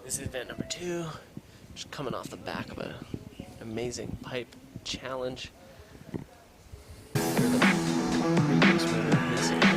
This is event number 2, just coming off the back of an amazing pipe challenge. You're the previous winner of this event.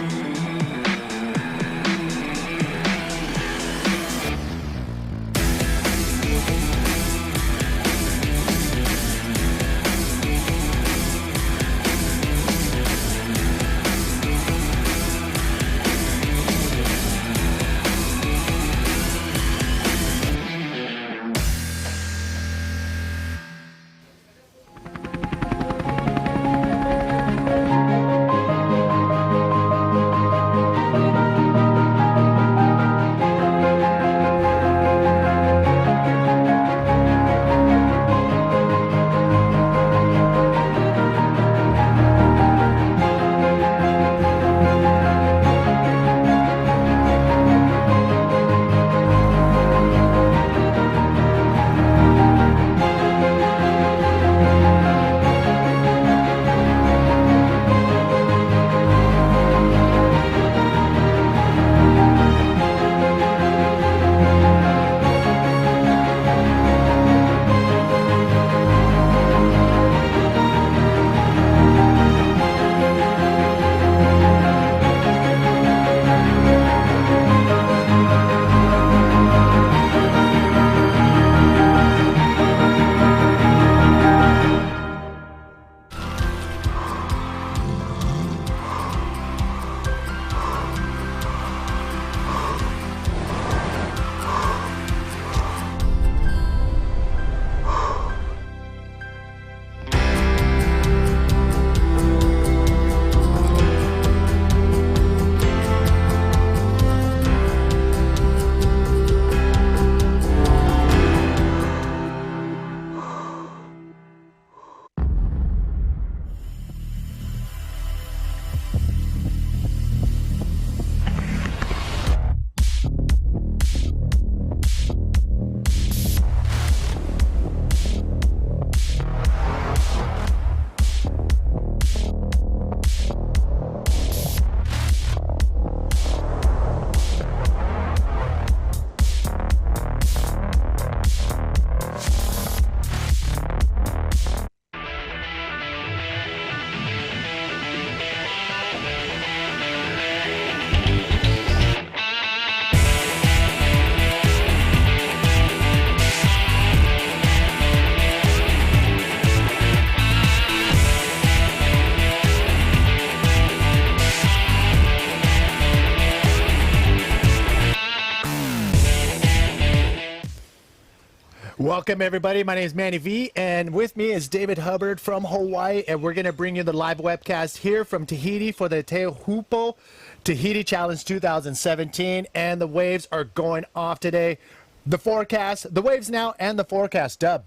Welcome everybody, my name is Manny V and with me is David Hubbard from Hawaii, and we're going to bring you the live webcast here from Tahiti for the Teahupoo Tahiti Challenge 2017, and the waves are going off today. The forecast, the waves now, and the forecast, Dub.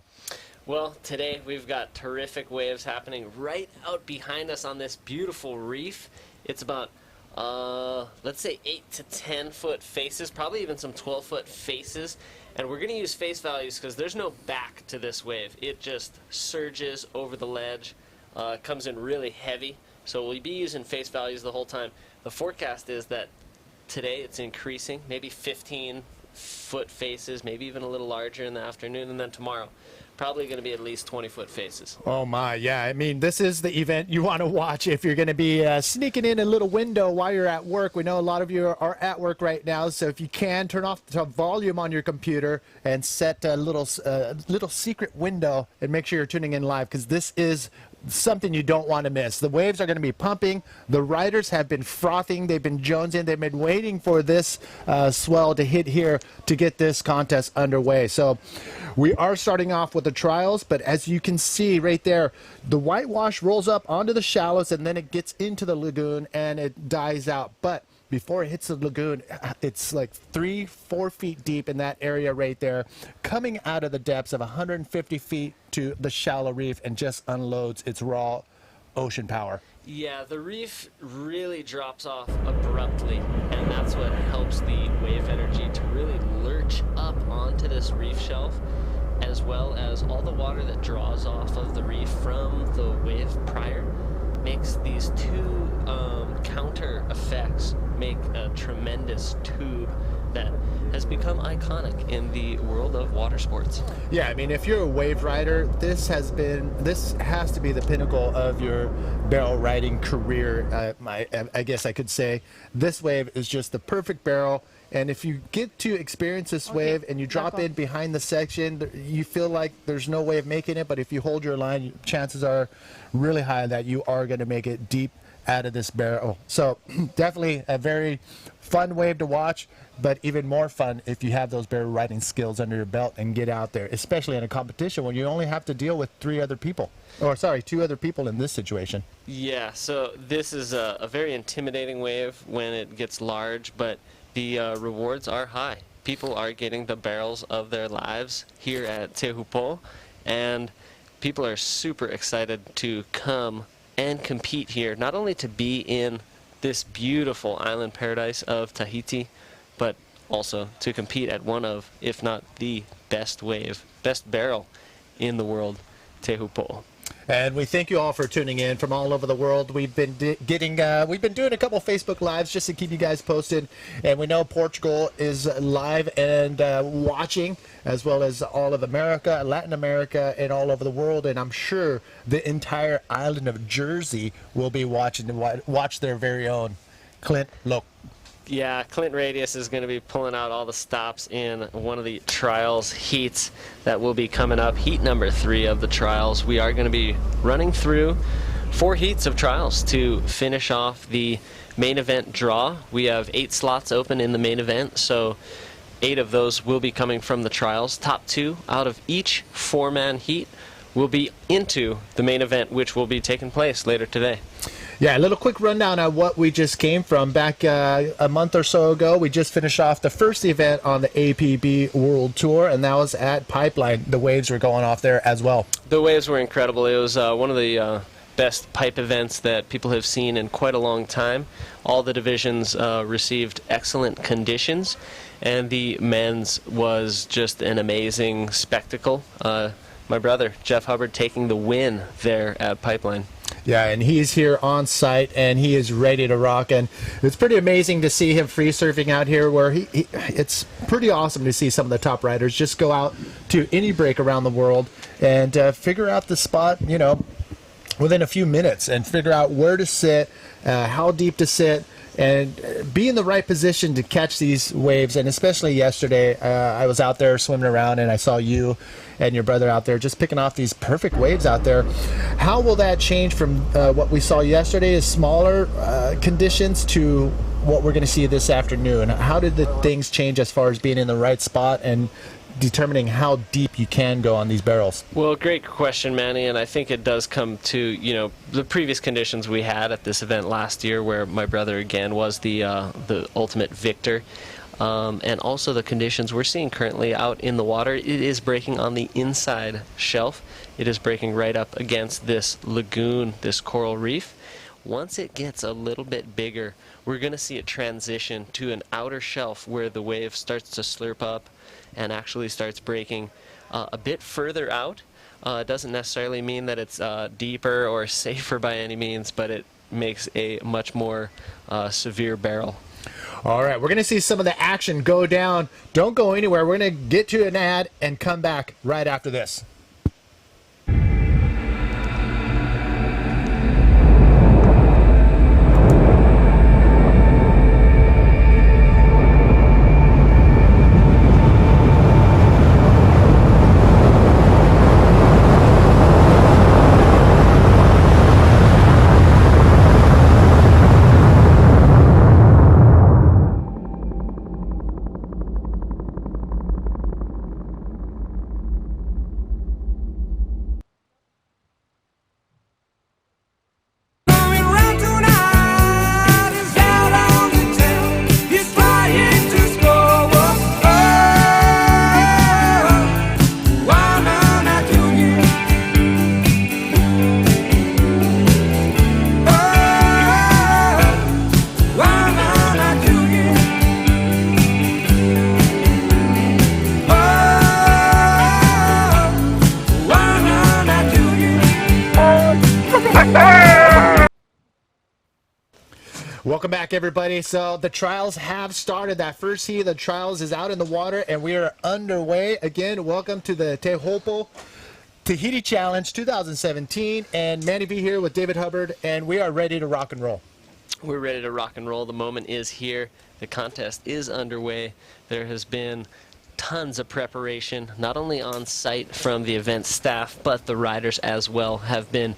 Well, today we've got terrific waves happening right out behind us on this beautiful reef. It's about let's say 8 to 10 foot faces, probably even some 12-foot faces. And we're going to use face values because there's no back to this wave. It just surges over the ledge, comes in really heavy. So we'll be using face values the whole time. The forecast is that today it's increasing, maybe 15-foot faces, maybe even a little larger in the afternoon, and then tomorrow probably going to be at least 20-foot faces. Oh my, yeah. I mean, this is the event you want to watch if you're going to be sneaking in a little window while you're at work. We know a lot of you are at work right now, so if you can, turn off the volume on your computer and set a little secret window and make sure you're tuning in live, because this is something you don't want to miss. The waves are going to be pumping. The riders have been frothing. They've been jonesing. They've been waiting for this swell to hit here to get this contest underway. So we are starting off with the trials, but as you can see right there, the whitewash rolls up onto the shallows and then it gets into the lagoon and it dies out. But before it hits the lagoon, it's like 3-4 feet deep in that area right there, coming out of the depths of 150 feet to the shallow reef, and just unloads its raw ocean power. Yeah, the reef really drops off abruptly, and that's what helps the wave energy to really lurch up onto this reef shelf, as well as all the water that draws off of the reef from the wave prior makes these two counter effects make a tremendous tube that has become iconic in the world of water sports. Yeah, I mean, if you're a wave rider, this has to be the pinnacle of your barrel riding career. I guess I could say this wave is just the perfect barrel. And if you get to experience this wave and you drop in behind the section, you feel like there's no way of making it. But if you hold your line, chances are really high that you are going to make it deep out of this barrel. So definitely a very fun wave to watch, but even more fun if you have those barrel riding skills under your belt and get out there, especially in a competition when you only have to deal with two other people in this situation. Yeah, so this is a very intimidating wave when it gets large, but the rewards are high. People are getting the barrels of their lives here at Teahupoo, and people are super excited to come and compete here, not only to be in this beautiful island paradise of Tahiti, but also to compete at one of, if not the best barrel in the world, Teahupoo. And we thank you all for tuning in from all over the world. We've been doing a couple Facebook lives just to keep you guys posted, and we know Portugal is live and watching, as well as all of America, Latin America, and all over the world. And I'm sure the entire island of Jersey will be watching to watch their very own Clint Loke. Yeah, Clint Radius is going to be pulling out all the stops in one of the trials heats that will be coming up. Heat number 3 of the trials. We are going to be running through 4 heats of trials to finish off the main event draw. We have 8 slots open in the main event, so 8 of those will be coming from the trials. Top 2 out of each 4-man heat will be into the main event, which will be taking place later today. Yeah, a little quick rundown on what we just came from. Back a month or so ago, we just finished off the first event on the APB World Tour, and that was at Pipeline. The waves were going off there as well. The waves were incredible. It was one of the best pipe events that people have seen in quite a long time. All the divisions received excellent conditions, and the men's was just an amazing spectacle. My brother, Jeff Hubbard, taking the win there at Pipeline. Yeah, and he's here on site, and he is ready to rock. And it's pretty amazing to see him free surfing out here, where it's pretty awesome to see some of the top riders just go out to any break around the world and figure out the spot, within a few minutes, and figure out where to sit, how deep to sit, and be in the right position to catch these waves. And especially yesterday, I was out there swimming around, and I saw you and your brother out there just picking off these perfect waves out there. How will that change from what we saw yesterday, is smaller conditions, to what we're going to see this afternoon? How did the things change as far as being in the right spot and determining how deep you can go on these barrels? Well, great question, Manny, and I think it does come to, the previous conditions we had at this event last year, where my brother again was the ultimate victor. And also the conditions we're seeing currently out in the water. It is breaking on the inside shelf. It is breaking right up against this lagoon, this coral reef. Once it gets a little bit bigger, we're going to see it transition to an outer shelf where the wave starts to slurp up and actually starts breaking a bit further out. It doesn't necessarily mean that it's deeper or safer by any means, but it makes a much more severe barrel. All right, we're going to see some of the action go down. Don't go anywhere. We're going to get to an ad and come back right after this. Welcome back, everybody. So the trials have started. That first heat of the trials is out in the water, and we are underway. Again, welcome to the Teahupoo Tahiti Challenge 2017. And Manny V here with David Hubbard, and we are ready to rock and roll. We're ready to rock and roll. The moment is here. The contest is underway. There has been tons of preparation, not only on site from the event staff, but the riders as well have been,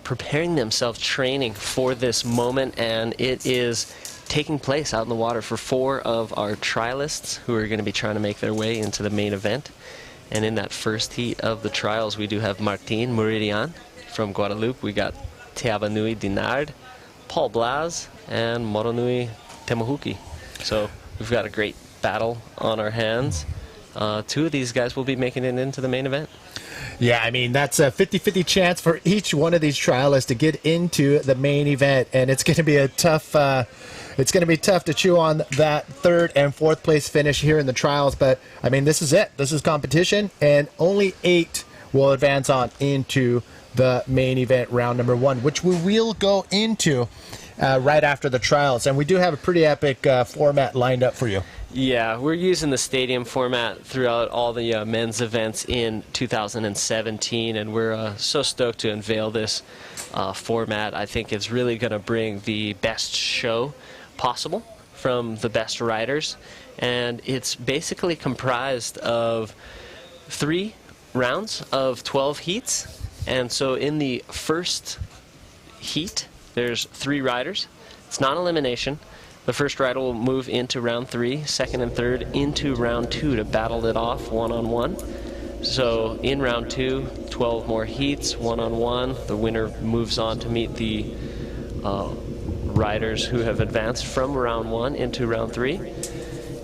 preparing themselves, training for this moment, and it is taking place out in the water for 4 of our trialists who are going to be trying to make their way into the main event. And in that first heat of the trials, we do have Martin Meridian from Guadeloupe. We got Teavanui Dinard, Paul Blas, and Moronui Temuhuki. So we've got a great battle on our hands. 2 of these guys will be making it into the main event. Yeah, I mean, that's a 50-50 chance for each one of these trialists to get into the main event, and it's going to be a tough to chew on that 3rd and 4th place finish here in the trials. But I mean, this is it. This is competition, and only 8 will advance on into the main event round number 1, which we will go into right after the trials. And we do have a pretty epic format lined up for you. Yeah, we're using the stadium format throughout all the men's events in 2017, and we're so stoked to unveil this format. I think it's really going to bring the best show possible from the best riders, and it's basically comprised of 3 rounds of 12 heats. And so in the first heat, there's 3 riders. It's not elimination. The first rider will move into round 3, second and third into round 2 to battle it off one-on-one. So in round 2, 12 more heats, one-on-one. The winner moves on to meet the riders who have advanced from round 1 into round 3.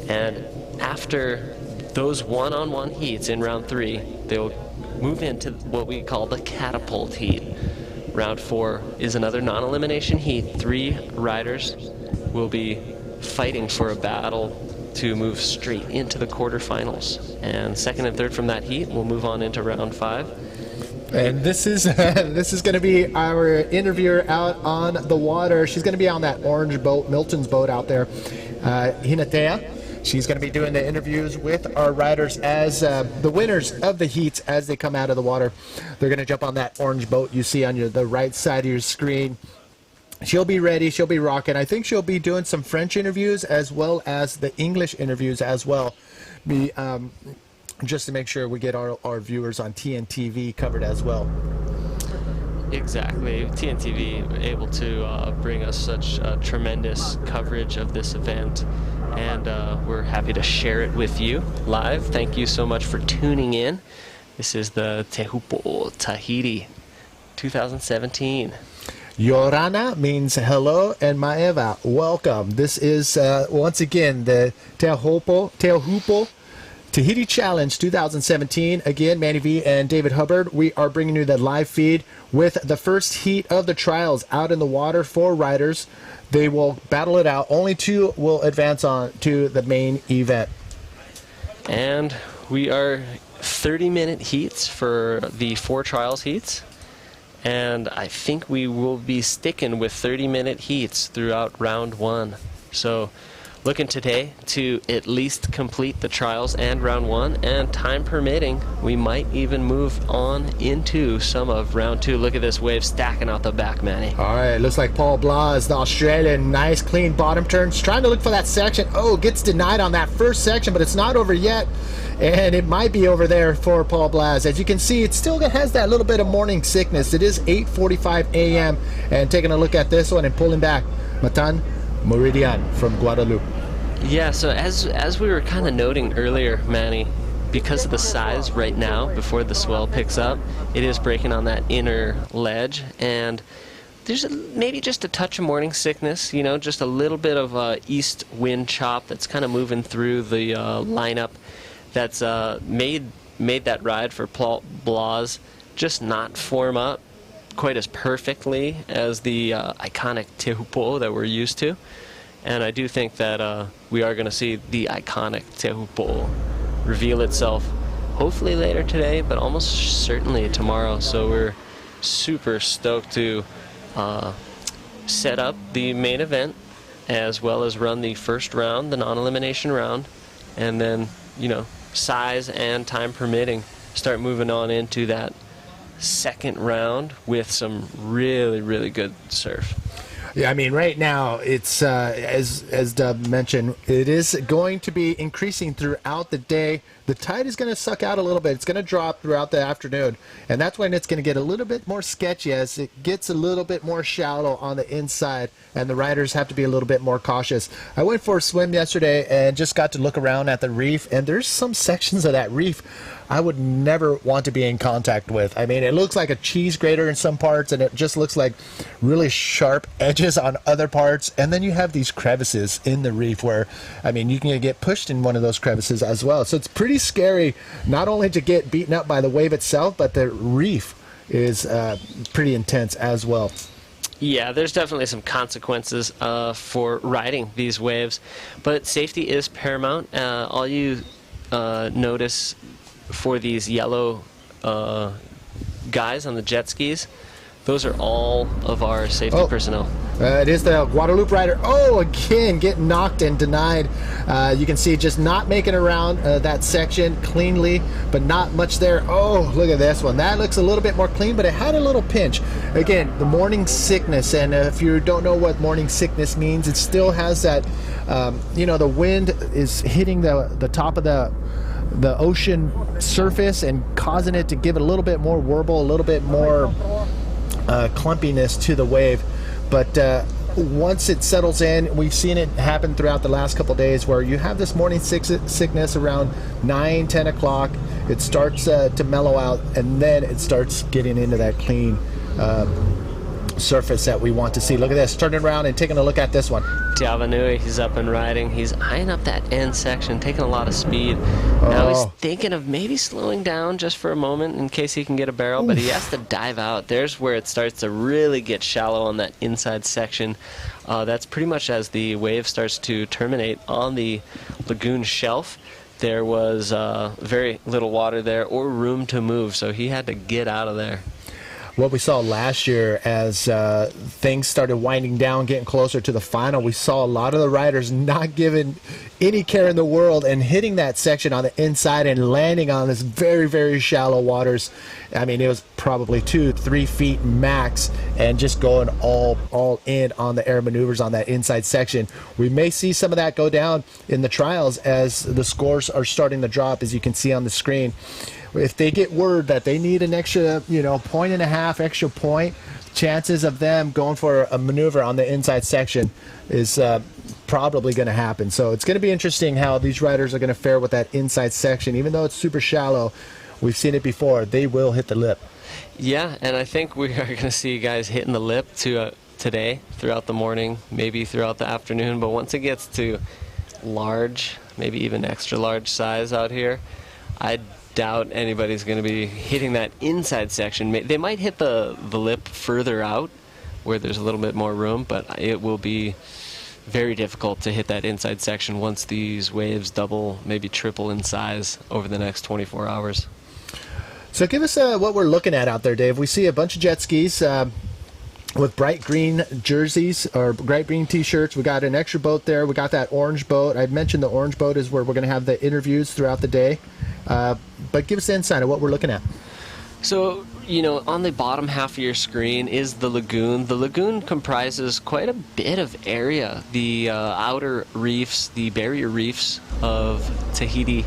And after those one-on-one heats in round 3, they'll move into what we call the catapult heat. Round 4 is another non-elimination heat. 3 riders will be fighting for a battle to move straight into the quarterfinals. And second and third from that heat will move on into round 5. And this is this is going to be our interviewer out on the water. She's going to be on that orange boat, Milton's boat out there, Hinatea. She's going to be doing the interviews with our riders as the winners of the heats as they come out of the water. They're going to jump on that orange boat you see on the right side of your screen. She'll be ready. She'll be rocking. I think she'll be doing some French interviews as well as the English interviews as well. Just to make sure we get our viewers on TNTV covered as well. Exactly. TNTV able to bring us such tremendous coverage of this event, and we're happy to share it with you live. Thank you so much for tuning in. This is the Teahupoo Tahiti 2017. Yorana means hello, and Maeva, welcome. This is, once again, the Teahupoo Tahiti Challenge 2017. Again, Manny V and David Hubbard, we are bringing you the live feed with the first heat of the trials out in the water. 4 riders. They will battle it out. Only 2 will advance on to the main event. And we are 30-minute heats for the 4 trials heats. And I think we will be sticking with 30-minute heats throughout round 1. So looking today to at least complete the trials and round 1, and time permitting, we might even move on into some of round 2. Look at this wave stacking out the back, Manny. All right, looks like Paul Blas, the Australian, nice clean bottom turns, trying to look for that section. Oh, gets denied on that first section, but it's not over yet. And it might be over there for Paul Blas. As you can see, it still has that little bit of morning sickness. It is 8:45 a.m. And taking a look at this one and pulling back, Martin Meridian from Guadeloupe. Yeah, so as we were kind of noting earlier, Manny, because of the size right now, before the swell picks up, it is breaking on that inner ledge, and there's maybe just a touch of morning sickness, just a little bit of east wind chop that's kind of moving through the lineup. That's made that ride for Paul Blas just not form up quite as perfectly as the iconic Teahupoo that we're used to. And I do think that we are going to see the iconic Teahupoo reveal itself hopefully later today, but almost certainly tomorrow. So we're super stoked to set up the main event as well as run the first round, the non-elimination round, and then, size and time permitting, start moving on into that second round with some really, really good surf. Yeah, I mean, right now it's as Dub mentioned, it is going to be increasing throughout the day. The tide is going to suck out a little bit. It's going to drop throughout the afternoon, and that's when it's going to get a little bit more sketchy as it gets a little bit more shallow on the inside, and the riders have to be a little bit more cautious. I went for a swim yesterday and just got to look around at the reef, and there's some sections of that reef I would never want to be in contact with. I mean, it looks like a cheese grater in some parts, and it just looks like really sharp edges on other parts. And then you have these crevices in the reef where, I mean, you can get pushed in one of those crevices as well. So it's pretty scary, not only to get beaten up by the wave itself, but the reef is pretty intense as well. Yeah, there's definitely some consequences for riding these waves, but safety is paramount. All you notice for these yellow guys on the jet skis, those are all of our safety personnel. It is the Guadalupe rider. Oh, again, getting knocked and denied. You can see just not making around that section cleanly, but not much there. Oh, look at this one. That looks a little bit more clean, but it had a little pinch. Again, the morning sickness, and if you don't know what morning sickness means, it still has that, the wind is hitting the top of the ocean surface and causing it to give it a little bit more warble, a little bit more clumpiness to the wave. But once it settles in, we've seen it happen throughout the last couple days where you have this morning sickness around 9-10 o'clock. It starts to mellow out, and then it starts getting into that clean surface that we want to see. Look at this, turning around and taking a look at this one. Teahupoo, he's up and riding. He's eyeing up that end section, taking a lot of speed. Now he's thinking of maybe slowing down just for a moment in case he can get a barrel, but he has to dive out. There's where it starts to really get shallow on that inside section. That's pretty much as the wave starts to terminate on the lagoon shelf. There was very little water there or room to move, so he had to get out of there. What we saw last year as things started winding down, getting closer to the final, we saw a lot of the riders not giving any care in the world and hitting that section on the inside and landing on this very, very shallow waters. I mean, it was probably 2-3 feet max, and just going all in on the air maneuvers on that inside section. We may see some of that go down in the trials as the scores are starting to drop, as you can see on the screen. If they get word that they need an extra, point and a half extra point, chances of them going for a maneuver on the inside section is probably going to happen. So it's going to be interesting how these riders are going to fare with that inside section. Even though it's super shallow, we've seen it before, they will hit the lip. Yeah, and I think we are going to see guys hitting the lip today, throughout the morning, maybe throughout the afternoon. But once it gets to large, maybe even extra large size out here, I doubt anybody's going to be hitting that inside section. They might hit the lip further out where there's a little bit more room, but it will be very difficult to hit that inside section once these waves double, maybe triple in size over the next 24 hours. So give us what we're looking at out there, Dave. We see a bunch of jet skis with bright green jerseys or bright green t-shirts. We got an extra boat there. We got that orange boat. I mentioned the orange boat is where we're going to have the interviews throughout the day. But give us an insight of what we're looking at. So, on the bottom half of your screen is the lagoon. The lagoon comprises quite a bit of area. The outer reefs, the barrier reefs of Tahiti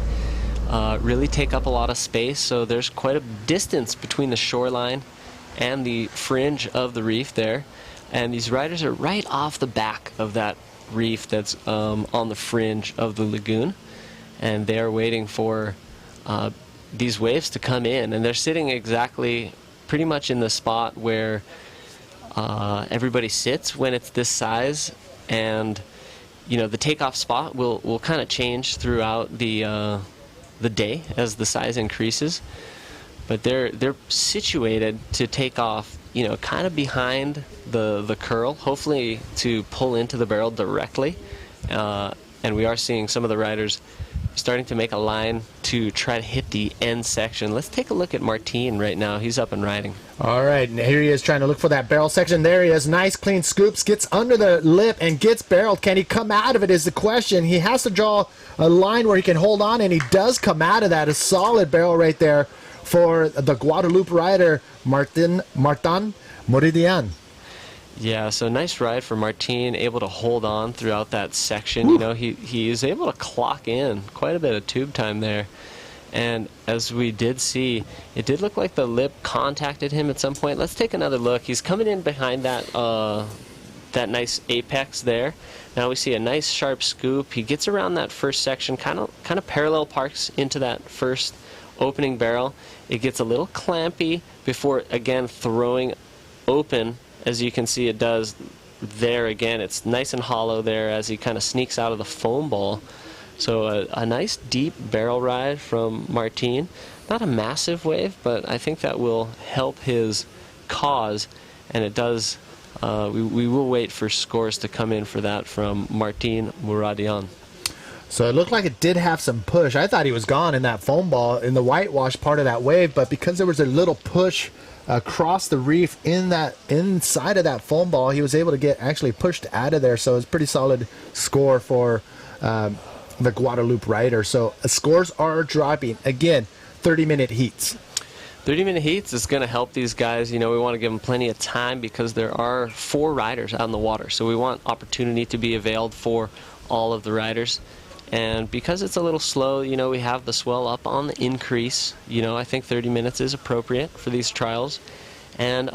really take up a lot of space. So there's quite a distance between the shoreline and the fringe of the reef there. And these riders are right off the back of that reef that's on the fringe of the lagoon. And they're waiting for these waves to come in, and they're sitting exactly pretty much in the spot where everybody sits when it's this size. And the takeoff spot will kind of change throughout the day as the size increases, but they're situated to take off kind of behind the curl, hopefully to pull into the barrel directly. And we are seeing some of the riders starting to make a line to try to hit the end section. Let's take a look at Martin right now. He's up and riding. All right, and here he is trying to look for that barrel section. There he is. Nice clean scoops, gets under the lip and gets barreled. Can he come out of it is the question. He has to draw a line where he can hold on, and he does come out of that. A solid barrel right there for the Guadeloupe rider, Martin Moridian. Yeah, so nice ride for Martin, able to hold on throughout that section. You know, he is able to clock in quite a bit of tube time there. And as we did see, it did look like the lip contacted him at some point. Let's take another look. He's coming in behind that that nice apex there. Now we see a nice sharp scoop. He gets around that first section, kind of parallel parks into that first opening barrel. It gets a little clampy before again throwing open. As you can see, it does there again. It's nice and hollow there as he kind of sneaks out of the foam ball. So a nice deep barrel ride from Martin. Not a massive wave, but I think that will help his cause, and it does. We will wait for scores to come in for that from Martin Muradian. So it looked like it did have some push. I thought he was gone in that foam ball in the whitewash part of that wave, but because there was a little push across the reef in that inside of that foam ball, he was able to get actually pushed out of there. So it's a pretty solid score for the Guadeloupe rider. So scores are dropping again. 30-minute heats. 30-minute heats is going to help these guys. You know, we want to give them plenty of time because there are 4 riders out in the water. So we want opportunity to be availed for all of the riders. And because it's a little slow, you know, we have the swell up on the increase. You know, I think 30 minutes is appropriate for these trials. And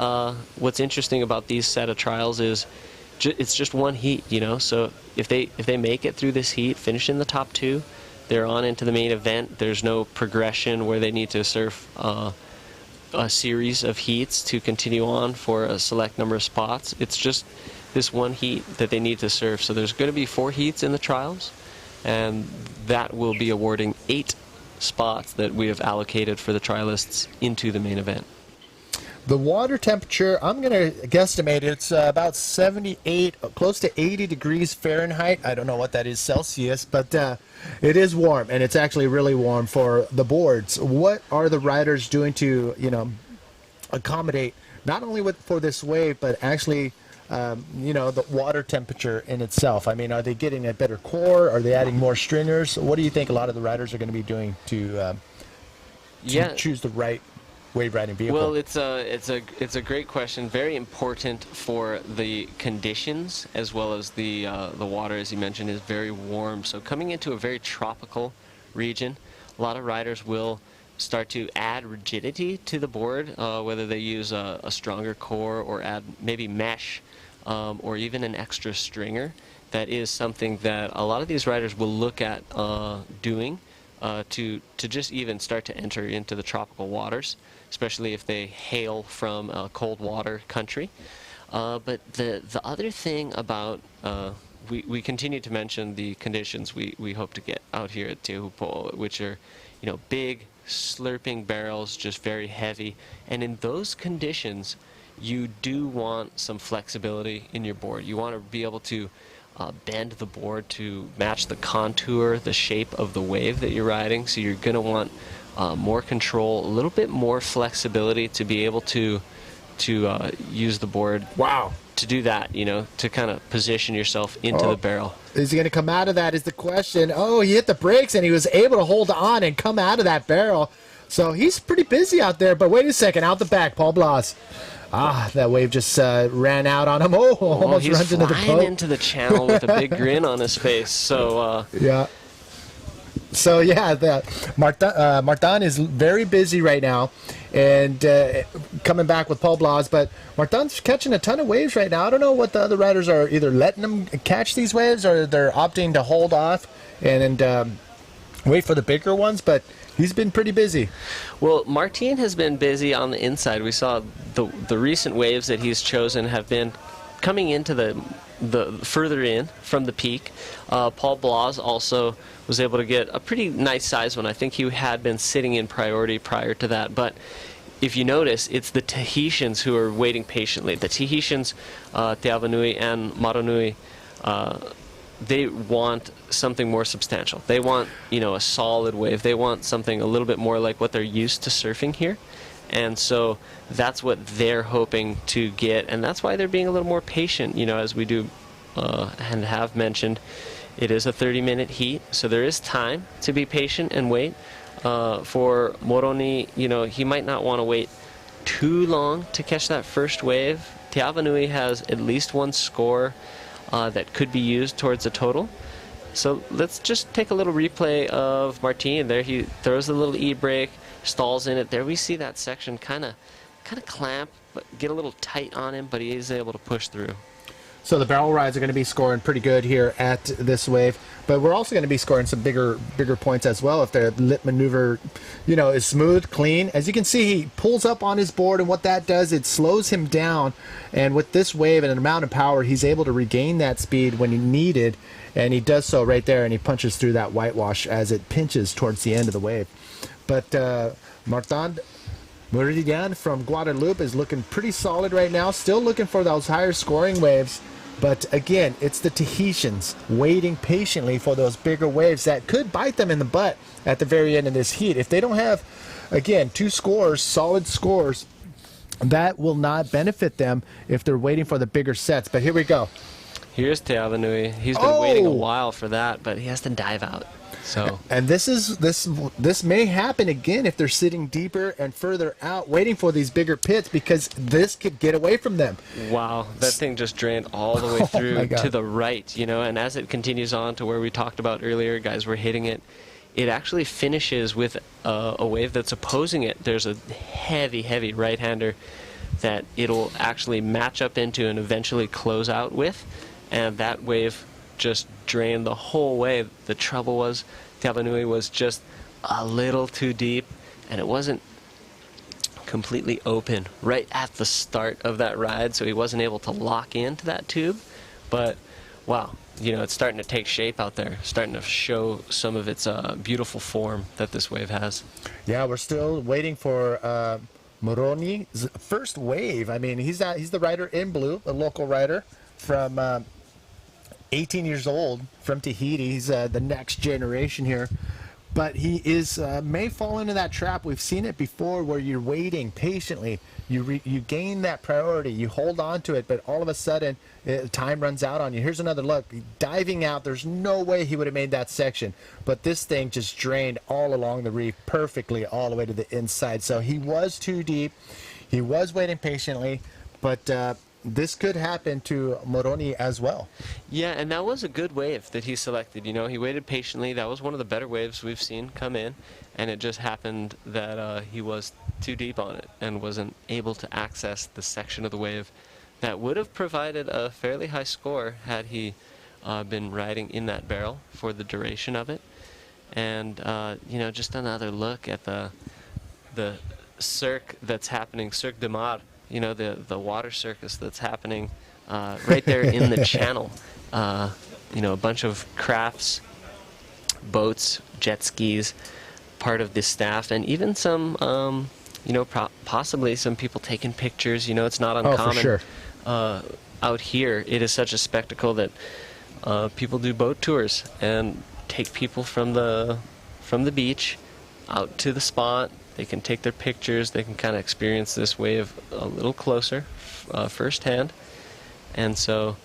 what's interesting about these set of trials is it's just one heat, you know. So if they make it through this heat, finish in the top 2, they're on into the main event. There's no progression where they need to surf a series of heats to continue on for a select number of spots. It's just this one heat that they need to surf. So there's going to be 4 heats in the trials, and that will be awarding 8 spots that we have allocated for the trialists into the main event. The water temperature, I'm going to guesstimate it's about 78, close to 80 degrees Fahrenheit. I don't know what that is Celsius, but it is warm, and it's actually really warm for the boards. What are the riders doing to, you know, accommodate not only for this wave, but actually, you know, the water temperature in itself? I mean, are they getting a better core? Are they adding more stringers? What do you think a lot of the riders are going to be doing to choose the right wave riding vehicle? Well, it's a great question. Very important for the conditions, as well as the water, as you mentioned, is very warm. So coming into a very tropical region, a lot of riders will start to add rigidity to the board, whether they use a stronger core or add maybe mesh or even an extra stringer. That is something that a lot of these riders will look at doing to just even start to enter into the tropical waters, especially if they hail from a cold water country. But the other thing about, we continue to mention the conditions we hope to get out here at Teahupoo, which are, you know, big, slurping barrels, just very heavy. And in those conditions, you do want some flexibility in your board. You want to be able to bend the board to match the contour, the shape of the wave that you're riding. So you're going to want more control, a little bit more flexibility to be able to use the board. Wow. To do that, you know, to kind of position yourself into the barrel. Is he going to come out of that is the question. Oh, he hit the brakes and he was able to hold on and come out of that barrel. So he's pretty busy out there. But wait a second, out the back, Paul Blas. Ah, that wave just ran out on him. Oh, almost runs into the boat. He's flying into the channel with a big grin on his face. So yeah. So yeah, Martin is very busy right now, and coming back with Paul Blas. But Martin's catching a ton of waves right now. I don't know what the other riders are either letting him catch these waves or they're opting to hold off and wait for the bigger ones. But he's been pretty busy. Well, Martin has been busy on the inside. We saw the recent waves that he's chosen have been coming into the further in from the peak. Paul Blas also was able to get a pretty nice size one. I think he had been sitting in priority prior to that. But if you notice, it's the Tahitians who are waiting patiently. The Tahitians, Te Awanui and Maranui, they want something more substantial. They want, you know, a solid wave. They want something a little bit more like what they're used to surfing here. And so that's what they're hoping to get, and that's why they're being a little more patient, you know, as we do and have mentioned. It is a 30-minute heat, so there is time to be patient and wait. For Moroni, you know, he might not want to wait too long to catch that first wave. Teavanui has at least one score that could be used towards a total. So let's just take a little replay of Martin. There he throws the little e-brake, stalls in it. There we see that section kind of clamp, but get a little tight on him, but he is able to push through. So the barrel rides are going to be scoring pretty good here at this wave, but we're also going to be scoring some bigger points as well if the lip maneuver, you know, is smooth, clean. As you can see, he pulls up on his board, and what that does, it slows him down. And with this wave and an amount of power, he's able to regain that speed when he needed, and he does so right there, and he punches through that whitewash as it pinches towards the end of the wave. But Martin Meridian from Guadalupe is looking pretty solid right now, still looking for those higher scoring waves. But again, it's the Tahitians waiting patiently for those bigger waves that could bite them in the butt at the very end of this heat. If they don't have, again, 2 scores, solid scores, that will not benefit them if they're waiting for the bigger sets. But here we go. Here's Teavanui. He's been waiting a while for that, but he has to dive out. So, and this may happen again if they're sitting deeper and further out, waiting for these bigger pits, because this could get away from them. Wow, that thing just drained all the way through to the right, you know. And as it continues on to where we talked about earlier, guys were hitting it. It actually finishes with a wave that's opposing it. There's a heavy right-hander that it'll actually match up into and eventually close out with, and that wave just drained the whole way. The trouble was Teavanui was just a little too deep, and it wasn't completely open right at the start of that ride, so he wasn't able to lock into that tube. But wow, you know, it's starting to take shape out there, starting to show some of its beautiful form that this wave has. Yeah, we're still waiting for Moroni's first wave. I mean, he's the rider in blue, a local rider from 18 years old from Tahiti. He's the next generation here, but he is may fall into that trap. We've seen it before, where you're waiting patiently, you gain that priority, you hold on to it, but all of a sudden time runs out on you. Here's another look, diving out. There's no way he would have made that section, but this thing just drained all along the reef perfectly all the way to the inside. So he was too deep, he was waiting patiently, but this could happen to Moroni as well. Yeah, and that was a good wave that he selected. You know, he waited patiently. That was one of the better waves we've seen come in, and it just happened that he was too deep on it and wasn't able to access the section of the wave that would have provided a fairly high score had he been riding in that barrel for the duration of it. And, you know, just another look at the cirque that's happening, Cirque de Mar, you know, the water circus that's happening right there in the channel. You know, a bunch of crafts, boats, jet skis, part of the staff, and even some, you know, possibly some people taking pictures. You know, it's not uncommon. For sure. Out here, it is such a spectacle that people do boat tours and take people from the beach out to the spot. They can take their pictures. They can kind of experience this wave a little closer, firsthand. And so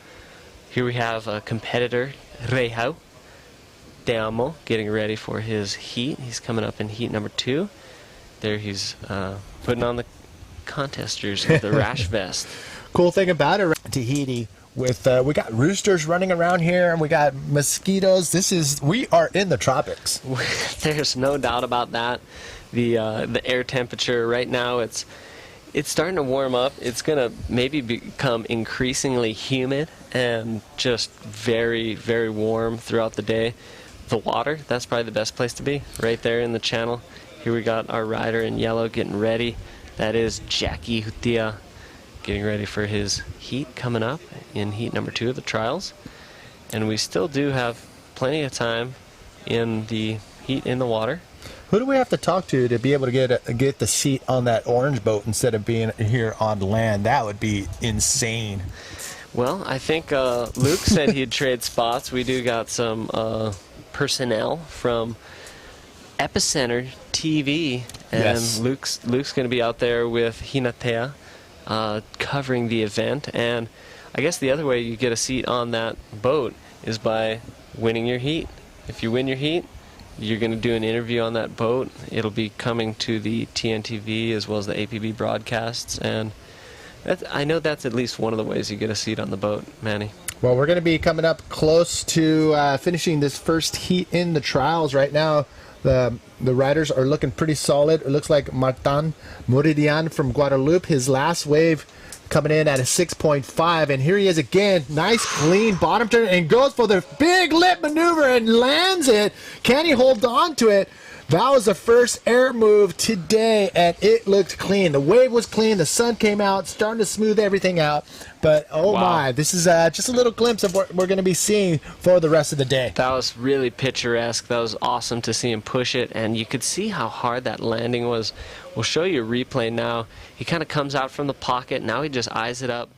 here we have a competitor, Reihau Teamo, getting ready for his heat. He's coming up in heat number 2. There he's putting on the contesters with the rash vest. Cool thing about it, Tahiti, with we got roosters running around here, and we got mosquitoes. We are in the tropics. There's no doubt about that. The air temperature right now, it's starting to warm up. It's gonna maybe become increasingly humid and just very, very warm throughout the day. The water, that's probably the best place to be, right there in the channel. Here we got our rider in yellow getting ready. That is Jackie Hutia, getting ready for his heat coming up in heat number 2 of the trials. And we still do have plenty of time in the heat in the water. Who do we have to talk to be able to get the seat on that orange boat instead of being here on land? That would be insane. Well, I think Luke said he'd trade spots. We do got some personnel from Epicenter TV, and Yes. Luke's going to be out there with Hinatea covering the event. And I guess the other way you get a seat on that boat is by winning your heat. If you win your heat, you're going to do an interview on that boat. It'll be coming to the TNTV as well as the APB broadcasts, and I know that's at least one of the ways you get a seat on the boat, Manny. Well, we're going to be coming up close to finishing this first heat in the trials right now. The riders are looking pretty solid. It looks like Martin Muridian from Guadalupe, his last wave coming in at a 6.5, and here he is again. Nice clean bottom turn and goes for the big lip maneuver and lands it. Can he hold on to it? That was the first air move today, and it looked clean. The wave was clean. The sun came out, starting to smooth everything out. But, oh Wow. my, this is just a little glimpse of what we're going to be seeing for the rest of the day. That was really picturesque. That was awesome to see him push it, and you could see how hard that landing was. We'll show you a replay now. He kind of comes out from the pocket. Now he just eyes it up.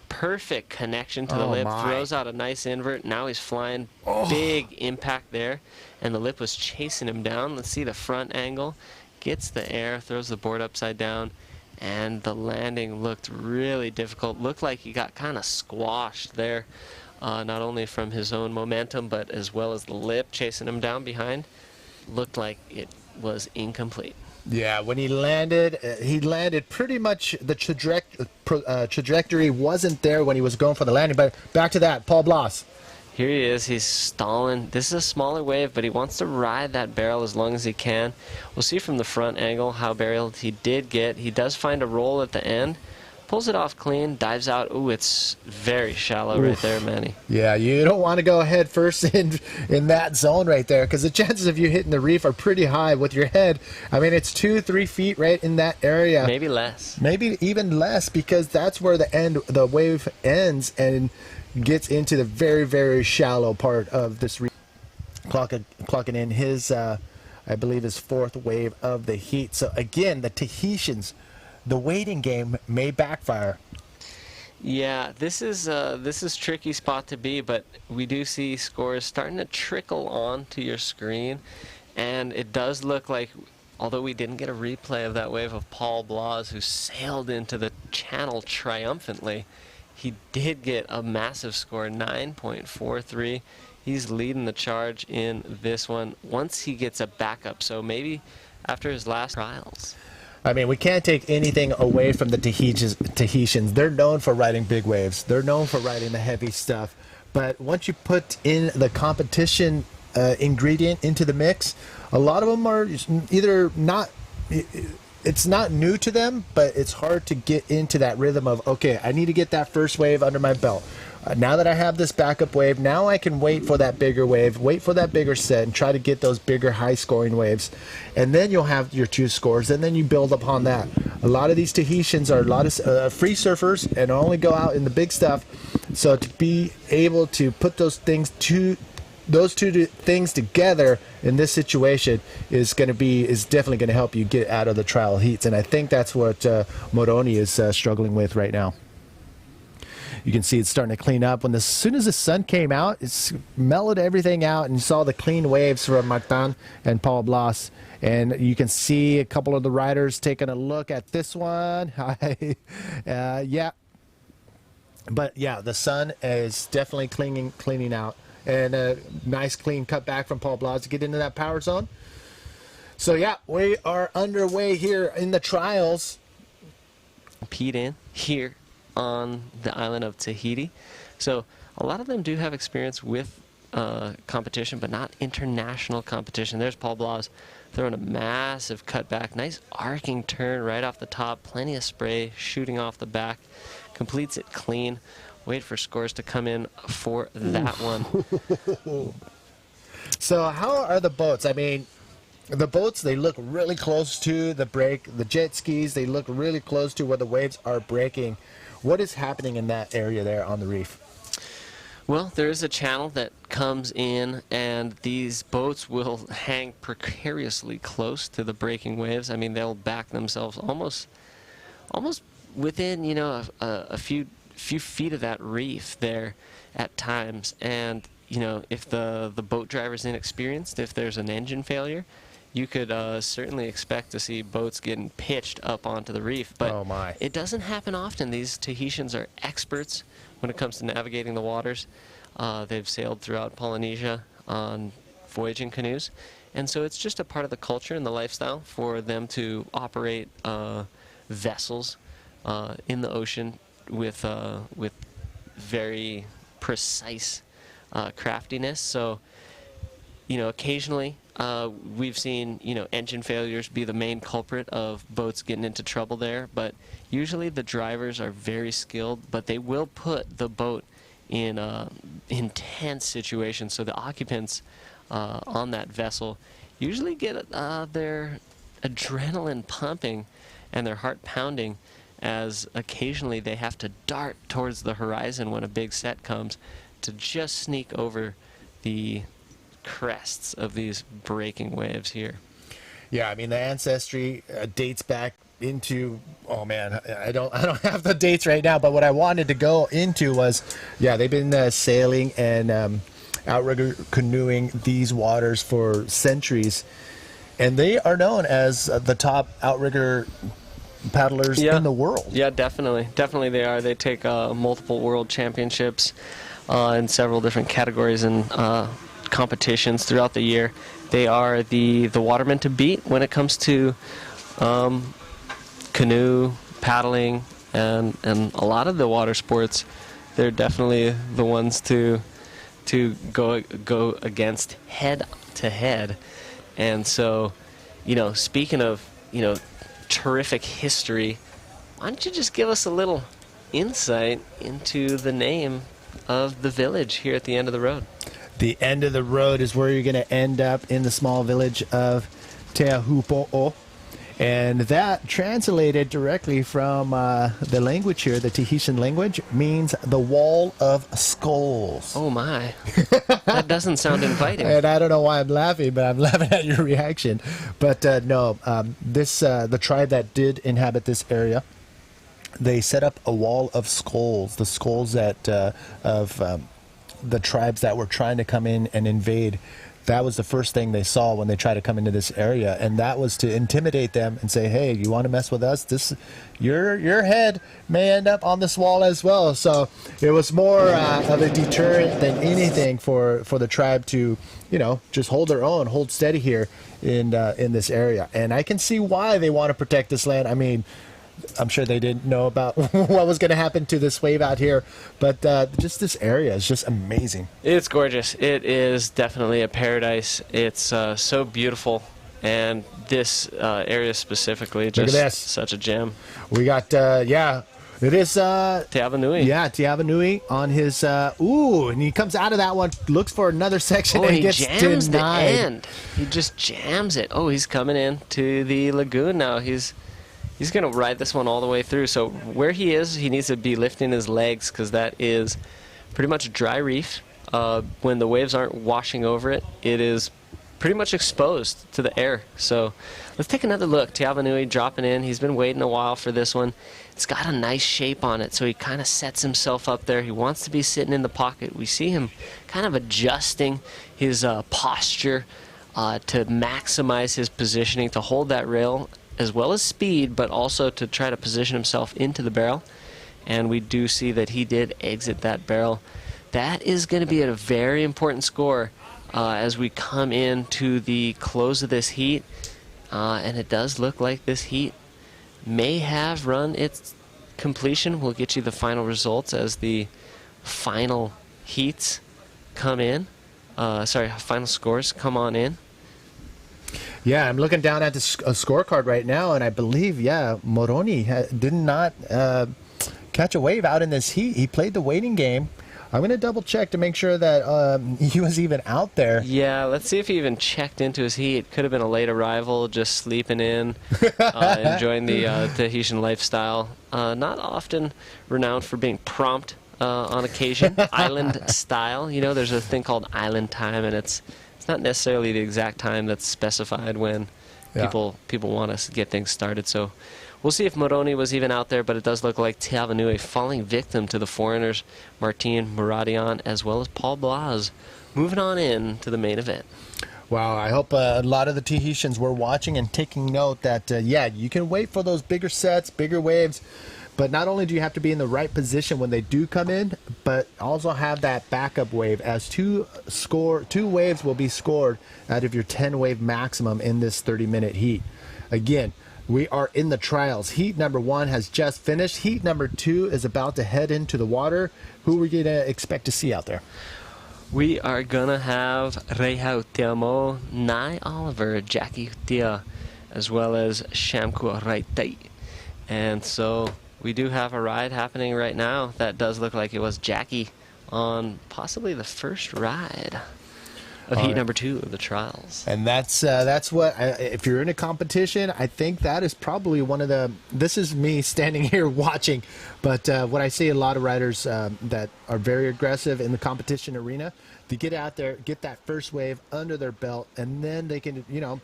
Perfect connection to the Oh, lip. my. Throws out a nice invert. Now he's flying. Big impact there. And the lip was chasing him down. Let's see the front angle. Gets the air. Throws the board upside down. And the landing looked really difficult. Looked like he got kind of squashed there. Not only from his own momentum, but as well as the lip chasing him down behind. Looked like it was incomplete. Yeah, when he landed pretty much the trajectory wasn't there when he was going for the landing. But back to that, Paul Blas. Here he is, he's stalling. This is a smaller wave, but he wants to ride that barrel as long as he can. We'll see from the front angle how barreled he did get. He does find a roll at the end. Pulls it off clean, dives out. Ooh, it's very shallow right there, Manny. Yeah, you don't want to go head first in that zone right there, because the chances of you hitting the reef are pretty high with your head. I mean, it's 2-3 feet right in that area. Maybe less. Maybe even less, because that's where the wave ends and gets into the very, very shallow part of this reef. Clocking in his, I believe, his fourth wave of the heat. So again, the Tahitians, the waiting game may backfire. Yeah, this is tricky spot to be, but we do see scores starting to trickle on to your screen, and it does look like, although we didn't get a replay of that wave of Paul Blas, who sailed into the channel triumphantly, he did get a massive score, 9.43. He's leading the charge in this one once he gets a backup, so maybe after his last trials. I mean, we can't take anything away from the Tahitians. They're known for riding big waves. They're known for riding the heavy stuff. But once you put in the competition ingredient into the mix, a lot of them are either not, it's not new to them, but it's hard to get into that rhythm of, okay, I need to get that first wave under my belt. Now that I have this backup wave, now I can wait for that bigger wave, wait for that bigger set, and try to get those bigger high-scoring waves. And then you'll have your two scores, and then you build upon that. A lot of these Tahitians are a lot of free surfers and only go out in the big stuff. So to be able to put those two things together in this situation is definitely going to help you get out of the trial heats. And I think that's what Moroni is struggling with right now. You can see it's starting to clean up. As soon as the sun came out, it's mellowed everything out, and you saw the clean waves from Martin and Paul Blas. And you can see a couple of the riders taking a look at this one. Yeah. But yeah, the sun is definitely cleaning out. And a nice clean cut back from Paul Blas to get into that power zone. So yeah, we are underway here in the trials. Compete in here on the island of Tahiti. So a lot of them do have experience with competition, but not international competition. There's Paul Blas throwing a massive cutback. Nice arcing turn right off the top. Plenty of spray shooting off the back. Completes it clean. Wait for scores to come in for that one. So how are the boats? I mean, the boats, they look really close to the break. The jet skis, they look really close to where the waves are breaking. What is happening in that area there on the reef? Well, there is a channel that comes in, and these boats will hang precariously close to the breaking waves. I mean, they'll back themselves almost within, a few few feet of that reef there at times, and you know, if the boat driver's inexperienced, if there's an engine failure, you could certainly expect to see boats getting pitched up onto the reef. But Oh, my. it doesn't happen often. These Tahitians are experts when it comes to navigating the waters. They've sailed throughout Polynesia on voyaging canoes, and so it's just a part of the culture and the lifestyle for them to operate vessels in the ocean with very precise craftiness. So, you know, occasionally we've seen, you know, engine failures be the main culprit of boats getting into trouble there, but usually the drivers are very skilled, but they will put the boat in intense situations, so the occupants on that vessel usually get their adrenaline pumping and their heart pounding, as occasionally they have to dart towards the horizon when a big set comes to just sneak over the crests of these breaking waves here. Yeah, I mean, the ancestry dates back into, oh man, I don't have the dates right now, but what I wanted to go into was, yeah, they've been sailing and outrigger canoeing these waters for centuries, and they are known as the top outrigger paddlers in the world. Yeah, definitely they are. They take multiple world championships in several different categories and competitions throughout the year. They are the watermen to beat when it comes to canoe paddling and a lot of the water sports. They're definitely the ones to go against head to head. And so, you know, speaking of, you know, terrific history, why don't you just give us a little insight into the name of the village here at the end of the road? The end of the road is where you're going to end up, in the small village of Teahupoo. And that, translated directly from the language here, the Tahitian language, means the wall of skulls. Oh my, that doesn't sound inviting. And I don't know why I'm laughing, but I'm laughing at your reaction. But no, the tribe that did inhabit this area, they set up a wall of skulls. The skulls that of the tribes that were trying to come in and invade. That was the first thing they saw when they tried to come into this area, and that was to intimidate them and say, "Hey, you want to mess with us? Your head may end up on this wall as well." So it was more of a deterrent than anything for the tribe to, you know, just hold their own, hold steady here in this area. And I can see why they want to protect this land. I mean, I'm sure they didn't know about what was going to happen to this wave out here, but just this area is just amazing. It's gorgeous. It is definitely a paradise. It's so beautiful, and this area specifically, just such a gem. We got, yeah, it is Teahupoo. Yeah, Teahupoo on his, and he comes out of that one, looks for another section, and he gets jams denied. the end. He just jams it. Oh, he's coming in to the lagoon now. He's going to ride this one all the way through. So where he is, he needs to be lifting his legs, because that is pretty much a dry reef. When the waves aren't washing over it, it is pretty much exposed to the air. So let's take another look. Teahupoo dropping in. He's been waiting a while for this one. It's got a nice shape on it, so he kind of sets himself up there. He wants to be sitting in the pocket. We see him kind of adjusting his posture to maximize his positioning, to hold that rail as well as speed, but also to try to position himself into the barrel. And we do see that he did exit that barrel. That is going to be a very important score as we come into the close of this heat. And it does look like this heat may have run its completion. We'll get you the final results as the final heats come in. Final scores come on in. Yeah, I'm looking down at the scorecard right now, and I believe, Moroni did not catch a wave out in this heat. He played the waiting game. I'm going to double check to make sure that he was even out there. Yeah, let's see if he even checked into his heat. It could have been a late arrival, just sleeping in, enjoying the Tahitian lifestyle. Not often renowned for being prompt on occasion, island style. You know, there's a thing called island time, and it's not necessarily the exact time that's specified when Yeah. People want us to get things started. So we'll see if Moroni was even out there, but it does look like Teahupoo falling victim to the foreigners, Martin Muradian, as well as Paul Blas, moving on in to the main event. Wow, I hope a lot of the Tahitians were watching and taking note that, yeah, you can wait for those bigger sets, bigger waves, but not only do you have to be in the right position when they do come in, but also have that backup wave, as two waves will be scored out of your 10-wave maximum in this 30-minute heat. Again, we are in the trials. Heat number 1 has just finished. Heat number 2 is about to head into the water. Who are we going to expect to see out there? We are going to have Rehau Teamo, Nai Oliver, Jackie Tia, as well as Shamku Raitai. And so we do have a ride happening right now. That does look like it was Jackie on possibly the first ride of heat number 2 of the trials. And that's what, if you're in a competition, I think that is probably one of the, this is me standing here watching, but what I see a lot of riders that are very aggressive in the competition arena, they get out there, get that first wave under their belt, and then they can, you know,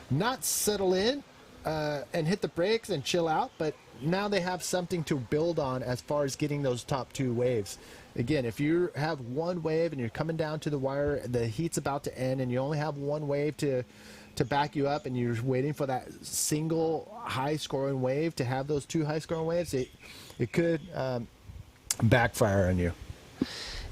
not settle in and hit the brakes and chill out, but now they have something to build on as far as getting those top 2 waves. Again, if you have one wave and you're coming down to the wire, the heat's about to end, and you only have one wave to back you up, and you're waiting for that single high-scoring wave to have those 2 high-scoring waves, it could backfire on you.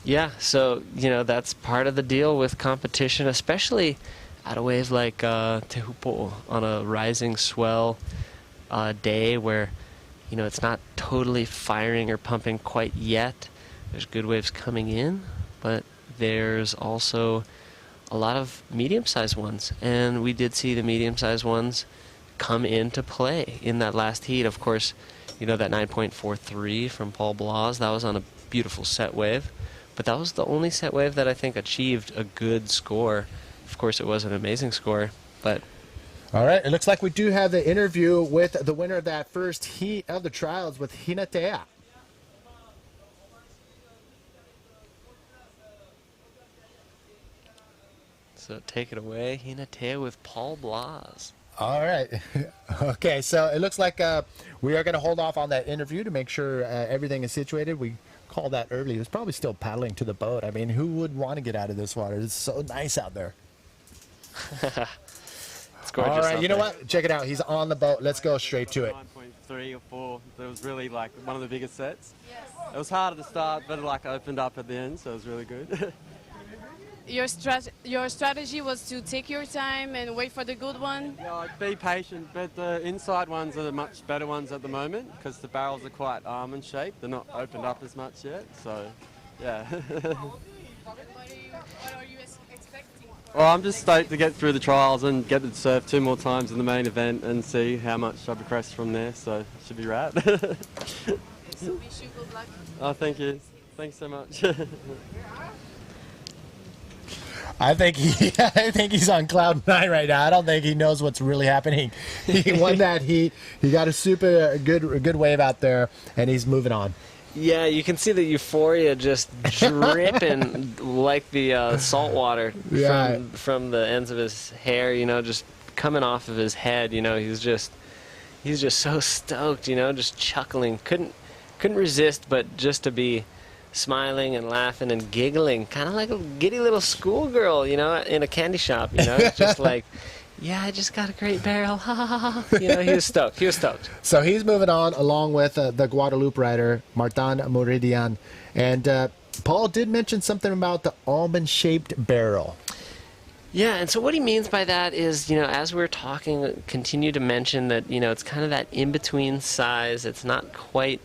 Yeah, so, you know, that's part of the deal with competition, especially at a wave like Teahupoo on a rising swell day where, you know, it's not totally firing or pumping quite yet. There's good waves coming in, but there's also a lot of medium-sized ones, and we did see the medium-sized ones come into play in that last heat. Of course, you know, that 9.43 from Paul Blas, that was on a beautiful set wave, but that was the only set wave that I think achieved a good score. Of course, it was an amazing score, but... All right, it looks like we do have the interview with the winner of that first heat of the trials with Hinatea. So take it away, Hinatea with Paul Blas. All right. Okay, so it looks like we are going to hold off on that interview to make sure everything is situated. We called that early. He was probably still paddling to the boat. I mean, who would want to get out of this water? It's so nice out there. It's gorgeous. All right, you know there. what? Check it out. He's on the boat. Let's go straight to it. 9.3 or 4. That was really like one of the biggest sets. Yes. It was harder to start, but it like opened up at the end, so it was really good. Your strategy was to take your time and wait for the good one? Yeah, like, be patient, but the inside ones are the much better ones at the moment because the barrels are quite almond shaped. They're not opened up as much yet, so yeah. What are you expecting? Well, I'm just stoked to get through the trials and get to surf 2 more times in the main event and see how much I progress from there, so it should be right. So wish you good luck. Oh, thank you. Thanks so much. I think he's on cloud 9 right now. I don't think he knows what's really happening. He won that heat. He got a super good wave out there, and he's moving on. Yeah, you can see the euphoria just dripping like the salt water from the ends of his hair, you know, just coming off of his head. You know, he's just so stoked, you know, just chuckling. Couldn't resist but just to be smiling and laughing and giggling, kind of like a giddy little schoolgirl, you know, in a candy shop, you know. It's just like, yeah, I just got a great barrel, ha ha ha. You know, he was stoked. He was stoked. So he's moving on along with the Guadalupe rider, Martin Muridian. And Paul did mention something about the almond-shaped barrel. Yeah, and so what he means by that is, you know, as we're talking, continue to mention that, you know, it's kind of that in-between size. It's not quite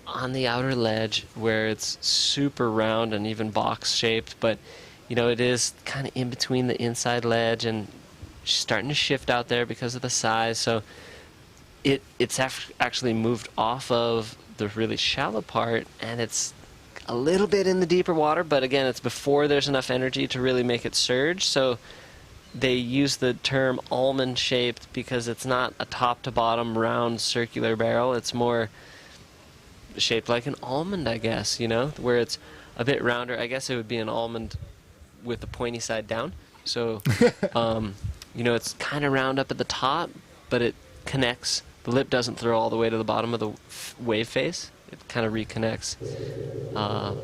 on the outer ledge where it's super round and even box shaped, but you know, it is kind of in between the inside ledge and starting to shift out there because of the size. So it's actually moved off of the really shallow part, and it's a little bit in the deeper water, but again, it's before there's enough energy to really make it surge. So they use the term almond shaped because it's not a top to bottom round circular barrel. It's more shaped like an almond, I guess, you know, where it's a bit rounder. I guess it would be an almond with the pointy side down. So you know, it's kind of round up at the top, but it connects. The lip doesn't throw all the way to the bottom of the wave face. It kind of reconnects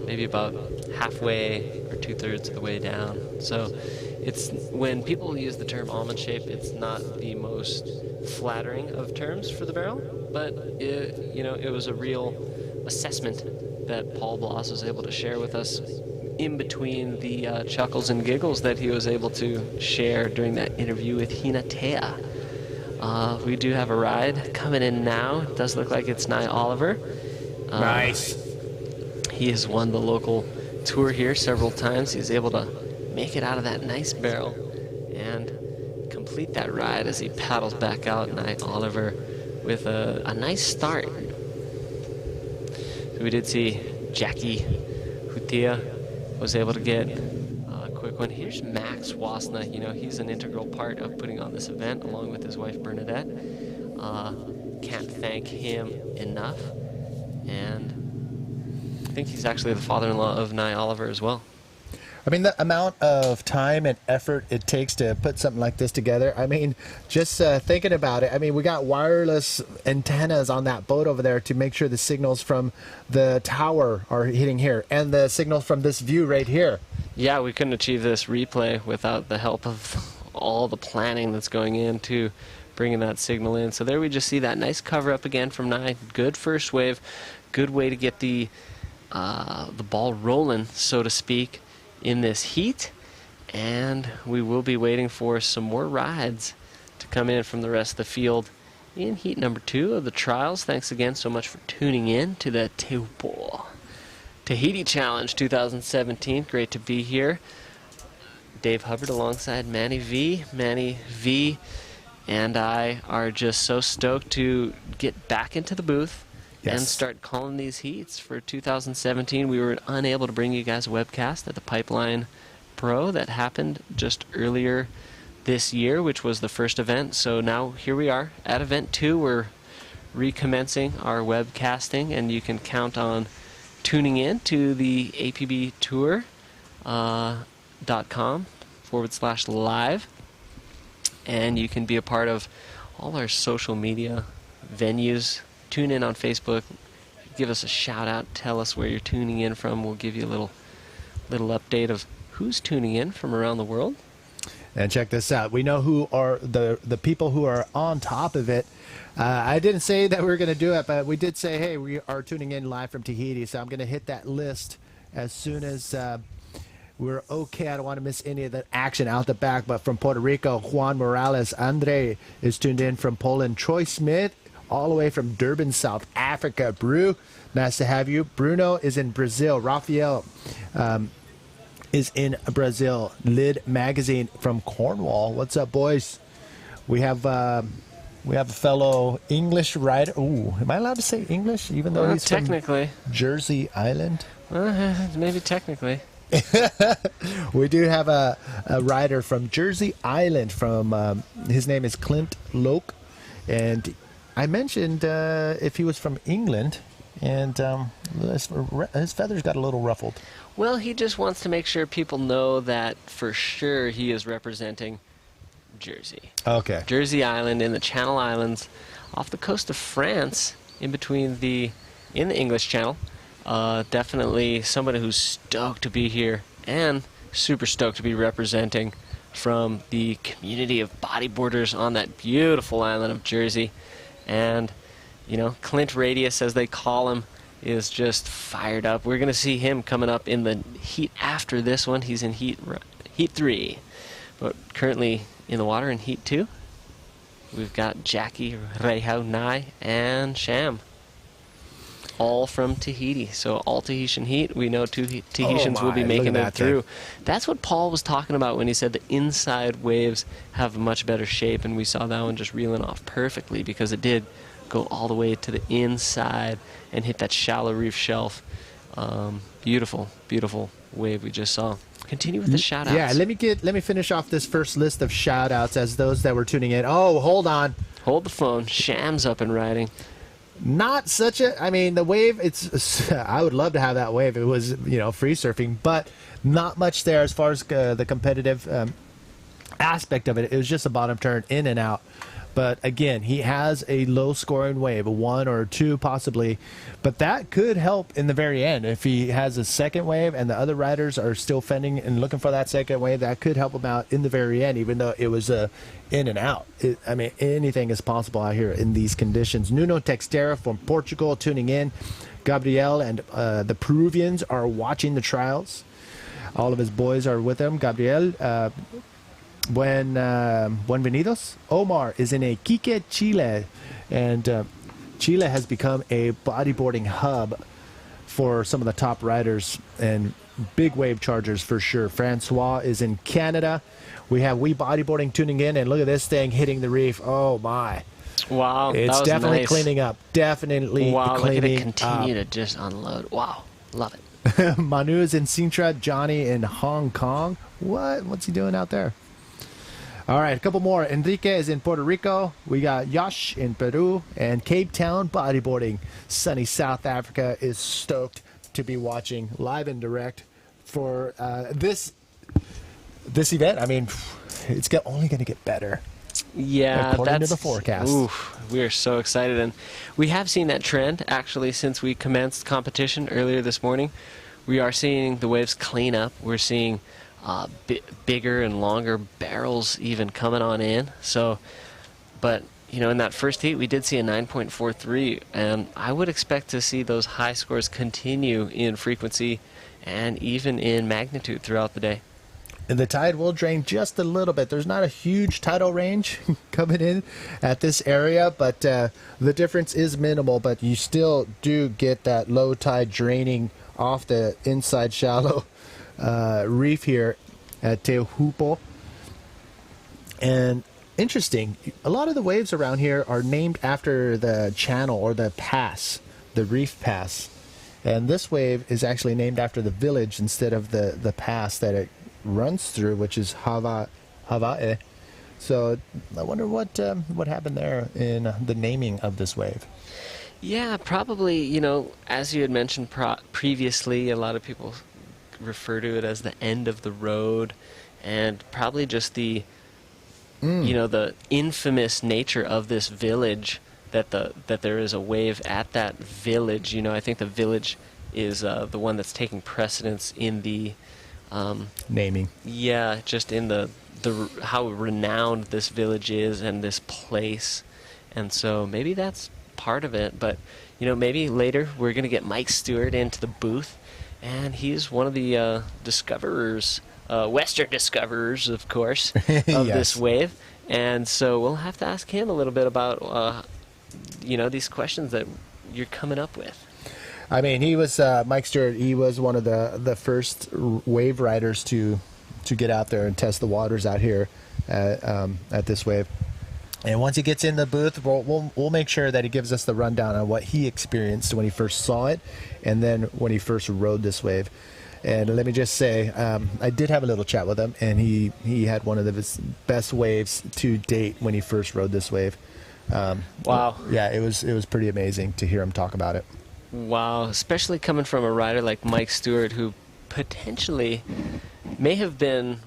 maybe about halfway or 2/3 of the way down. So it's, when people use the term almond shape, it's not the most flattering of terms for the barrel, but you know, it was a real assessment that Paul Bloss was able to share with us in between the chuckles and giggles that he was able to share during that interview with Hinatea. We do have a ride coming in now. It does look like it's Nye Oliver. Nice. He has won the local tour here several times. He's able to make it out of that nice barrel and complete that ride as he paddles back out. Nye Oliver with a nice start. So we did see Jackie Hutia was able to get a quick one. Here's Max Wasna. You know, he's an integral part of putting on this event along with his wife Bernadette. Can't thank him enough. And I think he's actually the father-in-law of Nye Oliver as well. I mean, the amount of time and effort it takes to put something like this together. I mean, just thinking about it, I mean, we got wireless antennas on that boat over there to make sure the signals from the tower are hitting here and the signals from this view right here. Yeah, we couldn't achieve this replay without the help of all the planning that's going into bringing that signal in. So there we just see that nice cover up again from Nye. Good first wave. Good way to get the ball rolling, so to speak, in this heat. And we will be waiting for some more rides to come in from the rest of the field in heat number 2 of the trials. Thanks again so much for tuning in to the Teahupoo Tahiti Challenge 2017. Great to be here. Dave Hubbard alongside Manny V. Manny V and I are just so stoked to get back into the booth and start calling these heats for 2017. We were unable to bring you guys a webcast at the Pipeline Pro that happened just earlier this year, which was the first event. So now here we are at event 2. We're recommencing our webcasting, and you can count on tuning in to the apbtour.com/live, and you can be a part of all our social media venues. Tune in on Facebook, give us a shout out, tell us where you're tuning in from. We'll give you a little update of who's tuning in from around the world. And check this out. We know who are the people who are on top of it. I didn't say that we were going to do it, but we did say, hey, we are tuning in live from Tahiti. So I'm going to hit that list as soon as we're okay. I don't want to miss any of the action out the back. But from Puerto Rico, Juan Morales. Andre is tuned in from Poland. Troy Smith, all the way from Durban, South Africa. Brew, nice to have you. Bruno is in Brazil. Rafael is in Brazil. Lid Magazine from Cornwall. What's up, boys? We have a fellow English rider. Ooh, am I allowed to say English, even though he's technically from Jersey Island? Maybe technically. We do have a rider from Jersey Island. From his name is Clint Loke, and I mentioned if he was from England, and his feathers got a little ruffled. Well, he just wants to make sure people know that for sure he is representing Jersey. Okay. Jersey Island in the Channel Islands off the coast of France, in the English Channel. Definitely somebody who's stoked to be here and super stoked to be representing from the community of bodyboarders on that beautiful island of Jersey. And, you know, Clint Radius, as they call him, is just fired up. We're going to see him coming up in the heat after this one. He's in heat 3, but currently in the water in heat 2. We've got Jackie, Reihau, Nye, and Sham, all from Tahiti. So all Tahitian heat. We know two Tahitians will be making it through. That's what Paul was talking about when he said the inside waves have a much better shape, and we saw that one just reeling off perfectly because it did go all the way to the inside and hit that shallow reef shelf. Beautiful, beautiful wave we just saw. Continue with the shout-outs. Yeah, let me finish off this first list of shout-outs as those that were tuning in. Oh, hold on. Hold the phone. Sham's up and riding. Not such a, I mean, the wave, I would love to have that wave. It was, free surfing, but not much there as far as the competitive aspect of it. It was just a bottom turn in and out. But again, he has a low scoring wave, a 1 or 2 possibly. But that could help in the very end. If he has a second wave and the other riders are still fending and looking for that second wave, that could help him out in the very end, even though it was in and out. I mean, anything is possible out here in these conditions. Nuno Textera from Portugal tuning in. Gabriel and the Peruvians are watching the trials. All of his boys are with him. Gabriel, Buenvenidos. Omar is in Iquique, Chile, and Chile has become a bodyboarding hub for some of the top riders and big wave chargers for sure. Francois is in Canada. We have We Bodyboarding tuning in, and look at this thing hitting the reef. Oh my. Wow, It's that was definitely nice. cleaning up. Definitely Wow, look at cleaning it continue up. to just unload. Wow, love it. Manu is in Sintra. Johnny in Hong Kong. What's he doing out there? All right, a couple more. Enrique is in Puerto Rico. We got Yash in Peru and Cape Town Bodyboarding. Sunny South Africa is stoked to be watching live and direct for this event. I mean, it's only going to get better. Yeah, According that's to the forecast. Oof, we are so excited, and we have seen that trend actually since we commenced competition earlier this morning. We are seeing the waves clean up. We're seeing bigger and longer barrels even coming on in. So, but you know, in that first heat, we did see a 9.43, and I would expect to see those high scores continue in frequency and even in magnitude throughout the day. And the tide will drain just a little bit. There's not a huge tidal range coming in at this area, but the difference is minimal. But you still do get that low tide draining off the inside shallow reef here at Teahupoo. And interesting, a lot of the waves around here are named after the channel or the pass, the reef pass. And this wave is actually named after the village instead of the pass that it runs through, which is Hawaii. So I wonder what happened there in the naming of this wave. Yeah, probably, you know, as you had mentioned previously, a lot of people refer to it as the end of the road, and probably just the, you know, the infamous nature of this village, that there is a wave at that village. You know, I think the village is the one that's taking precedence in the Naming. Yeah, just in the how renowned this village is and this place, and so maybe that's part of it. But you know, maybe later we're gonna get Mike Stewart into the booth, and he's one of the discoverers, Western discoverers, of course, of Yes. this wave, and so we'll have to ask him a little bit about you know, these questions that you're coming up with. I mean, he was Mike Stewart. He was one of the first wave riders to get out there and test the waters out here at this wave. And once he gets in the booth, we'll make sure that he gives us the rundown on what he experienced when he first saw it, and then when he first rode this wave. And let me just say, I did have a little chat with him, and he had one of his best waves to date when he first rode this wave. Wow. Yeah, it was pretty amazing to hear him talk about it. Wow, especially coming from a rider like Mike Stewart, who potentially may have been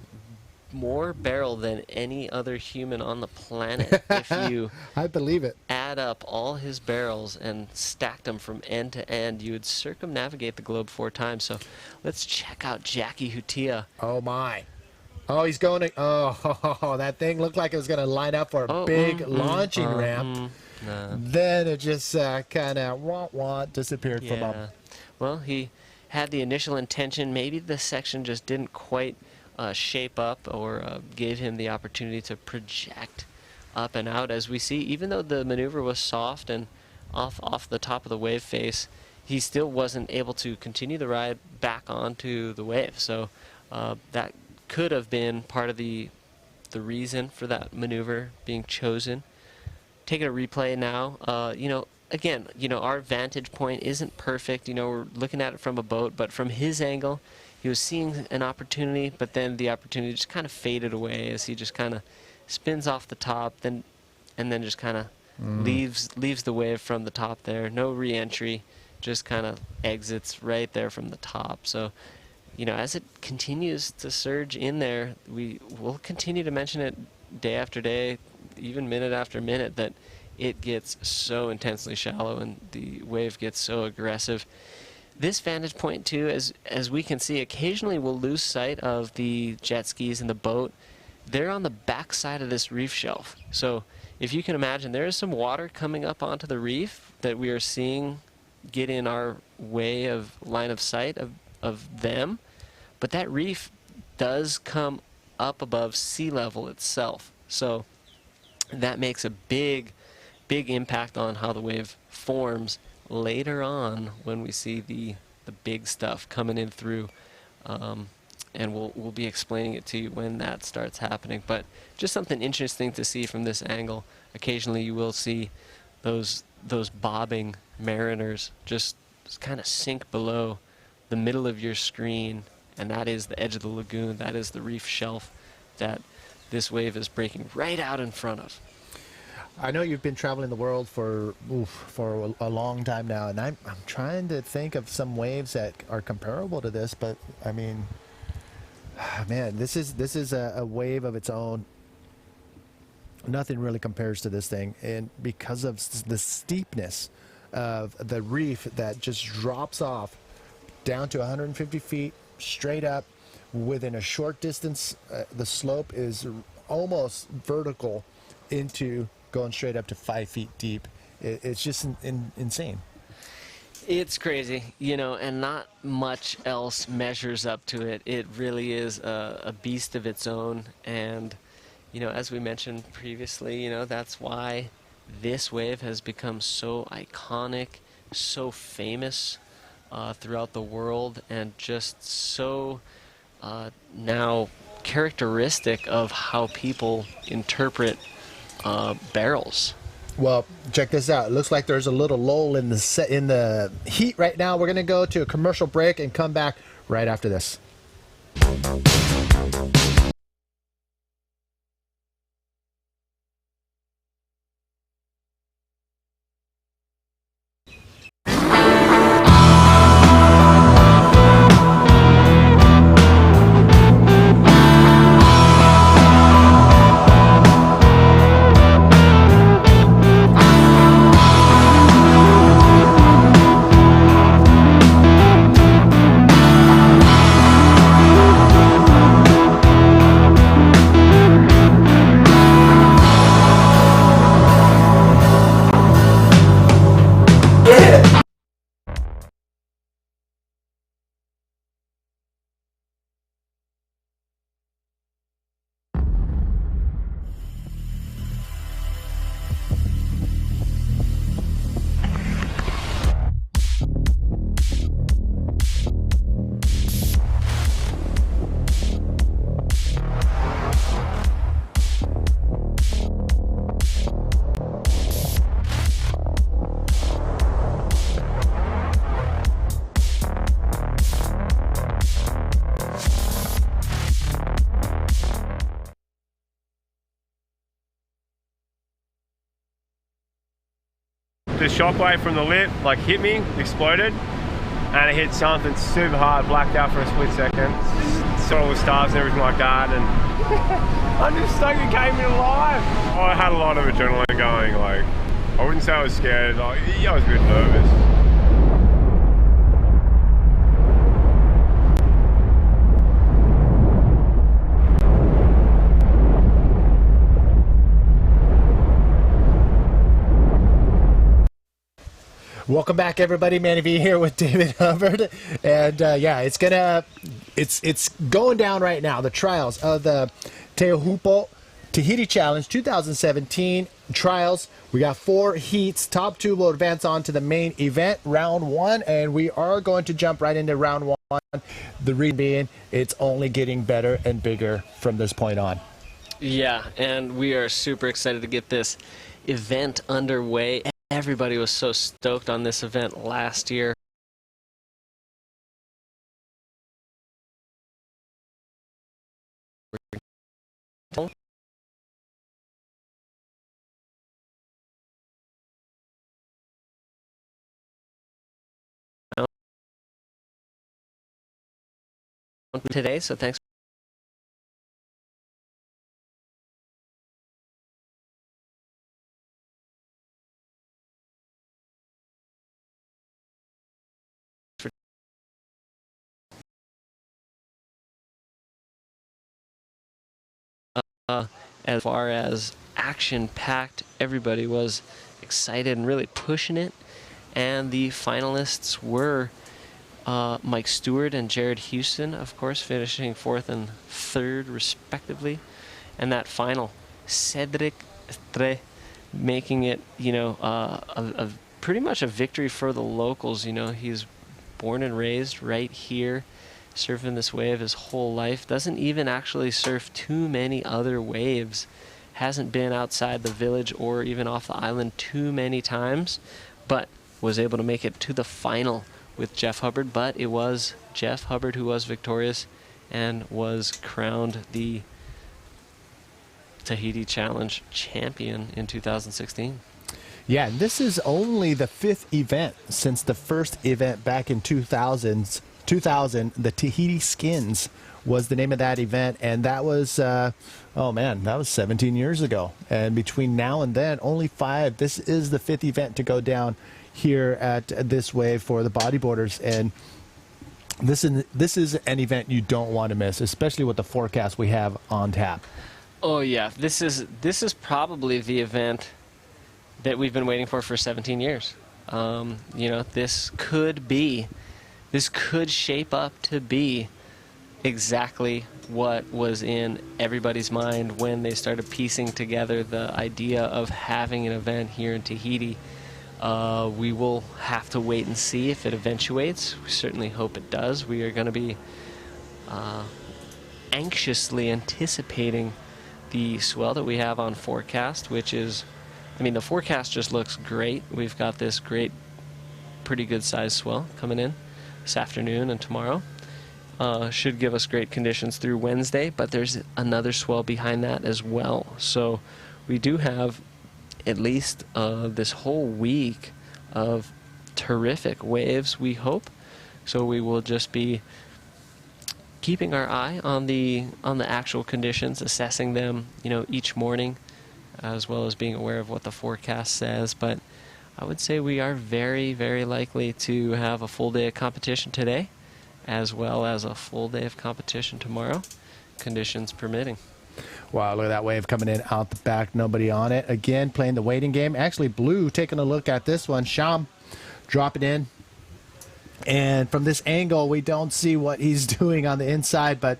more barrel than any other human on the planet if you I believe it. add up all his barrels and stacked them from end to end. You would circumnavigate the globe 4 times. So let's check out Jackie Hutia. Oh my. Oh, he's going to. Oh, that thing looked like it was going to line up for a Oh, big launching ramp. Nah. Then it just kind of disappeared from Yeah. him. Well, he had the initial intention. Maybe the section just didn't quite shape up or gave him the opportunity to project up and out. As we see, even though the maneuver was soft and off the top of the wave face, he still wasn't able to continue the ride back onto the wave. So that could have been part of the reason for that maneuver being chosen. Taking a replay now, you know, again, you know, our vantage point isn't perfect. You know, we're looking at it from a boat, but from his angle, he was seeing an opportunity, but then the opportunity just kind of faded away as he just kind of spins off the top, and then just kind of leaves the wave from the top there. No re-entry, just kind of exits right there from the top. So, as it continues to surge in there, we will continue to mention it day after day, even minute after minute, that it gets so intensely shallow and the wave gets so aggressive. This vantage point too, as we can see, occasionally we'll lose sight of the jet skis and the boat. They're on the back side of this reef shelf. So if you can imagine, there is some water coming up onto the reef that we are seeing get in our way of line of sight of them. But that reef does come up above sea level itself. So that makes a big impact on how the wave forms later on when we see the big stuff coming in through. And we'll be explaining it to you when that starts happening. But just something interesting to see from this angle. Occasionally you will see those bobbing mariners just kind of sink below the middle of your screen, and that is the edge of the lagoon. That is the reef shelf that this wave is breaking right out in front of. I know you've been traveling the world for a long time now, and I'm trying to think of some waves that are comparable to this, but I mean, man, this is a wave of its own. Nothing really compares to this thing, and because of the steepness of the reef that just drops off down to 150 feet straight up within a short distance, the slope is almost vertical into going straight up to 5 feet deep. It's just insane. It's crazy, and not much else measures up to it. It really is a beast of its own, and as we mentioned previously, that's why this wave has become so iconic, so famous throughout the world, and just so now characteristic of how people interpret barrels. Well, check this out. It looks like there's a little lull in the heat right now. We're going to go to a commercial break and come back right after this. The shockwave from the lip hit me, exploded, and it hit something super hard, blacked out for a split second. Saw all the stars and everything like that, and I'm just stoked it came in alive. I had a lot of adrenaline going. I wouldn't say I was scared. I was a bit nervous. Welcome back, everybody. Manny V here with David Hubbard, and yeah, it's going down right now. The trials of the Teahupoo Tahiti Challenge 2017 trials. We got 4 heats. Top 2 will advance on to the main event, round 1, and we are going to jump right into round 1. The reason being, it's only getting better and bigger from this point on. Yeah, and we are super excited to get this event underway. Everybody was so stoked on this event last year. today. So thanks. As far as action-packed, everybody was excited and really pushing it. And the finalists were Mike Stewart and Jared Houston, of course, finishing 4th and 3rd respectively. And that final, Cedric Tre, making it, you know, a pretty much a victory for the locals. You know, he's born and raised right here, surfing this wave his whole life. Doesn't even actually surf too many other waves. Hasn't been outside the village or even off the island too many times, but was able to make it to the final with Jeff Hubbard. But it was Jeff Hubbard who was victorious and was crowned the Tahiti Challenge champion in 2016. Yeah, and this is only the 5th event since the first event back in 2000, the Tahiti Skins was the name of that event, and that was, oh man, that was 17 years ago. And between now and then, only 5. This is the 5th event to go down here at this wave for the bodyboarders, and this is an event you don't want to miss, especially with the forecast we have on tap. Oh yeah, this is probably the event that we've been waiting for 17 years. You know, this could shape up to be exactly what was in everybody's mind when they started piecing together the idea of having an event here in Tahiti. We will have to wait and see if it eventuates. We certainly hope it does. We are going to be anxiously anticipating the swell that we have on forecast, which is, I mean, the forecast just looks great. We've got this great, pretty good sized swell coming in this afternoon and tomorrow. Should give us great conditions through Wednesday, but there's another swell behind that as well. So we do have at least this whole week of terrific waves, we hope. So we will just be keeping our eye on the actual conditions, assessing them, you know, each morning, as well as being aware of what the forecast says. But I would say we are very, very likely to have a full day of competition today, as well as a full day of competition tomorrow, conditions permitting. Wow, look at that wave coming in out the back, nobody on it. Again, playing the waiting game. Actually, Blue taking a look at this one. Sham dropping in. And from this angle, we don't see what he's doing on the inside, but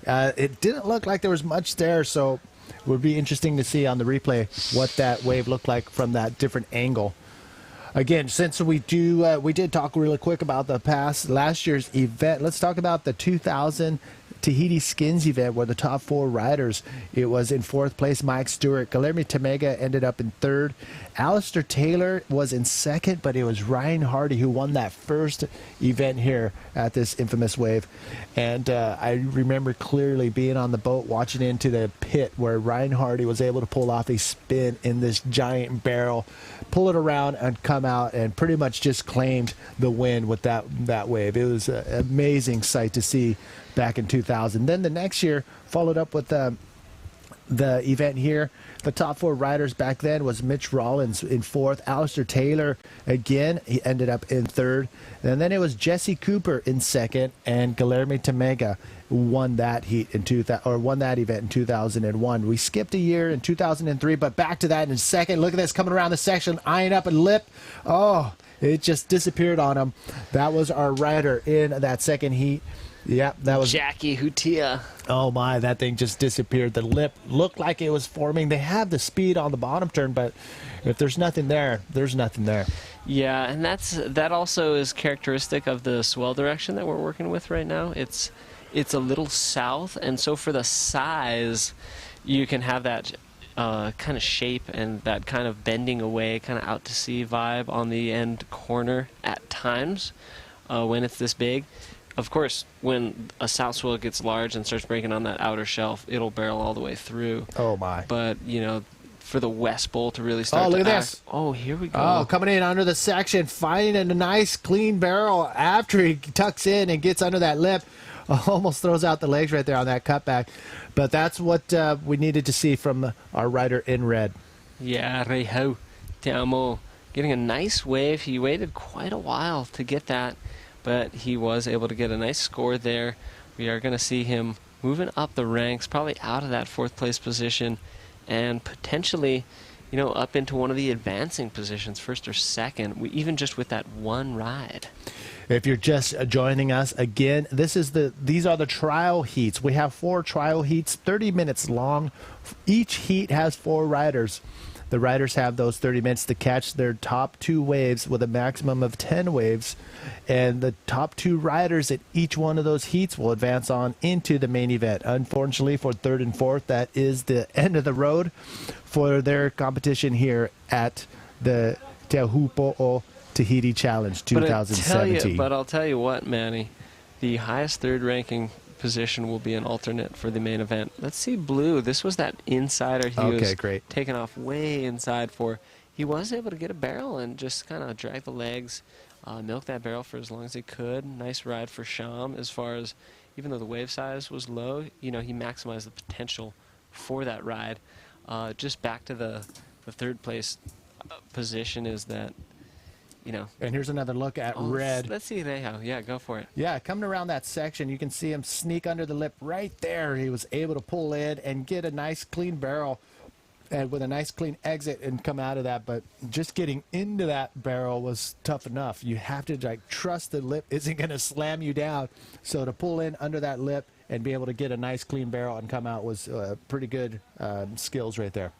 it didn't look like there was much there, so it would be interesting to see on the replay what that wave looked like from that different angle. Again, since we did talk really quick about last year's event, let's talk about the 2000 Tahiti Skins event where the top 4 riders, it was in 4th place Mike Stewart. Guilherme Temega ended up in 3rd. Alistair Taylor was in 2nd, but it was Ryan Hardy who won that first event here at this infamous wave. And I remember clearly being on the boat watching into the pit where Ryan Hardy was able to pull off a spin in this giant barrel, pull it around and come out and pretty much just claimed the win with that wave. It was an amazing sight to see back in 2000. Then the next year followed up with the event here. The top 4 riders back then was Mitch Rollins in 4th. Alistair Taylor, again, he ended up in 3rd. And then it was Jesse Cooper in 2nd, and Guilherme Temega won that event in 2001. We skipped a year in 2003, but back to that in a second. Look at this coming around the section, eyeing up a lip. Oh, it just disappeared on him. That was our rider in that second heat. Yeah, that was Jackie Hutia. Oh my, that thing just disappeared. The lip looked like it was forming. They have the speed on the bottom turn, but if there's nothing there, there's nothing there. Yeah, and that also is characteristic of the swell direction that we're working with right now. It's a little south, and so for the size, you can have that kind of shape and that kind of bending away, kind of out to sea vibe on the end corner at times when it's this big. Of course, when a south swell gets large and starts breaking on that outer shelf, it'll barrel all the way through. Oh my! But you know, for the West Bowl to really start. Oh, look at this! Oh, here we go. Oh, coming in under the section, finding a nice clean barrel after he tucks in and gets under that lip. almost throws out the legs right there on that cutback. But that's what we needed to see from our rider in red. Yeah, Teahupoo Tahiti getting a nice wave. He waited quite a while to get that, but he was able to get a nice score there. We are going to see him moving up the ranks, probably out of that 4th place position, and potentially, you know, up into one of the advancing positions, 1st or 2nd, even just with that one ride. If you're just joining us again, these are the trial heats. We have 4 trial heats, 30 minutes long. Each heat has 4 riders. The riders have those 30 minutes to catch their top 2 waves with a maximum of 10 waves. And the top 2 riders at each one of those heats will advance on into the main event. Unfortunately, for 3rd and 4th, that is the end of the road for their competition here at the Teahupoo Tahiti Challenge 2017. But I'll tell you what, Manny, the highest 3rd ranking position will be an alternate for the main event. Let's see Blue. This was that insider he was taking off way inside for. He was able to get a barrel and just kind of drag the legs, milk that barrel for as long as he could. Nice ride for Sham as far as, even though the wave size was low, you know, he maximized the potential for that ride. Just back to the 3rd place position is that, you know. And here's another look at red. Let's see Reho. Yeah, go for it. Yeah, coming around that section, you can see him sneak under the lip right there. He was able to pull in and get a nice clean barrel and with a nice clean exit and come out of that. But just getting into that barrel was tough enough. You have to like trust the lip isn't going to slam you down. So to pull in under that lip and be able to get a nice clean barrel and come out was pretty good skills right there.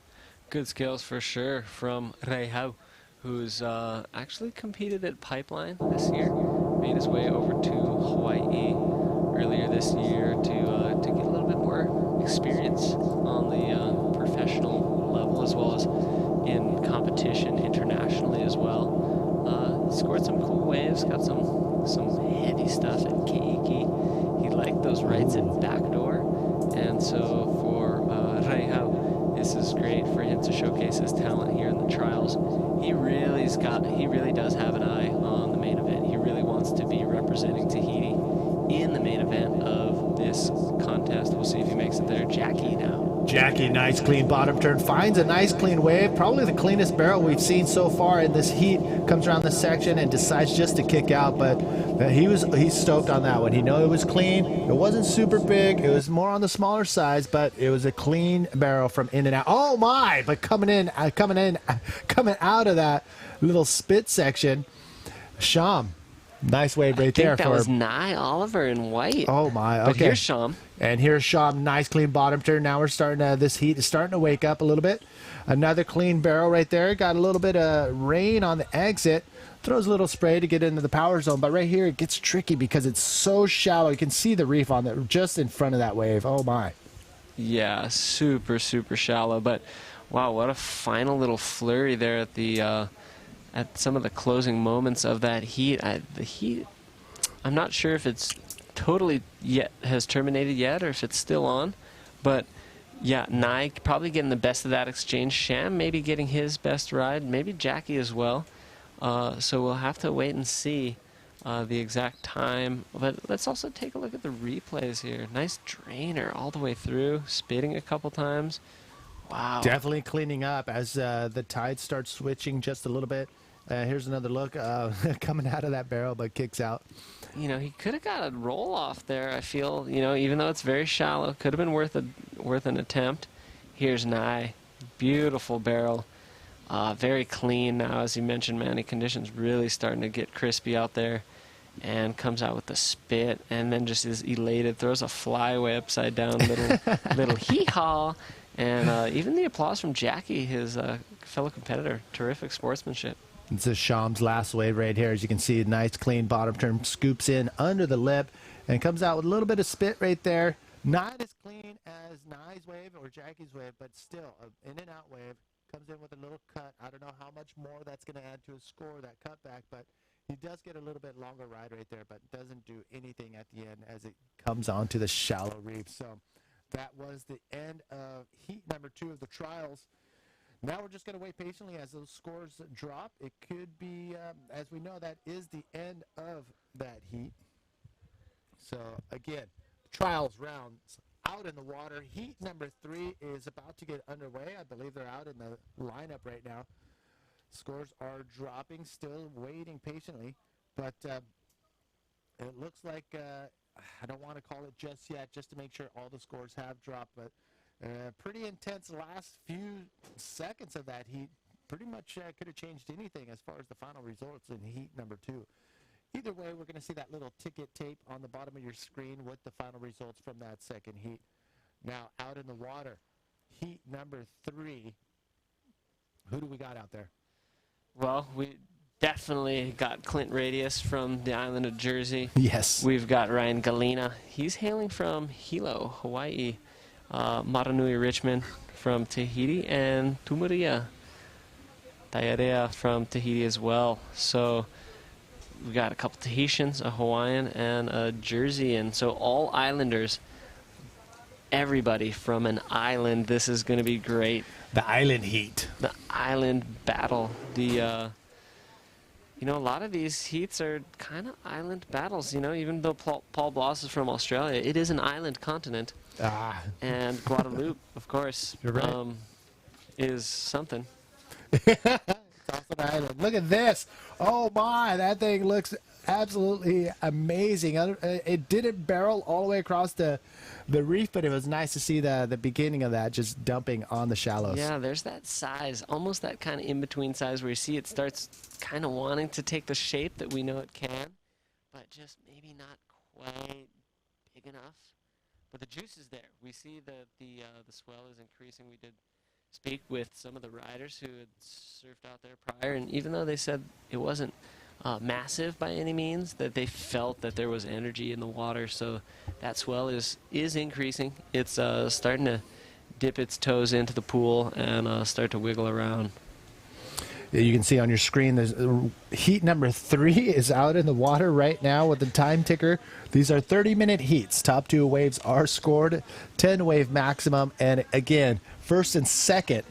Good skills for sure from Reho, who's actually competed at Pipeline this year, made his way over to Hawaii earlier this year to get a little bit more experience on the professional level as well as in competition internationally as well. Scored some cool waves, got some heavy stuff at Keiki. He liked those rights at backdoor, and so for Reho, this is great for him to showcase his talent here in the trials. He really does have an eye on the main event. He really wants to be representing Tahiti in the main event of this contest. We'll see if he makes it there. Jackie now. Jackie, nice clean bottom turn, finds a nice clean wave, probably the cleanest barrel we've seen so far in this heat. Comes around the section and decides just to kick out, but he's stoked on that one. He knew it was clean. It wasn't super big. It was more on the smaller size, but it was a clean barrel from in and out. Oh my! But coming out of that little spit section, Sham. Nice wave right there. I think that was Nye Oliver in white. Oh my! Okay. But here's Sham. And here's Sham. Nice clean bottom turn. Now we're starting to, this heat is starting to wake up a little bit. Another clean barrel right there. Got a little bit of rain on the exit. Throws a little spray to get into the power zone. But right here it gets tricky because it's so shallow. You can see the reef on it just in front of that wave. Oh my! Yeah, super shallow. But wow, what a final little flurry there at the. At some of the closing moments of that heat. The heat, I'm not sure if it's totally has terminated yet or if it's still on, but yeah, Nye probably getting the best of that exchange. Sham maybe getting his best ride, maybe Jackie as well. So we'll have to wait and see the exact time. But let's also take a look at the replays here. Nice drainer all the way through, spitting a couple times. Wow. Definitely cleaning up as the tide starts switching just a little bit. Here's another look coming out of that barrel, but kicks out. You know, he could have got a roll off there. I feel, you know, even though it's very shallow, could have been worth an attempt. Here's Nye, beautiful barrel, very clean now, as you mentioned, Manny. Conditions really starting to get crispy out there, and comes out with the spit, and then just is elated, throws a flyaway upside down, little hee-haw. And even the applause from Jackie, his fellow competitor. Terrific sportsmanship. This is Sham's last wave right here. As you can see, a nice clean bottom turn, scoops in under the lip and comes out with a little bit of spit right there. Not as clean as Nye's wave or Jackie's wave, but still an in and out wave. Comes in with a little cut. I don't know how much more that's going to add to his score, that cutback, but he does get a little bit longer ride right there, but doesn't do anything at the end as it comes onto the shallow reef. So that was the end of heat number 2 of the trials. Now we're just going to wait patiently as those scores drop. It could be, as we know, that is the end of that heat. So again, trials rounds out in the water. Heat number 3 is about to get underway. I believe they're out in the lineup right now. Scores are dropping, still waiting patiently, but it looks like I don't want to call it just yet, just to make sure all the scores have dropped, but pretty intense last few seconds of that heat. Pretty much could have changed anything as far as the final results in heat number 2. Either way, we're going to see that little ticket tape on the bottom of your screen with the final results from that second heat. Now, out in the water, heat number 3. Who do we got out there? Well, we definitely got Clint Radius from the island of Jersey. Yes. We've got Ryan Galena. He's hailing from Hilo, Hawaii. Maranui Richmond from Tahiti, and Tumaria Taiarea from Tahiti as well. So we got a couple Tahitians, a Hawaiian, and a Jerseyan. So all islanders, everybody from an island. This is going to be great. The island heat. The island battle. A lot of these heats are kind of island battles. Even though Paul Bloss is from Australia, it is an island continent. And Guadeloupe, of course, You're right. is something. It's also an island. Look at this. Oh my, that thing looks absolutely amazing. It didn't barrel all the way across the reef, but it was nice to see the beginning of that just dumping on the shallows. Yeah, there's that size, almost that kind of in-between size where you see it starts kind of wanting to take the shape that we know it can, but just maybe not quite big enough. But the juice is there. We see that the swell is increasing. We did speak with some of the riders who had surfed out there prior, and even though they said it wasn't massive by any means, that they felt that there was energy in the water. So that swell is increasing. It's starting to dip its toes into the pool and start to wiggle around. You can see on your screen, there's heat number 3 is out in the water right now with the time ticker. These are 30-minute heats. Top 2 waves are scored, 10 wave maximum, and again, first and second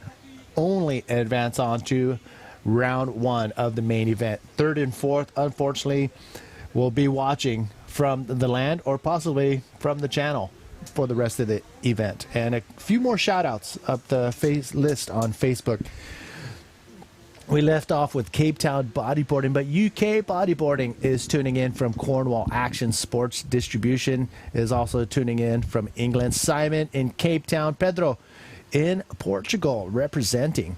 only advance on to round 1 of the main event. Third and fourth, unfortunately, we'll be watching from the land or possibly from the channel for the rest of the event. And a few more shout-outs up the list on Facebook. We left off with Cape Town Bodyboarding, but UK Bodyboarding is tuning in from Cornwall. Action Sports Distribution is also tuning in from England. Simon in Cape Town. Pedro in Portugal representing.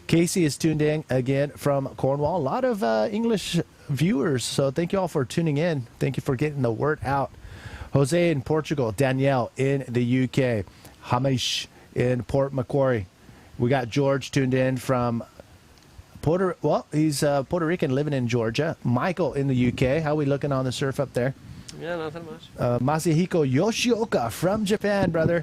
Casey is tuned in again from Cornwall. A lot of English viewers, so thank you all for tuning in. Thank you for getting the word out. Jose in Portugal. Danielle in the UK. Hamish in Port Macquarie. We got George tuned in from he's Puerto Rican living in Georgia. Michael in the UK. How are we looking on the surf up there? Yeah, nothing much. Masahiko Yoshioka from Japan, brother.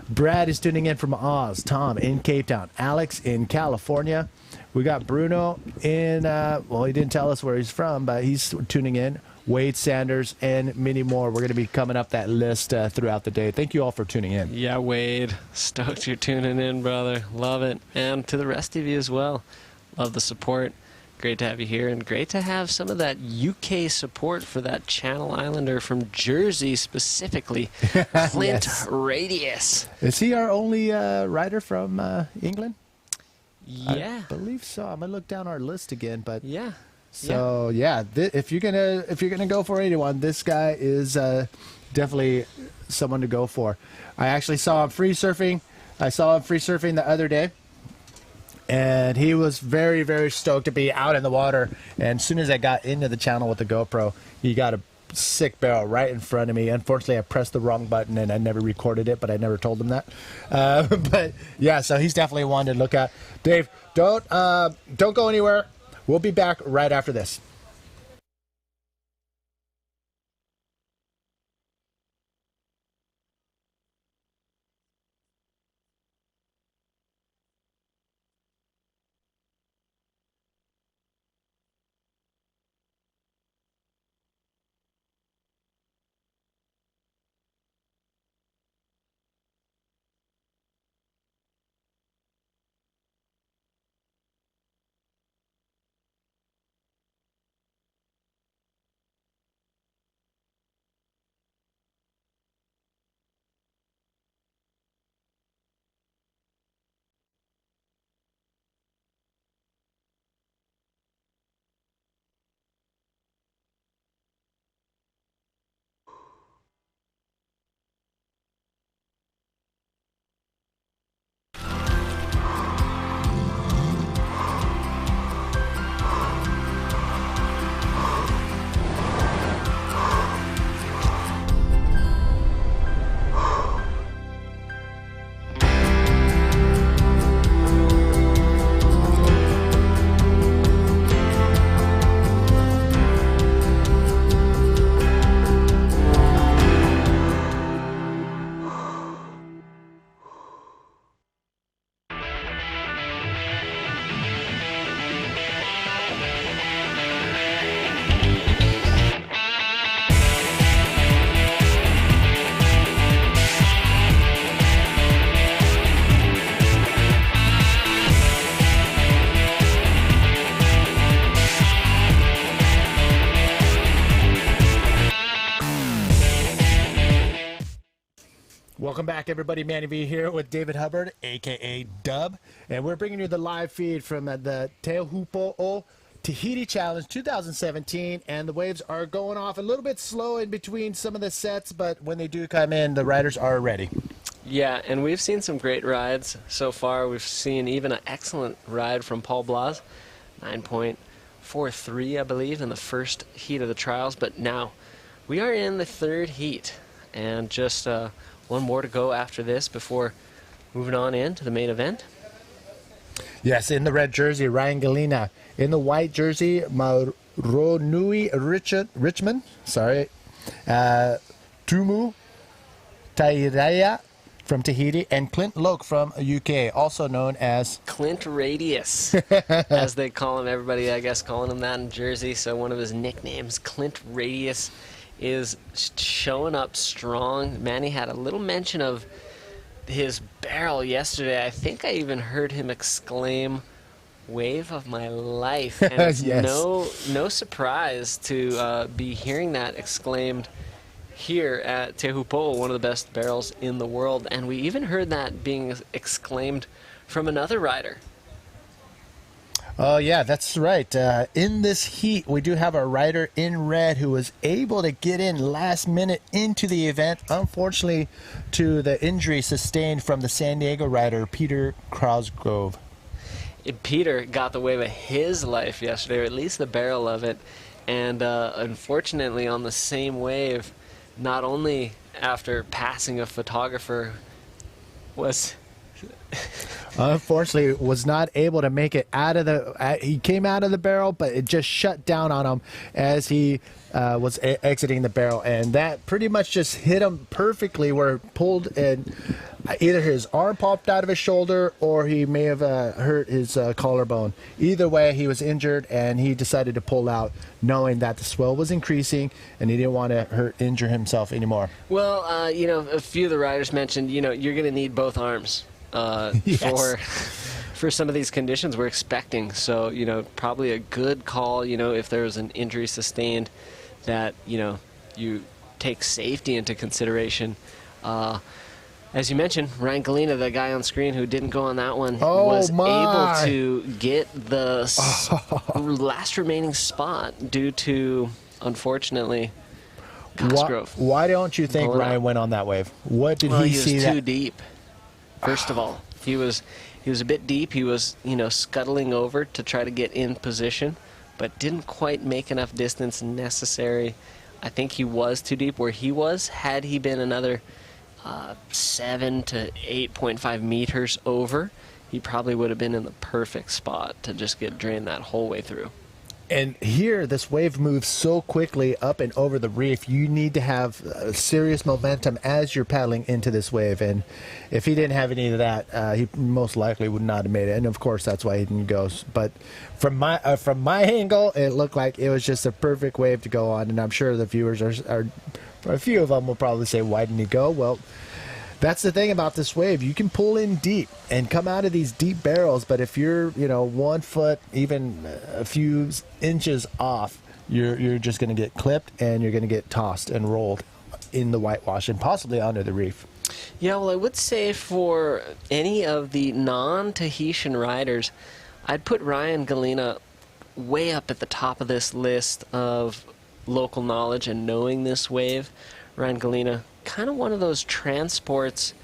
Brad is tuning in from Oz. Tom in Cape Town. Alex in California. We got Bruno in, he didn't tell us where he's from, but he's tuning in. Wade Sanders and many more. We're going to be coming up that list throughout the day. Thank you all for tuning in. Yeah, Wade. Stoked you're tuning in, brother. Love it. And to the rest of you as well. Love the support. Great to have you here, and great to have some of that UK support for that Channel Islander from Jersey specifically, Clint Yes. Radius. Is he our only rider from England? Yeah. I believe so. I'm gonna look down our list again, but Yeah. so yeah, if you're gonna go for anyone, this guy is definitely someone to go for. I actually saw him free surfing. I saw him free surfing the other day. And he was very, very stoked to be out in the water. And as soon as I got into the channel with the GoPro, he got a sick barrel right in front of me. Unfortunately, I pressed the wrong button and I never recorded it, but I never told him that. But yeah, so he's definitely one to look at. Dave, don't go anywhere. We'll be back right after this. Welcome back, everybody. Manny V here with David Hubbard, a.k.a. Dub. And we're bringing you the live feed from the Teahupoo Tahiti Challenge 2017. And the waves are going off a little bit slow in between some of the sets, but when they do come in, the riders are ready. Yeah, and we've seen some great rides so far. We've seen even an excellent ride from Paul Blas, 9.43, I believe, in the first heat of the trials. But now we are in the third heat, and just one more to go after this before moving on into the main event. Yes, in the red jersey, Ryan Galina. In the white jersey, Mauronui Richmond. Teahupoo Tahiti from Tahiti, and Clint Loke from UK, also known as Clint Radius, as they call him. Everybody, I guess, calling him that in Jersey. So one of his nicknames, Clint Radius, is showing up strong. Manny had a little mention of his barrel yesterday. I think I even heard him exclaim, "Wave of my life." And it's Yes. no surprise to be hearing that exclaimed here at Teahupoo, one of the best barrels in the world. And we even heard that being exclaimed from another rider. Oh, yeah, that's right. In this heat, we do have a rider in red who was able to get in last minute into the event, unfortunately, to the injury sustained from the San Diego rider, Peter Crosgrove. Peter got the wave of his life yesterday, or at least the barrel of it. And unfortunately, on the same wave, not only after passing a photographer, was... Unfortunately, was not able to make it out of the... he came out of the barrel, but it just shut down on him as he was exiting the barrel. And that pretty much just hit him perfectly, where it pulled, and either his arm popped out of his shoulder or he may have hurt his collarbone. Either way, he was injured, and he decided to pull out, knowing that the swell was increasing and he didn't want to injure himself anymore. Well, a few of the riders mentioned, you're going to need both arms Yes. for some of these conditions we're expecting. So, probably a good call, if there was an injury sustained, that, you take safety into conceration. As you mentioned, Ryan Galina, the guy on screen who didn't go on that one, was able to get the last remaining spot due to, unfortunally, Cosgrove. Why don't you think Pulling Ryan up. went on that wave? What did Well, he he see was that? too deep. First of all, he was a bit deep. He was, scuttling over to try to get in position, but didn't quite make enough distance necessary. I think he was too deep where he was. Had he been another 7 to 8.5 meters over, he probably would have been in the perfect spot to just get drained that whole way through. And here, this wave moves so quickly up and over the reef. You need to have serious momentum as you're paddling into this wave. And if he didn't have any of that, he most likely would not have made it. And of course, that's why he didn't go. But from my angle, it looked like it was just a perfect wave to go on. And I'm sure the viewers are a few of them will probably say, "Why didn't he go?" Well, that's the thing about this wave. You can pull in deep and come out of these deep barrels, but if you're, 1 foot, even a few inches off, you're just going to get clipped, and you're going to get tossed and rolled in the whitewash and possibly under the reef. Yeah, well, I would say for any of the non-Tahitian riders, I'd put Ryan Galina way up at the top of this list of local knowledge and knowing this wave. Ryan Galina, kind of one of those transplants,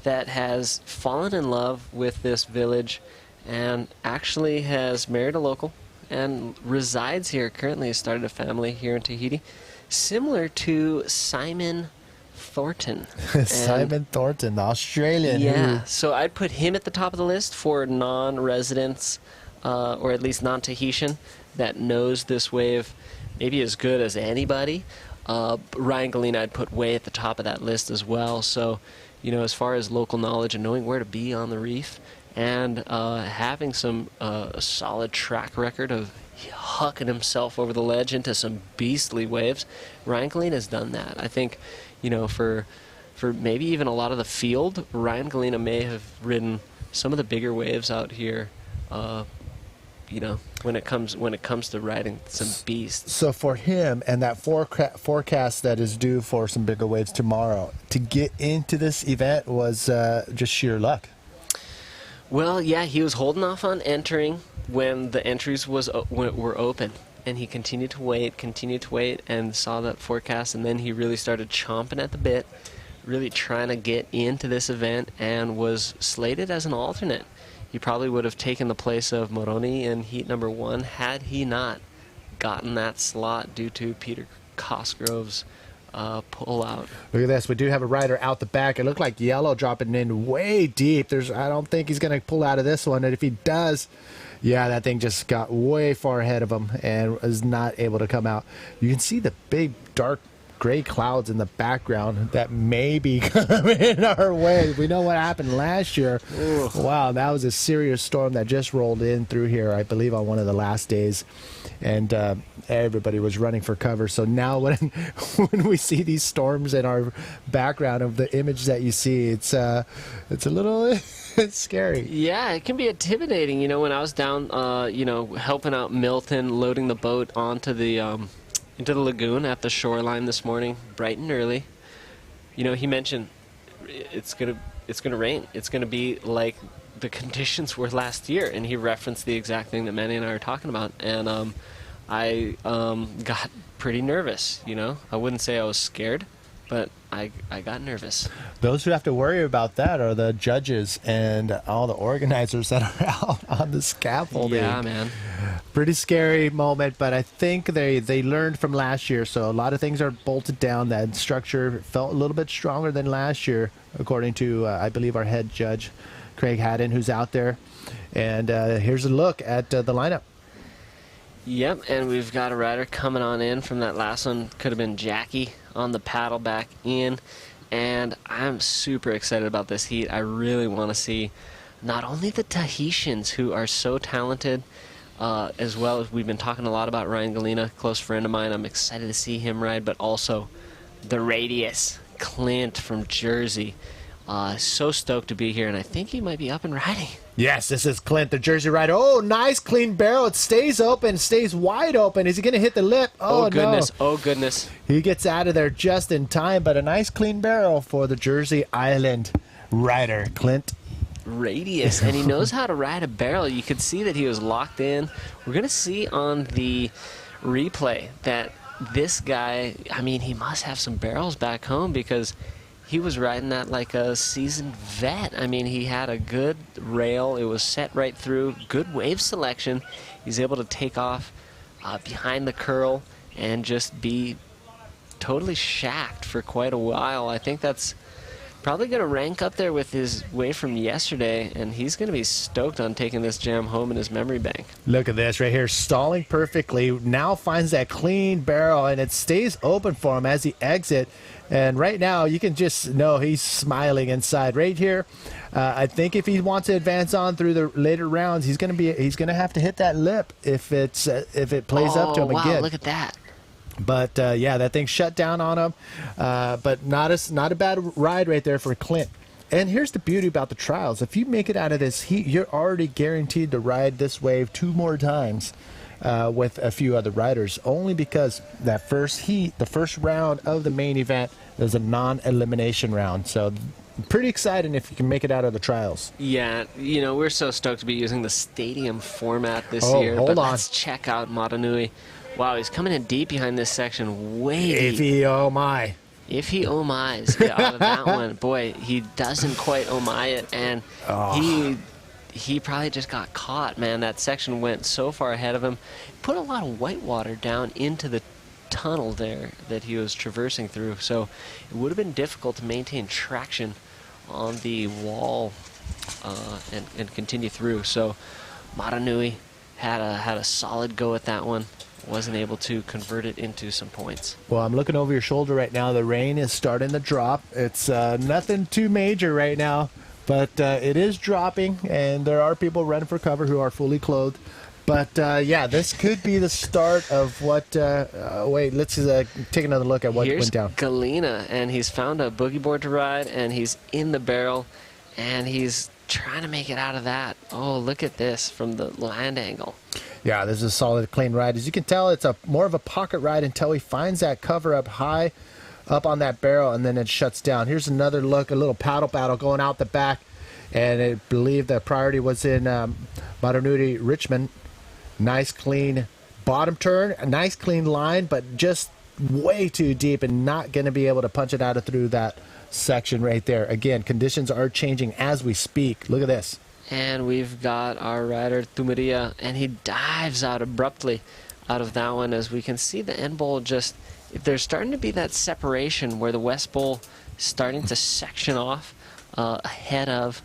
that has fallen in love with this village and actually has married a local and resides here currently, has started a family here in Tahiti, similar to Simon Thornton. Simon Thornton, the Australian. Yeah, so I'd put him at the top of the list for non-residents, or at least non-Tahitian, that knows this wave maybe as good as anybody. Ryan Galina I'd put way at the top of that list as well. So, as far as local knowledge and knowing where to be on the reef, and having some a solid track record of hucking himself over the ledge into some beastly waves, Ryan Galina has done that. I think, for maybe even a lot of the field, Ryan Galina may have ridden some of the bigger waves out here you know, when it comes to riding some beasts. So for him and that forecast that is due for some bigger waves tomorrow, to get into this event was just sheer luck. Well, yeah, he was holding off on entering when the entries were open, and he continued to wait, and saw that forecast, and then he really started chomping at the bit, really trying to get into this event, and was slated as an alternate. He probably would have taken the place of Moroni in heat number 1 had he not gotten that slot due to Peter Cosgrove's pull out. Look at this. We do have a rider out the back. It looked like Yellow dropping in way deep. I don't think he's going to pull out of this one. And if he does, yeah, that thing just got way far ahead of him and is not able to come out. You can see the big dark gray clouds in the background that may be coming our way. We know what happened last year. Ugh. Wow, that was a serious storm that just rolled in through here, I believe, on one of the last days. And everybody was running for cover. So now when we see these storms in our background of the image that you see, it's a little it's scary. Yeah, it can be intimidating. You know, when I was down, helping out Milton, loading the boat onto the into the lagoon at the shoreline this morning, bright and early. You know, he mentioned it's gonna rain. It's gonna be like the conditions were last year, and he referenced the exact thing that Manny and I are talking about. And I got pretty nervous. You know, I wouldn't say I was scared, but I got nervous. Those who have to worry about that are the judges and all the organizers that are out on the scaffolding. Yeah, man. Pretty scary moment, but I think they learned from last year, so a lot of things are bolted down. That structure felt a little bit stronger than last year, according to, I believe, our head judge, Craig Haddon, who's out there. And here's a look at the lineup. Yep, and we've got a rider coming on in from that last one. Could have been Jackie on the paddle back in. And I'm super excited about this heat. I really want to see not only the Tahitians, who are so talented, as well as we've been talking a lot about Ryan Galena, close friend of mine. I'm excited to see him ride, but also the Radius, Clint from Jersey. So stoked to be here, and I think he might be up and riding. Yes, this is Clint, the Jersey rider. Oh, nice clean barrel. It stays open, stays wide open. Is he going to hit the lip? Oh, goodness. No. Oh, goodness. He gets out of there just in time, but a nice clean barrel for the Jersey Island rider, Clint. Radius, and he knows how to ride a barrel. You could see that he was locked in. We're going to see on the replay that this guy, I mean, he must have some barrels back home, because he was riding that like a seasoned vet. I mean, he had a good rail. It was set right through. Good wave selection. He's able to take off behind the curl and just be totally shacked for quite a while. I think that's probably going to rank up there with his wave from yesterday, and he's going to be stoked on taking this jam home in his memory bank. Look at this right here, stalling perfectly. Now finds that clean barrel, and it stays open for him as he exits. And right now, you can just know he's smiling inside. Right here, I think if he wants to advance on through the later rounds, he's going to have to hit that lip if it plays up to him again. Wow, look at that. But yeah, that thing shut down on him. But not a bad ride right there for Clint. And here's the beauty about the trials: if you make it out of this heat, you're already guaranteed to ride this wave 2 more times. With a few other riders, only because that first heat, the first round of the main event, is a non-elimination round. So pretty exciting if you can make it out of the trials. Yeah, you know, we're so stoked to be using the stadium format this year. Hold on. Let's check out Matanui. Wow, he's coming in deep behind this section, way deep. Oh my. If he oh my's out of that one, boy, he doesn't quite oh my it, and he probably just got caught, man. That section went so far ahead of him. Put a lot of white water down into the tunnel there that he was traversing through, so it would have been difficult to maintain traction on the wall and continue through. So Matanui had a solid go at that one. Wasn't able to convert it into some points. Well, I'm looking over your shoulder right now. The rain is starting to drop. It's nothing too major right now, but it is dropping, and there are people running for cover who are fully clothed. But yeah, this could be the start of what. Wait, let's take another look at what went down. Galena, and he's found a boogie board to ride, and he's in the barrel, and he's trying to make it out of that. Oh, look at this from the land angle. Yeah, this is a solid, clean ride. As you can tell, it's a more of a pocket ride until he finds that cover up high up on that barrel, and then it shuts down. Here's another look, a little paddle battle going out the back, and I believe the priority was in Maranuri Richmond. Nice, clean bottom turn, a nice, clean line, but just way too deep and not going to be able to punch it out of through that section right there. Again, conditions are changing as we speak. Look at this. And we've got our rider Tumaria, and he dives out abruptly out of that one. As we can see, the end bowl just, there's starting to be that separation where the west bowl is starting to section off ahead of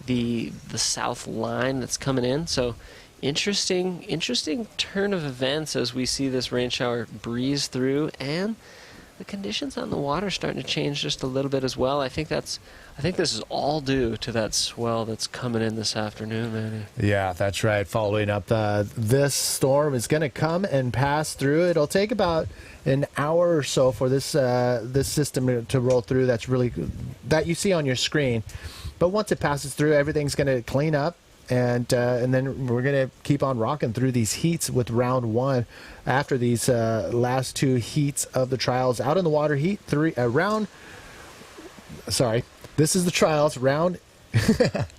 the south line that's coming in. So interesting turn of events as we see this rain shower breeze through, and the conditions on the water starting to change just a little bit as well. I think this is all due to that swell that's coming in this afternoon, Manny. Yeah, that's right. Following up, this storm is going to come and pass through. It'll take about an hour or so for this system to roll through. That's really that you see on your screen. But once it passes through, everything's going to clean up. And then we're going to keep on rocking through these heats with round one after these last two heats of the trials. Out in the water, heat three, this is the trials,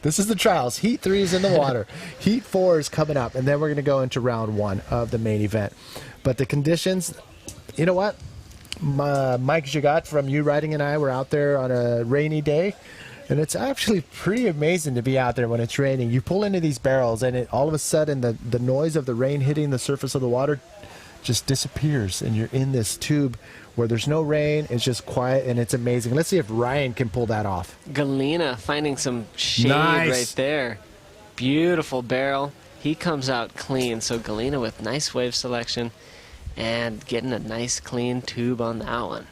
this is the trials. Heat 3 is in the water. Heat 4 is coming up, and then we're going to go into round 1 of the main event. But the conditions, you know what? Mike Jagat from You Riding and I were out there on a rainy day. And it's actually pretty amazing to be out there when it's raining. You pull into these barrels, and all of a sudden the noise of the rain hitting the surface of the water just disappears, and you're in this tube where there's no rain. It's just quiet, and it's amazing. Let's see if Ryan can pull that off. Galena finding some shade right there. Beautiful barrel. He comes out clean. So Galena with nice wave selection and getting a nice clean tube on that one.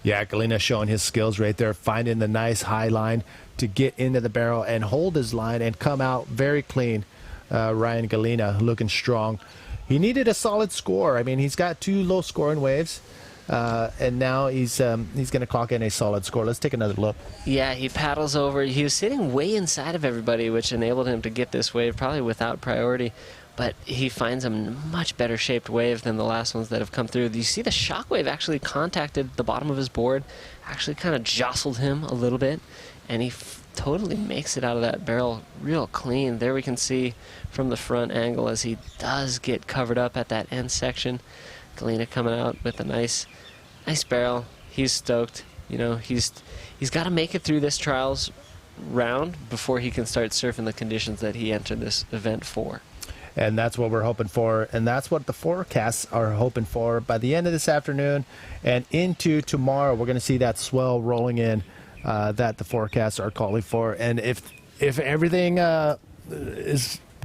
Yeah, Galena showing his skills right there, finding the nice high line to get into the barrel and hold his line and come out very clean. Ryan Galena looking strong. He needed a solid score. I mean, he's got 2 low scoring waves, and now he's going to clock in a solid score. Let's take another look. Yeah, he paddles over. He was sitting way inside of everybody, which enabled him to get this wave probably without priority. But he finds a much better shaped wave than the last ones that have come through. You see the shockwave actually contacted the bottom of his board, actually kind of jostled him a little bit, and he totally makes it out of that barrel real clean. There we can see from the front angle as he does get covered up at that end section. Galena coming out with a nice barrel. He's stoked. You know, he's got to make it through this trials round before he can start surfing the conditions that he entered this event for. And that's what we're hoping for, and that's what the forecasts are hoping for. By the end of this afternoon and into tomorrow, we're going to see that swell rolling in that the forecasts are calling for. And if everything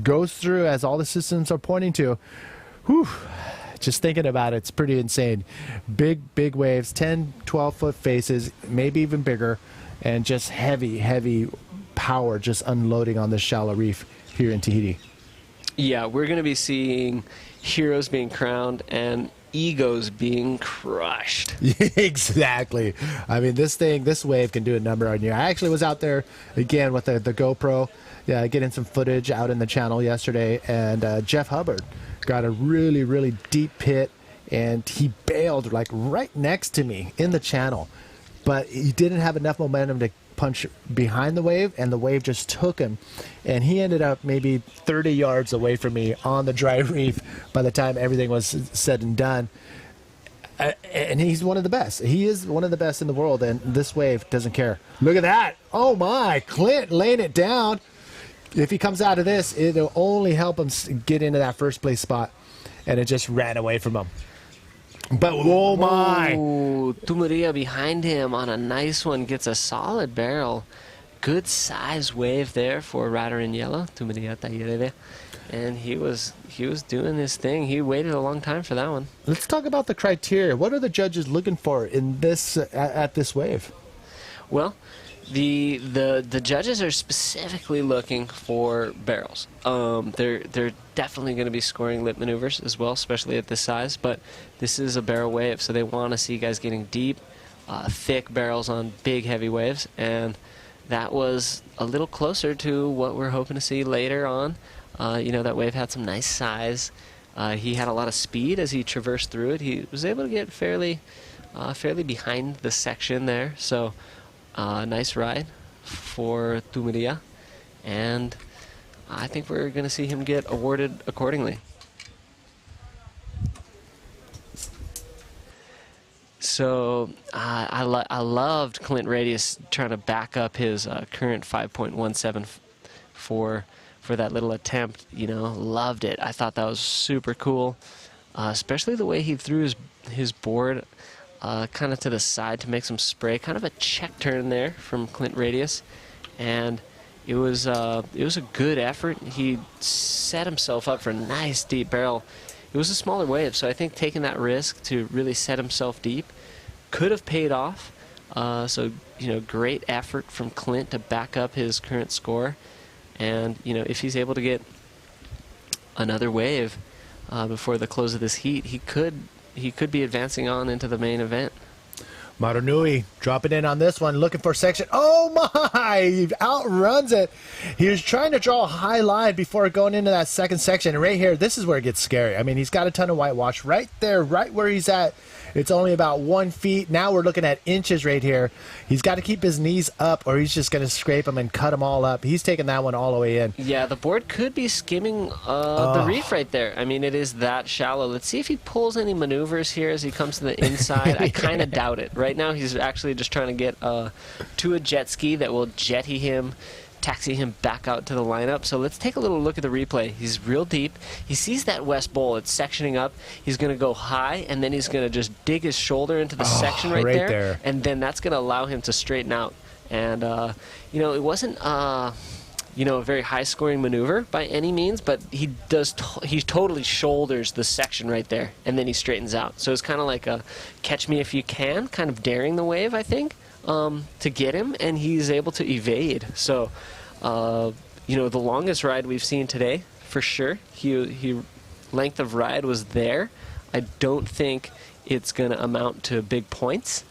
goes through as all the systems are pointing to, whew, just thinking about it, it's pretty insane. Big waves, 10, 12-foot faces, maybe even bigger, and just heavy power just unloading on this shallow reef here in Tahiti. Yeah, we're going to be seeing heroes being crowned and egos being crushed. Exactly. I mean, this wave can do a number on you. I actually was out there again with the GoPro, getting some footage out in the channel yesterday, and Jeff Hubbard got a really deep pit, and he bailed like right next to me in the channel, but he didn't have enough momentum to punch behind the wave, and the wave just took him, and he ended up maybe 30 yards away from me on the dry reef by the time everything was said and done. And he's one of the best. He is one of the best in the world, and this wave doesn't care. Look at that. Oh my, Clint laying it down. If he comes out of this, it'll only help him get into that first place spot, and it just ran away from him. But oh my! Ooh, Tumaria behind him on a nice one, gets a solid barrel. Good size wave there for a rider in yellow, Tumaria Tahiti. And he was doing his thing. He waited a long time for that one. Let's talk about the criteria. What are the judges looking for in this at this wave? Well, the judges are specifically looking for barrels. They're definitely going to be scoring lip maneuvers as well, especially at this size. But this is a barrel wave, so they want to see guys getting deep, thick barrels on big, heavy waves. And that was a little closer to what we're hoping to see later on. That wave had some nice size. He had a lot of speed as he traversed through it. He was able to get fairly behind the section there. So nice ride for Tumaria, and I think we're going to see him get awarded accordingly. So I loved Clint Radius trying to back up his current 5.17 for that little attempt. Loved it. I thought that was super cool, especially the way he threw his board kind of to the side to make some spray. Kind of a check turn there from Clint Radius, and it was a good effort. He set himself up for a nice deep barrel. It was a smaller wave, so I think taking that risk to really set himself deep could have paid off. Great effort from Clint to back up his current score. And, if he's able to get another wave before the close of this heat, he could be advancing on into the main event. Maranui dropping in on this one, looking for section. Oh my! He outruns it. He was trying to draw a high line before going into that second section. And right here, this is where it gets scary. I mean, he's got a ton of whitewash right there, right where he's at. It's only about 1 feet. Now we're looking at inches right here. He's got to keep his knees up or he's just going to scrape them and cut them all up. He's taking that one all the way in. Yeah, the board could be skimming the reef right there. I mean, it is that shallow. Let's see if he pulls any maneuvers here as he comes to the inside. I kind of doubt it. Right now he's actually just trying to get to a jet ski that will jetty him, taxi him back out to the lineup. So let's take a little look at the replay. He's real deep. He sees that west bowl. It's sectioning up. He's going to go high, and then he's going to just dig his shoulder into the section right there. And then that's going to allow him to straighten out. And, it wasn't, a very high-scoring maneuver by any means, but he totally shoulders the section right there, and then he straightens out. So it's kind of like a catch me if you can, kind of daring the wave, I think. To get him, and he's able to evade. So, the longest ride we've seen today, for sure. He length of ride was there. I don't think it's going to amount to big points.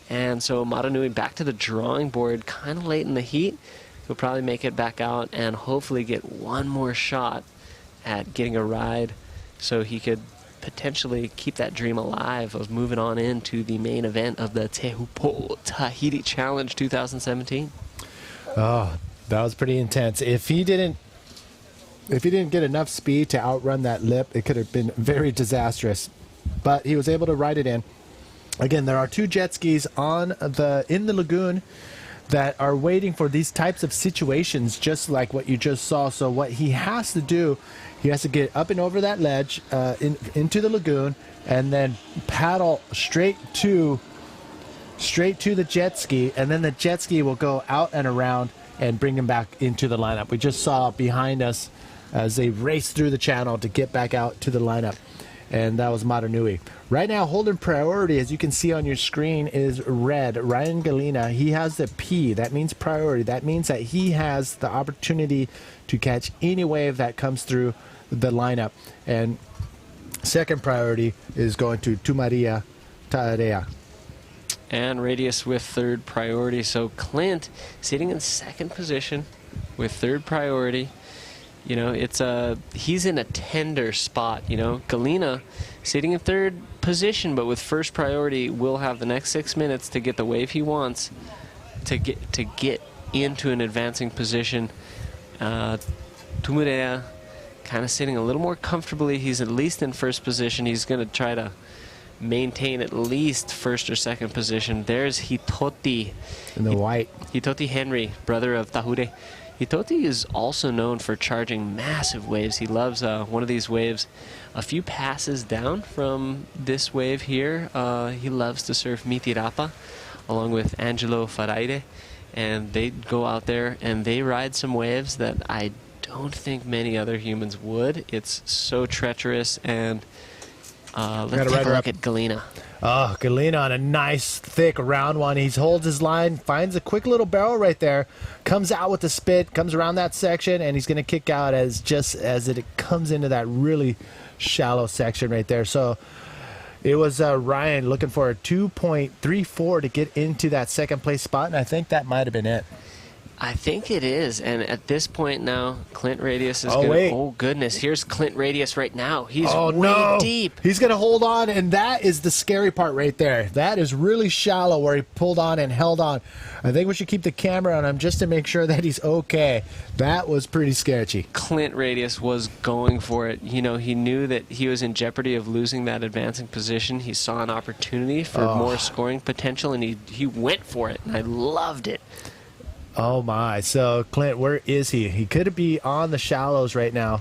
And so Maranui back to the drawing board kind of late in the heat. He'll probably make it back out and hopefully get one more shot at getting a ride so he could potentially keep that dream alive of moving on into the main event of the Teahupoo Tahiti Challenge 2017. Oh, that was pretty intense. If he didn't get enough speed to outrun that lip, it could have been very disastrous. But he was able to ride it in. Again, there are 2 jet skis in the lagoon that are waiting for these types of situations, just like what you just saw. So what he has to do, he has to get up and over that ledge into the lagoon, and then paddle straight to the jet ski, and then the jet ski will go out and around and bring him back into the lineup. We just saw behind us as they race through the channel to get back out to the lineup, and that was Maranui. Right now, holding priority, as you can see on your screen, is red. Ryan Galena, he has the P. That means priority. That means that he has the opportunity to catch any wave that comes through the lineup. And second priority is going to Tumaria Taarea. And Radius with third priority. So Clint sitting in second position with third priority. He's in a tender spot. Galena sitting in third position, but with first priority, will have the next 6 minutes to get the wave he wants to get into an advancing position. Tumaria kind of sitting a little more comfortably. He's at least in first position. He's going to try to maintain at least first or second position. There's Hitoti. In the white. Hitoti Henry, brother of Tahure. Hitoti is also known for charging massive waves. He loves one of these waves a few passes down from this wave here. He loves to surf Mitirapa along with Angelo Faraire. And they go out there and they ride some waves that I don't think many other humans would. It's so treacherous. And let's take a look at Galena. Oh, Galena on a nice, thick, round one. He holds his line, finds a quick little barrel right there, comes out with the spit, comes around that section, and he's going to kick out as it comes into that really shallow section right there. So it was Ryan looking for a 2.34 to get into that second place spot, and I think that might have been it. I think it is, and at this point now, Clint Radius is Oh, gonna. wait. Oh goodness, here's Clint Radius right now. He's Oh, way no. deep. He's going to hold on, and that is the scary part right there. That is really shallow where he pulled on and held on. I think we should keep the camera on him just to make sure that he's okay. That was pretty sketchy. Clint Radius was going for it. You know, he knew that he was in jeopardy of losing that advancing position. He saw an opportunity for more scoring potential, and he went for it, and I loved it. Oh, my. So, Clint, where is he? He could be on the shallows right now.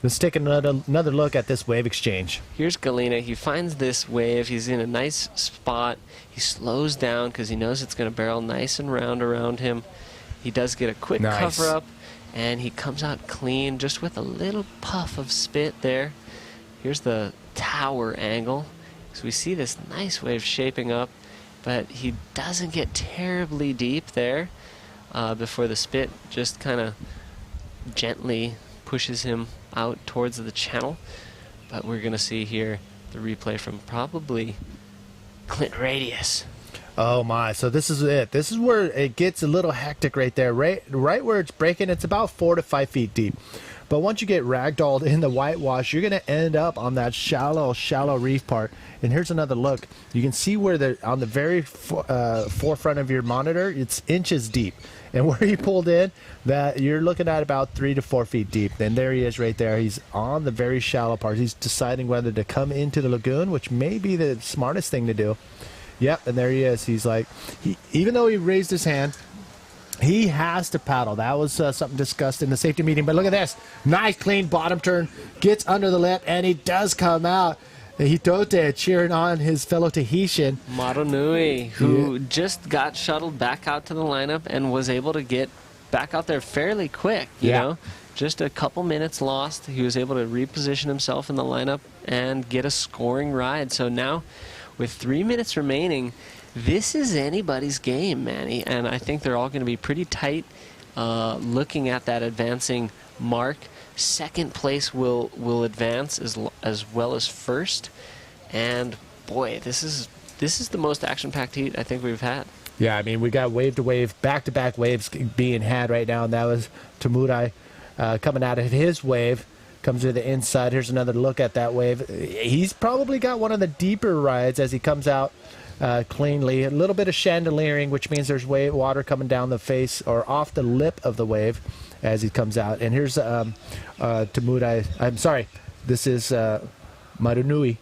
Let's take another look at this wave exchange. Here's Galena. He finds this wave. He's in a nice spot. He slows down because he knows it's going to barrel nice and round around him. He does get a quick Nice. cover up, and he comes out clean just with a little puff of spit there. Here's the tower angle. So we see this nice wave shaping up, but he doesn't get terribly deep there before the spit just kind of gently pushes him out towards the channel. But we're going to see here the replay from probably Clint Radius. Oh, my. So this is it. This is where it gets a little hectic right there. Right where it's breaking, it's about 4 to 5 feet deep. But once you get ragdolled in the whitewash, you're going to end up on that shallow reef part. And here's another look. You can see where on the very forefront of your monitor, it's inches deep. And where he pulled in, that you're looking at about 3 to 4 feet deep. And there he is right there. He's on the very shallow part. He's deciding whether to come into the lagoon, which may be the smartest thing to do. Yep, and there he is. He's like, even though he raised his hand, he has to paddle. That was something discussed in the safety meeting. But look at this. Nice, clean bottom turn. Gets under the lip, and he does come out. Hitote cheering on his fellow Tahitian. Maronui, who just got shuttled back out to the lineup and was able to get back out there fairly quick, you know? Just a couple minutes lost. He was able to reposition himself in the lineup and get a scoring ride. So now, with 3 minutes remaining, this is anybody's game, Manny, and I think they're all going to be pretty tight looking at that advancing mark. Second place will advance as well as first, and boy, this is the most action-packed heat I think we've had. Yeah, I mean, we got wave to wave, back-to-back waves being had right now, and that was Teahupoo coming out of his wave. Comes to the inside. Here's another look at that wave. He's probably got one of the deeper rides as he comes out cleanly. A little bit of chandeliering, which means there's water coming down the face or off the lip of the wave as he comes out. And here's Teahupoo. I'm sorry. This is Maronui.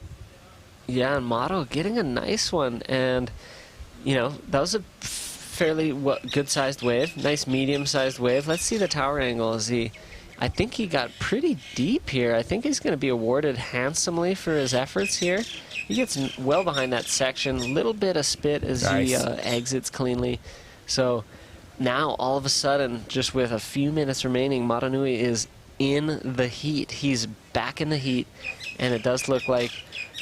Yeah, and Mato getting a nice one. And, you know, that was a fairly good-sized wave. Nice medium-sized wave. Let's see the tower angle as I think he got pretty deep here. I think he's going to be awarded handsomely for his efforts here. He gets well behind that section. Little bit of spit as he exits cleanly. So now, all of a sudden, just with a few minutes remaining, Maronui is in the heat. He's back in the heat, and it does look like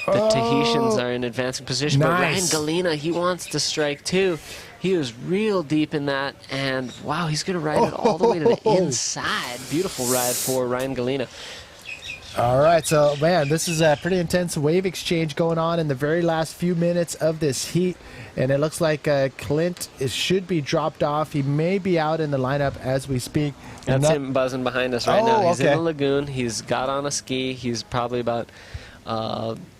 the Tahitians are in advancing position. But Ryan Galena, he wants to strike too. He was real deep in that, and wow, he's going to ride it all the way to the inside. Beautiful ride for Ryan Galena. All right, so, man, this is a pretty intense wave exchange going on in the very last few minutes of this heat, and it looks like Clint should be dropped off. He may be out in the lineup as we speak. That's him buzzing behind us right now. He's in the lagoon. He's got on a ski. He's probably about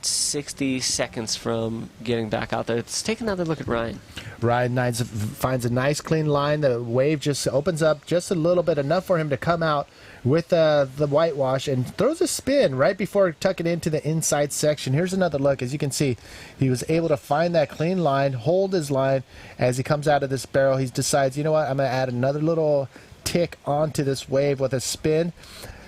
60 seconds from getting back out there. Let's take another look at Ryan. Ryan finds a nice clean line. The wave just opens up just a little bit, enough for him to come out with the whitewash and throws a spin right before tucking into the inside section. Here's another look. As you can see, he was able to find that clean line, hold his line as he comes out of this barrel. He decides, you know what, I'm going to add another little tick onto this wave with a spin.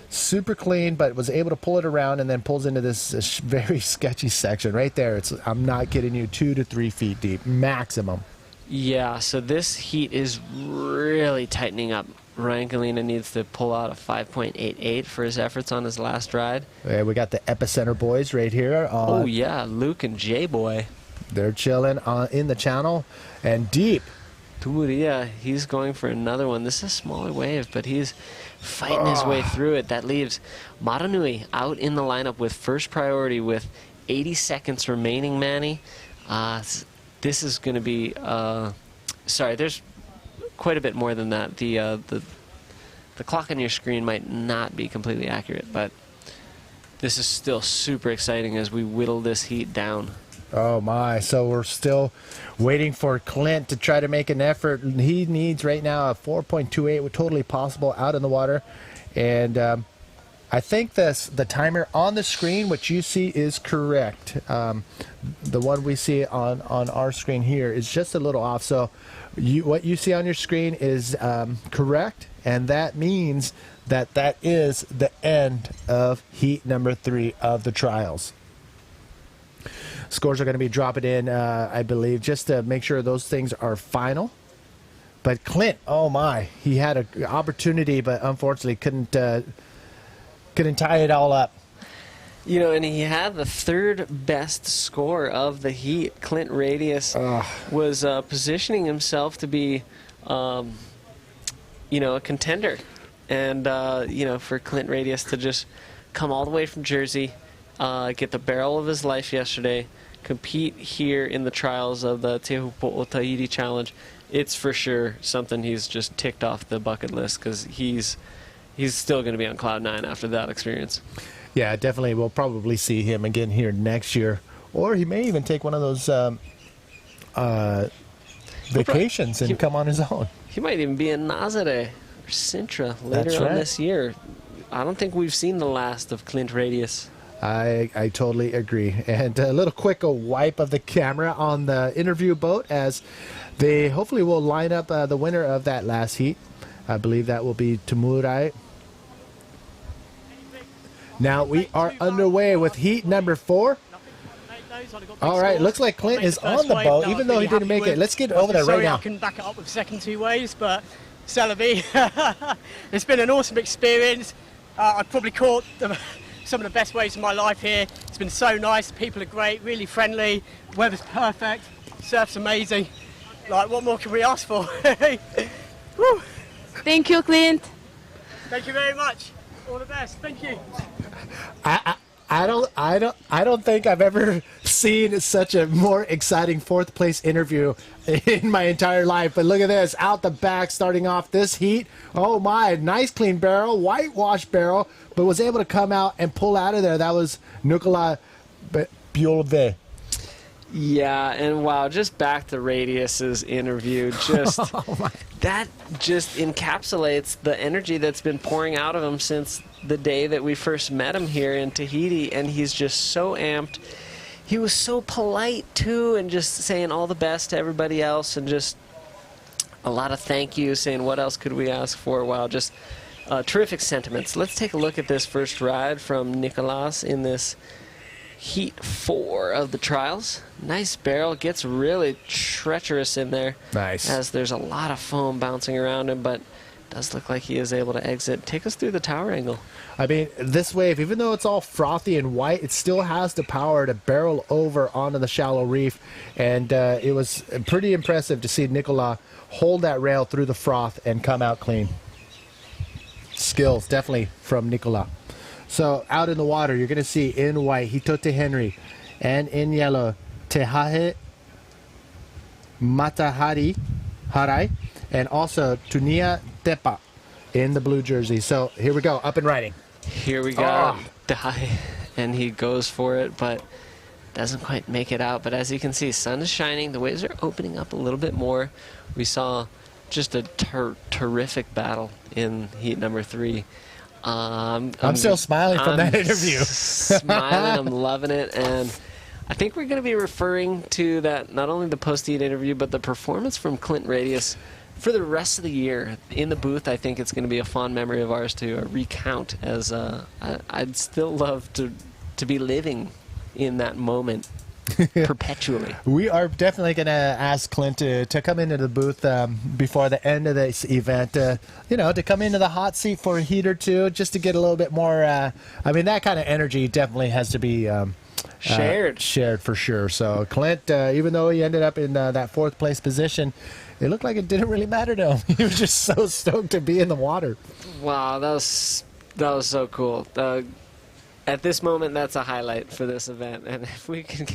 Super clean, but was able to pull it around and then pulls into this very sketchy section right there. I'm not kidding you, 2 to 3 feet deep maximum. Yeah, so this heat is really tightening up. Ryan Galena needs to pull out a 5.88 for his efforts on his last ride. Yeah, we got the epicenter boys right here. Oh yeah, Luke and J-Boy. They're chilling in the channel and deep. Turia, he's going for another one. This is a smaller wave, but he's fighting his way through it. That leaves Maronui out in the lineup with first priority with 80 seconds remaining, Manny. This is going to be... sorry, there's quite a bit more than that. The clock on your screen might not be completely accurate, but this is still super exciting as we whittle this heat down. Oh my, so we're still waiting for Clint to try to make an effort. He needs right now a 4.28, totally possible out in the water. And I think the timer on the screen, what you see, is correct. The one we see on our screen here is just a little off. So what you see on your screen is correct, and that means that is the end of heat number 3 of the trials. Scores are going to be dropping in, I believe, just to make sure those things are final. But Clint, oh my, he had an opportunity, but unfortunately couldn't tie it all up. You know, and he had the 3rd best score of the heat. Clint Radius was positioning himself to be, you know, a contender. And, you know, for Clint Radius to just come all the way from Jersey, get the barrel of his life yesterday, compete here in the trials of the Teahupoo Tahiti Challenge, it's for sure something he's just ticked off the bucket list, because he's still going to be on cloud 9 after that experience. Yeah, definitely. We'll probably see him again here next year, or he may even take one of those vacations and come on his own. He might even be in Nazare or Sintra later on this year. I don't think we've seen the last of Clint Radius. I totally agree. And a little quick wipe of the camera on the interview boat as they hopefully will line up the winner of that last heat. I believe that will be Tamurai. Now we are underway with heat number 4. All right, looks like Clint is on the boat, even though he didn't make it. Let's get over there right now. I can back it up with second 2 waves, but Celebi, it's been an awesome experience. I've probably caught some of the best waves of my life here. It's been so nice. People are great, really friendly. Weather's perfect. Surf's amazing. Like, what more can we ask for? Woo. Thank you, Clint. Thank you very much. All the best. Thank you. I don't think I've ever seen such a more exciting 4th place interview in my entire life. But look at this, out the back, starting off this heat. Oh my, nice clean barrel, whitewash barrel, but was able to come out and pull out of there. That was Nicolas Biolve. Yeah, and wow, just back to Radius's interview, just that just encapsulates the energy that's been pouring out of him since the day that we first met him here in Tahiti, and he's just so amped. He was so polite too, and just saying all the best to everybody else, and just a lot of thank you, saying what else could we ask for. Wow, just terrific sentiments. Let's take a look at this first ride from Nicolas in this heat 4 of the trials. Nice barrel, gets really treacherous in there. Nice. As there's a lot of foam bouncing around him, but does look like he is able to exit. Take us through the tower angle. I mean, this wave, even though it's all frothy and white, it still has the power to barrel over onto the shallow reef. And it was pretty impressive to see Nicolas hold that rail through the froth and come out clean. Skills, definitely, from Nicolas. So out in the water, you're going to see in white Hitote Henry, and in yellow Tehahe Matahari Harai, and also Tunia Tepa in the blue jersey. So here we go, up and riding. Here we go. Die. And he goes for it, but doesn't quite make it out. But as you can see, sun is shining. The waves are opening up a little bit more. We saw just a terrific battle in heat number 3. I'm still smiling from that interview. Smiling, I'm loving it, and I think we're going to be referring to that, not only the post-heat interview, but the performance from Clint Radius for the rest of the year. In the booth, I think it's going to be a fond memory of ours to recount, as I'd still love to be living in that moment perpetually. We are definitely going to ask Clint to come into the booth before the end of this event, you know, to come into the hot seat for a heat or two, just to get a little bit more, I mean, that kind of energy definitely has to be shared for sure. So Clint, even though he ended up in that 4th place position, it looked like it didn't really matter to him. He was just so stoked to be in the water. Wow, that was so cool. At this moment, that's a highlight for this event, and if we can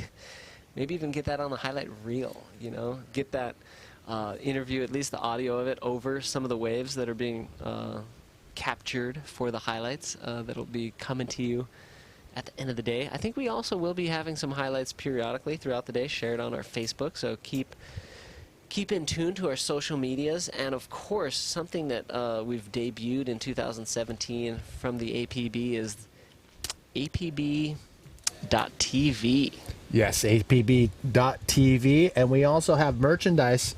maybe even get that on the highlight reel, you know, get that interview, at least the audio of it, over some of the waves that are being captured for the highlights that'll be coming to you at the end of the day. I think we also will be having some highlights periodically throughout the day shared on our Facebook, so keep in tune to our social medias. And of course, something that we've debuted in 2017 from the APB is APB.TV. Yes, APB.TV, and we also have merchandise,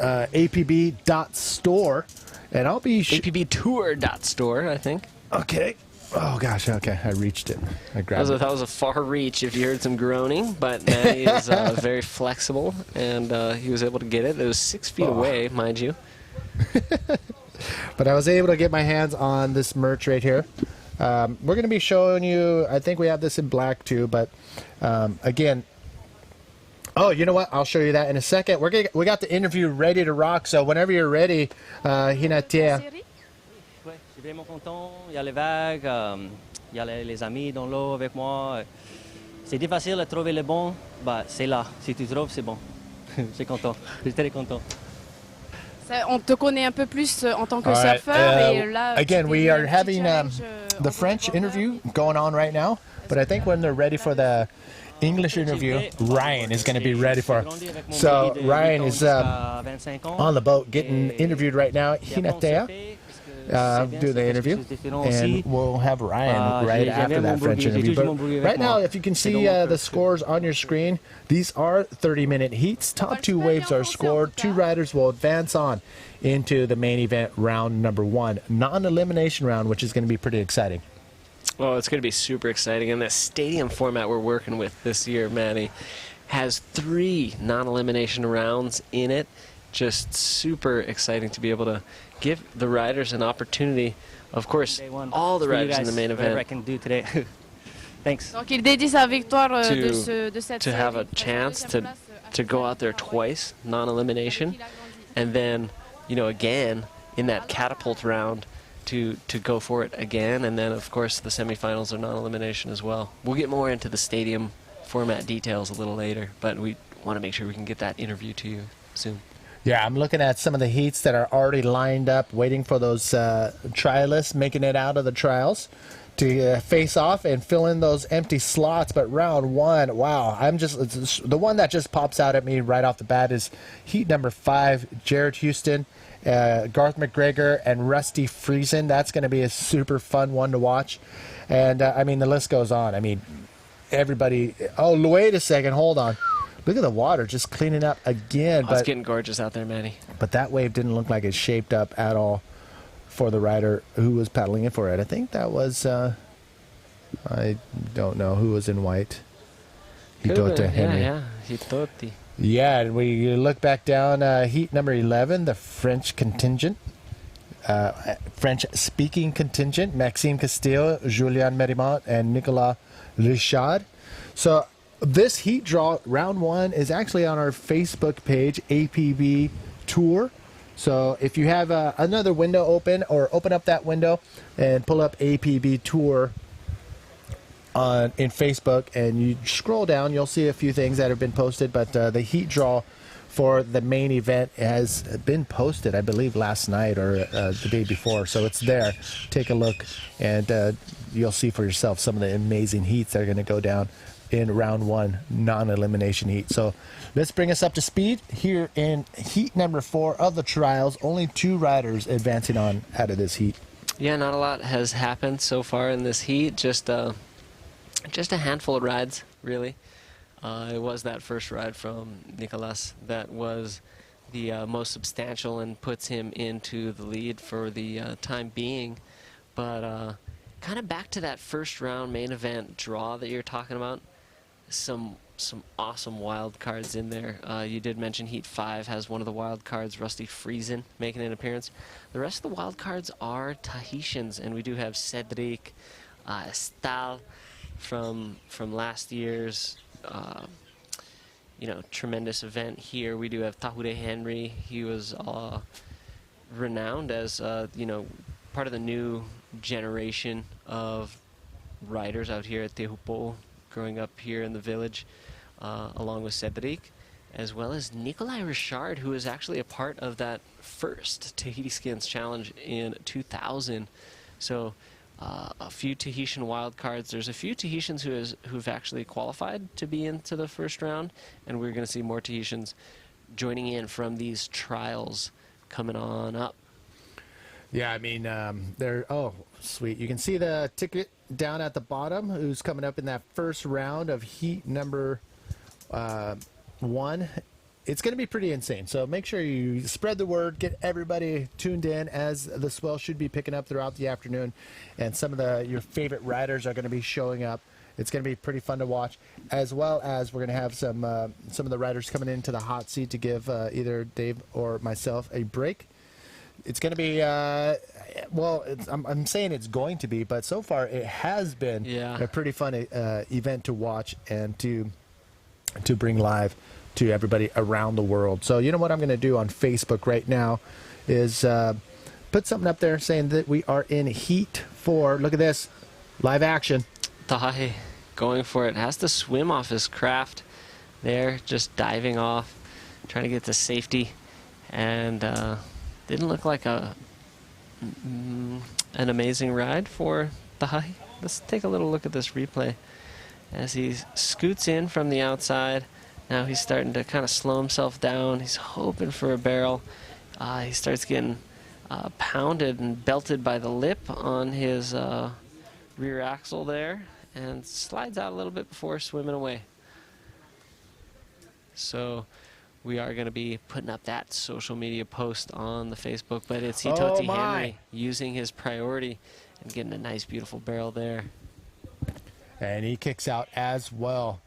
APB.store, and I'll be... APBtour.store, I think. Okay. Oh, gosh, okay, I reached it. I grabbed it. That was a far reach if you heard some groaning, but Manny is very flexible, and he was able to get it. It was 6 feet away, mind you. But I was able to get my hands on this merch right here. We're going to be showing you, I think we have this in black too, but again, oh, you know what? I'll show you that in a second. We got the interview ready to rock, so whenever you're ready, Hinatea. Ouais, je suis vraiment content. Il y a les vagues, il y a les amis dans l'eau avec moi. C'est difficile de trouver le bon, bah, c'est là. Si tu trouves, c'est bon. Je suis content. Je suis très content. On te connaît un peu plus en tant que All right, surfeur et là. again, we are having the French interview going on right now, but I think when they're ready for the English interview, Ryan is going to be ready for it. So Ryan is on the boat getting interviewed right now. Hinatea do the interview, and we'll have Ryan right after that French interview. But right now, if you can see the scores on your screen, these are 30-minute heats. Top 2 waves are scored. 2 riders will advance on into the main event round number 1, non-elimination round, which is going to be pretty exciting. Oh, it's going to be super exciting. And the stadium format we're working with this year, Manny, has 3 non-elimination rounds in it. Just super exciting to be able to give the riders an opportunity. Of course, all the riders in the main event I can do today. Thanks. Donc il dédie sa victoire de cette to have a chance to go out there twice, non-elimination, and then, you know, again in that catapult round to go for it again, and then of course the semifinals are non-elimination as well. We'll get more into the stadium format details a little later, but we want to make sure we can get that interview to you soon. Yeah, I'm looking at some of the heats that are already lined up, waiting for those trialists making it out of the trials to face off and fill in those empty slots. But round 1, wow, the one that just pops out at me right off the bat is heat number 5, Jared Houston, Garth McGregor, and Rusty Friesen. That's going to be a super fun one to watch. And, I mean, the list goes on. I mean, everybody... Oh, wait a second. Hold on. Look at the water just cleaning up again. Oh, it's getting gorgeous out there, Manny. But that wave didn't look like it shaped up at all for the rider who was paddling in for it. I think that was, I don't know who was in white. Hitote Henry. Yeah, Hitoti. Yeah, and we look back down, heat number 11, the French contingent. French-speaking contingent, Maxime Castillo, Julien Merimont, and Nicolas Richard. So this heat draw, round 1, is actually on our Facebook page, APB Tour. So if you have another window open, or open up that window and pull up APB Tour in Facebook, and you scroll down, you'll see a few things that have been posted. But the heat draw for the main event has been posted, I believe, last night or the day before. So it's there. Take a look, and you'll see for yourself some of the amazing heats that are going to go down in round 1 non-elimination heat. So let's bring us up to speed here in heat number 4 of the trials. Only 2 riders advancing on out of this heat. Yeah, not a lot has happened so far in this heat. Just a handful of rides, really. It was that first ride from Nicolas that was the most substantial and puts him into the lead for the time being. But kind of back to that first round main event draw that you're talking about. Some awesome wild cards in there. You did mention Heat 5 has one of the wild cards, Rusty Friesen, making an appearance. The rest of the wild cards are Tahitians, and we do have Cedric, Estal from last year's tremendous event here. We do have Tahure Henry. He was renowned as part of the new generation of riders out here at Teahupoo, growing up here in the village, along with Cedric. as well as Nikolai Richard, who was actually a part of that first Tahiti Skins Challenge in 2000. So a few Tahitian wildcards. There's a few Tahitians who've actually qualified to be into the first round, and we're going to see more Tahitians joining in from these trials coming on up. Yeah, I mean, oh, sweet. You can see the ticket down at the bottom, who's coming up in that first round of heat number 1. It's going to be pretty insane. So make sure you spread the word, get everybody tuned in, as the swell should be picking up throughout the afternoon. And some of your favorite riders are going to be showing up. It's going to be pretty fun to watch, as well as we're going to have some of the riders coming into the hot seat to give either Dave or myself a break. It's going to be, well, I'm saying it's going to be, but so far it has been a pretty fun event to watch and to bring live to everybody around the world. So you know what I'm going to do on Facebook right now is put something up there saying that we are in Heat 4. Look at this, live action. Tahi going for it. Has to swim off his craft there, just diving off, trying to get to safety, and didn't look like an amazing ride for Tahi. Let's take a little look at this replay as he scoots in from the outside. Now he's starting to kind of slow himself down. He's hoping for a barrel. He starts getting pounded and belted by the lip on his rear axle there, and slides out a little bit before swimming away. So we are going to be putting up that social media post on the Facebook, but it's Hitoti Henry using his priority and getting a nice, beautiful barrel there. And he kicks out as well.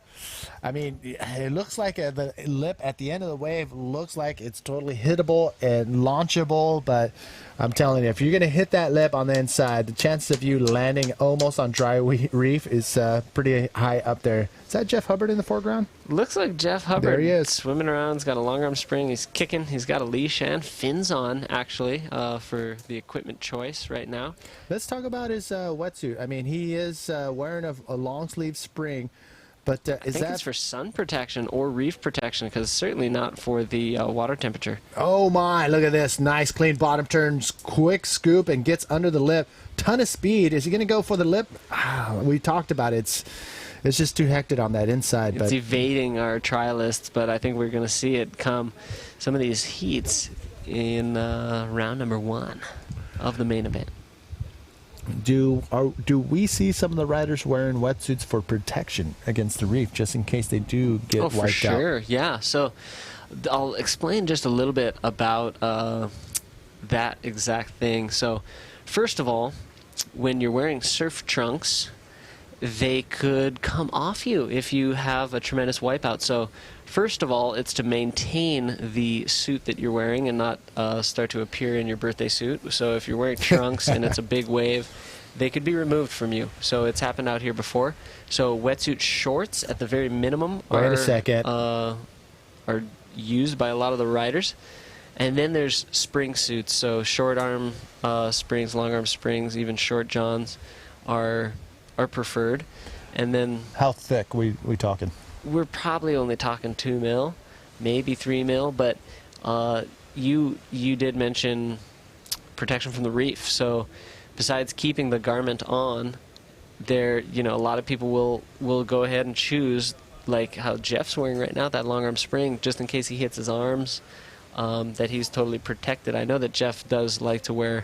I mean, it looks like the lip at the end of the wave looks like it's totally hittable and launchable, but I'm telling you, if you're going to hit that lip on the inside, the chances of you landing almost on dry reef is pretty high up there. Is that Jeff Hubbard in the foreground? Looks like Jeff Hubbard. There he is. Swimming around. He's got a long arm spring. He's kicking. He's got a leash and fins on, actually, for the equipment choice right now. Let's talk about his wetsuit. I mean, he is wearing a long sleeve spring. But I think it's for sun protection or reef protection, because certainly not for the water temperature. Oh my, look at this. Nice clean bottom turns, quick scoop, and gets under the lip. Ton of speed. Is he going to go for the lip? We talked about it. It's just too hectic on that inside. It's evading our trialists, but I think we're going to see it come some of these heats in round number 1 of the main event. Do we see some of the riders wearing wetsuits for protection against the reef, just in case they do get wiped out? Oh, for sure, yeah. So I'll explain just a little bit about that exact thing. So first of all, when you're wearing surf trunks, they could come off you if you have a tremendous wipeout. So first of all, it's to maintain the suit that you're wearing and not start to appear in your birthday suit. So if you're wearing trunks and it's a big wave, they could be removed from you. So it's happened out here before. So wetsuit shorts at the very minimum are used by a lot of the riders. And then there's spring suits. So short arm springs, long arm springs, even short johns are preferred. And then how thick we talking? We're probably only talking 2 mil, maybe 3 mil, but you did mention protection from the reef. So besides keeping the garment on, there, a lot of people will go ahead and choose, like how Jeff's wearing right now, that long arm spring, just in case he hits his arms, that he's totally protected. I know that Jeff does like to wear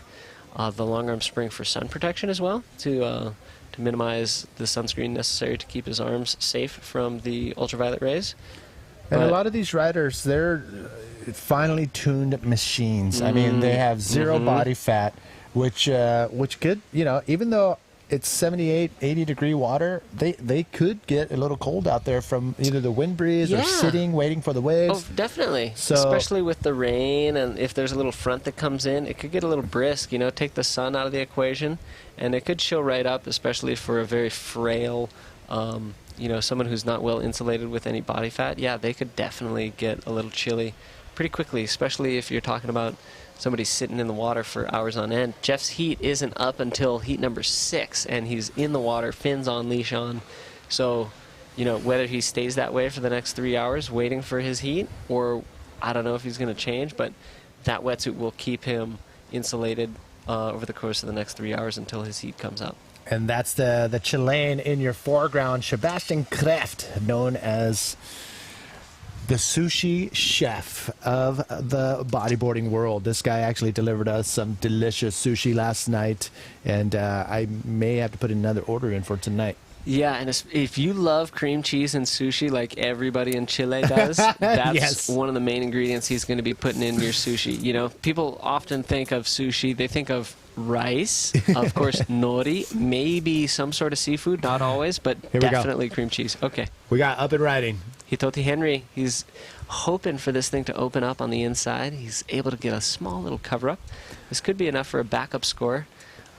the long arm spring for sun protection as well, to minimize the sunscreen necessary to keep his arms safe from the ultraviolet rays. And a lot of these riders, they're finely tuned machines. I mean, they have zero body fat, which could, even though it's 78, 80 degree water, they could get a little cold out there from either the wind breeze or sitting, waiting for the waves. Oh, definitely. So, especially with the rain, and if there's a little front that comes in, it could get a little brisk, take the sun out of the equation, and it could chill right up, especially for a very frail, someone who's not well insulated with any body fat. Yeah, they could definitely get a little chilly pretty quickly, especially if you're talking about somebody sitting in the water for hours on end. Jeff's heat isn't up until heat number 6, and he's in the water, fins on, leash on. So you know, whether he stays that way for the next 3 hours waiting for his heat, or I don't know if he's going to change, but that wetsuit will keep him insulated over the course of the next 3 hours until his heat comes up. And that's the Chilean in your foreground, Sebastian Kreft, known as the sushi chef of the bodyboarding world. This guy actually delivered us some delicious sushi last night, and I may have to put another order in for tonight. Yeah, and if you love cream cheese and sushi like everybody in Chile does, that's Yes. one of the main ingredients he's going to be putting in your sushi. You know, people often think of sushi, they think of rice, of course, nori, maybe some sort of seafood, not always, but Here we go. definitely cream cheese. Okay. We got up and riding. Hitoti Henry, he's hoping for this thing to open up on the inside. He's able to get a small little cover-up. This could be enough for a backup score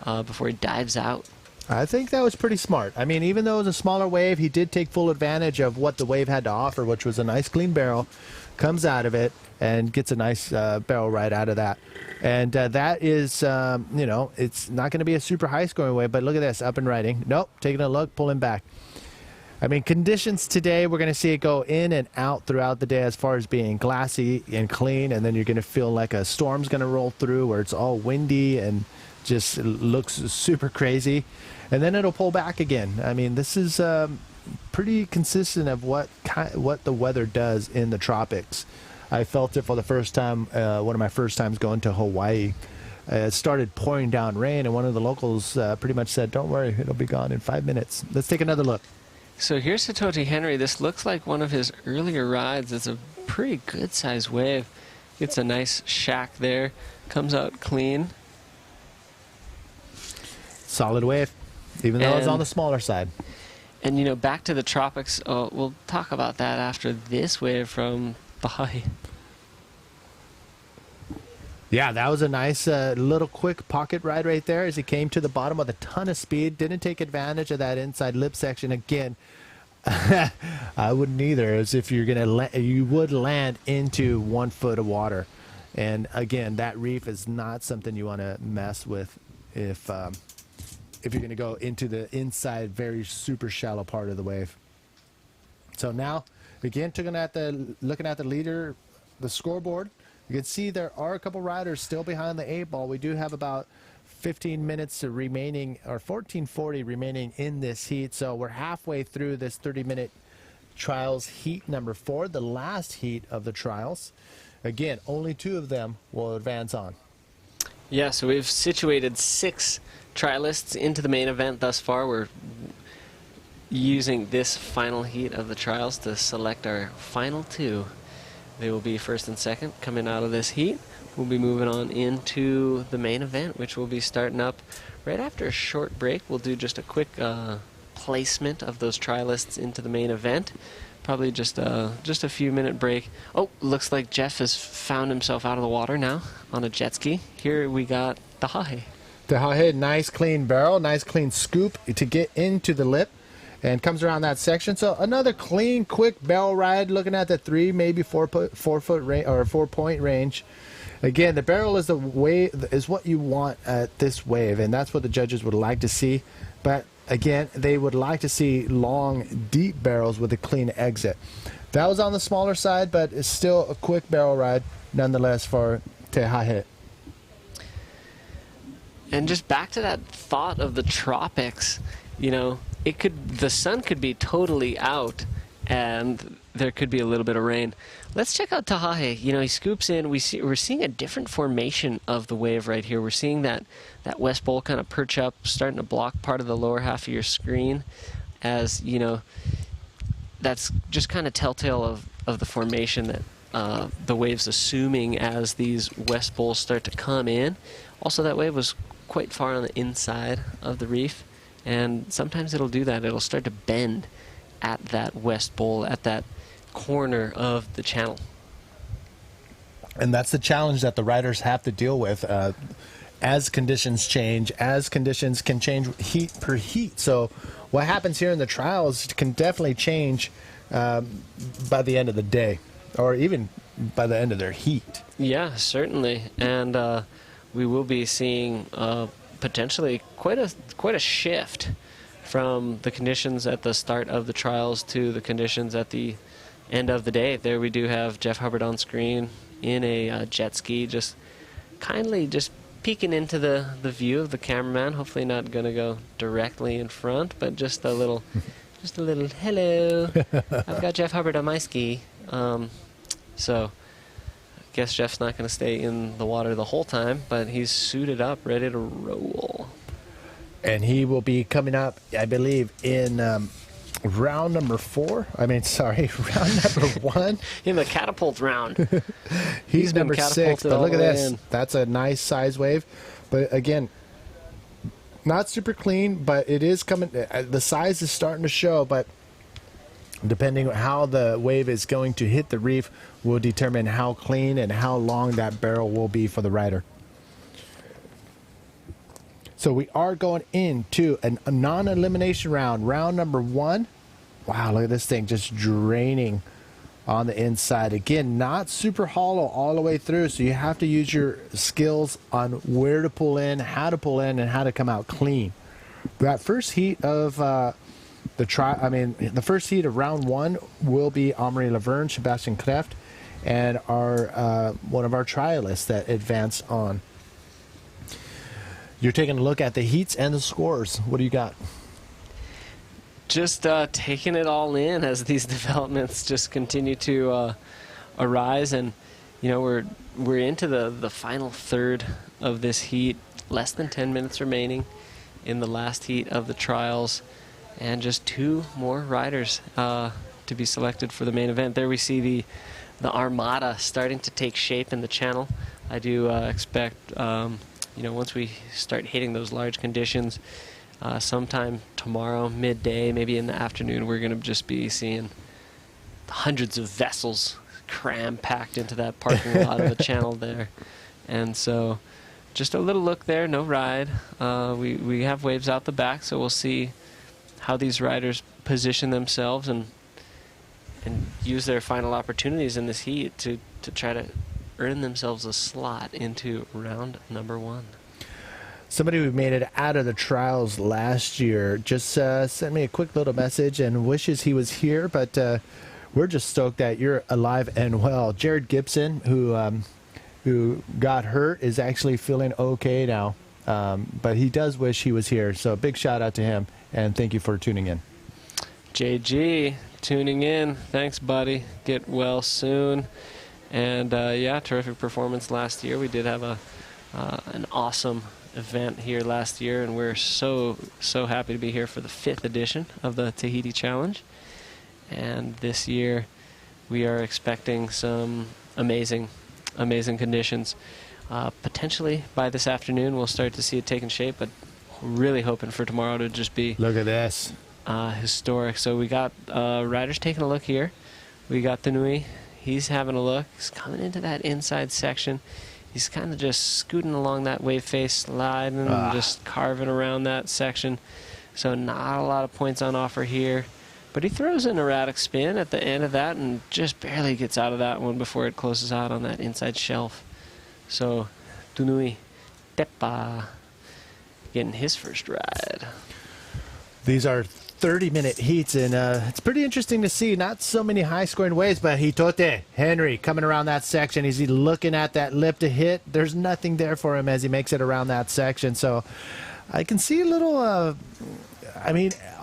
before he dives out. I think that was pretty smart. I mean, even though it was a smaller wave, he did take full advantage of what the wave had to offer, which was a nice clean barrel, comes out of it, and gets a nice barrel right out of that. And that is, you know, it's not going to be a super high-scoring wave, but look at this, up and riding. Nope, taking a look, pulling back. I mean, conditions today, we're going to see it go in and out throughout the day as far as being glassy and clean, and then you're going to feel like a storm's going to roll through where it's all windy and just looks super crazy. And then it'll pull back again. I mean, this is pretty consistent of what the weather does in the tropics. I felt it for the first time, one of my first times going to Hawaii. It started pouring down rain, and one of the locals pretty much said, "Don't worry, it'll be gone in 5 minutes." Let's take another look. So here's Hitoti Henry. This looks like one of his earlier rides. It's a pretty good-sized wave. Gets a nice shack there. Comes out clean. Solid wave, even though it's on the smaller side. And, you know, back to the tropics. We'll talk about that after this wave from Bahia. Yeah, that was a nice little quick pocket ride right there as he came to the bottom with a ton of speed. Didn't take advantage of that inside lip section. Again, I wouldn't either, as if you're gonna you would land into 1 foot of water. And again, that reef is not something you want to mess with if you're going to go into the inside, very super shallow part of the wave. So now, again, looking at the leader, the scoreboard, you can see there are a couple riders still behind the 8 ball. We do have about 15 minutes remaining, or 14:40 remaining in this heat. So we're halfway through this 30-minute trials heat number 4, the last heat of the trials. Again, only 2 of them will advance on. Yeah, so we've situated 6 trialists into the main event thus far. We're using this final heat of the trials to select our final 2. They will be first and second coming out of this heat. We'll be moving on into the main event, which will be starting up right after a short break. We'll do just a quick placement of those trialists into the main event. Probably just a few minute break. Oh, looks like Jeff has found himself out of the water now on a jet ski. Here we got Teahupoo. Teahupoo, nice clean barrel, nice clean scoop to get into the lip, and comes around that section. So another clean, quick barrel ride. Looking at the 3, maybe 4 foot range or 4 point range. Again, the barrel is what you want at this wave, and that's what the judges would like to see. But again, they would like to see long, deep barrels with a clean exit. That was on the smaller side, but it's still a quick barrel ride nonetheless for Teahupoo. And just back to that thought of the tropics, you know, the sun could be totally out and there could be a little bit of rain. Let's check out Teahupoo. You know, he scoops in. We're seeing a different formation of the wave right here. We're seeing that west bowl kind of perch up, starting to block part of the lower half of your screen. As, you know, that's just kind of telltale of the formation that the wave's assuming as these west bowls start to come in. Also, that wave was quite far on the inside of the reef, and sometimes it'll do that. It'll start to bend at that west bowl, at that corner of the channel. And that's the challenge that the riders have to deal with as conditions change, as conditions can change heat per heat. So what happens here in the trials can definitely change by the end of the day, or even by the end of their heat. Yeah, certainly. And we will be seeing potentially quite a shift from the conditions at the start of the trials to the conditions at the end of the day. There we do have Jeff Hubbard on screen in a jet ski, just kindly just peeking into the view of the cameraman. Hopefully not going to go directly in front, but just a little hello. I've got Jeff Hubbard on my ski. So I guess Jeff's not going to stay in the water the whole time, but he's suited up, ready to roll. And he will be coming up, I believe, in round number 4. I mean, sorry, round number 1. In the catapult round. He's been number 6, catapulted but look all at the way this. in. That's a nice size wave. But again, not super clean, but it is coming. The size is starting to show, but depending on how the wave is going to hit the reef will determine how clean and how long that barrel will be for the rider. So we are going into a non-elimination round, round number 1. Wow, look at this thing just draining on the inside. Again, not super hollow all the way through, so you have to use your skills on where to pull in, how to pull in, and how to come out clean. That first heat of the first heat of round 1 will be Amory Laverne, Sebastian Kreft, and our one of our trialists that advance on. You're taking a look at the heats and the scores. What do you got? Just taking it all in as these developments just continue to arise, and you know we're into the final third of this heat. Less than 10 minutes remaining in the last heat of the trials, and just 2 more riders to be selected for the main event. There we see the armada starting to take shape in the channel. I do expect once we start hitting those large conditions, sometime tomorrow, midday, maybe in the afternoon, we're going to just be seeing hundreds of vessels cram-packed into that parking lot of the channel there. And so just a little look there, no ride. We have waves out the back, so we'll see how these riders position themselves and use their final opportunities in this heat to try to earn themselves a slot into round number 1. Somebody who made it out of the trials last year just sent me a quick little message and wishes he was here, but we're just stoked that you're alive and well. Jared Gibson, who got hurt, is actually feeling okay now, but he does wish he was here. So big shout out to him, and thank you for tuning in. JG, tuning in. Thanks, buddy. Get well soon. And yeah, terrific performance last year. We did have an awesome event here last year, and we're so happy to be here for the 5th edition of the Tahiti Challenge. And this year we are expecting some amazing conditions. Potentially by this afternoon we'll start to see it taking shape, but really hoping for tomorrow to just be Look at this. Historic. So we got riders taking a look here. We got Tanui. He's having a look. He's coming into that inside section. He's kind of just scooting along that wave face, sliding, just carving around that section. So not a lot of points on offer here. But he throws an erratic spin at the end of that and just barely gets out of that one before it closes out on that inside shelf. So Tunui Tepa getting his first ride. These are 30-minute heats, and it's pretty interesting to see. Not so many high-scoring waves, but Hitote Henry coming around that section. Is he looking at that lip to hit? There's nothing there for him as he makes it around that section. So I can see a little,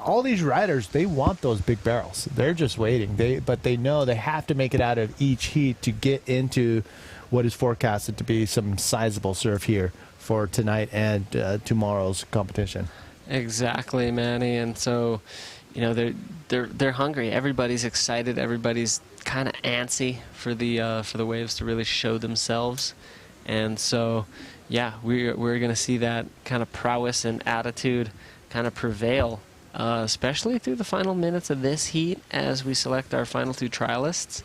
all these riders, they want those big barrels. They're just waiting. But they know they have to make it out of each heat to get into what is forecasted to be some sizable surf here for tonight and tomorrow's competition. Exactly, Manny. And so, they're hungry. Everybody's excited. Everybody's kind of antsy for the waves to really show themselves. And so, yeah, we're going to see that kind of prowess and attitude kind of prevail, especially through the final minutes of this heat as we select our final 2 trialists.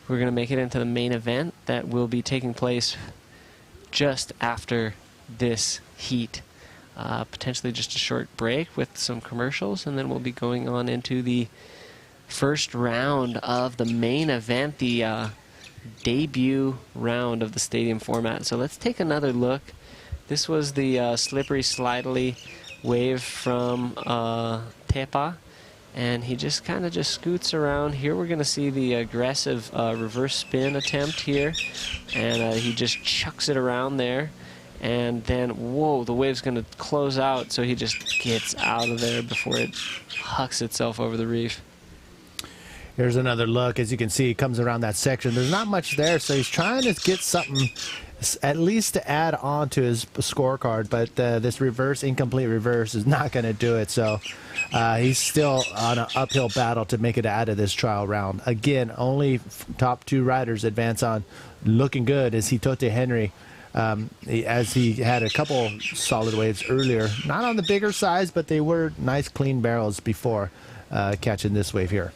We're going to make it into the main event that will be taking place just after this heat. Potentially just a short break with some commercials, and then we'll be going on into the first round of the main event, the debut round of the stadium format. So let's take another look. This was the slippery, slidely wave from Tepa, and he just kind of just scoots around. Here we're going to see the aggressive reverse spin attempt here, and he just chucks it around there, and then, whoa, the wave's going to close out, so he just gets out of there before it hucks itself over the reef. Here's another look. As you can see, he comes around that section. There's not much there, so he's trying to get something at least to add on to his scorecard, but this reverse, incomplete reverse, is not going to do it. So he's still on an uphill battle to make it out of this trial round. Again, only top 2 riders advance on. Looking good is Hitote Henry, as he had a couple solid waves earlier. Not on the bigger size, but they were nice clean barrels before catching this wave here.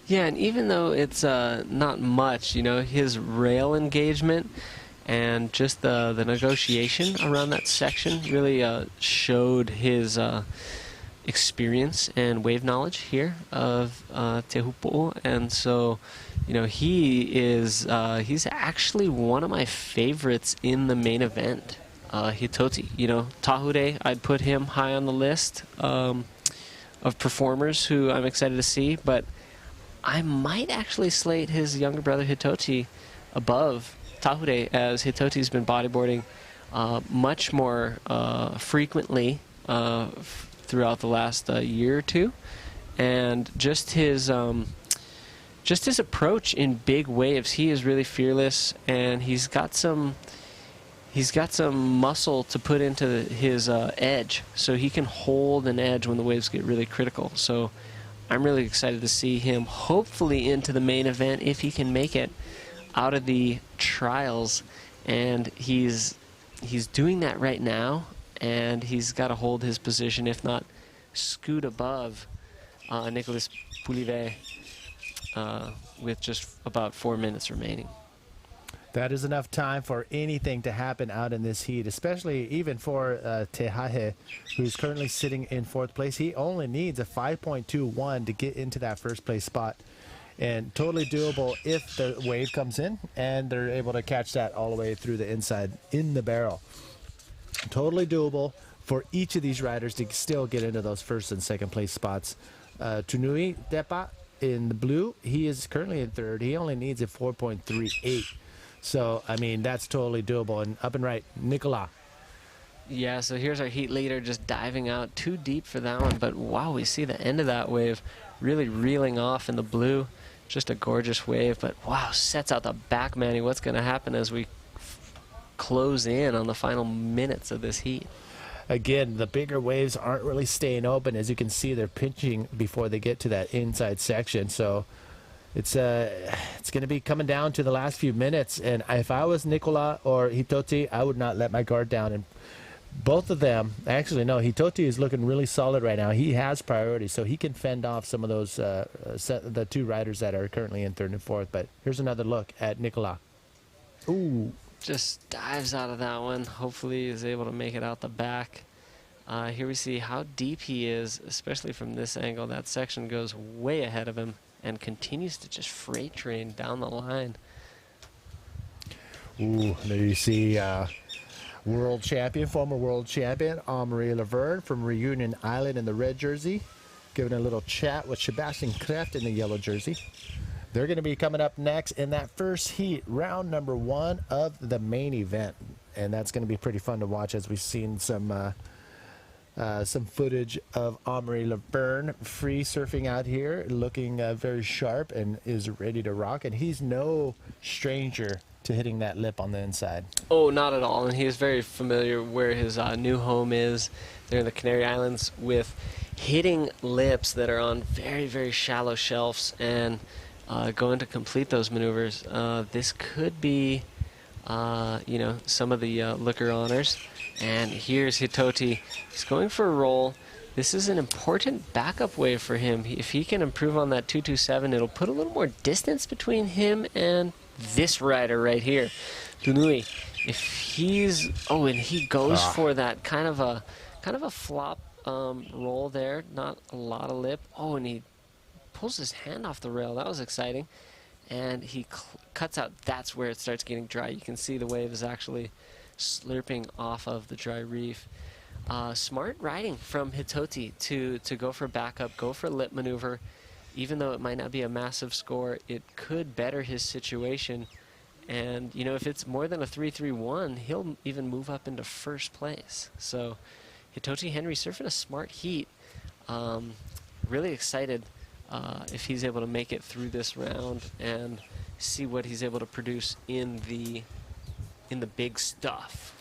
Yeah, and even though it's not much, you know, his rail engagement and just the negotiation around that section really showed his experience and wave knowledge here of Teahupoo. And so, you know, he's actually one of my favorites in the main event. Hitote, you know, Tahure, I'd put him high on the list of performers who I'm excited to see, but I might actually slate his younger brother Hitote above Tahure, as Hitote's been bodyboarding much more frequently throughout the last year or two, and just his approach in big waves, he is really fearless, and he's got some muscle to put into his edge, so he can hold an edge when the waves get really critical. So I'm really excited to see him hopefully into the main event if he can make it out of the trials, and he's doing that right now, and he's got to hold his position, if not scoot above Nicolas Poulivet with just about 4 minutes remaining. That is enough time for anything to happen out in this heat, especially even for Teahupoo, who's currently sitting in 4th place. He only needs a 5.21 to get into that first place spot, and totally doable if the wave comes in and they're able to catch that all the way through the inside in the barrel. Totally doable for each of these riders to still get into those 1st and 2nd place spots. Tunui Tepa in the blue, he is currently in 3rd. He only needs a 4.38. So, I mean, that's totally doable. And up and right, Nicolas. Yeah, so here's our heat leader just diving out too deep for that one. But wow, we see the end of that wave really reeling off in the blue. Just a gorgeous wave. But wow, sets out the back, Manny. What's going to happen as we close in on the final minutes of this heat? Again, the bigger waves aren't really staying open. As you can see, they're pinching before they get to that inside section. So it's going to be coming down to the last few minutes, and if I was Nicolas or Hitote, I would not let my guard down. And both of them, actually, no, Hitote is looking really solid right now. He has priority, so he can fend off some of those the 2 riders that are currently in 3rd and 4th. But here's another look at Nicolas. Ooh, just dives out of that one. Hopefully he's able to make it out the back. Here we see how deep he is, especially from this angle. That section goes way ahead of him and continues to just freight train down the line. Ooh, there you see world champion, former world champion, Henri Laverne from Reunion Island in the red jersey, giving a little chat with Sebastian Kreft in the yellow jersey. They're going to be coming up next in that first heat, round number 1 of the main event. And that's going to be pretty fun to watch, as we've seen some footage of Henri Laverne free surfing out here, looking very sharp and is ready to rock. And he's no stranger to hitting that lip on the inside. Oh, not at all. And he is very familiar where his new home is. There in the Canary Islands, with hitting lips that are on very, very shallow shelves and going to complete those maneuvers. This could be, you know, some of the looker honors. And here's Hitote. He's going for a roll. This is an important backup wave for him. If he can improve on that 227, it'll put a little more distance between him and this rider right here, Tunui. If he's and he goes for that kind of a flop roll there, not a lot of lip. Oh, and he pulls his hand off the rail. That was exciting. And he cuts out. That's where it starts getting dry. You can see the wave is actually slurping off of the dry reef. Smart riding from Hitoti to go for backup, go for lip maneuver. Even though it might not be a massive score, it could better his situation. And, you know, if it's more than a 3-3-1, he'll even move up into first place. So Hitoti Henry surfing a smart heat. Really excited if he's able to make it through this round and see what he's able to produce in the big stuff.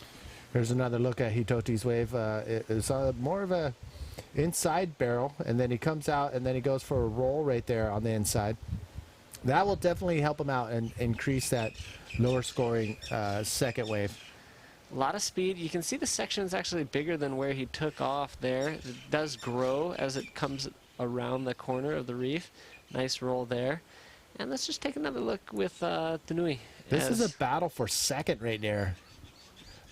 Here's another look at Hitoti's wave. It's more of a inside barrel, and then he comes out and then he goes for a roll right there on the inside. That will definitely help him out and increase that lower scoring second wave. A lot of speed. You can see the section is actually bigger than where he took off there. It does grow as it comes around the corner of the reef. Nice roll there. And let's just take another look with Tanui. This is a battle for second right there.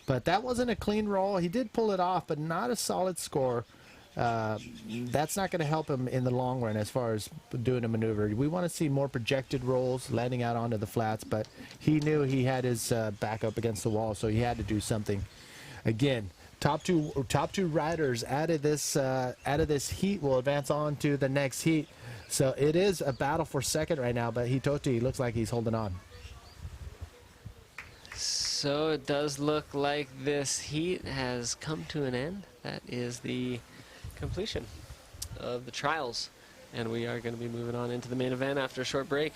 But that wasn't a clean roll. He did pull it off, but not a solid score. That's not going to help him in the long run as far as doing a maneuver. We want to see more projected rolls, landing out onto the flats, but he knew he had his back up against the wall, so he had to do something. Again, top two riders out of this heat will advance on to the next heat. So it is a battle for second right now, but Hitoti looks like he's holding on. So it does look like this heat has come to an end. That is the completion of the trials, and we are going to be moving on into the main event after a short break.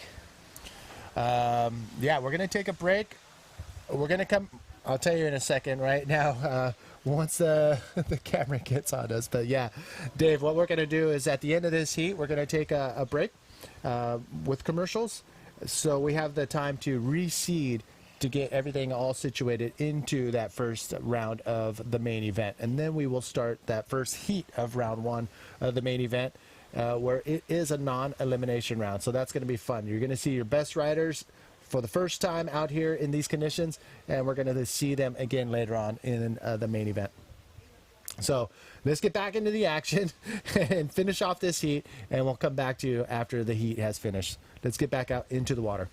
Yeah, we're going to take a break. We're going to come, I'll tell you in a second right now, once the camera gets on us. But yeah, Dave, what we're going to do is at the end of this heat, we're going to take a break with commercials. So we have the time to reseed to get everything all situated into that first round of the main event. And then we will start that first heat of round one of the main event, where it is a non-elimination round. So that's going to be fun. You're going to see your best riders for the first time out here in these conditions, and we're going to see them again later on in the main event. So let's get back into the action and finish off this heat, and we'll come back to you after the heat has finished. Let's get back out into the water.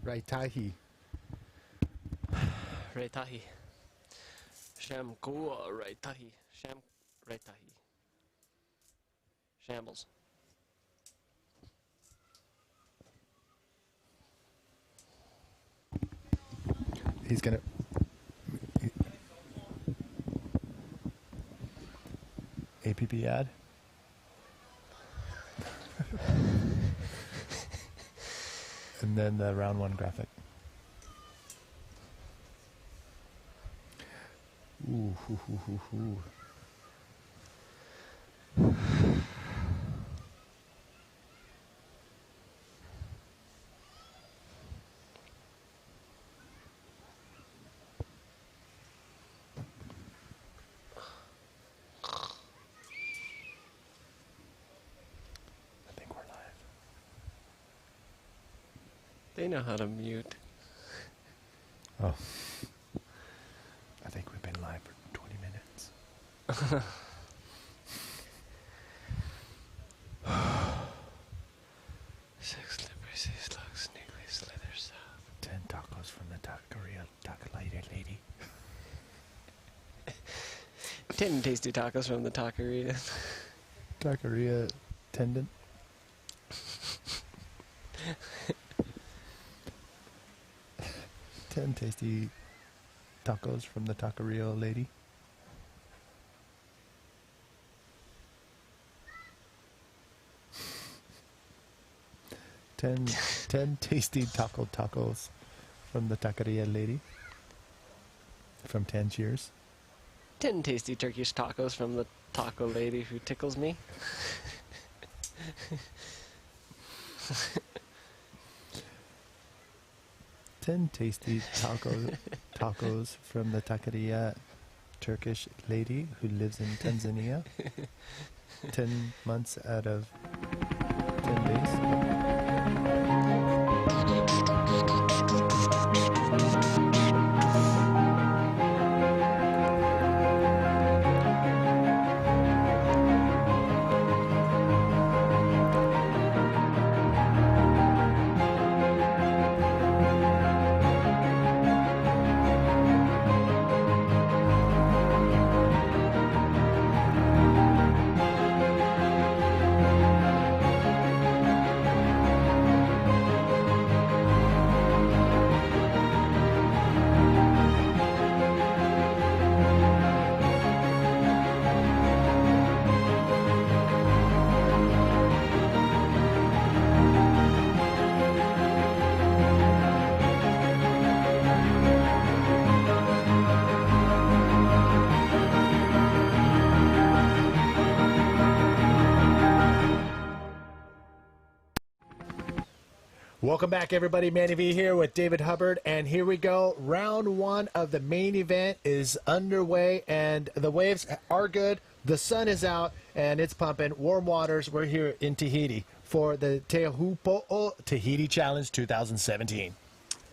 Raitahi. Raitahi. Sham Kua Raitahi. Sham Raitahi. Shambles. He's gonna. APB ad. And then the round one graphic. Ooh, hoo, hoo, hoo, hoo. I think we're live. They know how to mute. Oh. I think we've been live for 20 minutes. Six slippery sea slugs, sneakily slither south. 10 tacos from the taqueria lady. 10 tasty tacos from the taqueria. Taqueria tendon. Ten tasty tacos from the taqueria lady. 10 tasty tacos from the taqueria lady. From 10 cheers. 10 tasty Turkish tacos from the taco lady who tickles me. Ten tasty tacos from the taqueria Turkish lady who lives in Tanzania. 10 months out of 10 days. Welcome back, everybody. Manny V here with David Hubbard, and here we go. Round one of the main event is underway, and the waves are good. The sun is out, and it's pumping. Warm waters. We're here in Tahiti for the Teahupoo Tahiti Challenge 2017.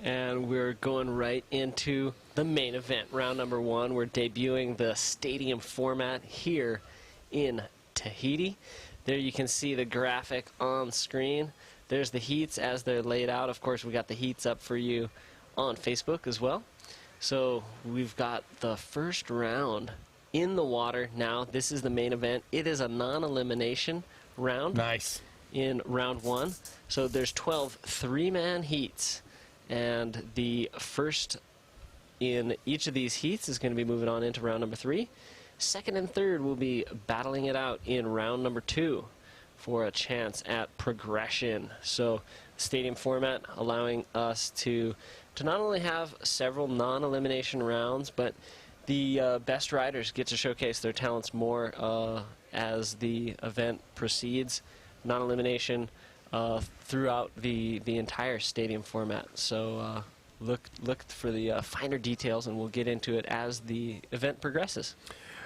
And we're going right into the main event. Round number one, we're debuting the stadium format here in Tahiti. There you can see the graphic on screen. There's the heats as they're laid out. Of course, we got the heats up for you on Facebook as well. So we've got the first round in the water now. This is the main event. It is a non-elimination round. Nice. In round one. So there's 12 three-man heats. And the first in each of these heats is going to be moving on into round number 3. Second and third will be battling it out in round number 2 for a chance at progression. So stadium format allowing us to not only have several non-elimination rounds, but the best riders get to showcase their talents more as the event proceeds. Non-elimination throughout the entire stadium format. So look for the finer details, and we'll get into it as the event progresses.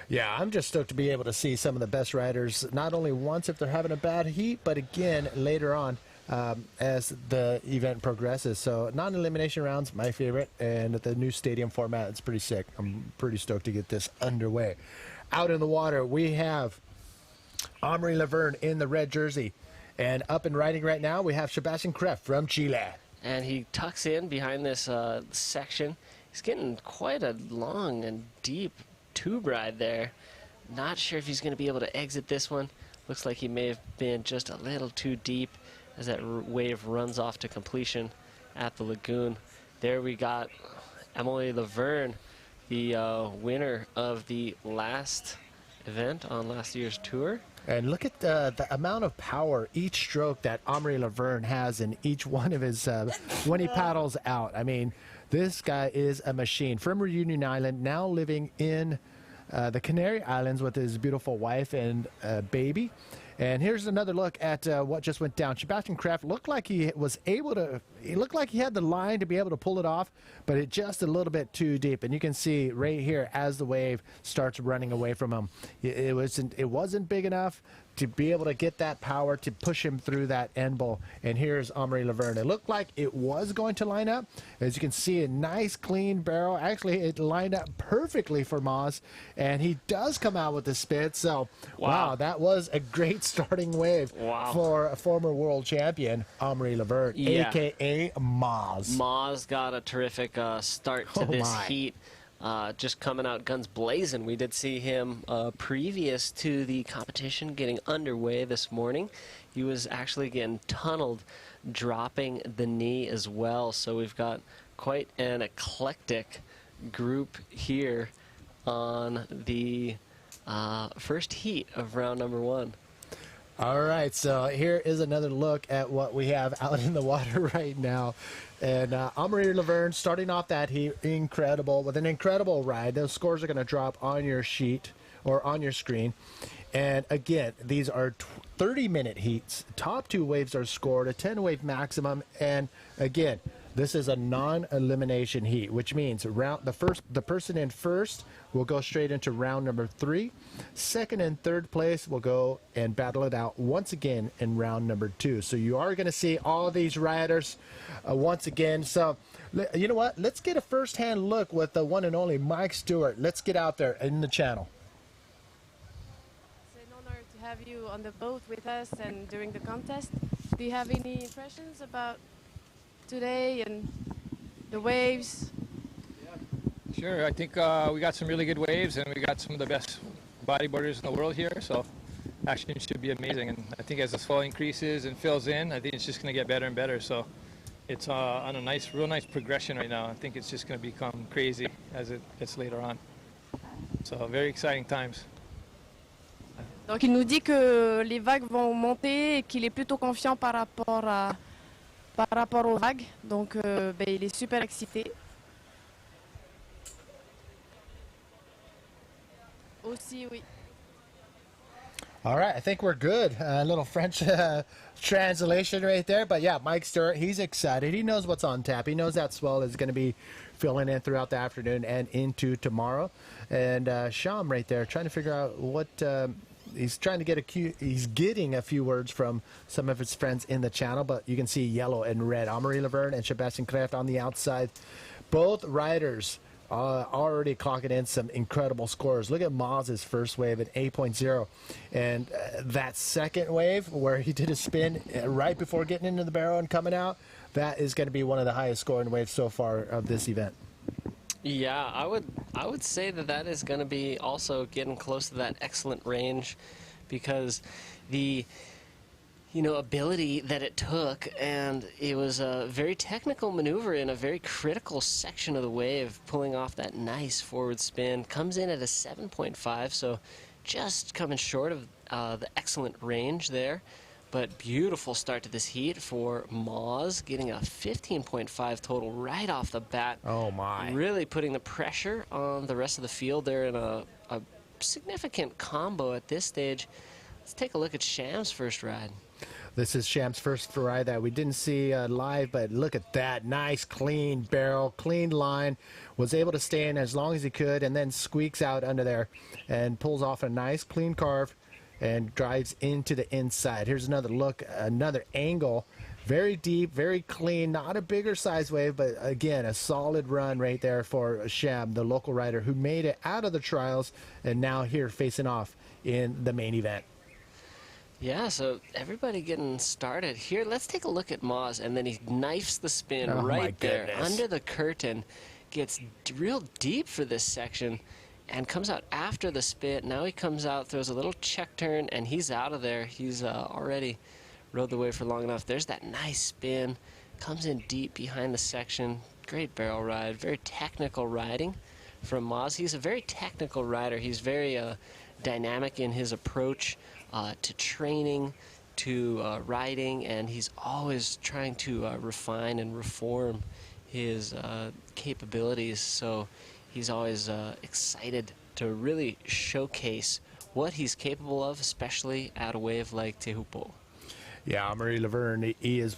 Yeah, I'm just stoked to be able to see some of the best riders, not only once if they're having a bad heat, but again later on as the event progresses. So non-elimination rounds, my favorite, and the new stadium format, it's pretty sick. I'm pretty stoked to get this underway. Out in the water, we have Omri Laverne in the red jersey. And up and riding right now, we have Sebastian Kref from Chile. and he tucks in behind this section. He's getting quite a long and deep tube ride there. Not sure if he's going to be able to exit this one. Looks like he may have been just a little too deep as that wave runs off to completion at the lagoon. There we got Emily Laverne, the winner of the last event on last year's tour. And look at the amount of power each stroke that Omri Laverne has in each one of his when he paddles out. I mean, this guy is a machine. From Reunion Island, now living in the Canary Islands with his beautiful wife and baby. And here's another look at what just went down. Sebastian Kraft looked like he was able to, he looked like he had the line to be able to pull it off, but it just a little bit too deep. And you can see right here as the wave starts running away from him, it wasn't big enough to be able to get that power to push him through that end bowl. And here's Omri Laverne. It looked like it was going to line up. As you can see, a nice clean barrel. Actually, it lined up perfectly for Moz, and he does come out with the spit. So, wow, that was a great starting wave for a former world champion, Omri Laverne, a.k.a. Moz. Moz got a terrific start to this heat. Just coming out guns blazing. We did see him previous to the competition getting underway this morning. He was actually getting tunneled, dropping the knee as well. So we've got quite an eclectic group here on the first heat of round number 1. All right, so here is another look at what we have out in the water right now. And Omri Laverne starting off that heat, incredible, with an incredible ride. Those scores are going to drop on your sheet or on your screen. And again, these are 30-minute heats. Top 2 waves are scored, a 10-wave maximum. And again, this is a non-elimination heat, which means the person in first will go straight into round number 3. Second and third place will go and battle it out once again in round number 2. So you are going to see all these riders once again. So you know what? Let's get a first-hand look with the one and only Mike Stewart. Let's get out there in the channel. It's an honor to have you on the boat with us and during the contest. Do you have any impressions about today and the waves? Sure, I think we got some really good waves and we got some of the best bodyboarders in the world here, so action should be amazing. And I think as the flow increases and fills in, I think it's just going to get better and better. So it's on a real nice progression right now. I think it's just going to become crazy as it gets later on. So very exciting times. Donc il nous dit que les vagues vont monter et qu'il est plutôt confiant par rapport aux vagues. Donc il est super excité. Aussi, oui. All right, I think we're good. A little French translation right there. But yeah, Mike Stewart, he's excited. He knows what's on tap. He knows that swell is going to be filling in throughout the afternoon and into tomorrow. And Sham right there trying to figure out what he's trying to get he's getting a few words from some of his friends in the channel, but you can see yellow and red. Omri Laverne and Sebastian Kraft on the outside. Both riders already clocking in some incredible scores. Look at Moz's first wave at 8.0, and that second wave where he did a spin right before getting into the barrel and coming out, that is going to be one of the highest scoring waves so far of this event. Yeah, I would say that is going to be also getting close to that excellent range, because the ability that it took, and it was a very technical maneuver in a very critical section of the wave, pulling off that nice forward spin, comes in at a 7.5, so just coming short of the excellent range there. But beautiful start to this heat for Moz, getting a 15.5 total right off the bat. Oh my. Really putting the pressure on the rest of the field. They're in a significant combo at this stage. Let's take a look at Sham's first ride. This is Sham's first ride that we didn't see live, but look at that. Nice, clean barrel, clean line. Was able to stay in as long as he could, and then squeaks out under there and pulls off a nice, clean carve and drives into the inside. Here's another look, another angle. Very deep, very clean, not a bigger size wave, but again, a solid run right there for Sham, the local rider who made it out of the trials and now here facing off in the main event. Yeah, so everybody getting started here. Let's take a look at Moz, and then he knifes the spin Oh, my right there goodness. under the curtain, gets real deep for this section, and comes out after the spit. Now he comes out, throws a little check turn, and he's out of there. He's already rode the wave for long enough. There's that nice spin, comes in deep behind the section. Great barrel ride, very technical riding from Moz. He's a very technical rider. He's very dynamic in his approach to training, to riding, and he's always trying to refine and reform his capabilities. So he's always excited to really showcase what he's capable of, especially at a wave like Teahupoo. Yeah, Marie Laverne, he is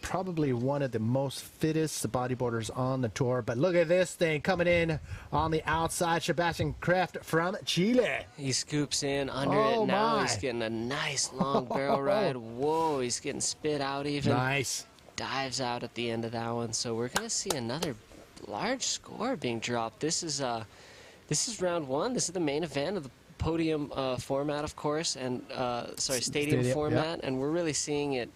probably one of the most fittest bodyboarders on the tour. But look at this thing coming in on the outside. Sebastian Kraft from Chile. He scoops in under Oh, it. Now my. he's getting a nice long barrel ride. Whoa, he's getting spit out even. Nice. Dives out at the end of that one. So we're going to see another large score being dropped. This is round one. This is the main event of the podium format, of course, and stadium format, and we're really seeing it.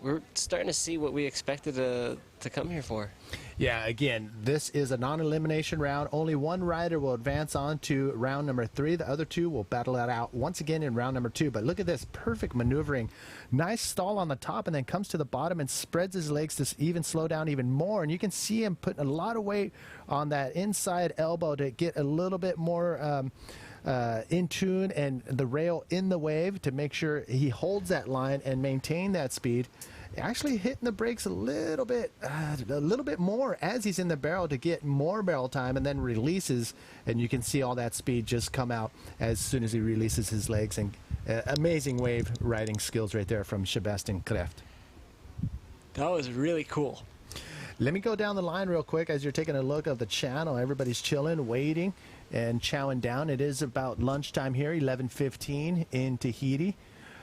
We're starting to see what we expected to come here for. Yeah, again, this is a non-elimination round. Only one rider will advance on to round number 3. The other two will battle that out once again in round number 2. But look at this perfect maneuvering. Nice stall on the top and then comes to the bottom and spreads his legs to even slow down even more. And you can see him putting a lot of weight on that inside elbow to get a little bit more in tune and the rail in the wave to make sure he holds that line and maintain that speed. Actually hitting the brakes a little bit more as he's in the barrel to get more barrel time, and then releases, and you can see all that speed just come out as soon as he releases his legs. And amazing wave riding skills right there from Sebastian Kraft. That was really cool. Let me go down the line real quick as you're taking a look of the channel. Everybody's chilling, waiting, and chowing down. It is about lunchtime here, 11:15 in Tahiti.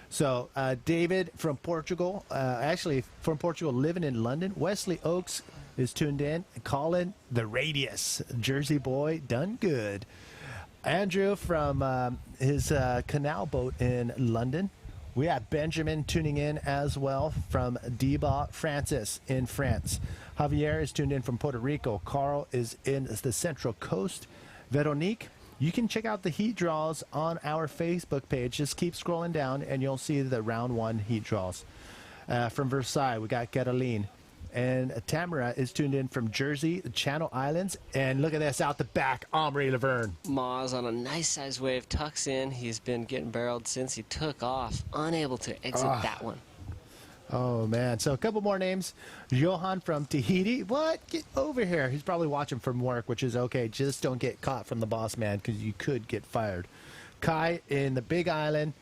So David from Portugal, actually from Portugal, living in London. Wesley Oakes is tuned in. Colin, the Radius, Jersey boy, done good. Andrew from his canal boat in London. We have Benjamin tuning in as well from Deba. Francis in France. Javier is tuned in from Puerto Rico. Carl is in the Central Coast. Veronique, you can check out the heat draws on our Facebook page. Just keep scrolling down and you'll see the round 1 heat draws. From Versailles, we got Caroline. And Tamara is tuned in from Jersey, the Channel Islands. And look at this out the back, Omri Laverne. Moz on a nice size wave, tucks in. He's been getting barreled since he took off, unable to exit that one. Oh, man. So a couple more names. Johan from Tahiti. What? Get over here. He's probably watching from work, which is okay. Just don't get caught from the boss man because you could get fired. Kai in the Big Island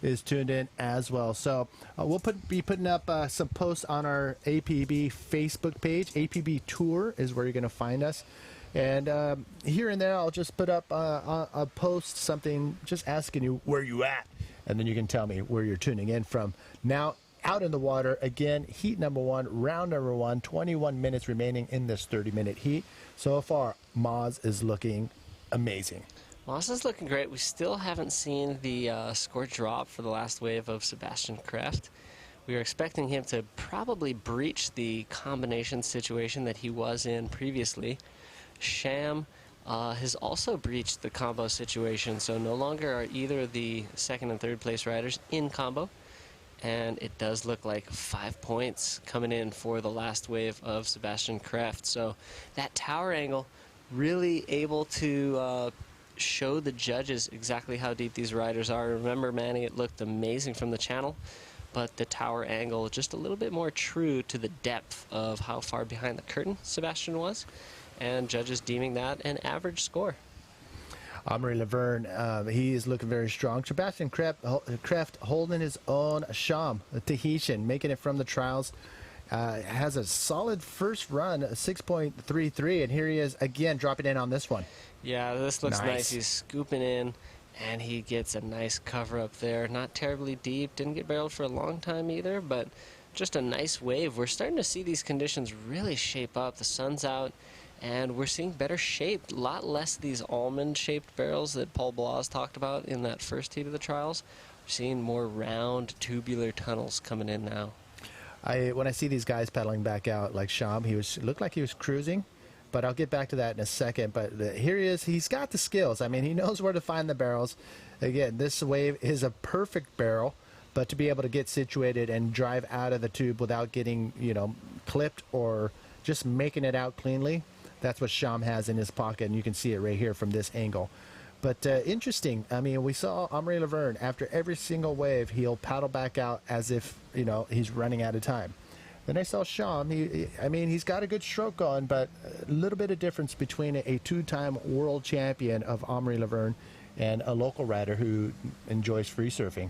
is tuned in as well. So we'll be putting up some posts on our APB Facebook page. APB Tour is where you're going to find us. And here and there, I'll just put up a post, something just asking you where you at. And then you can tell me where you're tuning in from. Now, out in the water, again, heat number 1, round number 1, 21 minutes remaining in this 30-minute heat. So far, Moz is looking amazing. Moz is looking great. We still haven't seen the score drop for the last wave of Sebastian Kraft. We were expecting him to probably breach the combination situation that he was in previously. Sham has also breached the combo situation, so no longer are either the second and third place riders in combo. And it does look like 5 points coming in for the last wave of Sebastian Kraft. So that tower angle really able to show the judges exactly how deep these riders are. Remember, Manny, it looked amazing from the channel, but the tower angle just a little bit more true to the depth of how far behind the curtain Sebastian was, and judges deeming that an average score. Omri Laverne, he is looking very strong. Sebastian Kraft holding his own. Sham, a Tahitian, making it from the trials. Has a solid first run, 6.33, and here he is again dropping in on this one. Yeah, this looks nice. He's scooping in, and he gets a nice cover up there. Not terribly deep, didn't get barreled for a long time either, but just a nice wave. We're starting to see these conditions really shape up. The sun's out, and we're seeing better shape, a lot less these almond-shaped barrels that Paul Blas talked about in that first heat of the trials. seeing more round tubular tunnels coming in now. When I see these guys pedaling back out, like Sham, looked like he was cruising, but I'll get back to that in a second. But here he is. He's got the skills. I mean, he knows where to find the barrels. Again, this wave is a perfect barrel, but to be able to get situated and drive out of the tube without getting, clipped or just making it out cleanly, that's what Sham has in his pocket, and you can see it right here from this angle. But interesting. I mean, we saw Amaury Laverne, after every single wave, he'll paddle back out as if, he's running out of time. Then I saw Sham. He's got a good stroke on, but a little bit of difference between a two-time world champion of Amaury Laverne and a local rider who enjoys free surfing.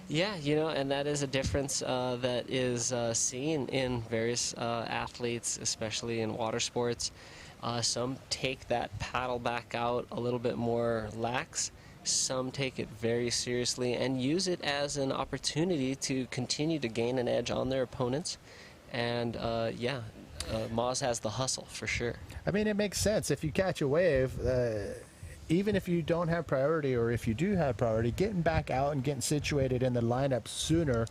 Yeah, and that is a difference that is seen in various athletes, especially in water sports. Some take that paddle back out a little bit more lax. Some take it very seriously and use it as an opportunity to continue to gain an edge on their opponents. And Moz has the hustle for sure. I mean, it makes sense. If you catch a wave, even if you don't have priority, or if you do have priority, getting back out and getting situated in the lineup sooner,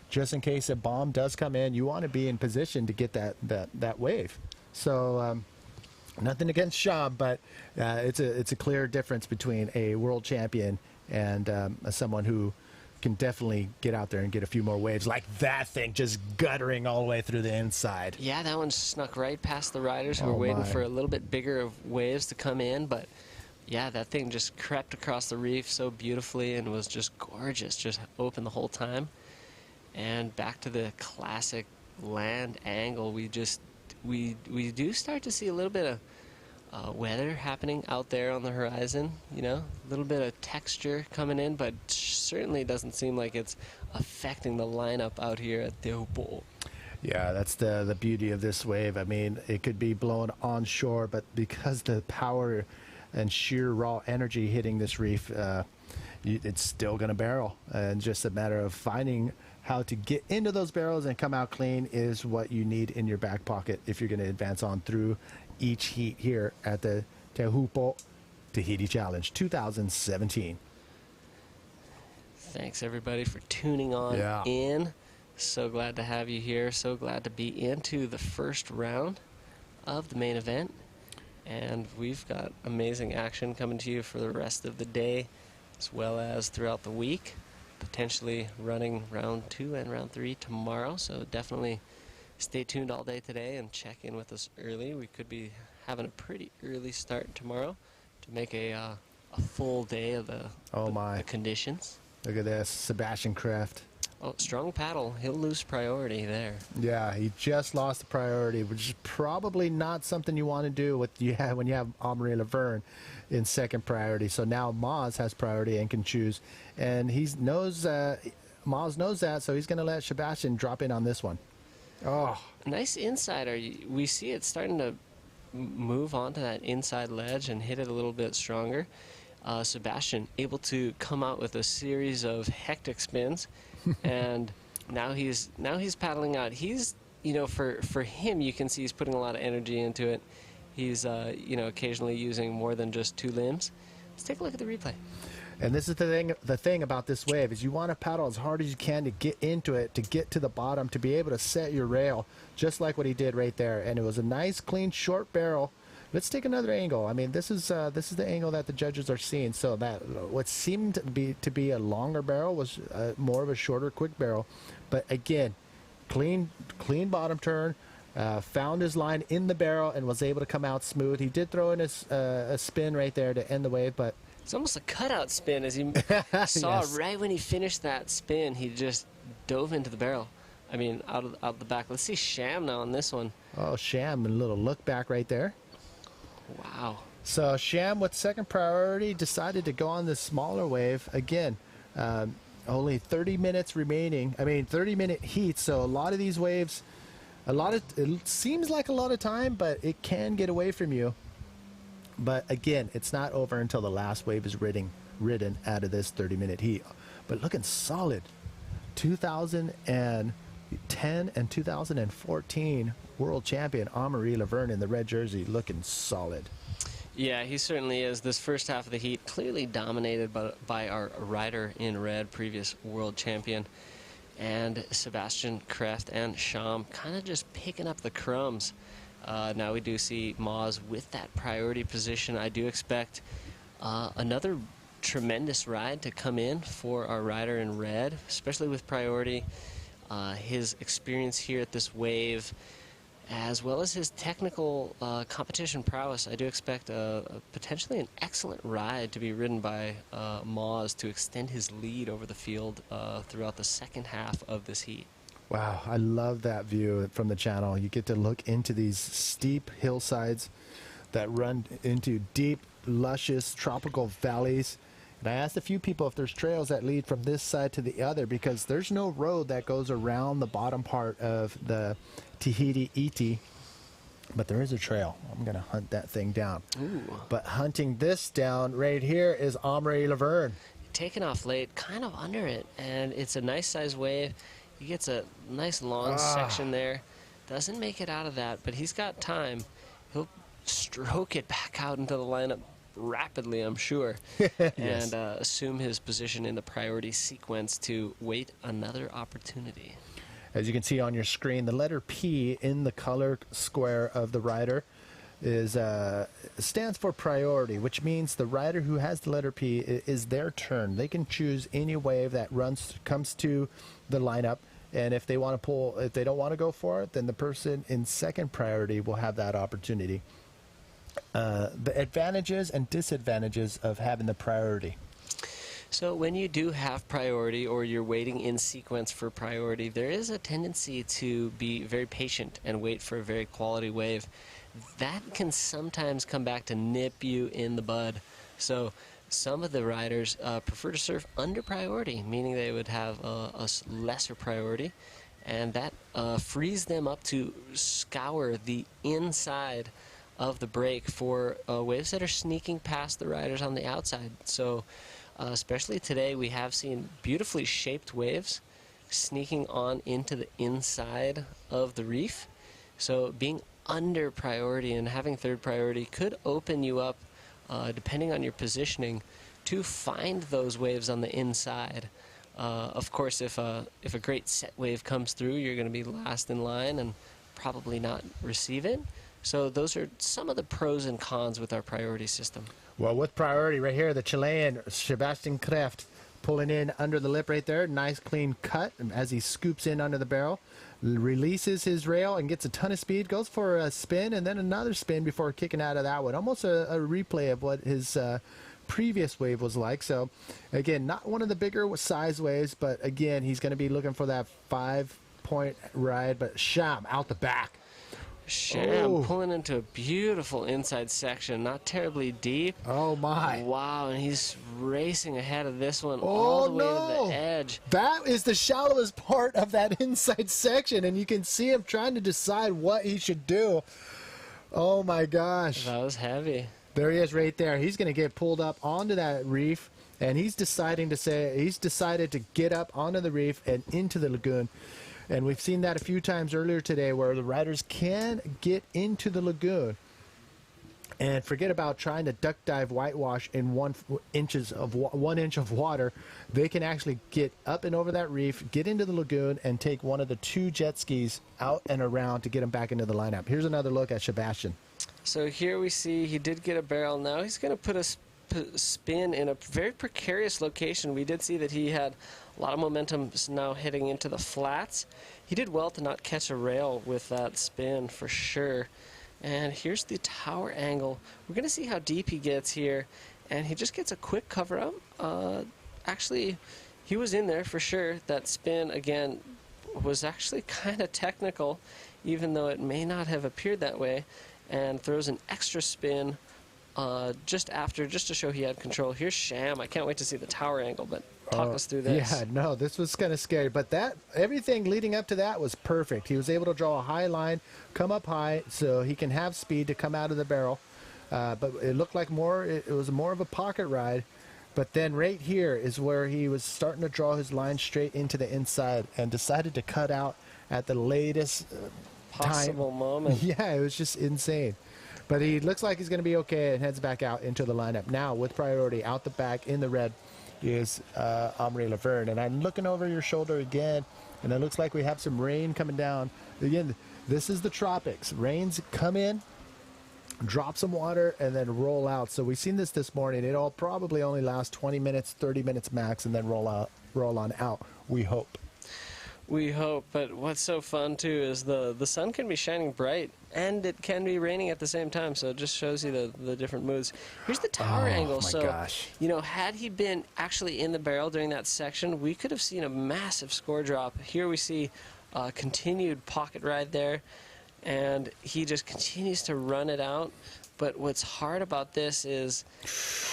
just in case a bomb does come in, you want to be in position to get that wave. So nothing against Sham, but it's a clear difference between a world champion and someone who can definitely get out there and get a few more waves, like that thing just guttering all the way through the inside. Yeah, that one snuck right past the riders who were waiting for a little bit bigger of waves to come in, but yeah, that thing just crept across the reef so beautifully and was just gorgeous, just open the whole time. And back to the classic land angle, we do start to see a little bit of weather happening out there on the horizon, a little bit of texture coming in, but certainly doesn't seem like it's affecting the lineup out here at Teahupoo. Yeah, that's the beauty of this wave. I mean, it could be blown onshore, but because the power and sheer raw energy hitting this reef, it's still going to barrel. And just a matter of finding how to get into those barrels and come out clean is what you need in your back pocket if you're going to advance on through each heat here at the Teahupoo Tahiti Challenge 2017. Thanks everybody for tuning on in. So glad to have you here. So glad to be into the first round of the main event. And we've got amazing action coming to you for the rest of the day, as well as throughout the week. Potentially running round 2 and round 3 tomorrow. So definitely stay tuned all day today and check in with us early. We could be having a pretty early start tomorrow to make a full day of the conditions. Look at this, Sebastian Kraft. Oh, strong paddle. He'll lose priority there. Yeah, he just lost the priority, which is probably not something you want to do when you have Amaury Laverne in second priority. So now Moz has priority and can choose, and Moz knows that, so he's going to let Sebastian drop in on this one. Oh, nice insider. We see it starting to move onto that inside ledge and hit it a little bit stronger. Sebastian able to come out with a series of hectic spins, and now he's paddling out. He's for him, you can see he's putting a lot of energy into it. He's occasionally using more than just 2 limbs. Let's take a look at the replay. And this is the thing about this wave is you want to paddle as hard as you can to get into it, to get to the bottom, to be able to set your rail, just like what he did right there. And it was a nice, clean, short barrel. Let's take another angle. I mean, this is the angle that the judges are seeing. So that what seemed to be a longer barrel was more of a shorter, quick barrel. But again, clean bottom turn. Found his line in the barrel and was able to come out smooth. He did throw in a spin right there to end the wave, but it's almost a cutout spin, as you saw. Yes. Right when he finished that spin, he just dove into the barrel. I mean, out the back. Let's see Sham now on this one. Oh, Sham, a little look back right there. Wow. So Sham, with second priority, decided to go on this smaller wave. Again, only 30 minutes remaining. 30-minute heat, so a lot of these waves, it seems like a lot of time, but it can get away from you. But again, it's not over until the last wave is ridden out of this 30-minute heat. But looking solid. 2010 and 2014 world champion Amaury Laverne in the red jersey, looking solid. Yeah, he certainly is. This first half of the heat clearly dominated by our rider in red, previous world champion. And Sebastian Kreft and Sham kind of just picking up the crumbs. Now we do see Moz with that priority position. I do expect another tremendous ride to come in for our rider in red, especially with priority. His experience here at this wave, as well as his technical competition prowess, I do expect potentially an excellent ride to be ridden by Moz to extend his lead over the field throughout the second half of this heat. Wow, I love that view from the channel. You get to look into these steep hillsides that run into deep, luscious tropical valleys. And I asked a few people if there's trails that lead from this side to the other, because there's no road that goes around the bottom part of the Tahiti Iti, but there is a trail. I'm going to hunt that thing down. Ooh. But hunting this down right here is Omri Laverne. Taking off late, kind of under it, and it's a nice size wave. He gets a nice long section there. Doesn't make it out of that, but he's got time. He'll stroke it back out into the lineup rapidly, I'm sure, Yes. and assume his position in the priority sequence to wait another opportunity. As you can see on your screen, the letter P in the color square of the rider is stands for priority, which means the rider who has the letter P is their turn. They can choose any wave that comes to the lineup, and if they want to pull, if they don't want to go for it, then the person in second priority will have that opportunity. The advantages and disadvantages of having the priority. So when you do have priority, or you're waiting in sequence for priority, there is a tendency to be very patient and wait for a very quality wave. That can sometimes come back to nip you in the bud. So some of the riders prefer to surf under priority, meaning they would have a lesser priority, and that frees them up to scour the inside of the break for waves that are sneaking past the riders on the outside. So especially today, we have seen beautifully shaped waves sneaking on into the inside of the reef. So being under priority and having third priority could open you up, depending on your positioning, to find those waves on the inside. Of course, if a great set wave comes through, you're going to be last in line and probably not receive it. So those are some of the pros and cons with our priority system. Well, with priority right here, the Chilean Sebastian Kreft pulling in under the lip right there. Nice clean cut as he scoops in under the barrel, releases his rail and gets a ton of speed, goes for a spin and then another spin before kicking out of that one. Almost a replay of what his previous wave was like. So again, not one of the bigger size waves, but again, he's going to be looking for that 5-point ride. But Sham out the back. Sham pulling into a beautiful inside section, not terribly deep. Oh my. Wow, and he's racing ahead of this one all the way to the edge. That is the shallowest part of that inside section, and you can see him trying to decide what he should do. Oh my gosh. That was heavy. There he is right there. He's going to get pulled up onto that reef, and he's decided to get up onto the reef and into the lagoon. And we've seen that a few times earlier today, where the riders can get into the lagoon and forget about trying to duck dive whitewash in 1 inch of water. They can actually get up and over that reef, get into the lagoon, and take one of the 2 jet skis out and around to get them back into the lineup. Here's another look at Sebastian. So here we see he did get a barrel. Now he's going to put a spin in a very precarious location. We did see that he had a lot of momentum now heading into the flats. He did well to not catch a rail with that spin for sure. And here's the tower angle. We're going to see how deep he gets here. And he just gets a quick cover up. Actually, he was in there for sure. That spin, again, was actually kind of technical, even though it may not have appeared that way. And throws an extra spin just to show he had control. Here's Sham. I can't wait to see the tower angle, but talk us through this. Yeah, no, this was kind of scary, but everything leading up to that was perfect. He was able to draw a high line, come up high, so he can have speed to come out of the barrel. But it looked like it was more of a pocket ride. But then right here is where he was starting to draw his line straight into the inside and decided to cut out at the latest possible moment. Yeah, it was just insane. But he looks like he's going to be okay and heads back out into the lineup. Now, with priority, out the back in the red is Omri Laverne. And I'm looking over your shoulder again, and it looks like we have some rain coming down. Again, this is the tropics. Rains come in, drop some water, and then roll out. So we've seen this morning. It'll probably only last 20 minutes, 30 minutes max, and then roll on out, we hope. We hope, but what's so fun too is the sun can be shining bright and it can be raining at the same time, so it just shows you the different moods. Here's the tower angle. My so gosh. you know, had he been actually in the barrel during that section, we could have seen a massive score drop. Here we see continued pocket ride there, and he just continues to run it out. But what's hard about this is,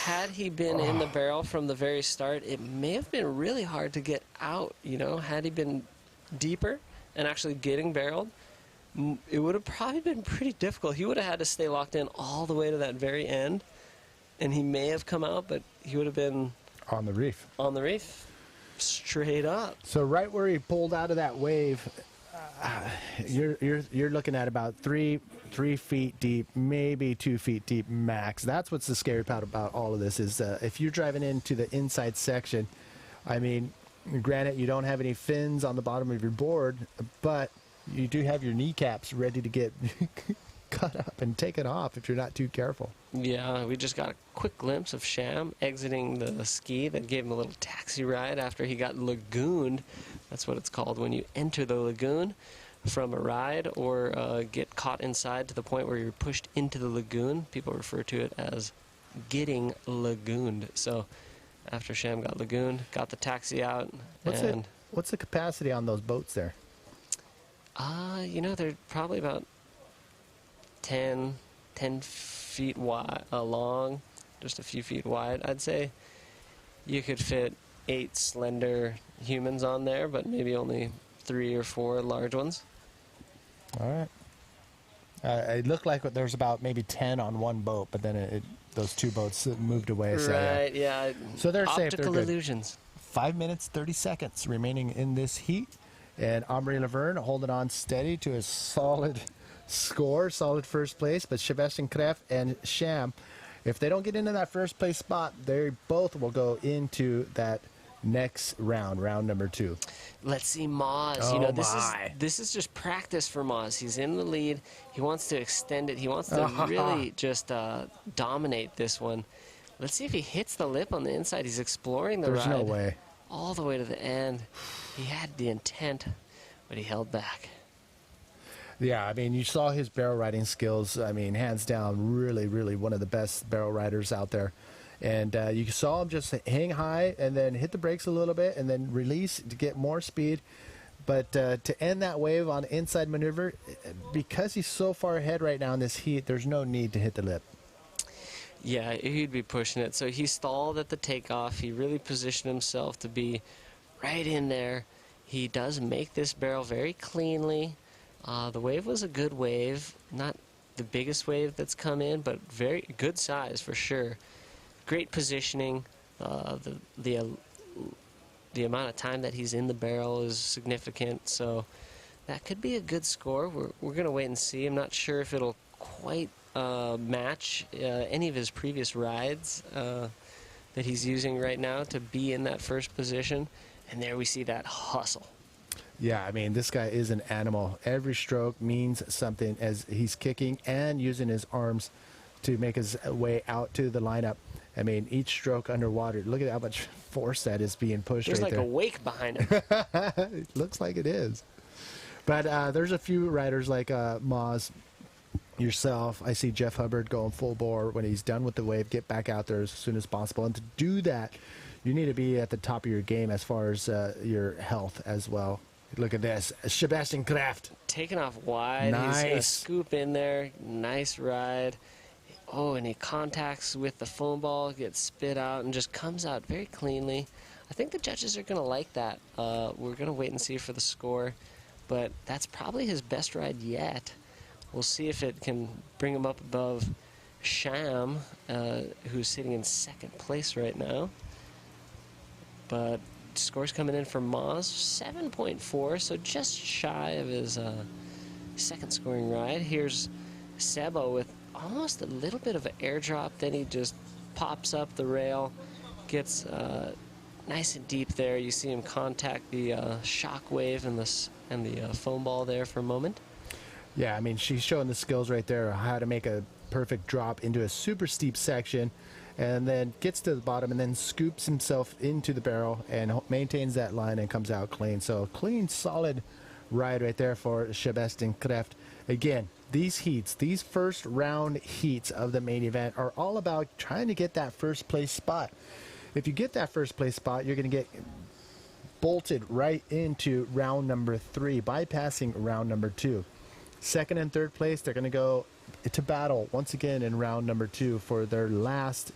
had he been in the barrel from the very start, it may have been really hard to get out, you know. Had he been deeper and actually getting barreled, it would have probably been pretty difficult. He would have had to stay locked in all the way to that very end, and he may have come out, but he would have been On the reef. on the reef, straight up. So right where he pulled out of that wave, you're looking at about three feet deep, maybe 2 feet deep max. That's what's the scary part about all of this is if you're driving into the inside section, I mean, granted, you don't have any fins on the bottom of your board, but you do have your kneecaps ready to get cut up and taken off if you're not too careful. Yeah, we just got a quick glimpse of Sham exiting the ski that gave him a little taxi ride after he got lagooned. That's what it's called when you enter the lagoon from a ride or get caught inside to the point where you're pushed into the lagoon. People refer to it as getting lagooned. So after Sham got lagooned, got the taxi out. What's the capacity on those boats there? You know, they're probably about 10 feet wide, long, just a few feet wide. I'd say you could fit 8 slender humans on there, but maybe only 3 or 4 large ones. All right. It looked like there's about maybe 10 on one boat, but then those 2 boats moved away. So, Right, yeah. So they're safe. They're Optical good. illusions. 5 minutes, 30 seconds remaining in this heat. And Omri Laverne holding on steady to a solid score, solid first place. But Sebastian Kref and Sham, if they don't get into that first place spot, they both will go into that next round, round number 2. Let's see Moz. Oh, you know, my. this is just practice for Moz. He's in the lead. He wants to extend it. He wants to really just dominate this one. Let's see if he hits the lip on the inside. He's exploring the There's ride no way. all the way to the end. He had the intent, but he held back. Yeah, I mean, you saw his barrel riding skills. I mean, hands down, really, really one of the best barrel riders out there. And you saw him just hang high and then hit the brakes a little bit and then release to get more speed. But to end that wave on inside maneuver, because he's so far ahead right now in this heat, there's no need to hit the lip. Yeah, he'd be pushing it. So he stalled at the takeoff. He really positioned himself to be right in there. He does make this barrel very cleanly. The wave was a good wave. Not the biggest wave that's come in, but very good size for sure. Great positioning. The amount of time that he's in the barrel is significant. So that could be a good score. We're going to wait and see. I'm not sure if it'll quite match any of his previous rides that he's using right now to be in that first position. And there we see that hustle. Yeah, I mean, this guy is an animal. Every stroke means something as he's kicking and using his arms to make his way out to the lineup. I mean, each stroke underwater, look at how much force that is being pushed There's right like there. a wake behind him. It looks like it is. But there's a few riders like Moz, yourself. I see Jeff Hubbard going full bore when he's done with the wave, get back out there as soon as possible. And to do that, you need to be at the top of your game as far as your health as well. Look at this. Sebastian Kraft. Taking off wide. Nice. He's going to scoop in there. Nice ride. Oh, and he contacts with the foam ball, gets spit out, and just comes out very cleanly. I think the judges are going to like that. We're going to wait and see for the score. But that's probably his best ride yet. We'll see if it can bring him up above Sham, who's sitting in second place right now. But scores coming in for Moz, 7.4, so just shy of his second scoring ride. Here's Sebo with almost a little bit of an airdrop. Then he just pops up the rail, gets nice and deep there. You see him contact the shock wave and the foam ball there for a moment. Yeah, I mean, she's showing the skills right there, how to make a perfect drop into a super steep section, and then gets to the bottom and then scoops himself into the barrel and maintains that line and comes out clean. So clean, solid ride right there for Sebastian Kreft. Again, these heats, these first round heats of the main event are all about trying to get that first place spot. If you get that first place spot, you're going to get bolted right into round number 3, bypassing round number 2. Second and third place, they're going to go to battle once again in round number 2 for their last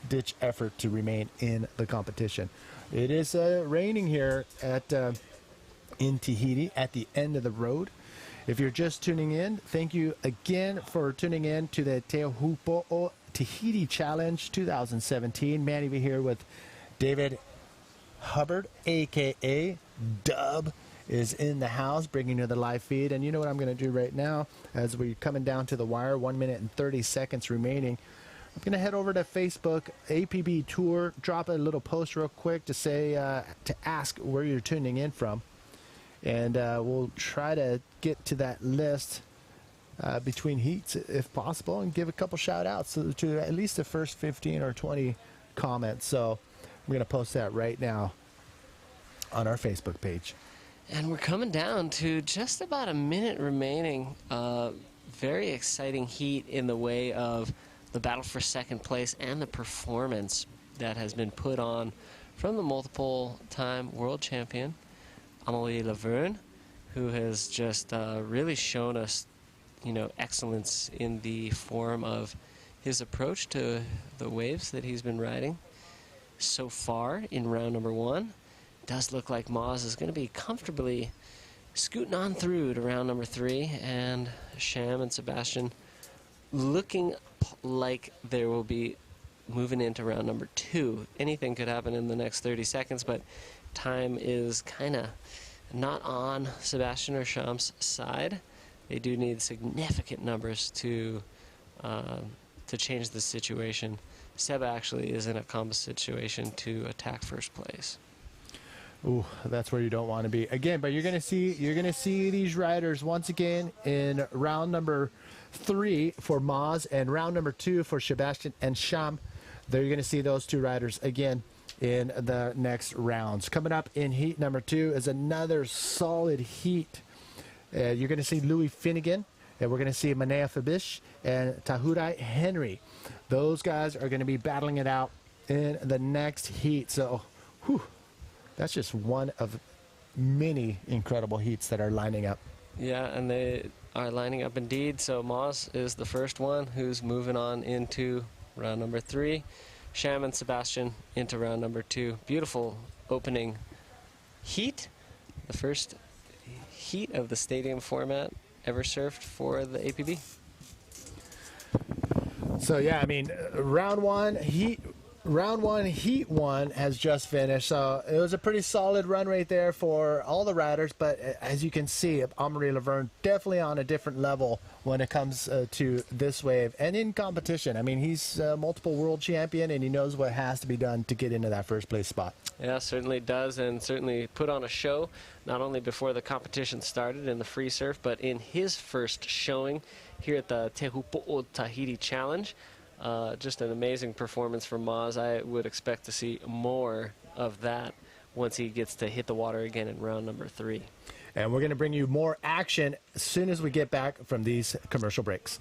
ditch effort to remain in the competition. It is raining here at in Tahiti at the end of the road. If you're just tuning in, thank you again for tuning in to the Teahupoo Tahiti Challenge 2017. Manny V here with David Hubbard, aka Dub, is in the house bringing you the live feed. And you know what I'm going to do right now as we're coming down to the wire, 1 minute and 30 seconds remaining. I'm going to head over to Facebook, APB Tour, drop a little post real quick to say, to ask where you're tuning in from. And we'll try to get to that list between heats if possible and give a couple shout outs to at least the first 15 or 20 comments. So I'm going to post that right now on our Facebook page. And we're coming down to just about a minute remaining. Very exciting heat in the way of the battle for second place and the performance that has been put on from the multiple-time world champion, Amélie Laverne, who has just really shown us, excellence in the form of his approach to the waves that he's been riding so far in round number 1. Does look like Moz is going to be comfortably scooting on through to round number 3, and Sham and Sebastian looking like they will be moving into round number 2. Anything could happen in the next 30 seconds, but time is kind of not on Sebastian or Sham's side. They do need significant numbers to change the situation. Seb actually is in a combo situation to attack first place. Ooh, that's where you don't want to be. Again, but you're gonna see these riders once again in round number 3 for Moz and round number 2 for Sebastian and Sham. You're gonna see those two riders again in the next rounds. Coming up in heat number 2 is another solid heat. You're gonna see Louis Finnegan, and we're gonna see Manea Fabish and Tahurai Henry. Those guys are gonna be battling it out in the next heat. So, whew. That's just one of many incredible heats that are lining up. Yeah, and they are lining up indeed. So Moz is the first one who's moving on into round number 3. Sham and Sebastian into round number 2. Beautiful opening heat. The first heat of the stadium format ever surfed for the APB. So yeah, I mean, round one, heat 1 has just finished. So it was a pretty solid run right there for all the riders. But as you can see, Amélie Laverne definitely on a different level when it comes to this wave and in competition. I mean, he's a multiple world champion, and he knows what has to be done to get into that first place spot. Yeah, certainly does, and certainly put on a show, not only before the competition started in the free surf, but in his first showing here at the Teahupoo Tahiti Challenge. Just an amazing performance from Moz. I would expect to see more of that once he gets to hit the water again in round number 3. And we're going to bring you more action as soon as we get back from these commercial breaks.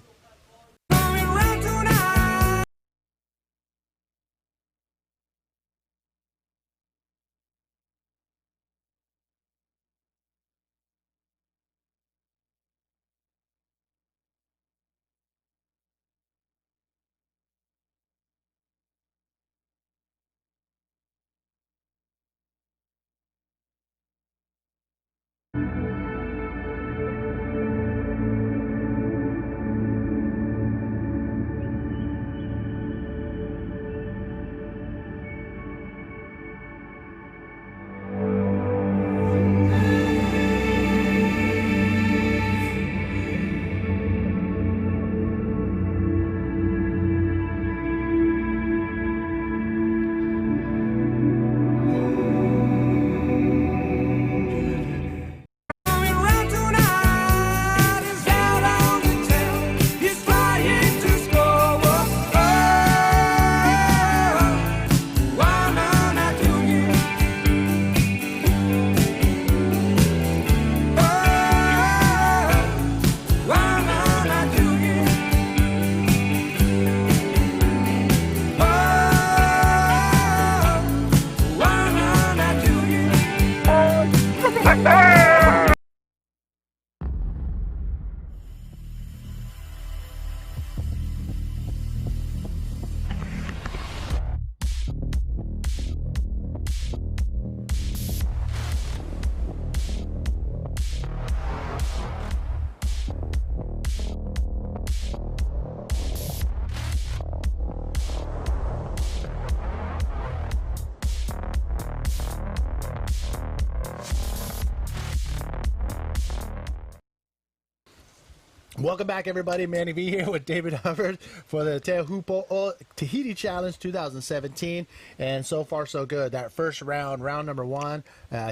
Welcome back, everybody. Manny V here with David Hubbard for the Teahupoo Tahiti Challenge 2017. And so far, so good. That first round, round number one,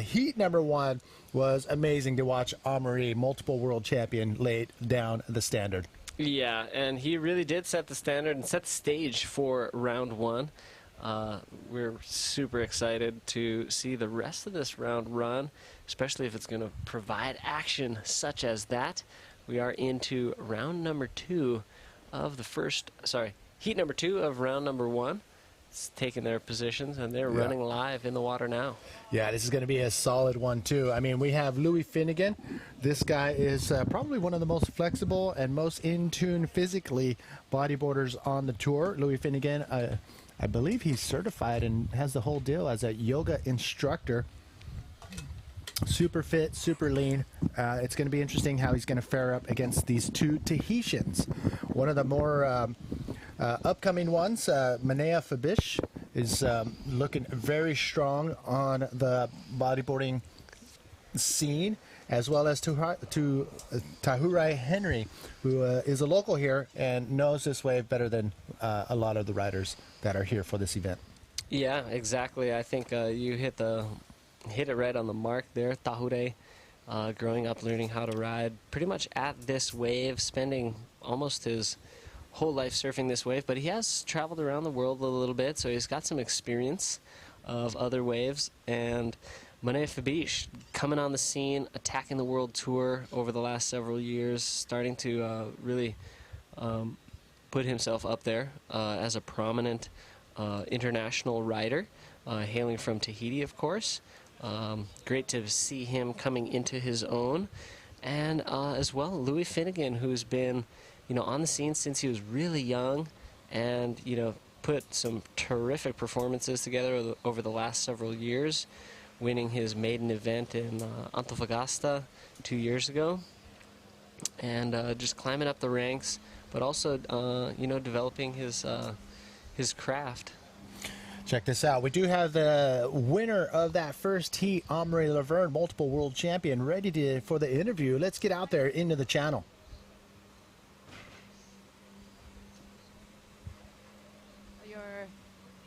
heat number one, was amazing to watch Amaury, multiple world champion, lay down the standard. Yeah, and he really did set the standard and set the stage for round one. We're super excited to see the rest of this round run, especially if it's going to provide action such as that. We are into round number two of the heat number two of round number one. It's taking their positions, and they're running live in the water now. Yeah, this is going to be a solid one, too. I mean, we have Louis Finnegan. This guy is probably one of the most flexible and most in tune physically bodyboarders on the tour. Louis Finnegan, I believe he's certified and has the whole deal as a yoga instructor. Super fit, super lean. It's going to be interesting how he's going to fare up against these two Tahitians. One of the more upcoming ones, Manea Fabish, is looking very strong on the bodyboarding scene, as well as Tahurai Henry, who is a local here and knows this wave better than a lot of the riders that are here for this event. Yeah, exactly. I think you hit it right on the mark there. Tahure, growing up, learning how to ride pretty much at this wave, spending almost his whole life surfing this wave, but he has traveled around the world a little bit, so he's got some experience of other waves. And Manea Fabish coming on the scene, attacking the World Tour over the last several years, starting to really put himself up there as a prominent international rider, hailing from Tahiti, of course. Great to see him coming into his own. And as well, Louis Finnegan, who's been on the scene since he was really young, and put some terrific performances together over the last several years, winning his maiden event in Antofagasta 2 years ago, and just climbing up the ranks, but also developing his craft. Check this out. We do have the winner of that first heat, Amaury Laverne, multiple world champion, ready for the interview. Let's get out there into the channel.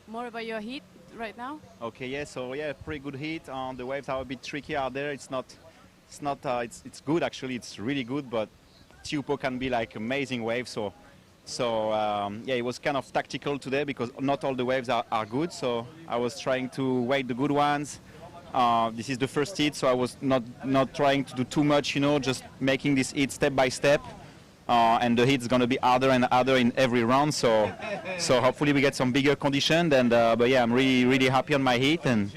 More about your heat right now? Okay, yeah, so yeah, pretty good heat. The waves are a bit tricky out there. It's good actually. It's really good, but Teahupoo can be like amazing waves. So yeah, it was kind of tactical today because not all the waves are good. So I was trying to wait the good ones. This is the first heat, so I was not trying to do too much, just making this heat step by step. And the heat's going to be harder and harder in every round, so hopefully we get some bigger conditions. And but yeah, I'm really happy on my heat, and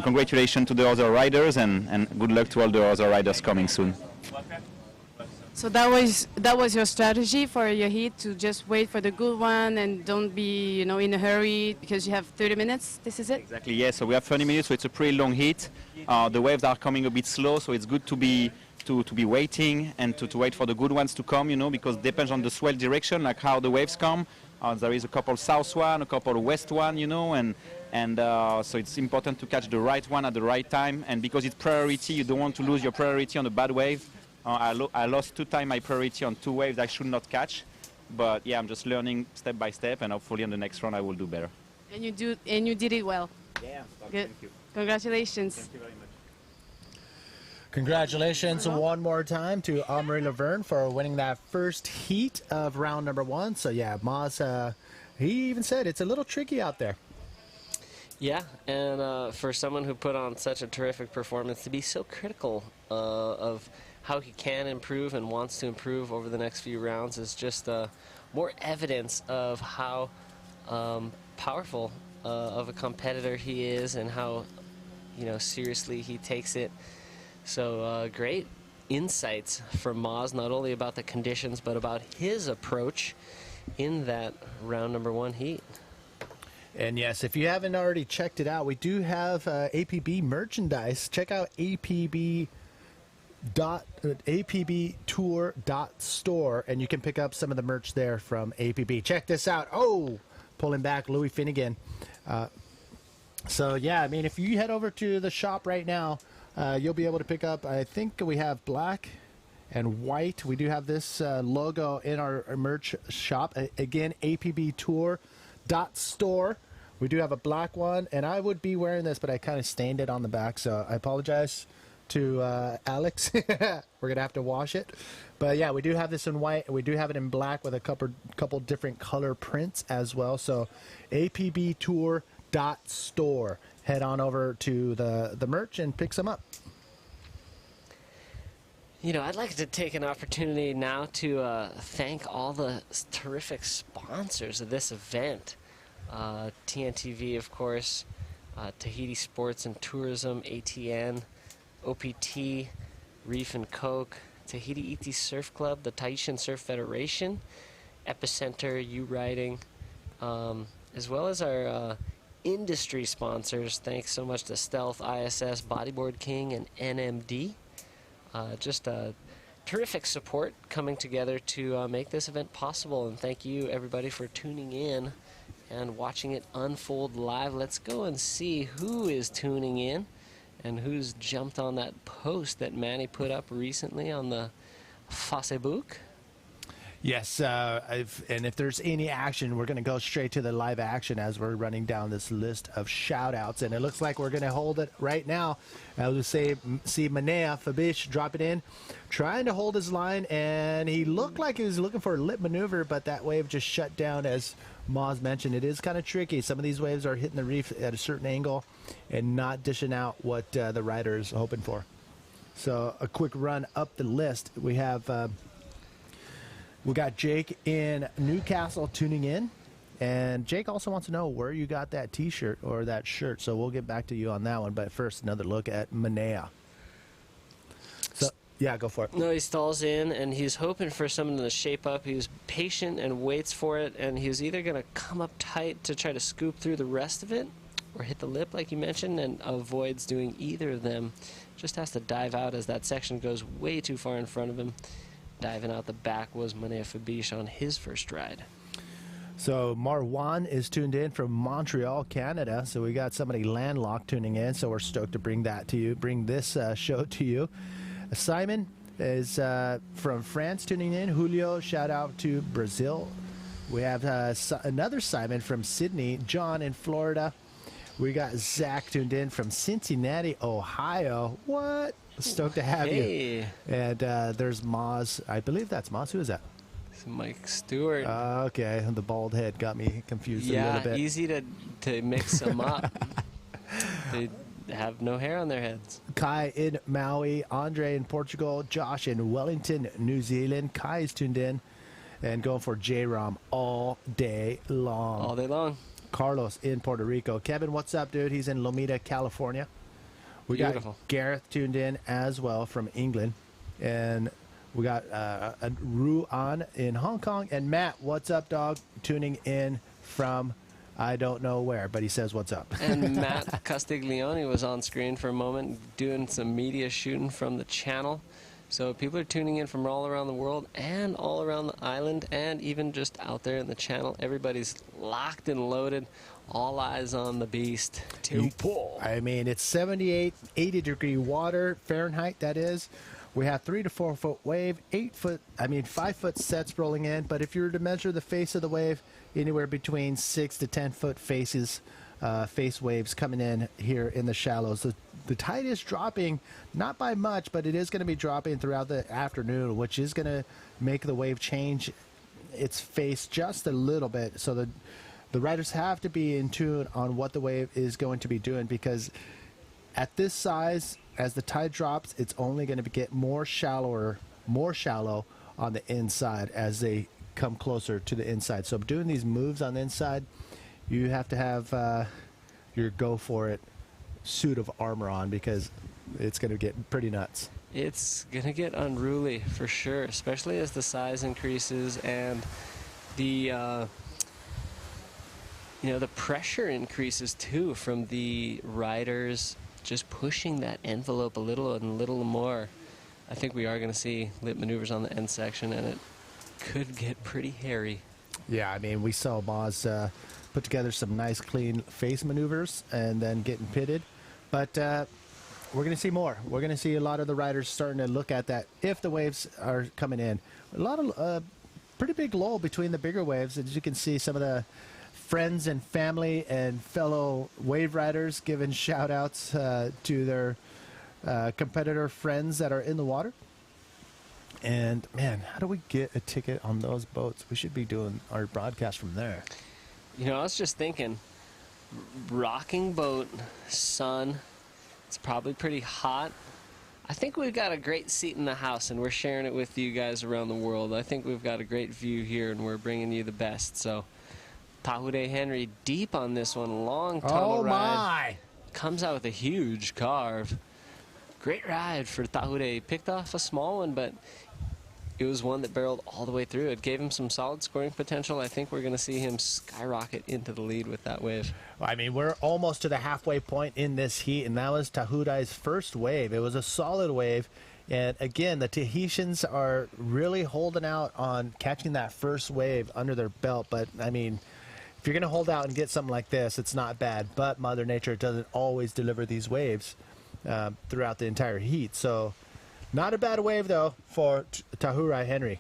congratulations to the other riders, and good luck to all the other riders coming soon. So that was your strategy for your heat, to just wait for the good one and don't be in a hurry because you have 30 minutes. This is it? Exactly. Yeah. So we have 30 minutes, so it's a pretty long heat. The waves are coming a bit slow, so it's good to be waiting and to wait for the good ones to come, because it depends on the swell direction, like how the waves come. There is a couple south one, a couple west one, and so it's important to catch the right one at the right time. And because it's priority, you don't want to lose your priority on a bad wave. I lost 2 times my priority on 2 waves I should not catch. But yeah, I'm just learning step by step, and hopefully on the next round I will do better. And you did it well. Yeah. Good. Thank you. Congratulations. Thank you very much. Congratulations one more time to Amaury Laverne for winning that first heat of round number one. So yeah, Maz, he even said it's a little tricky out there. Yeah, and for someone who put on such a terrific performance, to be so critical of how he can improve and wants to improve over the next few rounds is just more evidence of how powerful of a competitor he is, and how seriously he takes it. So great insights from Maz, not only about the conditions, but about his approach in that round number one heat. And yes, if you haven't already checked it out, we do have APB merchandise. Check out apbtour.store, and you can pick up some of the merch there from APB. Check this out. Oh, pulling back Louis Finnegan. So yeah, I mean, if you head over to the shop right now, you'll be able to pick up, I think we have black and white. We do have this logo in our merch shop. Again, apbtour.store. We do have a black one, and I would be wearing this, but I kind of stained it on the back, so I apologize to Alex. We're going to have to wash it. But yeah, we do have this in white. We do have it in black with a couple different color prints as well. So apbtour.store. Head on over to the merch and pick some up. You know, I'd like to take an opportunity now to thank all the terrific sponsors of this event. TNTV, of course, Tahiti Sports and Tourism, ATN, OPT, Reef and Coke, Tahiti Iti Surf Club, the Tahitian Surf Federation, Epicenter, U-Riding, as well as our industry sponsors. Thanks so much to Stealth, ISS, Bodyboard King, and NMD. Just terrific support coming together to make this event possible, and thank you everybody for tuning in and watching it unfold live. Let's go and see who is tuning in and who's jumped on that post that Manny put up recently on the Facebook. Yes, and if there's any action, we're going to go straight to the live action as we're running down this list of shout-outs. And it looks like we're going to hold it right now. As we see Manea Fabish drop it in, trying to hold his line, and he looked like he was looking for a lip maneuver, but that wave just shut down. As Moz mentioned, it is kind of tricky. Some of these waves are hitting the reef at a certain angle and not dishing out what the rider is hoping for. So a quick run up the list. We have... we got Jake in Newcastle tuning in, and Jake also wants to know where you got that t-shirt or that shirt, so we'll get back to you on that one. But first, another look at Manea. So, yeah, go for it. No, he stalls in, and he's hoping for someone to shape up. He was patient and waits for it, and he was either going to come up tight to try to scoop through the rest of it or hit the lip, like you mentioned, and avoids doing either of them. Just has to dive out as that section goes way too far in front of him. Diving out the back was Manea Fabish on his first ride. So Marwan is tuned in from Montreal, Canada. So we got somebody landlocked tuning in. So we're stoked to bring that to you, bring this show to you. Simon is from France tuning in. Julio, shout out to Brazil. We have another Simon from Sydney. John in Florida. We got Zach tuned in from Cincinnati, Ohio. What? Stoked to have you. And there's Moz. I believe that's Moz. Who is that? It's Mike Stewart. Okay, the bald head got me confused a little bit. Yeah, easy to mix them up. They have no hair on their heads. Kai in Maui, Andre in Portugal, Josh in Wellington, New Zealand. Kai is tuned in and going for J-Rom all day long. All day long. Carlos in Puerto Rico. Kevin, what's up, dude? He's in Lomita, California. We Beautiful. got Gareth tuned in as well from England. And we got Ruan in Hong Kong. And Matt, what's up, dog? Tuning in from I don't know where, but he says what's up. And Matt Castiglione was on screen for a moment doing some media shooting from the channel. So people are tuning in from all around the world and all around the island and even just out there in the channel. Everybody's locked and loaded. All eyes on the beast. Teahupoo. I mean, it's 78, 80-degree water, Fahrenheit, that is. We have 3 to 4 foot wave, 5 foot sets rolling in. But if you were to measure the face of the wave, anywhere between 6 to 10 foot face waves coming in here in the shallows. The tide is dropping, not by much, but it is going to be dropping throughout the afternoon, which is going to make the wave change its face just a little bit. So the riders have to be in tune on what the wave is going to be doing, because at this size, as the tide drops, it's only going to get more shallow on the inside as they come closer to the inside. So doing these moves on the inside, you have to have your go for it suit of armor on, because it's going to get pretty nuts. It's going to get unruly for sure, especially as the size increases and the the pressure increases too from the riders just pushing that envelope a little and a little more. I think we are going to see lip maneuvers on the end section, and it could get pretty hairy. Yeah, I mean, we saw Moz put together some nice clean face maneuvers and then getting pitted. But we're going to see more. We're going to see a lot of the riders starting to look at that if the waves are coming in. A lot of pretty big lull between the bigger waves. As you can see, some of the friends and family and fellow wave riders giving shout outs to their competitor friends that are in the water. And man, how do we get a ticket on those boats? We should be doing our broadcast from there. You know, I was just thinking, rocking boat, sun, it's probably pretty hot. I think we've got a great seat in the house, and we're sharing it with you guys around the world. I think we've got a great view here, and we're bringing you the best. So, Teahupoo Henry deep on this one, long tunnel ride. Comes out with a huge carve. Great ride for Teahupoo. Picked off a small one, but it was one that barreled all the way through. It gave him some solid scoring potential. I think we're going to see him skyrocket into the lead with that wave. I mean, we're almost to the halfway point in this heat, and that was Teahupoo's first wave. It was a solid wave. And again, the Tahitians are really holding out on catching that first wave under their belt. But, I mean, if you're going to hold out and get something like this, it's not bad. But Mother Nature doesn't always deliver these waves throughout the entire heat. So, not a bad wave, though, for Teahupoo Henry.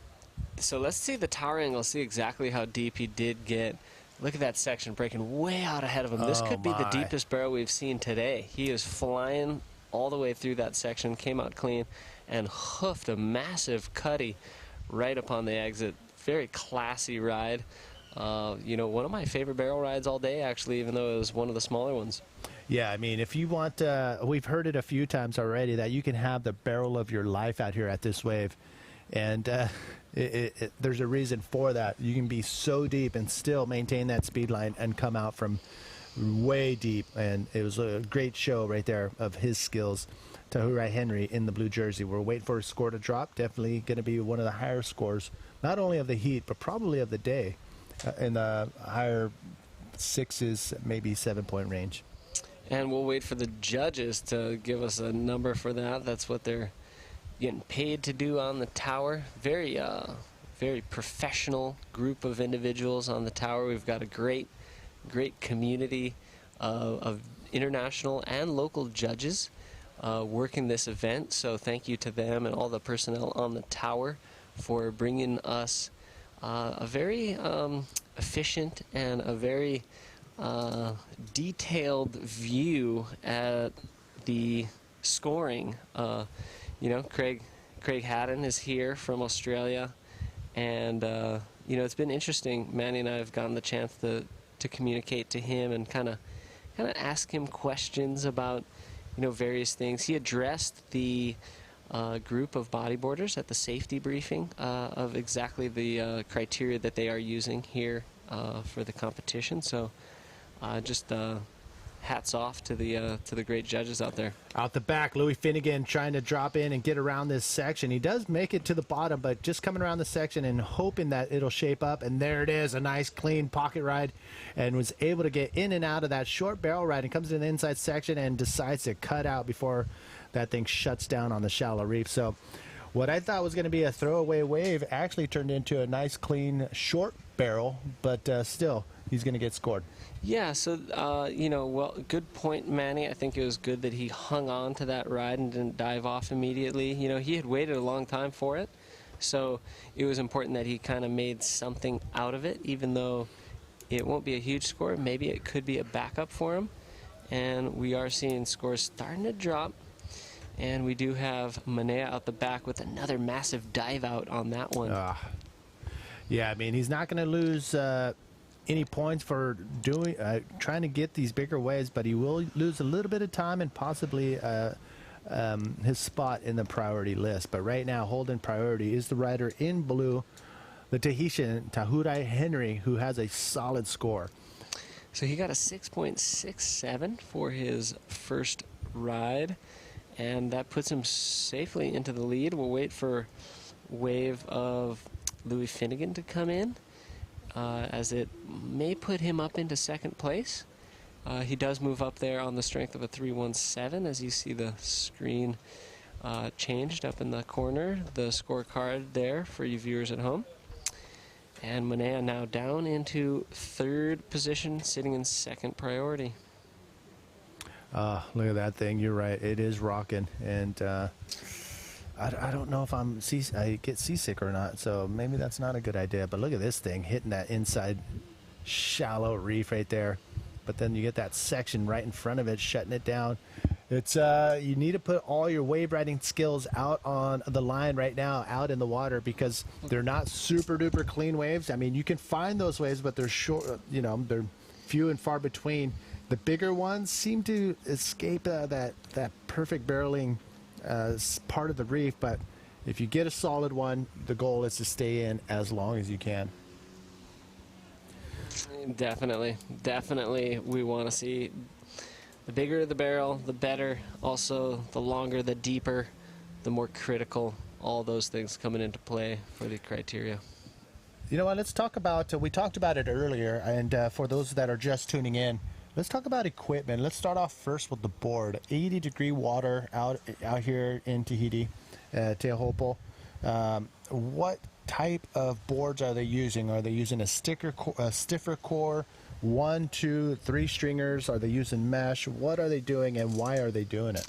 So let's see the tower angle, see exactly how deep he did get. Look at that section breaking way out ahead of him. This could be the deepest barrel we've seen today. He is flying all the way through that section, came out clean, and hoofed a massive cutty right upon the exit. Very classy ride. You know, one of my favorite barrel rides all day, actually, even though it was one of the smaller ones. Yeah, I mean, if you want, we've heard it a few times already that you can have the barrel of your life out here at this wave. And there's a reason for that. You can be so deep and still maintain that speed line and come out from way deep. And it was a great show right there of his skills. Teahupoo Henry in the blue jersey. We're waiting for his score to drop. Definitely going to be one of the higher scores, not only of the heat, but probably of the day in the higher 6s, maybe 7-point range. And we'll wait for the judges to give us a number for that. That's what they're getting paid to do on the tower. Very professional group of individuals on the tower. We've got a great community of international and local judges working this event. So thank you to them and all the personnel on the tower for bringing us a very efficient and a very detailed view at the scoring. You know, Craig Haddon is here from Australia, and you know, it's been interesting. Manny and I have gotten the chance to communicate to him and kind of ask him questions about, you know, various things. He addressed the group of bodyboarders at the safety briefing of exactly the criteria that they are using here for the competition. So just hats off to the great judges out there. Out the back, Louis Finnegan trying to drop in and get around this section. He does make it to the bottom, but just coming around the section and hoping that it'll shape up. And there it is, a nice clean pocket ride, and was able to get in and out of that short barrel ride and comes to the inside section and decides to cut out before that thing shuts down on the shallow reef. So what I thought was going to be a throwaway wave actually turned into a nice clean short barrel, but still he's going to get scored. Yeah, so, you know, well, good point, Manny. I think it was good that he hung on to that ride and didn't dive off immediately. You know, he had waited a long time for it, so it was important that he kind of made something out of it, even though it won't be a huge score. Maybe it could be a backup for him, and we are seeing scores starting to drop, and we do have Manea out the back with another massive dive out on that one. Yeah, I mean, he's not going to lose any points for doing trying to get these bigger waves, but he will lose a little bit of time and possibly his spot in the priority list. But right now, holding priority is the rider in blue, the Tahitian Teahupoo Henry, who has a solid score. So he got a 6.67 for his first ride, and that puts him safely into the lead. We'll wait for wave of Louis Finnegan to come in, as it may put him up into second place. He does move up there on the strength of a 317, as you see the screen changed up in the corner, the scorecard there for you viewers at home. And Manea now down into third position, sitting in second priority. Look at that thing. You're right. It is rocking. And I don't know if I get seasick or not, so maybe that's not a good idea. But look at this thing hitting that inside shallow reef right there. But then you get that section right in front of it, shutting it down. It's you need to put all your wave riding skills out on the line right now, out in the water, because they're not super duper clean waves. I mean, you can find those waves, but they're short. You know, they're few and far between. The bigger ones seem to escape that perfect barreling part of the reef. But if you get a solid one, the goal is to stay in as long as you can. Definitely, we want to see the bigger the barrel, the better. Also, the longer, the deeper, the more critical. All those things coming into play for the criteria. You know what? Let's talk about. We talked about it earlier, and for those that are just tuning in, let's talk about equipment. Let's start off first with the board. 80-degree water out here in Tahiti, Teahupoo. What type of boards are they using? Are they using a stiffer core, 1, 2, 3 stringers? Are they using mesh? What are they doing, and why are they doing it?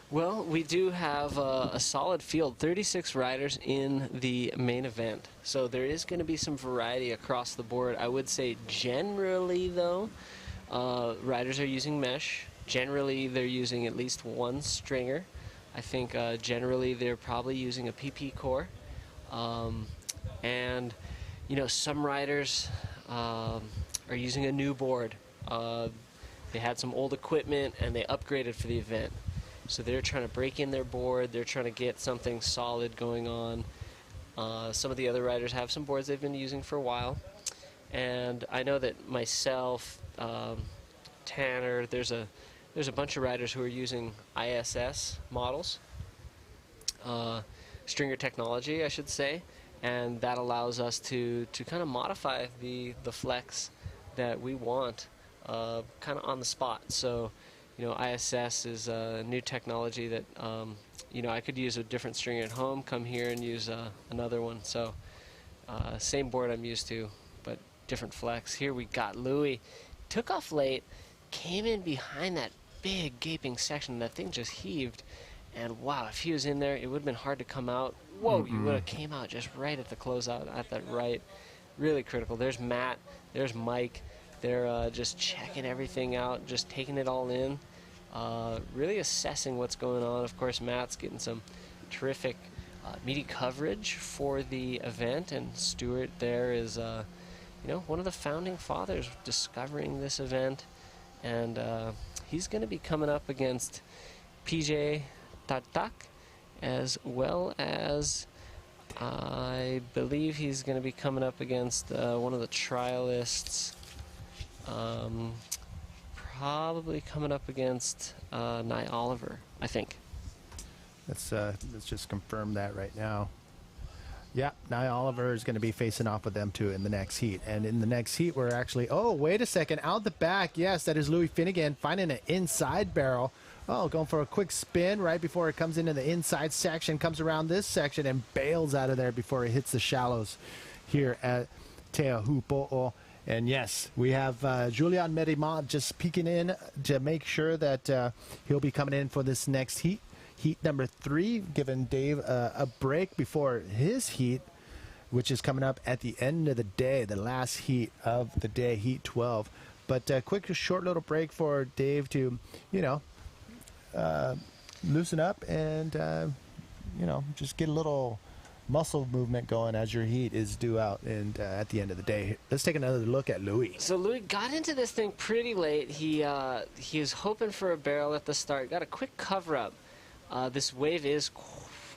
Well, we do have a solid field, 36 riders in the main event. So there is going to be some variety across the board. I would say generally, though, riders are using mesh. Generally, they're using at least 1 stringer. I think generally they're probably using a PP core. And, you know, some riders are using a new board. They had some old equipment and they upgraded for the event. So they're trying to break in their board. They're trying to get something solid going on. Some of the other riders have some boards they've been using for a while. And I know that myself, Tanner, there's a bunch of riders who are using ISS models. Stringer technology, I should say. And that allows us to kind of modify the flex that we want kind of on the spot. So, you know, ISS is a new technology that, you know, I could use a different stringer at home, come here and use another one. So, same board I'm used to, but different flex. Here we got Louis. Took off late, came in behind that big gaping section. That thing just heaved. And wow, if he was in there, it would have been hard to come out. Whoa, you would have came out just right at the closeout, at that right. Really critical. There's Matt, there's Mike. They're just checking everything out, just taking it all in. Really assessing what's going on. Of course, Matt's getting some terrific media coverage for the event, and Stuart there is, you know, one of the founding fathers discovering this event, and he's going to be coming up against PJ Tatak, as well as I believe he's going to be coming up against one of the trialists. Probably coming up against Nye Oliver, I think. Let's just confirm that right now. Yeah, Nye Oliver is going to be facing off with them two in the next heat. And in the next heat, we're actually, oh, wait a second, out the back. Yes, that is Louis Finnegan finding an inside barrel. Oh, going for a quick spin right before it comes into the inside section, comes around this section and bails out of there before it hits the shallows here at Teahupoo. And yes, we have Julian Merimont just peeking in to make sure that he'll be coming in for this next heat. Heat number 3, giving Dave a break before his heat, which is coming up at the end of the day, the last heat of the day, heat 12. But quick, short little break for Dave to, you know, loosen up and, you know, just get a little muscle movement going as your heat is due out. And at the end of the day, let's take another look at Louis. So Louis got into this thing pretty late. He was hoping for a barrel at the start, got a quick cover up. This wave is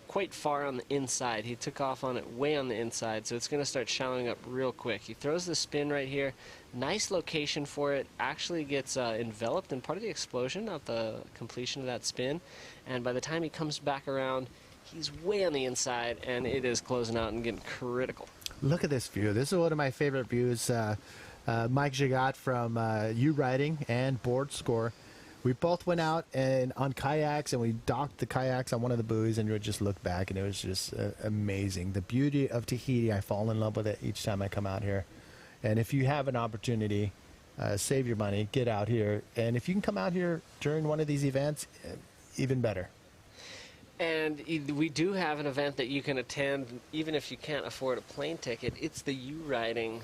quite far on the inside. He took off on it way on the inside, so it's going to start shallowing up real quick. He throws the spin right here. Nice location for it. Actually gets enveloped in part of the explosion at the completion of that spin. And by the time he comes back around, he's way on the inside, and it is closing out and getting critical. Look at this view. This is one of my favorite views. Mike Jagat from U Riding and Board Score. We both went out and on kayaks, and we docked the kayaks on one of the buoys, and we would just look back, and it was just amazing. The beauty of Tahiti, I fall in love with it each time I come out here. And if you have an opportunity, save your money, get out here. And if you can come out here during one of these events, even better. And we do have an event that you can attend even if you can't afford a plane ticket. It's the U-Riding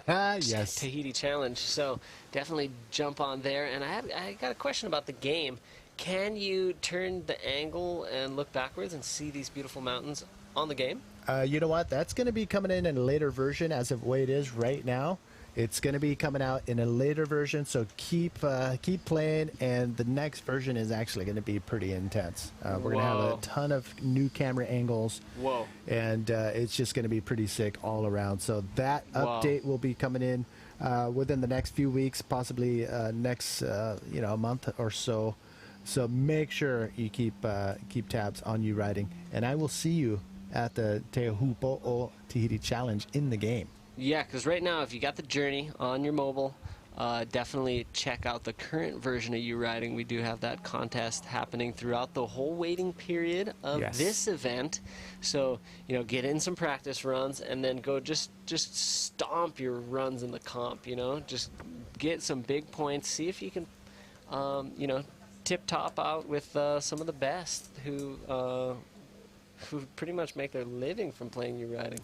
Yes. Tahiti Challenge. So definitely jump on there. And I got a question about the game. Can you turn the angle and look backwards and see these beautiful mountains on the game? You know what? That's going to be coming in a later version as of the way it is right now. It's going to be coming out in a later version, so keep playing, and the next version is actually going to be pretty intense. We're going to have a ton of new camera angles. Whoa. And it's just going to be pretty sick all around. So that update will be coming in within the next few weeks, possibly next a month or so. So make sure you keep tabs on U-Riding, and I will see you at the Teahupoo Tahiti Challenge in the game. Yeah, because right now, if you got the Journey on your mobile, definitely check out the current version of U-Riding. We do have that contest happening throughout the whole waiting period of this event. So, get in some practice runs and then go just stomp your runs in the comp, Just get some big points. See if you can, tip top out with some of the best who pretty much make their living from playing U-Riding.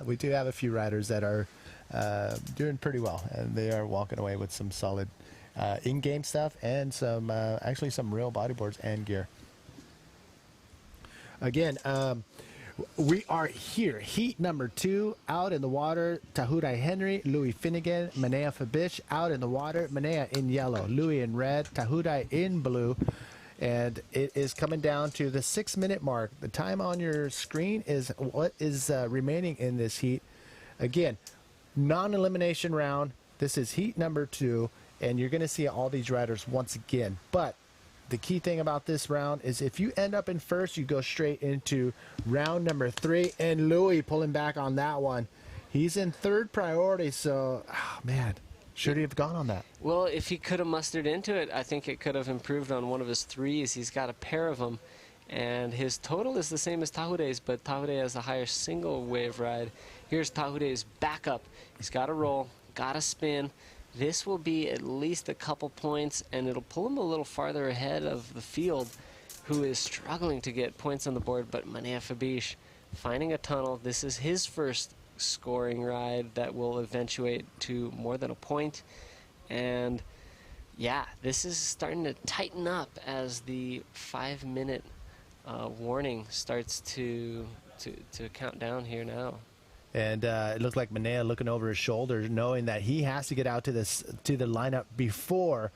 We do have a few riders that are doing pretty well, and they are walking away with some solid in-game stuff and some actually some real bodyboards and gear. Again, we are here. Heat number 2 out in the water. Tahudai Henry, Louis Finnegan, Manea Fabish out in the water. Manea in yellow, Louis in red, Tahudai in blue. And it is coming down to the 6-minute mark. The time on your screen is what is remaining in this heat. Again, non-elimination round. This is heat number 2, and you're going to see all these riders once again. But the key thing about this round is if you end up in first, you go straight into round number 3. And Louis pulling back on that one. He's in third priority, so, man. Should he have gone on that? Well, if he could have mustered into it, I think it could have improved on one of his 3s. He's got a pair of them, and his total is the same as Tahudei's, but Tahudei has a higher single wave ride. Here's Tahudei's backup. He's got a roll, got a spin. This will be at least a couple points, and it'll pull him a little farther ahead of the field, who is struggling to get points on the board, but Manea Fabish finding a tunnel. This is his first scoring ride that will eventuate to more than a point. And yeah, this is starting to tighten up as the 5-minute warning starts to count down here now. And it looked like Manea looking over his shoulder, knowing that he has to get out to the lineup before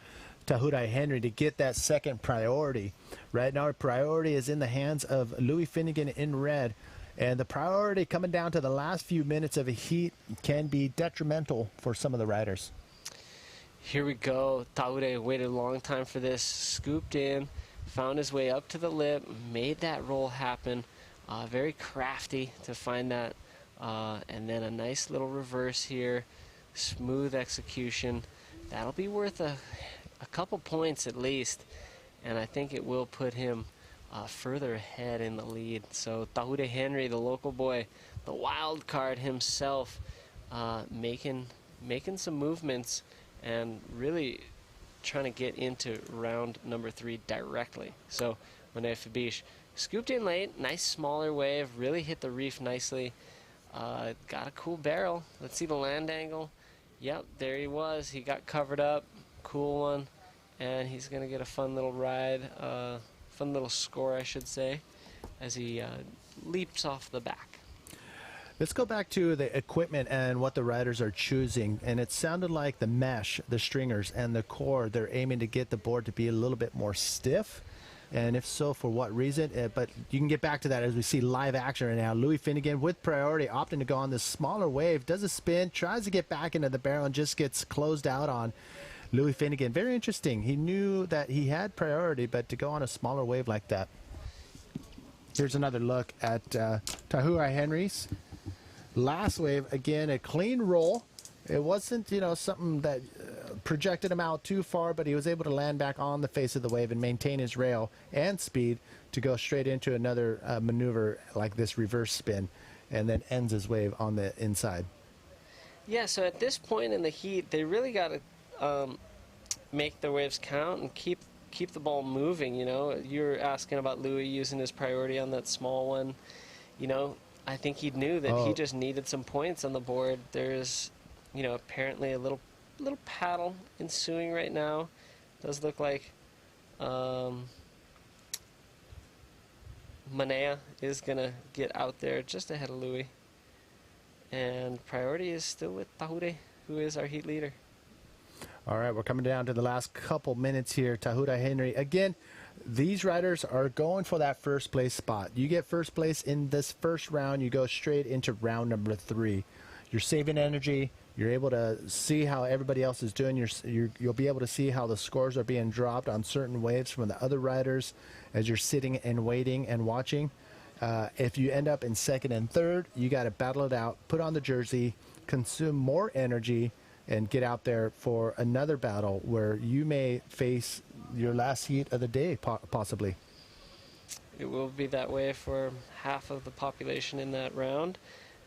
Tahudai Henry to get that second priority. Right now, our priority is in the hands of Louis Finnegan in red. And the priority coming down to the last few minutes of a heat can be detrimental for some of the riders. Here we go. Tahudei waited a long time for this, scooped in, found his way up to the lip, made that roll happen. Very crafty to find that. And then a nice little reverse here, smooth execution. That'll be worth a couple points at least. And I think it will put him further ahead in the lead. So Tahudei Henry, the local boy, the wild card himself, making some movements and really trying to get into round number 3 directly. So Manea Fabish scooped in late, nice smaller wave, really hit the reef nicely. Got a cool barrel. Let's see the land angle. Yep, there he was. He got covered up. Cool one. And he's going to get a fun little ride. Fun little score, I should say, as he leaps off the back. Let's go back to the equipment and what the riders are choosing. And it sounded like the mesh, the stringers, and the core, they're aiming to get the board to be a little bit more stiff. And if so, for what reason? But you can get back to that as we see live action right now. Louis Finnegan with priority, opting to go on this smaller wave, does a spin, tries to get back into the barrel, and just gets closed out on. Louis Finnegan, very interesting. He knew that he had priority, but to go on a smaller wave like that. Here's another look at Tahudai Henry's last wave. Again, a clean roll. It wasn't, something that projected him out too far, but he was able to land back on the face of the wave and maintain his rail and speed to go straight into another maneuver like this reverse spin, and then ends his wave on the inside. Yeah, so at this point in the heat, they really got to make their waves count and keep the ball moving. You know, you're asking about Louis using his priority on that small one. You know, I think he knew that he just needed some points on the board. There's, you know, apparently a little paddle ensuing right now. Does look like Manea is gonna get out there just ahead of Louis, and priority is still with Tahure, who is our heat leader. All right, we're coming down to the last couple minutes here. Tahupoo Henry. Again, these riders are going for that first place spot. You get first place in this first round, you go straight into round number 3. You're saving energy. You're able to see how everybody else is doing. You'll be able to see how the scores are being dropped on certain waves from the other riders as you're sitting and waiting and watching. If you end up in second and third, you got to battle it out, put on the jersey, consume more energy, and get out there for another battle where you may face your last heat of the day, possibly. It will be that way for half of the population in that round,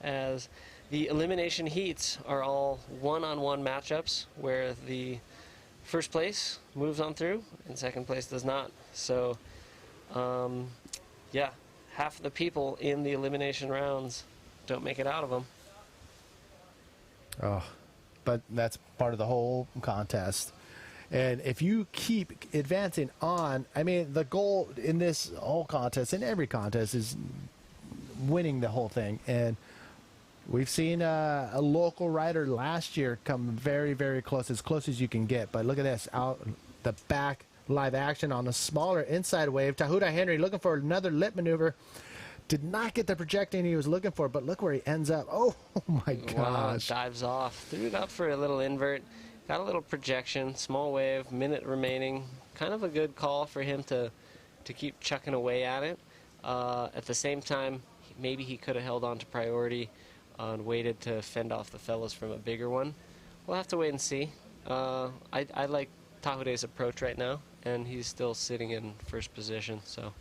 as the elimination heats are all one-on-one matchups where the first place moves on through and second place does not. So, yeah, half of the people in the elimination rounds don't make it out of them. Oh, but that's part of the whole contest. And if you keep advancing on, I mean, the goal in this whole contest, in every contest, is winning the whole thing. And we've seen a local rider last year come very, very close as you can get. But look at this, out the back, live action on a smaller inside wave. Tahupoo Henry looking for another lip maneuver. Did not get the projecting he was looking for, but look where he ends up. Oh my gosh. Wow, dives off. Threw it up for a little invert. Got a little projection, small wave, minute remaining. Kind of a good call for him to keep chucking away at it. At the same time, maybe he could have held on to priority and waited to fend off the fellas from a bigger one. We'll have to wait and see. I like Tahure's approach right now, and he's still sitting in first position. So.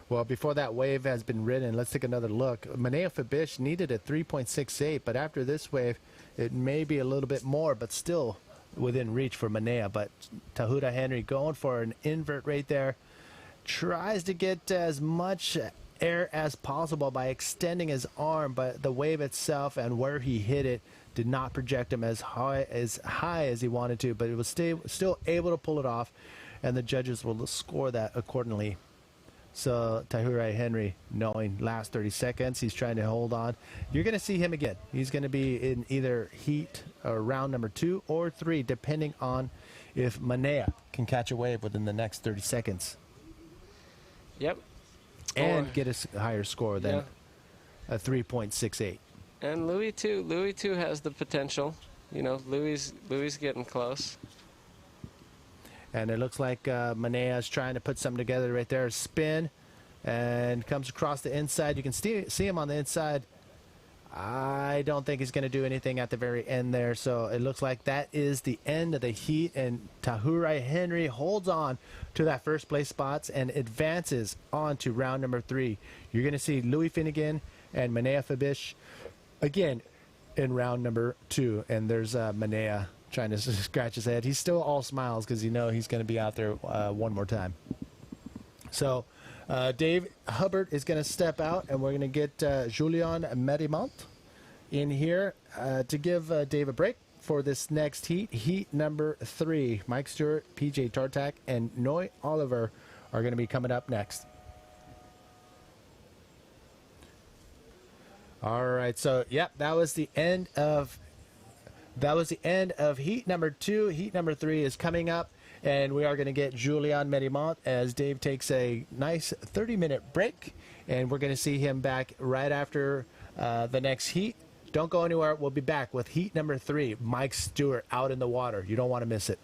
Well, before that wave has been ridden, let's take another look. Manea Fabish needed a 3.68, but after this wave, it may be a little bit more, but still within reach for Manea. But Tahupoo Henry going for an invert right there. Tries to get as much air as possible by extending his arm, but the wave itself and where he hit it did not project him as high as he wanted to, but it was still able to pull it off, and the judges will score that accordingly. So Tahupoo Henry, knowing last 30 seconds, he's trying to hold on. You're going to see him again. He's going to be in either heat or round number 2 or 3, depending on if Manea can catch a wave within the next 30 seconds. Yep. And get a higher score than a 3.68. And Louis too has the potential. You know, Louis getting close. And it looks like Manea is trying to put something together right there. Spin and comes across the inside. You can see him on the inside. I don't think he's going to do anything at the very end there. So it looks like that is the end of the heat. And Tahupoo Henry holds on to that first place spots and advances on to round number 3. You're going to see Louis Finnegan and Manea Fabish again in round number 2. And there's Manea trying to scratch his head. He's still all smiles because you know he's going to be out there one more time. So Dave Hubbard is going to step out, and we're going to get Julian Merimont in here to give Dave a break for this next heat. Heat number 3. Mike Stewart, PJ Tartak, and Noy Oliver are going to be coming up next. All right, so yep, that was the end of heat number 2. Heat number 3 is coming up, and we are going to get Julian Merimont as Dave takes a nice 30-minute break, and we're going to see him back right after the next heat. Don't go anywhere. We'll be back with heat number 3. Mike Stewart out in the water. You don't want to miss it.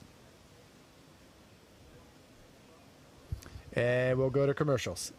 And we'll go to commercials.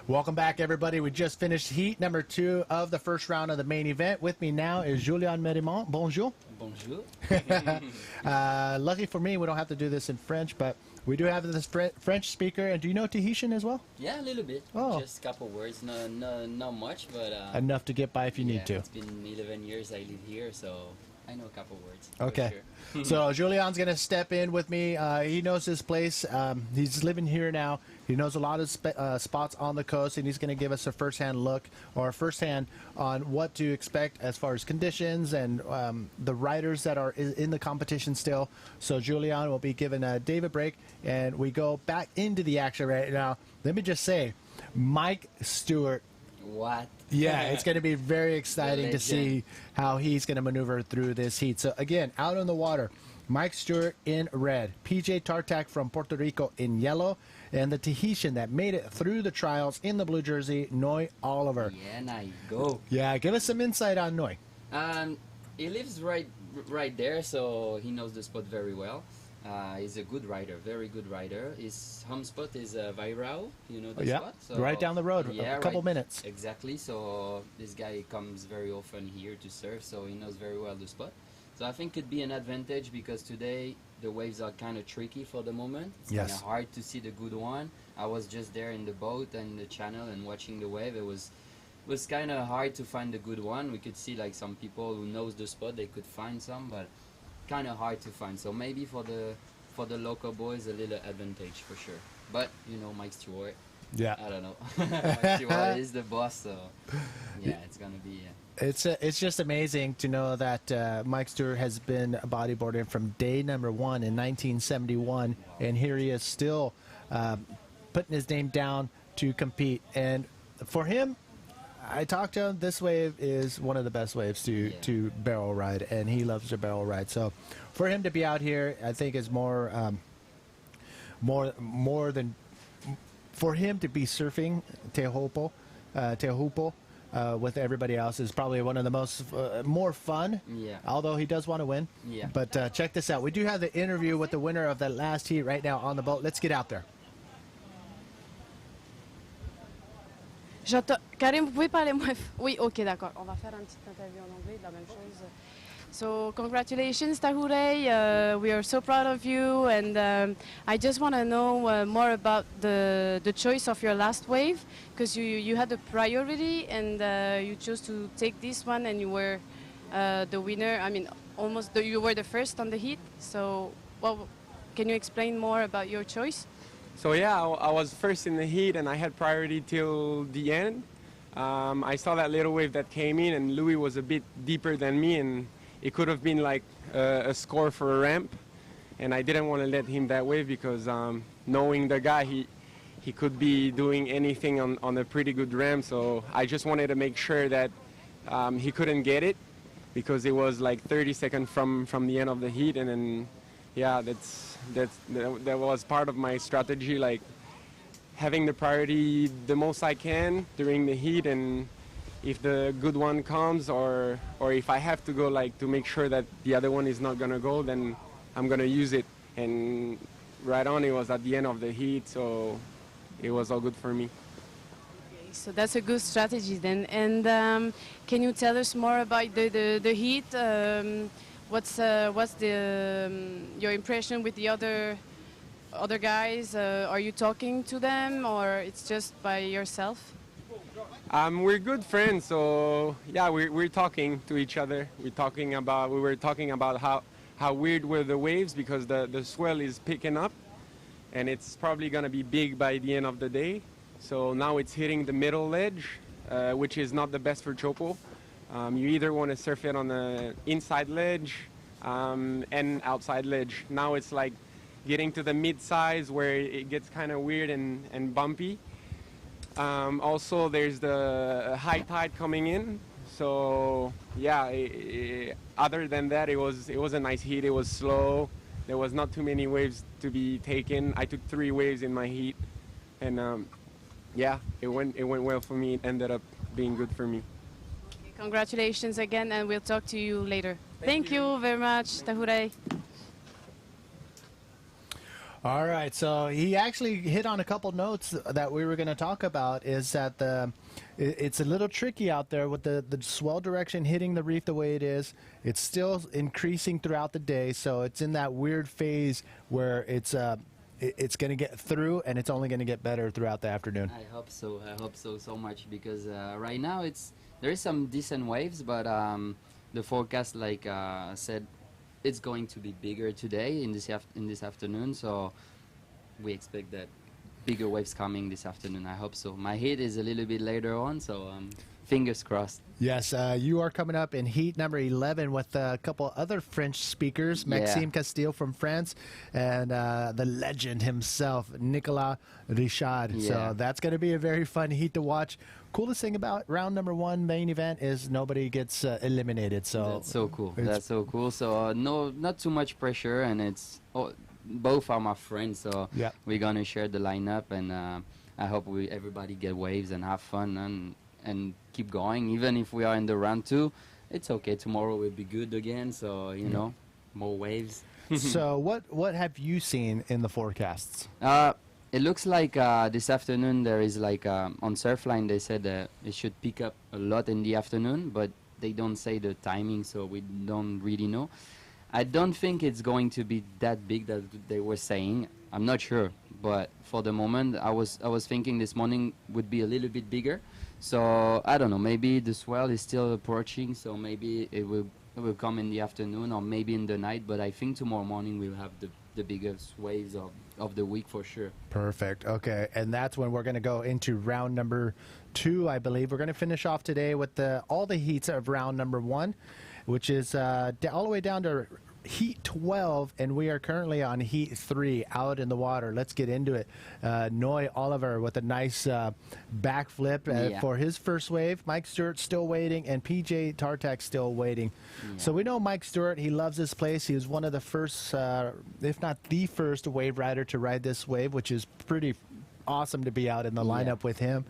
Welcome back, everybody. We just finished heat number 2 of the first round of the main event. With me now is Julian Mérimont. Bonjour. Bonjour. Lucky for me, we don't have to do this in French, but we do have this French speaker. And do you know Tahitian as well? Yeah, a little bit. Oh. Just a couple words. No, not much, but Enough to get by if you need to. It's been 11 years I live here, so I know a couple words. Okay. For sure. So Julian's going to step in with me. He knows this place. He's living here now. He knows a lot of spots on the coast, and he's going to give us a first-hand look or firsthand on what to expect as far as conditions and the riders that are in the competition still. So Julian will be giving Dave a break, and we go back into the action right now. Let me just say, Mike Stewart. What? Yeah, it's going to be very exciting to see legend. how he's going to maneuver through this heat. So again, out on the water, Mike Stewart in red, PJ Tartak from Puerto Rico in yellow, and the Tahitian that made it through the trials in the blue jersey, Noi Oliver. Yeah, now you go. Yeah, give us some insight on Noi. He lives right there, so he knows the spot very well. He's a good rider, very good rider. His home spot is Vairao, you know the spot? So, right down the road, yeah, a couple minutes. Exactly, so this guy comes very often here to surf, so he knows very well the spot. So I think it could be an advantage because today the waves are kind of tricky for the moment. It's kind of hard to see the good one. I was just there in the boat and the channel and watching the wave. It was kind of hard to find the good one. We could see like some people who knows the spot, they could find some, but kind of hard to find. So maybe for the local boys a little advantage for sure. But you know, Mike Stewart. Yeah. I don't know. Mike Stewart is the boss, so yeah, it's gonna be. It's just amazing to know that Mike Stewart has been bodyboarding from day number 1 in 1971, and here he is still putting his name down to compete. And for him, I talked to him. This wave is one of the best waves to barrel ride, and he loves to barrel ride. So, for him to be out here, I think is more than for him to be surfing Teahupoo with everybody else is probably one of the most more fun. Yeah. Although he does want to win. Yeah. But check this out. We do have the interview with the winner of that last heat right now on the boat. Let's get out there. Karim, vous pouvez parler moins... Oui, ok, d'accord. On va faire une petite interview en anglais, la même chose. So, congratulations, Tahupoo. We are so proud of you, and I just want to know more about the choice of your last wave, because you had a priority, and you chose to take this one, and you were the winner. I mean, you were the first on the heat. So, well, can you explain more about your choice? So yeah, I was first in the heat and I had priority till the end. I saw that little wave that came in and Louis was a bit deeper than me and it could have been like a score for a ramp. And I didn't want to let him that wave because knowing the guy, he could be doing anything on a pretty good ramp. So I just wanted to make sure that he couldn't get it because it was like 30 seconds from the end of the heat. And then, yeah, that was part of my strategy, like having the priority the most I can during the heat, and if the good one comes or if I have to go like to make sure that the other one is not gonna go, then I'm gonna use it. And right on, it was at the end of the heat, so it was all good for me. Okay, so that's a good strategy then. And can you tell us more about the heat? What's your impression with the other guys? Are you talking to them, or it's just by yourself? We're good friends, so yeah, we're talking to each other. We were talking about how weird were the waves because the swell is picking up, and it's probably gonna be big by the end of the day. So now it's hitting the middle ledge, which is not the best for Teahupoo. You either want to surf it on the inside ledge and outside ledge. Now it's like getting to the mid-size where it gets kind of weird and bumpy. Also, there's the high tide coming in. So yeah, other than that, it was a nice heat. It was slow. There was not too many waves to be taken. I took 3 waves in my heat, and yeah, it went well for me. It ended up being good for me. Congratulations again, and we'll talk to you later. Thank you very much, Tahupoo. All right, so he actually hit on a couple notes that we were going to talk about. Is that it's a little tricky out there with the swell direction hitting the reef the way it is. It's still increasing throughout the day, so it's in that weird phase where it's going to get through, and it's only going to get better throughout the afternoon. I hope so. I hope so much, because right now there is some decent waves, but the forecast, like said, it's going to be bigger today in this afternoon. So we expect that bigger waves coming this afternoon. I hope so. My heat is a little bit later on, so fingers crossed. Yes, you are coming up in heat number 11 with a couple other French speakers, Maxime Castille from France, and the legend himself, Nicolas Richard. So that's going to be a very fun heat to watch. Coolest thing about round number 1 main event is nobody gets eliminated. So that's so cool. That's so cool. So not too much pressure, and it's both are my friends. So we're gonna share the lineup, and I hope everybody get waves and have fun and keep going. Even if we are in the round 2, it's okay. Tomorrow will be good again. So you know, more waves. So what have you seen in the forecasts? It looks like this afternoon there is like on Surfline they said it should pick up a lot in the afternoon, but they don't say the timing, so we don't really know. I don't think it's going to be that big that they were saying. I'm not sure, but for the moment I was thinking this morning would be a little bit bigger. So I don't know, maybe the swell is still approaching, so maybe it will come in the afternoon or maybe in the night, but I think tomorrow morning we'll have the biggest waves of the week for sure. Perfect. Okay, and that's when we're going to go into round number 2, I believe. We're going to finish off today with all the heats of round number 1, which is all the way down to heat 12, and we are currently on heat 3 out in the water. Let's get into it. Noy Oliver with a nice backflip for his first wave. Mike Stewart still waiting, and PJ Tartak still waiting. So we know Mike Stewart, he loves this place. He was one of the first, if not the first wave rider to ride this wave, which is pretty awesome to be out in the lineup with him.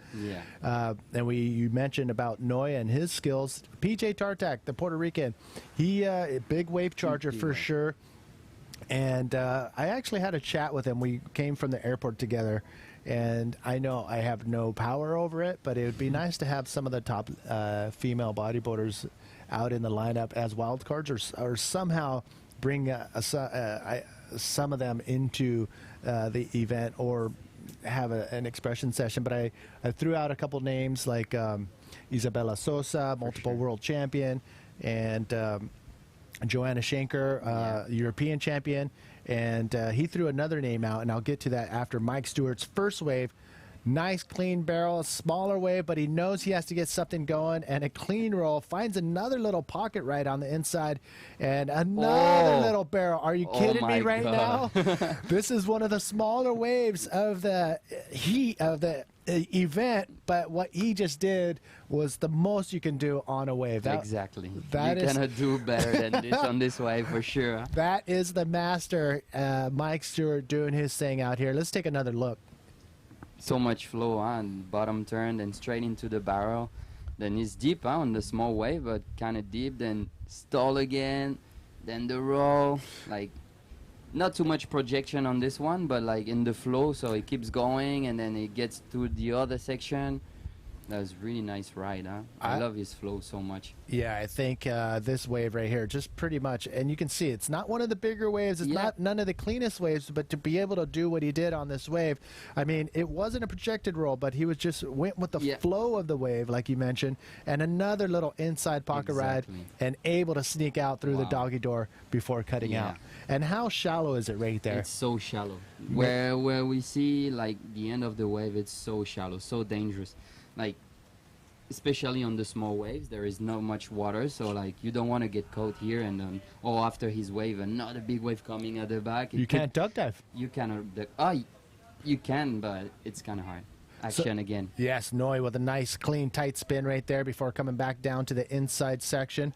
And you mentioned about Noy and his skills. PJ Tartak, the Puerto Rican, he a big wave charger for sure. And I actually had a chat with him. We came from the airport together, and I know I have no power over it, but it would be nice to have some of the top female bodyboarders out in the lineup as wild cards, or somehow bring some of them into the event, or have an expression session. But I threw out a couple names like Isabella Sosa, multiple world champion, and Joanna Schenker, European champion, and he threw another name out, and I'll get to that after Mike Stewart's first wave. Nice clean barrel, smaller wave, but he knows he has to get something going, and a clean roll, finds another little pocket right on the inside, and another little barrel. Are you kidding me right now? This is one of the smaller waves of the heat of the event, but what he just did was the most you can do on a wave. Exactly. You cannot do better than this on this wave for sure. That is the master, Mike Stewart, doing his thing out here. Let's take another look. So much flow, and bottom turn, then straight into the barrel. Then it's deep on the small wave, but kind of deep. Then stall again, then the roll. Like, not too much projection on this one, but like in the flow, so it keeps going, and then it gets to the other section. That was really nice ride, huh? I love his flow so much. Yeah, I think this wave right here, just pretty much, and you can see it's not one of the bigger waves, it's not none of the cleanest waves, but to be able to do what he did on this wave, I mean, it wasn't a projected roll, but he was just went with the flow of the wave, like you mentioned, and another little inside pocket ride, and able to sneak out through the doggy door before cutting out. And how shallow is it right there? It's so shallow. Where we see like the end of the wave, it's so shallow, so dangerous. Like, especially on the small waves, there is not much water, so like you don't want to get caught here, and then after his wave, another big wave coming at the back. You can't duck dive. You cannot. You can, but it's kind of hard. Action again. Yes, Noy with a nice, clean, tight spin right there before coming back down to the inside section.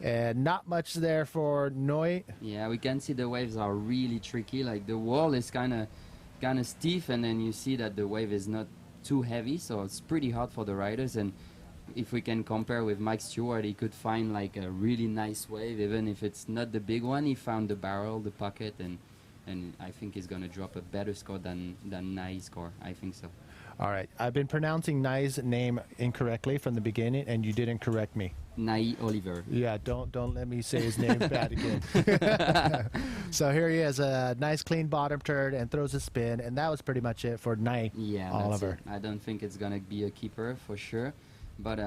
And not much there for Noy. Yeah, we can see the waves are really tricky. Like the wall is kind of stiff, and then you see that the wave is not too heavy, so it's pretty hard for the riders. And if we can compare with Mike Stewart, he could find like a really nice wave, even if it's not the big one. He found the barrel, the pocket, and and I think he's gonna drop a better score than Nai's score. I think so. All right. I've been pronouncing Nai's name incorrectly from the beginning, and you didn't correct me. Nai Oliver. Yeah, don't let me say his name bad again. So here he is, a nice clean bottom turn and throws a spin, and that was pretty much it for Nai Oliver. That's it. I don't think it's gonna be a keeper for sure, but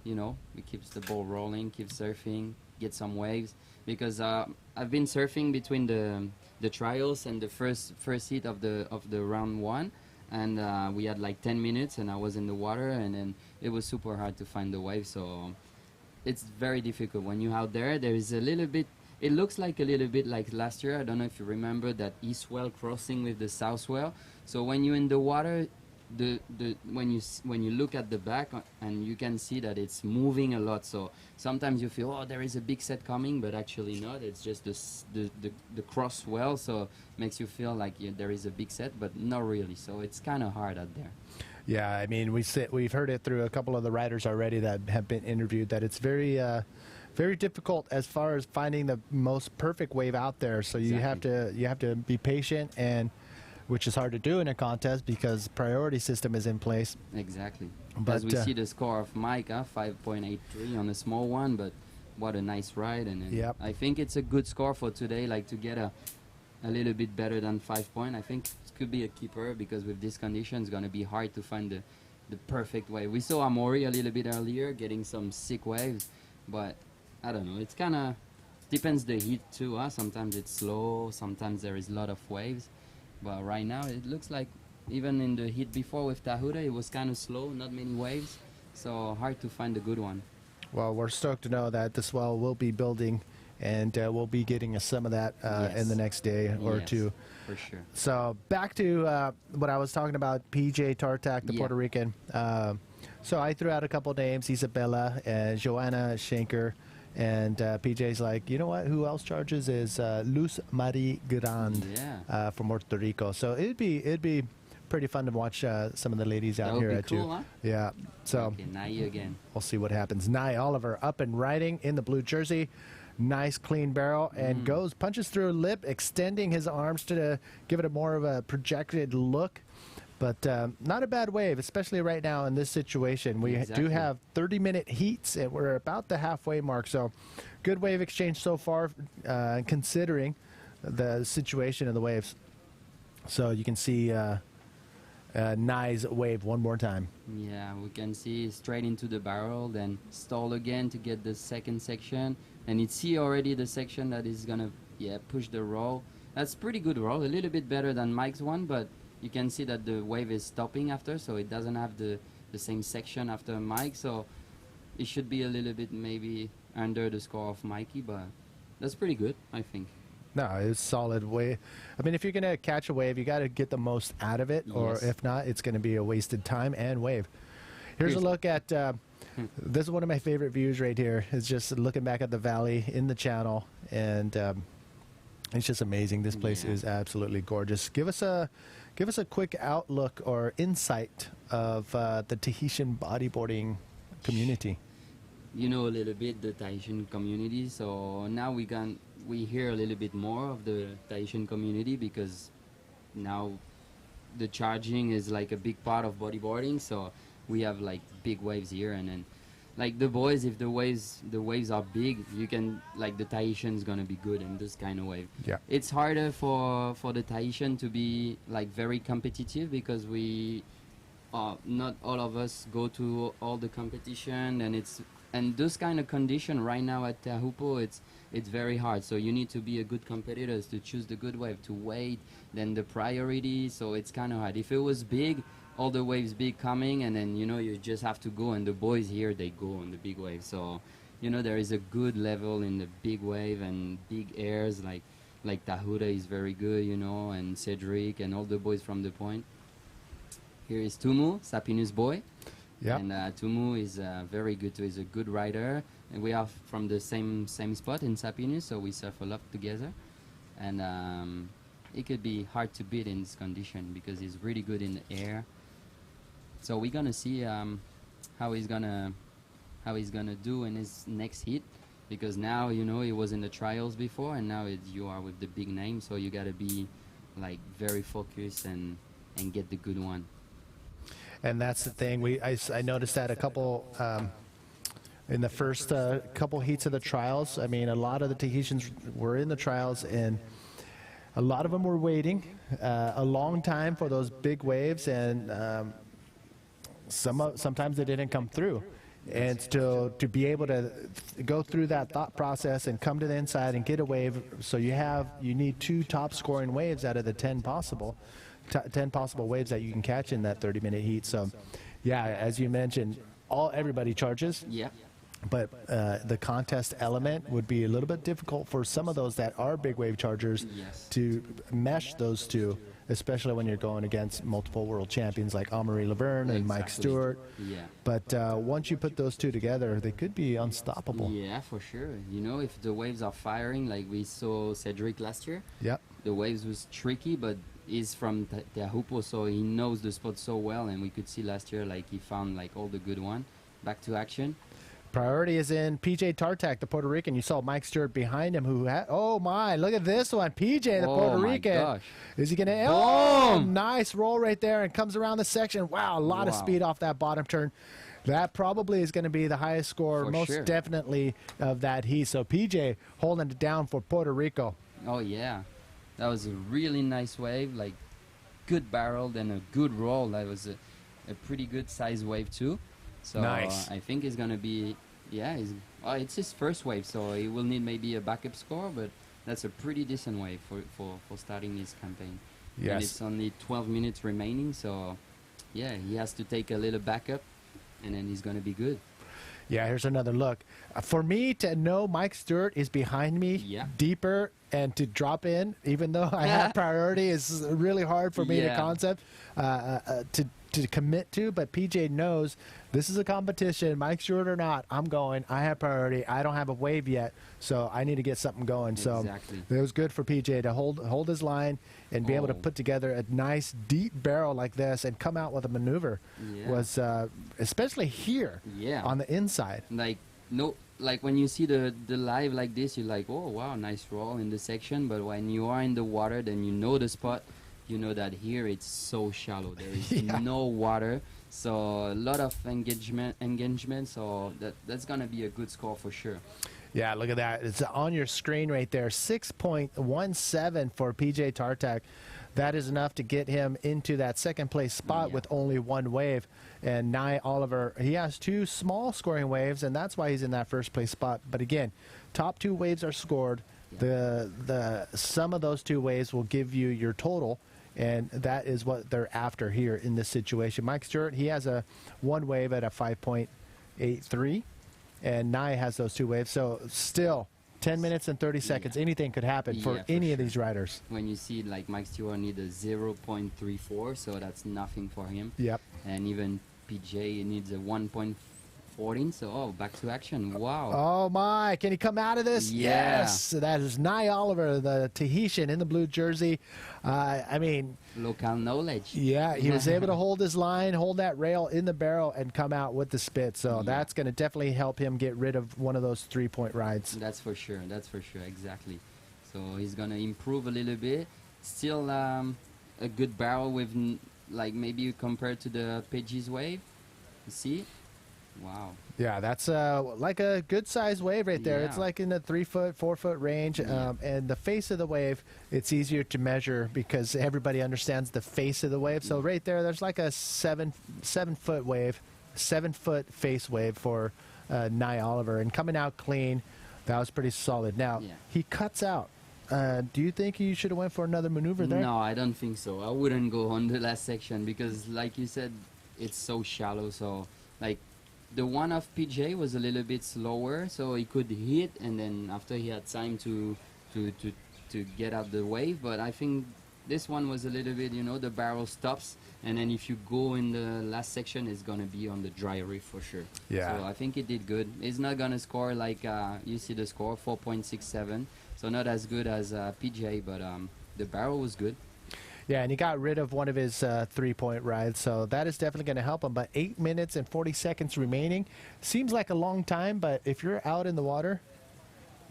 you know, it keeps the ball rolling, keep surfing, get some waves. Because I've been surfing between the trials and the first heat of the round 1. And we had like 10 minutes and I was in the water, and then it was super hard to find the wave, so it's very difficult when you're out there. There is a little bit, it looks like a little bit like last year. I don't know if you remember that east swell crossing with the south swell. So when you're in the water, when you look at the back and you can see that it's moving a lot, so sometimes you feel, oh, there is a big set coming, but actually not. It's just the cross swell, so makes you feel like there is a big set, but not really. So it's kind of hard out there. Yeah, I mean, we've heard it through a couple of the riders already that have been interviewed, that it's very very difficult as far as finding the most perfect wave out there. So you have to be patient, and which is hard to do in a contest because priority system is in place. Exactly. But as we see the score of Mike, 5.83 on a small one, but what a nice ride. And yep. I think it's a good score for today, like to get a little bit better than 5 point. I think it could be a keeper because with this condition, it's going to be hard to find the perfect wave. We saw Amori a little bit earlier getting some sick waves, but I don't know. It's kind of depends the heat too. Sometimes it's slow, sometimes there is a lot of waves. But right now it looks like even in the heat before with Tahura, it was kind of slow, not many waves, so hard to find a good one. Well, we're stoked to know that the swell will be building, and we'll be getting some of that in the next day or two. For sure. So back to what I was talking about, PJ Tartak, the Puerto Rican. So I threw out a couple names, Isabella and Joanna Schenker. And PJ's like, you know what? Who else charges is Luz Marie Grand from Puerto Rico. So it'd be pretty fun to watch some of the ladies out here at cool, huh? Yeah. So okay, Nai again. We'll see what happens. Nai Oliver up and riding in the blue jersey. Nice clean barrel and punches through a lip, extending his arms to give it a more of a projected look. But not a bad wave, especially right now in this situation. We do have 30-minute heats, and we're about the halfway mark. So good wave exchange so far, considering the situation of the waves. So you can see Nai's wave one more time. Yeah, we can see straight into the barrel, then stall again to get the second section. And it's here already the section that is going to push the roll. That's pretty good roll, a little bit better than Mike's one, but you can see that the wave is stopping after, so it doesn't have the same section after Mike, so it should be a little bit maybe under the score of Mikey, but that's pretty good, I think. No, it's solid wave. I mean, if you're going to catch a wave, you got to get the most out of it, or if not, it's going to be a wasted time and wave. Here's a look at, this is one of my favorite views right here. It's just looking back at the valley in the channel, and it's just amazing. This place is absolutely gorgeous. Give us a quick outlook or insight of the Tahitian bodyboarding community. You know a little bit the Tahitian community, so now we hear a little bit more of the Tahitian community because now the charging is like a big part of bodyboarding, so we have like big waves here, and then like the boys, if the waves are big, you can, like, the Tahitian's gonna be good in this kind of wave. Yeah. It's harder for the Tahitian to be like very competitive because we not all of us go to all the competition, and this kind of condition right now at Teahupoo, it's very hard. So you need to be a good competitor to choose the good wave, to wait, then the priority. So it's kind of hard. If it was big, all the waves big coming, and then you just have to go, and the boys here, they go on the big wave. So there is a good level in the big wave and big airs, like Tahura is very good, and Cedric and all the boys from the point. Here is Tumu, Sapinus boy. Yeah. And Tumu is very good too. He's a good rider, and we are from the same spot in Sapinus, so we surf a lot together. And it could be hard to beat in this condition because he's really good in the air. So we're gonna see how he's gonna do in his next hit. because now you know he was in the trials before, and now you are with the big name, so you got to be like very focused and get the good one. And that's the thing. I noticed that a couple in the first couple heats of the trials. I mean, a lot of the Tahitians were in the trials, and a lot of them were waiting a long time for those big waves, and sometimes they didn't come through. And to be able to go through that thought process and come to the inside and get a wave, so you need 2 top scoring waves out of the 10 possible waves that you can catch in that 30-minute heat. So yeah, as you mentioned, everybody charges. Yeah. But the contest element would be a little bit difficult for some of those that are big wave chargers to mesh those two, especially when you're going against multiple world champions like Amaury Laverne and Mike Stewart. Yeah. But once you put those two together, they could be unstoppable. Yeah, for sure. You know, if the waves are firing, like we saw Cedric last year, yep, the waves was tricky, but he's from Teahupoo, so he knows the spot so well, and we could see last year, like, he found, like, all the good one. Back to action. Priority is in PJ Tartak, the Puerto Rican. You saw Mike Stewart behind him, who had, oh my, look at this one, PJ, the Puerto Rican. Gosh. Is he gonna? Oh, nice roll right there, and comes around the section. Wow, a lot of speed off that bottom turn. That probably is going to be the highest score, most definitely, of that heat. So PJ holding it down for Puerto Rico. Oh yeah, that was a really nice wave, like good barrel and a good roll. That was a pretty good size wave too. So nice. I think it's gonna be, yeah, it's his first wave, so he will need maybe a backup score, but that's a pretty decent wave for starting his campaign. Yes. And it's only 12 minutes remaining, so yeah, he has to take a little backup, and then he's gonna be good. Yeah, here's another look. For me to know Mike Stewart is behind me deeper and to drop in, even though I have priority, is really hard for me to concept, to commit to. But PJ knows this is a competition, Mike Stewart or not, I'm going. I have priority. I don't have a wave yet, so I need to get something going. Exactly. So it was good for PJ to hold his line and be able to put together a nice deep barrel like this and come out with a maneuver. Was especially here on the inside. Like when you see the live like this, you're like, oh wow, nice roll in the section. But when you are in the water, then you know the spot. You know that here it's so shallow. There is no water, so a lot of engagement. So that's gonna be a good score for sure. Yeah, look at that. It's on your screen right there. 6.17 for PJ Tartak. That is enough to get him into that second place spot with only one wave. And Nye Oliver, he has 2 small scoring waves, and that's why he's in that first place spot. But again, top 2 waves are scored. The sum of those 2 waves will give you your total, and that is what they're after here in this situation. Mike Stewart, he has a 1 wave at a 5.83, and Nye has those 2 waves. So still 10 minutes and 30 seconds, anything could happen for any of these riders. When you see like Mike Stewart need a 0.34, so that's nothing for him. Yep. And even PJ needs a 1.14, so back to action. Wow. Oh my, can he come out of this? Yeah. Yes. That is Nye Oliver, the Tahitian in the blue jersey. I mean, local knowledge. Yeah, he was able to hold his line, hold that rail in the barrel, and come out with the spit. So that's going to definitely help him get rid of one of those 3-point rides. That's for sure. That's for sure. Exactly. So he's going to improve a little bit. Still a good barrel with, like, maybe compared to the Pidgey's wave. You see? Wow. Yeah, that's like a good size wave right there. It's like in the 3-foot, 4-foot range. And the face of the wave, it's easier to measure because everybody understands the face of the wave. So right there, there's like a 7-foot wave, 7-foot face wave for Nye Oliver. And coming out clean, that was pretty solid. Now, he cuts out. Do you think you should have went for another maneuver there? No, I don't think so. I wouldn't go on the last section because, like you said, it's so shallow. So, like, the one of PJ was a little bit slower, so he could hit, and then after he had time to get out the wave. But I think this one was a little bit, you know, the barrel stops, and then if you go in the last section, it's gonna be on the dry reef for sure. Yeah. So I think he did good. He's not gonna score like you see the score 4.67, so not as good as PJ, but the barrel was good. Yeah, and he got rid of one of his 3-point rides, so that is definitely going to help him. But 8 minutes and 40 seconds remaining seems like a long time, but if you're out in the water,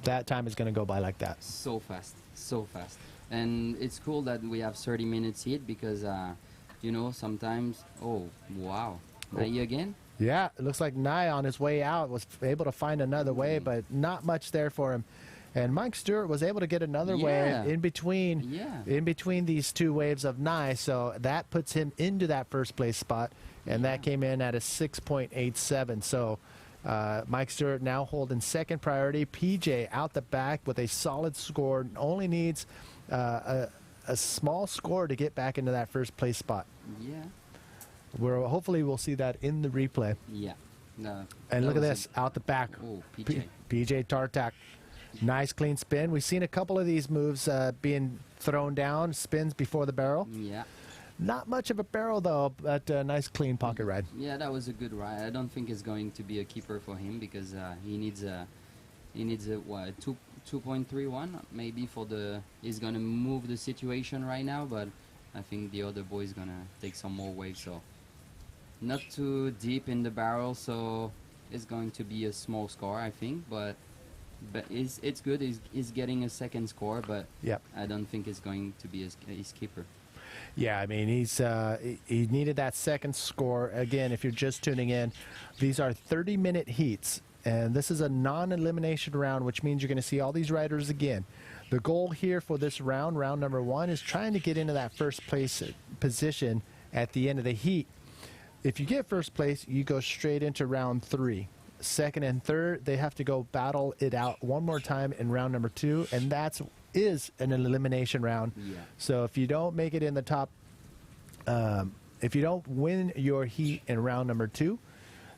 that time is going to go by like that. So fast, so fast. And it's cool that we have 30 minutes heat because, you know, sometimes, oh, wow. Are you again? Yeah, it looks like Nye on his way out was able to find another wave, but not much there for him. And Mike Stewart was able to get another wave in between these two waves of Nye, so that puts him into that first place spot, and that came in at a 6.87. So Mike Stewart now holding second priority. PJ out the back with a solid score, only needs a small score to get back into that first place spot. Yeah. Hopefully we'll see that in the replay. Yeah. No, and look at this, out the back. Oh, PJ. PJ Tartak. Nice clean spin. We've seen a couple of these moves being thrown down, spins before the barrel. Yeah. Not much of a barrel, though, but a nice clean pocket ride. Yeah, that was a good ride. I don't think it's going to be a keeper for him because he needs a what, 2.31 maybe for the. He's gonna move the situation right now, but I think the other boy is gonna take some more waves. So not too deep in the barrel, so it's going to be a small score, I think. But it's good. He's getting a second score, but I don't think it's going to be his keeper. Yeah, I mean, he needed that second score. Again, if you're just tuning in, these are 30-minute heats, and this is a non-elimination round, which means you're going to see all these riders again. The goal here for this round number 1, is trying to get into that first place position at the end of the heat. If you get first place, you go straight into round 3. Second and third, they have to go battle it out one more time in round number 2, and that is an elimination round. Yeah. So if you don't make it in the top, if you don't win your heat in round number 2,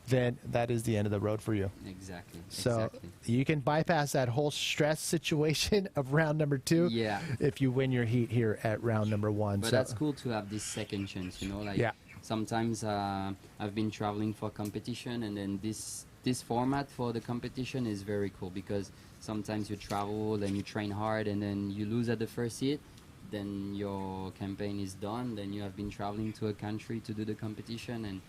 then that is the end of the road for you. Exactly. So you can bypass that whole stress situation of round number 2 if you win your heat here at round number 1. But that's cool to have this second chance, you know, like sometimes I've been traveling for competition, and then this format for the competition is very cool because sometimes you travel and you train hard and then you lose at the first heat, then your campaign is done, then you have been traveling to a country to do the competition, and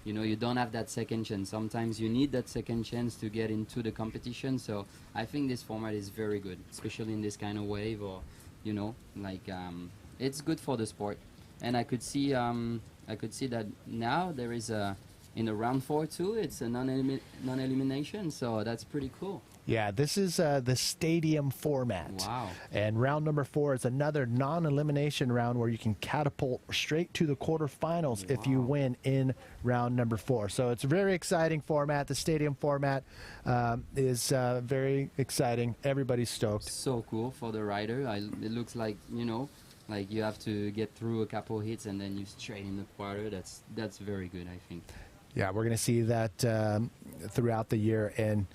you know you don't have that second chance. Sometimes you need that second chance to get into the competition. So I think this format is very good, especially in this kind of wave, or you know, like it's good for the sport. And I could see that now there is in the round 4 too, it's a non-elimination, so that's pretty cool. Yeah, this is the stadium format. Wow. And round number 4 is another non-elimination round where you can catapult straight to the quarterfinals if you win in round number 4. So it's a very exciting format. The stadium format is very exciting. Everybody's stoked. So cool for the rider. It looks like, you know, like you have to get through a couple hits and then you straight in the quarter. That's very good, I think. Yeah, we're going to see that throughout the year, and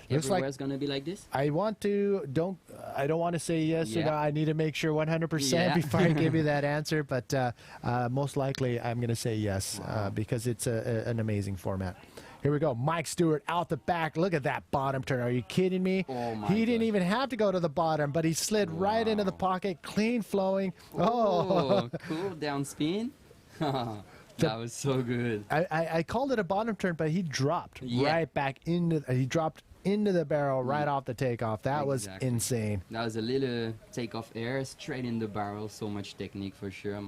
looks like it's going to be like this. I don't want to say yes or no. I need to make sure 100% before I give you that answer, but most likely I'm going to say yes because it's an amazing format. Here we go. Mike Stewart out the back. Look at that bottom turn. Are you kidding me? Oh my He didn't even have to go to the bottom, but he slid right into the pocket, clean flowing. Oh, cool down spin. That was so good. I called it a bottom turn, but he dropped right back into. He dropped into the barrel right off the takeoff. That was insane. That was a little takeoff air straight in the barrel. So much technique for sure.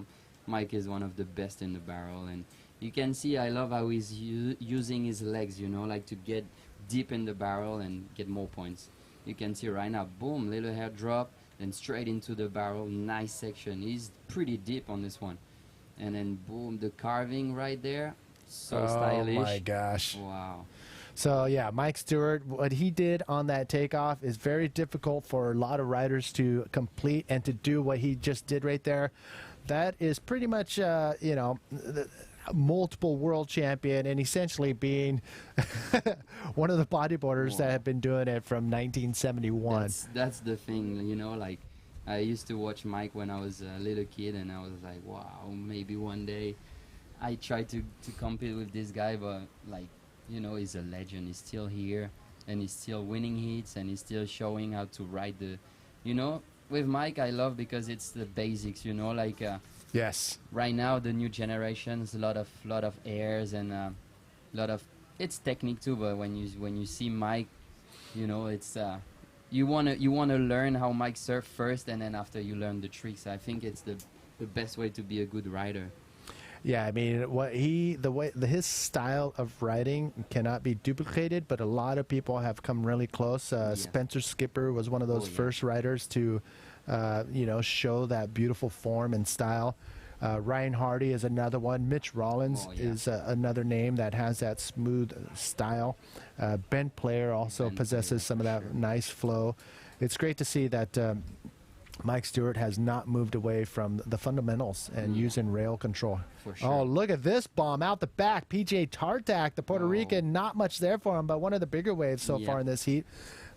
Mike is one of the best in the barrel, and you can see I love how he's using his legs, you know, like to get deep in the barrel and get more points. You can see right now, boom, little hair drop, then straight into the barrel. Nice section. He's pretty deep on this one. And then boom, the carving right there. So stylish. Oh my gosh. Wow. So yeah, Mike Stewart, what he did on that takeoff is very difficult for a lot of riders to complete, and to do what he just did right there. That is pretty much, you know, multiple world champion, and essentially being one of the bodyboarders that have been doing it from 1971. That's the thing, you know, like I used to watch Mike when I was a little kid, and I was like, wow, maybe one day I try to compete with this guy, but like, you know, he's a legend. He's still here, and he's still winning heats, and he's still showing how to ride the, you know, with Mike I love because it's the basics, you know, like yes. Right now the new generations, a lot of airs and lot of it's technique too, but when you see Mike, you know, it's you wanna learn how Mike surf first, and then after you learn the tricks. I think it's the best way to be a good rider. Yeah, I mean, his style of riding cannot be duplicated, but a lot of people have come really close. Spencer Skipper was one of those first riders to, show that beautiful form and style. Ryan Hardy is another one. Mitch Rollins is another name that has that smooth style. Ben Player also possesses some of that nice flow. It's great to see that Mike Stewart has not moved away from the fundamentals and using rail control. For sure. Oh, look at this bomb out the back. PJ Tartak, the Puerto Rican, not much there for him, but one of the bigger waves so far in this heat.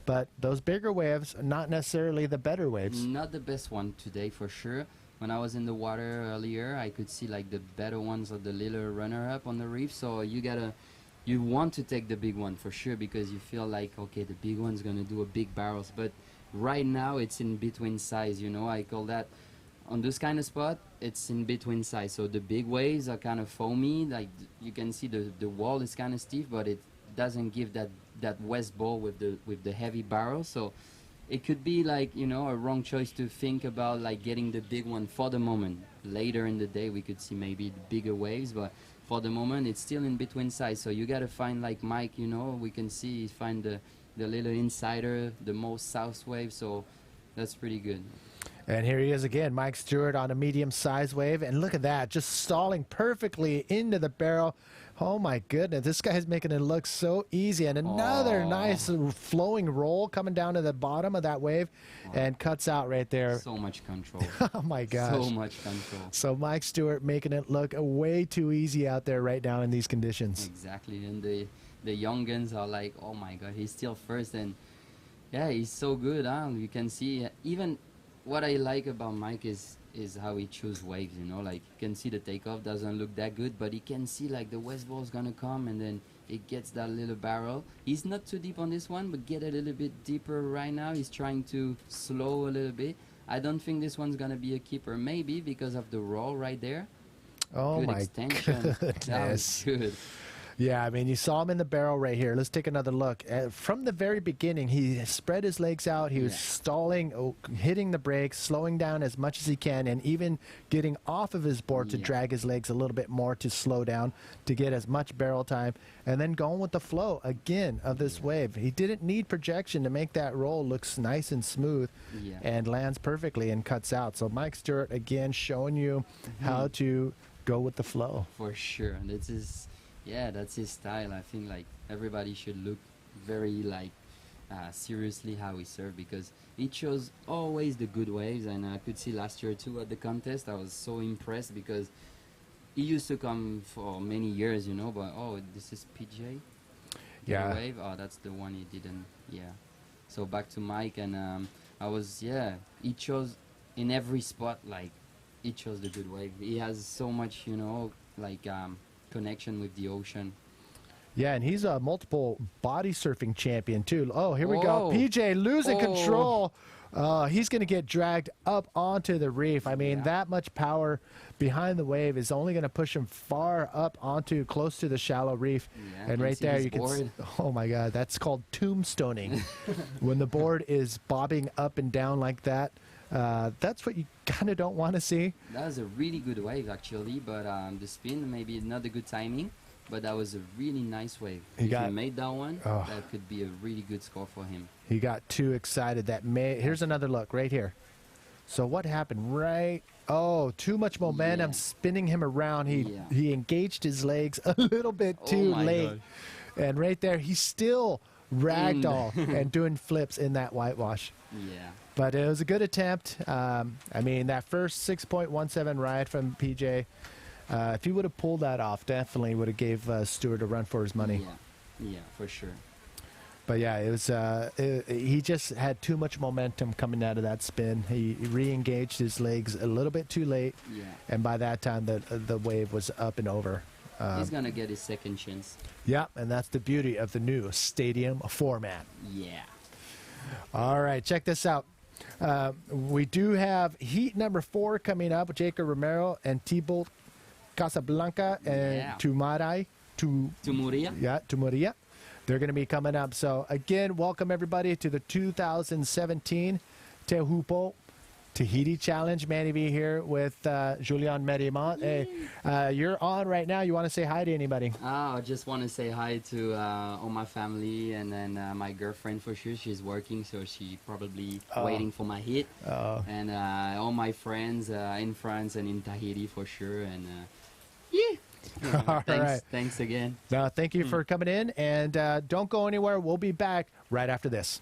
But those bigger waves, not necessarily the better waves. Not the best one today, for sure. When I was in the water earlier, I could see like the better ones are the little runner-up on the reef. So you want to take the big one for sure, because you feel like, okay, the big one's gonna do a big barrels. But right now it's in between size, I call that, on this kind of spot, it's in between size. So the big waves are kind of foamy, like you can see the wall is kind of stiff, but it doesn't give that west ball with the heavy barrel. So it could be like, a wrong choice to think about like getting the big one for the moment. Later in the day we could see maybe the bigger waves, but for the moment it's still in between size. So you got to find, like Mike, we can see find the little insider, the most south wave. So that's pretty good. And here he is again, Mike Stewart on a medium size wave. And look at that, just stalling perfectly into the barrel. Oh my goodness, this guy's making it look so easy. And another nice flowing roll coming down to the bottom of that wave and cuts out right there. So much control. Oh my gosh. So much control. So Mike Stewart making it look way too easy out there right now in these conditions. Exactly. And the young guns are like, oh my God, he's still first. And yeah, he's so good, huh? You can see, even what I like about Mike is how he chooses waves, like you can see the takeoff doesn't look that good, but he can see like the west ball is gonna come, and then it gets that little barrel. He's not too deep on this one, but get a little bit deeper right now. He's trying to slow a little bit. I don't think this one's gonna be a keeper, maybe because of the roll right there. Oh good my extension. goodness. That was good. Yeah, I mean, you saw him in the barrel right here. Let's take another look. From the very beginning, he spread his legs out. He was stalling, hitting the brakes, slowing down as much as he can, and even getting off of his board to drag his legs a little bit more to slow down, to get as much barrel time, and then going with the flow again of this wave. He didn't need projection to make that roll look nice and smooth and lands perfectly and cuts out. So Mike Stewart, again, showing you how to go with the flow. For sure. And this is... Yeah, that's his style. I think like everybody should look very seriously how he serves, because he chose always the good waves. And I could see last year too at the contest, I was so impressed because he used to come for many years, but this is PJ? Yeah. Wave? Oh, that's the one he didn't, So back to Mike, and he chose in every spot, like he chose the good wave. He has so much, connection with the ocean. Yeah, and he's a multiple body surfing champion too. Oh, here we go. PJ losing control. He's going to get dragged up onto the reef. I mean, that much power behind the wave is only going to push him far up onto close to the shallow reef. Yeah, and right there you can see, oh my God, that's called tombstoning. When the board is bobbing up and down like that, that's what you kind of don't want to see. That was a really good wave actually, but the spin maybe not a good timing, but that was a really nice wave. If he made that one, that could be a really good score for him. He got too excited. Here's another look right here. So what happened right? Oh, too much momentum spinning him around. He engaged his legs a little bit too late. God. And right there, he's still ragdoll and doing flips in that whitewash. Yeah. But it was a good attempt. I mean, that first 6.17 ride from PJ, if he would have pulled that off, definitely would have gave Stewart a run for his money. Yeah, for sure. But yeah, it was. He just had too much momentum coming out of that spin. He re-engaged his legs a little bit too late, and by that time, the wave was up and over. He's gonna get his second chance. Yeah, and that's the beauty of the new stadium format. Yeah. All right, check this out. We do have heat number 4 coming up with Jacob Romero and Thibaut Casablanca and Tumuria. Tumuria. Yeah, Tumuria. They're going to be coming up. So again, welcome everybody to the 2017 Teahupoo Tahiti Challenge. Manny B here with Julian Merimont. Hey, you're on right now. You want to say hi to anybody? I just want to say hi to all my family, and then my girlfriend for sure. She's working, so she's probably waiting for my hit. And all my friends in France and in Tahiti for sure. And thanks again. Thank you for coming in, and don't go anywhere. We'll be back right after this.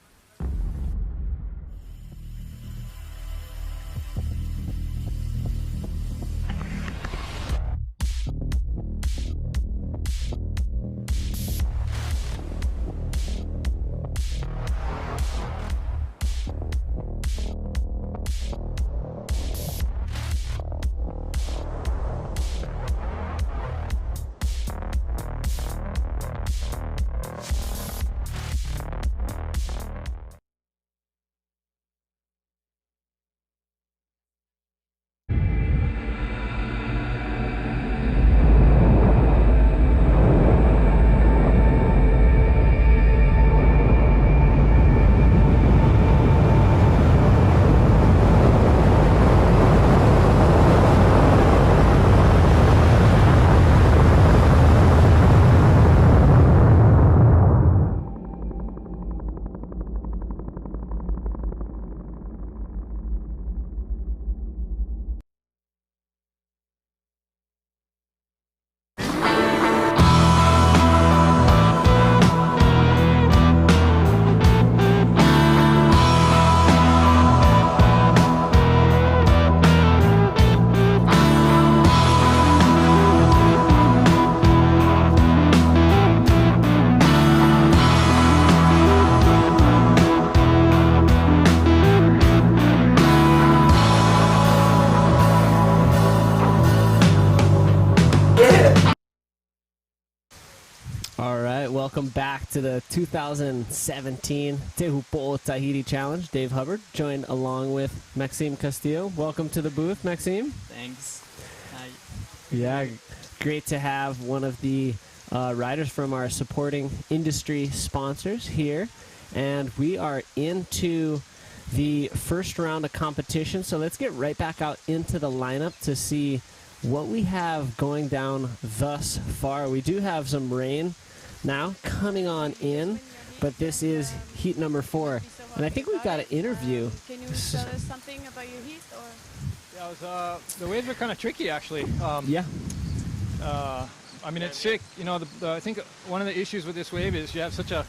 Welcome back to the 2017 Teahupoo Tahiti Challenge. Dave Hubbard, joined along with Maxime Castillo. Welcome to the booth, Maxime. Thanks. Hi. Yeah, great to have one of the riders from our supporting industry sponsors here. And we are into the first round of competition. So let's get right back out into the lineup to see what we have going down thus far. We do have some rain now coming on in, but this is heat number 4, and I think we've got an interview. Can you tell us something about your heat? Or? Yeah, it was, the waves are kind of tricky actually. Yeah. I mean, it's sick. You know, I think one of the issues with this wave is you have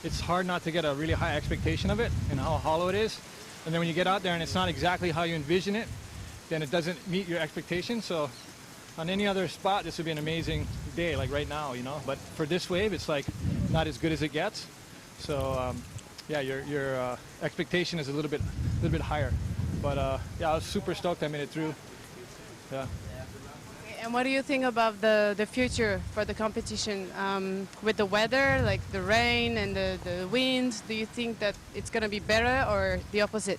it's hard not to get a really high expectation of it and how hollow it is. And then when you get out there and it's not exactly how you envision it, then it doesn't meet your expectations. So on any other spot, this would be an amazing day, like right now, you know. But for this wave, it's like not as good as it gets. So yeah, your expectation is a little bit higher. But yeah, I was super stoked I made it through. Yeah. And what do you think about the future for the competition with the weather, like the rain and the wind? Do you think that it's going to be better or the opposite?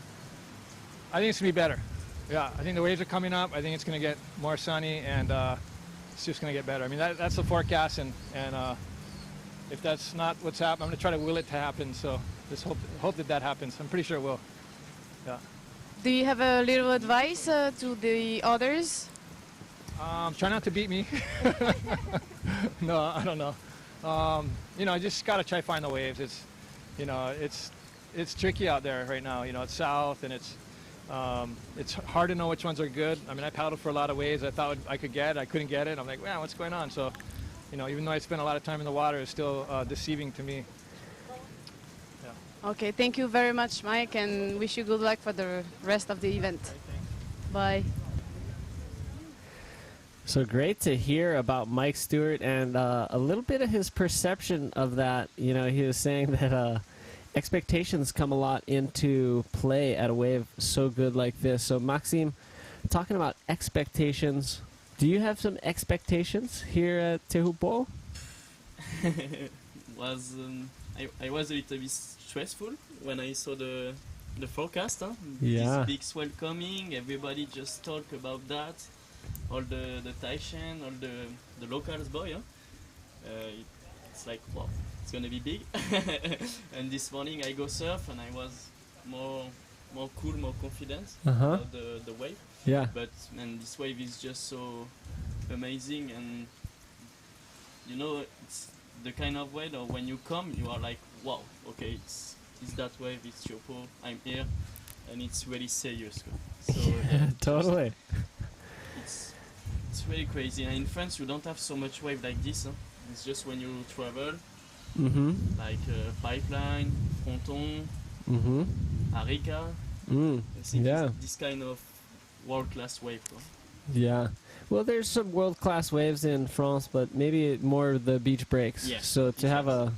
I think it's going to be better. Yeah, I think the waves are coming up. I think it's going to get more sunny, and it's just going to get better. I mean, that's the forecast, and if that's not what's happening, I'm going to try to will it to happen. So just hope that happens. I'm pretty sure it will. Yeah. Do you have a little advice to the others? Try not to beat me. No, I don't know. You know, I just got to try to find the waves. It's, you know, it's tricky out there right now. You know, it's south, and it's hard to know which ones are good. I mean, I paddled for a lot of waves I thought I could get. I couldn't get it. I'm like, wow, what's going on? So, you know, even though I spent a lot of time in the water, it's still deceiving to me. Yeah. Okay, thank you very much, Mike, and wish you good luck for the rest of the event. Bye. So great to hear about Mike Stewart and a little bit of his perception of that. You know, he was saying that expectations come a lot into play at a wave so good like this. So Maxime, talking about expectations, do you have some expectations here at Teahupoo? I was a little bit stressful when I saw the forecast. Huh? Yeah. This big swell coming, everybody just talk about that. All the Taishan, all the locals boy, huh? It's like, wow, it's gonna be big. And this morning I go surf and I was more cool, more confident about the wave. Yeah. But man, this wave is just so amazing, and you know, it's the kind of wave that when you come, you are like, wow, okay, it's that wave, it's Teahupoo, I'm here, and it's really serious. So Yeah, totally. It's really crazy. And in France, you don't have so much wave like this. Huh? It's just when you travel, like Pipeline, Fronton, Arica. Yeah. This kind of world-class wave. Huh? Yeah. Well, there's some world-class waves in France, but maybe more the beach breaks. Yeah, So to have a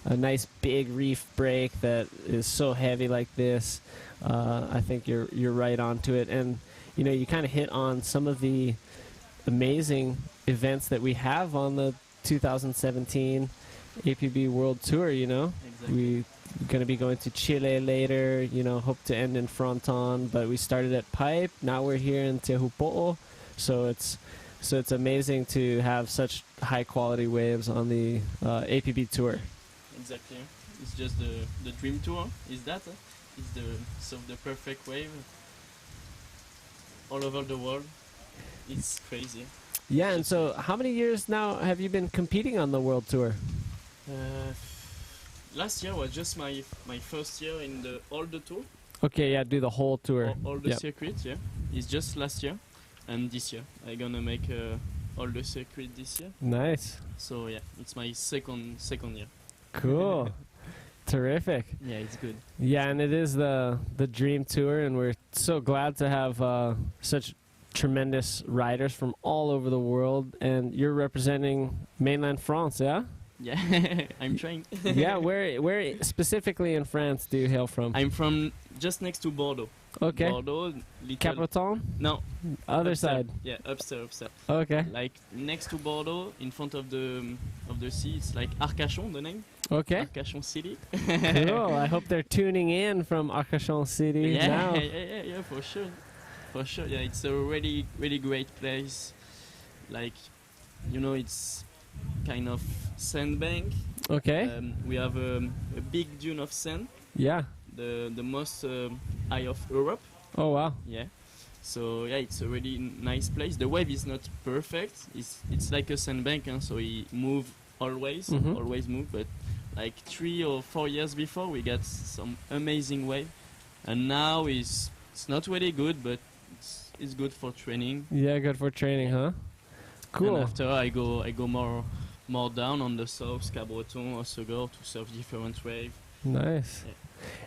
nice big reef break that is so heavy like this, I think you're right onto it. And you know, you kind of hit on some of the amazing events that we have on the 2017 APB World Tour. You know, we're going to be going to Chile later. You know, hope to end in Fronton, but we started at Pipe. Now we're here in Teahupoo. So it's amazing to have such high quality waves on the APB tour. Exactly. It's just the dream tour. Is that? It's the perfect wave all over the world. It's crazy. Yeah, and so how many years now have you been competing on the world tour? Last year was just my first year in all the tour. Okay, yeah, do the whole tour. All the circuits, yeah. It's just last year. And this year, I'm gonna make all the circuit this year. Nice. So yeah, it's my second year. Cool. Terrific. Yeah, it's good. Yeah, and it is the dream tour, and we're so glad to have such tremendous riders from all over the world. And you're representing mainland France, yeah? Yeah, I'm trying. Yeah, where specifically in France do you hail from? I'm from just next to Bordeaux. Okay. Bordeaux, Capital? No. Other upstairs. side. Yeah, upstairs. Okay. Like next to Bordeaux, in front of the sea, it's like Arcachon, the name. Okay. Arcachon City. Cool. I hope they're tuning in from Arcachon City now. Yeah, for sure. For sure. Yeah, it's a really, really great place. Like, you know, it's kind of sandbank. Okay. We have a big dune of sand. Yeah. The most high of Europe. Oh wow. Yeah. So yeah, it's a really nice place. The wave is not perfect. It's like a sandbank, and so it move always move. But like 3 or 4 years before, we got some amazing wave, and now it's not really good, but it's good for training. Yeah, good for training, huh? Cool. And after I go more down on the south, Cabreton, also go to surf different wave. Nice. Yeah.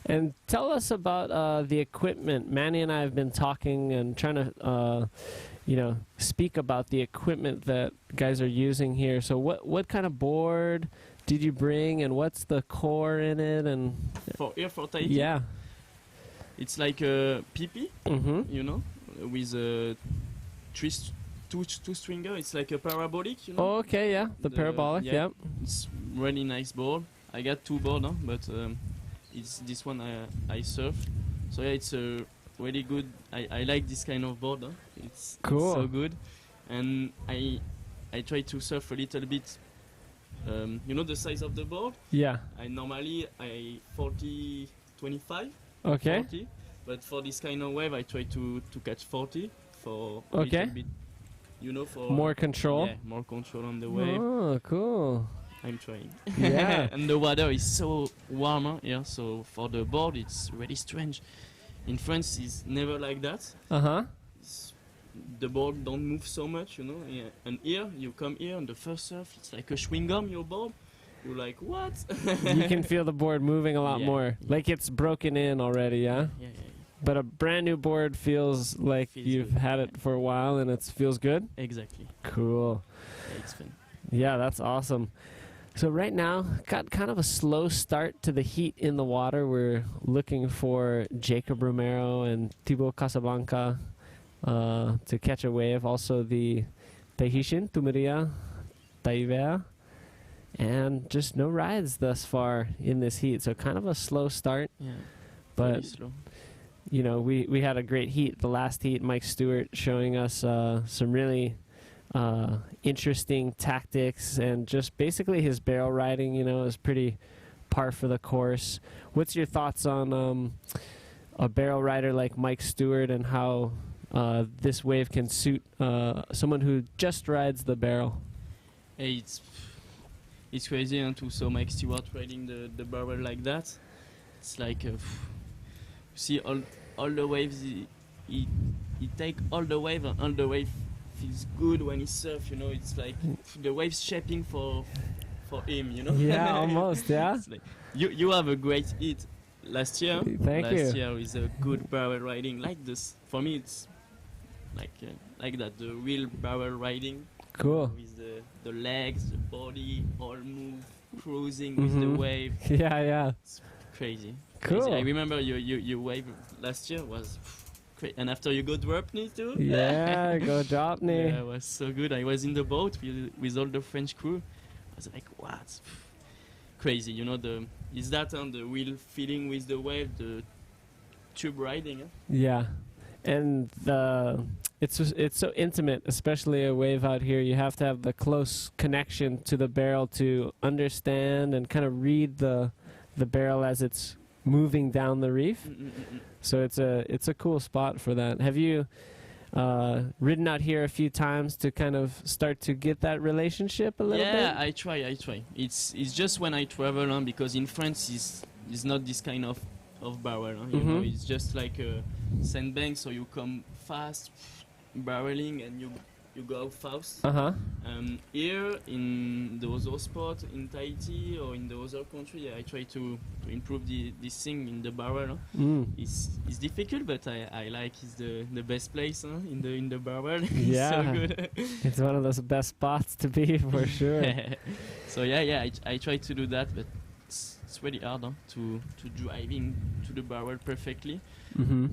And tell us about the equipment. Manny and I have been talking and trying to, speak about the equipment that guys are using here. So what kind of board did you bring, and what's the core in it? And for Tahiti? Yeah. It's like a PP, you know, with a two stringer. It's like a parabolic, you know. Oh, okay, yeah, the parabolic, yeah. It's really nice board. I got 2 boards, but it's this one I surf. So yeah, it's a really good. I like this kind of board. It's cool. It's so good, and I try to surf a little bit. You know the size of the board. Yeah. I normally 40-25. Okay. 40, but for this kind of wave, I try to catch 40 for a okay. little bit, you know, for more control. Yeah, more control on the wave. Oh, cool. I'm trying. Yeah. And the water is so warm here, so for the board it's really strange. In France, it's never like that. The board don't move so much, you know. Yeah. And here, you come here on the first surf, it's like a chewing gum, your board. You're like, what? You can feel the board moving a lot more. Yeah. Like it's broken in already, yeah? Yeah. But a brand new board feels like you've had it for a while and it feels good? Exactly. Cool. Yeah, it's fun. Yeah, that's awesome. So right now, got kind of a slow start to the heat in the water. We're looking for Jacob Romero and Thibaut Casablanca to catch a wave. Also the Tahitian, Tumaria, Taiver. And just no rides thus far in this heat. So kind of a slow start. Yeah, but slow. You know, we had a great heat. The last heat, Mike Stewart showing us some really interesting tactics, and just basically his barrel riding, is pretty par for the course. What's your thoughts on a barrel rider like Mike Stewart and how this wave can suit someone who just rides the barrel? Hey, it's crazy to saw Mike Stewart riding the barrel like that. It's like you see all the waves. He take all the wave, and all the wave feels good when he surf. It's like the waves shaping for him. Yeah, almost. Yeah. It's like, you have a great hit last year. Thank you. Last year is a good barrel riding like this. For me, it's like that, the real barrel riding. Cool. With the legs, the body, all move, cruising with the wave. Yeah. It's crazy. Cool. Crazy. I remember your wave last year was great. And after you go drop knee too. Yeah, go drop knee. Yeah, it was so good. I was in the boat with all the French crew. I was like, what? Crazy. Is that the real feeling with the wave, the tube riding? Huh? Yeah, and it's so intimate, especially a wave out here. You have to have the close connection to the barrel to understand and kind of read the barrel as it's moving down the reef. So it's a cool spot for that. Have you ridden out here a few times to kind of start to get that relationship a little bit? Yeah, I try. It's just when I travel, because in France is not this kind of barrel. It's just like a sandbank, so you come fast, barreling, and you go fast. Here in the other spot, in Tahiti or in the other country, I try to improve this thing in the barrel. It's difficult, but I like it's the best place in the barrel. Yeah, so good. It's one of those best spots to be for sure. So I try to do that, but it's really hard to driving to the barrel perfectly.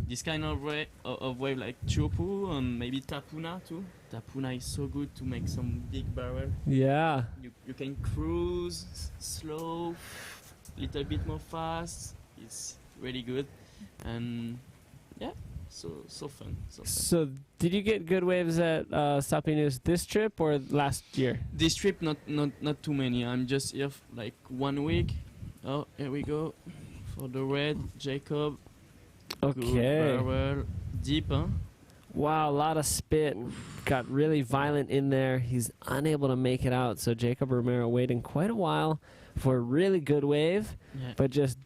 This kind of wave like Teahupoo and maybe Tapuna too. Tapuna is so good to make some big barrel. Yeah. You can cruise slow, little bit more fast. It's really good, and yeah, so fun. So did you get good waves at Sapinus this trip or last year? This trip not too many. I'm just here like 1 week. Oh, here we go for the red Jacob. Okay. Good barrel, deep, huh? Wow, a lot of spit. Got really violent in there. He's unable to make it out. So Jacob Romero waiting quite a while for a really good wave, but just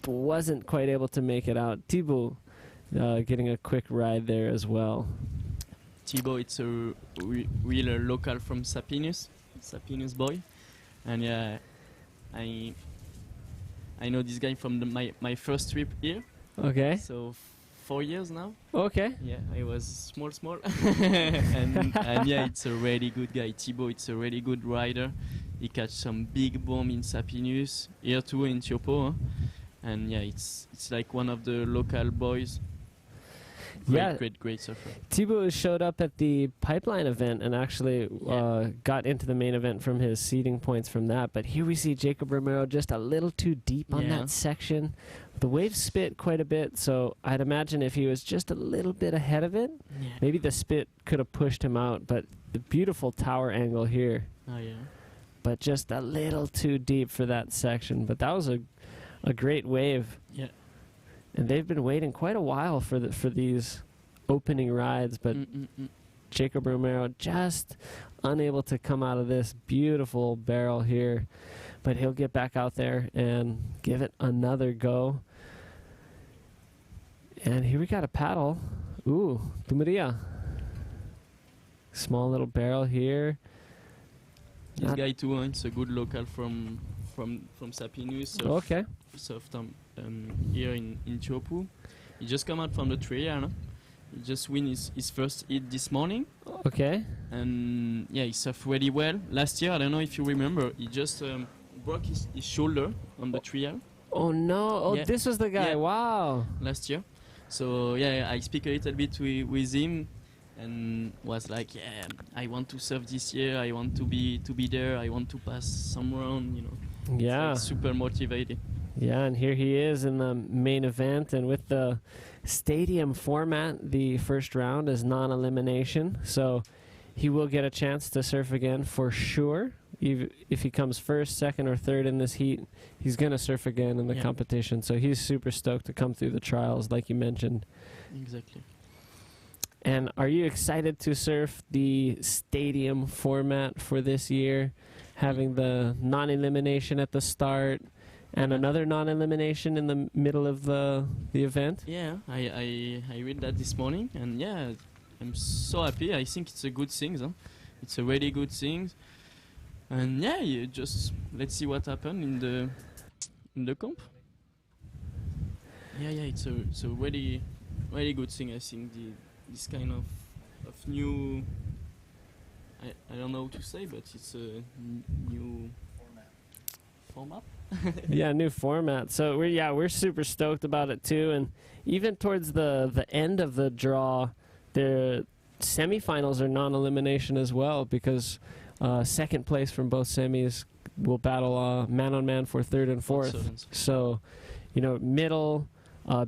wasn't quite able to make it out. Thibaut getting a quick ride there as well. Thibaut, it's a real local from Sapinus boy, and yeah, I know this guy from my first trip here. Okay. So 4 years now. Okay. Yeah, I was small, and yeah, it's a really good guy. Thibaut, it's a really good rider. He catch some big bomb in Sapinus, here too in Teahupoo, and yeah, it's like one of the local boys. Great surfer. Thibaut showed up at the pipeline event and actually got into the main event from his seeding points from that. But here we see Jacob Romero just a little too deep on that section. The wave spit quite a bit, so I'd imagine if he was just a little bit ahead of it, maybe the spit could have pushed him out. But the beautiful tower angle here. Oh yeah. But just a little too deep for that section. But that was a great wave. Yeah. And they've been waiting quite a while for these opening rides, but Jacob Romero just unable to come out of this beautiful barrel here. But he'll get back out there and give it another go. And here we got a paddle. Ooh, Dumaria. Small little barrel here. This guy too, it's a good local from Sapinus. Okay. Here in Teahupoo. He just come out from the trail. No? He just win his first hit this morning. Okay. And yeah, he surfed really well. Last year, I don't know if you remember, he just broke his shoulder on the trail. Oh no! Oh, this was the guy. Yeah. Wow. Last year. So yeah, I speak a little bit with him, and was like, yeah, I want to surf this year. I want to be there. I want to pass some round. Yeah. It's like super motivated. Yeah, and here he is in the main event, and with the stadium format, the first round is non-elimination. So he will get a chance to surf again for sure. If he comes first, second, or third in this heat, he's going to surf again in the competition. So he's super stoked to come through the trials, like you mentioned. Exactly. And are you excited to surf the stadium format for this year, having the non-elimination at the start and another non-elimination in the middle of the event? Yeah, I read that this morning, and yeah, I'm so happy. I think it's a good thing. Huh? It's a really good thing. And yeah, you just let's see what happens in the comp. Yeah, it's a really good thing. I think this kind of new, I don't know how to say, but it's a new format. Yeah, new format. So we're super stoked about it too. And even towards the end of the draw, the semifinals are non-elimination as well, because second place from both semis will battle man-on-man for third and fourth. So, middle,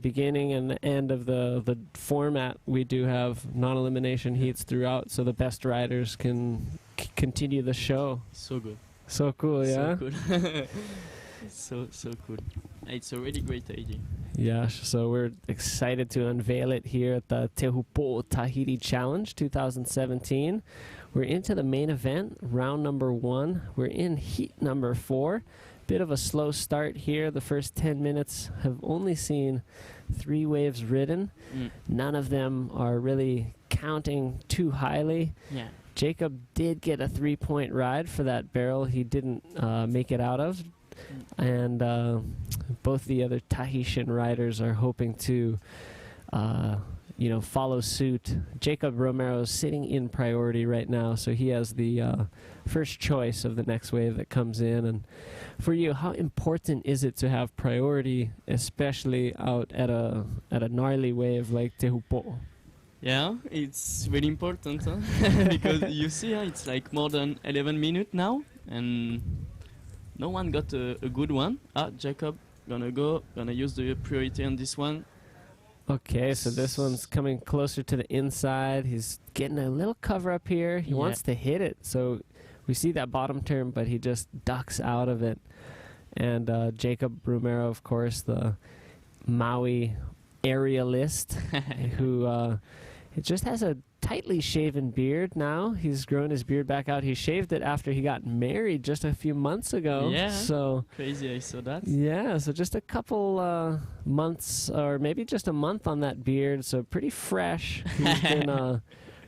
beginning, and the end of the format, we do have non-elimination heats throughout, so the best riders can continue the show. So good. So cool, yeah? So good. so good. It's a really great idea. Yeah, so we're excited to unveil it here at the Teahupoo Tahiti Challenge 2017. We're into the main event, round number 1. We're in heat number 4. Bit of a slow start here. The first 10 minutes have only seen 3 waves ridden. None of them are really counting too highly. Yeah. Jacob did get a 3-point ride for that barrel he didn't make it out of. And both the other Tahitian riders are hoping to follow suit. Jacob Romero is sitting in priority right now, so he has the first choice of the next wave that comes in. And for you, how important is it to have priority, especially out at a gnarly wave like Teahupoo? Yeah, it's really important, huh? Because you see, it's like more than 11 minutes now, and no one got a good one. Jacob gonna use the priority on this one. Okay, so this one's coming closer to the inside. He's getting a little cover up here. He wants to hit it, so we see that bottom turn, but he just ducks out of it. And Jacob Romero, of course, the Maui aerialist, who it just has a tightly shaven beard now. He's grown his beard back out. He shaved it after he got married just a few months ago. Yeah, so crazy, I saw that. Yeah, so just a couple months, or maybe just a month on that beard, so pretty fresh. He's been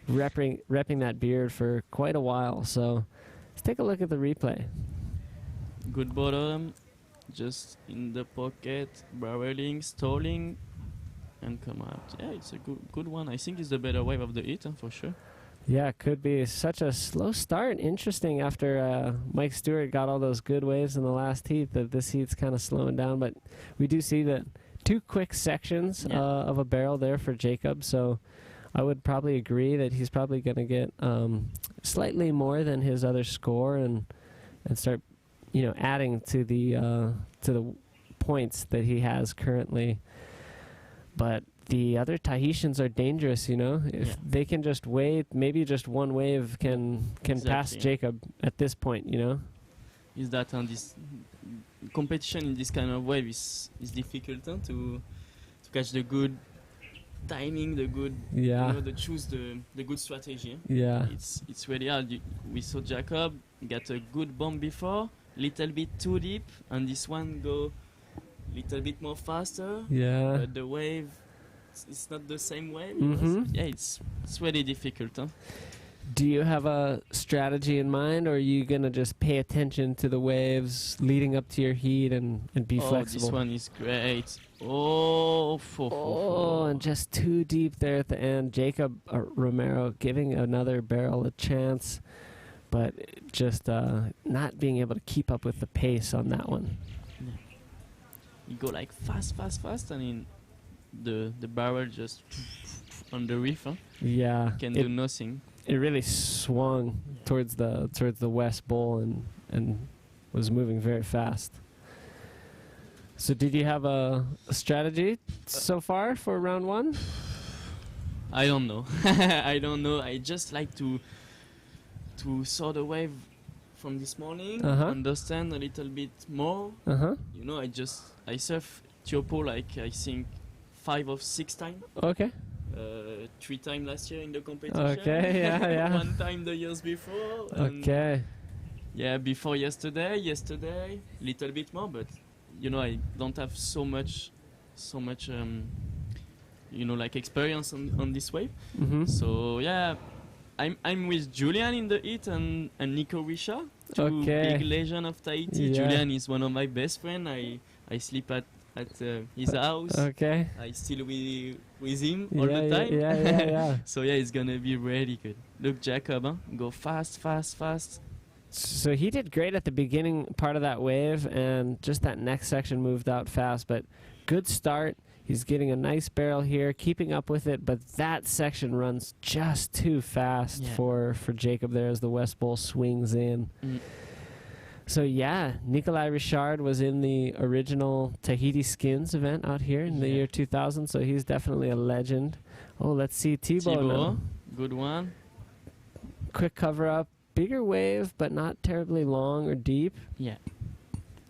repping that beard for quite a while, so let's take a look at the replay. Good bottom, just in the pocket, barreling, stalling, and come out. Yeah, it's a good one. I think it's the better wave of the heat, for sure. Yeah, it could be such a slow start. Interesting after Mike Stewart got all those good waves in the last heat, that this heat's kind of slowing down. But we do see that 2 quick sections of a barrel there for Jacob. So I would probably agree that he's probably going to get slightly more than his other score and start, adding to the points that he has currently. But the other Tahitians are dangerous, If they can just wait, maybe just one wave can pass Jacob at this point, Is that on this competition in this kind of wave is difficult to catch the good timing, the good, to choose the good strategy. Yeah. It's really hard. We saw Jacob get a good bomb before, little bit too deep, and this one go little bit more faster. Yeah. But the wave, it's not the same wave. Yeah, it's really difficult. Huh? Do you have a strategy in mind, or are you going to just pay attention to the waves leading up to your heat and be flexible? This one is great. And just too deep there at the end. Jacob Romero giving another barrel a chance, but just not being able to keep up with the pace on that one. Yeah. You go like fast, and the barrel just on the reef. Huh? Yeah. Can do nothing. It really swung towards the west bowl and was moving very fast. So did you have a strategy so far for round 1? I don't know. I don't know. I just like to to saw the wave from this morning, Uh-huh. understand a little bit more. Uh-huh. You know, I surf Teahupoo like I think 5 or 6 times. Okay. 3 times last year in the competition. Okay, yeah. 1 time the years before. and Okay. Yeah, before yesterday, little bit more, but you know, I don't have so much, you know, like experience on this wave. Mm-hmm. So yeah, I'm with Julian in the heat and Nico Risha, two Okay. big legend of Tahiti. Yeah. Julian is one of my best friend. I sleep at his house. Okay. I still with him all the Yeah, time. yeah. So yeah, it's gonna be really good. Look, Jacob, huh? Go fast. So he did great at the beginning part of that wave, and just that next section moved out fast, but good start. He's getting a nice barrel here, keeping up with it, but that section runs just too fast Yeah. for Jacob there as the West Bowl swings in. So yeah, Nikolai Richard was in the original Tahiti Skins event out here in the year 2000, so he's definitely a legend. Oh, let's see Thibaut now. Good one. Quick cover up, bigger wave, but not terribly long or deep. Yeah.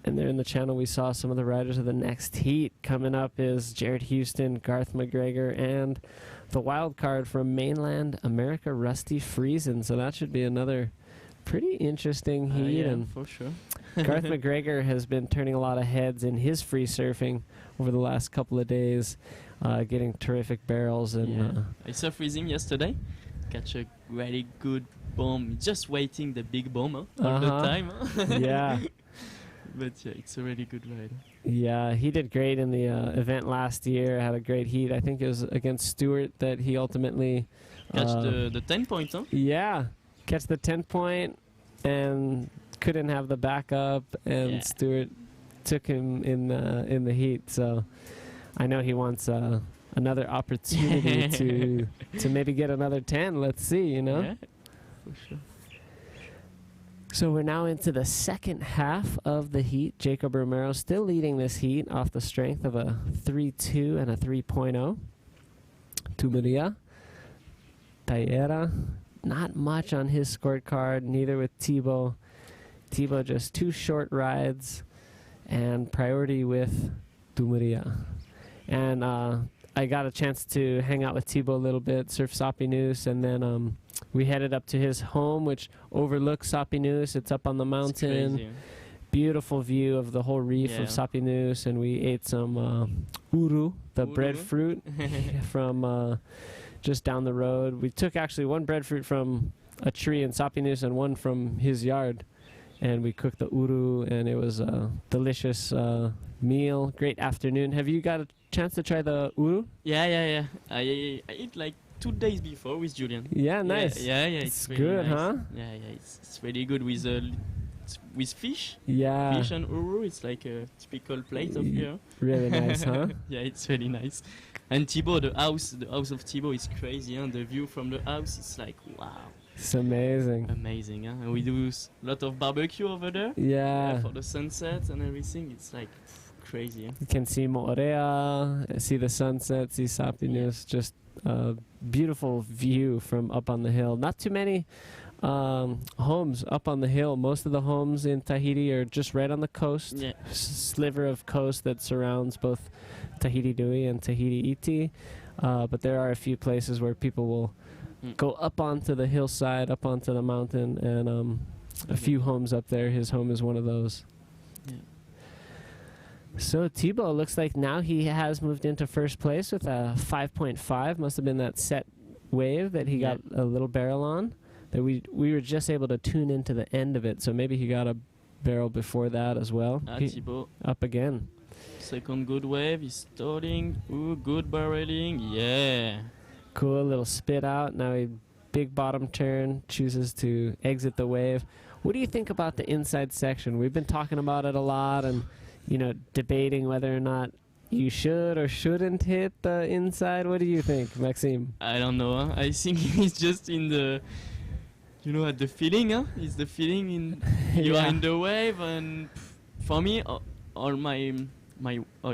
And there in the channel, we saw some of the riders of the next heat. Coming up is Jared Houston, Garth McGregor, and the wild card from mainland America, Rusty Friesen. So that should be another pretty interesting heat. Yeah, and for sure. Garth McGregor has been turning a lot of heads in his free surfing over the last couple of days, getting terrific barrels. And I surfed with him yesterday. Catch a really good bomb. Just waiting the big bomb all the time. Yeah. But yeah, it's a really good ride. Yeah, he did great in the event last year. Had a great heat. I think it was against Stewart that he ultimately Catch the 10 point, huh? Yeah, catch the 10 point and couldn't have the backup, and Stewart took him in the heat. So I know he wants another opportunity to maybe get another 10. Let's see, you know. Yeah, for sure. So we're now into the second half of the heat. Jacob Romero still leading this heat off the strength of a 3.2 and a 3.0. Tumaria. Tayera. Not much on his scorecard, neither with Thibaut. Thibaut just 2 short rides and priority with Tumaria. And I got a chance to hang out with Thibaut a little bit, surf Sapinus, and then we headed up to his home, which overlooks Sapinus. It's up on the mountain. Crazy. Beautiful view of the whole reef of Sapinus, and we ate some uru, the breadfruit from just down the road. We took actually one breadfruit from a tree in Sapinus and one from his yard, and we cooked the uru, and it was a delicious meal. Great afternoon. Have you got a chance to try the uru? Yeah. I ate like 2 days before with Julian. Yeah, nice. Yeah. It's really good, nice. huh? Yeah. It's really good with fish. Yeah. Fish and uru. It's like a typical plate of here. Really nice, huh? Yeah, it's really nice. And Thibaut, the house of Thibaut is crazy, huh? The view from the house is like, wow. It's amazing. Amazing, huh? And we do a lot of barbecue over there. Yeah. For the sunset and everything. It's like crazy, huh? You can see Moorea, see the sunset, see Sapinus. Just a beautiful view from up on the hill. Not too many homes up on the hill. Most of the homes in Tahiti are just right on the coast. Yeah. Sliver of coast that surrounds both Tahiti Nui and Tahiti Iti. But there are a few places where people will go up onto the hillside, up onto the mountain, and a few homes up there. His home is one of those. Yeah. So Thibaut looks like now he has moved into first place with a 5.5. Must have been that set wave that he got a little barrel on. That we were just able to tune into the end of it, so maybe he got a barrel before that as well. Thibaut. Up again. Second good wave, he's starting. Ooh, good barreling, yeah. Cool little spit out. Now he big bottom turn, chooses to exit the wave. What do you think about the inside section? We've been talking about it a lot, and debating whether or not you should or shouldn't hit the inside. What do you think, Maxime? I don't know. Huh? I think he's just in the, at the feeling. Huh? It's the feeling in you are in the wave, and for me, all my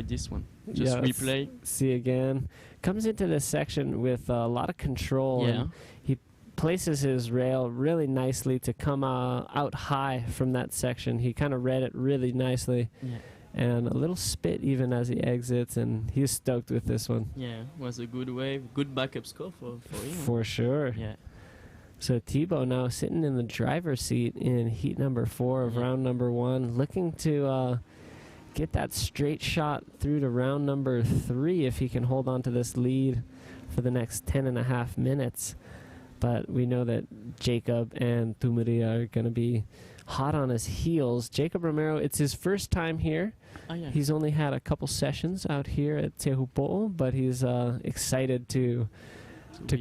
this one just replay. See again. Comes into this section with a lot of control. Yeah. And he places his rail really nicely to come out high from that section. He kind of read it really nicely. Yeah. And a little spit even as he exits, and he's stoked with this one. Yeah, was a good wave, good backup score for him. For sure. Yeah. So Thibaut now sitting in the driver's seat in heat number 4 of round number 1, looking to get that straight shot through to round number 3 if he can hold on to this lead for the next 10.5 minutes. But we know that Jacob and Teahupoo are going to be hot on his heels. Jacob Romero, it's his first time here. Oh, yeah. He's only had a couple sessions out here at Teahupoo, but he's excited to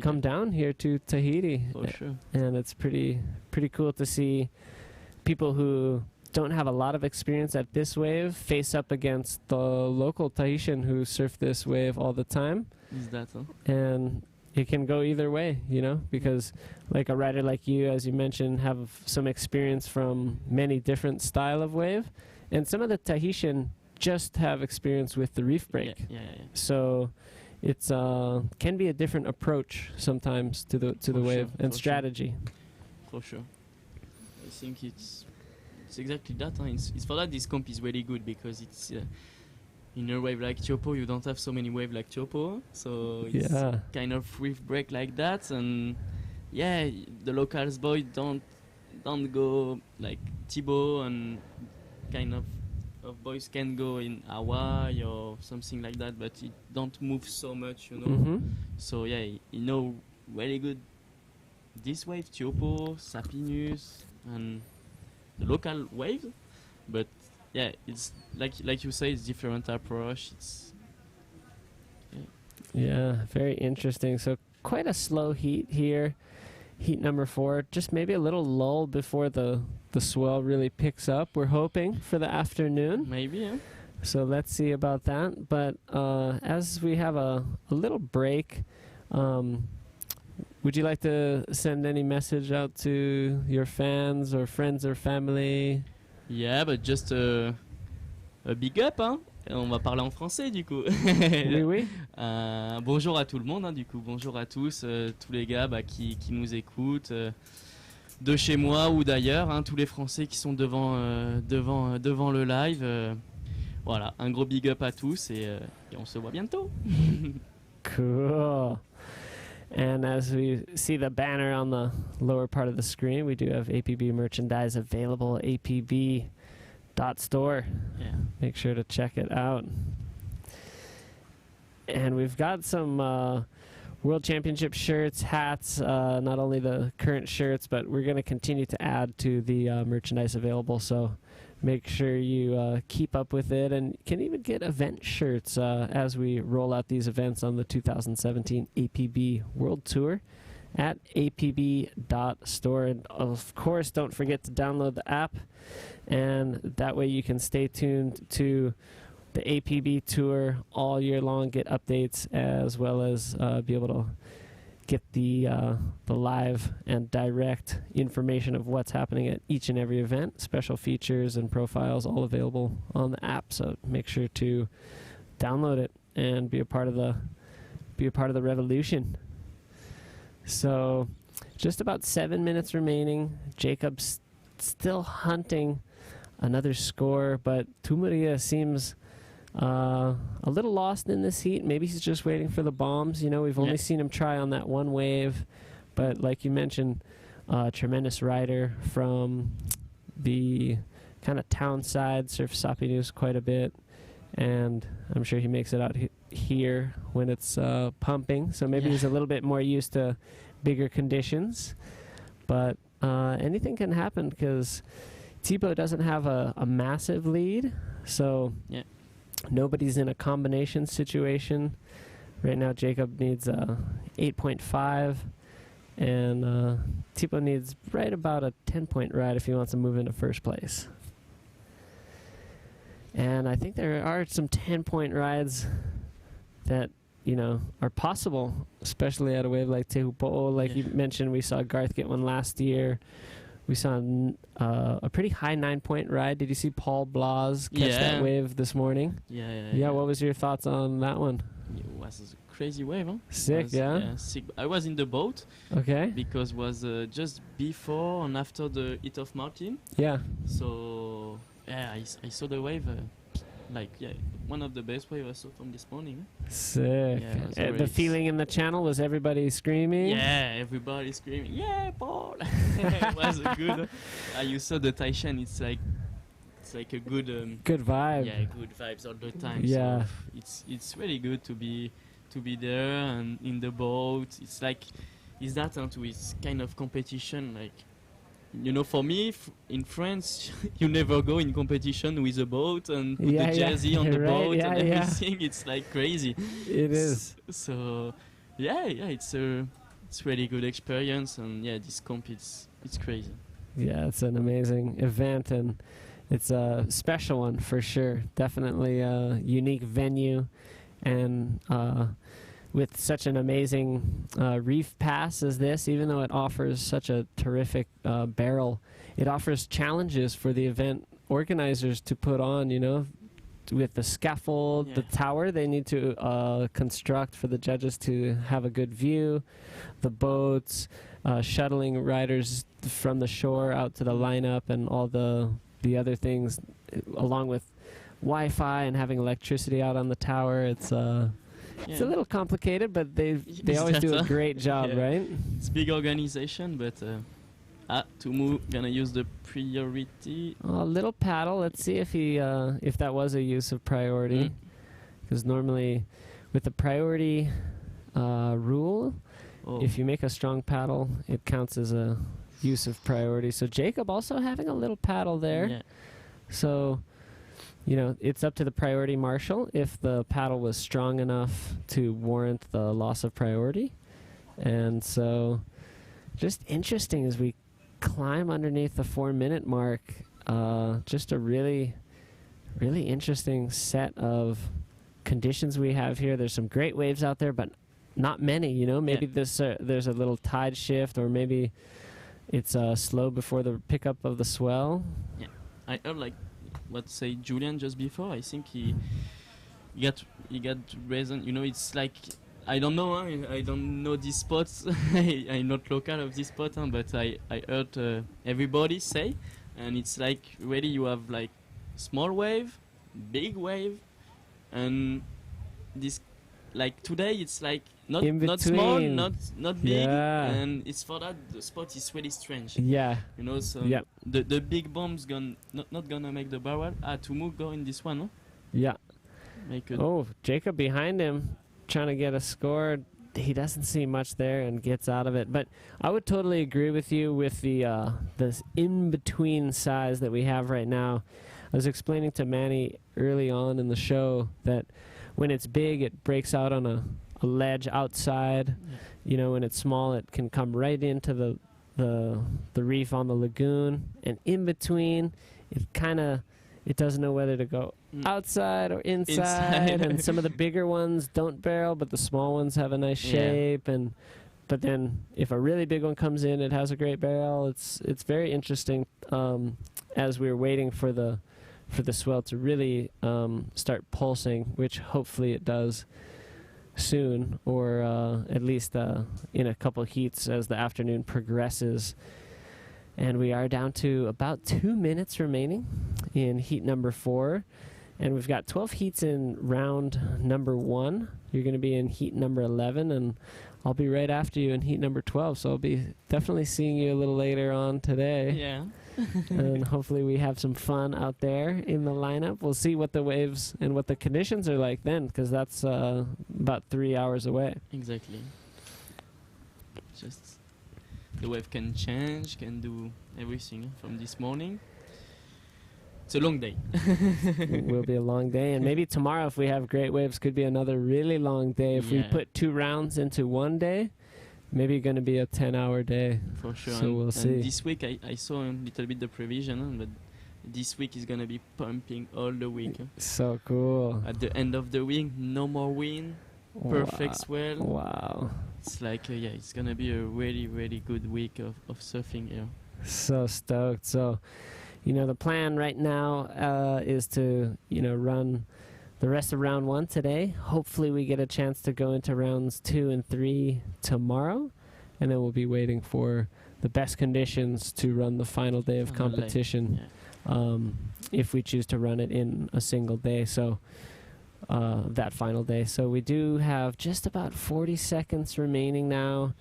come down here to Tahiti. For sure. And it's pretty cool to see people who don't have a lot of experience at this wave face up against the local Tahitian who surf this wave all the time. Is that so? And it can go either way, you know, because like a rider like you, as you mentioned, have some experience from many different style of wave, and some of the Tahitian just have experience with the reef break. Yeah. So it's can be a different approach sometimes to the wave and strategy. For sure. I think it's exactly that. Huh? It's for that this comp is really good, because it's in a wave like Teahupoo, you don't have so many waves like Teahupoo, so it's kind of reef break like that. And yeah, the locals boy don't go like Thibaut, and kind of boys can go in Hawaii or something like that, but it don't move so much, you know. So yeah, you know, very good this wave, Teahupoo, Sapinus, and the local wave. But yeah, it's like you say, it's different approach. It's yeah, very interesting. So quite a slow heat here. Heat number 4, just maybe a little lull before the swell really picks up. We're hoping for the afternoon. Maybe, yeah. So let's see about that. But as we have a little break, would you like to send any message out to your fans or friends or family? Yeah, but just a big up, hein. On va parler en français du coup. Oui. Bonjour à tout le monde, hein, du coup. Bonjour à tous, tous les gars qui nous écoutent, de chez moi ou d'ailleurs, hein, tous les Français qui sont devant le live. Voilà, un gros big up à tous et on se voit bientôt. Cool. And as we see the banner on the lower part of the screen, we do have APB merchandise available, apb.store. Yeah. Make sure to check it out. And we've got some World Championship shirts, hats, not only the current shirts, but we're going to continue to add to the merchandise available. So make sure you keep up with it, and can even get event shirts as we roll out these events on the 2017 APB World Tour at apb.store. And of course, don't forget to download the app, and that way you can stay tuned to the APB Tour all year long, get updates, as well as be able to get the live and direct information of what's happening at each and every event. Special features and profiles all available on the app. So make sure to download it and be a part of the revolution. So just about 7 minutes remaining. Jacob's still hunting another score, but Teahupoo seems a little lost in this heat. Maybe he's just waiting for the bombs. You know, we've only seen him try on that one wave, but like you mentioned, tremendous rider from the kind of town side, surfs Sapinus quite a bit, and I'm sure he makes it out here when it's pumping, so maybe he's a little bit more used to bigger conditions, but anything can happen because Thibaut doesn't have a massive lead, so nobody's in a combination situation. Right now, Jacob needs 8.5, and Thibaut needs right about a 10-point ride if he wants to move into first place. And I think there are some 10-point rides that, you know, are possible, especially at a wave like Teahupoo. Like you mentioned, we saw Garth get one last year. We saw a pretty high 9-point ride. Did you see Paul Blas catch that wave this morning? Yeah. What was your thoughts on that one? it was a crazy wave. Huh? Sick, yeah? Sick. I was in the boat. Okay. Because it was just before and after the hit of Martin. Yeah. So yeah, I saw the wave. One of the best waves I saw from this morning. Sick. Yeah, the feeling in the channel was everybody screaming? Yeah, everybody screaming. Yeah, Paul. It was a good. You saw the Taishan. It's like a good. Good vibe. Yeah, good vibes all the time. Yeah. So it's really good to be there and in the boat. It's that it's kind of competition like. For me, in France, you never go in competition with a boat and put the jersey on the boat and everything. It's like crazy. It is. So, it's really good experience, and this comp it's crazy. Yeah, it's an amazing event, and it's a special one for sure. Definitely a unique venue, and with such an amazing reef pass as this, even though it offers such a terrific barrel, it offers challenges for the event organizers to put on, with the scaffold, the tower they need to construct for the judges to have a good view, the boats, shuttling riders from the shore out to the lineup, and all the other things, along with Wi-Fi and having electricity out on the tower. It's a little complicated, but they always do a great job, right? It's big organization, but Tumu gonna use the priority. A little paddle. Let's see if that was a use of priority, because normally with the priority rule, if you make a strong paddle, it counts as a use of priority. So Jacob also having a little paddle there. Yeah. So. It's up to the priority marshal if the paddle was strong enough to warrant the loss of priority. And so just interesting as we climb underneath the 4-minute mark, just a really, really interesting set of conditions we have here. There's some great waves out there, but not many, Maybe there's a little tide shift, or maybe it's slow before the pickup of the swell. Yeah, I heard let's say Julian just before. I think he got reason. It's like I don't know. I don't know these spots. I'm not local of this spot, but I heard everybody say, and it's like really you have like small wave, big wave, and this like today it's like not small, not big, and it's for that the spot is really strange. Yeah. So the big bomb's not gonna make the barrel. Tumu go in this one, no? Yeah. Make it. Oh, Jacob behind him, trying to get a score. He doesn't see much there and gets out of it. But I would totally agree with you with the this in-between size that we have right now. I was explaining to Manny early on in the show that when it's big, it breaks out on a ledge outside. When it's small, it can come right into the reef on the lagoon. And in between, it doesn't know whether to go outside or inside. And some of the bigger ones don't barrel, but the small ones have a nice shape. But then if a really big one comes in, it has a great barrel. It's very interesting as we're waiting for the swell to really start pulsing, which hopefully it does soon, or at least in a couple heats as the afternoon progresses. And we are down to about 2 minutes remaining in heat number 4, and we've got 12 heats in round number 1. You're going to be in heat number 11, and I'll be right after you in heat number 12, so I'll be definitely seeing you a little later on today. Yeah. And hopefully we have some fun out there in the lineup. We'll see what the waves and what the conditions are like then, because that's about 3 hours away. Exactly. Just the wave can change, can do everything from this morning. It's a long day. It will be a long day, and maybe tomorrow, if we have great waves, could be another really long day. If we put 2 rounds into one day, maybe going to be a 10-hour day. For sure. So we'll see. This week I saw a little bit the prevision, but this week is going to be pumping all the week. So cool. At the end of the week, no more wind, perfect swell. Wow. It's like, it's going to be a really, really good week of surfing here. So stoked. So, the plan right now is to, run the rest of round 1 today. Hopefully we get a chance to go into rounds 2 and 3 tomorrow, and then we'll be waiting for the best conditions to run the final day of competition, if we choose to run it in a single day. So that final day. So we do have just about 40 seconds remaining now.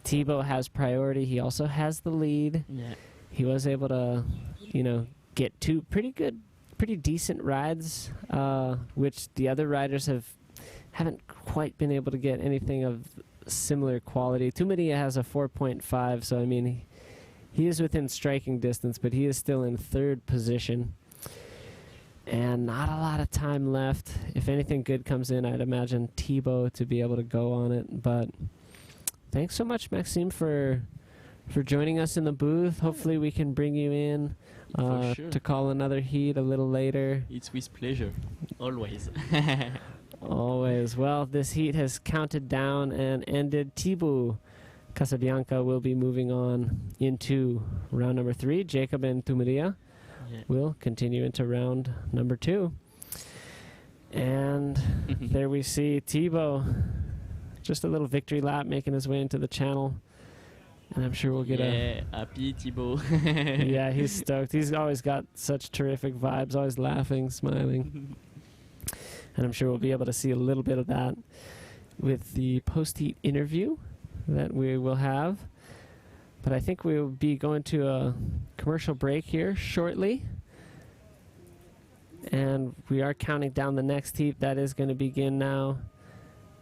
Thibaut has priority. He also has the lead. Yeah. He was able to, you know, get 2 pretty decent rides, which the other riders haven't quite been able to get anything of similar quality. Tumadia has a 4.5, so I mean, he is within striking distance, but he is still in 3rd position. And not a lot of time left. If anything good comes in, I'd imagine Thibaut to be able to go on it. But thanks so much, Maxime, for joining us in the booth. Hopefully we can bring you in Sure. to call another heat a little later. It's with pleasure, always. Always. Well, this heat has counted down and ended. Thibaut Casabianca will be moving on into round number 3. Jacob and Tumadia will continue into round number 2. And there we see Thibaut, just a little victory lap making his way into the channel. And I'm sure we'll get happy Thibaut. Yeah, he's stoked. He's always got such terrific vibes, always laughing, smiling. And I'm sure we'll be able to see a little bit of that with the post-heat interview that we will have. But I think we'll be going to a commercial break here shortly. And we are counting down the next heat. That is going to begin now.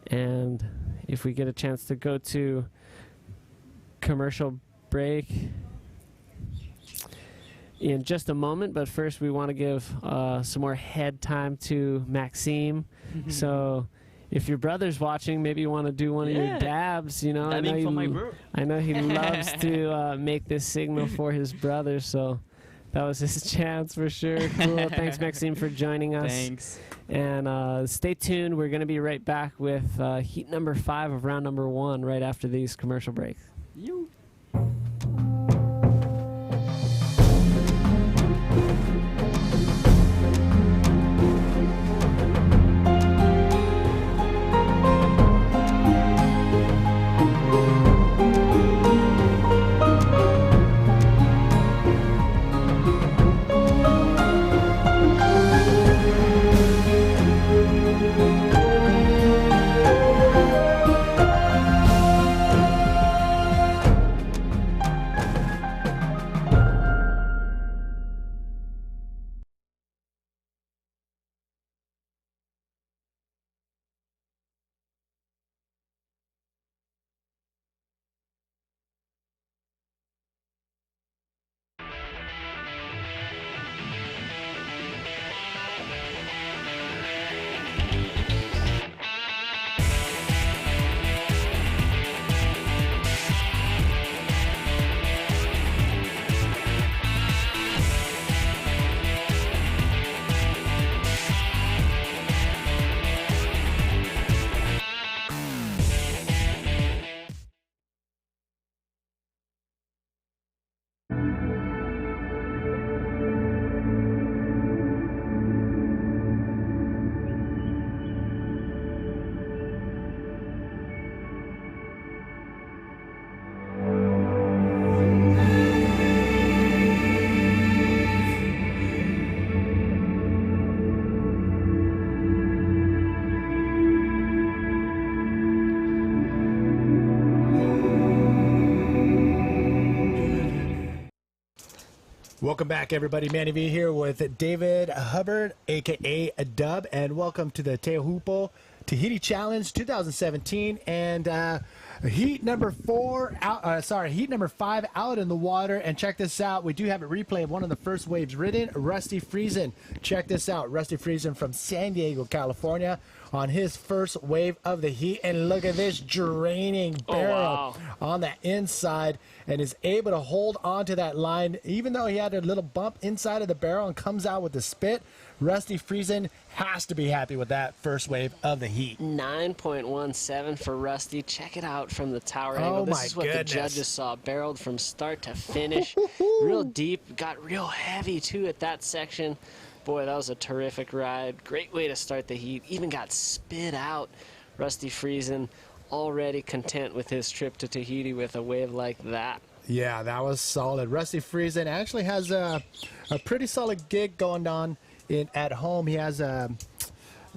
And if we get a chance to go to commercial break in just a moment, but first we want to give some more head time to Maxime. So if your brother's watching, maybe you want to do one of your dabs. You know, I know he loves to make this signal for his brother, so that was his chance for sure. Cool. Thanks, Maxime, for joining us. Thanks. And stay tuned. We're going to be right back with heat number 5 of round number 1 right after these commercial breaks. You. Welcome back, everybody. Manny V here with David Hubbard, a.k.a. Dub, and welcome to the Teahupoo Tahiti Challenge 2017. And heat number 5 out in the water. And check this out. We do have a replay of one of the first waves ridden, Rusty Friesen. Check this out. Rusty Friesen from San Diego, California, on his first wave of the heat. And look at this draining barrel on the inside, and is able to hold on to that line even though he had a little bump inside of the barrel and comes out with the spit. Rusty Friesen has to be happy with that first wave of the heat. 9.17 for Rusty. Check it out from the tower angle. This is what the judges saw. Barreled from start to finish. Real deep. Got real heavy, too, at that section. Boy, that was a terrific ride. Great way to start the heat. Even got spit out. Rusty Friesen already content with his trip to Tahiti with a wave like that. Yeah, that was solid. Rusty Friesen actually has a pretty solid gig going on at home. He has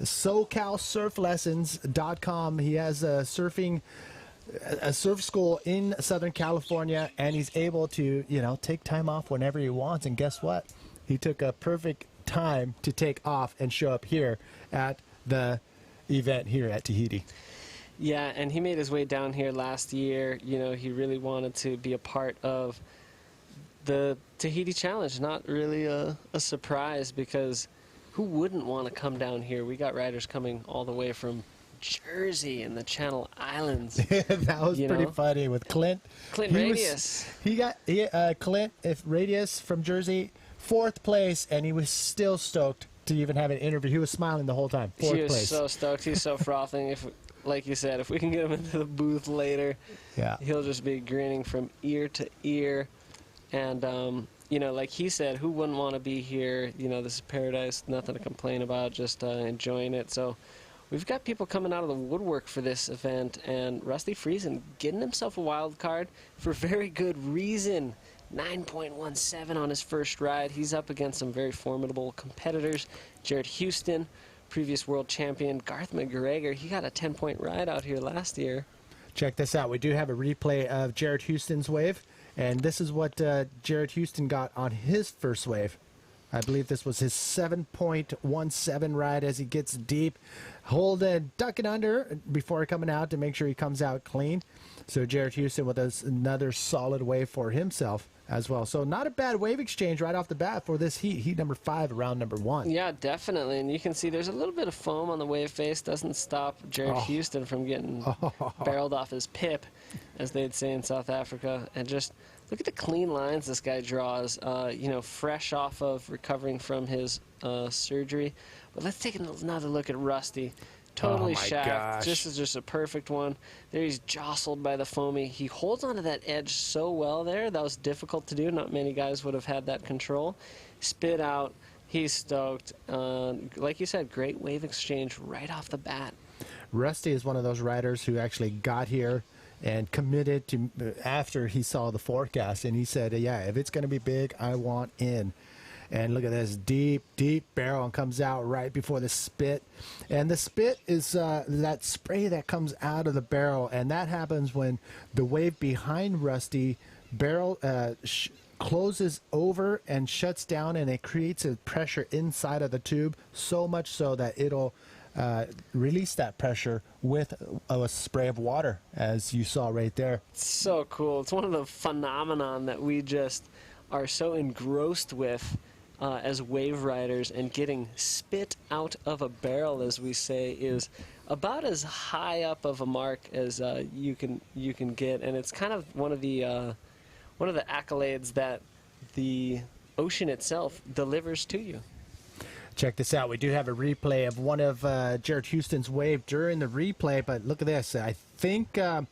SoCalSurfLessons.com. He has a surf school in Southern California, and he's able to, take time off whenever he wants. And guess what? He took a perfect time to take off and show up here at the event here at Tahiti. Yeah, and he made his way down here last year. He really wanted to be a part of the Tahiti Challenge. Not really a surprise, because who wouldn't want to come down here? We got riders coming all the way from Jersey and the Channel Islands. That was pretty funny with Clint. Clint Radius. Clint Radius from Jersey, 4th place, and he was still stoked to even have an interview. He was smiling the whole time. 4th place. He was so stoked. He's so frothing. Like you said, if we can get him into the booth later, he'll just be grinning from ear to ear. And, like he said, who wouldn't want to be here? This is paradise, nothing to complain about, just enjoying it. So we've got people coming out of the woodwork for this event, and Rusty Friesen getting himself a wild card for very good reason. 9.17 on his first ride. He's up against some very formidable competitors. Jared Houston, previous world champion. Garth McGregor, he got a 10-point ride out here last year. Check this out. We do have a replay of Jared Houston's wave, and this is what Jared Houston got on his first wave. I believe this was his 7.17 ride as he gets deep, holding, ducking under before coming out to make sure he comes out clean. So Jared Houston with another solid wave for himself as well. So not a bad wave exchange right off the bat for this heat number 5, round number 1. Yeah, definitely. And you can see there's a little bit of foam on the wave face. Doesn't stop Jared Houston from getting barreled off his pip, as they'd say in South Africa. And just look at the clean lines this guy draws, fresh off of recovering from his surgery. But let's take another look at Rusty. Totally shacked. This is just a perfect one. There he's jostled by the foamy. He holds onto that edge so well there. That was difficult to do. Not many guys would have had that control. Spit out. He's stoked. Like you said, great wave exchange right off the bat. Rusty is one of those riders who actually got here and committed to after he saw the forecast, and he said, yeah, if it's going to be big, I want in. And look at this deep barrel, and comes out right before the spit. And the spit is that spray that comes out of the barrel, and that happens when the wave behind Rusty barrel closes over and shuts down, and it creates a pressure inside of the tube, so much so that it'll release that pressure with a spray of water, as you saw right there. So cool. It's one of the phenomenon that we just are so engrossed with as wave riders, and getting spit out of a barrel, as we say, is about as high up of a mark as you can get, and it's kind of one of the accolades that the ocean itself delivers to you. Check this out. We do have a replay of one of Jared Houston's wave during the replay, but look at this. I think I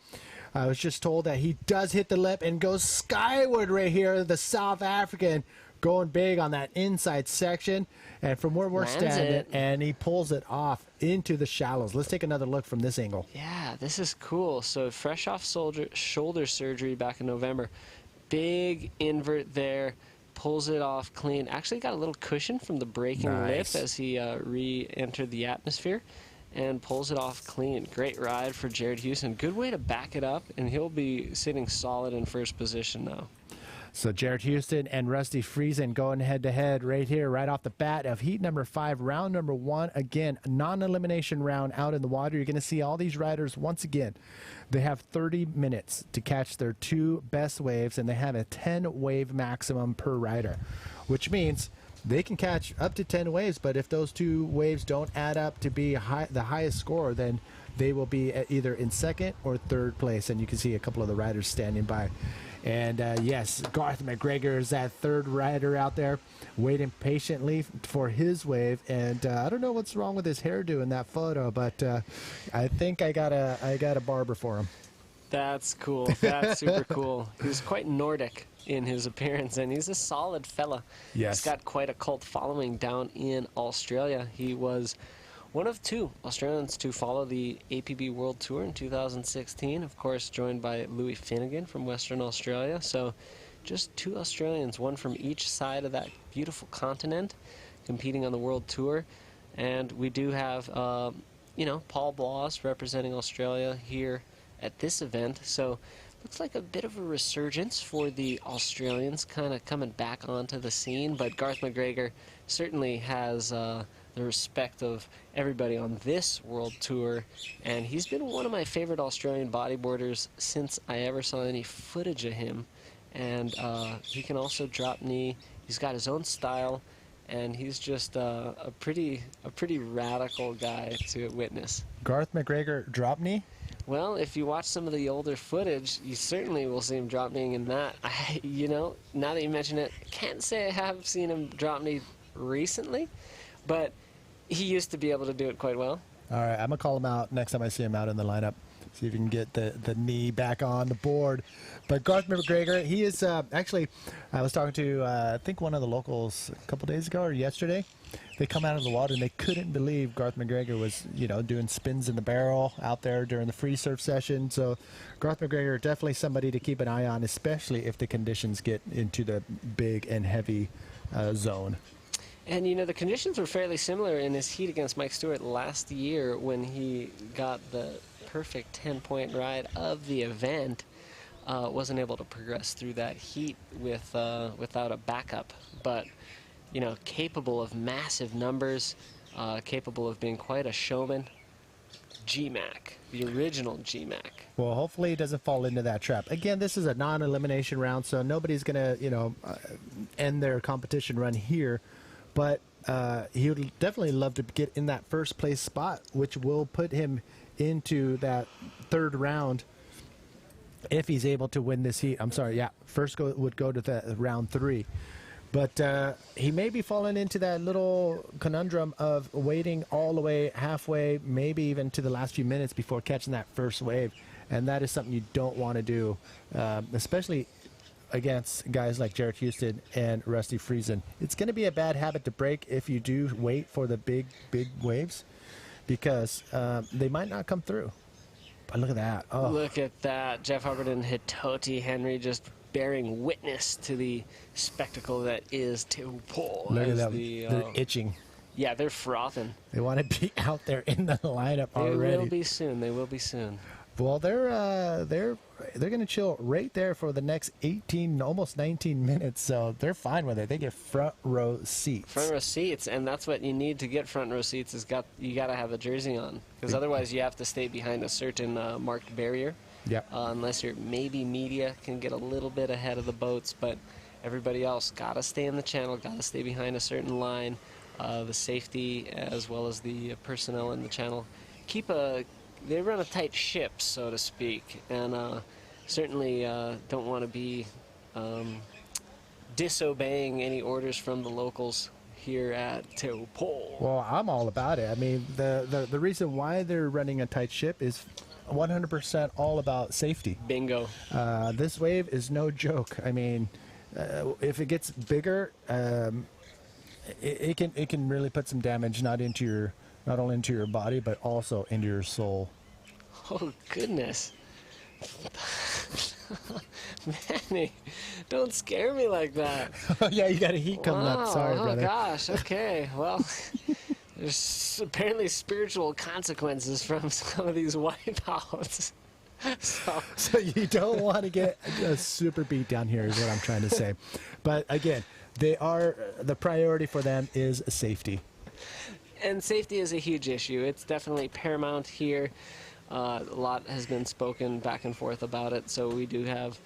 was just told that he does hit the lip and goes skyward right here. The South African going big on that inside section, and from where we're standing, and he pulls it off into the shallows. Let's take another look from this angle. Yeah, this is cool. So fresh off shoulder surgery back in November. Big invert there. Pulls it off clean. Actually got a little cushion from the breaking lip as he re-entered the atmosphere, and pulls it off clean. Great ride for Jared Houston. Good way to back it up, and he'll be sitting solid in first position now. So Jared Houston and Rusty Friesen going head-to-head right here, right off the bat of heat number 5, round number 1. Again, non-elimination round out in the water. You're going to see all these riders once again. They have 30 minutes to catch their 2 best waves, and they have a 10-wave maximum per rider, which means they can catch up to 10 waves, but if those 2 waves don't add up to be the highest score, then they will be either in 2nd or 3rd place, and you can see a couple of the riders standing by. And yes, Garth McGregor is that 3rd rider out there waiting patiently for his wave. And I don't know what's wrong with his hairdo in that photo, but I think I got a barber for him. That's cool. That's super cool. He's quite Nordic in his appearance, and he's a solid fella. Yes. He's got quite a cult following down in Australia. He was one of 2 Australians to follow the APB World Tour in 2016, of course joined by Louis Finnegan from Western Australia. So just 2 Australians, one from each side of that beautiful continent, competing on the World Tour. And we do have, you know, Paul Bloss representing Australia here at this event. So looks like a bit of a resurgence for the Australians kind of coming back onto the scene. But Garth McGregor certainly has the respect of everybody on this World Tour. And he's been one of my favorite Australian bodyboarders since I ever saw any footage of him. And he can also drop knee. He's got his own style. And he's just a pretty radical guy to witness. Garth McGregor drop knee? Well, if you watch some of the older footage, you certainly will see him drop kneeing in that. You know, now that you mention it, I can't say I have seen him drop knee recently, but he used to be able to do it quite well. All right, I'm going to call him out next time I see him out in the lineup. See if you can get the knee back on the board. But Garth McGregor, he is actually, I was talking to, I think one of the locals a couple days ago or yesterday. They come out of the water and they couldn't believe Garth McGregor was, you know, doing spins in the barrel out there during the free surf session. So Garth McGregor, definitely somebody to keep an eye on, especially if the conditions get into the big and heavy zone. And, you know, the conditions were fairly similar in his heat against Mike Stewart last year when he got the perfect 10-point ride of the event. Wasn't able to progress through that heat with without a backup. But, you know, capable of massive numbers, capable of being quite a showman. G-Mac, the original G-Mac. Well, hopefully he doesn't fall into that trap. Again, this is a non-elimination round, so nobody's going to, you know, end their competition run here. But he would definitely love to get in that first place spot, which will put him into that 3rd round if he's able to win this heat. I'm sorry, yeah, first would go to the round 3. But he may be falling into that little conundrum of waiting all the way halfway, maybe even to the last few minutes before catching that first wave. And that is something you don't want to do, especially against guys like Jarrett Houston and Rusty Friesen. It's going to be a bad habit to break if you do wait for the big waves, because they might not come through. But look at that. Oh. Look at that. Jeff Hubbard and Hitoti Henry just bearing witness to the spectacle that is Teahupoo. Look at them. They're itching. Yeah, they're frothing. They want to be out there in the lineup already. They will be soon. They will be soon. Well, they're going to chill right there for the next 18, almost 19 minutes. So they're fine with it. They get front row seats. Front row seats, and that's what you need to get front row seats. You got to have a jersey on, because otherwise you have to stay behind a certain marked barrier. Yeah. Unless you're maybe media can get a little bit ahead of the boats, but everybody else got to stay in the channel, got to stay behind a certain line. The safety as well as the personnel in the channel they run a tight ship, so to speak, and certainly don't want to be disobeying any orders from the locals here at Teahupoo. Well, I'm all about it. I mean, the reason why they're running a tight ship is 100% all about safety. Bingo. This wave is no joke. I mean, if it gets bigger, it can really put some damage not only into your body, but also into your soul. Oh, goodness. Manny, don't scare me like that. Yeah, you got a heat coming up. Sorry, brother. Oh, gosh. Okay. Well, there's apparently spiritual consequences from some of these wipeouts. So you don't want to get a super beat down here is what I'm trying to say. But again, the priority for them is safety. And safety is a huge issue. It's definitely paramount here. A lot has been spoken back and forth about it. So we do have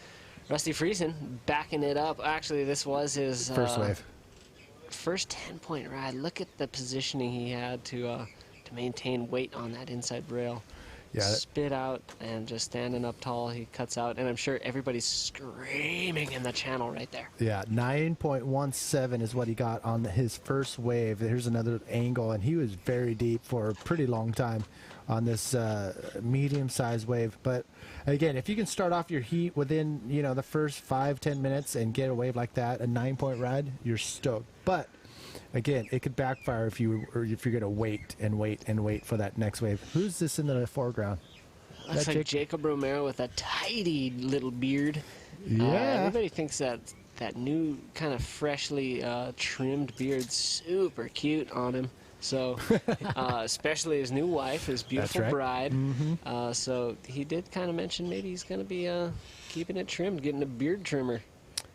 Rusty Friesen backing it up. Actually, this was his first wave. First 10-point ride. Look at the positioning he had to maintain weight on that inside rail. spit out, and just standing up tall, he cuts out, and I'm sure everybody's screaming in the channel right there. Yeah, 9.17 is what he got on his first wave. Here's another angle, and he was very deep for a pretty long time on this medium-sized wave. But again, if you can start off your heat within, you know, the first 5-10 minutes and get a wave like that, a 9-point ride, you're stoked. But again, it could backfire if you're going to wait and wait and wait for that next wave. Who's this in the foreground? Looks like Jacob Romero with a tidy little beard. Yeah. Everybody thinks that new kind of freshly trimmed beard's super cute on him. So, especially his new wife, his beautiful bride. Mm-hmm. So he did kind of mention maybe he's going to be keeping it trimmed, getting a beard trimmer.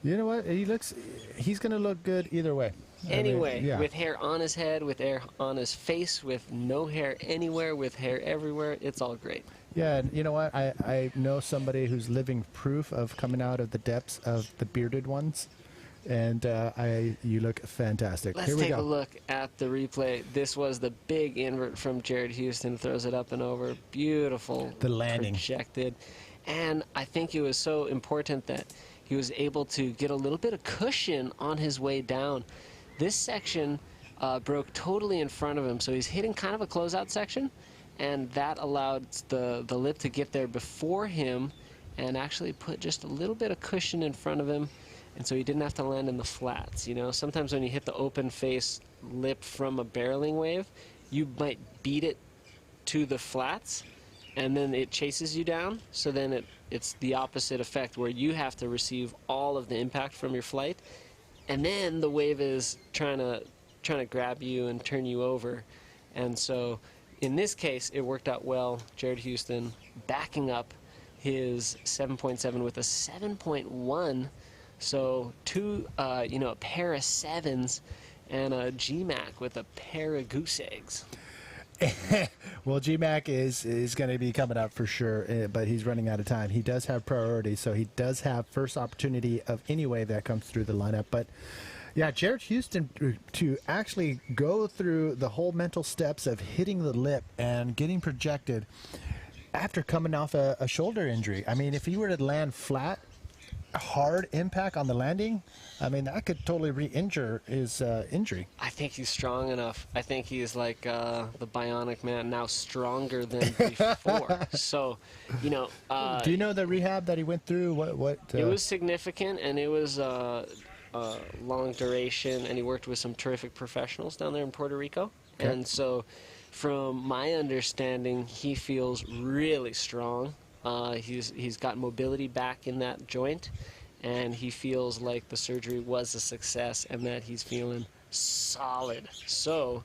You know what? He's going to look good either way. Anyway, with hair on his head, with hair on his face, with no hair anywhere, with hair everywhere, it's all great. Yeah, and you know what? I know somebody who's living proof of coming out of the depths of the bearded ones. And you look fantastic. Let's Here we take go. a look at the replay. This was the big invert from Jared Houston. Throws it up and over. Beautiful. The landing. Projected. And I think it was so important that he was able to get a little bit of cushion on his way down. This section broke totally in front of him, so he's hitting kind of a closeout section, and that allowed the lip to get there before him and actually put just a little bit of cushion in front of him. And so he didn't have to land in the flats. You know, sometimes when you hit the open face lip from a barreling wave, you might beat it to the flats, and then it chases you down. So then it's the opposite effect, where you have to receive all of the impact from your flight, and then the wave is trying to grab you and turn you over. And so in this case, it worked out well. Jared Houston backing up his 7.7 with a 7.1. So a pair of sevens and a GMAC with a pair of goose eggs. Well, GMAC is going to be coming up for sure, but he's running out of time. He does have priority, so he does have first opportunity of any wave that comes through the lineup. But yeah, Jared Houston, to actually go through the whole mental steps of hitting the lip and getting projected after coming off a shoulder injury. I mean, if he were to land flat, hard impact on the landing, I mean, that could totally re-injure his injury. I think he's strong enough. I think he's like the Bionic Man, now stronger than before. So, you know. Do you know the rehab that he went through? What? It was significant, and it was long duration, and he worked with some terrific professionals down there in Puerto Rico. Okay. And so, from my understanding, he feels really strong. He's got mobility back in that joint, and he feels like the surgery was a success and that he's feeling solid. So,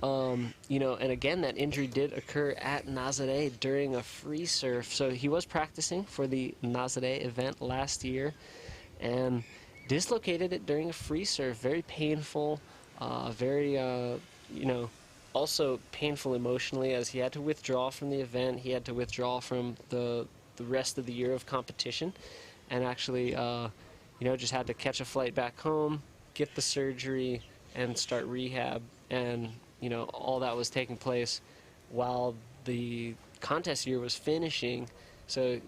and again, that injury did occur at Nazare during a free surf. So he was practicing for the Nazare event last year and dislocated it during a free surf. Very painful, also painful emotionally, as he had to withdraw from the event. He had to withdraw from the rest of the year of competition, and actually, just had to catch a flight back home, get the surgery, and start rehab. And, all that was taking place while the contest year was finishing. So,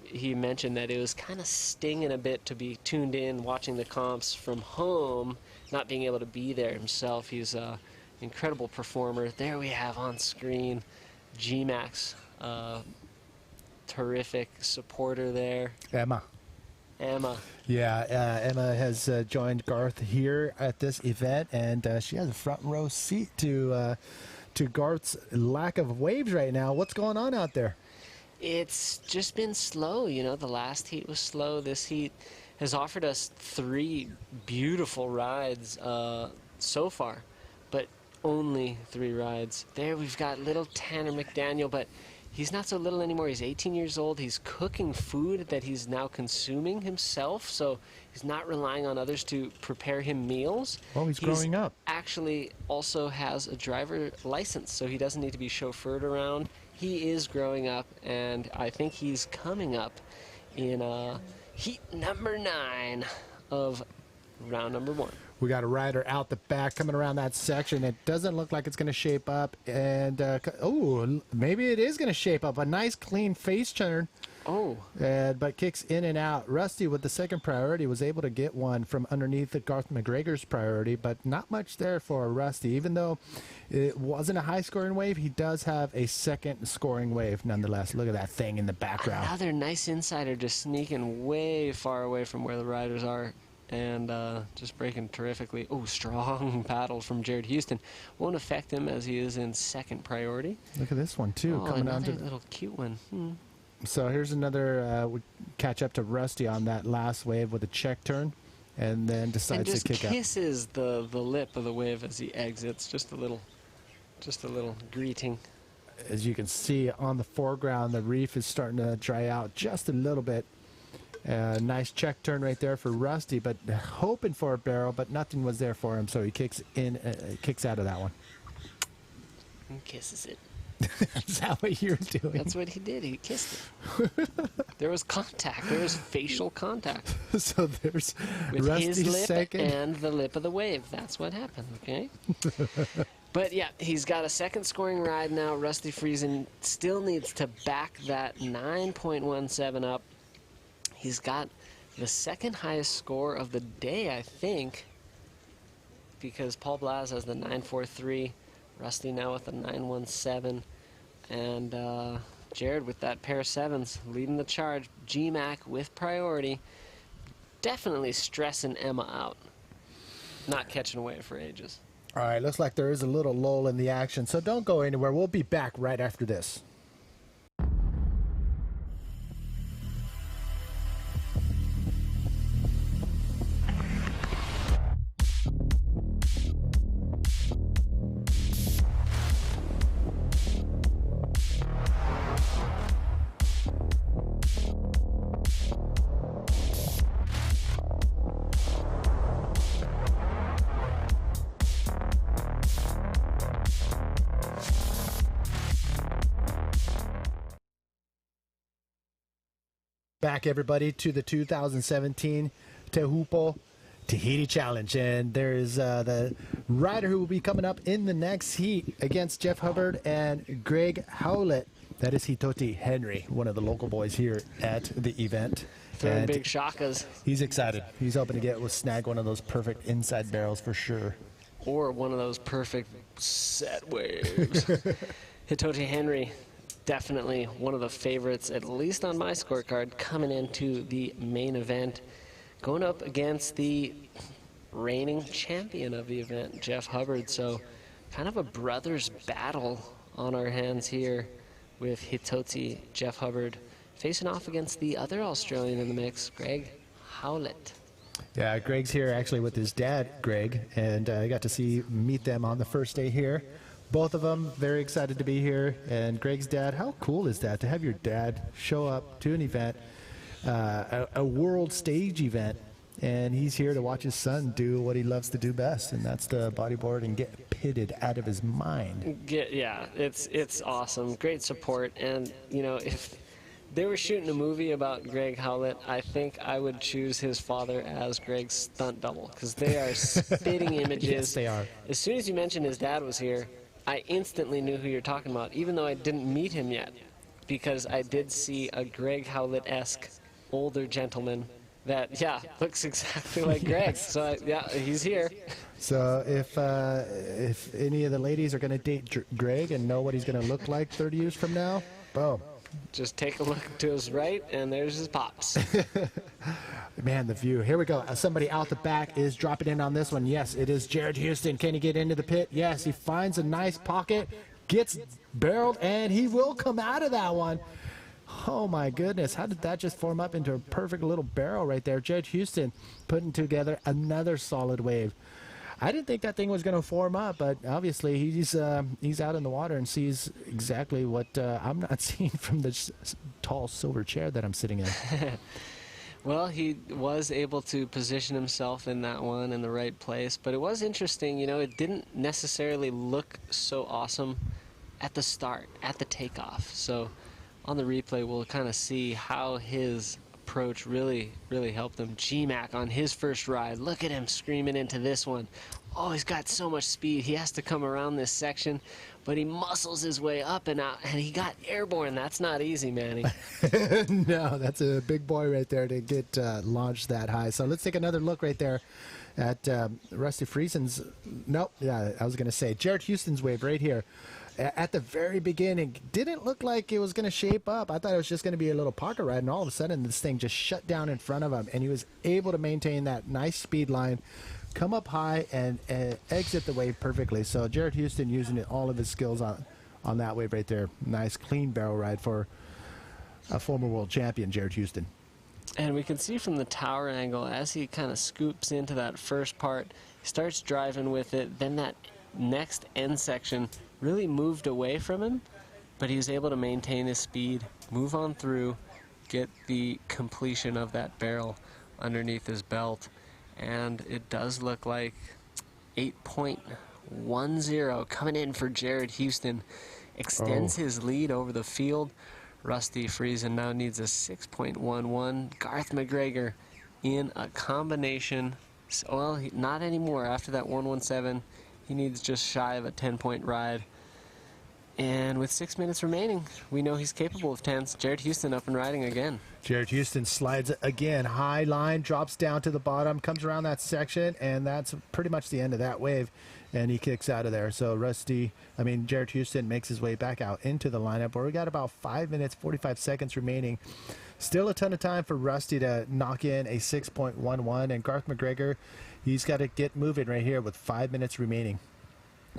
he mentioned that it was kind of stinging a bit to be tuned in, watching the comps from home, not being able to be there himself. He's incredible performer. There we have on screen GMAC's terrific supporter there. Emma. Yeah, Emma has joined Garth here at this event, and she has a front row seat to Garth's lack of waves right now. What's going on out there? It's just been slow. The last heat was slow. This heat has offered us 3 beautiful rides so far, but only 3 rides. There we've got little Tanner McDaniel, but he's not so little anymore. He's 18 years old. He's cooking food that he's now consuming himself, so he's not relying on others to prepare him meals. Well, he's growing up. Actually also has a driver license, so he doesn't need to be chauffeured around. He is growing up, and I think he's coming up in heat number 9 of round number 1. We got a rider out the back coming around that section. It doesn't look like it's going to shape up. And, oh, maybe it is going to shape up. A nice clean face turn. Oh. But kicks in and out. Rusty, with the second priority, was able to get one from underneath the Garth McGregor's priority, but not much there for Rusty. Even though it wasn't a high-scoring wave, he does have a second scoring wave nonetheless. Look at that thing in the background. Another nice insider just sneaking way far away from where the riders are. And just breaking terrifically. Oh, strong paddle from Jared Houston. Won't affect him as he is in second priority. Look at this one, too. Oh, coming another on to little cute one. So here's another, we catch up to Rusty on that last wave with a check turn, and then decides and to kick just kisses the lip of the wave as he exits. Just a little greeting. As you can see on the foreground, the reef is starting to dry out just a little bit. Nice check turn right there for Rusty, but hoping for a barrel, but nothing was there for him, so he kicks out of that one. And kisses it. Is that what you're doing? That's what he did. He kissed it. There was contact. There was facial contact. So there's with Rusty's his lip second and the lip of the wave. That's what happened, okay? But yeah, he's got a second scoring ride now. Rusty Friesen still needs to back that 9.17 up. He's got the second highest score of the day, I think, because Paul Blaz has the 9.43, Rusty now with the 9.17, and Jared with that pair of 7s leading the charge. GMAC with priority, definitely stressing Emma out, not catching away for ages. All right, looks like there is a little lull in the action, so don't go anywhere. We'll be back right after this. Back, everybody, to the 2017 Teahupoo Tahiti Challenge. And there's the rider who will be coming up in the next heat against Jeff Hubbard and Greg Howlett. That is Hitoti Henry, one of the local boys here at the event. Throwing And big shakas. he's excited. He's hoping to snag one of those perfect inside barrels for sure. Or one of those perfect set waves. Hitoti Henry, definitely one of the favorites, at least on my scorecard, coming into the main event. Going up against the reigning champion of the event, Jeff Hubbard. So kind of a brothers battle on our hands here with Hitoti, Jeff Hubbard, facing off against the other Australian in the mix, Greg Howlett. Yeah, Greg's here actually with his dad, Greg, and I got to meet them on the first day here. Both of them very excited to be here, and Greg's dad, how cool is that to have your dad show up to an event, a world stage event, and he's here to watch his son do what he loves to do best, and that's the bodyboard and get pitted out of his mind. Yeah, it's awesome. Great support, and you know, if they were shooting a movie about Greg Howlett, I think I would choose his father as Greg's stunt double, because they are spitting images. Yes, they are. As soon as you mentioned his dad was here, I instantly knew who you're talking about, even though I didn't meet him yet, because I did see a Greg Howlett-esque older gentleman that, yeah, looks exactly like Greg. So, yeah, he's here. So if any of the ladies are going to date Greg and know what he's going to look like 30 years from now, boom. Just take a look to his right, and there's his pops. Man, the view. Here we go. Somebody out the back is dropping in on this one. Yes, it is Jared Houston. Can he get into the pit? Yes, he finds a nice pocket, gets barreled, and he will come out of that one. Oh, my goodness. How did that just form up into a perfect little barrel right there? Jared Houston putting together another solid wave. I didn't think that thing was going to form up, but obviously he's out in the water and sees exactly what I'm not seeing from this tall silver chair that I'm sitting in. Well, he was able to position himself in that one in the right place, but it was interesting, you know, it didn't necessarily look so awesome at the start, at the takeoff. So on the replay, we'll kind of see how his approach really helped him. G-Mac on his first ride. Look at him screaming into this one. Oh, he's got so much speed. He has to come around this section, but he muscles his way up and out, and he got airborne. That's not easy, Manny. No, that's a big boy right there to get launched that high. So let's take another look right there at Rusty Friesen's. Nope, yeah, I was going to say Jared Houston's wave right here. At the very beginning, didn't look like it was going to shape up. I thought it was just going to be a little pocket ride, and all of a sudden this thing just shut down in front of him, and he was able to maintain that nice speed line, come up high, and exit the wave perfectly. So Jared Houston using all of his skills on that wave right there. Nice, clean barrel ride for a former world champion, Jared Houston. And we can see from the tower angle, as he kind of scoops into that first part, he starts driving with it, then that next end section really moved away from him, but he was able to maintain his speed, move on through, get the completion of that barrel underneath his belt, and it does look like 8.10 coming in for Jared Houston. Extends his lead over the field. Rusty Friesen now needs a 6.11. Garth McGregor in a combination. Well, not anymore. After that 117, he needs just shy of a 10-point ride. And with 6 minutes remaining, we know he's capable of 10s. Jared Houston up and riding again. Jared Houston slides again. High line, drops down to the bottom, comes around that section, and that's pretty much the end of that wave. And he kicks out of there. So Jared Houston makes his way back out into the lineup where we got about 5 minutes, 45 seconds remaining. Still a ton of time for Rusty to knock in a 6.11. And Garth McGregor, he's got to get moving right here with 5 minutes remaining.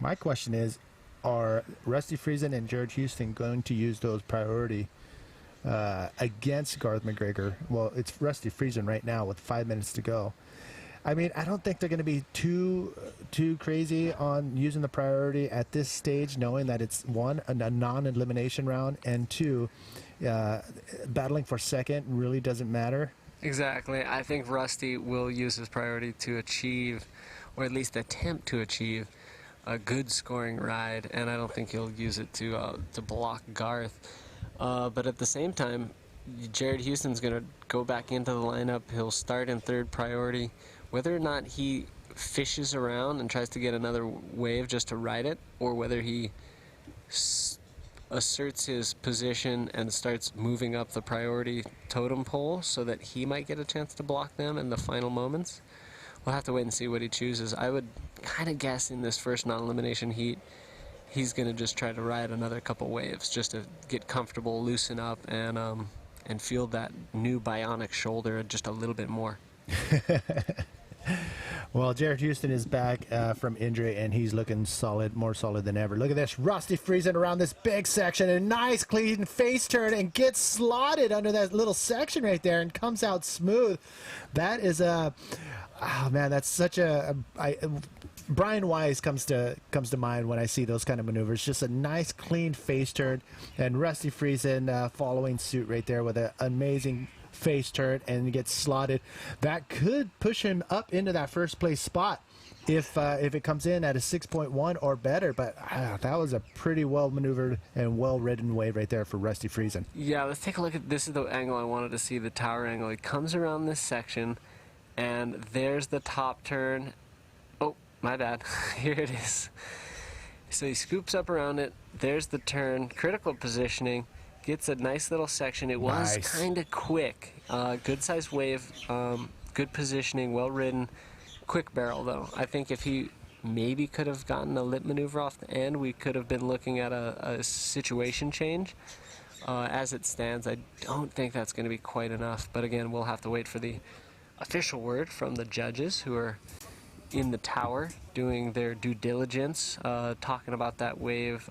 My question is, are Rusty Friesen and Jared Houston going to use those priority against Garth McGregor? Well, it's Rusty Friesen right now with 5 minutes to go. I mean, I don't think they're going to be too crazy on using the priority at this stage, knowing that it's one, a non-elimination round, and two, battling for second really doesn't matter. Exactly. I think Rusty will use his priority to achieve, or at least attempt to achieve, a good scoring ride, and I don't think he'll use it to block Garth. But at the same time, Jared Houston's going to go back into the lineup. He'll start in third priority. Whether or not he fishes around and tries to get another wave just to ride it, or whether he asserts his position and starts moving up the priority totem pole so that he might get a chance to block them in the final moments, we'll have to wait and see what he chooses. I would kind of guess in this first non-elimination heat, he's going to just try to ride another couple waves just to get comfortable, loosen up, and feel that new bionic shoulder just a little bit more. Well, Jared Houston is back from injury, and he's looking solid, more solid than ever. Look at this. Rusty Friesen around this big section. A nice, clean face turn and gets slotted under that little section right there and comes out smooth. That is a... Oh, man, that's such a... Brian Wise comes to mind when I see those kind of maneuvers. Just a nice, clean face turn. And Rusty Friesen following suit right there with an amazing face turn and gets slotted. That could push him up into that first place spot if it comes in at a 6.1 or better. But that was a pretty well maneuvered and well ridden wave right there for Rusty Friesen. Yeah, let's take a look at this. Is the angle I wanted to see, the tower angle. He comes around this section, and there's the top turn. Oh, my bad. Here it is. So he scoops up around it. There's the turn. Critical positioning. Gets a nice little section. It was kind of quick. Good sized wave, good positioning, well ridden. Quick barrel though. I think if he maybe could have gotten a lip maneuver off the end, we could have been looking at a situation change. As it stands, I don't think that's going to be quite enough. But again, we'll have to wait for the official word from the judges who are in the tower doing their due diligence, talking about that wave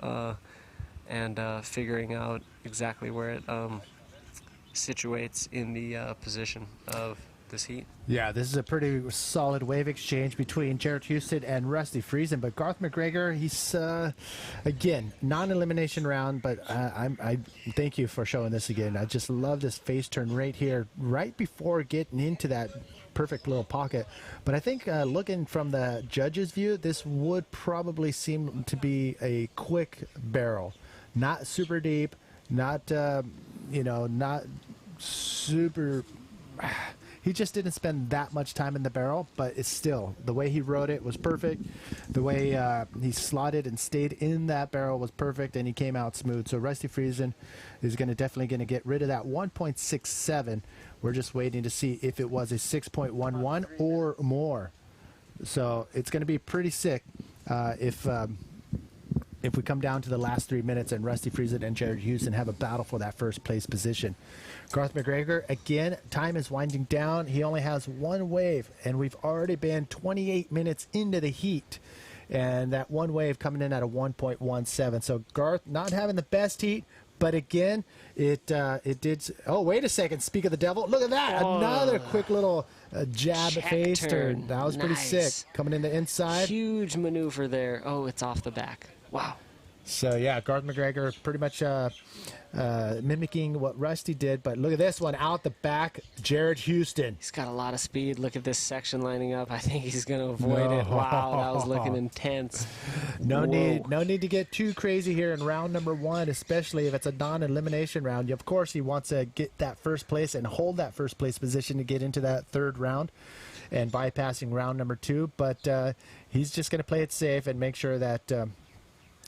and figuring out exactly where it situates in the position of this heat. Yeah, this is a pretty solid wave exchange between Jared Houston and Rusty Friesen. But Garth McGregor, he's, again, non-elimination round, but I thank you for showing this again. I just love this face turn right here, right before getting into that perfect little pocket. But I think looking from the judge's view, this would probably seem to be a quick barrel. Not super deep, not, not super he just didn't spend that much time in the barrel, but it's still, the way he rode it was perfect. The way he slotted and stayed in that barrel was perfect, and he came out smooth. So Rusty Friesen is definitely going to get rid of that 1.67. We're just waiting to see if it was a 6.11 or more. So it's going to be pretty sick if we come down to the last 3 minutes and Rusty Friesen and Jared Houston have a battle for that first place position. Garth McGregor, again, time is winding down. He only has one wave, and we've already been 28 minutes into the heat. And that one wave coming in at a 1.17. So Garth not having the best heat, but again, it did. Oh, wait a second. Speak of the devil. Look at that. Oh. Another quick little jab Check face turn. turn. That was pretty Nice. sick. Coming in the inside. Huge maneuver there. Oh, it's off the back. Wow. So, yeah, Garth McGregor pretty much mimicking what Rusty did. But look at this one out the back. Jared Houston. He's got a lot of speed. Look at this section lining up. I think he's going to avoid it. Wow, that was looking intense. No need to get too crazy here in round number 1, especially if it's a non-elimination round. Of course, he wants to get that first place and hold that first place position to get into that third round and bypassing round number 2. But he's just going to play it safe and make sure that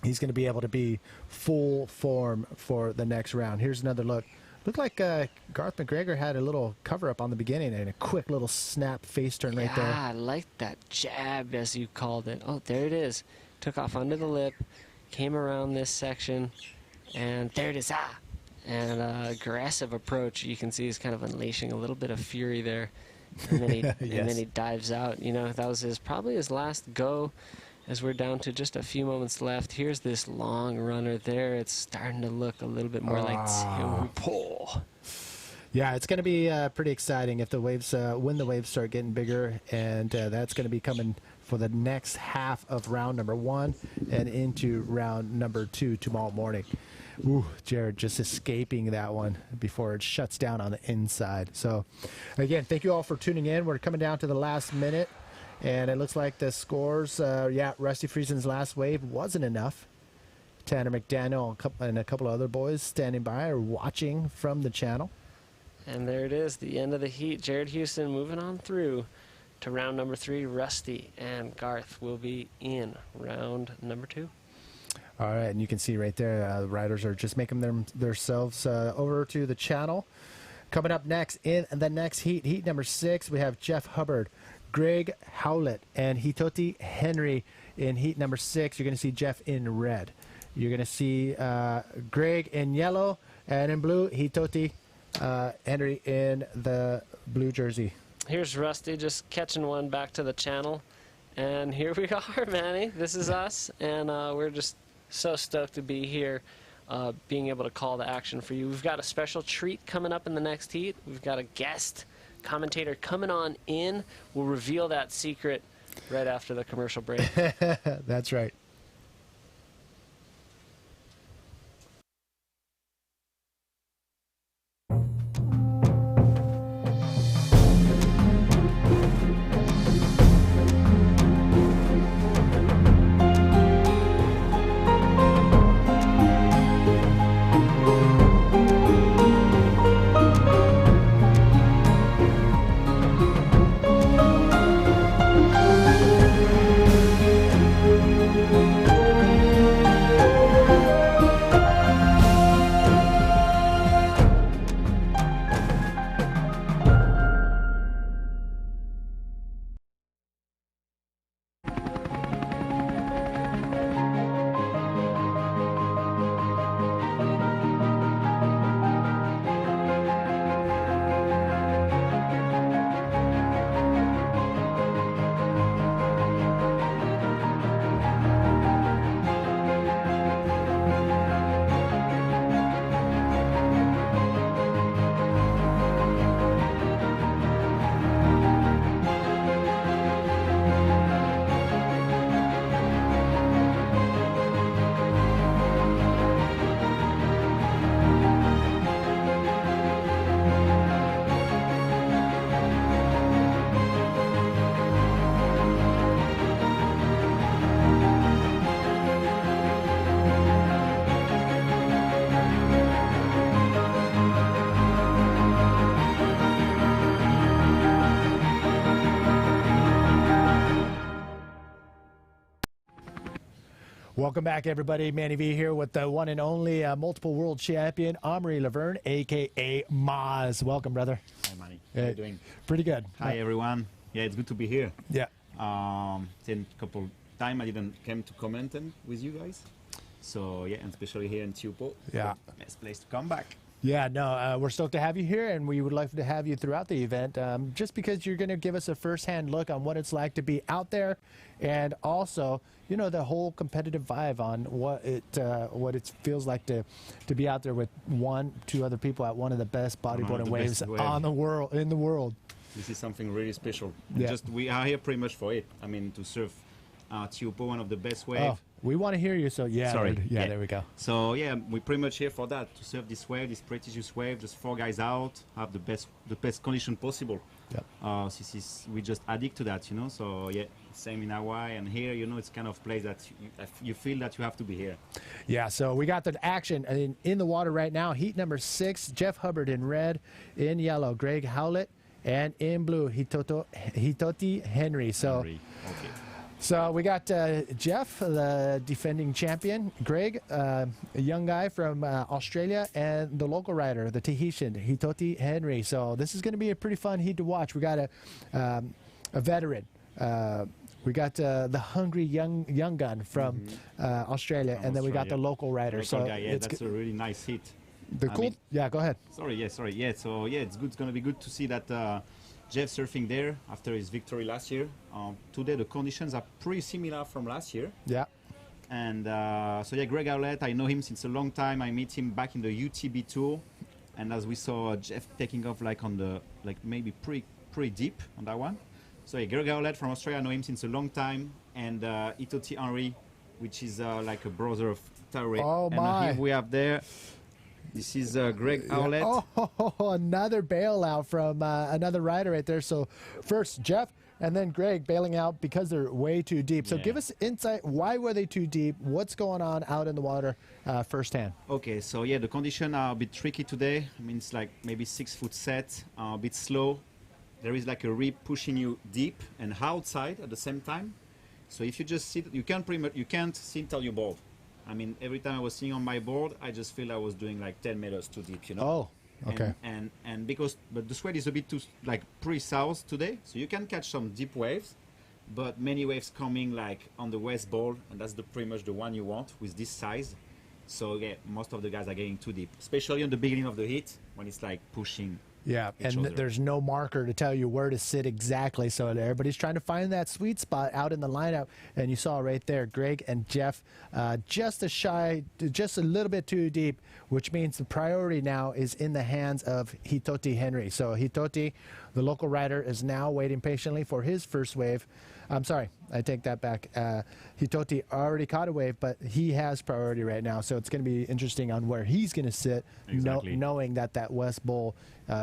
he's going to be able to be full form for the next round. Here's another look. Looked like Garth McGregor had a little cover-up on the beginning and a quick little snap face turn right there. Yeah, I like that jab, as you called it. Oh, there it is. Took off under the lip, came around this section, and there it is. Ah! And aggressive approach. You can see he's kind of unleashing a little bit of fury there. And then he, Yes. and then he dives out. You know, that was probably his last go, as we're down to just a few moments left. Here's this long runner there. It's starting to look a little bit more like Teahupoo. Yeah, it's going to be pretty exciting if the waves, when the waves start getting bigger, and that's going to be coming for the next half of round number 1 and into round number 2 tomorrow morning. Ooh, Jared just escaping that one before it shuts down on the inside. So, again, thank you all for tuning in. We're coming down to the last minute. And it looks like the scores, Rusty Friesen's last wave wasn't enough. Tanner McDaniel and a couple of other boys standing by or watching from the channel. And there it is, the end of the heat. Jared Houston moving on through to round number 3. Rusty and Garth will be in round number 2. All right, and you can see right there, the riders are just making themselves over to the channel. Coming up next in the next heat, heat number 6, we have Jeff Hubbard, Greg Howlett, and Hitoti Henry in heat number 6. You're going to see Jeff in red. You're going to see Greg in yellow, and in blue, Hitoti Henry in the blue jersey. Here's Rusty just catching one back to the channel. And here we are, Manny. This is us, and we're just so stoked to be here, being able to call the action for you. We've got a special treat coming up in the next heat. We've got a guest commentator coming on in. We'll reveal that secret right after the commercial break. That's right. Welcome back, everybody. Manny V here with the one and only multiple world champion, Omri Laverne, a.k.a. Maz. Welcome, brother. Hi, Manny. How are you doing? Pretty good. Hi, everyone. Yeah, it's good to be here. Yeah. Then a couple time I didn't came to comment with you guys. So, yeah, and especially here in Teahupoo. Yeah. Best place to come back. Yeah, no, we're stoked to have you here, and we would like to have you throughout the event, just because you're going to give us a first-hand look on what it's like to be out there, and also, you know, the whole competitive vibe on what it feels like to be out there with two other people at one of the best bodyboarding waves in the world. This is something really special. Yeah. Just we are here pretty much for it. I mean, to surf Teahupoo, one of the best waves. Oh, we want to hear you, so yeah. Sorry. Yeah, there we go. So yeah, we're pretty much here for that, to surf this wave, this prestigious wave, just 4 guys out, have the best condition possible. Yep. We just addict to that, you know. So yeah, same in Hawaii and here, you know, it's kind of place that you feel that you have to be here. Yeah, so we got the action in the water right now. Heat number 6, Jeff Hubbard in red, in yellow, Greg Howlett, and in blue, Hitoti Henry. So. Okay. So we got Jeff, the defending champion, Greg, a young guy from Australia, and the local rider, the Tahitian, Hitoti Henry. So this is going to be a pretty fun heat to watch. We got a veteran. We got the hungry young gun from Australia, and then we got the local rider. Local guy, yeah, that's a really nice hit. Yeah, go ahead. Sorry. Yeah, so yeah, it's good. It's going to be good to see that Jeff surfing there after his victory last year. Today the conditions are pretty similar from last year. Yeah. And so yeah, Greg Howlett, I know him since a long time. I met him back in the UTB tour, and as we saw Jeff taking off maybe pretty deep on that one. So yeah, Greg Howlett from Australia, I know him since a long time, and Hitoti Henry, which is like a brother of Taure. Oh my! And here we have there. This is Greg Howlett. Oh, another bailout from another rider right there. So first Jeff, and then Greg bailing out because they're way too deep. So give us insight. Why were they too deep? What's going on out in the water firsthand? Okay, so yeah, the conditions are a bit tricky today. I mean, it's like maybe 6-foot set, a bit slow. There is like a rip pushing you deep and outside at the same time. So if you just sit, you can't sit till you board. I mean, every time I was sitting on my board, I just feel I was doing like 10 meters too deep, you know. Oh, okay. But the swell is a bit too pretty south today, so you can catch some deep waves, but many waves coming like on the west board, and that's pretty much the one you want with this size. So yeah, most of the guys are getting too deep, especially in the beginning of the heat when it's like pushing. Yeah, and there's no marker to tell you where to sit exactly, so everybody's trying to find that sweet spot out in the lineup, and you saw right there, Greg and Jeff, just a little bit too deep, which means the priority now is in the hands of Hitoti Henry. So Hitoti, the local rider, is now waiting patiently for his first wave. I'm sorry, I take that back. Hitoti already caught a wave, but he has priority right now, so it's going to be interesting on where he's going to sit, knowing that West Bowl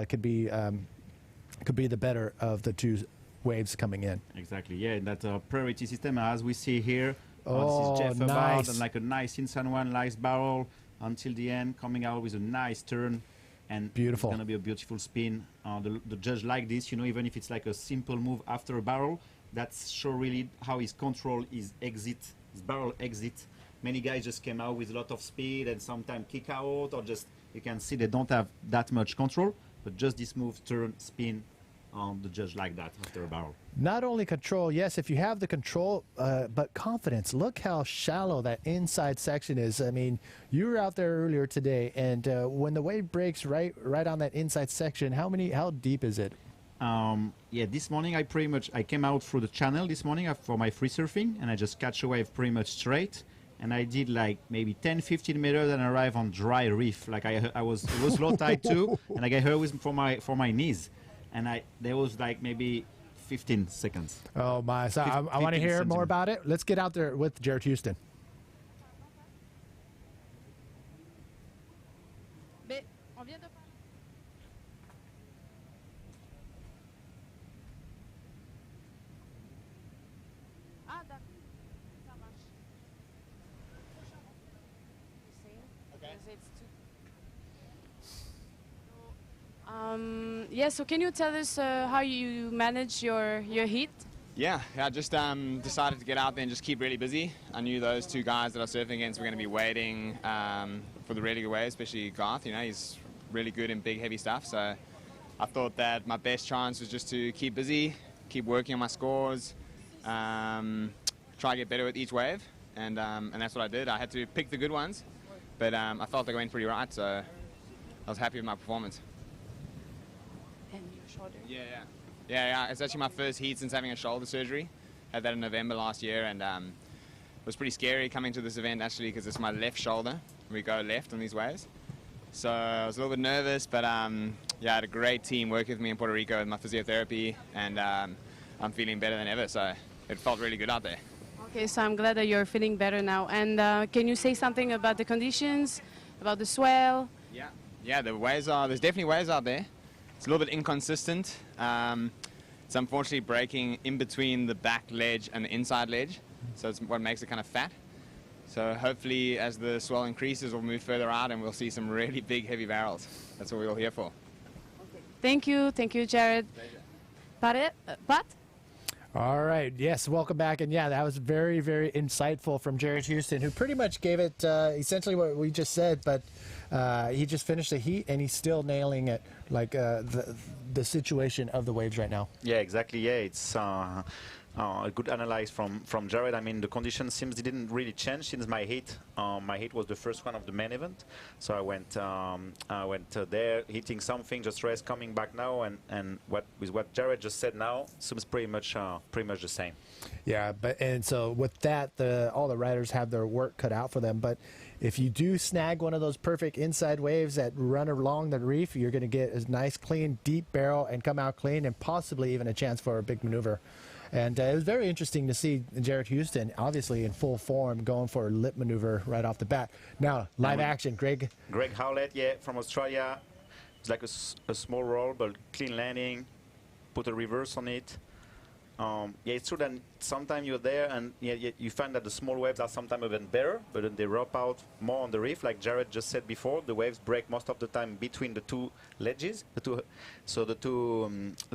could be the better of the two waves coming in. Exactly, yeah, that priority system, as we see here. Oh, this is Jeff nice. About, and like a nice inside one, nice barrel until the end, coming out with a nice turn. And beautiful. It's going to be a beautiful spin. The judge like this, you know, even if it's like a simple move after a barrel, that's show really how his control his barrel exit. Many guys just came out with a lot of speed and sometimes kick out, or just, you can see they don't have that much control, but just this move, turn, spin, the judge like that after a barrel. Not only control, yes, if you have the control, but confidence. Look how shallow that inside section is. I mean, you were out there earlier today, and when the wave breaks right on that inside section, how deep is it? Yeah, this morning I came out through the channel this morning for my free surfing, and I just catch a wave pretty much straight, and I did like maybe 10-15 meters and arrive on dry reef. Like it was low tide too, and I got her with for my knees, and there was like maybe 15 seconds. Oh my! So I want to hear more about it. Let's get out there with Jared Houston. Yeah, so can you tell us how you manage your heat? Yeah, I just decided to get out there and just keep really busy. I knew those two guys that I was surfing against were going to be waiting for the really good wave, especially Garth. You know, he's really good in big, heavy stuff. So I thought that my best chance was just to keep busy, keep working on my scores, try to get better with each wave, and that's what I did. I had to pick the good ones, but I felt they went pretty right, so I was happy with my performance. And your shoulder. Yeah, it's actually my first heat since having a shoulder surgery. Had that in November last year, and it was pretty scary coming to this event actually because it's my left shoulder. We go left on these waves. So I was a little bit nervous, but yeah, I had a great team work with me in Puerto Rico with my physiotherapy, and I'm feeling better than ever, so it felt really good out there. Okay, so I'm glad that you're feeling better now. And can you say something about the conditions, about the swell? Yeah, the waves there's definitely waves out there. It's a little bit inconsistent. It's unfortunately breaking in between the back ledge and the inside ledge, so it's what makes it kind of fat. So hopefully as the swell increases, we'll move further out and we'll see some really big, heavy barrels. That's what we're all here for. Thank you, Jared. Pat? All right. Yes, welcome back. And yeah, that was very, very insightful from Jared Houston, who pretty much gave it essentially what we just said, but he just finished the heat and he's still nailing it, like the situation of the waves right now. Yeah, exactly. Yeah, it's a good analysis from Jared. I mean, the conditions seems it didn't really change since my heat. My heat was the first one of the main event, so I went there hitting something, just rest, coming back now, and with what Jared just said now seems pretty much the same. Yeah, and so with that, all the riders have their work cut out for them. But if you do snag one of those perfect inside waves that run along the reef, you're going to get a nice, clean, deep barrel and come out clean, and possibly even a chance for a big maneuver. And it was very interesting to see Jared Houston, obviously in full form, going for a lip maneuver right off the bat. Now, live action, Greg. Greg Howlett, yeah, from Australia. It's like a small roll, but clean landing. Put a reverse on it. Yeah, it's true that sometimes you're there and you find that the small waves are sometimes even better, but then they rope out more on the reef. Like Jared just said before, the waves break most of the time between the two ledges, the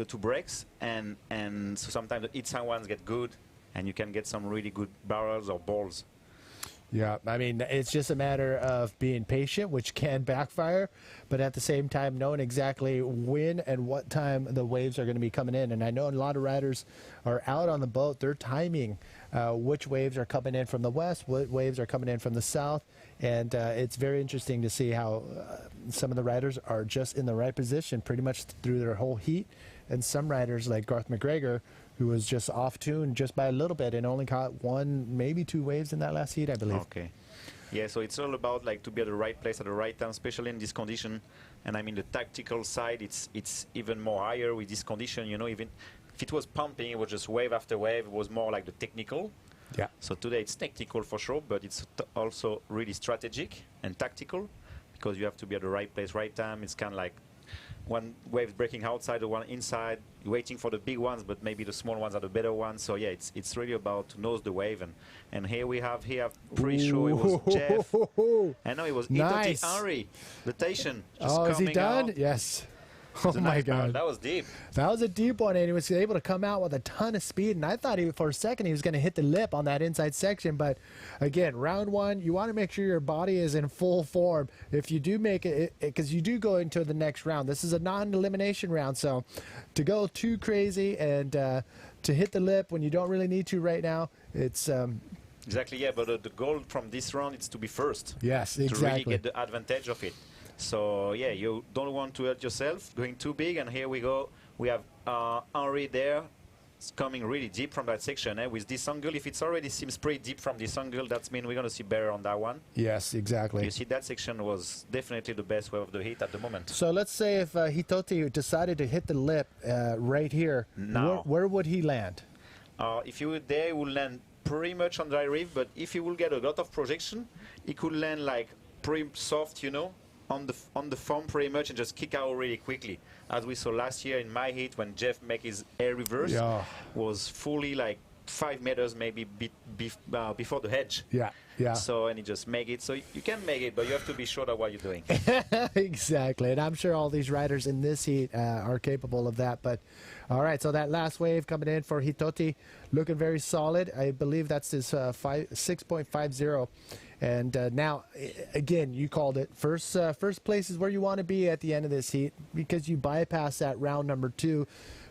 two breaks, and so sometimes the inside ones get good, and you can get some really good barrels or balls. Yeah, I mean, it's just a matter of being patient, which can backfire, but at the same time, knowing exactly when and what time the waves are going to be coming in. And I know a lot of riders are out on the boat. They're timing which waves are coming in from the west, what waves are coming in from the south. And it's very interesting to see how some of the riders are just in the right position pretty much through their whole heat. And some riders like Garth McGregor, who was just off tune just by a little bit and only caught one, maybe two waves in that last heat, I believe. Okay. Yeah, so it's all about like to be at the right place at the right time, especially in this condition. And I mean the tactical side, it's even more higher with this condition. You know, even if it was pumping, it was just wave after wave. It was more like the technical. Yeah. So today it's technical for sure, but it's also really strategic and tactical because you have to be at the right place, right time. It's kind of like one wave breaking outside, the one inside. You're waiting for the big ones, but maybe the small ones are the better ones. So yeah, it's really about to nose the wave. And here we have pretty sure it was Jeff. I know it was nice. Henry, the Tahitian. Oh, is he done? Out. Yes. Oh my God. That was deep. That was a deep one, and he was able to come out with a ton of speed. And I thought for a second he was going to hit the lip on that inside section. But again, round one, you want to make sure your body is in full form. If you do make it, because you do go into the next round. This is a non-elimination round, so to go too crazy and to hit the lip when you don't really need to right now, it's exactly, yeah. But the goal from this round is to be first. Yes, exactly. To really get the advantage of it. So yeah, you don't want to hurt yourself going too big. And here we go. We have Henry there. It's coming really deep from that section. With this angle, if it's already seems pretty deep from this angle, that means we're going to see better on that one. Yes, exactly. You see that section was definitely the best wave of the heat at the moment. So let's say if Hitoti decided to hit the lip right here, where would he land? If you were there, he would land pretty much on dry reef. But if he will get a lot of projection, he could land like pretty soft, you know, on the foam pretty much and just kick out really quickly, as we saw last year in my heat when Jeff make his air reverse, was fully like 5 meters maybe before the hedge. Yeah, yeah. So, and you just make it. So you can make it, but you have to be sure of what you're doing. Exactly. And I'm sure all these riders in this heat are capable of that. But all right, so that last wave coming in for Hitoti, looking very solid. I believe that's his 6.50. And now, again, you called it. First place is where you want to be at the end of this heat because you bypass that round number 2.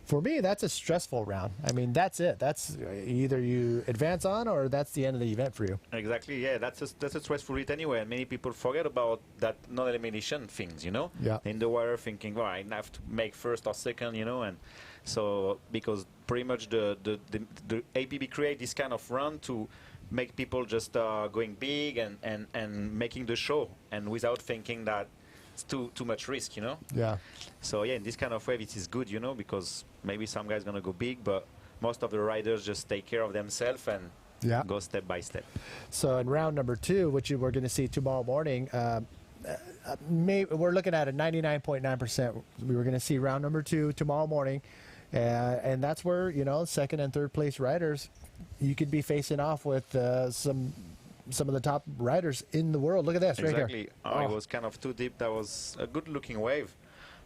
For me, that's a stressful round. I mean, that's it. That's either you advance on or that's the end of the event for you. Exactly, yeah. That's a stressful heat anyway. And many people forget about that non-elimination things, you know? Yeah. In the water thinking, well, I have to make first or second, you know? And so, because pretty much the APB create this kind of run to make people just going big and making the show and without thinking that it's too much risk, you know? Yeah. So yeah, in this kind of wave it is good, you know, because maybe some guy's gonna go big, but most of the riders just take care of themselves and go step by step. So in round number 2, which we're going to see tomorrow morning, we're looking at a 99.9%. We were going to see round number 2 tomorrow morning, and that's where, you know, second and third place riders, you could be facing off with some of the top riders in the world. Look at this right here. Exactly. It was kind of too deep. That was a good looking wave.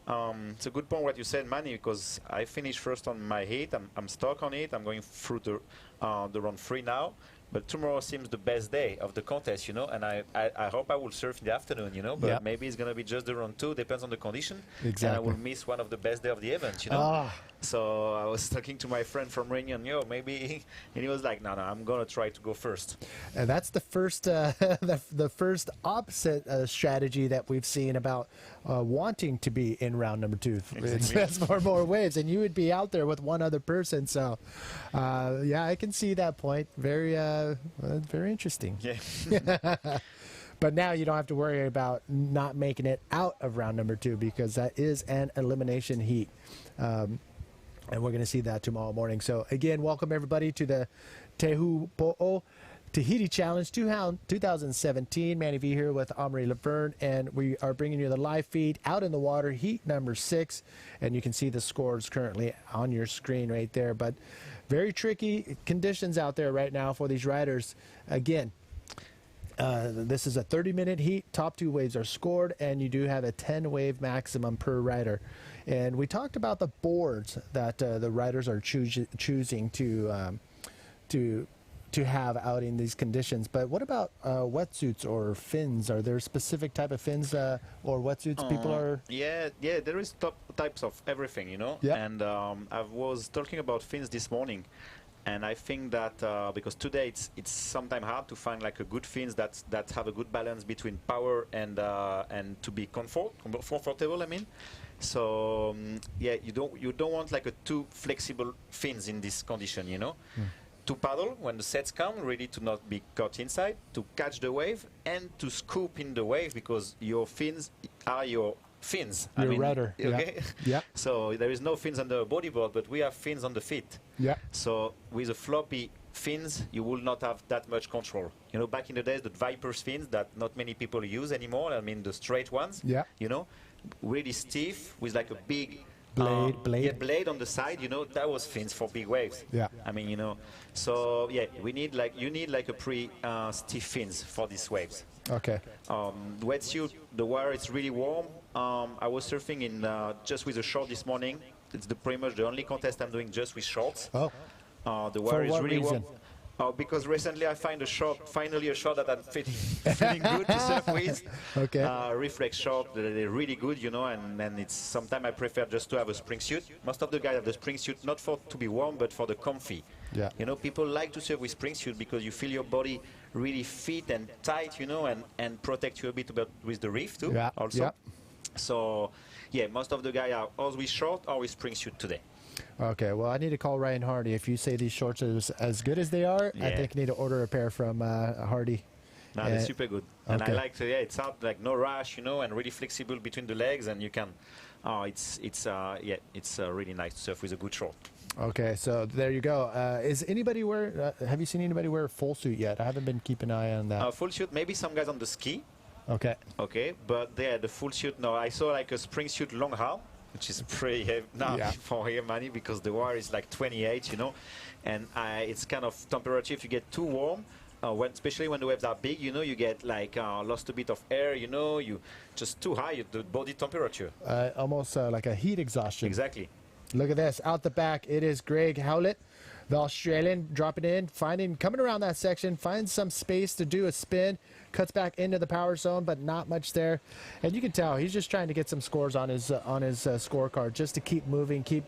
It's a good point what you said, Manny, because I finished first on my heat. I'm stuck on it. I'm going through the run 3 now. But tomorrow seems the best day of the contest, you know, and I hope I will surf in the afternoon, you know, but maybe it's going to be just the run 2, depends on the condition. Exactly. And I will miss one of the best day of the event, you know. So I was talking to my friend from Réunion, maybe, and he was like, no, I'm going to try to go first. And that's the first the first opposite strategy that we've seen about wanting to be in round number 2. Exactly. That's for more waves, and you would be out there with one other person. So, yeah, I can see that point. Very interesting. Yeah. But now you don't have to worry about not making it out of round number 2 because that is an elimination heat. And we're going to see that tomorrow morning. So, again, welcome everybody to the Teahupoo Tahiti Challenge 2017. Manny V here with Omri Laverne, and we are bringing you the live feed out in the water, heat number 6. And you can see the scores currently on your screen right there. But very tricky conditions out there right now for these riders. Again, this is a 30-minute heat. Top 2 waves are scored, and you do have a 10-wave maximum per rider. And we talked about the boards that the riders are choosing to have out in these conditions. But what about wetsuits or fins? Are there specific type of fins or wetsuits people are? Yeah, there is top types of everything, you know. Yep. And I was talking about fins this morning. And I think that because today it's sometimes hard to find like a good fins that have a good balance between power and to be comfortable. I mean, so yeah, you don't want like a too flexible fins in this condition, you know. To paddle when the sets come, really to not be caught inside, to catch the wave and to scoop in the wave because your fins are your fins. Your rudder. Okay. Yeah. So there is no fins on the bodyboard, but we have fins on the feet. Yeah. So with a floppy fins, you will not have that much control. You know, back in the days, the Viper's fins that not many people use anymore. I mean, the straight ones. Yeah. You know, really stiff with like a big blade on the side. You know, that was fins for big waves. Yeah. I mean, you know, so yeah, you need like a pretty stiff fins for these waves. Okay. The wetsuit, the water is really warm. I was surfing in just with a short this morning. It's pretty much the only contest I'm doing just with shorts. Oh. The water is really reason? warm. Because recently I find finally a short that I'm feeling good to surf with. Okay. Reflex short, they're really good, you know, and it's sometimes I prefer just to have a spring suit. Most of the guys have the spring suit not to be warm, but for the comfy. Yeah. You know, people like to surf with spring suit because you feel your body really fit and tight, you know, and protect you a bit with the reef too. Yeah. Also. Yeah. So, yeah, most of the guys are all with short or with spring suit today. Okay, well, I need to call Ryan Hardy. If you say these shorts are as good as they are, I think I need to order a pair from Hardy. No, they're super good. And I like to, it's out like no rush, you know, and really flexible between the legs, and you can, it's really nice to surf with a good short. Okay, so there you go. Is anybody have you seen anybody wear a full suit yet? I haven't been keeping an eye on that. Full suit, maybe some guys on the ski. Okay. Okay, but the full suit, no. I saw like a spring suit long arm. which is pretty heavy now for here, Manny, because the wire is like 28, you know, and it's kind of temperature. If you get too warm, especially when the waves are big, you know, you get like lost a bit of air, you know, you just too high, the body temperature. Almost like a heat exhaustion. Exactly. Look at this. Out the back, it is Greg Howlett, the Australian, dropping in, coming around that section, finds some space to do a spin, cuts back into the power zone, but not much there. And you can tell he's just trying to get some scores on his scorecard, just to keep moving, keep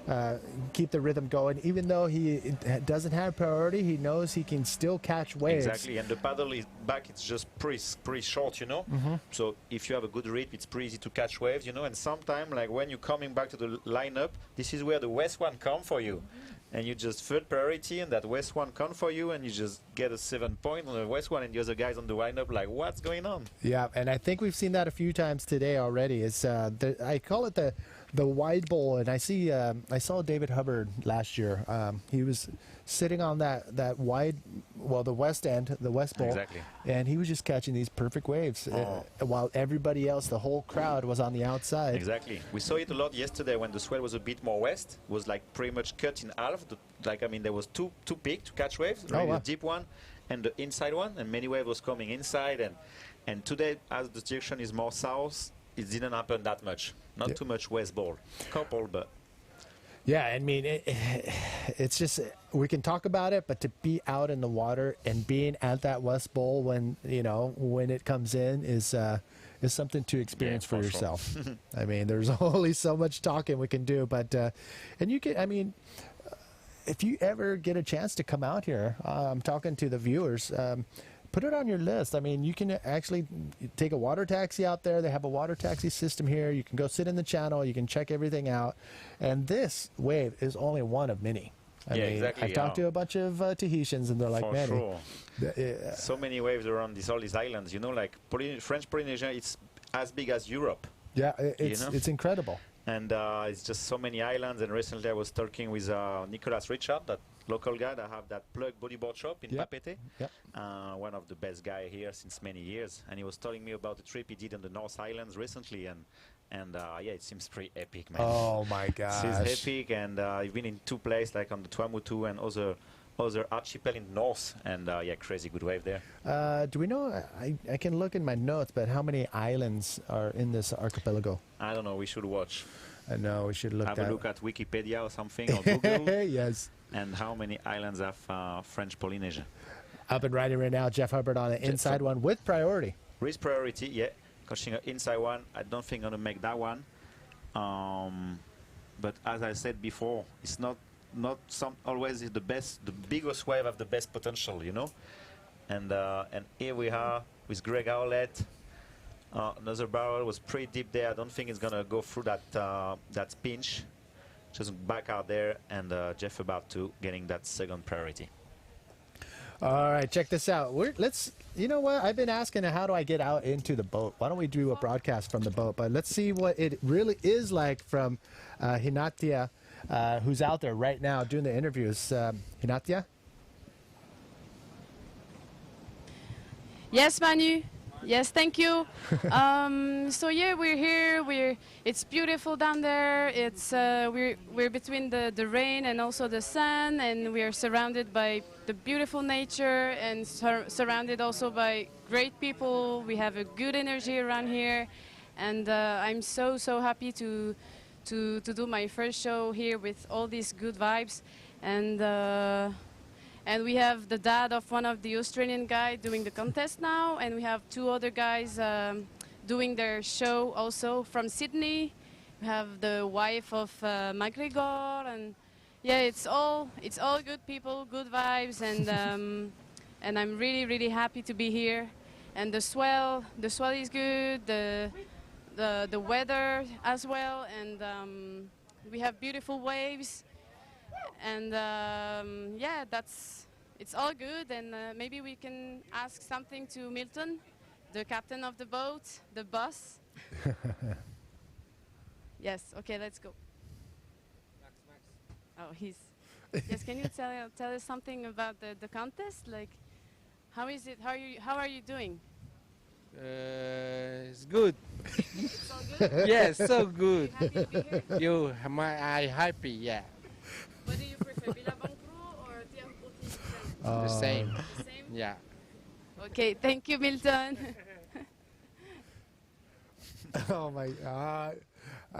the rhythm going. Even though he doesn't have priority, he knows he can still catch waves. Exactly, and the paddle is back, it's just pretty short, you know. So if you have a good rip, it's pretty easy to catch waves, you know. And sometimes, like when you're coming back to the lineup, this is where the west one come for you. And you just third priority, and that west one come for you, and you just get a 7 point on the west one, and the other guys on the lineup like, what's going on? Yeah, and I think we've seen that a few times today already. It's I call it the wide bowl, and I saw David Hubbard last year. He was sitting on that wide, well, the west end, the west bowl, exactly, and he was just catching these perfect waves, while everybody else, the whole crowd, was on the outside. Exactly. We saw it a lot yesterday when the swell was a bit more west. It was like pretty much cut in half. There was two peaks to catch waves, really the deep one and the inside one, and many waves was coming inside. And today, as the direction is more south, it didn't happen that much. Not too much west ball. Couple, but... Yeah, I mean, it's just, we can talk about it, but to be out in the water and being at that west bowl when it comes in is something to experience for yourself. Sure. I mean, there's only so much talking we can do, but and you can, I mean, if you ever get a chance to come out here, I'm talking to the viewers, put it on your list. I mean, you can actually take a water taxi out there. They have a water taxi system here. You can go sit in the channel. You can check everything out. And this wave is only one of many. I mean, exactly. I've talked to a bunch of Tahitians, and they're like, man, sure. So many waves around all these islands. You know, like French Polynesia, it's as big as Europe. Yeah, it's incredible. And it's just so many islands. And recently I was talking with Nicolas Richard, that local guy that have that plug bodyboard shop in Papeete. One of the best guy here since many years. And he was telling me about the trip he did on the North Islands recently. And yeah, it seems pretty epic, man. Oh my gosh. It's epic, and I've been in two places, like on the Teahupoo and other archipel in the north, and yeah, crazy good wave there. Do we know, I can look in my notes, but how many islands are in this archipelago? I don't know, we should watch. I know, we should have a look at Wikipedia or something, or Google. Yes. And how many islands have French Polynesia? Up and riding right now, Jeff Hubbard on the inside one with priority. With priority, yeah. Catching an inside one, I don't think I'm gonna make that one. But as I said before, it's not always the best. The biggest wave have the best potential, you know. And here we are with Greg Howlett. Another barrel was pretty deep there. I don't think it's gonna go through that pinch. Just back out there, and Jeff about to getting that second priority. All right, check this out. You know what? I've been asking, how do I get out into the boat? Why don't we do a broadcast from the boat? But let's see what it really is like from Hinatia, who's out there right now doing the interviews. Hinatia? Yes, Manu. Yes, thank you. So yeah, we're here. It's beautiful down there. It's we're between the rain and also the sun, and we are surrounded by the beautiful nature and surrounded also by great people. We have a good energy around here, and I'm so happy to do my first show here with all these good vibes, and we have the dad of one of the Australian guys doing the contest now, and we have two other guys doing their show also from Sydney. We have the wife of McGregor, and yeah, it's all good people, good vibes, and and I'm really happy to be here. And the swell is good, the weather as well, and we have beautiful waves. And yeah, it's all good, and maybe we can ask something to Milton, the captain of the boat, the boss. Yes, okay, let's go. Max. Oh, he's... Yes, can you tell us something about the contest? Like, how is it? How are you doing? It's good. Yes, so good. I happy, yeah. What do you prefer, Billabong Crew or Teahupoo Tahiti? The same. The same? Yeah. Okay, thank you, Milton. Oh my God.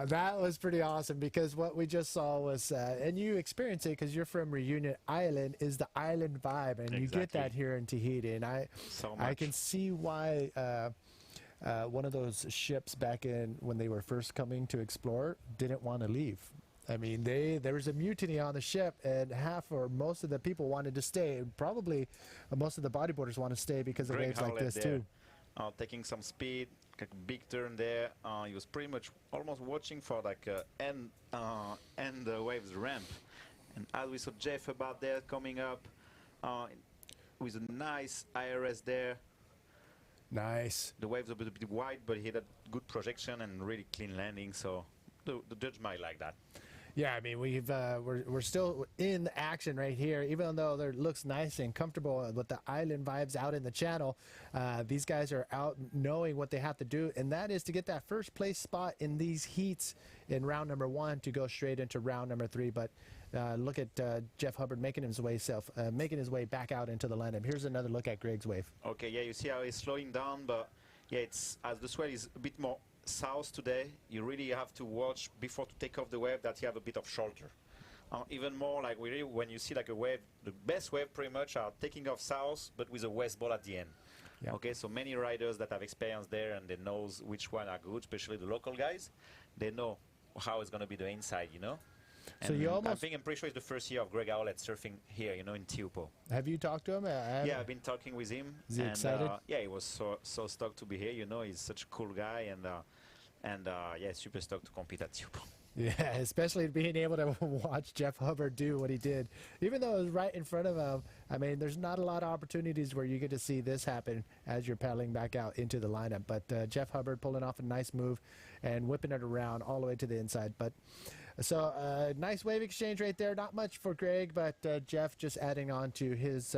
That was pretty awesome because what we just saw was, and you experience it because you're from Reunion Island, is the island vibe, and you get that here in Tahiti. And I can see why one of those ships back in when they were first coming to explore didn't want to leave. I mean, there was a mutiny on the ship, and half or most of the people wanted to stay. And probably most of the bodyboarders want to stay because of waves like this too. Taking some speed, like a big turn there. He was pretty much almost watching for like end the waves ramp. And as we saw Jeff about there coming up with a nice IRS there. Nice. The waves are a bit wide, but he had a good projection and really clean landing. So the judge might like that. Yeah, I mean, we're still in action right here, even though it looks nice and comfortable with the island vibes out in the channel. These guys are out knowing what they have to do, and that is to get that first place spot in these heats in round number 1 to go straight into round number 3. But look at Jeff Hubbard making his way back out into the lineup. Here's another look at Greg's wave. Okay, yeah, you see how he's slowing down, but yeah, it's as the swell is a bit more south today, you really have to watch before to take off the wave that you have a bit of shoulder. Even more like when you see like a wave, the best wave pretty much are taking off south but with a west ball at the end. Yep. Okay, so many riders that have experience there and they know which one are good, especially the local guys, they know how it's going to be the inside, you know. So you almost... I'm pretty sure it's the first year of Greg Howlett surfing here, you know, in Teahupoo. Have you talked to him? Yeah, I've been talking with him. Is he excited? Yeah, he was so stoked to be here. You know, he's such a cool guy, and yeah, super stoked to compete at Teahupoo. Yeah, especially being able to watch Jeff Hubbard do what he did. Even though it was right in front of him, I mean, there's not a lot of opportunities where you get to see this happen as you're paddling back out into the lineup. But Jeff Hubbard pulling off a nice move and whipping it around all the way to the inside. But so nice wave exchange right there. Not much for Greg, but Jeff just adding on to his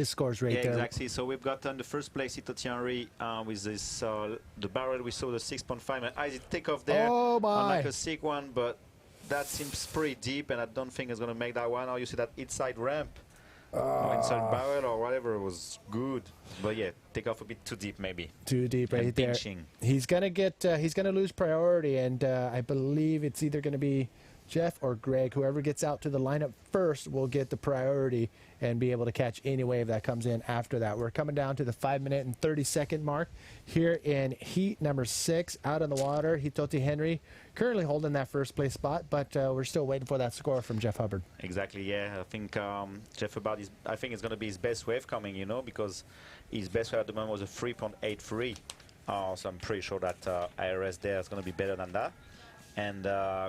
scores right there. Yeah, exactly. So we've got on the first place Ito Tianri with this the barrel. We saw the 6.5 and I take off there on like a sick one, but that seems pretty deep and I don't think it's going to make that one. Or you see that inside ramp, inside barrel or whatever was good, but yeah, take off a bit too deep maybe. Too deep right there. He's gonna get he's gonna lose priority, and I believe it's either gonna be Jeff or Greg. Whoever gets out to the lineup first will get the priority and be able to catch any wave that comes in after that. We're coming down to the 5-minute and 30-second mark here in heat number 6 out on the water. Hitoti Henry currently holding that first place spot, but we're still waiting for that score from Jeff Hubbard. Exactly, yeah. I think Jeff Hubbard is, I think it's going to be his best wave coming, you know, because his best wave at the moment was a 3.83. So I'm pretty sure that IRS there is going to be better than that. And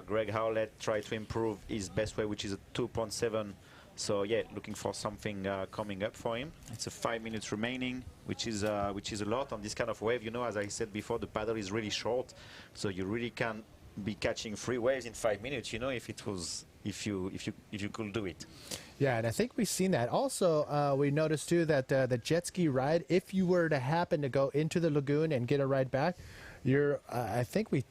Greg Howlett tried to improve his best wave, which is a 2.7. So yeah, looking for something coming up for him. It's a 5 minutes remaining, which is a lot on this kind of wave. You know, as I said before, the paddle is really short, so you really can be catching 3 waves in 5 minutes. You know, if you could do it. Yeah, and I think we've seen that. Also, we noticed too that the jet ski ride, if you were to happen to go into the lagoon and get a ride back, you're I think we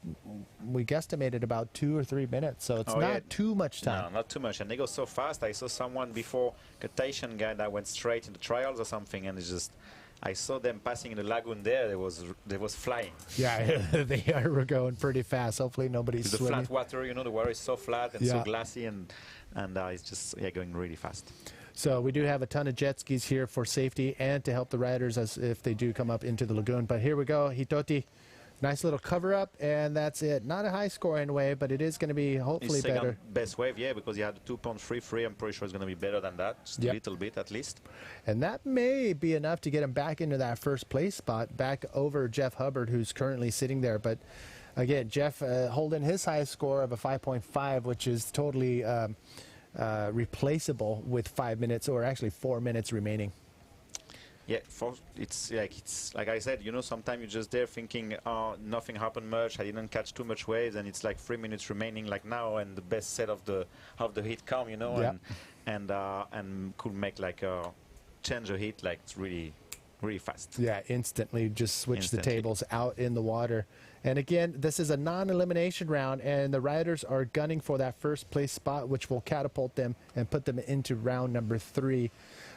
guesstimated about 2 or 3 minutes, so it's not too much time. No, not too much, and they go so fast. I saw someone before, a Tahitian guy that went straight into trials or something, and it's just I saw them passing in the lagoon there. They was flying. Yeah, they are going pretty fast. Hopefully nobody's swimming. The flat water, you know, the water is so flat and so glassy, and it's just going really fast. So we do have a ton of jet skis here for safety and to help the riders as if they do come up into the lagoon. But here we go, Hitoti. Nice little cover up, and that's it. Not a high scoring wave, but it is going to be hopefully better. Best wave, yeah, because he had a 2.33. I'm pretty sure it's going to be better than that, just a little bit at least. And that may be enough to get him back into that first place spot, back over Jeff Hubbard, who's currently sitting there. But again, Jeff holding his highest score of a 5.5, which is totally replaceable with 5 minutes, or actually 4 minutes remaining. Yeah, it's like I said, you know, sometimes you're just there thinking, oh, nothing happened much, I didn't catch too much waves, and it's like 3 minutes remaining like now, and the best set of the heat come, you know, and could make like a change a hit like it's really really fast. Yeah, instantly just switch the tables out in the water. And again, this is a non-elimination round, and the riders are gunning for that first place spot, which will catapult them and put them into round number 3.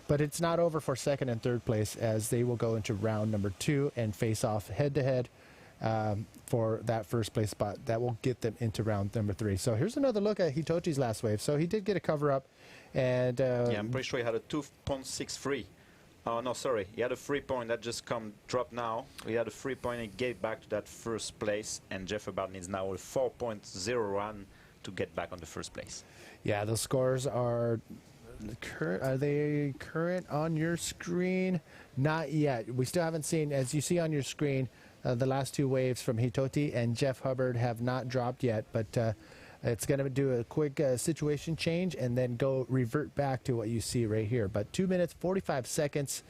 But it's not over for second and third place, as they will go into round number 2 and face off head-to-head for that first place spot. That will get them into round number 3. So here's another look at Hitoti's last wave. So he did get a cover-up. And yeah, I'm pretty sure he had a 2.63. Oh, no, sorry. He had a 3 point that just dropped now. He had a 3 point and gave back to that first place. And Jeff Hubbard needs now a 4.01 to get back on the first place. Yeah, the scores are they current on your screen? Not yet. We still haven't seen, as you see on your screen, the last 2 waves from Hitoti and Jeff Hubbard have not dropped yet. But it's going to do a quick situation change and then revert back to what you see right here. But 2 minutes, 45 seconds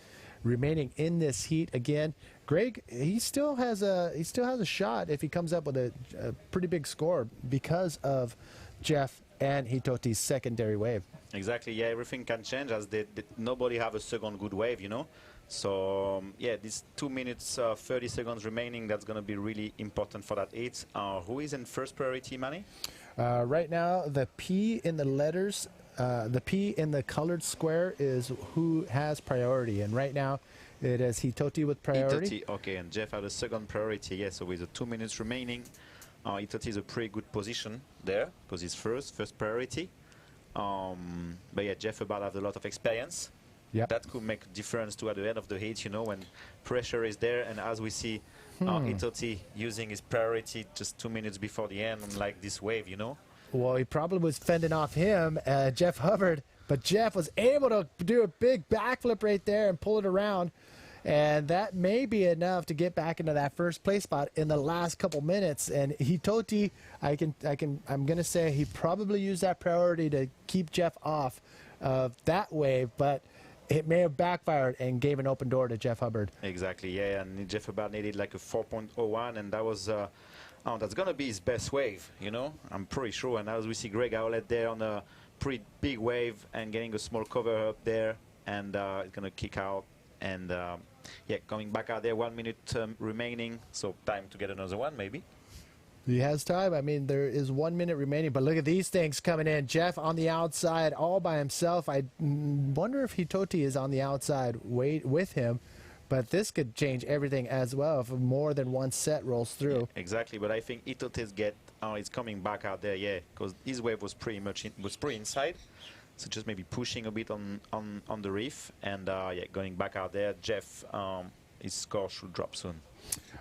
remaining in this heat. Again, Greg, he still has a shot if he comes up with a pretty big score because of Jeff and Hitoti's secondary wave. Exactly. Yeah, everything can change as nobody have a second good wave, you know. So yeah, this 2 minutes 30 seconds remaining. That's going to be really important for that heat. Who is in first priority, Manny? Right now, the P in the letters, the P in the colored square is who has priority. And right now, it is Hitoti with priority. Hitoti, okay, and Jeff had a second priority. Yeah, so with the 2 minutes remaining, Hitoti is a pretty good position there because he's first priority. But yeah, Jeff Hubbard has a lot of experience. Yep. That could make a difference too at the end of the heat, you know, when pressure is there. And as we see Hitoti using his priority just 2 minutes before the end, unlike this wave, you know. Well, he probably was fending off him, Jeff Hubbard, but Jeff was able to do a big backflip right there and pull it around. And that may be enough to get back into that first place spot in the last couple minutes. And Hitoti, I'm going to say he probably used that priority to keep Jeff off of that wave, but it may have backfired and gave an open door to Jeff Hubbard. Exactly, yeah, and Jeff Hubbard needed like a 4.01, and that was, that's going to be his best wave, you know, I'm pretty sure. And as we see Greg Howlett there on a pretty big wave and getting a small cover up there, and it's going to kick out. And yeah, coming back out there, 1 minute remaining, so time to get another one maybe. He has time. I mean, there is 1 minute remaining, but look at these things coming in. Jeff on the outside all by himself. I wonder if Hitoti is on the outside with him, but this could change everything as well if more than one set rolls through. Yeah, exactly, but I think Hitoti's is coming back out there, yeah, because his wave was pretty inside. So just maybe pushing a bit on the reef, and yeah, going back out there. Jeff, his score should drop soon.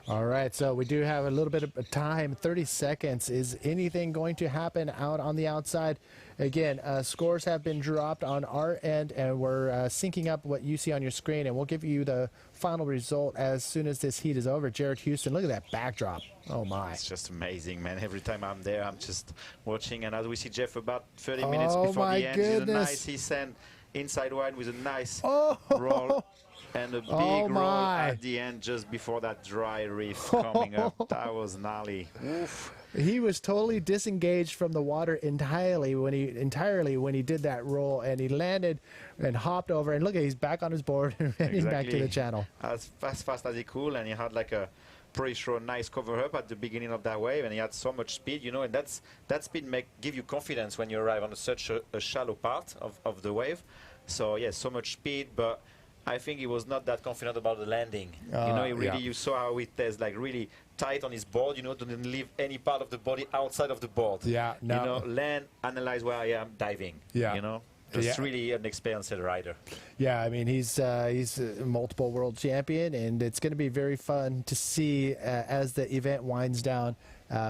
All right, so we do have a little bit of time, 30 seconds. Is anything going to happen out on the outside? Again, scores have been dropped on our end, and we're syncing up what you see on your screen, and we'll give you the final result as soon as this heat is over. Jared Houston, look at that backdrop. Oh, my. It's just amazing, man. Every time I'm there, I'm just watching, and as we see Jeff about 30 minutes before the end, he's a nice, he sent inside wide with a nice roll. And a big roll at the end just before that dry reef coming up. That was gnarly. Oof. He was totally disengaged from the water entirely when he did that roll, and he landed and hopped over. And look, he's back on his board and heading back to the channel. As fast as he could, and he had like a pretty sure nice cover up at the beginning of that wave, and he had so much speed, you know, and that speed give you confidence when you arrive on such a shallow part of the wave. So yeah, so much speed, but I think he was not that confident about the landing. You know, he really, you saw how it is like really tight on his board, you know, to didn't leave any part of the body outside of the board. Yeah, no. You know, land, analyze where I am, diving. Yeah. You know, just really an experienced rider. Yeah, I mean, he's a multiple world champion, and it's going to be very fun to see as the event winds down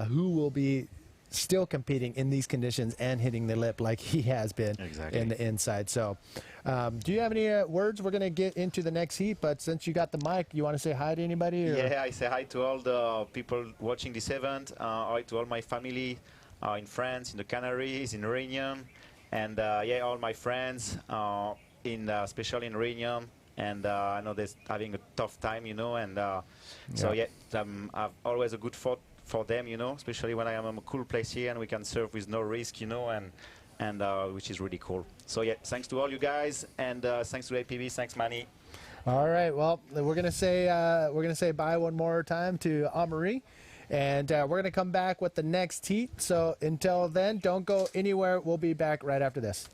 who will be still competing in these conditions and hitting the lip like he has been in the inside. So do you have any words? We're going to get into the next heat, but since you got the mic, you want to say hi to anybody? Or? Yeah, I say hi to all the people watching this event, hi to all my family in France, in the Canaries, in Réunion, and yeah, all my friends especially in Réunion. And I know they're having a tough time, you know, and so yeah, I've always a good thought for them, you know, especially when I am in a cool place here and we can surf with no risk, you know, and which is really cool. So yeah, thanks to all you guys, and thanks to APB, thanks Manny. All right. Well, we're gonna say bye one more time to Amarie, and we're gonna come back with the next heat. So until then, don't go anywhere. We'll be back right after this.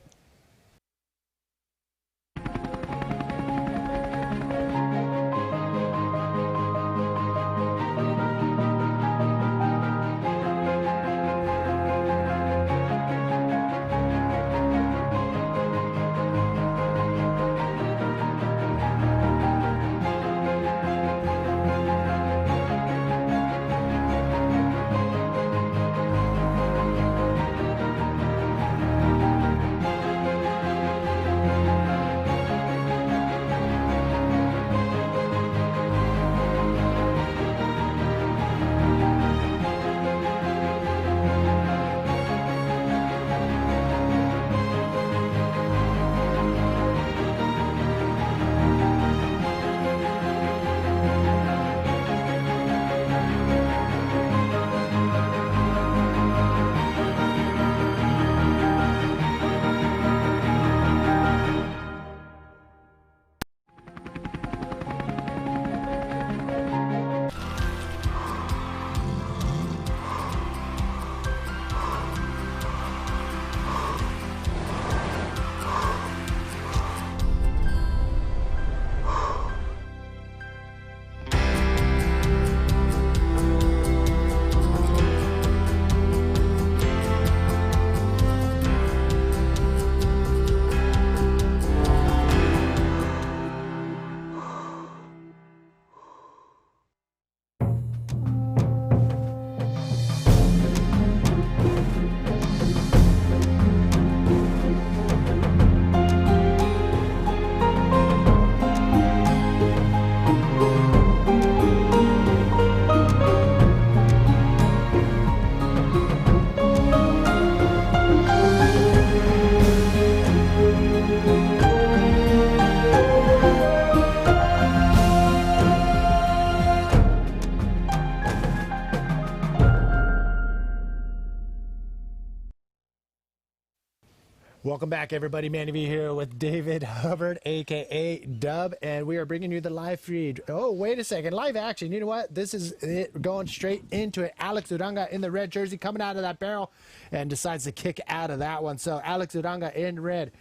Welcome back, everybody. Manny V here with David Hubbard, a.k.a. Dub, and we are bringing you the live feed. Oh, wait a second. Live action. You know what? This is it, going straight into it. Alex Uranga in the red jersey coming out of that barrel and decides to kick out of that one. So Alex Uranga in red,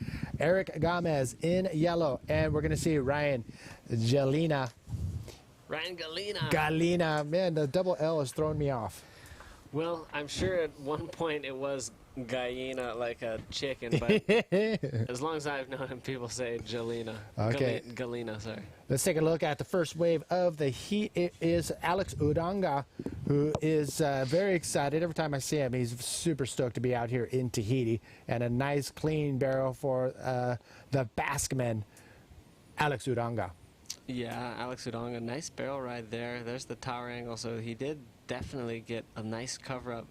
Eric Gomez in yellow, and we're going to see Ryan Galina. Ryan Galina. Galina. Man, the double L has thrown me off. Well, I'm sure at one point it was gallina, like a chicken, but as long as I've known him, people say Galina. Okay. Galina, sorry. Let's take a look at the first wave of the heat. It is Alex Uranga, who is very excited. Every time I see him, he's super stoked to be out here in Tahiti. And a nice clean barrel for the Basqueman, Alex Uranga. Yeah, Alex Uranga, nice barrel ride there. There's the tower angle, so he did definitely get a nice cover-up.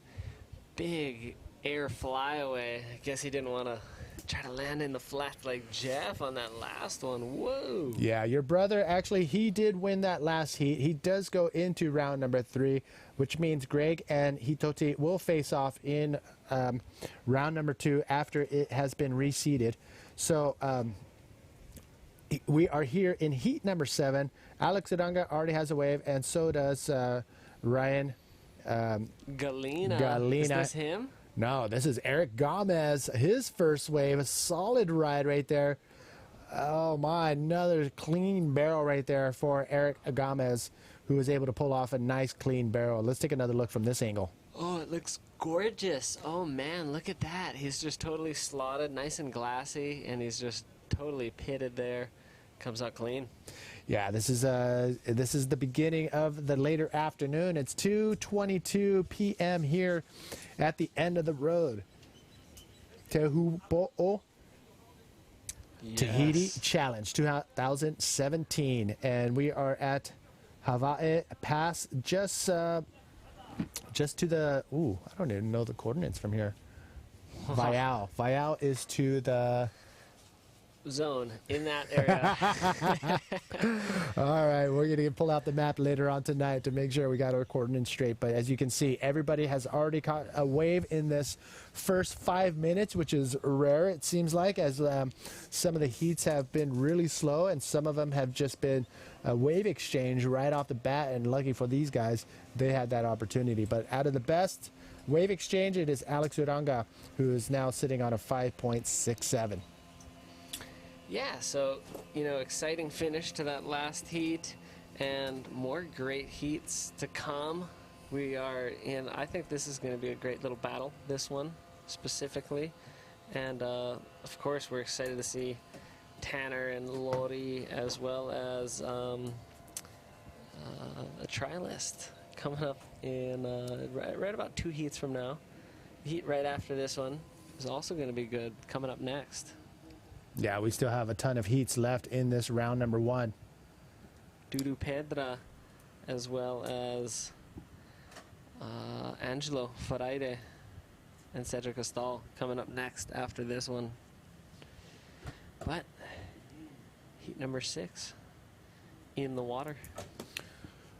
Big air flyaway. I guess he didn't want to try to land in the flat like Jeff on that last one. Whoa. Yeah, your brother, actually, he did win that last heat. He does go into round number 3, which means Greg and Hitoti will face off in round number 2 after it has been reseeded. So we are here in heat number 7. Alex Uranga already has a wave, and so does Ryan Galina. Is this him? No, this is Eric Gomez. His first wave, a solid ride right there. Oh my, another clean barrel right there for Eric Gomez, who was able to pull off a nice clean barrel. Let's take another look from this angle. Oh, it looks gorgeous. Oh man, look at that. He's just totally slotted, nice and glassy, and he's just totally pitted there. Comes out clean. Yeah, this is the beginning of the later afternoon. It's 2:22 p.m. here at the end of the road. Teahupoo Tahiti Challenge 2017, and we are at Hawaii Pass, just to the I don't even know the coordinates from here. Vaiao is to the zone in that area. All right, we're going to pull out the map later on tonight to make sure we got our coordinates straight. But as you can see, everybody has already caught a wave in this first 5 minutes, which is rare, it seems like, as some of the heats have been really slow and some of them have just been a wave exchange right off the bat. And lucky for these guys, they had that opportunity. But out of the best wave exchange, it is Alex Uranga, who is now sitting on a 5.67. Yeah, so, exciting finish to that last heat and more great heats to come. We are in, I think this is going to be a great little battle, this one specifically. And, of course, we're excited to see Tanner and Lori as well as a trialist coming up in right about 2 heats from now. The heat right after this one is also going to be good coming up next. Yeah, we still have a ton of heats left in this round number 1. Dudu Pedra, as well as Angelo Ferreira and Cedric Castal coming up next after this one. But heat number 6 in the water.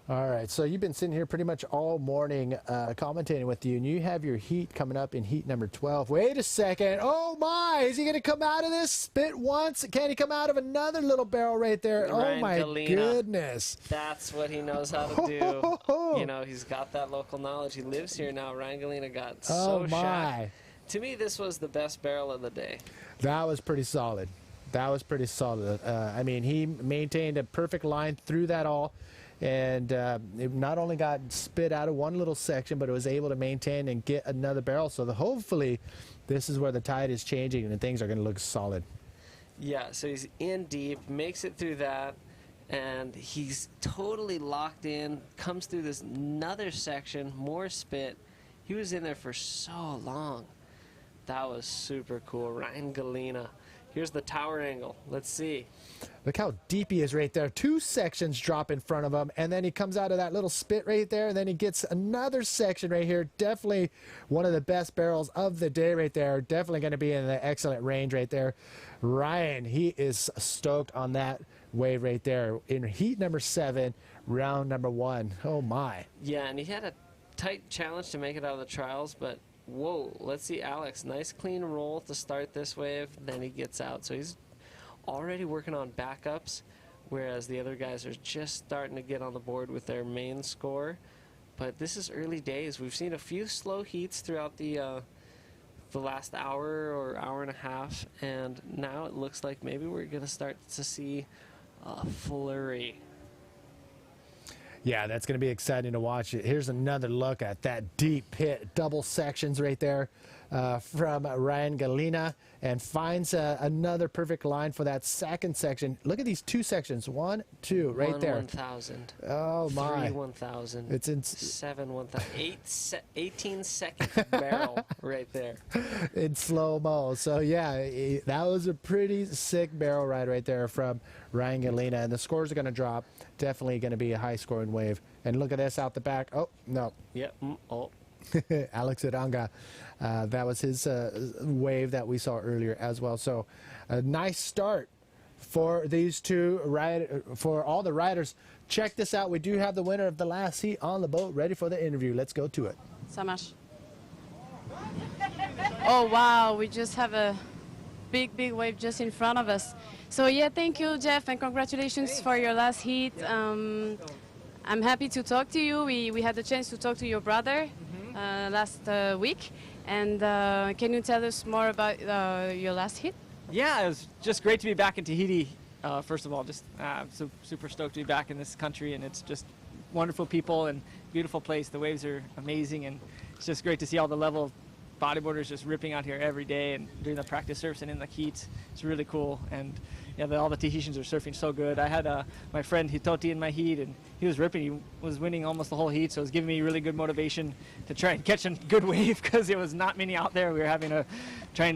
All right, so you've been sitting here pretty much all morning commentating with you, and you have your heat coming up in heat number 12. Wait a second. Oh, my. Is he going to come out of this? Spit once? Can he come out of another little barrel right there? Ryan Oh, my Galena. Goodness. That's what he knows how to do. He's got that local knowledge. He lives here now. Ryan Galena got so my. To me, this was the best barrel of the day. That was pretty solid. That was pretty solid. I mean, he maintained a perfect line through that all. And it not only got spit out of one little section, but it was able to maintain and get another barrel. So hopefully this is where the tide is changing and things are going to look solid. Yeah, so he's in deep, makes it through that, and he's totally locked in, comes through this another section, more spit. He was in there for so long. That was super cool. Ryan Galena. Here's the tower angle. Let's see. Look how deep he is right there. 2 sections drop in front of him, and then he comes out of that little spit right there, and then he gets another section right here. Definitely one of the best barrels of the day right there. Definitely going to be in the excellent range right there. Ryan, he is stoked on that wave right there in heat number 7, round number 1. Oh, my. Yeah, and he had a tight challenge to make it out of the trials, but whoa, let's see Alex. Nice clean roll to start this wave, then he gets out. So he's already working on backups, whereas the other guys are just starting to get on the board with their main score. But this is early days. We've seen a few slow heats throughout the last hour or hour and a half, and now it looks like maybe we're going to start to see a flurry. Yeah, that's going to be exciting to watch. Here's another look at that deep pit, double sections right there from Ryan Galena, and finds another perfect line for that second section. Look at these 2 sections. 1, 2, right there. 1,000. Oh, my. 3, 1,000. It's in 7, 1,000. 18-second barrel right there. In slow-mo. So, yeah, that was a pretty sick barrel ride right there from Ryan Galena, and the scores are going to drop. Definitely going to be a high-scoring wave. And look at this out the back. Oh, no. Yep. Oh. Alex Uranga. That was his wave that we saw earlier as well. So a nice start for these two for all the riders. Check this out. We do have the winner of the last heat on the boat ready for the interview. Let's go to it. Ça marche. Oh, wow. We just have a big wave just in front of us. So, yeah, thank you, Jeff, and congratulations for your last heat. I'm happy to talk to you. We had the chance to talk to your brother last week. And can you tell us more about your last hit? Yeah, it was just great to be back in Tahiti. First of all, just super stoked to be back in this country, and it's just wonderful people and beautiful place. The waves are amazing, and it's just great to see all the level bodyboarders just ripping out here every day and doing the practice surfs and in the heats. It's really cool, and yeah, all the Tahitians are surfing so good. I had my friend Hitoti in my heat, and he was ripping. He was winning almost the whole heat, so it was giving me really good motivation to try and catch a good wave because there was not many out there. We were having a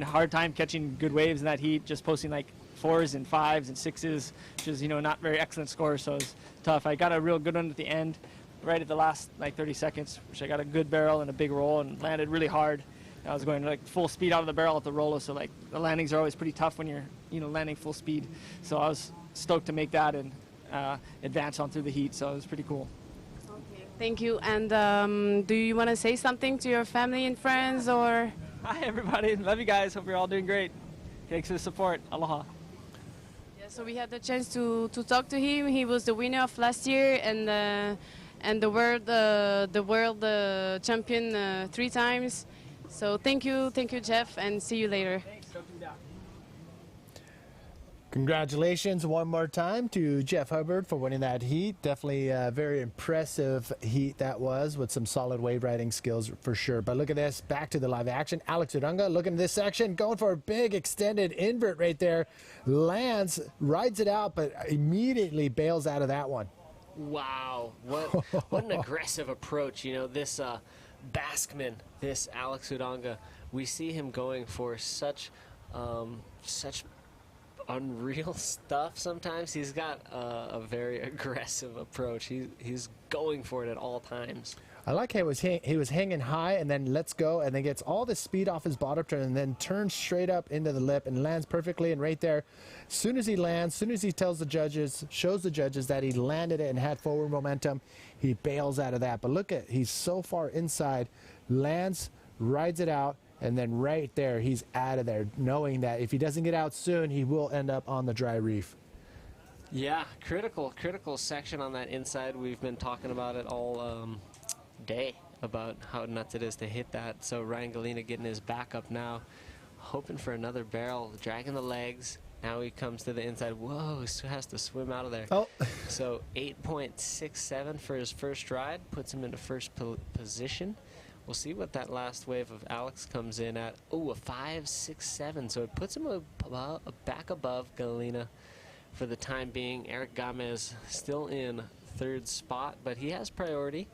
hard time catching good waves in that heat, just posting like 4s and 5s and 6s, which is not very excellent scores, so it was tough. I got a real good one at the end, right at the last like 30 seconds, which I got a good barrel and a big roll and landed really hard. I was going like full speed out of the barrel at the roller, so like the landings are always pretty tough when you're landing full speed. So I was stoked to make that and advance on through the heat. So it was pretty cool. Okay, thank you. And do you want to say something to your family and friends or? Hi everybody, love you guys. Hope you're all doing great. Thanks for the support. Aloha. Yeah, so we had the chance to talk to him. He was the winner of last year and the world champion 3 times. So thank you, Jeff, and see you later. Thanks. Stoked to be back. Congratulations one more time to Jeff Hubbard for winning that heat. Definitely a very impressive heat that was, with some solid wave riding skills for sure. But look at this, back to the live action. Alex Uranga looking at this section, going for a big extended invert right there. Lands, rides it out, but immediately bails out of that one. Wow, what an aggressive approach. This Basqueman, this Alex Uranga, we see him going for such unreal stuff sometimes. He's got a very aggressive approach. He's going for it at all times. I like how he was hanging high and then lets go and then gets all the speed off his bottom turn and then turns straight up into the lip and lands perfectly. And right there, as soon as he lands, as soon as he shows the judges that he landed it and had forward momentum, he bails out of that. But look he's so far inside, lands, rides it out, and then right there, he's out of there, knowing that if he doesn't get out soon, he will end up on the dry reef. Yeah, critical section on that inside. We've been talking about it all day, about how nuts it is to hit that. So Ryan Galena getting his back up now, hoping for another barrel, dragging the legs. Now he comes to the inside. Whoa, has to swim out of there. Oh. So 8.67 for his first ride, puts him into first position. We'll see what that last wave of Alex comes in at. Oh, a 5.67. So it puts him back above Galena for the time being. Eric Gamez still in third spot, but he has priority,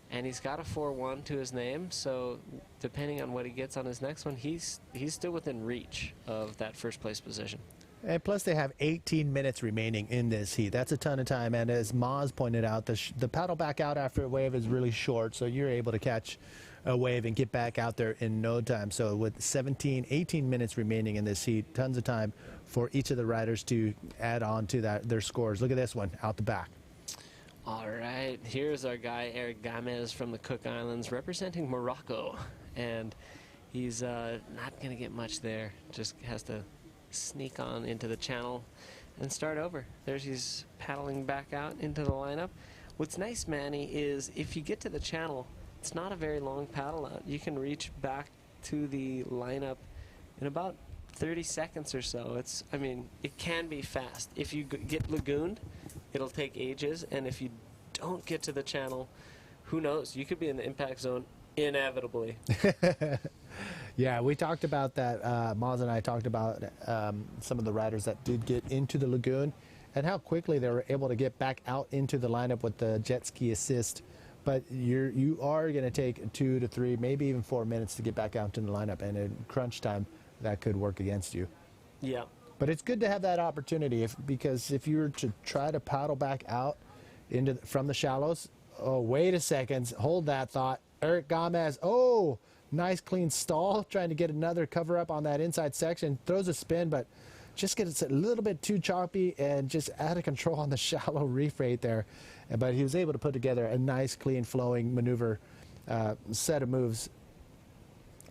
and he's got a 4-1 to his name. So depending on what he gets on his next one, he's still within reach of that first place position. And plus, they have 18 minutes remaining in this heat. That's a ton of time. And as Maz pointed out, the paddle back out after a wave is really short, so you're able to catch a wave and get back out there in no time. So with 18 minutes remaining in this heat, tons of time for each of the riders to add on to their scores. Look at this one out the back. All right, here's our guy Eric Gamez from the Cook Islands representing Morocco, and he's not going to get much there. Just has to sneak on into the channel and start over. He's paddling back out into the lineup. What's nice, Manny, is if you get to the channel, it's not a very long paddle out. You can reach back to the lineup in about 30 seconds or so. It can be fast. If you get lagooned, it'll take ages, and if you don't get to the channel, who knows? You could be in the impact zone inevitably. Yeah, we talked about that. Maz and I talked about some of the riders that did get into the lagoon and how quickly they were able to get back out into the lineup with the jet ski assist. But you are going to take 2 to 3, maybe even 4 minutes to get back out in the lineup, and in crunch time, that could work against you. Yeah. But it's good to have that opportunity because if you were to try to paddle back out from the shallows, oh, wait a second, hold that thought. Eric Gamez, oh, nice clean stall, trying to get another cover up on that inside section, throws a spin, but just gets a little bit too choppy and just out of control on the shallow reef right there. But he was able to put together a nice, clean, flowing maneuver set of moves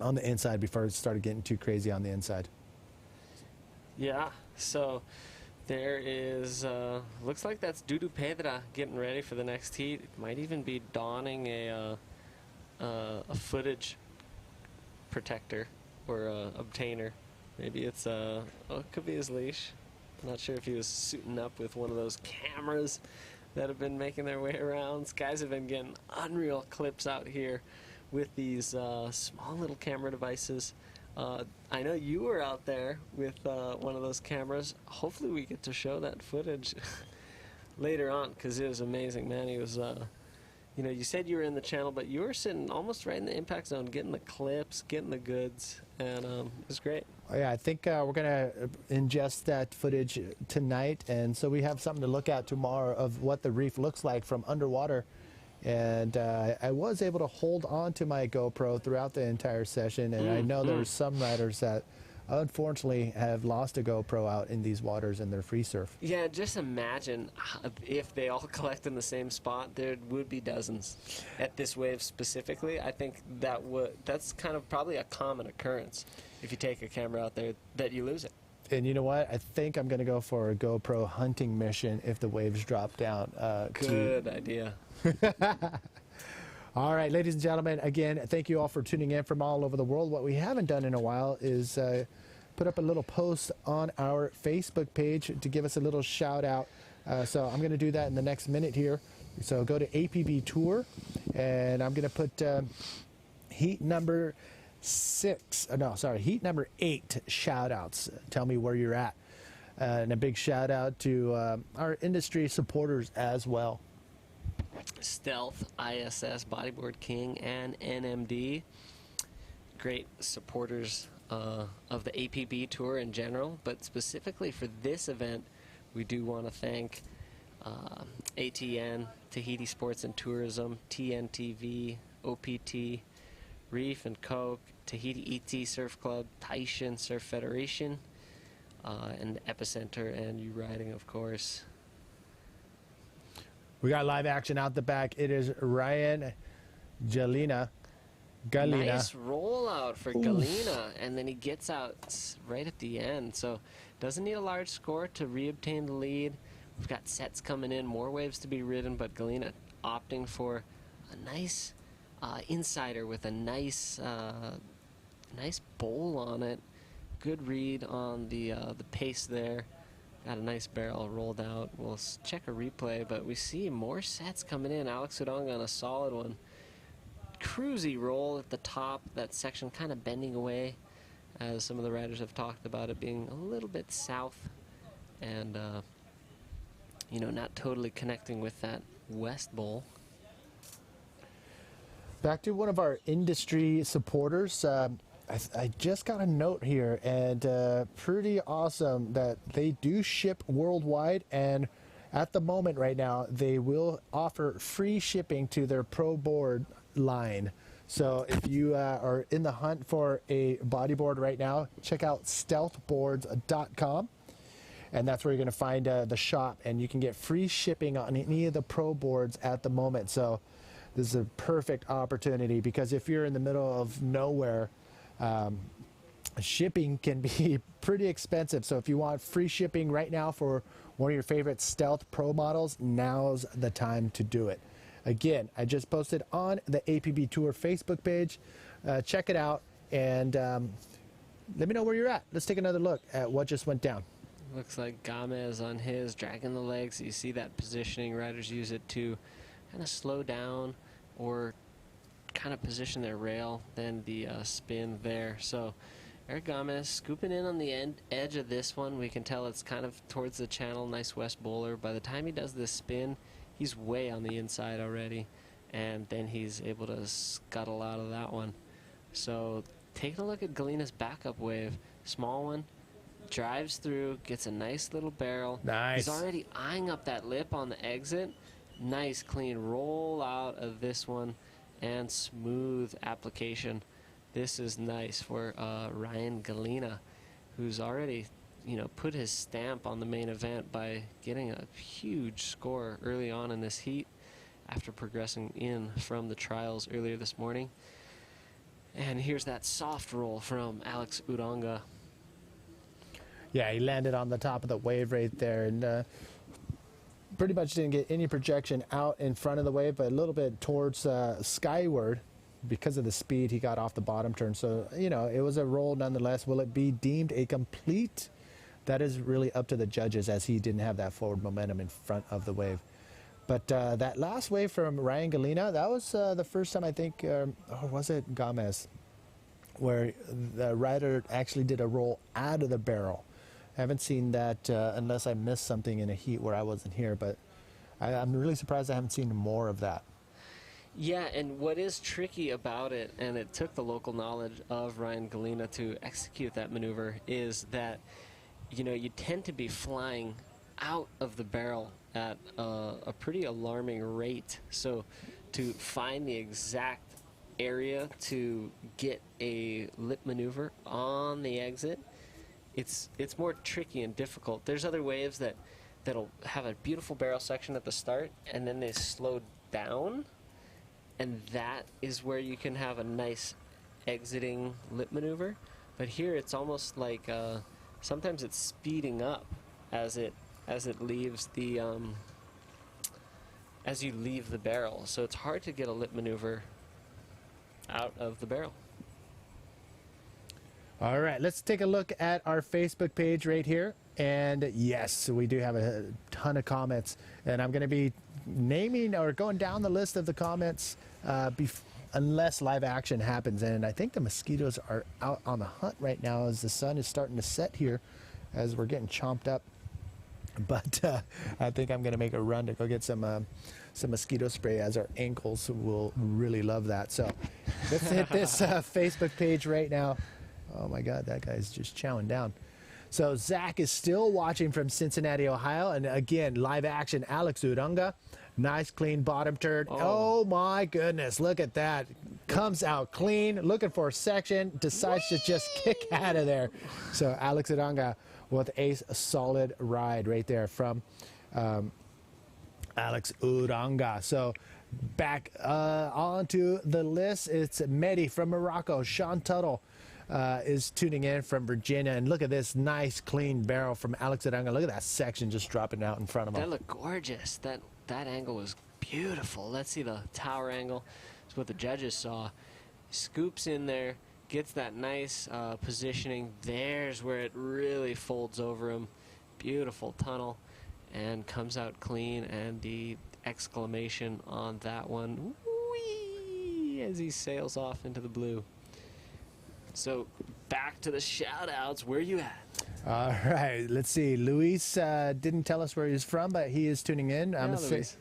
on the inside before it started getting too crazy on the inside. Yeah, so there is, looks like that's Dudu Pedra getting ready for the next heat. It might even be donning a footage protector or obtainer. Maybe it's, it could be his leash. I'm not sure if he was suiting up with one of those cameras that have been making their way around. These guys have been getting unreal clips out here with these small little camera devices. I know you were out there with one of those cameras. Hopefully we get to show that footage later on, because it was amazing, man. He was, you said you were in the channel, but you were sitting almost right in the impact zone, getting the clips, getting the goods, and it was great. Yeah, I think we're going to ingest that footage tonight, and so we have something to look at tomorrow of what the reef looks like from underwater. And I was able to hold on to my GoPro throughout the entire session, and I know there's some riders that unfortunately have lost a GoPro out in these waters in their free surf. Yeah, just imagine if they all collect in the same spot, there would be dozens. At this wave specifically, I think that's kind of probably a common occurrence if you take a camera out there that you lose it. And you know what? I think I'm going to go for a GoPro hunting mission if the waves drop down. Good idea. All right, ladies and gentlemen, again, thank you all for tuning in from all over the world. What we haven't done in a while is put up a little post on our Facebook page to give us a little shout out. So I'm going to do that in the next minute here. So go to APB Tour, and I'm going to put heat number 8 shout outs. Tell me where you're at. And a big shout out to our industry supporters as well. Stealth, ISS, Bodyboard King, and NMD. Great supporters of the APB Tour in general, but specifically for this event, we do want to thank ATN, Tahiti Sports and Tourism, TNTV, OPT, Reef and Coke, Tahiti ET Surf Club, Taishan Surf Federation, and Epicenter, and you riding, of course. We got live action out the back. It is Ryan Galina. Nice rollout for Galina, and then he gets out right at the end. So doesn't need a large score to reobtain the lead. We've got sets coming in, more waves to be ridden, but Galina opting for a nice insider with a nice bowl on it. Good read on the pace there. Got a nice barrel rolled out. We'll check a replay, but we see more sets coming in. Alex Udonga on a solid one. Cruisy roll at the top. That section kind of bending away, as some of the riders have talked about it being a little bit south, and not totally connecting with that west bowl. Back to one of our industry supporters. I just got a note here, and pretty awesome that they do ship worldwide, and at the moment right now they will offer free shipping to their pro board line. So if you are in the hunt for a bodyboard right now, check out stealthboards.com, and that's where you're going to find the shop, and you can get free shipping on any of the pro boards at the moment. So this is a perfect opportunity, because if you're in the middle of nowhere, shipping can be pretty expensive. So if you want free shipping right now for one of your favorite Stealth Pro models, now's the time to do it. Again, I just posted on the APB Tour Facebook page. Check it out, and let me know where you're at. Let's take another look at what just went down. Looks like Gamez on his, dragging the legs. You see that positioning. Riders use it to kind of slow down or kind of position their rail, then the spin there. So Eric Gamez scooping in on the edge of this one. We can tell it's kind of towards the channel, nice west bowler. By the time he does this spin, he's way on the inside already, and then he's able to scuttle out of that one. So taking a look at Galina's backup wave, small one, drives through, gets a nice little barrel. Nice. He's already eyeing up that lip on the exit. Nice clean roll out of this one, and smooth application. This is nice for Ryan Galina, who's already put his stamp on the main event by getting a huge score early on in this heat after progressing in from the trials earlier this morning. And here's that soft roll from Alex Udonga. Yeah, he landed on the top of the wave right there, and pretty much didn't get any projection out in front of the wave, but a little bit towards skyward. Because of the speed, he got off the bottom turn. So, it was a roll nonetheless. Will it be deemed a complete? That is really up to the judges, as he didn't have that forward momentum in front of the wave. But that last wave from Ryan Galina, that was the first time, I think, or was it Gamez, where the rider actually did a roll out of the barrel. I haven't seen that unless I missed something in a heat where I wasn't here, but I'm really surprised I haven't seen more of that. Yeah, and what is tricky about it, and it took the local knowledge of Ryan Galina to execute that maneuver, is that you tend to be flying out of the barrel at a pretty alarming rate. So to find the exact area to get a lip maneuver on the exit, it's more tricky and difficult. There's other waves that'll have a beautiful barrel section at the start, and then they slow down, and that is where you can have a nice exiting lip maneuver. But here it's almost like sometimes it's speeding up as it leaves the as you leave the barrel, so it's hard to get a lip maneuver out of the barrel. All right, let's take a look at our Facebook page right here. And yes, we do have a ton of comments, and I'm going to be naming or going down the list of the comments unless live action happens. And I think the mosquitoes are out on the hunt right now as the sun is starting to set here as we're getting chomped up. But I think I'm going to make a run to go get some mosquito spray, as our ankles will really love that. So let's hit this Facebook page right now. Oh my God, that guy's just chowing down. So Zach is still watching from Cincinnati, Ohio. And again, live action, Alex Uranga. Nice clean bottom turn. Oh my goodness, look at that. Comes out clean, looking for a section, decides to just kick out of there. So Alex Uranga with a solid ride right there from Alex Uranga. So back onto the list, it's Mehdi from Morocco. Sean Tuttle is tuning in from Virginia. And look at this nice clean barrel from Alex Uranga. Look at that section just dropping out in front of him. That looked gorgeous. That angle was beautiful. Let's see the tower angle. It's what the judges saw. Scoops in there, gets that nice positioning. There's where it really folds over him. Beautiful tunnel, and comes out clean. And the exclamation on that one, whee, as he sails off into the blue. So back to the shout outs. Where are you at? All right, let's see. Luis didn't tell us where he's from, but he is tuning in. I'm going to say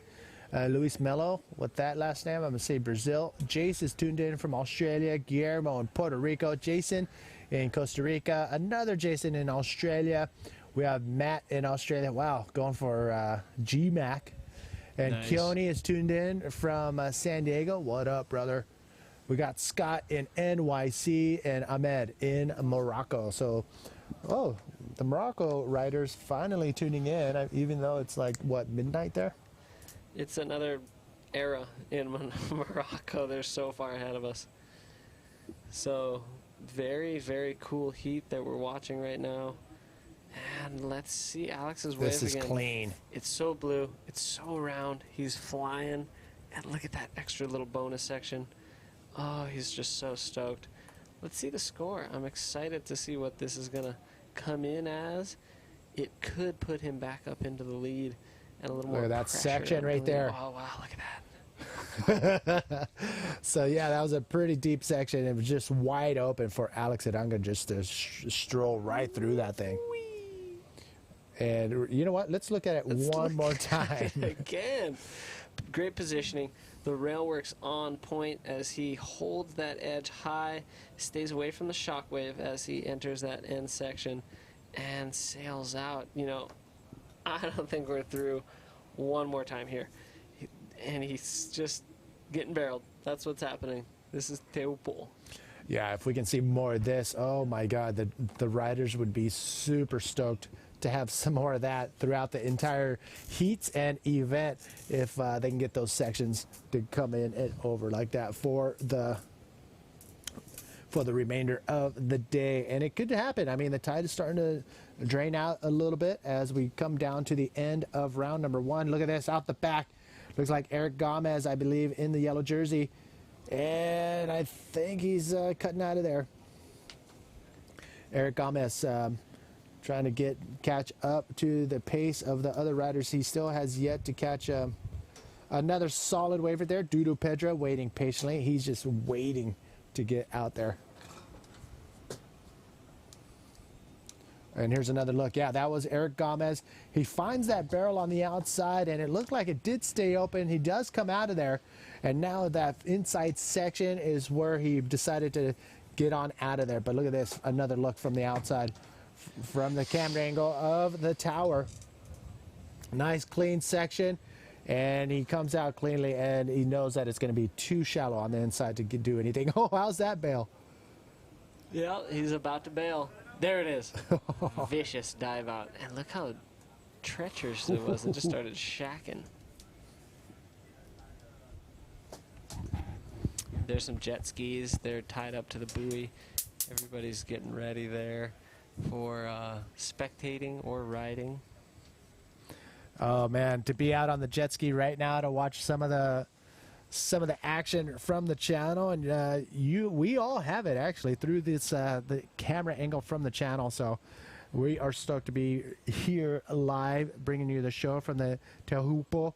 Luis Mello with that last name. I'm going to say Brazil. Jace is tuned in from Australia. Guillermo in Puerto Rico. Jason in Costa Rica. Another Jason in Australia. We have Matt in Australia. Wow, going for GMAC. And nice. Keone is tuned in from San Diego. What up, brother? We got Scott in NYC and Ahmed in Morocco. So, oh, the Morocco riders finally tuning in, even though it's like, what, midnight there? It's another era in Morocco. They're so far ahead of us. So, very, very cool heat that we're watching right now. And let's see Alex's wave again. This is clean. It's so blue. It's so round. He's flying. And look at that extra little bonus section. Oh, he's just so stoked. Let's see the score. I'm excited to see what this is going to come in as. It could put him back up into the lead and a little more. Look at that section right there. Oh, wow, look at that. So, yeah, that was a pretty deep section. It was just wide open for Alex Uranga just to stroll right through that thing. And you know what? Let's look at it one more time. Again. Great positioning. The rail works on point as he holds that edge high, stays away from the shockwave as he enters that end section, and sails out. You know, I don't think we're through one more time here. And he's just getting barreled. That's what's happening. This is Teahupoo. Yeah, if we can see more of this, oh my God, the riders would be super stoked to have some more of that throughout the entire heats and event if they can get those sections to come in and over like that for the remainder of the day. And it could happen. I mean, the tide is starting to drain out a little bit as we come down to the end of round number one. Look at this out the back. Looks like Eric Gomez, I believe, in the yellow jersey. And I think he's cutting out of there. Eric Gomez trying to catch up to the pace of the other riders. He still has yet to catch another solid waiver there. Dudu Pedro waiting patiently. He's just waiting to get out there. And here's another look. Yeah, that was Eric Gomez. He finds that barrel on the outside, and it looked like it did stay open. He does come out of there, and now that inside section is where he decided to get on out of there. But look at this, another look from the outside, from the camera angle of the tower. Nice clean section, and he comes out cleanly, and he knows that it's going to be too shallow on the inside to do anything. Oh, how's that bail? Yeah, he's about to bail. There it is. Vicious dive out. And look how treacherous it was. It just started shacking. There's some jet skis. They're tied up to the buoy. Everybody's getting ready there for spectating or riding. Oh man, to be out on the jet ski right now to watch some of the action from the channel, and we all have it actually through this the camera angle from the channel. So we are stoked to be here live, bringing you the show from the Teahupoo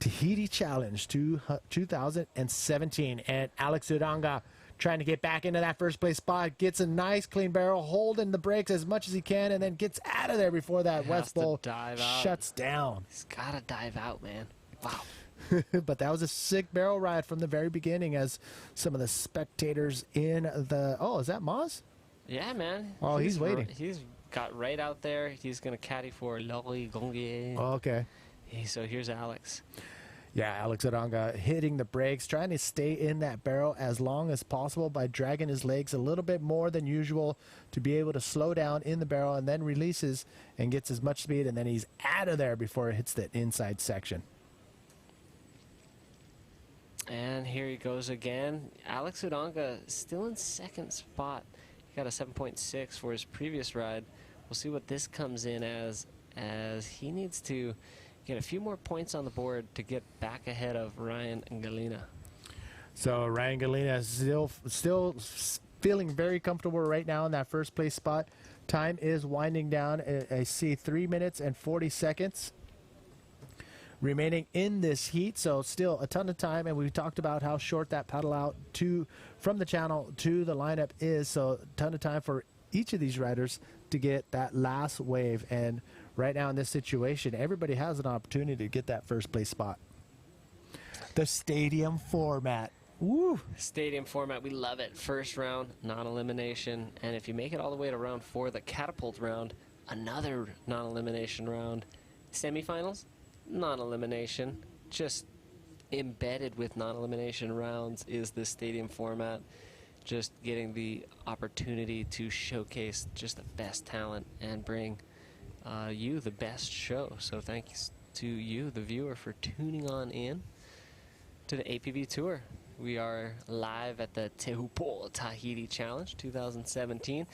Tahiti Challenge 2017, and Alex Uranga trying to get back into that first place spot, gets a nice clean barrel, holding the brakes as much as he can, and then gets out of there before that West Bowl shuts down. He's got to dive out, man. Wow. But that was a sick barrel ride from the very beginning, as some of the spectators in the... Oh, is that Moz? Yeah, man. Oh, he's waiting. He's got right out there. He's going to caddy for Lori Gongier. Oh, okay. So here's Alex. Yeah, Alex Uranga hitting the brakes, trying to stay in that barrel as long as possible by dragging his legs a little bit more than usual to be able to slow down in the barrel, and then releases and gets as much speed, and then he's out of there before it hits the inside section. And here he goes again. Alex Uranga still in second spot. He got a 7.6 for his previous ride. We'll see what this comes in as he needs to get a few more points on the board to get back ahead of Ryan and Galena. So Ryan Galena is still feeling very comfortable right now in that first place spot. Time is winding down. I see 3 minutes and 40 seconds remaining in this heat, so still a ton of time, and we talked about how short that paddle out from the channel to the lineup is, so a ton of time for each of these riders to get that last wave. And right now in this situation, everybody has an opportunity to get that first place spot. The stadium format. Woo! Stadium format, we love it. First round, non-elimination, and if you make it all the way to round 4, the catapult round, another non-elimination round. Semifinals, non-elimination. Just embedded with non-elimination rounds is the stadium format. Just getting the opportunity to showcase just the best talent and bring you the best show. So thanks to you, the viewer, for tuning on in to the APB Tour. We are live at the Teahupoo Tahiti Challenge 2017.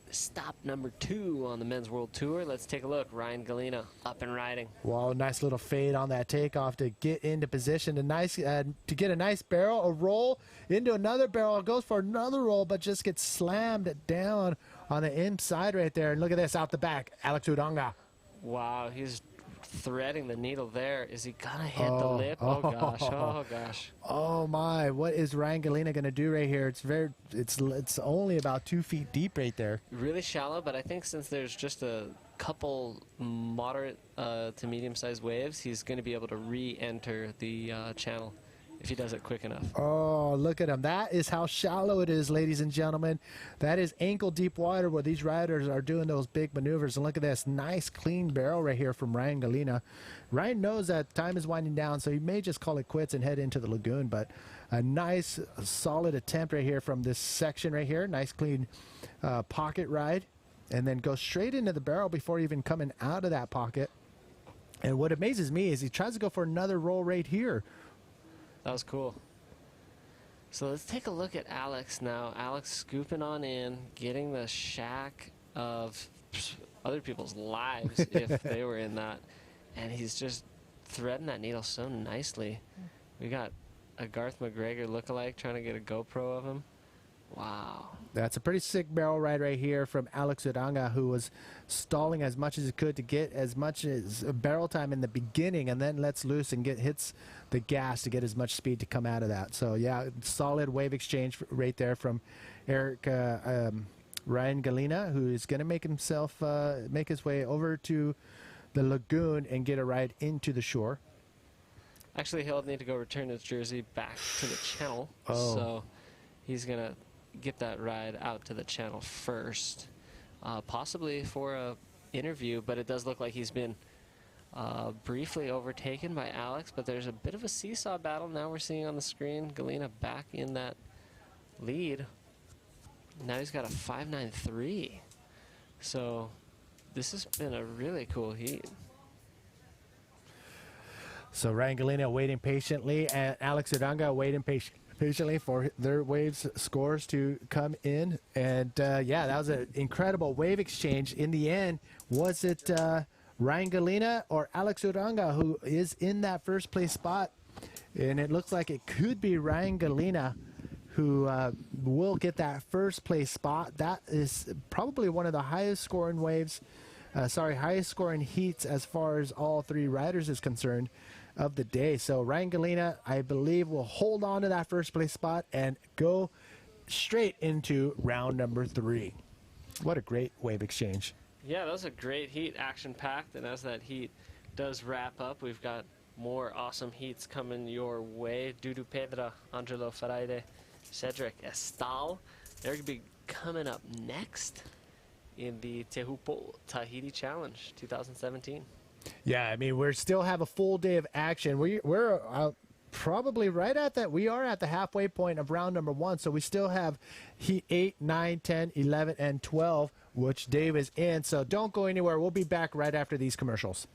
Stop number 2 on the Men's World Tour. Let's take a look. Ryan Galena up and riding. Wow, nice little fade on that takeoff to get into position. To get a nice barrel, a roll into another barrel. Goes for another roll, but just gets slammed down on the inside right there. And look at this out the back, Alex Uranga. Wow, he's threading the needle there. Is he gonna hit the lip? Oh gosh, oh gosh. Oh my, what is Ryan Galena gonna do right here? It's only about 2 feet deep right there. Really shallow, but I think since there's just a couple moderate to medium-sized waves, he's gonna be able to re-enter the channel if he does it quick enough. Oh, look at him. That is how shallow it is, ladies and gentlemen. That is ankle deep water where these riders are doing those big maneuvers. And look at this nice clean barrel right here from Ryan Galena. Ryan knows that time is winding down, so he may just call it quits and head into the lagoon. But a nice solid attempt right here from this section right here. Nice clean pocket ride. And then go straight into the barrel before even coming out of that pocket. And what amazes me is he tries to go for another roll right here. That was cool. So let's take a look at Alex now. Alex scooping on in, getting the shack of other people's lives if they were in that. And he's just threading that needle so nicely. We got a Garth McGregor lookalike trying to get a GoPro of him. Wow. That's a pretty sick barrel ride right here from Alex Uranga, who was stalling as much as he could to get as much as barrel time in the beginning, and then lets loose and hits the gas to get as much speed to come out of that. So yeah, solid wave exchange right there from Ryan Galena, who is going to make his way over to the lagoon and get a ride into the shore. Actually, he'll need to go return his jersey back to the channel. Oh. So he's going to get that ride out to the channel first, possibly for a interview, but it does look like he's been Briefly overtaken by Alex, but there's a bit of a seesaw battle now we're seeing on the screen. Galina back in that lead. Now he's got a 5.93. So this has been a really cool heat. So Ryan Galina waiting patiently, and Alex Uranga waiting patiently for their waves scores to come in. And yeah, that was an incredible wave exchange. In the end, was it Ryan Galina or Alex Uranga who is in that first place spot? And it looks like it could be Ryan Galina who will get that first place spot. That is probably one of the highest scoring waves, highest scoring heats as far as all three riders is concerned of the day. So Ryan Galina, I believe, will hold on to that first place spot and go straight into round number 3. What a great wave exchange. Yeah, that was a great heat, action-packed, and as that heat does wrap up, we've got more awesome heats coming your way. Dudu Pedra, Angelo Ferreira, Cedric Estal. They're going to be coming up next in the Teahupoo Tahiti Challenge 2017. Yeah, I mean, we still have a full day of action. We're probably right at that. We are at the halfway point of round number 1, so we still have heat 8, 9, 10, 11, and 12, which Dave is in. So don't go anywhere. We'll be back right after these commercials.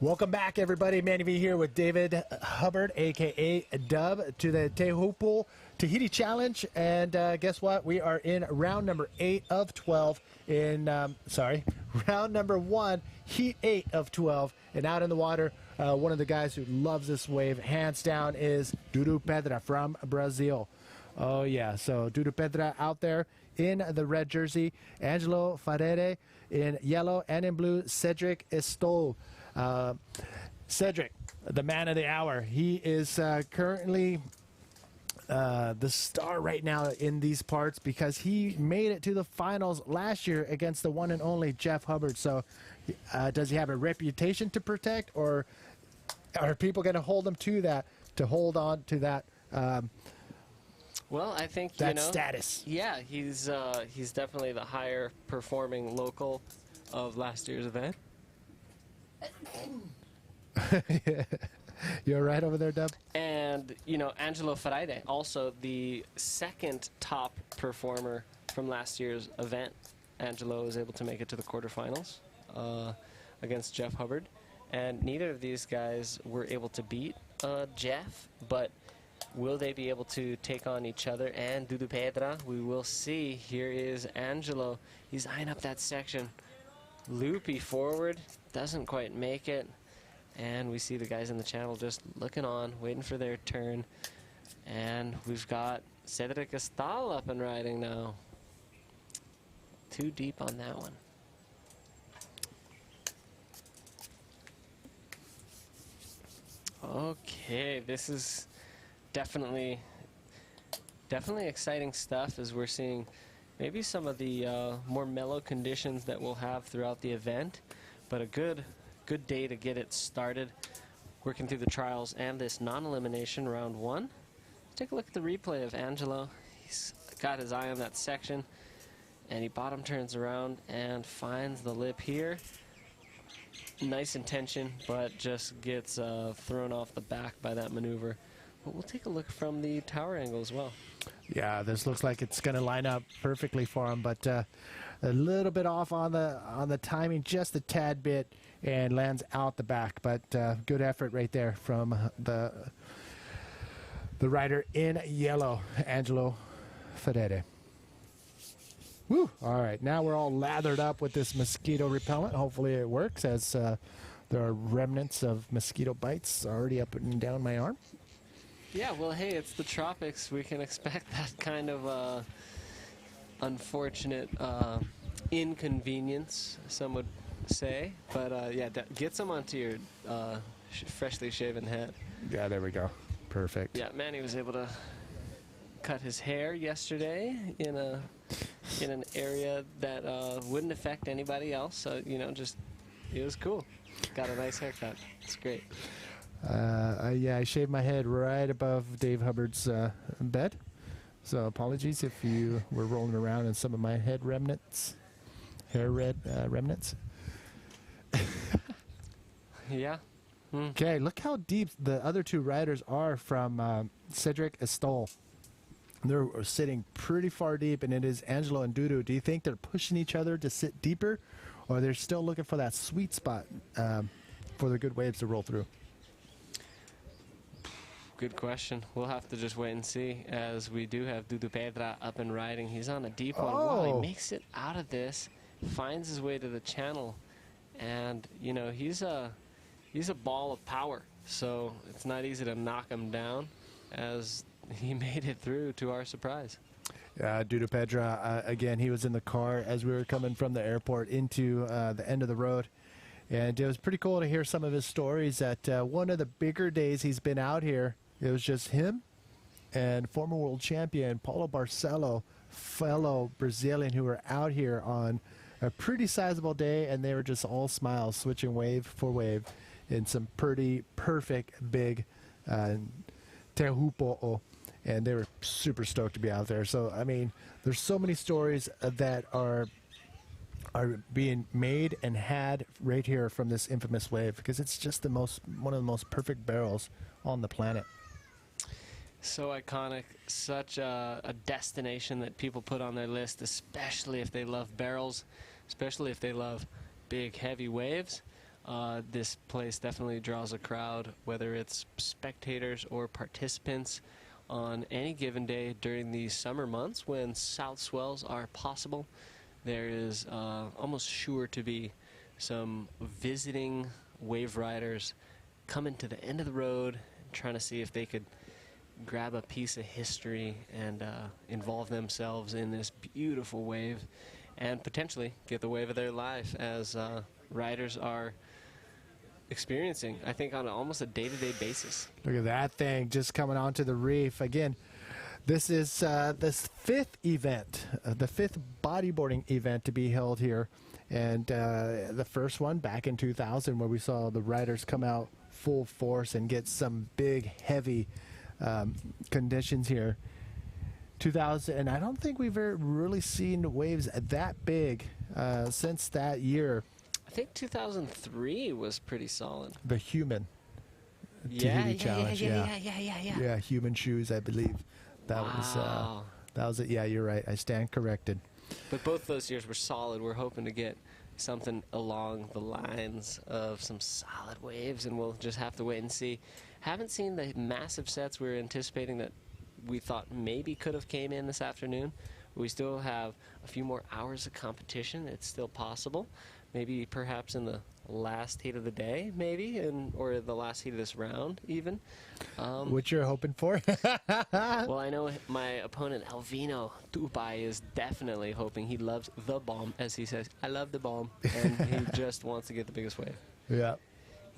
Welcome back, everybody. Manny V here with David Hubbard, a.k.a. Dub, to the Teahupoo Tahiti Challenge. And guess what? We are in round number 8 of 12 in, round number 1, heat 8 of 12. And out in the water, one of the guys who loves this wave, hands down, is Dudu Pedra from Brazil. Oh, yeah. So Dudu Pedra out there in the red jersey. Angelo Ferreira in yellow, and in blue, Cedric Estol. Cedric, the man of the hour. He is currently the star right now in these parts because he made it to the finals last year against the one and only Jeff Hubbard. So does he have a reputation to protect, or are people going to hold him to that, to hold on to that well, I think that status? Yeah, he's definitely the higher performing local of last year's event. You're right over there, Deb. And Angelo Ferreira, also the second top performer from last year's event. Angelo was able to make it to the quarterfinals against Jeff Hubbard, and neither of these guys were able to beat Jeff, but will they be able to take on each other and Dudu Pedra? We will see. Here is Angelo. He's eyeing up that section. Loopy forward, doesn't quite make it. And we see the guys in the channel just looking on, waiting for their turn. And we've got Cedric Estal up and riding now. Too deep on that one. Okay, this is definitely exciting stuff as we're seeing maybe some of the more mellow conditions that we'll have throughout the event, but a good day to get it started. Working through the trials and this non-elimination round 1. Let's take a look at the replay of Angelo. He's got his eye on that section, and he bottom turns around and finds the lip here. Nice intention, but just gets thrown off the back by that maneuver. But we'll take a look from the tower angle as well. Yeah, this looks like it's going to line up perfectly for him, but a little bit off on the timing, just a tad bit, and lands out the back. But good effort right there from the rider in yellow, Angelo Ferreira. Woo! All right, now we're all lathered up with this mosquito repellent. Hopefully it works, as there are remnants of mosquito bites already up and down my arm. Yeah, well, hey, it's the tropics. We can expect that kind of unfortunate inconvenience, some would say. But yeah, get some onto your freshly shaven head. Yeah, there we go. Perfect. Yeah, Manny was able to cut his hair yesterday in an area that wouldn't affect anybody else. So, you know, just it was cool. Got a nice haircut. It's great. Yeah, I shaved my head right above Dave Hubbard's bed. So apologies if you were rolling around in some of my head remnants, remnants. Yeah. Okay, look how deep the other two riders are from Cedric Estol. They're sitting pretty far deep, and it is Angelo and Dudu. Do you think they're pushing each other to sit deeper, or they're still looking for that sweet spot for the good waves to roll through? Good question. We'll have to just wait and see, as we do have Dudu Pedra up and riding. He's on a deep one. Wow, he makes it out of this, finds his way to the channel, and you know, he's a ball of power. So it's not easy to knock him down, as he made it through to our surprise. Dudu Pedra, again, he was in the car as we were coming from the airport into the end of the road. And it was pretty cool to hear some of his stories. At one of the bigger days he's been out here, it was just him and former world champion Paulo Barcelo, fellow Brazilian, who were out here on a pretty sizable day, and they were just all smiles, switching wave for wave in some pretty perfect big Teahupoo. And they were super stoked to be out there. So, I mean, there's so many stories that are being made and had right here from this infamous wave, because it's just one of the most perfect barrels on the planet. So iconic, such a destination that people put on their list, especially if they love barrels, especially if they love big, heavy waves. This place definitely draws a crowd, whether it's spectators or participants, on any given day during the summer months when south swells are possible. There is almost sure to be some visiting wave riders coming to the end of the road, trying to see if they could grab a piece of history and involve themselves in this beautiful wave, and potentially get the wave of their life, as riders are experiencing, I think, on almost a day-to-day basis. Look at that thing just coming onto the reef. Again, this is this fifth event, the fifth bodyboarding event to be held here. And the first one back in 2000, where we saw the riders come out full force and get some big, heavy conditions here. 2000, and I don't think we've ever really seen waves that big since that year. I think 2003 was pretty solid. The human Tahiti challenge. Yeah. Yeah, human shoes, I believe. That was it. Yeah, you're right. I stand corrected. But both those years were solid. We're hoping to get something along the lines of some solid waves, and we'll just have to wait and see. Haven't seen the massive sets we were anticipating that we thought maybe could have came in this afternoon. We still have a few more hours of competition. It's still possible. Maybe perhaps in the last heat of the day, maybe, or the last heat of this round, even. What you're hoping for? Well, I know my opponent, Alvino Tupai, is definitely hoping. He loves the bomb, as he says. I love the bomb, and he just wants to get the biggest wave. Yeah.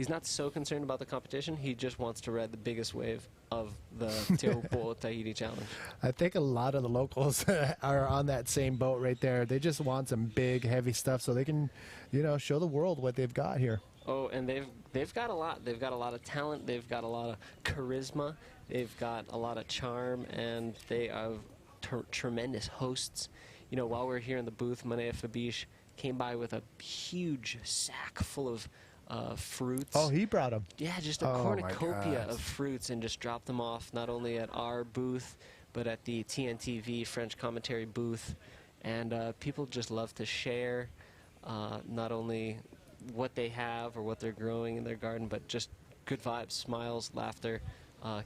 he's not so concerned about the competition. He just wants to ride the biggest wave of the Teahupoo Tahiti Challenge. I think a lot of the locals are on that same boat right there. They just want some big, heavy stuff so they can, you know, show the world what they've got here. Oh, and they've got a lot. They've got a lot of talent. They've got a lot of charisma. They've got a lot of charm, and they are tremendous hosts. You know, while we're here in the booth, Manea Fabish came by with a huge sack full of fruits. Oh, he brought them. Yeah, just a cornucopia of fruits, and just dropped them off not only at our booth, but at the TNTV French commentary booth. And people just love to share not only what they have or what they're growing in their garden, but just good vibes, smiles, laughter,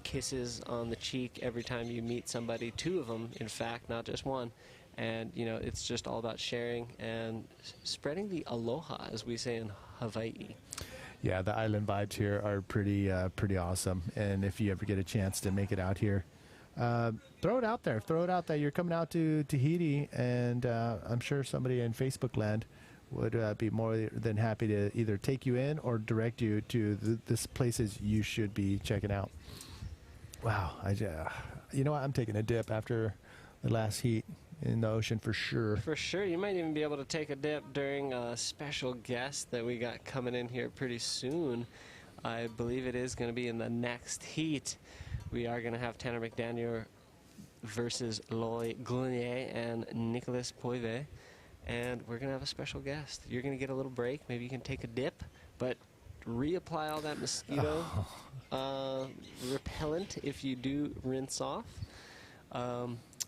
kisses on the cheek every time you meet somebody. 2 of them, in fact, not just one. And, you know, it's just all about sharing and spreading the aloha, as we say in Hawaii. Yeah, the island vibes here are pretty awesome. And if you ever get a chance to make it out here, throw it out there. Throw it out that you're coming out to Tahiti, and I'm sure somebody in Facebook land would be more than happy to either take you in or direct you to this places you should be checking out. Wow, you know what? I'm taking a dip after the last heat in the ocean for sure. For sure. You might even be able to take a dip during a special guest that we got coming in here pretty soon. I believe it is going to be in the next heat. We are going to have Tanner McDaniel versus Loy Glunier and Nicolas Poivet. And we're going to have a special guest. You're going to get a little break. Maybe you can take a dip, but reapply all that mosquito repellent if you do rinse off,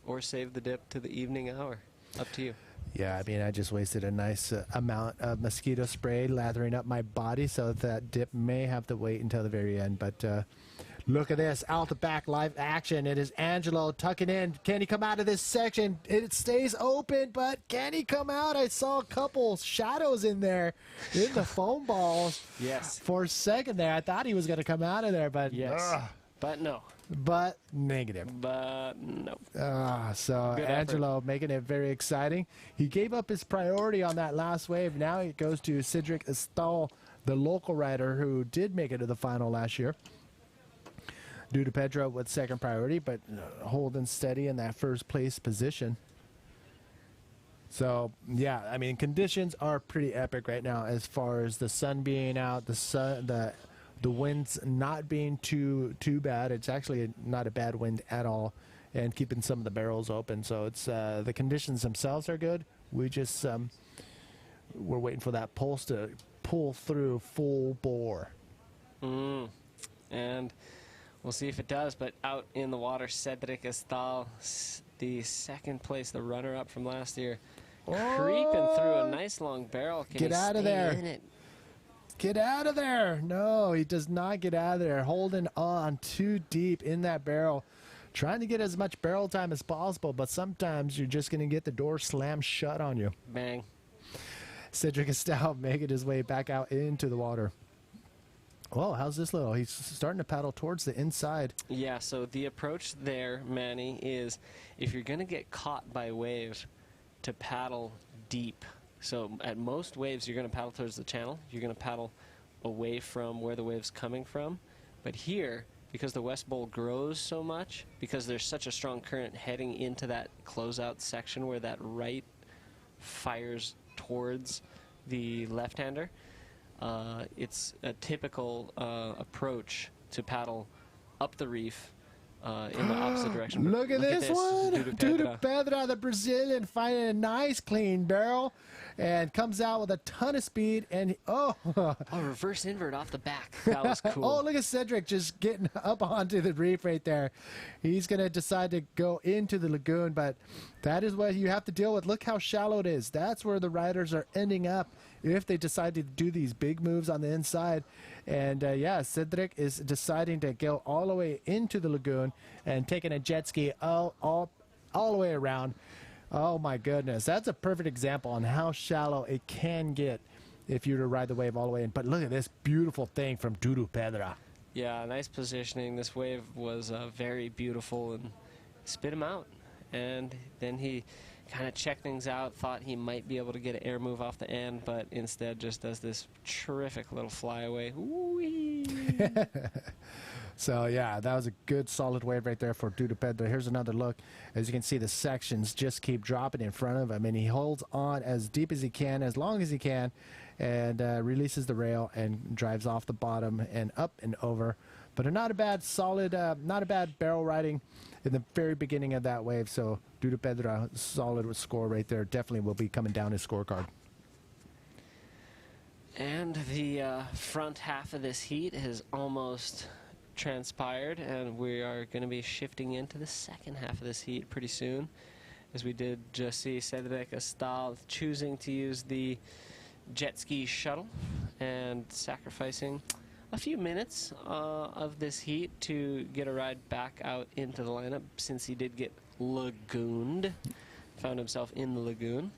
or save the dip to the evening hour. Up to you. Yeah, I mean, I just wasted a nice amount of mosquito spray lathering up my body, so that dip may have to wait until the very end. But look at this, out the back live action. It is Angelo tucking in. Can he come out of this section? It stays open, but can he come out? I saw a couple shadows in there in the foam balls. Yes. For a second there, I thought he was going to come out of there, but yes. But no. But negative. But no. So Good Angelo effort. making it very exciting. He gave up his priority on that last wave. Now it goes to Cedric Estal, the local rider who did make it to the final last year. Due to Pedro with second priority, but holding steady in that first place position. So, yeah, I mean, conditions are pretty epic right now as far as the sun being out, the wind's not being too bad. It's actually not a bad wind at all, and keeping some of the barrels open. So it's the conditions themselves are good. We just we're waiting for that pulse to pull through full bore. And we'll see if it does. But out in the water, Cedric Estal, the second place, the runner-up from last year, creeping through a nice long barrel. Can Get he out of stay there. in it? Get out of there. No, he does not get out of there. Holding on too deep in that barrel. Trying to get as much barrel time as possible, but sometimes you're just going to get the door slammed shut on you. Bang. Cedric Estal making his way back out into the water. Whoa, how's this little? He's starting to paddle towards the inside. Yeah, so the approach there, Manny, is if you're going to get caught by a wave, to paddle deep. So at most waves, you're going to paddle towards the channel. You're going to paddle away from where the wave's coming from. But here, because the West Bowl grows so much, because there's such a strong current heading into that closeout section where that right fires towards the left-hander, it's a typical approach to paddle up the reef in the opposite direction. But Look at this one. Dudu Pedra, the Brazilian, finding a nice clean barrel and comes out with a ton of speed. And a reverse invert off the back. That was cool. Oh, look at Cedric just getting up onto the reef right there. He's going to decide to go into the lagoon, but that is what you have to deal with. Look how shallow it is. That's where the riders are ending up if they decide to do these big moves on the inside. And yeah, Cedric is deciding to go all the way into the lagoon and taking a jet ski all the way around. Oh my goodness, that's a perfect example on how shallow it can get if you were to ride the wave all the way in. But look at this beautiful thing from Dudu Pedra. Yeah, nice positioning. This wave was very beautiful and spit him out. And then he kind of check things out, thought he might be able to get an air move off the end, but instead just does this terrific little flyaway. So, yeah, that was a good, solid wave right there for Teahupoo Tahiti. Here's another look. As you can see, the sections just keep dropping in front of him, and he holds on as deep as he can, as long as he can, and releases the rail and drives off the bottom and up and over. But not a bad, solid, not a bad barrel riding in the very beginning of that wave. So, Teahupoo Tahiti, solid score right there. Definitely will be coming down his scorecard. And the front half of this heat has almost transpired, and we are going to be shifting into the second half of this heat pretty soon, as we did just see Cedric Astal choosing to use the jet ski shuttle and sacrificing a few minutes of this heat to get a ride back out into the lineup, since he did get lagooned, found himself in the lagoon,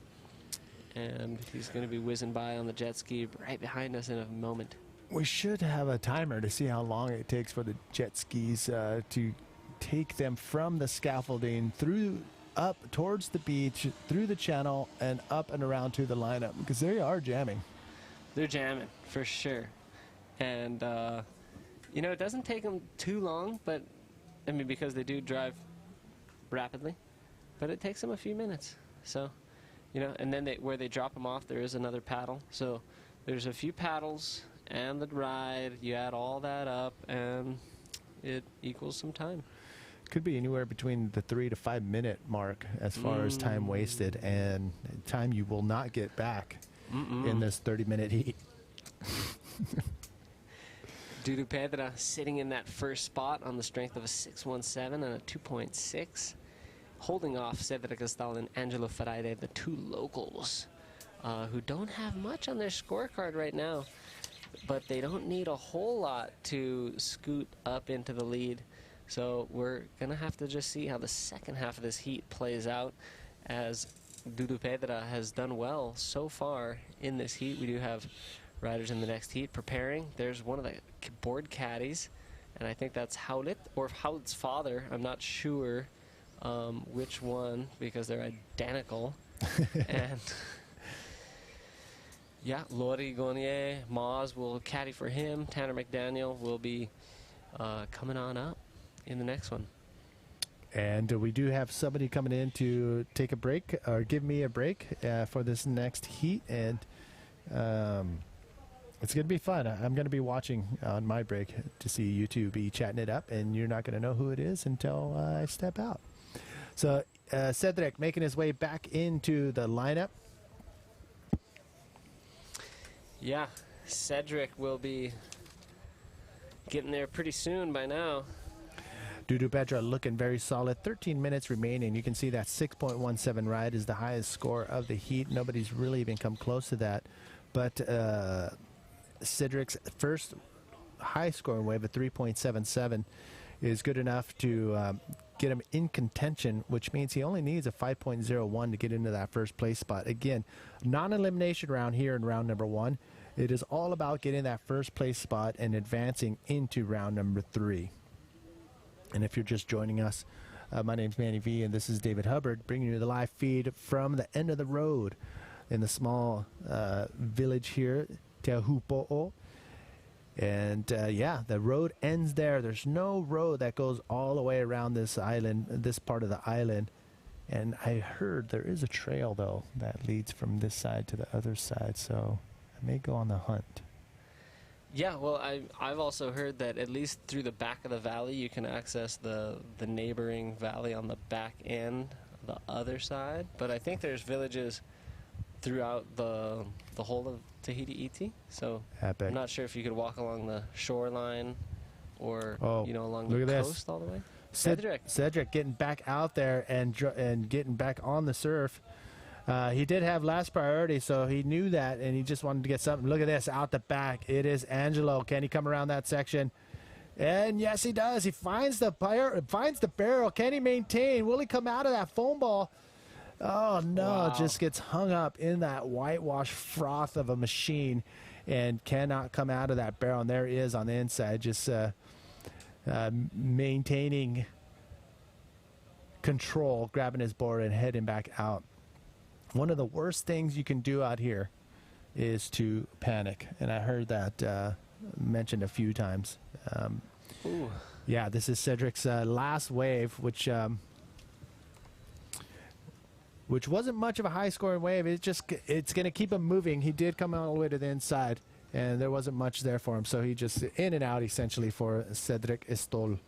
and he's going to be whizzing by on the jet ski right behind us in a moment. We should have a timer to see how long it takes for the jet skis to take them from the scaffolding through up towards the beach, through the channel, and up and around to the lineup, because they are jamming. They're jamming, for sure. And, you know, it doesn't take them too long, but, I mean, because they do drive rapidly, but it takes them a few minutes. So, you know, and then where they drop them off, there is another paddle. So there's a few paddles and the ride, you add all that up, and it equals some time. Could be anywhere between the 3 to 5 minute mark as far as time wasted, and time you will not get back in this 30-minute heat. Teahupoo Tahiti sitting in that first spot on the strength of a 6.17 and a 2.6, holding off Cedric Astal and Angelo Ferreira, the two locals, who don't have much on their scorecard right now. But they don't need a whole lot to scoot up into the lead. So we're going to have to just see how the second half of this heat plays out, as Teahupoo Tahiti has done well so far in this heat. We do have riders in the next heat preparing. There's one of the board caddies, and I think that's Howlett, or Howlett's father. I'm not sure which one, because they're identical. And yeah, Lori Gonier, Moz will caddy for him. Tanner McDaniel will be coming on up in the next one. And we do have somebody coming in to take a break, or give me a break for this next heat. And it's going to be fun. I'm going to be watching on my break to see you two be chatting it up, and you're not going to know who it is until I step out. So Cedric making his way back into the lineup. Yeah, Cedric will be getting there pretty soon by now. Teahupoo Tahiti looking very solid. 13 minutes remaining. You can see that 6.17 ride is the highest score of the heat. Nobody's really even come close to that. But Cedric's first high scoring wave of 3.77 is good enough to get him in contention, which means he only needs a 5.01 to get into that first place spot. Again, non-elimination round here in round number 1. It is all about getting that first place spot and advancing into round number 3. And if you're just joining us, my name's Manny V, and this is David Hubbard, bringing you the live feed from the end of the road in the small village here, Teahupoo. And yeah, the road ends there. There's no road that goes all the way around this island, this part of the island. And I heard there is a trail, though, that leads from this side to the other side. So I may go on the hunt. Yeah, well, I've also heard that at least through the back of the valley, you can access the neighboring valley on the back end, the other side. But I think there's villages throughout the whole of Tahiti Iti. So Epic. I'm not sure if you could walk along the shoreline or you know, along look the at coast this. all the way. Cedric getting back out there and getting back on the surf. He did have last priority, so he knew that, and he just wanted to get something. Look at this out the back. It is Angelo. Can he come around that section? And yes, he does. He finds the barrel. Can he maintain? Will he come out of that foam ball? Oh no! Wow. Just gets hung up in that whitewash froth of a machine, and cannot come out of that barrel. And there he is on the inside, just maintaining control, grabbing his board and heading back out. one of the worst things you can do out here is to panic. And I heard that mentioned a few times. Yeah, this is Cedric's last wave, which wasn't much of a high-scoring wave. It's going to keep him moving. He did come all the way to the inside, and there wasn't much there for him. So he just in and out, essentially, for Cedric Estol.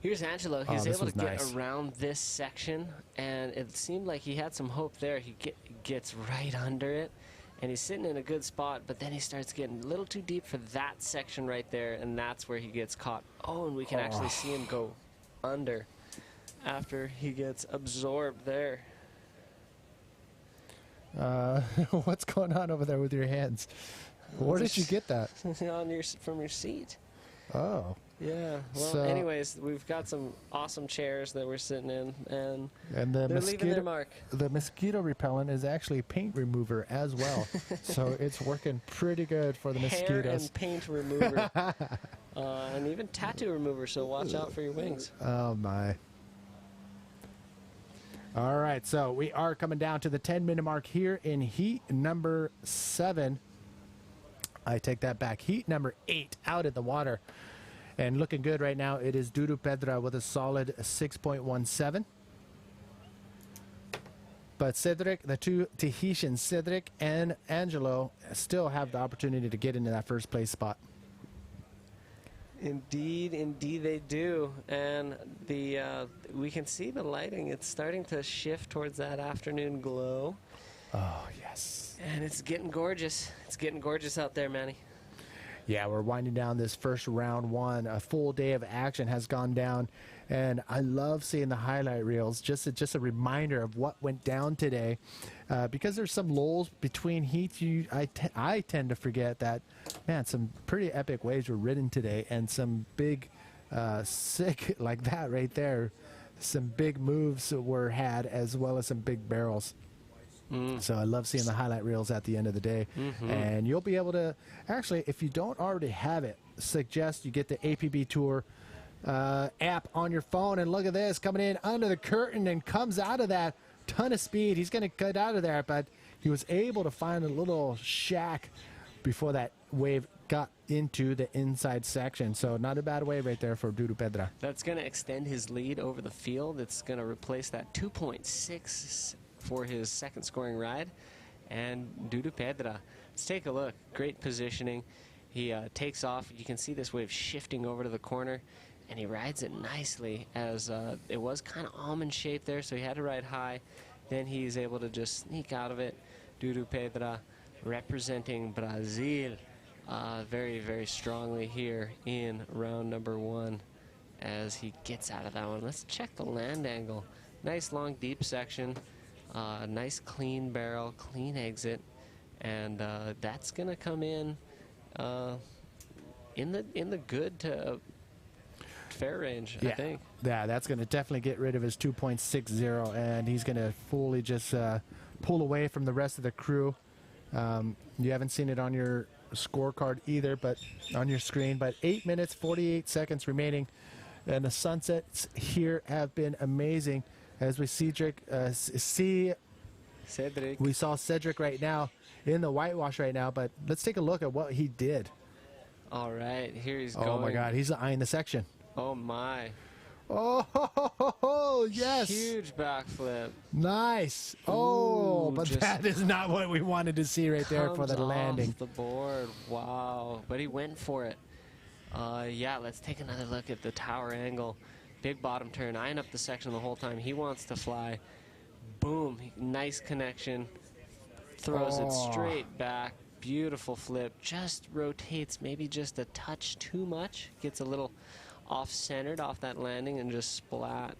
Here's Angelo. He was able to get nice. around this section, and it seemed like he had some hope there. He gets right under it, and he's sitting in a good spot, but then he starts getting a little too deep for that section right there, and that's where he gets caught. Oh, and we can actually see him go under after he gets absorbed there. What's going on over there with your hands? Where did you get that? From your seat. Oh. Yeah. Well, So- anyways, we've got some awesome chairs that we're sitting in, and the they're leaving their mark. The mosquito repellent is actually a paint remover as well. So it's working pretty good for the Hair mosquitoes. and paint remover. And even tattoo remover, so watch out for your wings. Oh, my. All right, so we are coming down to the 10-minute mark here in heat number 7. I take that back. Heat number 8 out in the water. And looking good right now, it is Dudu Pedra with a solid 6.17. But Cedric, the two Tahitians, Cedric and Angelo, still have the opportunity to get into that first place spot. Indeed, indeed they do. And we can see the lighting. It's starting to shift towards that afternoon glow. Oh, yes. And it's getting gorgeous. It's getting gorgeous out there, Manny. Yeah, we're winding down this first round 1. A full day of action has gone down, and I love seeing the highlight reels. Just a reminder of what went down today, because there's some lulls between heats. I tend to forget that, man, some pretty epic waves were ridden today, and some big, sick like that right there. Some big moves were had, as well as some big barrels. So I love seeing the highlight reels at the end of the day. And you'll be able to, actually, if you don't already have it, suggest you get the APB Tour app on your phone. And look at this, coming in under the curtain and comes out of that. Ton of speed. He's going to cut out of there, but he was able to find a little shack before that wave got into the inside section. So not a bad wave right there for Dudu Pedra. That's going to extend his lead over the field. It's going to replace that 2.6 for his second scoring ride. And Dudu Pedra, let's take a look. Great positioning. He takes off. You can see this wave shifting over to the corner, and he rides it nicely, as it was kind of almond shaped there, so he had to ride high. Then he's able to just sneak out of it. Dudu Pedra representing Brazil very, very strongly here in round number 1 as he gets out of that one. Let's check the land angle. Nice long deep section. Nice clean barrel, clean exit, and that's gonna come in the good to fair range, I think. Yeah, that's gonna definitely get rid of his 2.60, and he's gonna fully just pull away from the rest of the crew. You haven't seen it on your scorecard either, but on your screen. But 8 minutes 48 seconds remaining, and the sunsets here have been amazing. As we Cedric, we saw Cedric right now in the whitewash right now, but let's take a look at what he did. All right, here he's going. Oh my God, he's eyeing the section. Oh my. Oh, yes. Huge backflip. Nice. Oh, Ooh, but that is not what we wanted to see right there for the comes landing. off the board. Wow, but he went for it. Yeah, let's take another look at the tower angle. Big bottom turn, eyeing up the section the whole time. He wants to fly. Boom, nice connection. Throws it straight back. Beautiful flip. Just rotates maybe just a touch too much. Gets a little off-centered off that landing and just splat.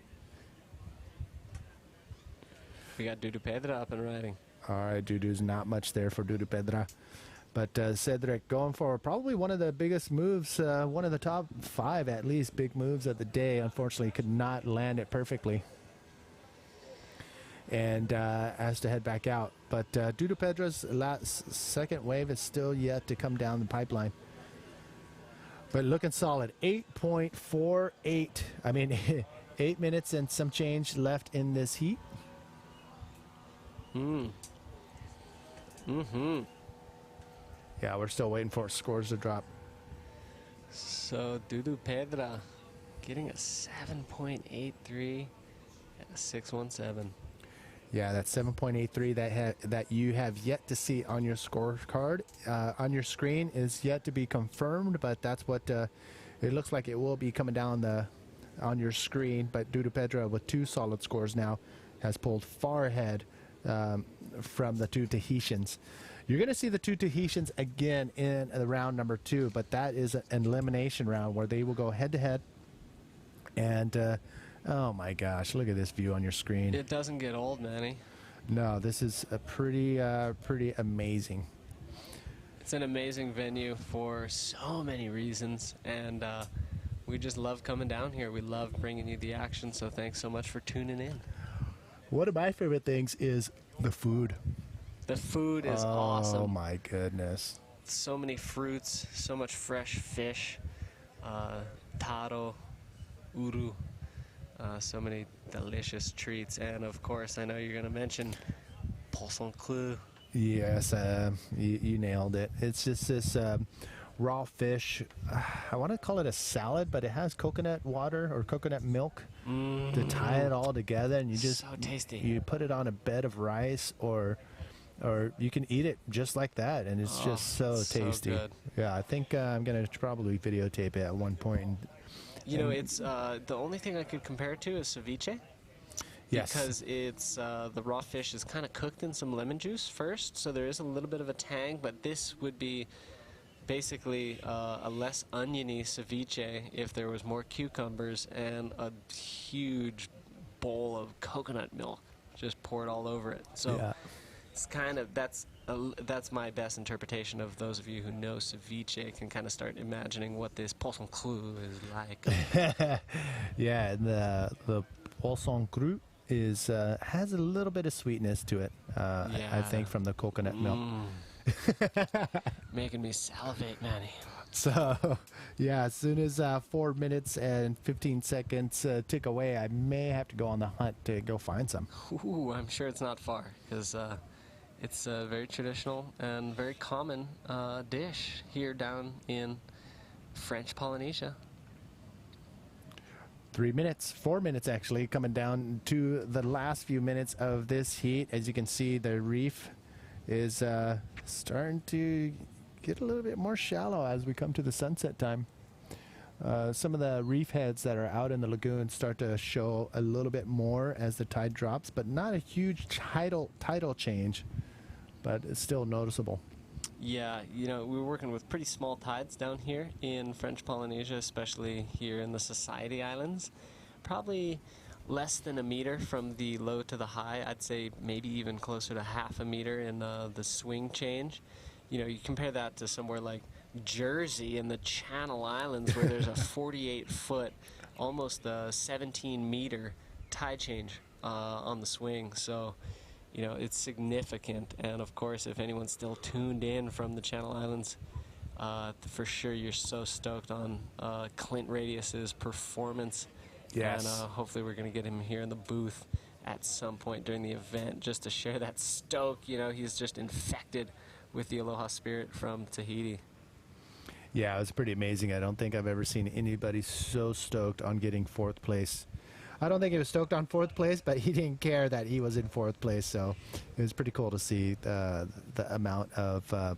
We got Dudu Pedra up and riding. All right, Dudu's not much there for Dudu Pedra. But Cedric going for probably one of the biggest moves, one of the top 5 at least big moves of the day. Unfortunately, could not land it perfectly. And has to head back out. But Dudu Pedra's second wave is still yet to come down the pipeline. But looking solid, 8.48. I mean, 8 minutes and some change left in this heat. Yeah, we're still waiting for scores to drop. So Dudu Pedra getting a 7.83 and a 6.17. Yeah, that 7.83 that you have yet to see on your scorecard on your screen is yet to be confirmed, but that's what it looks like. It will be coming down on your screen. But Dudu Pedra, with 2 solid scores now, has pulled far ahead from the 2 Tahitians. You're going to see the 2 Tahitians again in the round number 2, but that is an elimination round where they will go head to head. And oh my gosh, look at this view on your screen. It doesn't get old, Manny. No, this is a pretty amazing. It's an amazing venue for so many reasons, and we just love coming down here. We love bringing you the action, so thanks so much for tuning in. One of my favorite things is the food. The food is awesome. Oh my goodness. So many fruits, so much fresh fish, taro, uru, so many delicious treats, and of course I know you're going to mention poisson cru. Yes, you nailed it. It's just this raw fish. I want to call it a salad, but it has coconut water or coconut milk to tie it all together, and you just so tasty. You put it on a bed of rice, or you can eat it just like that, and it's just so tasty. So good. Yeah, I think I'm gonna probably videotape it at one point. You know, it's the only thing I could compare it to is ceviche. Yes. Because it's the raw fish is kind of cooked in some lemon juice first, so there is a little bit of a tang, but this would be basically a less oniony ceviche if there was more cucumbers and a huge bowl of coconut milk just poured all over it. So yeah. it's kind of that's my best interpretation of those of you who know ceviche can kind of start imagining what this poisson cru is like. Yeah, and the poisson cru is has a little bit of sweetness to it. I think from the coconut milk. Making me salivate, Manny. So, yeah, as soon as 4 minutes and 15 seconds tick away, I may have to go on the hunt to go find some. Ooh, I'm sure it's not far, because it's a very traditional and very common dish here down in French Polynesia. 3 minutes, 4 minutes actually, coming down to the last few minutes of this heat. As you can see, the reef is starting to get a little bit more shallow as we come to the sunset time. Some of the reef heads that are out in the lagoon start to show a little bit more as the tide drops, but not a huge tidal change, but it's still noticeable. Yeah, you know, we're working with pretty small tides down here in French Polynesia, especially here in the Society Islands. Probably less than a meter from the low to the high. I'd say maybe even closer to half a meter in the swing change. You know, you compare that to somewhere like Jersey in the Channel Islands where there's a 48-foot, almost a 17-meter tide change on the swing. So, you know, it's significant. And of course, if anyone's still tuned in from the Channel Islands, for sure you're so stoked on Clint Radius's performance. Yes. And hopefully we're going to get him here in the booth at some point during the event just to share that stoke. You know, he's just infected with the Aloha spirit from Tahiti. Yeah, it was pretty amazing. I don't think I've ever seen anybody so stoked on getting 4th place. I don't think he was stoked on 4th place, but he didn't care that he was in 4th place. So it was pretty cool to see the amount of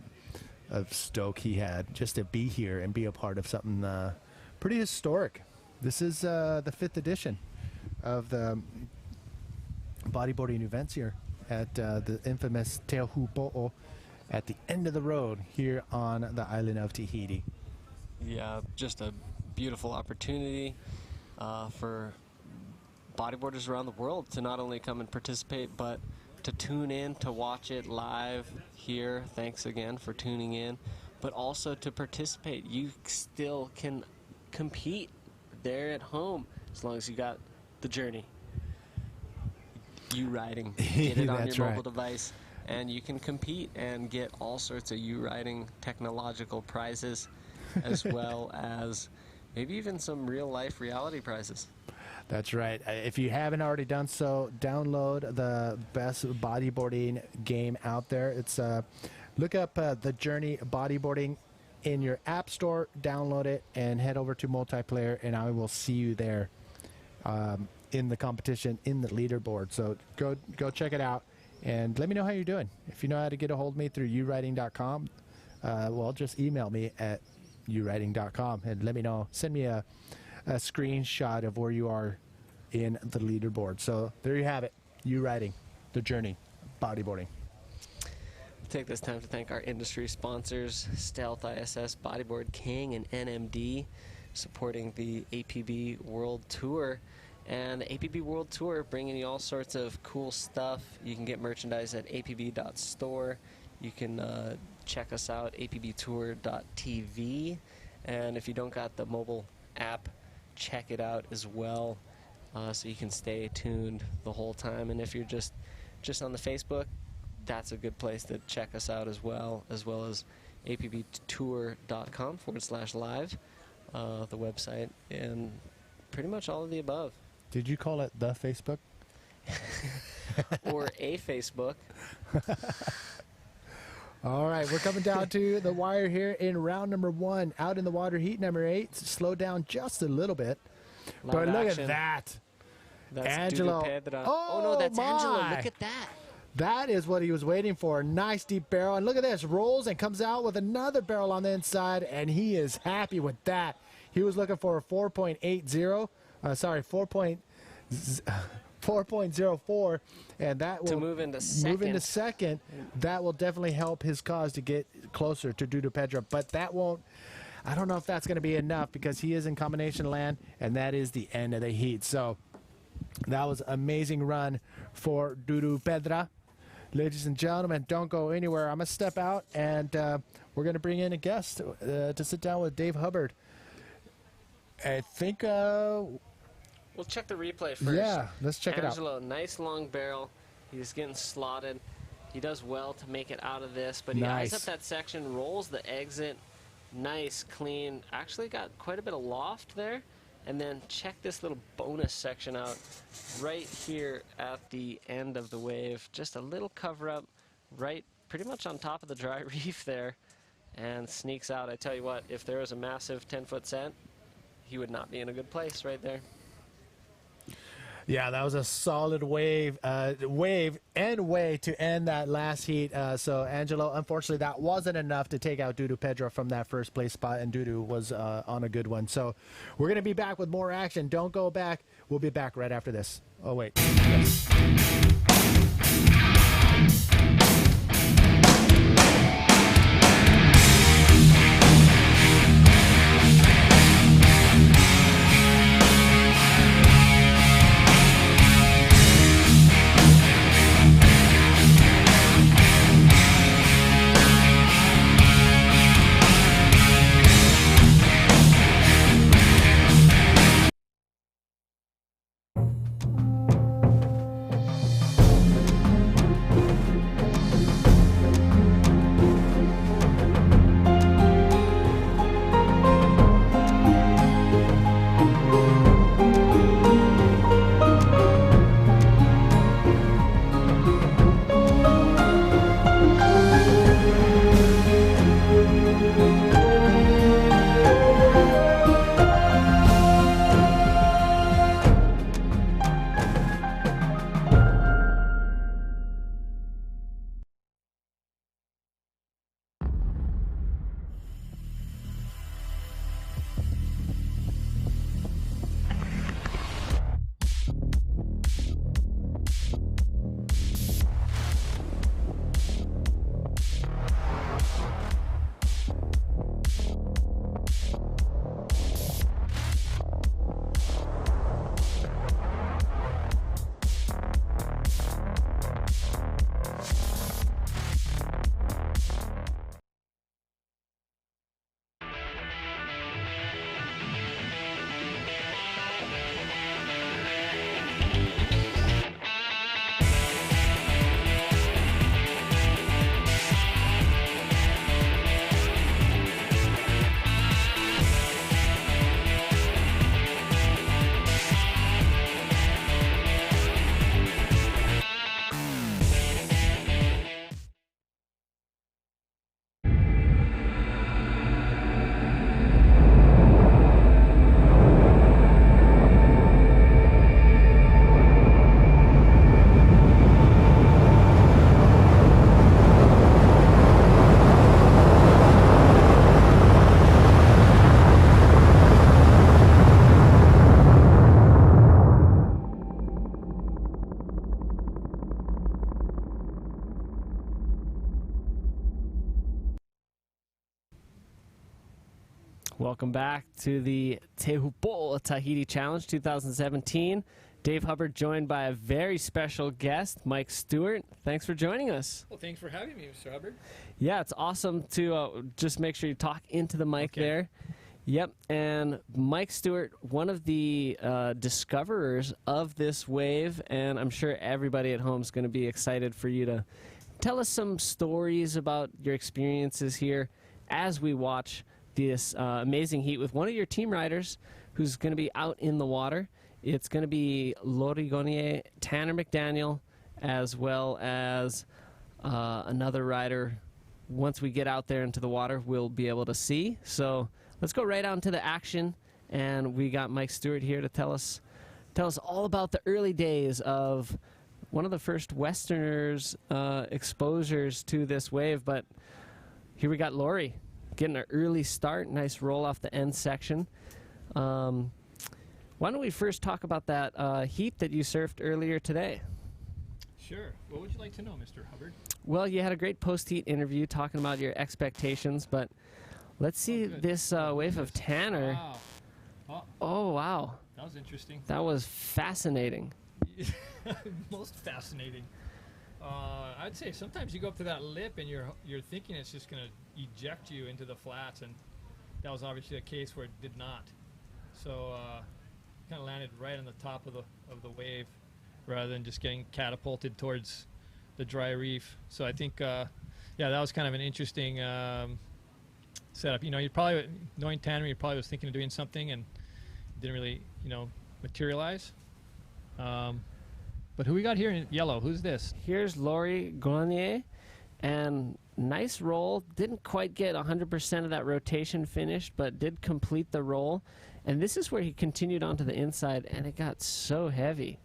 stoke he had just to be here and be a part of something pretty historic. This is the 5th edition of the bodyboarding events here at the infamous Teahupoo at the end of the road here on the island of Tahiti. Yeah, just a beautiful opportunity for bodyboarders around the world to not only come and participate, but to tune in, to watch it live here. Thanks again for tuning in. But also to participate. You still can compete there at home as long as you got the journey. U-riding. Get it on your mobile device. And you can compete and get all sorts of U-riding technological prizes as well as maybe even some real life reality prizes. That's right. If you haven't already done so, download the best bodyboarding game out there. It's look up the Journey Bodyboarding in your app store, download it, and head over to multiplayer, and I will see you there in the competition, in the leaderboard. So go check it out, and let me know how you're doing. If you know how to get a hold of me through uriding.com, well, just email me at uriding.com and let me know. Send me a screenshot of where you are in the leaderboard. So there you have it. You riding the Journey Bodyboarding. Take this time to thank our industry sponsors, Stealth ISS, Bodyboard King, and NMD, supporting the APB World Tour. And the APB World Tour bringing you all sorts of cool stuff. You can get merchandise at apb.store. You can check us out, apbtour.tv. And if you don't got the mobile app, check it out as well, so you can stay tuned the whole time. And if you're just on the Facebook, that's a good place to check us out as well as apbtour.com/live, the website, and pretty much all of the above. Did you call it the Facebook? Or a Facebook. All right, we're coming down to the wire here in round number 1. Out in the water, heat number 8. Slow down just a little bit. But look at that. That's Angelo. Oh, no, that's Angelo. Look at that. That is what he was waiting for. Nice deep barrel. And look at this. Rolls and comes out with another barrel on the inside, and he is happy with that. He was looking for a 4.80. 4.04, and that will to move into second. That will definitely help his cause to get closer to Dudu Pedra, but that won't. I don't know if that's going to be enough because he is in combination land, and that is the end of the heat. So that was an amazing run for Dudu Pedra. Ladies and gentlemen, don't go anywhere. I'm going to step out, and we're going to bring in a guest to sit down with Dave Hubbard. I think we'll check the replay first. Yeah, let's check it out. Angelo, nice long barrel. He's getting slotted. He does well to make it out of this, but he eyes up that section, rolls the exit. Nice, clean. Actually got quite a bit of loft there. And then check this little bonus section out right here at the end of the wave. Just a little cover up right pretty much on top of the dry reef there, and sneaks out. I tell you what, if there was a massive 10-foot set, he would not be in a good place right there. Yeah, that was a solid wave to end that last heat. So, Angelo, unfortunately, that wasn't enough to take out Dudu Pedra from that first place spot, and Dudu was on a good one. So, we're going to be back with more action. Don't go back. We'll be back right after this. Oh, wait. Yes. Welcome back to the Teahupoo Tahiti Challenge 2017. Dave Hubbard joined by a very special guest, Mike Stewart. Thanks for joining us. Well, thanks for having me, Mr. Hubbard. Yeah, it's awesome to just make sure you talk into the mic there. Yep, and Mike Stewart, one of the discoverers of this wave, and I'm sure everybody at home is going to be excited for you to tell us some stories about your experiences here as we watch this amazing heat with one of your team riders who's going to be out in the water. It's going to be Lori Gonier, Tanner McDaniel, as well as another rider. Once we get out there into the water, we'll be able to see. So let's go right on to the action. And we got Mike Stewart here to tell us all about the early days of one of the first Westerners' exposures to this wave. But here we got Lori getting an early start. Nice roll off the end section. Why don't we first talk about that heat that you surfed earlier today? Sure. What would you like to know, Mr. Hubbard? Well, you had a great post-heat interview talking about your expectations, but let's see this wave of Tanner. Wow. Oh, wow. That was interesting. That was fascinating. Most fascinating. I'd say sometimes you go up to that lip and you're thinking it's just going to eject you into the flats, and that was obviously a case where it did not. So kind of landed right on the top of the wave rather than just getting catapulted towards the dry reef. So I think yeah, that was kind of an interesting setup. You know, you probably, knowing Tanner, you probably was thinking of doing something and didn't really, materialize. But who we got here in yellow? Who's this? Here's Lori Grenier, and nice roll. Didn't quite get 100% of that rotation finished, but did complete the roll. And this is where he continued onto the inside, and it got so heavy.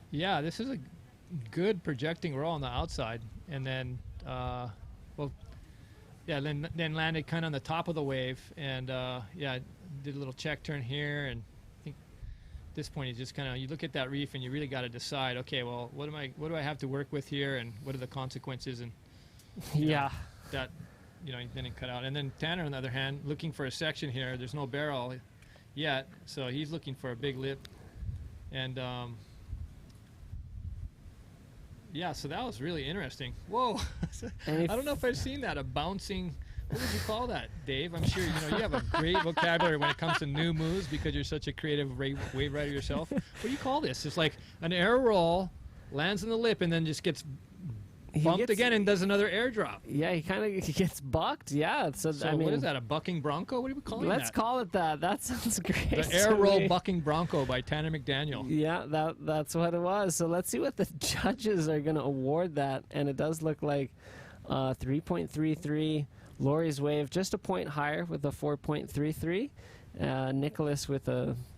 Yeah, this is a good projecting roll on the outside, and then, then landed kind of on the top of the wave, and yeah, did a little check turn here, and I think at this point you just kind of, you look at that reef and you really got to decide, okay, well, what do I have to work with here, and what are the consequences, and yeah, that, then it cut out. And then Tanner, on the other hand, looking for a section here. There's no barrel yet, so he's looking for a big lip, and yeah, so that was really interesting. Whoa. I don't know if I've seen that, a bouncing, what would you call that, Dave? I'm sure you have a great vocabulary when it comes to new moves because you're such a creative wave rider yourself. What do you call this? It's like an air roll, lands on the lip, and then just gets bumped again and does another airdrop. Yeah, he gets bucked. Yeah. So I mean, what is that, a bucking bronco? What are we calling that? Let's call it that. That sounds great. The air roll bucking bronco by Tanner McDaniel. Yeah, that's what it was. So let's see what the judges are going to award that. And it does look like 3.33. Lori's wave just a point higher with a 4.33. Nicholas with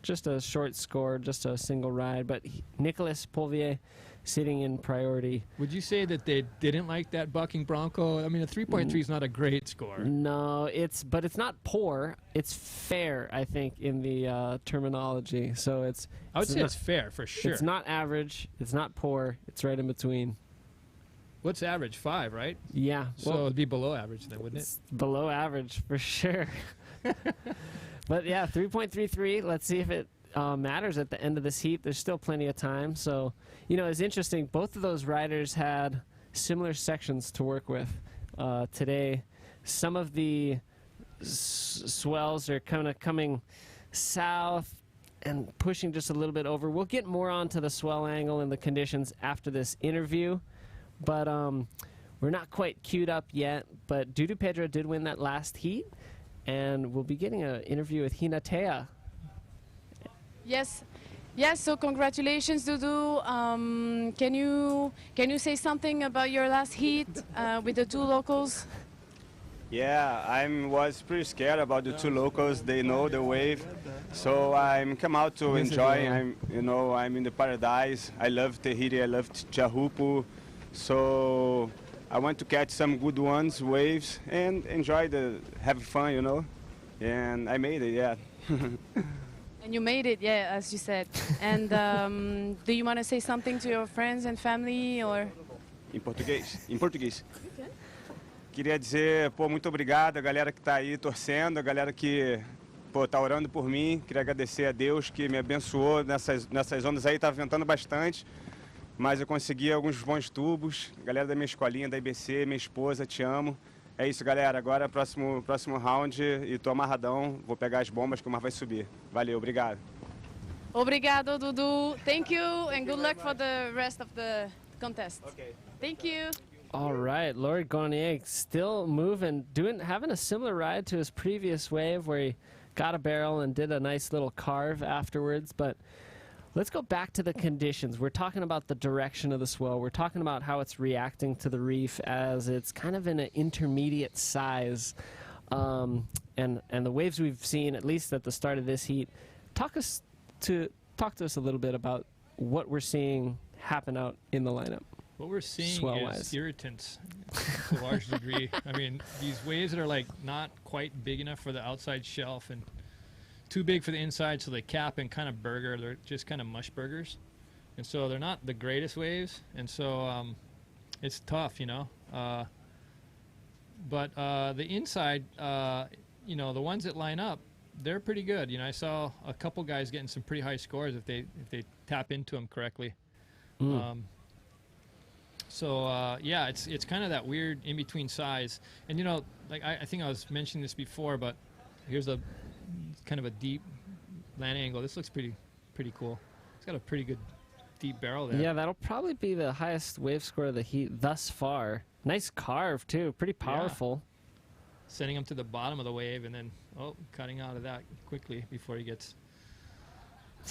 just a short score, just a single ride. But Nicholas Polvier sitting in priority. Would you say that they didn't like that bucking bronco? I mean, a 3.3 is not a great score. No, but it's not poor. It's fair, I think, in the terminology. So I would say it's fair for sure. It's not average. It's not poor. It's right in between. What's average? 5, right? Yeah. So it'd be below average then, wouldn't it? It's below average for sure. But yeah, 3.33. Let's see if it matters at the end of this heat. There's still plenty of time. So, it's interesting. Both of those riders had similar sections to work with today. Some of the swells are kind of coming south and pushing just a little bit over. We'll get more onto the swell angle and the conditions after this interview. But we're not quite queued up yet. But Dudu Pedro did win that last heat. And we'll be getting an interview with Hinatea. Yes. Yes, so congratulations, Dudu. Can you say something about your last heat with the two locals? Yeah, I was pretty scared about the two locals. They know the wave, so I'm come out to enjoy. I'm in the paradise. I love Tahiti. I love Teahupoo, so I want to catch some good ones, waves, and have fun, And I made it, yeah. And you made it, yeah, as you said. And do you want to say something to your friends and family, or? Em português. Queria dizer, muito obrigado a galera que está aí torcendo, a galera que pô, tá orando por mim. Queria agradecer a Deus que me abençoou nessas ondas aí. Tá ventando bastante, mas eu consegui alguns bons tubos. Galera da minha escolinha, da IBC, minha esposa, te amo. É isso, galera. Agora, próximo round e tô amarradão. Vou pegar as bombas que o mar vai subir. Valeu, obrigado. Obrigado, Dudu. Thank you, and good luck for the rest of the contest. Okay. Thank you. All right, Lord Garnier still moving, having a similar ride to his previous wave where he got a barrel and did a nice little carve afterwards. But let's go back to the conditions. We're talking about the direction of the swell. We're talking about how it's reacting to the reef as it's kind of in an intermediate size. And the waves we've seen, at least at the start of this heat, talk to us a little bit about what we're seeing happen out in the lineup. What we're seeing Swell-wise. is irritants to a large degree. I mean, these waves that are like not quite big enough for the outside shelf and too big for the inside, so they cap and kind of burger. They're just kind of mush burgers. And so they're not the greatest waves. And so it's tough, you know. But the inside, you know, the ones that line up, they're pretty good. You know, I saw a couple guys getting some pretty high scores if they tap into them correctly. Yeah, it's kind of that weird in between size. And you know, like I think I was mentioning this before, but here's a kind of a deep land angle. This looks pretty cool. It's got a pretty good deep barrel there. Yeah, that'll probably be the highest wave score of the heat thus far. Nice carve too, pretty powerful. Yeah. Sending him to the bottom of the wave and then cutting out of that quickly before he gets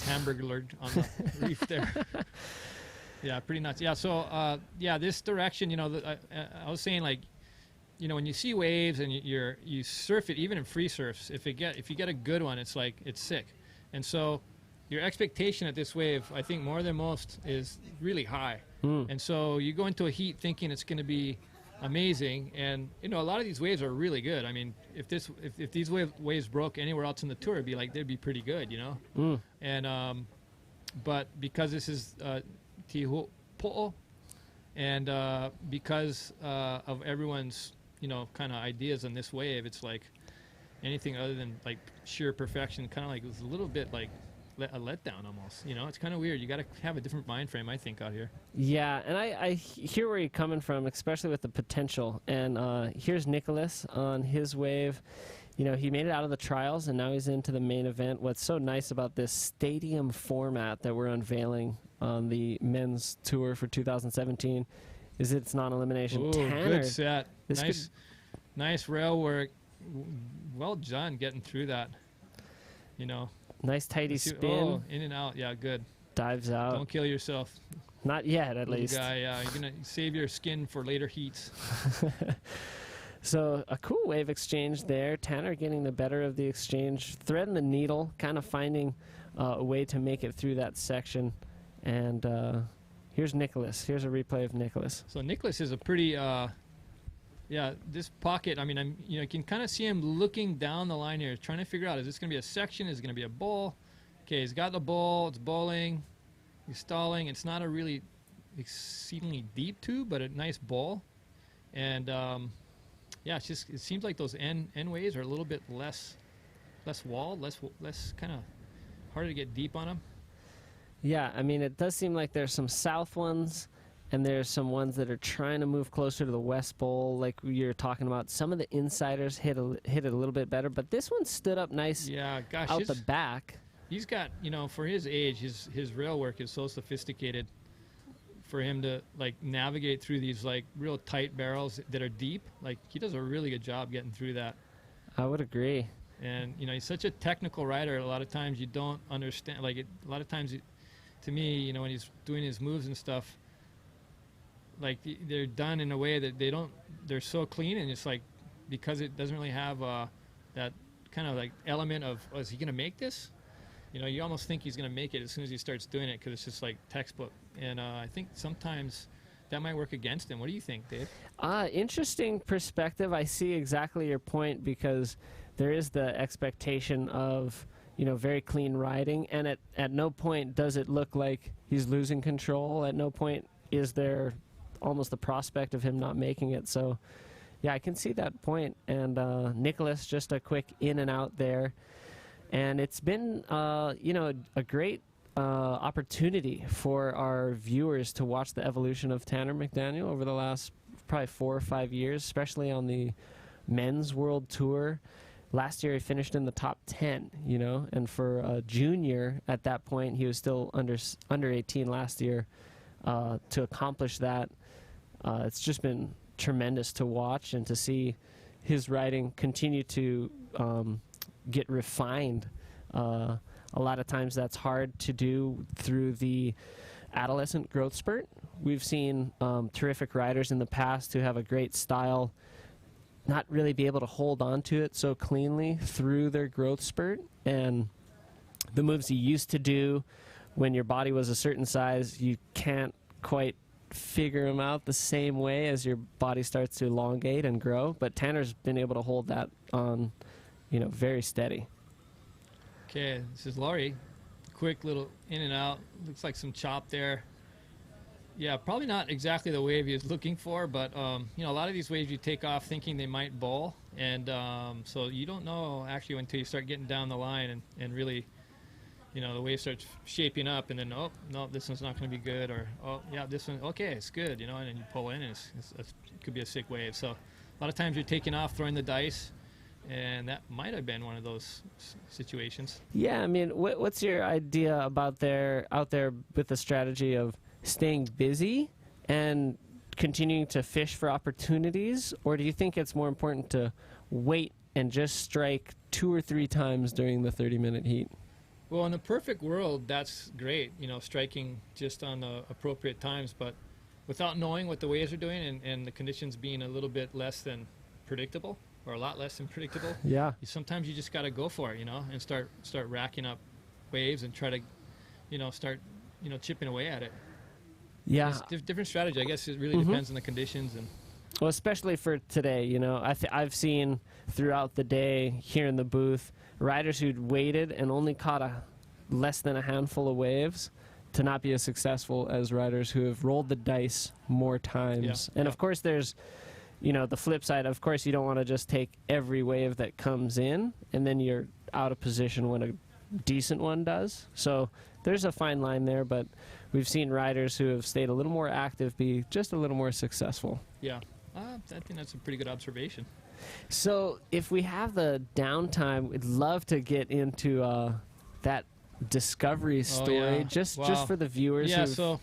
hamburgered on the reef there. Yeah, pretty nuts. Yeah, so yeah, this direction, you know, I was saying, like, you know, when you see waves and you surf it, even in free surfs, if you get a good one, it's like it's sick. And so your expectation at this wave, I think more than most, is really high. And so you go into a heat thinking it's going to be amazing, and you know, a lot of these waves are really good. I mean, if these waves broke anywhere else in the tour, it'd be like they'd be pretty good, you know. And but because this is Teahupoo, and because of everyone's, you know, kind of ideas on this wave, it's like anything other than like sheer perfection, kind of like it was a little bit like a letdown almost. You know, it's kind of weird. You got to have a different mind frame, I think, out here. Yeah, and I hear where you're coming from, especially with the potential. And here's Nicholas on his wave. You know, he made it out of the trials, and now he's into the main event. What's so nice about this stadium format that we're unveiling on the men's tour for 2017 is it's non-elimination. Ooh, Tanner, good set. Nice rail work. Well done getting through that. You know. Nice tidy spin. Oh, in and out. Yeah, good. Dives out. Don't kill yourself. Not yet, at least. Guy, yeah, you're going to save your skin for later heats. So a cool wave exchange there. Tanner getting the better of the exchange, threading the needle, kind of finding a way to make it through that section. And here's Nicholas. Here's a replay of Nicholas. So Nicholas is a pretty, yeah, this pocket, I mean, you know, you can kind of see him looking down the line here, trying to figure out, is this going to be a section? Is it going to be a bowl? Okay, he's got the bowl. It's bowling. He's stalling. It's not a really exceedingly deep tube, but a nice bowl. And yeah, it's just, it seems like those end waves are a little bit less walled, less kind of harder to get deep on them. Yeah, I mean, it does seem like there's some south ones, and there's some ones that are trying to move closer to the west bowl, like you're talking about. Some of the insiders hit it a little bit better, but this one stood up nice. Yeah, gosh, out the back. He's got, you know, for his age, his rail work is so sophisticated for him to like navigate through these like real tight barrels that are deep. Like, he does a really good job getting through that. I would agree. And you know, he's such a technical rider. A lot of times you don't understand. Like, a lot of times, to me, you know, when he's doing his moves and stuff, like they're done in a way that they're so clean, and it's like, because it doesn't really have that kind of like element of, oh, is he going to make this? You know, you almost think he's going to make it as soon as he starts doing it, because it's just like textbook. And I think sometimes that might work against him. What do you think, Dave? Interesting perspective. I see exactly your point, because there is the expectation of, you know, very clean riding, and at no point does it look like he's losing control. At no point is there almost the prospect of him not making it. So yeah, I can see that point. And Nicholas, just a quick in and out there. And it's been, you know, a great opportunity for our viewers to watch the evolution of Tanner McDaniel over the last probably 4 or 5 years, especially on the men's World Tour. Last year he finished in the top 10, you know, and for a junior at that point, he was still under 18 last year. To accomplish that, it's just been tremendous to watch and to see his riding continue to get refined. A lot of times that's hard to do through the adolescent growth spurt. We've seen terrific riders in the past who have a great style not really be able to hold on to it so cleanly through their growth spurt, and the moves you used to do when your body was a certain size, you can't quite figure them out the same way as your body starts to elongate and grow. But Tanner's been able to hold that on, you know, very steady. Okay, this is Laurie. Quick little in and out. Looks like some chop there. Yeah, probably not exactly the wave he was looking for, but you know, a lot of these waves you take off thinking they might bowl, and so you don't know actually until you start getting down the line and really, you know, the wave starts shaping up, and then, oh no, this one's not going to be good, or oh yeah, this one, okay, it's good, you know, and then you pull in, and it could be a sick wave. So a lot of times you're taking off, throwing the dice, and that might have been one of those situations. Yeah, I mean, what's your idea about out there with the strategy of staying busy and continuing to fish for opportunities, or do you think it's more important to wait and just strike 2 or 3 times during the 30-minute heat? Well, in a perfect world, that's great, you know, striking just on the appropriate times, but without knowing what the waves are doing and the conditions being a little bit less than predictable, or a lot less than predictable, yeah, sometimes you just got to go for it, you know, and start racking up waves and try to, you know, start, you know, chipping away at it. Yeah, different strategy. I guess it really depends on the conditions. And well, especially for today, you know, I've seen throughout the day here in the booth riders who'd waited and only caught less than a handful of waves to not be as successful as riders who have rolled the dice more times. Yeah. And of course, there's, you know, the flip side. Of course, you don't want to just take every wave that comes in and then you're out of position when a decent one does. So there's a fine line there, but we've seen riders who have stayed a little more active be just a little more successful. Yeah, I think that's a pretty good observation. So if we have the downtime, we'd love to get into that discovery story, just for the viewers. Yeah, so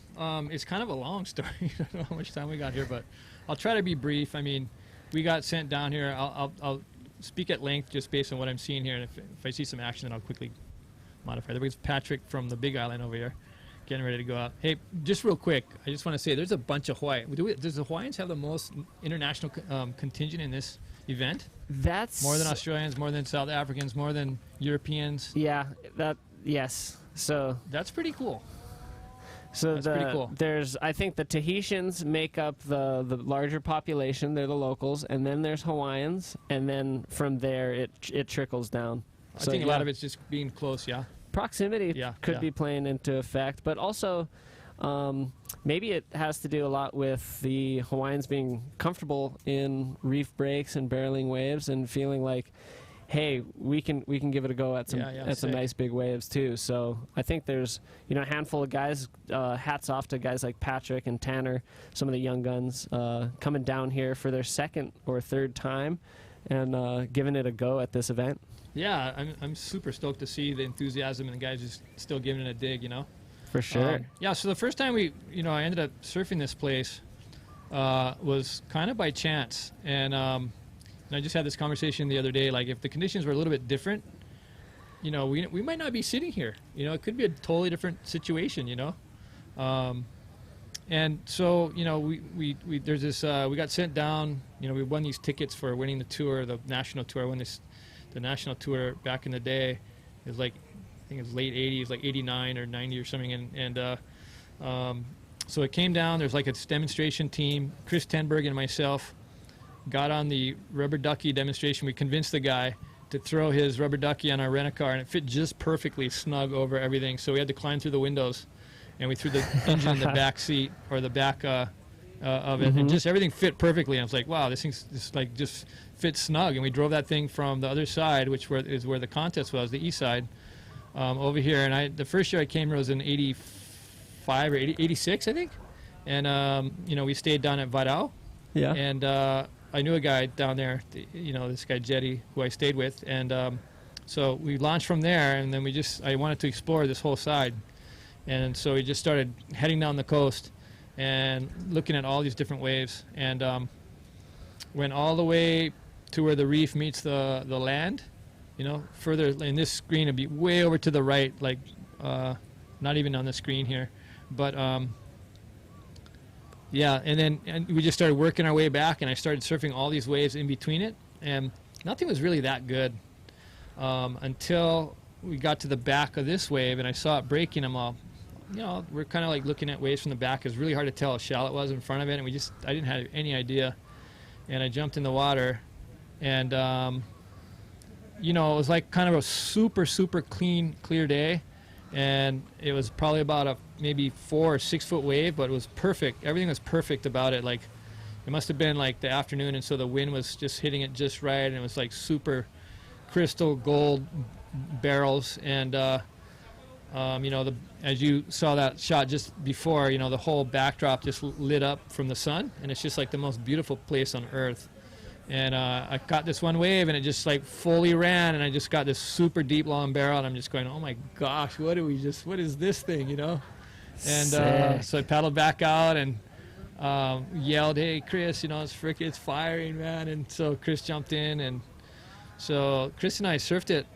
it's kind of a long story. I don't know how much time we got here, but I'll try to be brief. I mean, we got sent down here. I'll speak at length just based on what I'm seeing here, and if I see some action, then I'll quickly modify. There was Patrick from the Big Island over here, getting ready to go out. Hey, just real quick, I just want to say there's a bunch of Hawaii. Does the Hawaiians have the most international contingent in this event? That's more than Australians, more than South Africans, more than Europeans. Yeah, yes. So that's pretty cool. So that's pretty cool. I think the Tahitians make up the larger population. They're the locals, and then there's Hawaiians, and then from there it trickles down. I think a lot of it's just being close, yeah. Proximity could be playing into effect, but also maybe it has to do a lot with the Hawaiians being comfortable in reef breaks and barreling waves and feeling like, hey, we can give it a go at some nice big waves too. So I think there's, you know, a handful of guys. Hats off to guys like Patrick and Tanner, some of the young guns coming down here for their second or third time and giving it a go at this event. Yeah, I'm super stoked to see the enthusiasm and the guys just still giving it a dig, you know. For sure. Yeah, so the first time I ended up surfing this place was kind of by chance, and I just had this conversation the other day. Like, if the conditions were a little bit different, you know, we might not be sitting here. You know, it could be a totally different situation. You know, and so you know, we there's this we got sent down. You know, we won these tickets for winning the tour, the national tour. I won the national tour back in the day. It was like, I think it was late 80s, like 89 or 90 or something. And so it came down. There's like a demonstration team. Chris Tenberg and myself got on the rubber ducky demonstration. We convinced the guy to throw his rubber ducky on our rent-a-car, and it fit just perfectly snug over everything. So we had to climb through the windows, and we threw the engine in the back seat, or the back of it, and just everything fit perfectly. And I was like, wow, this thing's just fits snug. And we drove that thing from the other side, which is where the contest was, the east side, over here. And the first year I came here was in '85 or '86, I think. And we stayed down at Varau. Yeah. And I knew a guy down there, this guy Jetty, who I stayed with, and so we launched from there. And then I wanted to explore this whole side, and so we just started heading down the coast and looking at all these different waves, and went all the way to where the reef meets the land, further in this screen. It'd be way over to the right, like not even on the screen here, but yeah. And we just started working our way back, and I started surfing all these waves in between it, and nothing was really that good until we got to the back of this wave, and I saw it breaking. I'm all, we're kind of like looking at waves from the back. It's really hard to tell how shallow it was in front of it, and I didn't have any idea. And I jumped in the water, and it was like kind of a super, super clear day, and it was probably about a maybe 4 or 6 foot wave, but it was perfect. Everything was perfect about it. Like, it must have been like the afternoon, and so the wind was just hitting it just right, and it was like super crystal gold barrels, and as you saw that shot just before, the whole backdrop just lit up from the sun, and it's just like the most beautiful place on earth. And I caught this one wave, and it just like fully ran, and I just got this super deep long barrel, and I'm just going, oh my gosh, what is this thing, And so I paddled back out and yelled, hey Chris, it's firing, man. And so Chris jumped in, and so Chris and I surfed it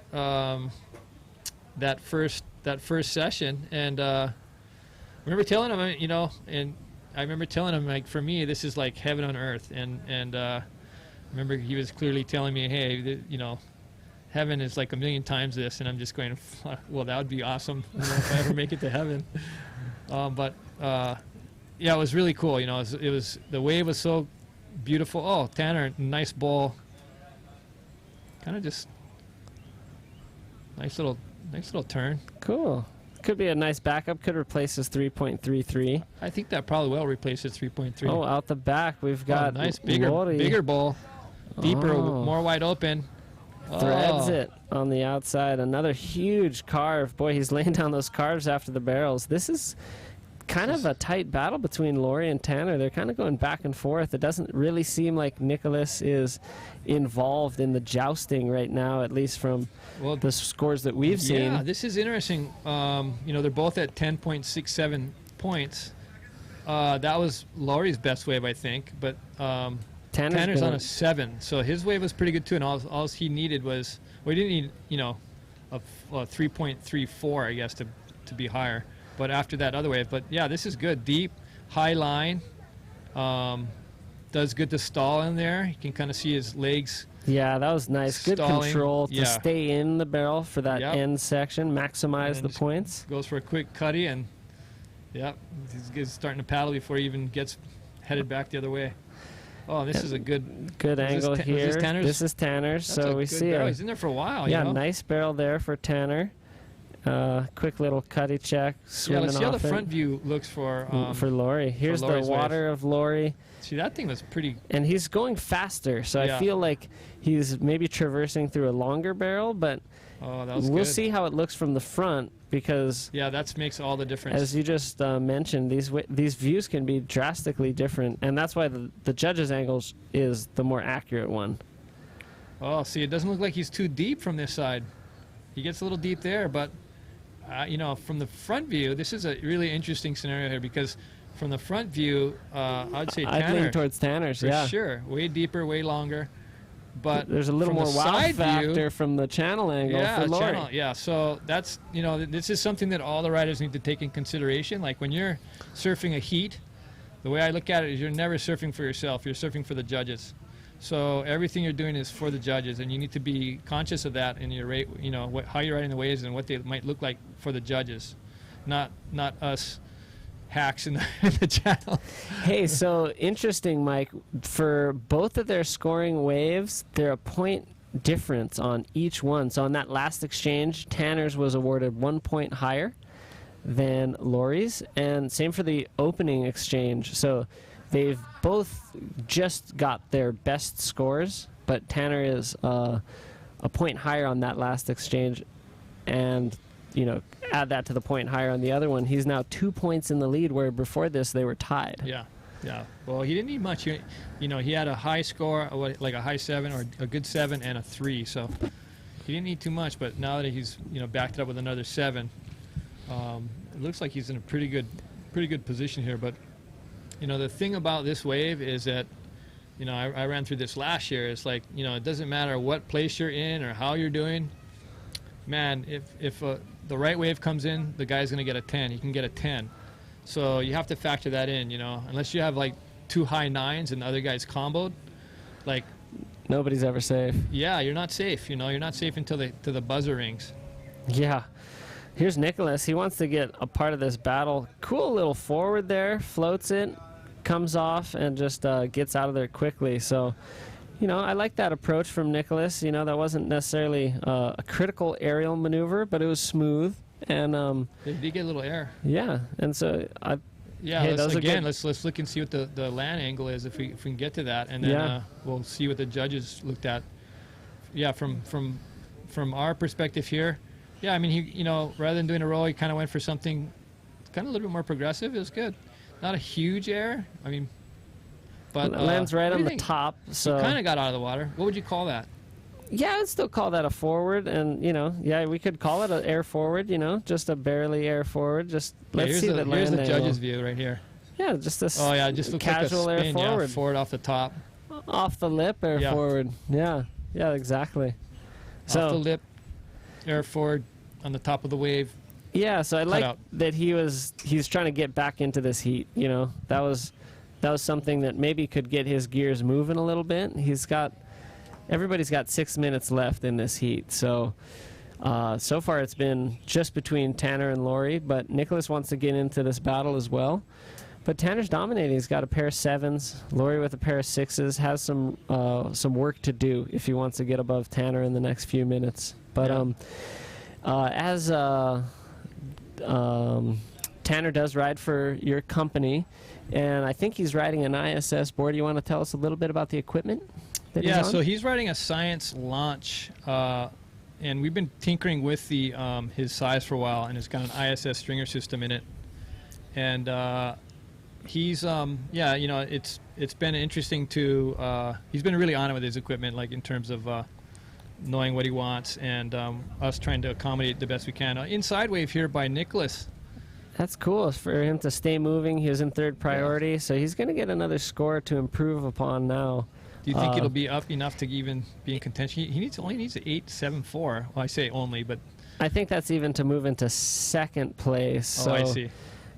that first session, and I remember telling him, and I remember telling him, like, for me, this is like heaven on earth, and I remember he was clearly telling me, hey, heaven is like a million times this, and I'm just going, well, that would be awesome if I ever make it to heaven. But yeah, it was really cool. It was the wave was so beautiful. Oh, Tanner, nice ball. Kind of just nice little turn. Cool. Could be a nice backup. Could replace his 3.33. I think that probably will replace his 3.3. Oh, out the back we've got nice bigger ball, deeper, more wide open. Threads it on the outside. Another huge carve. Boy, he's laying down those carves after the barrels. This is kind of a tight battle between Laurie and Tanner. They're kind of going back and forth. It doesn't really seem like Nicholas is involved in the jousting right now, at least from the scores that we've seen. Yeah, this is interesting. They're both at 10.67 points. That was Laurie's best wave, I think, but Tanner's on a 7, so his wave was pretty good too, and all he needed was, he didn't need, a 3.34, I guess, to be higher. But after that other wave, but yeah, this is good. Deep, high line, does good to stall in there. You can kind of see his legs. Yeah, that was nice. Good control to stay in the barrel for that end section, maximize the points. Goes for a quick cutty, and he's starting to paddle before he even gets headed back the other way. Oh, this is a good angle here. Was this Tanner's? This is Tanner's, so we see it. He's in there for a while. Yeah, nice barrel there for Tanner. Quick little cutty check. Yeah, let's see how the front view looks for Laurie. Here's the water of Laurie. See, that thing was pretty. And he's going faster, so I feel like he's maybe traversing through a longer barrel, but we'll see how it looks from the front, because that makes all the difference. As you just mentioned, these views can be drastically different, and that's why the judges' angles is the more accurate one. Oh, see, it doesn't look like he's too deep from this side. He gets a little deep there, but from the front view, this is a really interesting scenario here, because from the front view, I'd say Tanner. I'd lean towards Tanner's, for sure. Way deeper, way longer. But there's a little more wow factor from the channel angle for Laurie. So that's, this is something that all the riders need to take in consideration. Like, when you're surfing a heat, the way I look at it is you're never surfing for yourself. You're surfing for the judges. So everything you're doing is for the judges, and you need to be conscious of that in your how you're riding the waves and what they might look like for the judges, not us hacks in the channel. Hey, so interesting, Mike. For both of their scoring waves, they're a point difference on each one. So on that last exchange, Tanner's was awarded 1 point higher than Laurie's, and same for the opening exchange. So they've both just got their best scores, but Tanner is a point higher on that last exchange, and you know, add that to the point higher on the other one. He's now 2 points in the lead, where before this they were tied. Yeah. Yeah, well, he didn't need much. You know, he had a high score, like a high 7 or a good 7 and a 3. So he didn't need too much. But now that he's, you know, backed it up with another 7, it looks like he's in a pretty good position here. But you know, the thing about this wave is that, you know, I ran through this last year. It's like, you know, it doesn't matter what place you're in or how you're doing. Man, if the right wave comes in, the guy's going to get a 10. He can get a 10. So you have to factor that in, you know, unless you have like 2 high 9s and the other guy's comboed, like nobody's ever safe. Yeah, you're not safe. You know, you're not safe until the buzzer rings. Yeah. Here's Nicholas. He wants to get a part of this battle. Cool little forward there, floats it, comes off, and just gets out of there quickly. So, you know, I like that approach from Nicholas. You know, that wasn't necessarily a critical aerial maneuver, but it was smooth. And they did get a little air. Yeah, and so hey, let's look and see what the land angle is if we can get to that, and then we'll see what the judges looked at. Yeah, from our perspective here, yeah, I mean, he, you know, rather than doing a roll, he kind of went for something kind of a little bit more progressive. It was good, not a huge air. I mean, but it lands right on the top, so he kind of got out of the water. What would you call that? Yeah, I'd still call that a forward, and you know, yeah, we could call it an air forward. You know, just a barely air forward. Just let's see the land Here's the angle. judge's view right here. Yeah, just a oh yeah, just looks casual like a spin, air forward. yeah, forward off the top, off the lip air forward. Yeah, yeah, exactly. So off the lip, air forward on the top of the wave. Yeah, so I like out. that he's trying to get back into this heat. You know, that was something that maybe could get his gears moving a little bit. Everybody's got 6 minutes left in this heat, so so far it's been just between Tanner and Laurie, but Nicholas wants to get into this battle as well. But Tanner's dominating. He's got a pair of 7s. Laurie with a pair of 6s has some work to do if he wants to get above Tanner in the next few minutes. But as Tanner does ride for your company, and I think he's riding an ISS board. You want to tell us a little bit about the equipment? Yeah, so he's riding a Science launch, and we've been tinkering with his size for a while, and it's got an ISS stringer system in it. And he's, yeah, you know, it's been interesting to, he's been really on it with his equipment, like in terms of knowing what he wants, and us trying to accommodate the best we can. Inside wave here by Nicholas. That's cool for him to stay moving. He was in 3rd priority, so he's going to get another score to improve upon now. Do you think it'll be up enough to even be in contention? He only needs an 8.74. Well, I say only, but I think that's even to move into 2nd place. So I see.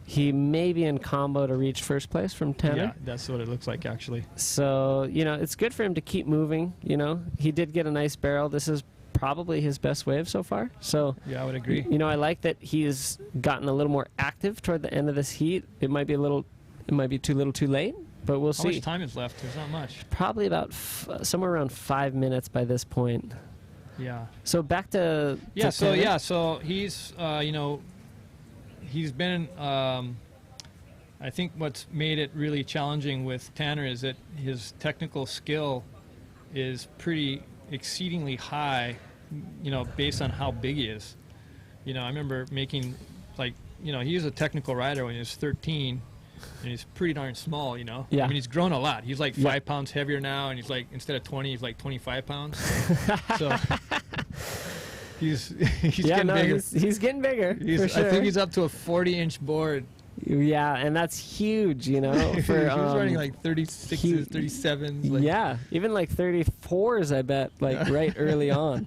He may be in combo to reach 1st place from Tanner. Yeah, that's what it looks like actually. So, you know, it's good for him to keep moving. You know, he did get a nice barrel. This is probably his best wave so far. So yeah, I would agree. You know, I like that he's gotten a little more active toward the end of this heat. It might be too little too late. But we'll see. How much time is left? There's not much. Probably about somewhere around 5 minutes by this point. Yeah. So back to Tanner. So he's you know, he's been I think what's made it really challenging with Tanner is that his technical skill is pretty exceedingly high, you know, based on how big he is. You know, I remember making, like, you know, he was a technical rider when he was 13. And he's pretty darn small, you know. Yeah. I mean, he's grown a lot. He's like 5 pounds heavier now, and he's like, instead of 20, he's like 25 pounds. So he's getting bigger. He's getting bigger. For sure. I think he's up to a 40-inch board. Yeah, and that's huge, you know. For, he was running like 36s, 37s. Like, yeah, even like 34s, I bet, like right early on.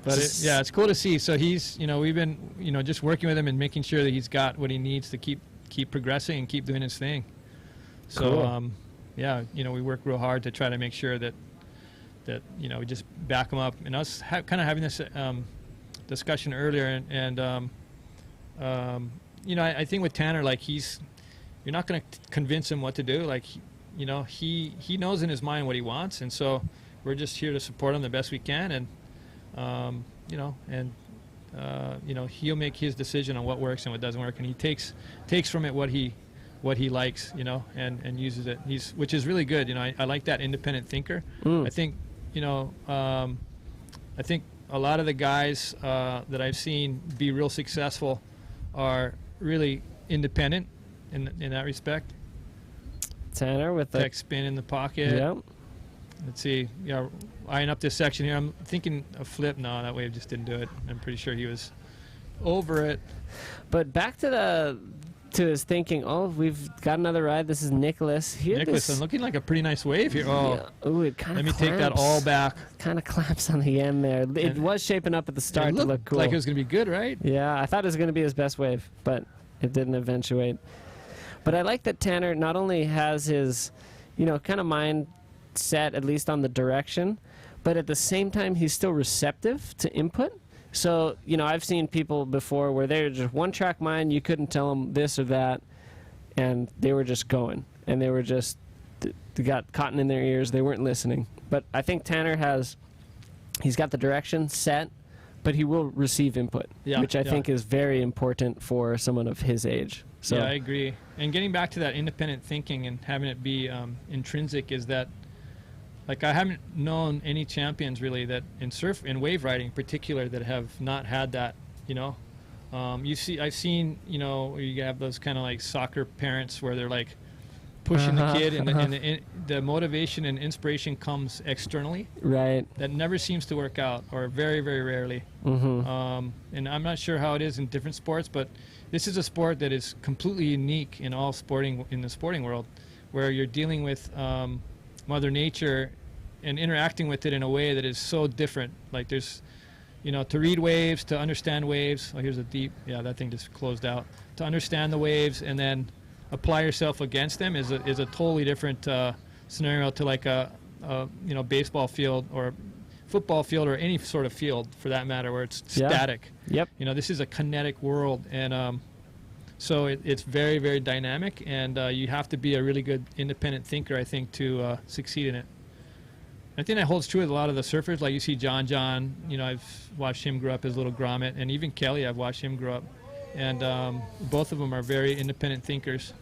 But it's cool to see. So he's, you know, we've been, you know, just working with him and making sure that he's got what he needs to keep progressing and keep doing his thing. So cool. Yeah, you know, we work real hard to try to make sure that you know, we just back him up. And us kind of having this discussion earlier, and you know, I think with Tanner, like, you're not going to convince him what to do. Like, you know, he knows in his mind what he wants, and so we're just here to support him the best we can, and you know, and you know, he'll make his decision on what works and what doesn't work, and he takes from it what he what he likes, you know, and uses it. Which is really good. You know, I like that independent thinker. I think, you know, I think a lot of the guys that I've seen be real successful are really independent in that respect. Tanner with the tech spin in the pocket. Yep. Let's see. Yeah, eyeing up this section here. I'm thinking a flip. No, that wave just didn't do it. I'm pretty sure he was over it. But back to his thinking. Oh, we've got another ride. This is Nicholas. Nicholas, looking like a pretty nice wave here. Oh, yeah. Ooh, it kind of. Let me take that all back. Kind of clamps on the end there. It was shaping up at the start to look cool. Like it was going to be good, right? Yeah, I thought it was going to be his best wave, but it didn't eventuate. But I like that Tanner not only has his, you know, kind of mind set at least on the direction, but at the same time he's still receptive to input. So, you know, I've seen people before where they're just one-track mind, you couldn't tell them this or that, and they were just going. And they were just, they got cotton in their ears, they weren't listening. But I think Tanner he's got the direction set, but he will receive input, which I think is very important for someone of his age. So, yeah, I agree. And getting back to that independent thinking and having it be intrinsic is that, like, I haven't known any champions really that in wave riding in particular that have not had that, you know. I've seen, you know, you have those kind of like soccer parents where they're like pushing the kid and the motivation and inspiration comes externally. Right. That never seems to work out, or very, very rarely. Mm-hmm. And I'm not sure how it is in different sports, but this is a sport that is completely unique in the sporting world, where you're dealing with Mother Nature and interacting with it in a way that is so different. Like there's, you know, to read waves, to understand waves. Oh, here's a deep, yeah, that thing just closed out. To understand the waves and then apply yourself against them is a totally different scenario to like a you know, baseball field or football field or any sort of field for that matter, where it's static. Yep. You know, this is a kinetic world, and so it's very, very dynamic, and you have to be a really good independent thinker, I think, to succeed in it. I think that holds true with a lot of the surfers. Like you see John, you know, I've watched him grow up as a little grommet, and even Kelly, I've watched him grow up. And both of them are very independent thinkers.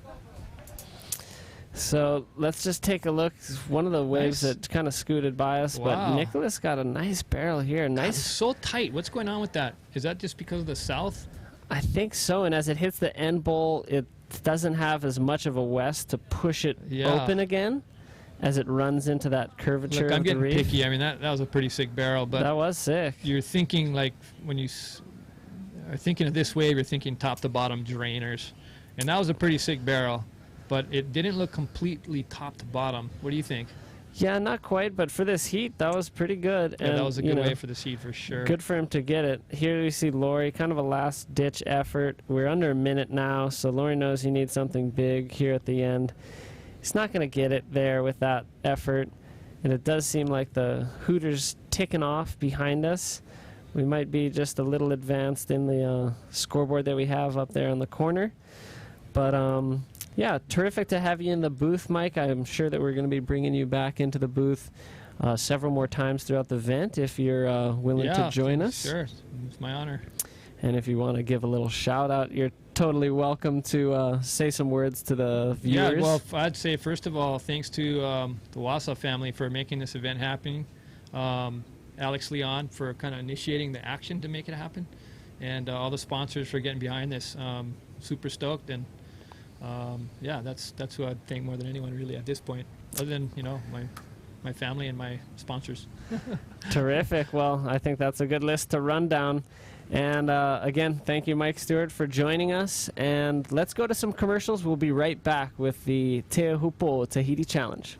So let's just take a look. One of the waves that kind of scooted by us, but Nicholas got a nice barrel here. Nice. It's so tight. What's going on with that? Is that just because of the south? I think so. And as it hits the end bowl, it doesn't have as much of a west to push it open again as it runs into that curvature. Look, I'm of the getting reef. picky. I mean, that was a pretty sick barrel. But that was sick. You're thinking, like, when you are thinking of this wave, you're thinking top to bottom drainers. And that was a pretty sick barrel. But it didn't look completely top to bottom. What do you think? Yeah, not quite, but for this heat, that was pretty good. Yeah, and, that was a good wave for this heat for sure. Good for him to get it. Here we see Laurie, kind of a last-ditch effort. We're under a minute now, so Laurie knows he needs something big here at the end. He's not going to get it there with that effort, and it does seem like the Hooters ticking off behind us. We might be just a little advanced in the scoreboard that we have up there in the corner. But, yeah, terrific to have you in the booth, Mike. I'm sure that we're going to be bringing you back into the booth several more times throughout the event if you're willing to join us. Sure, it's my honor. And if you want to give a little shout out, you're totally welcome to say some words to the viewers. Yeah, well, I'd say first of all, thanks to the Wausau family for making this event happen. Alex Leon for kind of initiating the action to make it happen, and all the sponsors for getting behind this. Super stoked, and yeah, that's who I'd thank more than anyone really at this point, other than, you know, my family and my sponsors. Terrific. Well, I think that's a good list to run down. And again, thank you, Mike Stewart, for joining us. And let's go to some commercials. We'll be right back with the Teahupoo Tahiti Challenge.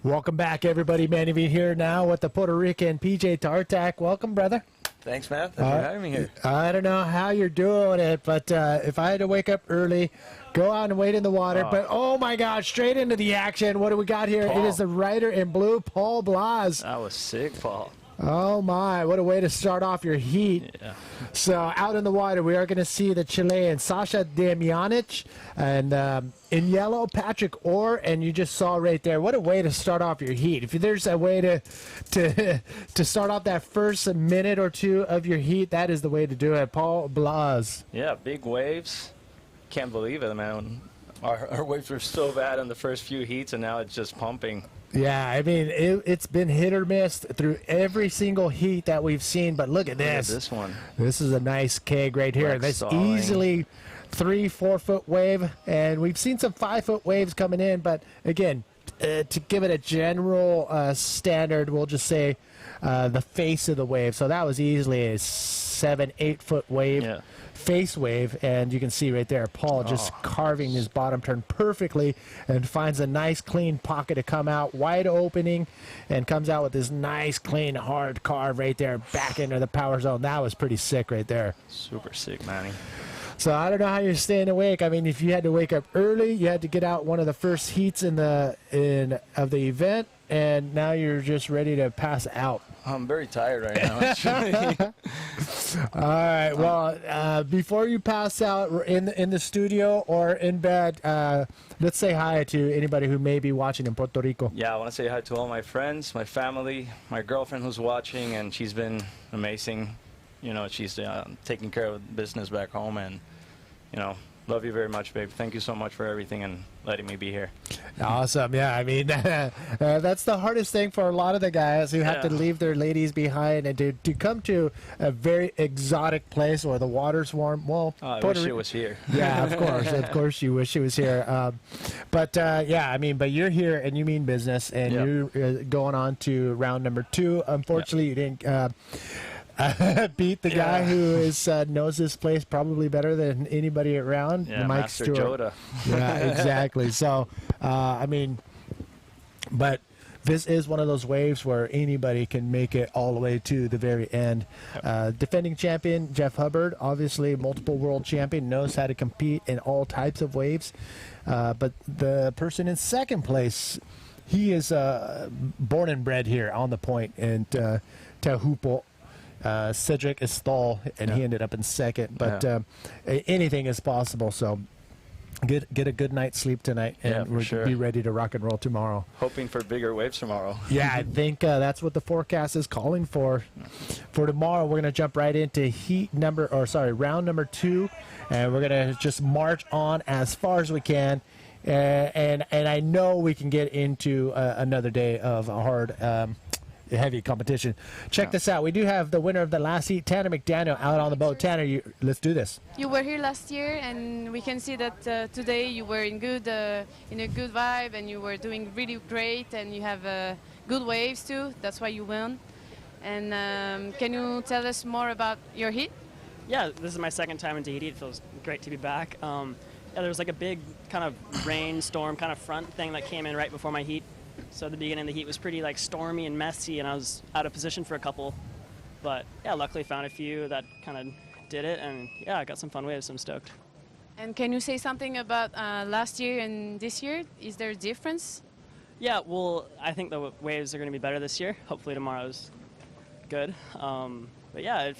Welcome back, everybody. Manny V here now with the Puerto Rican PJ Tartak. Welcome, brother. Thanks, man. Thanks for having me here. I don't know how you're doing it, but if I had to wake up early, go out and wait in the water, but oh my gosh, straight into the action. What do we got here? Paul. It is the rider in blue, Paul Blas. That was sick, Paul. Oh my, what a way to start off your heat. Yeah. So out in the water, we are going to see the Chilean Sasha Damianic and in yellow, Patrick Orr, and you just saw right there, what a way to start off your heat. If there's a way to start off that first minute or two of your heat, that is the way to do it. Paul Blas. Yeah, big waves. Can't believe it, man. Our waves were so bad in the first few heats, and now it's just pumping. Yeah, I mean, it's been hit or miss through every single heat that we've seen, but look at this. Look at this one. This is a nice keg right here. Like That's sawing. easily 3-4 foot wave, and we've seen some 5 foot waves coming in, but again, to give it a general standard, we'll just say the face of the wave. So that was easily a 7-8 foot wave. Yeah. Face wave, and you can see right there Paul just carving his bottom turn perfectly and finds a nice clean pocket to come out, wide opening, and comes out with this nice clean hard carve right there back into the power zone. That was pretty sick right there. Super sick, Manny. So I don't know how you're staying awake. I mean, if you had to wake up early, you had to get out one of the first heats of the event, and now you're just ready to pass out. I'm very tired right now, actually. All right. Well, before you pass out in the studio or in bed, let's say hi to anybody who may be watching in Puerto Rico. Yeah, I want to say hi to all my friends, my family, my girlfriend who's watching, and she's been amazing. You know, she's taking care of business back home, and, you know, love you very much, babe. Thank you so much for everything and letting me be here. Awesome. Yeah, I mean, that's the hardest thing for a lot of the guys who have to leave their ladies behind and to come to a very exotic place where the water's warm. Well, I wish it was here. Yeah, of course. Of course you wish it was here. Yeah, I mean, but you're here and you mean business, and you're going on to round number 2. Unfortunately, you didn't beat the guy who knows this place probably better than anybody around, Yeah, Mike Master Stewart. Joda. Yeah, exactly. So, I mean, but this is one of those waves where anybody can make it all the way to the very end. Defending champion Jeff Hubbard, obviously multiple world champion, knows how to compete in all types of waves. But the person in second place, he is born and bred here on the point in Teahupoo. Cedric Estall, and he ended up in second. But anything is possible. So get a good night's sleep tonight, and we'll be ready to rock and roll tomorrow. Hoping for bigger waves tomorrow. Yeah, I think that's what the forecast is calling for. For tomorrow, we're gonna jump right into round number 2, and we're gonna just march on as far as we can. And I know we can get into another day of a hard. Heavy competition. Check this out. We do have the winner of the last heat, Tanner McDaniel, out on the boat. Tanner, let's do this. You were here last year, and we can see that today you were in a good vibe, and you were doing really great, and you have good waves too. That's why you won. And can you tell us more about your heat? Yeah, this is my second time in Tahiti. It feels great to be back. Yeah, there was like a big kind of rainstorm kind of front thing that came in right before my heat. So the beginning of the heat was pretty like stormy and messy, and I was out of position for a couple. But yeah, luckily found a few that kind of did it, and yeah, I got some fun waves, so I'm stoked. And can you say something about last year and this year? Is there a difference? Yeah, well, I think the waves are going to be better this year. Hopefully tomorrow's good. But yeah,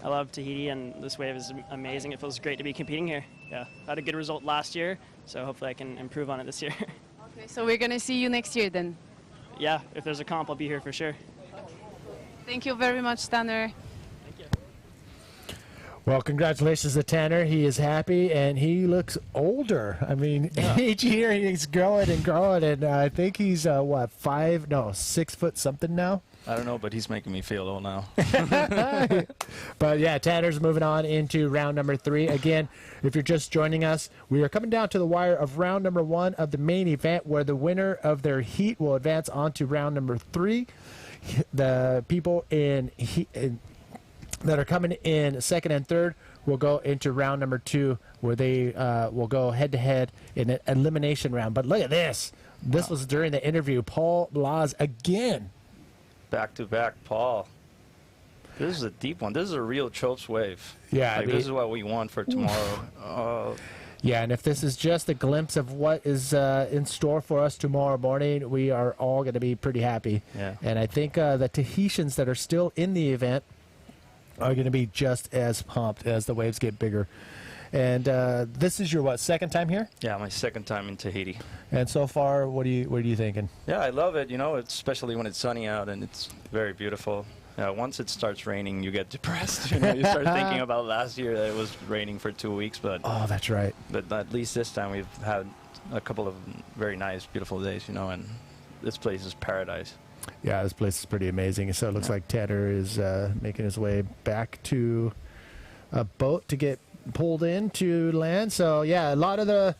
I love Tahiti, and this wave is amazing. It feels great to be competing here. Yeah, I had a good result last year, so hopefully I can improve on it this year. Okay, so we're going to see you next year then. Yeah, if there's a comp, I'll be here for sure. Thank you very much, Tanner. Well, congratulations to Tanner. He is happy, and he looks older. I mean, each year he's growing and growing, and I think he's, 6 foot something now? I don't know, but he's making me feel old now. But yeah, Tanner's moving on into round number 3. Again, if you're just joining us, we are coming down to the wire of round number 1 of the main event, where the winner of their heat will advance on to round number 3. The people that are coming in second and third will go into round number 2, where they will go head-to-head in an elimination round. But look at this. This was during the interview. Paul Blas again. Back to back, Paul. This is a deep one. This is a real Chopes wave. Yeah, like, this is what we want for tomorrow. Yeah, and if this is just a glimpse of what is in store for us tomorrow morning, we are all going to be pretty happy. Yeah. And I think the Tahitians that are still in the event are going to be just as pumped as the waves get bigger. And this is your, what, second time here? Yeah, my second time in Tahiti. And so far, what are you thinking? Yeah, I love it. You know, especially when it's sunny out and it's very beautiful. Once it starts raining, you get depressed. You know, you start thinking about last year that it was raining for 2 weeks, but oh, that's right. But at least this time we've had a couple of very nice, beautiful days. You know, and this place is paradise. Yeah, this place is pretty amazing. So it looks like Tanner is making his way back to a boat to get pulled in to land. So yeah, a lot of the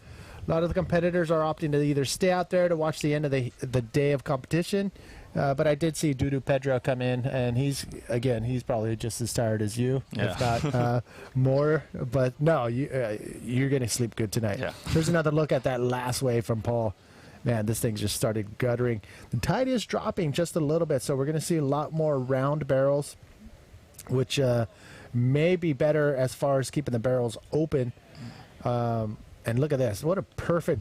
competitors are opting to either stay out there to watch the end of the day of competition. But I did see Dudu Pedro come in, and he's probably just as tired as you, if not more. But no, you're going to sleep good tonight. Yeah. Here's another look at that last wave from Paul. Man, this thing just started guttering. The tide is dropping just a little bit, so we're going to see a lot more round barrels, which may be better as far as keeping the barrels open. And look at this. What a perfect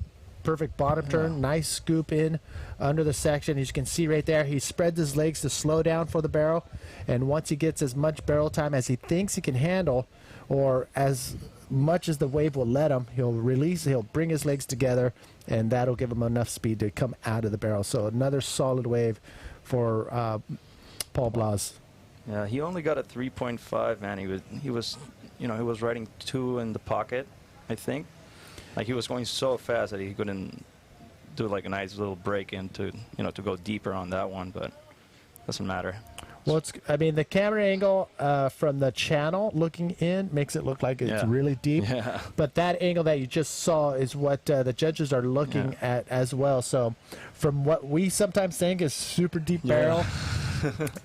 bottom turn. Nice scoop in under the section. As you can see right there, he spreads his legs to slow down for the barrel. And once he gets as much barrel time as he thinks he can handle, or as much as the wave will let him, he'll release, he'll bring his legs together, and that'll give him enough speed to come out of the barrel. So another solid wave for Paul Blas. Yeah, he only got a 3.5, man. He was riding 2 in the pocket, I think. Like, he was going so fast that he couldn't do like a nice little break in to go deeper on that one, but doesn't matter. Well, the camera angle from the channel looking in makes it look like it's really deep. Yeah. But that angle that you just saw is what the judges are looking at as well. So from what we sometimes think is super deep barrel,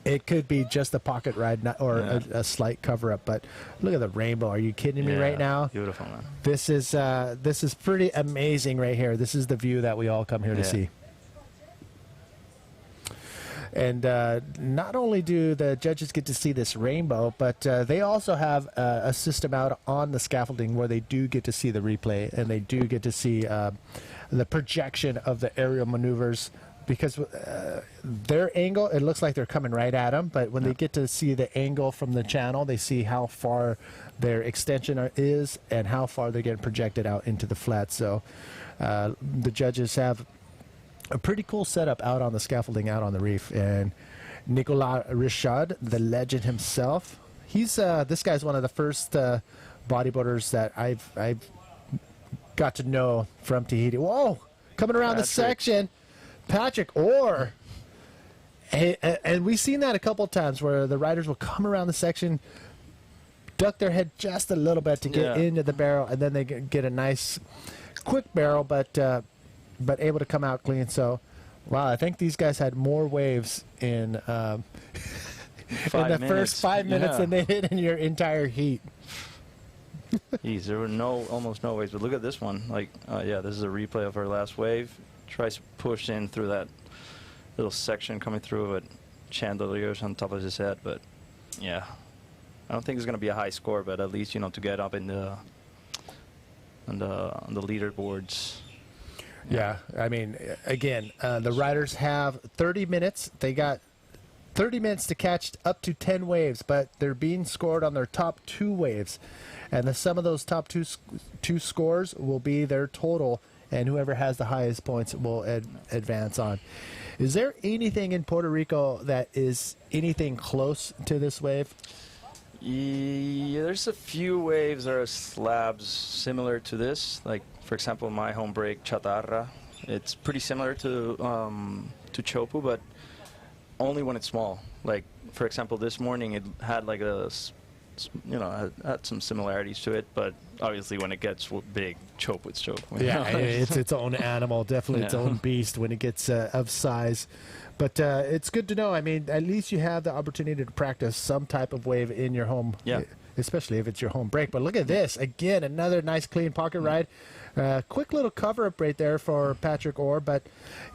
it could be just a pocket ride or a slight cover up. But look at the rainbow. Are you kidding me right now? Beautiful, man. This is pretty amazing right here. This is the view that we all come here to see. And not only do the judges get to see this rainbow, but they also have a system out on the scaffolding where they do get to see the replay, and they do get to see the projection of the aerial maneuvers, because their angle, it looks like they're coming right at them, but when they get to see the angle from the channel, they see how far their extension is and how far they're getting projected out into the flat. So the judges have a pretty cool setup out on the scaffolding out on the reef. And Nicolas Richard, the legend himself, he's this guy's one of the first bodyboarders that I've got to know from Tahiti. Whoa, coming around the section, Patrick Orr. And we've seen that a couple of times where the riders will come around the section, duck their head just a little bit to get into the barrel, and then they get a nice quick barrel, but able to come out clean. So, wow, I think these guys had more waves in the first 5 minutes than they did in your entire heat. Jeez, there were almost no waves, but look at this one. Like, this is a replay of our last wave. Tries to push in through that little section coming through with chandeliers on top of his head, but yeah, I don't think it's going to be a high score, but at least to get up in the on the leaderboards. Yeah, I mean, again, the riders have 30 minutes. They got 30 minutes to catch up to 10 waves, but they're being scored on their top 2 waves. And the sum of those top two scores will be their total, and whoever has the highest points will advance on. Is there anything in Puerto Rico that is anything close to this wave? Yeah, there's a few waves that are slabs similar to this. Like, for example, my home break, Chatarra. It's pretty similar to Teahupoo, but only when it's small. Like, for example, this morning it had like had some similarities to it, but obviously when it gets big, Teahupoo's Teahupoo. Yeah, it's its own animal, definitely its own beast when it gets of size. But it's good to know. I mean, at least you have the opportunity to practice some type of wave in your home, especially if it's your home break. But look at this. Again, another nice clean pocket ride. Quick little cover up right there for Patrick Orr, but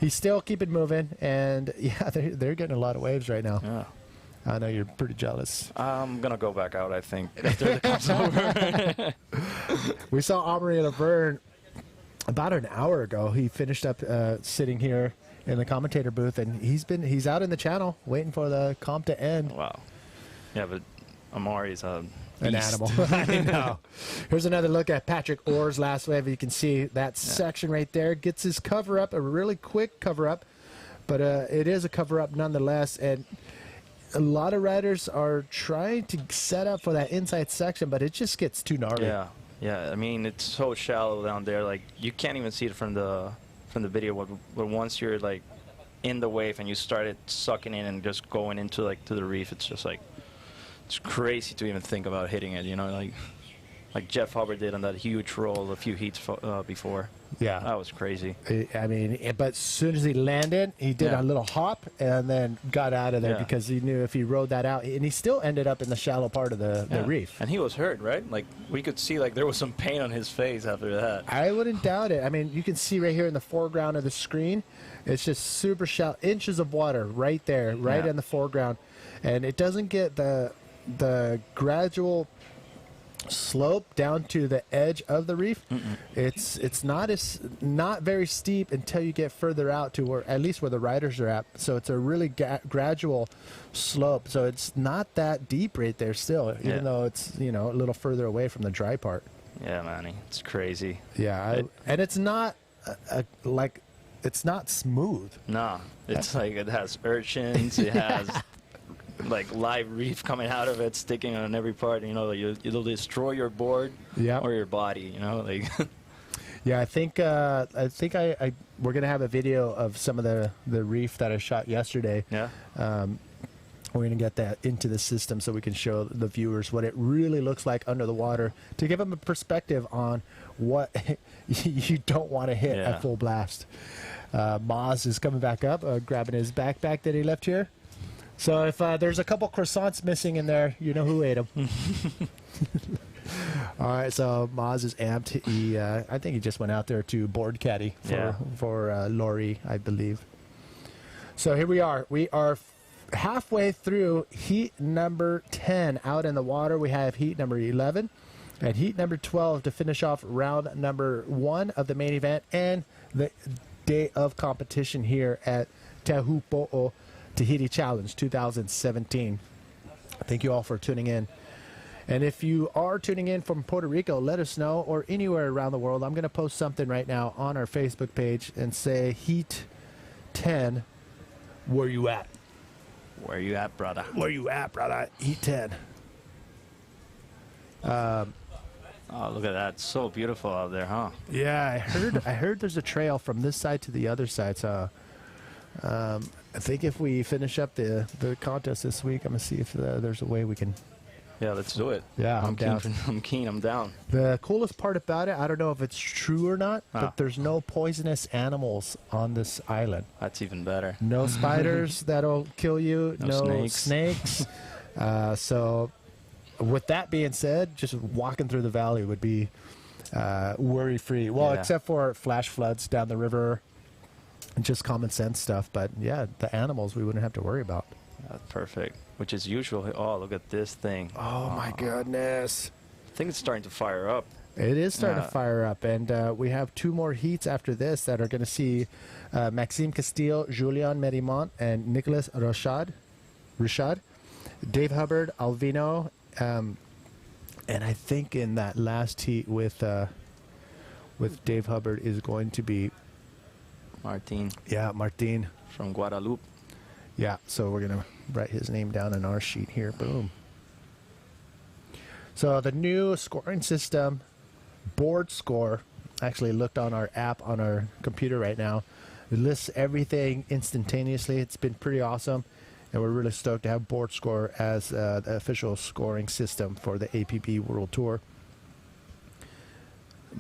he's still keeping moving. And yeah, they're getting a lot of waves right now. Yeah. I know you're pretty jealous. I'm gonna go back out, I think, after the comes over. We saw Aubrey Laverne about an hour ago. He finished up sitting here in the commentator booth, and he's out in the channel waiting for the comp to end. Wow. Yeah, but Amari's an animal. I know. Here's another look at Patrick Orr's last wave. You can see that section right there. Gets his cover up, a really quick cover up, but it is a cover up nonetheless. And a lot of riders are trying to set up for that inside section, but it just gets too gnarly. Yeah, yeah. I mean, it's so shallow down there. Like, you can't even see it from the video. But once you're like in the wave and you started sucking in and just going into like to the reef, it's just like it's crazy to even think about hitting it. You know, like Jeff Hubbard did on that huge roll a few heats before. Yeah, that was crazy. I mean, but as soon as he landed, he did a little hop and then got out of there because he knew if he rode that out, and he still ended up in the shallow part of the reef. And he was hurt, right? Like, we could see like there was some pain on his face after that. I wouldn't doubt it. I mean, you can see right here in the foreground of the screen, it's just super shallow, inches of water right there, right in the foreground, and it doesn't get the gradual slope down to the edge of the reef. It's not very steep until you get further out to where, at least where the riders are at. So it's a really gradual slope. So it's not that deep right there still, even though it's a little further away from the dry part. Yeah, Manny, it's crazy. Yeah, and it's not it's not smooth. No, it's like it has urchins. It has like live reef coming out of it, sticking on every part. You know, it'll destroy your board or your body. You know, like. Yeah, I think we're gonna have a video of some of the reef that I shot yesterday. Yeah. We're gonna get that into the system so we can show the viewers what it really looks like under the water to give them a perspective on what you don't want to hit at full blast. Maz is coming back up, grabbing his backpack that he left here. So if there's a couple croissants missing in there, you know who ate them. All right, so Maz is amped. I think he just went out there to board caddy for Lori, I believe. So here we are. We are halfway through heat number 10 out in the water. We have heat number 11 and heat number 12 to finish off round number 1 of the main event and the day of competition here at Teahupoo Tahiti Challenge 2017. Thank you all for tuning in. And if you are tuning in from Puerto Rico, let us know, or anywhere around the world. I'm going to post something right now on our Facebook page and say, Heat 10, where you at? Where you at, brother? Where you at, brother? Heat 10. Oh, look at that. It's so beautiful out there, huh? Yeah, I heard there's a trail from this side to the other side, so I think if we finish up the contest this week, I'm going to see if there's a way we can. Yeah, let's do it. Yeah, I'm down. I'm keen. I'm down. The coolest part about it, I don't know if it's true or not, but there's no poisonous animals on this island. That's even better. No spiders that'll kill you. No snakes. So with that being said, just walking through the valley would be worry-free. Well, except for flash floods down the river. Just common sense stuff, but yeah, the animals we wouldn't have to worry about. That's perfect. Which is usually, oh, look at this thing. Oh my goodness. I think it's starting to fire up. It is starting to fire up, and we have 2 more heats after this that are going to see Maxime Castillo, Julian Merimont, and Nicholas Rashad, Dave Hubbard, Alvino, and I think in that last heat with Dave Hubbard is going to be Martin. Yeah, Martin. From Guadalupe. Yeah, so we're going to write his name down on our sheet here. Boom. So the new scoring system, board score, actually looked on our app on our computer right now. It lists everything instantaneously. It's been pretty awesome, and we're really stoked to have board score as the official scoring system for the APB World Tour.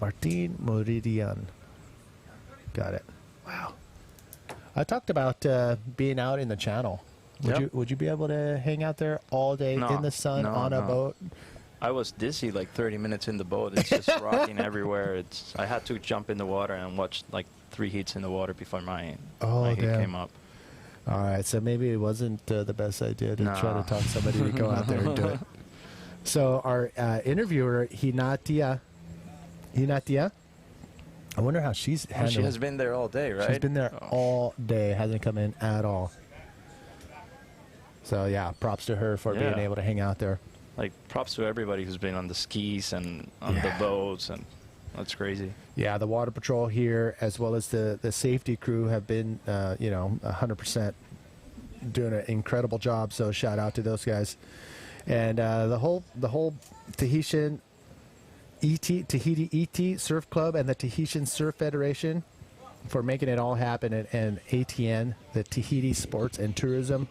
Martin Moridian. Got it. Wow. I talked about being out in the channel. Would you be able to hang out there all day in the sun on a boat? I was dizzy like 30 minutes in the boat. It's just rocking everywhere. I had to jump in the water and watch like 3 heats in the water before my heat came up. All right, so maybe it wasn't the best idea to try to talk somebody to go out there and do it. So our interviewer, Hinatia, I wonder how she's handling. She has been there all day, right? She's been there all day, hasn't come in at all. So yeah, props to her for being able to hang out there. Like, props to everybody who's been on the skis and on the boats, and that's crazy. Yeah, the water patrol here, as well as the safety crew, have been, 100% doing an incredible job. So shout out to those guys, and the whole Tahitian Tahiti ET Surf Club and the Tahitian Surf Federation for making it all happen, and ATN, the Tahiti Sports and Tourism,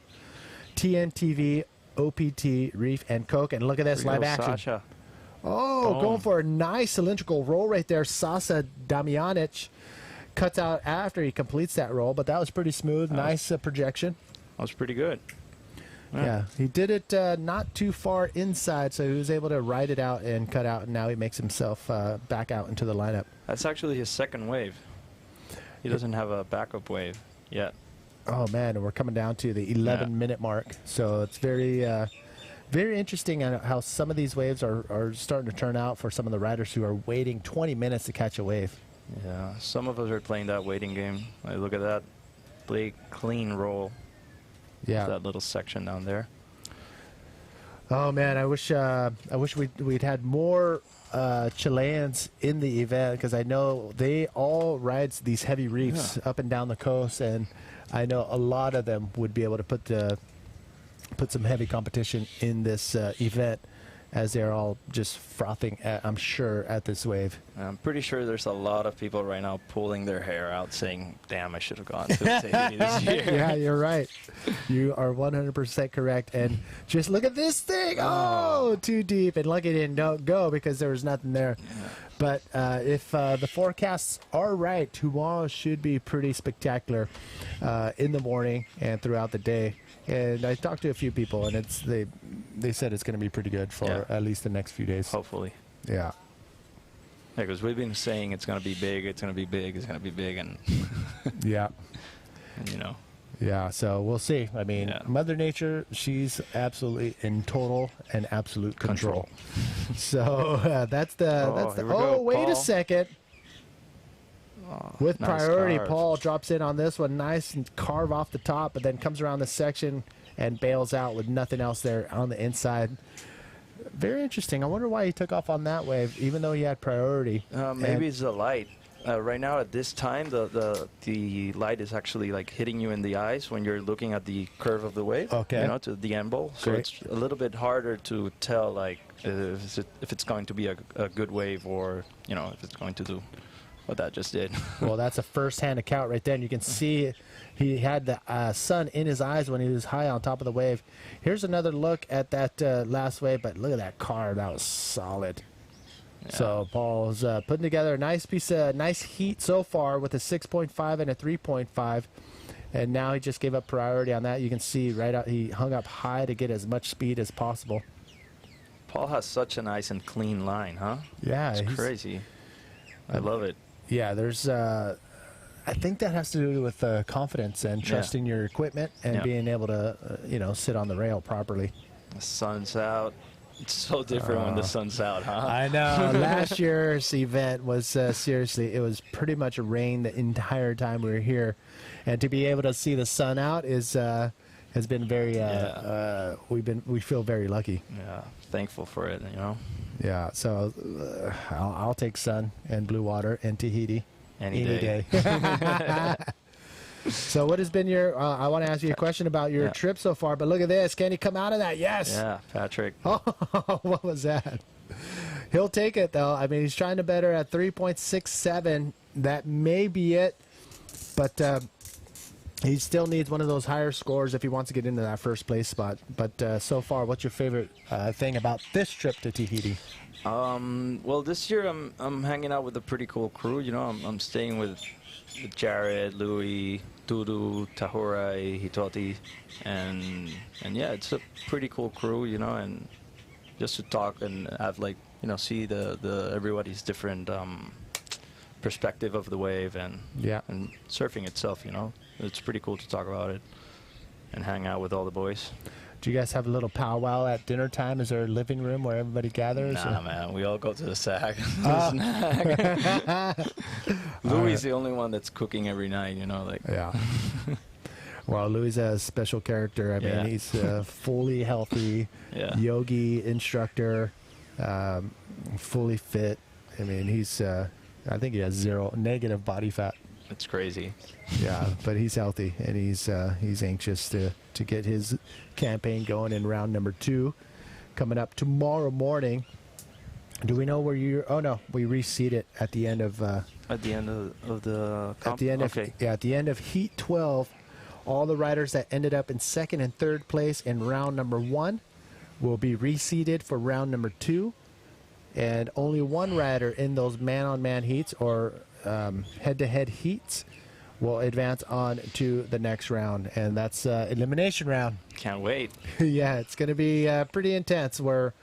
TNTV, OPT, Reef, and Coke. And look at this live action. Sasha. Oh, going for a nice cylindrical roll right there. Sasa Damjanic cuts out after he completes that roll, but that was pretty smooth. Nice projection. That was pretty good. Yeah, he did it not too far inside, so he was able to ride it out and cut out, and now he makes himself back out into the lineup. That's actually his second wave. He doesn't have a backup wave yet. Oh, man, and we're coming down to the 11-minute mark, so it's very very interesting how some of these waves are starting to turn out for some of the riders who are waiting 20 minutes to catch a wave. Yeah, some of us are playing that waiting game. Like, look at that big, clean roll. Yeah, that little section down there. Oh man, I wish we'd had more Chileans in the event, because I know they all ride these heavy reefs up and down the coast, and I know a lot of them would be able to put some heavy competition in this event, as they're all just frothing, I'm sure, at this wave. I'm pretty sure there's a lot of people right now pulling their hair out saying, damn, I should have gone to Tahiti this year. Yeah, you're right. You are 100% correct. And just look at this thing. Oh, too deep. And lucky it didn't go because there was nothing there. Yeah. But if the forecasts are right, Tuaon should be pretty spectacular in the morning and throughout the day. And I talked to a few people, and they said it's going to be pretty good for at least the next few days. Hopefully. Yeah. Yeah, because we've been saying it's going to be big, it's going to be big, it's going to be big, and yeah. And, you know. Yeah, so we'll see. I mean, Mother Nature, she's absolutely in total and absolute control. So that's the. Wait a second. With priority, carve. Paul drops in on this one, nice and carve off the top, but then comes around the section and bails out with nothing else there on the inside. Very interesting. I wonder why he took off on that wave, even though he had priority. Maybe it's the light. Right now at this time, the light is actually like hitting you in the eyes when you're looking at the curve of the wave. Okay. You know, to the end bowl. So it's a little bit harder to tell, like, if it's going to be a good wave, or, you know, if it's going to do what that just did. Well, that's a first-hand account right there. And you can see he had the sun in his eyes when he was high on top of the wave. Here's another look at that last wave, but look at that carve. That was solid. Yeah. So Paul's putting together a nice piece of nice heat so far with a 6.5 and a 3.5. And now he just gave up priority on that. You can see right out, he hung up high to get as much speed as possible. Paul has such a nice and clean line, huh? Yeah. It's crazy. I love it. Yeah, there's I think that has to do with confidence and trusting your equipment and being able to, sit on the rail properly. The sun's out. It's so different when the sun's out, huh? I know. Last year's event was seriously, it was pretty much rain the entire time we were here. And to be able to see the sun out is has been very, we feel very lucky. Yeah, thankful for it, you know? Yeah, so I'll take sun and blue water and Tahiti any day. So what has been your, I want to ask you a question about your trip so far, but look at this. Can he come out of that? Yes. Yeah, Patrick. Oh, what was that? He'll take it, though. I mean, he's trying to better at 3.67. That may be it, but he still needs one of those higher scores if he wants to get into that first place spot. But so far, what's your favorite thing about this trip to Tahiti? Well, this year I'm hanging out with a pretty cool crew. You know, I'm staying with Jared, Louis, Dudu, Tahurai, Hitoti, and yeah, it's a pretty cool crew, you know, and just to talk and have like, you know, see the everybody's different perspective of the wave and surfing itself, you know. It's pretty cool to talk about it and hang out with all the boys. Do you guys have a little powwow at dinner time? Is there a living room where everybody gathers? Nah, man, we all go to the sack. Oh. Louis is the only one that's cooking every night, you know, like. Yeah. Well, Louis is a special character. I mean, he's fully healthy, yogi instructor, fully fit. I mean, he's, I think he has 0 negative body fat. It's crazy. Yeah, but he's healthy, and he's anxious to get his campaign going in round number 2, coming up tomorrow morning. Do we know where you're? Oh no, we reseed it at the end of. At the end of the. At the end of at the end of Heat 12, all the riders that ended up in 2nd and 3rd place in round number 1 will be reseeded for round number 2, and only one rider in those man-on-man heats or head-to-head heats will advance on to the next round, and that's elimination round. Can't wait. Yeah, it's going to be pretty intense, where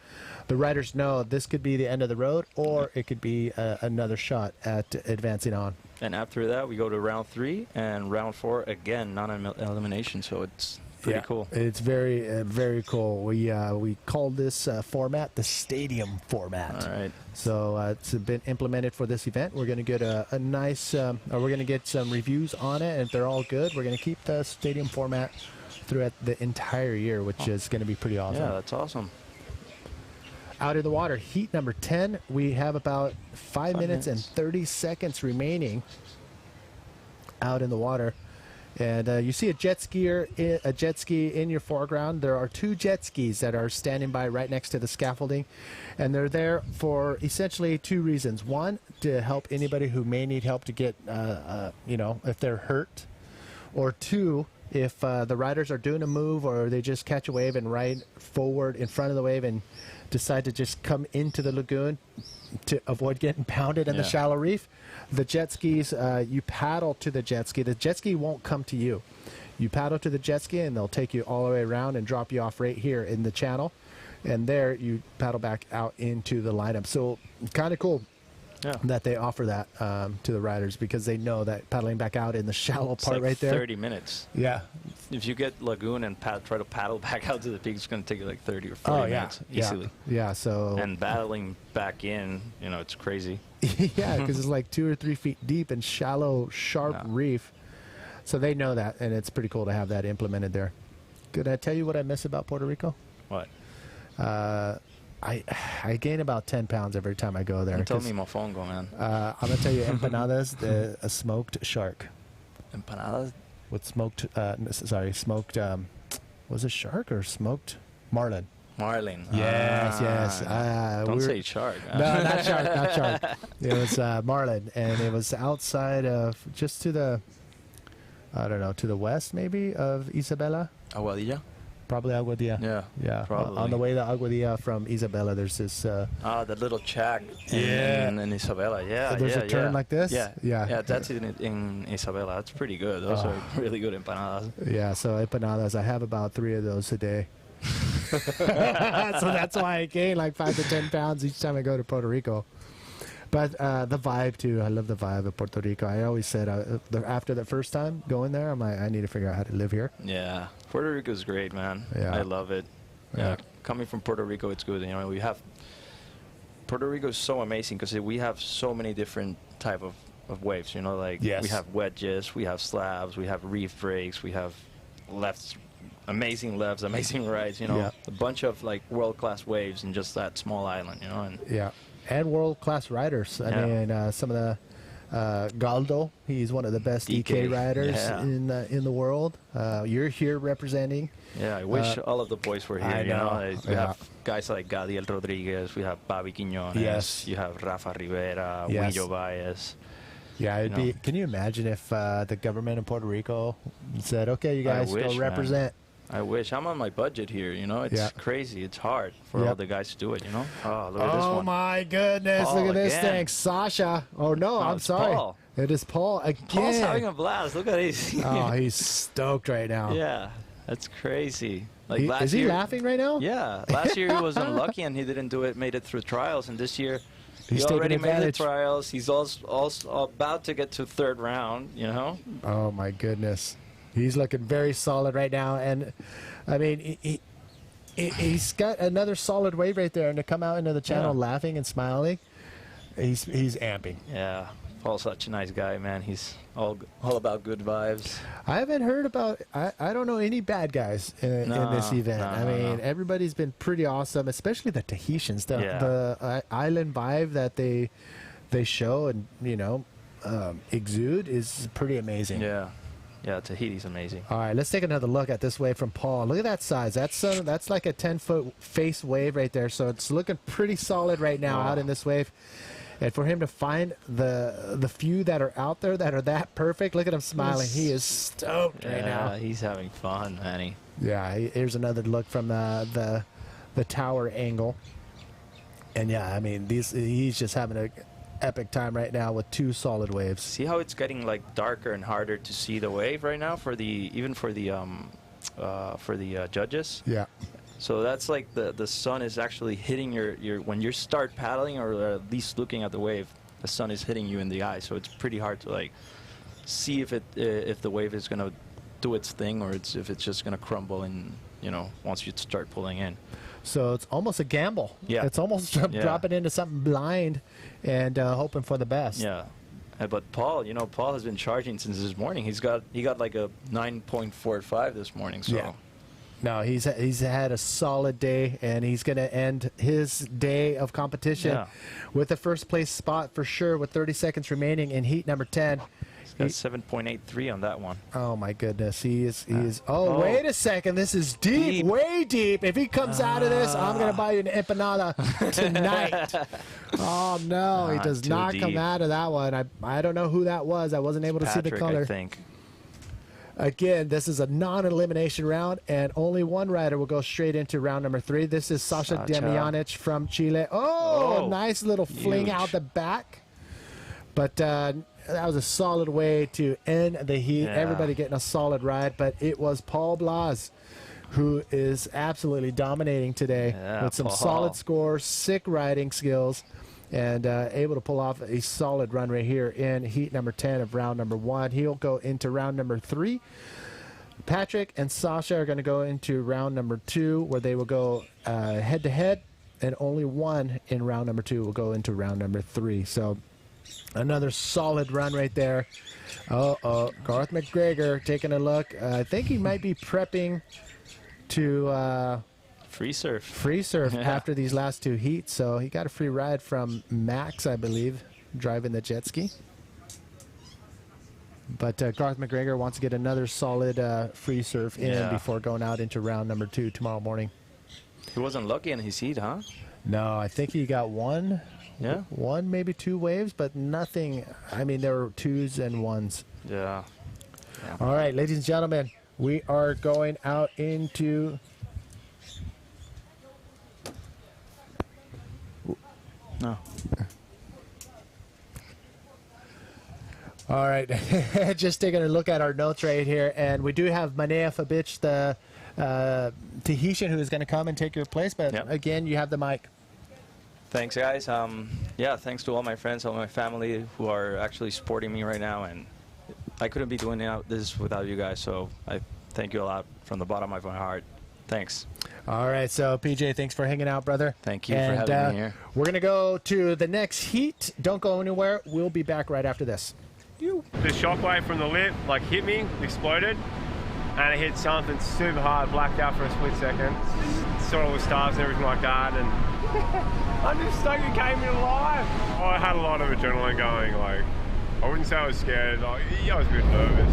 the riders know this could be the end of the road, or it could be another shot at advancing on. And after that, we go to round 3 and round 4 again, non-elimination. So it's pretty cool. It's very, very cool. We call this format the stadium format. All right. So it's been implemented for this event. We're going to get a nice, or we're going to get some reviews on it, and if they're all good, we're going to keep the stadium format throughout the entire year, which is going to be pretty awesome. Yeah, that's awesome. Out in the water, heat number 10. We have about 5 minutes and 30 seconds remaining out in the water. And you see a jet ski in your foreground. There are 2 jet skis that are standing by right next to the scaffolding, and they're there for essentially 2 reasons. One, to help anybody who may need help to get, you know, if they're hurt, or 2, if the riders are doing a move or they just catch a wave and ride forward in front of the wave and decide to just come into the lagoon to avoid getting pounded in the shallow reef. The jet skis, you paddle to the jet ski. The jet ski won't come to you. You paddle to the jet ski, and they'll take you all the way around and drop you off right here in the channel. And there you paddle back out into the lineup. So kind of cool that they offer that to the riders, because they know that paddling back out in the shallow part like right there. 30 minutes. Yeah. If you get lagoon and try to paddle back out to the peak, it's going to take you like 30 or 40 minutes easily. Yeah, so. And battling back in, you know, it's crazy. Yeah, because it's like 2 or 3 feet deep and shallow, sharp reef. So they know that, and it's pretty cool to have that implemented there. Could I tell you what I miss about Puerto Rico? What? I gain about 10 pounds every time I go there. Tell me mofongo, man. I'm going to tell you, empanadas, a smoked shark. Empanadas? With smoked, smoked, was it shark or smoked marlin? Marlin. Yes. Don't say shark. No, not shark, not shark. It was marlin, and it was outside of, just to the, I don't know, to the west maybe of Isabela. Aguadilla? Probably Aguadilla. Yeah. Probably. On the way to Aguadilla from Isabela, there's this. The little shack in Isabela. Yeah. There's a turn like this. Yeah. That's in Isabela. That's pretty good. Those are really good empanadas. Yeah. So empanadas, I have about 3 of those a day. So that's why I gain like 5 to 10 pounds each time I go to Puerto Rico. But the vibe too, I love the vibe of Puerto Rico. I always said after the first time going there, I'm like, I need to figure out how to live here. Yeah, Puerto Rico is great, man. Yeah. I love it. Yeah, coming from Puerto Rico, it's good. You know, Puerto Rico is so amazing because we have so many different type of waves. You know, like we have wedges, we have slabs, we have reef breaks, we have lefts, amazing lefts, amazing rights. You know, a bunch of like world-class waves in just that small island. You know, and world-class riders. I mean, some of the Galdo, he's one of the best EK riders in the world. You're here representing. Yeah, I wish all of the boys were here. I know. We have guys like Gadiel Rodriguez, we have Bobby Quiñones, you have Rafa Rivera, Willo Baez. Yeah, it'd be. Can you imagine if the government of Puerto Rico said, "Okay, you guys go represent"? I wish. I'm on my budget here, you know. It's crazy. It's hard for all the guys to do it, you know. Oh, look at this one. Oh, my goodness. Paul look at this again. thing. Sasha. Oh, no, I'm sorry. Paul. It is Paul again. Paul's having a blast. Look at this. Oh, he's stoked right now. Yeah, that's crazy. Like last is he year, laughing right now? Yeah, last year he was unlucky and he didn't made it through trials, and this year He's he already taking made the advantage. trials. He's also about to get to third round, you know? Oh, my goodness. He's looking very solid right now. And, I mean, he's got another solid wave right there. And to come out into the channel laughing and smiling, he's amping. Yeah, Paul's such a nice guy, man. He's all about good vibes. I haven't heard about, I don't know any bad guys in this event. I mean, everybody's been pretty awesome, especially the Tahitians. The island vibe that they show and, you know, exude is pretty amazing. Yeah. Yeah, Tahiti's amazing. All right, let's take another look at this wave from Paul. Look at that size. That's like a 10-foot face wave right there. So it's looking pretty solid right now out in this wave. And for him to find the few that are out there that are that perfect, look at him smiling. He is stoked right now. Yeah, he's having fun, man. Yeah, here's another look from the tower angle. And yeah, I mean, he's just having an epic time right now with two solid waves. See how it's getting like darker and harder to see the wave right now for the judges. Yeah. So that's like the sun is actually hitting your when you start paddling or at least looking at the wave, the sun is hitting you in the eye. So it's pretty hard to like see if the wave is gonna do its thing or if it's just gonna crumble and, you know, once you start pulling in. So it's almost a gamble. Yeah. It's almost dropping into something blind and hoping for the best. Yeah. But Paul, you know, Paul has been charging since this morning. He got like a 9.45 this morning. So. Yeah. No, he's had a solid day, and he's going to end his day of competition with the first place spot for sure with 30 seconds remaining in heat number 10. He's got 7.83 on that one. Oh, my goodness. He is. Wait a second. This is deep, way deep. If he comes out of this, I'm going to buy you an empanada tonight. Oh, no. He does not come out of that one. I don't know who that was. I wasn't able to see the color. I think. Again, this is a non-elimination round, and only one rider will go straight into round number 3. This is Sasha Demianic from Chile. Oh, nice little fling out the back. But that was a solid way to end the heat. Yeah. Everybody getting a solid ride, but it was Paul Blas who is absolutely dominating today with some solid scores, sick riding skills, and able to pull off a solid run right here in heat number 10 of round number 1. He'll go into round number 3. Patrick and Sasha are going to go into round number 2, where they will go head-to-head, and only one in round number 2 will go into round number 3. So another solid run right there. Garth McGregor taking a look. I think he might be prepping to... free surf after these last 2 heats. So he got a free ride from Max, I believe, driving the jet ski. But Garth McGregor wants to get another solid free surf in before going out into round number 2 tomorrow morning. He wasn't lucky in his heat, huh? No, I think he got one, maybe 2 waves, but nothing. I mean, there were 2s and 1s. Yeah. All right, ladies and gentlemen, we are going out into... No. All right, just taking a look at our notes right here, and we do have Manea Fabic, the Tahitian, who is going to come and take your place. But again, you have the mic. Thanks, guys. Thanks to all my friends, all my family who are actually supporting me right now, and I couldn't be doing this without you guys. So I thank you a lot from the bottom of my heart. Thanks. All right, so PJ, thanks for hanging out, brother. Thank you for having me here. We're going to go to the next heat. Don't go anywhere. We'll be back right after this. The shockwave from the lip like hit me, exploded, and it hit something super hard, blacked out for a split second. Saw all the stars and everything like that, and I'm just stoked it came in alive. Oh, I had a lot of adrenaline going. Like, I wouldn't say I was scared. Like, I was a bit nervous.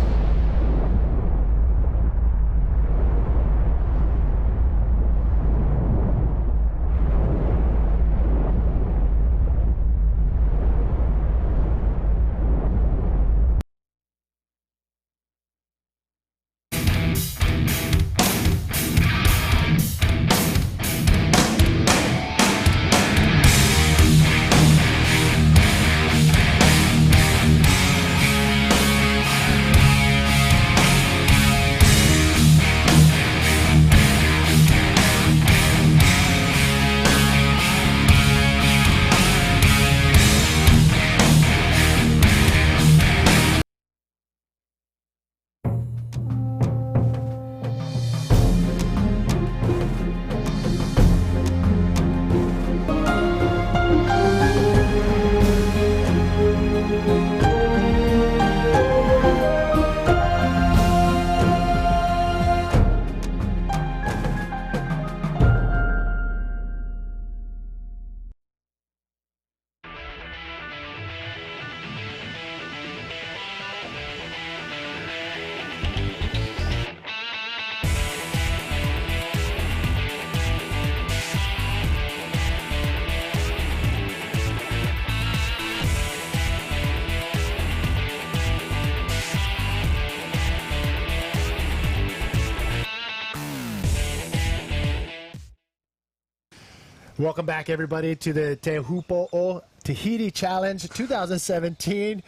Welcome back, everybody, to the Teahupoo Tahiti Challenge 2017.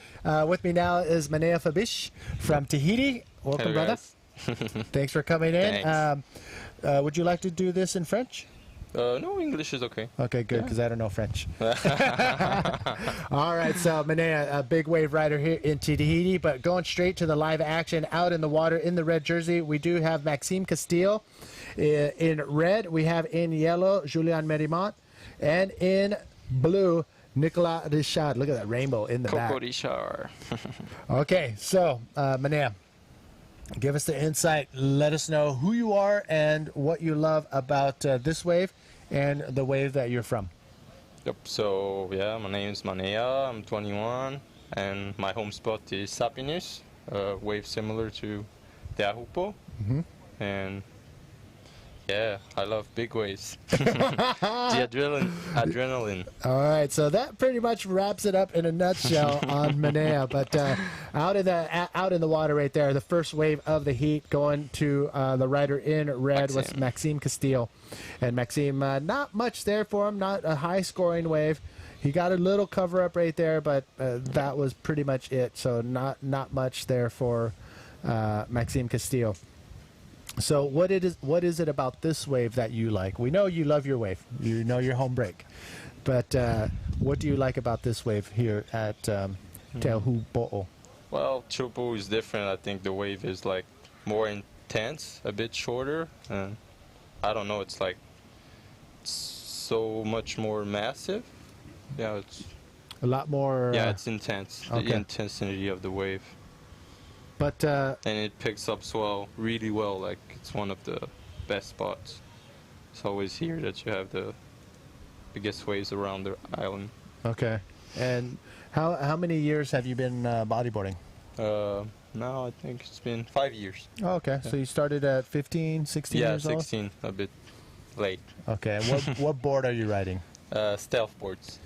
With me now is Manea Fabish from Tahiti. Welcome, Hello, brother. guys. Thanks for coming in. Thanks. Would you like to do this in French? No, English is okay. Okay, good, because I don't know French. All right, so Manea, a big wave rider here in Tahiti, but going straight to the live action out in the water in the red jersey, we do have Maxime Castile. In red, we have in yellow, Julian Merimont, and in blue, Nicolas Richard. Look at that rainbow in the back. Coco Richard. Okay, so Manea, give us the insight. Let us know who you are and what you love about this wave and the wave that you're from. Yep, so yeah, my name is Manea, I'm 21, and my home spot is Sapinus, a wave similar to Teahupoo. And yeah, I love big waves. The adrenaline. All right, so that pretty much wraps it up in a nutshell on Manea. But out in the water right there, the first wave of the heat going to the rider in red was Maxime Castile. And Maxime, not much there for him, not a high-scoring wave. He got a little cover-up right there, but that was pretty much it. So not much there for Maxime Castile. So what is it about this wave that you like? We know you love your wave. You know your home break. But what do you like about this wave here at Teahupoo? Well, Teahupoo is different. I think the wave is like more intense, a bit shorter, and I don't know, it's like so much more massive. Yeah, it's a lot more. Yeah, it's intense. Okay. The intensity of the wave. But and it picks up really well. Like it's one of the best spots. It's always here that you have the biggest waves around the island. Okay. And how many years have you been bodyboarding? Now I think it's been 5 years. Oh, okay. Yeah. So you started at 15, 16 years old? Yeah, 16. A bit late. Okay. And what board are you riding? Stealth boards.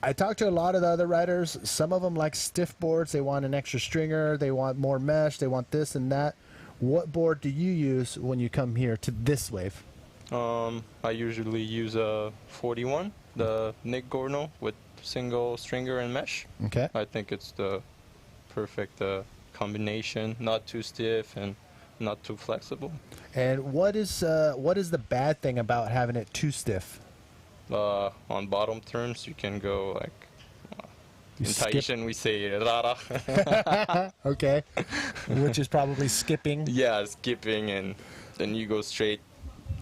I talked to a lot of the other riders. Some of them like stiff boards. They want an extra stringer. They want more mesh. They want this and that. What board do you use when you come here to this wave? I usually use a 41, the Nick Gorno with single stringer and mesh. Okay. I think it's the perfect combination. Not too stiff and not too flexible. And what is the bad thing about having it too stiff? On bottom turns, you can go like in skip. Tahitian we say rara. Okay, which is probably skipping. Yeah, skipping, and then you go straight.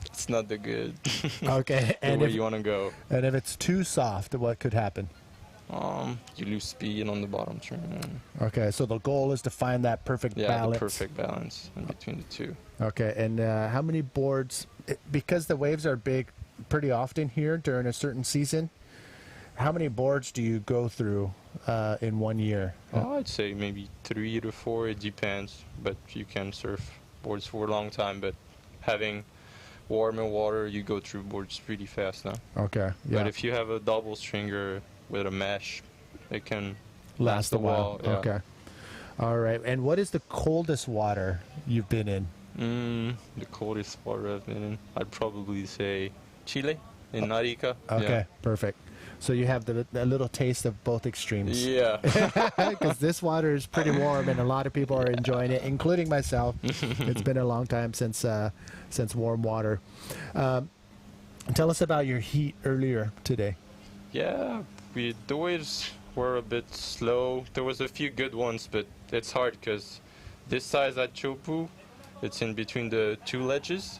It's not the good. Okay, the way you want to go. And if it's too soft, what could happen? You lose speed on the bottom turn. Okay, so the goal is to find that perfect balance. Yeah, the perfect balance in between the two. Okay, and how many boards? Because the waves are big pretty often here during a certain season, how many boards do you go through in 1 year? Oh, I'd say maybe 3 to 4. It depends, but you can surf boards for a long time. But having warmer water, you go through boards pretty fast now. Okay. Yeah. But if you have a double stringer with a mesh, it can last a while. Yeah. Okay. All right. And what is the coldest water you've been in? The coldest water I've been in, I'd probably say Chile, in Narica. Okay, yeah. Perfect. So you have a little taste of both extremes. Yeah. Because this water is pretty warm, and a lot of people are enjoying it, including myself. It's been a long time since warm water. Tell us about your heat earlier today. Yeah, the waves were a bit slow. There was a few good ones, but it's hard because this size at Teahupoo, it's in between the two ledges,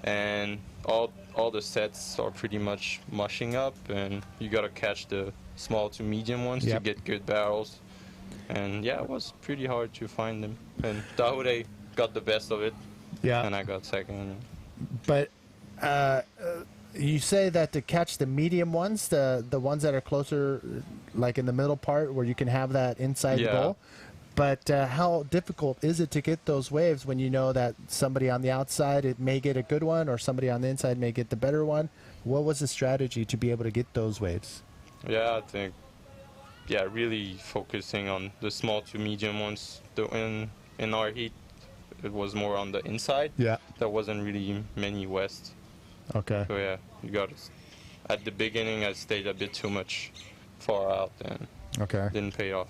and all the sets are pretty much mushing up, and you gotta catch the small to medium ones to get good barrels. And yeah, it was pretty hard to find them. And Tahupoo got the best of it. Yeah. And I got second. But you say that to catch the medium ones, the ones that are closer, like in the middle part where you can have that inside goal. But how difficult is it to get those waves when you know that somebody on the outside it may get a good one, or somebody on the inside may get the better one? What was the strategy to be able to get those waves? Yeah, I think, really focusing on the small to medium ones. In our heat, it was more on the inside. Yeah. There wasn't really many west. Okay. So yeah, you got to. At the beginning, I stayed a bit too much far out and didn't pay off.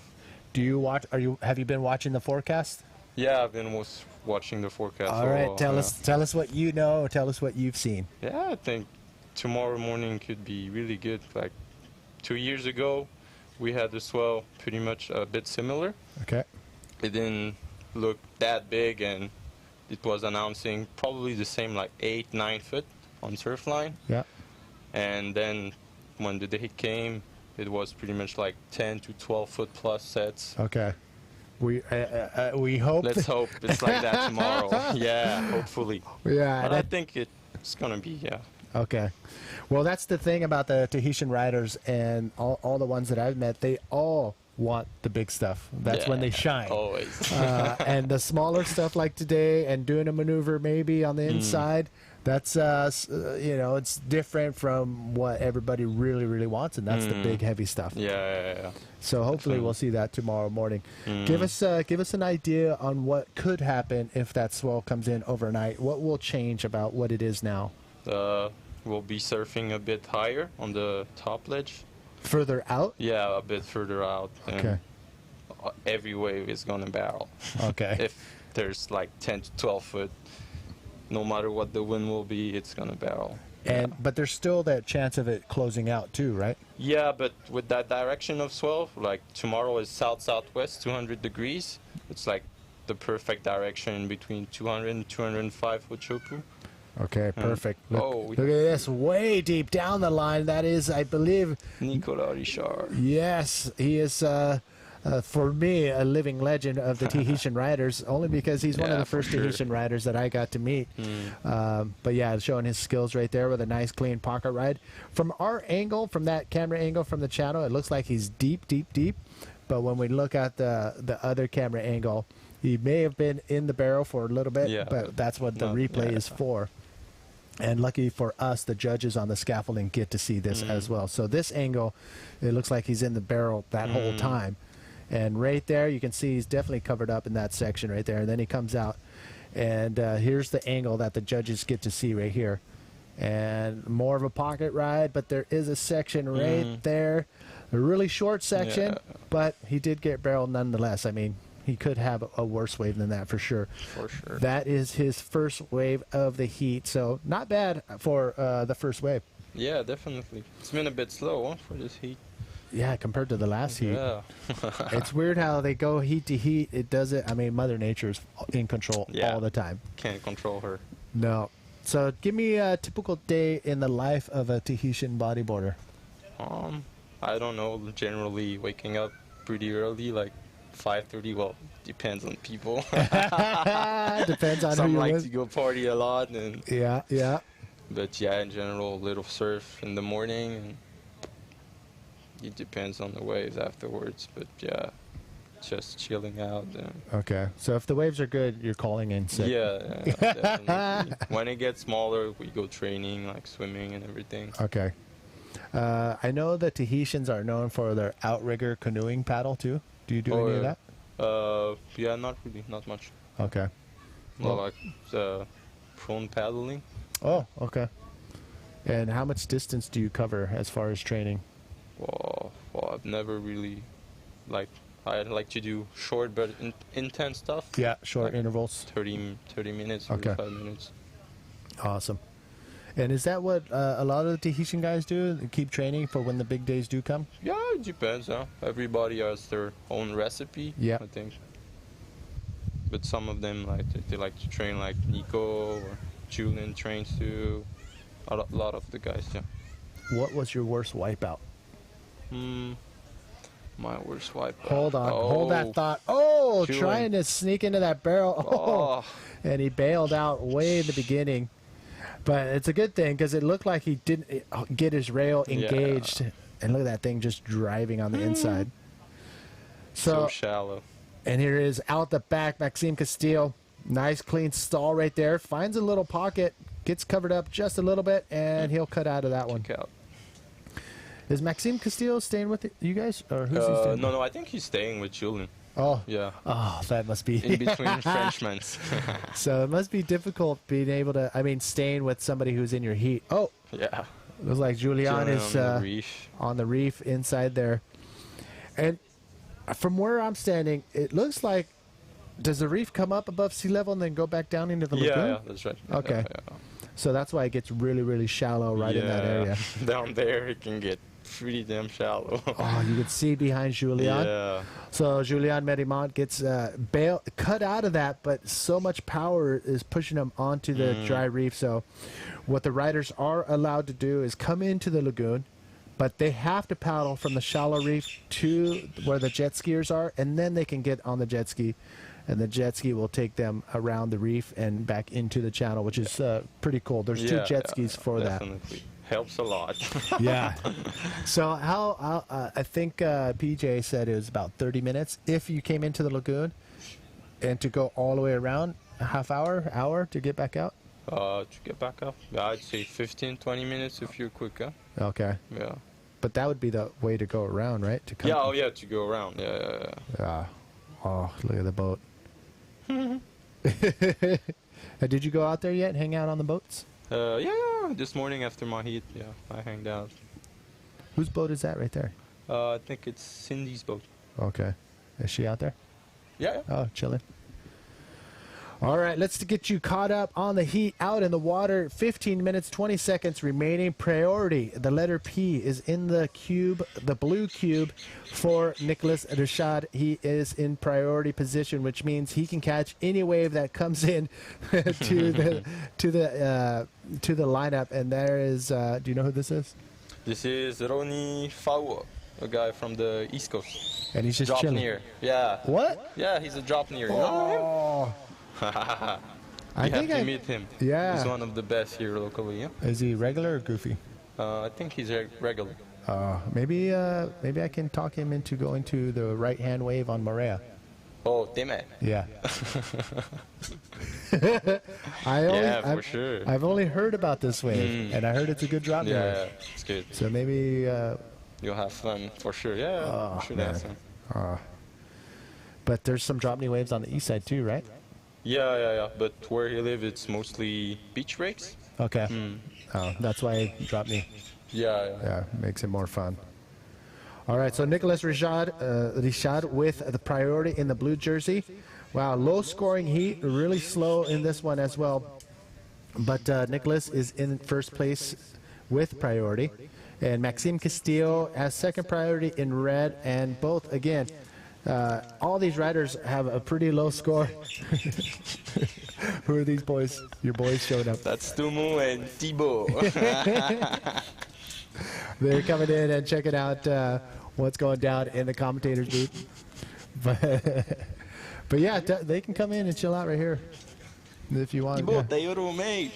Do you watch? Have you been watching the forecast? Yeah, I've been watching the forecast. All right, tell us what you know. Tell us what you've seen. Yeah, I think tomorrow morning could be really good. Like 2 years ago, we had the swell pretty much a bit similar. Okay. It didn't look that big, and it was announcing probably the same, like 8-9 foot on surf line. Yeah. And then when the day came, it was pretty much like 10 to 12 foot plus sets. Okay. We hope. Let's hope it's like that tomorrow. Yeah, hopefully. Yeah. But I think it's gonna be, yeah. Okay. Well, that's the thing about the Tahitian riders and all the ones that I've met. They all want the big stuff. That's when they shine. Always. And the smaller stuff like today and doing a maneuver maybe on the inside, that's, it's different from what everybody really, really wants, and that's the big, heavy stuff. Yeah. So hopefully we'll see that tomorrow morning. Give us an idea on what could happen if that swell comes in overnight. What will change about what it is now? We'll be surfing a bit higher on the top ledge. Further out? Yeah, a bit further out. Okay. Every wave is gonna barrel. Okay. If there's like 10 to 12 foot, no matter what the wind will be, it's gonna barrel. But there's still that chance of it closing out too, right? Yeah, but with that direction of swell, like tomorrow is south-southwest, 200 degrees. It's like the perfect direction between 200 and 205 for Teahupoo. Okay, perfect. Look at this, way deep down the line. That is, I believe, Nicolas Richard. Yes, he is, for me, a living legend of the Tahitian riders, only because he's one of the first Tahitian riders that I got to meet. But yeah, showing his skills right there with a nice, clean pocket ride. From our angle, from that camera angle from the channel, it looks like he's deep, deep, deep. But when we look at the other camera angle, he may have been in the barrel for a little bit, but that's what the replay is for. And lucky for us, the judges on the scaffolding get to see this as well. So this angle, it looks like he's in the barrel that whole time. And right there, you can see he's definitely covered up in that section right there. And then he comes out. And here's the angle that the judges get to see right here. And more of a pocket ride, but there is a section right there. A really short section, but he did get barreled nonetheless. I mean, he could have a worse wave than that for sure. For sure. That is his first wave of the heat, so not bad for the first wave. Yeah, definitely. It's been a bit slow for this heat. Yeah, compared to the last heat. Yeah. It's weird how they go heat to heat. It doesn't. I mean, Mother Nature is in control all the time. Can't control her. No. So give me a typical day in the life of a Tahitian bodyboarder. I don't know. Generally waking up pretty early, like 5:30. Well, depends on people. Depends on Some who you're like with. to go party a lot, and Yeah. But yeah, in general, a little surf in the morning, and it depends on the waves afterwards. But yeah, just chilling out. Okay. So if the waves are good, you're calling in sick. Yeah, definitely. When it gets smaller, we go training, like swimming and everything. Okay. I know the Tahitians are known for their outrigger canoeing paddle too. Do you do any of that? Yeah, not really, not much. Okay. More like prone paddling. Oh, okay. And how much distance do you cover as far as training? Well, I've never really, I like to do short but intense stuff. Yeah, short like intervals. 30 minutes, Okay. 45 minutes. Awesome. And is that what a lot of the Tahitian guys do? They keep training for when the big days do come? Yeah, it depends. Huh? Everybody has their own recipe. Yeah. I think. But some of them they like to train like Nico or Julian trains too. A lot of the guys, yeah. What was your worst wipeout? My worst wipeout. Hold on. Hold that thought. Oh, Julian. trying to sneak into that barrel. Oh. And he bailed out way in the beginning. But it's a good thing because it looked like he didn't get his rail engaged. Yeah. And look at that thing just driving on the inside. So shallow. And here is out the back, Maxime Castillo. Nice clean stall right there. Finds a little pocket, gets covered up just a little bit, and he'll cut out of that one. Out. Is Maxime Castillo staying with you guys? Or who's he staying with? No, I think he's staying with Julian. Oh. Yeah. Oh, that must be in between Frenchmen. So it must be difficult being able to, I mean, staying with somebody who's in your heat. Oh. Yeah. It looks like Julian is on the reef inside there. And from where I'm standing, it looks like, does the reef come up above sea level and then go back down into the lagoon? Yeah, that's right. Okay. Yeah. So that's why it gets really, really shallow right in that area. Down there, it can get pretty damn shallow. Oh, you can see behind Julian. Yeah. So Julian Merimont gets cut out of that, but so much power is pushing him onto the dry reef. So what the riders are allowed to do is come into the lagoon, but they have to paddle from the shallow reef to where the jet skiers are, and then they can get on the jet ski. And the jet ski will take them around the reef and back into the channel, which is pretty cool. There's two jet skis for definitely. Helps a lot. Yeah. So how I think PJ said it was about 30 minutes if you came into the lagoon, and to go all the way around, a half hour to get back out? To get back up? Yeah, I'd say 15-20 minutes if you're quicker. Okay. Yeah. But that would be the way to go around, right? To come. Yeah, to go around. Yeah. Oh, look at the boat. Did you go out there yet and hang out on the boats? Yeah, this morning after my heat, I hanged out. Whose boat is that right there? I think it's Cindy's boat. Okay. Is she out there? Yeah. Oh, chilling. All right, let's get you caught up on the heat out in the water. 15 minutes, 20 seconds remaining. Priority, the letter P is in the cube, the blue cube for Nicholas Rashad. He is in priority position, which means he can catch any wave that comes in to the lineup. And there is, do you know who this is? This is Ronnie Fowler, a guy from the East Coast. And he's just drop chilling. near. Yeah. What? Yeah, he's a drop near. You know him? I you think have to meet him. Yeah. He's one of the best here locally. Yeah. Is he regular or goofy? I think he's regular. Maybe I can talk him into going to the right-hand wave on Morea. Oh, damn it. Yeah. For sure. I've only heard about this wave, and I heard it's a good drop. Yeah, it's good. So maybe you'll have fun for sure. Yeah, sure have fun. But there's some drop knee waves on the east side too, right? Yeah. But where he lives, it's mostly beach breaks. Okay. Oh, that's why drop knee. Yeah. Makes it more fun. All right, so Nicholas Richard with the priority in the blue jersey. Wow, low-scoring heat, really slow in this one as well. But Nicholas is in first place with priority. And Maxime Castillo has second priority in red. And both, again, all these riders have a pretty low score. Who are these boys? Your boys showed up. That's Tumu and Thibaut. They're coming in and checking out what's going down in the commentators booth. But yeah, they can come in and chill out right here if you want. Thibaut, Taylor, mate.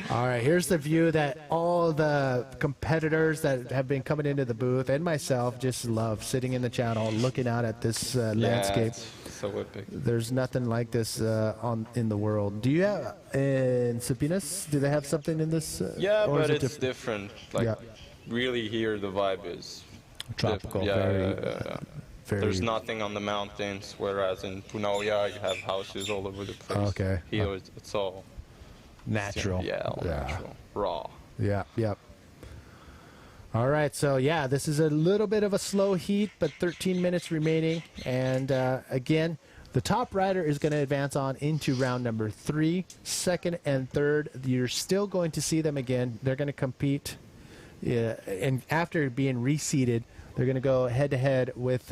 All right, here's the view that all the competitors that have been coming into the booth and myself just love, sitting in the channel, looking out at this landscape. So epic. There's nothing like this in the world. Do you have in Sapinas? Do they have something in this? Yeah, but it's different. Like really, here the vibe is tropical. Yeah. There's nothing on the mountains, whereas in Punauia you have houses all over the place. Okay. Here it's all natural. Natural, raw. Yeah. All right, so yeah, this is a little bit of a slow heat, but 13 minutes remaining. And again, the top rider is going to advance on into round number 3. Second and third, you're still going to see them again. They're going to compete. And after being reseeded, they're going to go head-to-head with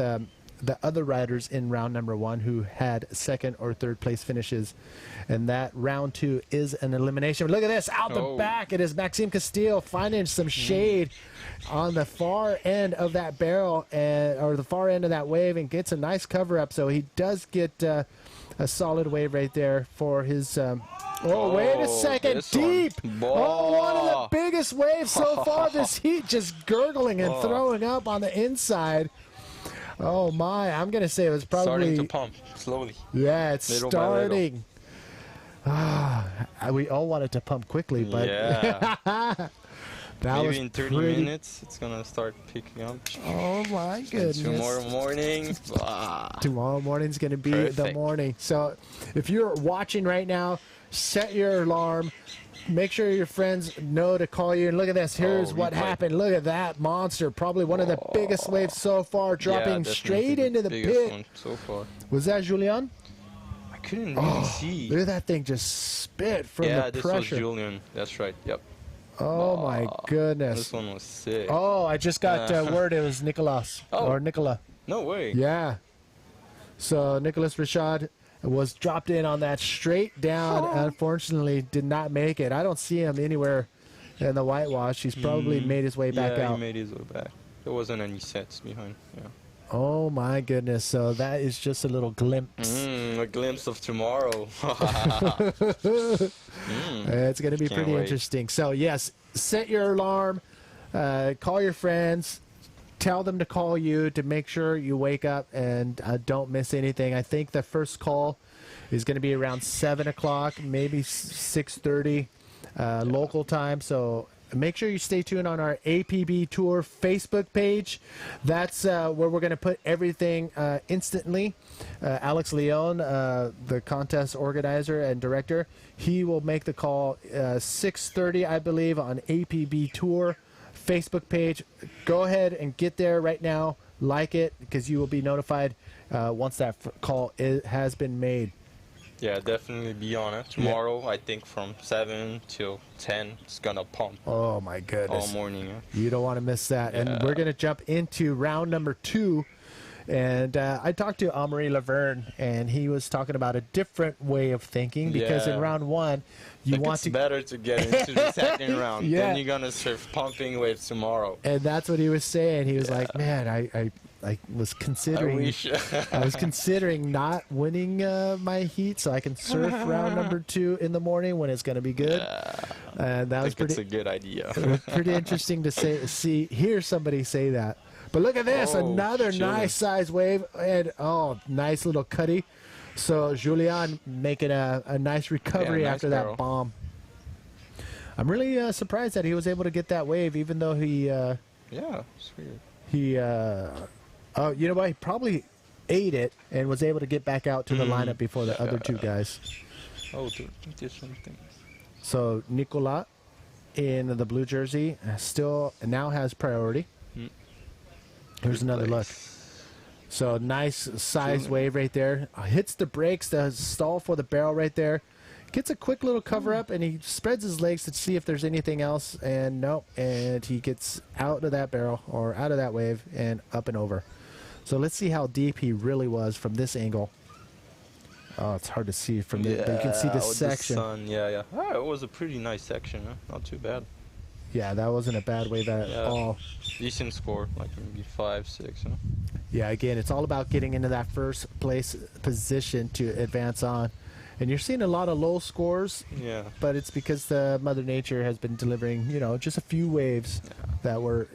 the other riders in round number 1 who had second or third place finishes. And that round 2 is an elimination. Look at this, out the back. It is Maxime Castillo finding some shade on the far end of that barrel, or the far end of that wave, and gets a nice cover up. So he does get a solid wave right there for his... wait a second, deep! One of the biggest waves so far this heat, just gurgling and throwing up on the inside. Oh my, I'm going to say it was probably... Starting to pump, slowly. Yeah, it's starting. We all want it to pump quickly, but... Yeah. That was Maybe in 30 pretty... minutes, it's gonna start picking up. Oh my goodness. Tomorrow morning, Tomorrow morning's going to be the Perfect. morning. So if you're watching right now, set your alarm. Make sure your friends know to call you. And look at this. Here's what replay. happened. Look at that monster. Probably one of the biggest waves so far, dropping yeah, straight definitely into the biggest pit. one so far. Was that Julian? I couldn't really see. Look at that thing just spit from Yeah, the this pressure. was Julian. That's right. Yep. Oh my goodness. This one was sick. Oh, I just got word it was Nicolas or Nicola. No way. Yeah. So Nicholas Rashad was dropped in on that straight down. Unfortunately, did not make it. I don't see him anywhere in the whitewash. He's probably made his way back yeah, out. he made his way back. There wasn't any sets behind. Yeah. Oh my goodness. So that is just a little glimpse. A glimpse of tomorrow. It's going to be Can't pretty wait. interesting. So yes, set your alarm, call your friends, tell them to call you to make sure you wake up and don't miss anything. I think the first call is going to be around 7 o'clock, maybe 6:30 local time. So make sure you stay tuned on our APB Tour Facebook page. That's where we're going to put everything instantly. Alex Leon, the contest organizer and director, he will make the call 6:30, I believe, on APB Tour Facebook page. Go ahead and get there right now. Like it, because you will be notified once that call has been made. Yeah, definitely be on it. Tomorrow, I think from 7 till 10, it's gonna pump. Oh my goodness. All morning. Yeah. You don't want to miss that. And we're going to jump into round number 2. And I talked to Amaury Laverne, and he was talking about a different way of thinking, because in round 1, you want it's to... better to get into the second round. Yeah. Then you're gonna surf pumping waves tomorrow. And that's what he was saying. He was like, man, I was considering... I wish. I was considering not winning my heat so I can surf round number 2 in the morning when it's going to be good. And that was it's a good idea. it was pretty interesting to hear somebody say that. But look at this, another nice size wave, and nice little cutty. So Julian making a nice recovery nice after barrel. that bomb. I'm really surprised that he was able to get that wave, even though he yeah, it's weird. you know what? He probably ate it and was able to get back out to the lineup before the other two guys. Oh, there's something. So Nicolas in the blue jersey still now has priority. Here's another look. So nice size wave right there. Hits the brakes, the stall for the barrel right there. Gets a quick little cover up, and he spreads his legs to see if there's anything else. And nope. And he gets out of that barrel or out of that wave and up and over. So let's see how deep he really was from this angle. Oh, it's hard to see from the, but you can see this with section. The sun. Yeah. Oh, it was a pretty nice section. Huh? Not too bad. Yeah, that wasn't a bad wave at all. Decent score, like maybe 5, 6. Huh? Yeah, again, it's all about getting into that first place position to advance on. And you're seeing a lot of low scores. Yeah. But it's because the Mother Nature has been delivering, just a few waves that were,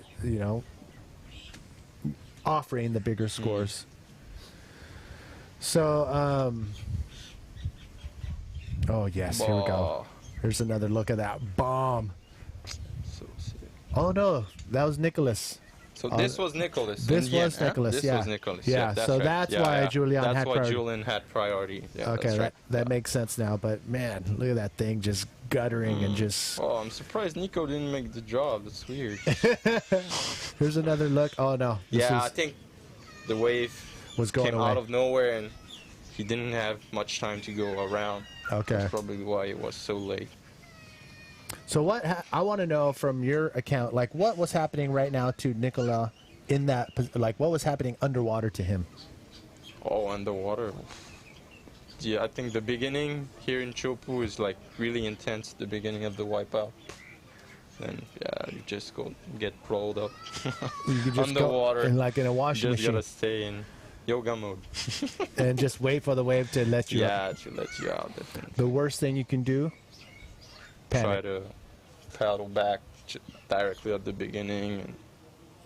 offering the bigger scores. So, oh yes, here we go. Here's another look at that bomb. So sick. Oh no, that was Nicholas. So this was Nicholas. This was Nicholas. This Yeah. was Nicholas. Yeah. That's So right. that's why Julian that's had why priority. Julian had priority. Yeah, Okay, that's right. that makes sense now. But man, look at that thing just guttering and just. Oh, I'm surprised Nico didn't make the job. That's weird. Here's another look. Oh no. Yeah, I think the wave was going came away. out of nowhere, and he didn't have much time to go around. Okay. That's probably why it was so late. So what I want to know from your account, like what was happening right now to Nicola in that, like what was happening underwater to him? Oh, underwater. Yeah, I think the beginning here in Teahupoo is like really intense. The beginning of the wipeout. Then you just get rolled up You could just underwater. go in a washing just machine. gotta stay in yoga mode. And just wait for the wave to let you out. to let you out. Definitely. The worst thing you can do, Try panic. to paddle back directly at the beginning. And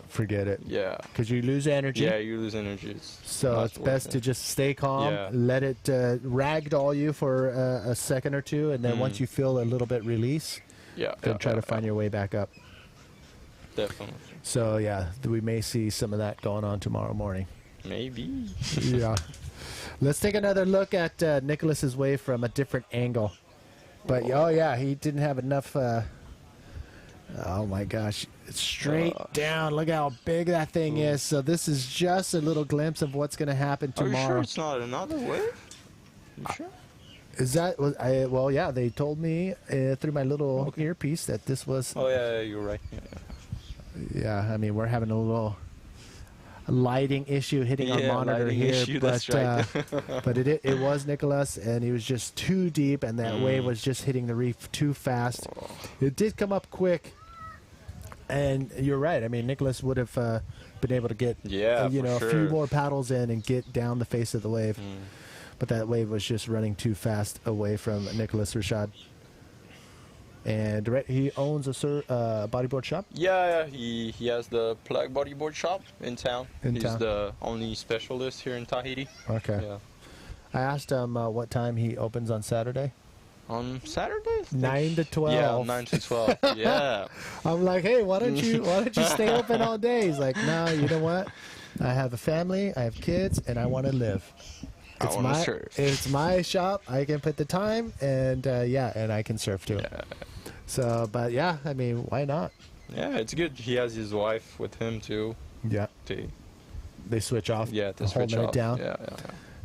Forget it. yeah. Because you lose energy. Yeah, you lose energy. So not it's worth best it. to just stay calm, Yeah. let it ragdoll you for a second or two, and then once you feel a little bit release, Yeah, then try to find your way back up. Definitely. So yeah, we may see some of that going on tomorrow morning. Maybe. Yeah. Let's take another look at Nicholas's wave from a different angle. But oh yeah, he didn't have enough. Oh my gosh, it's straight down. Look how big that thing is. So this is just a little glimpse of what's going to happen Are you tomorrow. sure it's not another wave? You sure? Is that? Well, yeah, they told me through my little earpiece that this was. Oh yeah, you're right. Yeah, I mean we're having a little lighting issue hitting our monitor lighting here, issue, but that's right. but it was Nicholas, and he was just too deep, and that wave was just hitting the reef too fast. It did come up quick, and you're right. I mean, Nicholas would have been able to get a few more paddles in and get down the face of the wave, but that wave was just running too fast away from Nicholas Rashad. And he owns a bodyboard shop? Yeah, he has the Plug Bodyboard shop in town. He's town. the only specialist here in Tahiti. Okay. Yeah. I asked him what time he opens on Saturday. On Saturday? 9 to 12. Yeah, 9 to 12. Yeah. I'm like, hey, why don't you stay open all day? He's like, no, you know what? I have a family, I have kids, and I want to live. It's my shop. I can put the time, and and I can surf too. Yeah. So, but yeah, I mean, why not? Yeah, it's good. He has his wife with him too. Yeah. They switch off. Yeah, they switch holding off. it down. Yeah.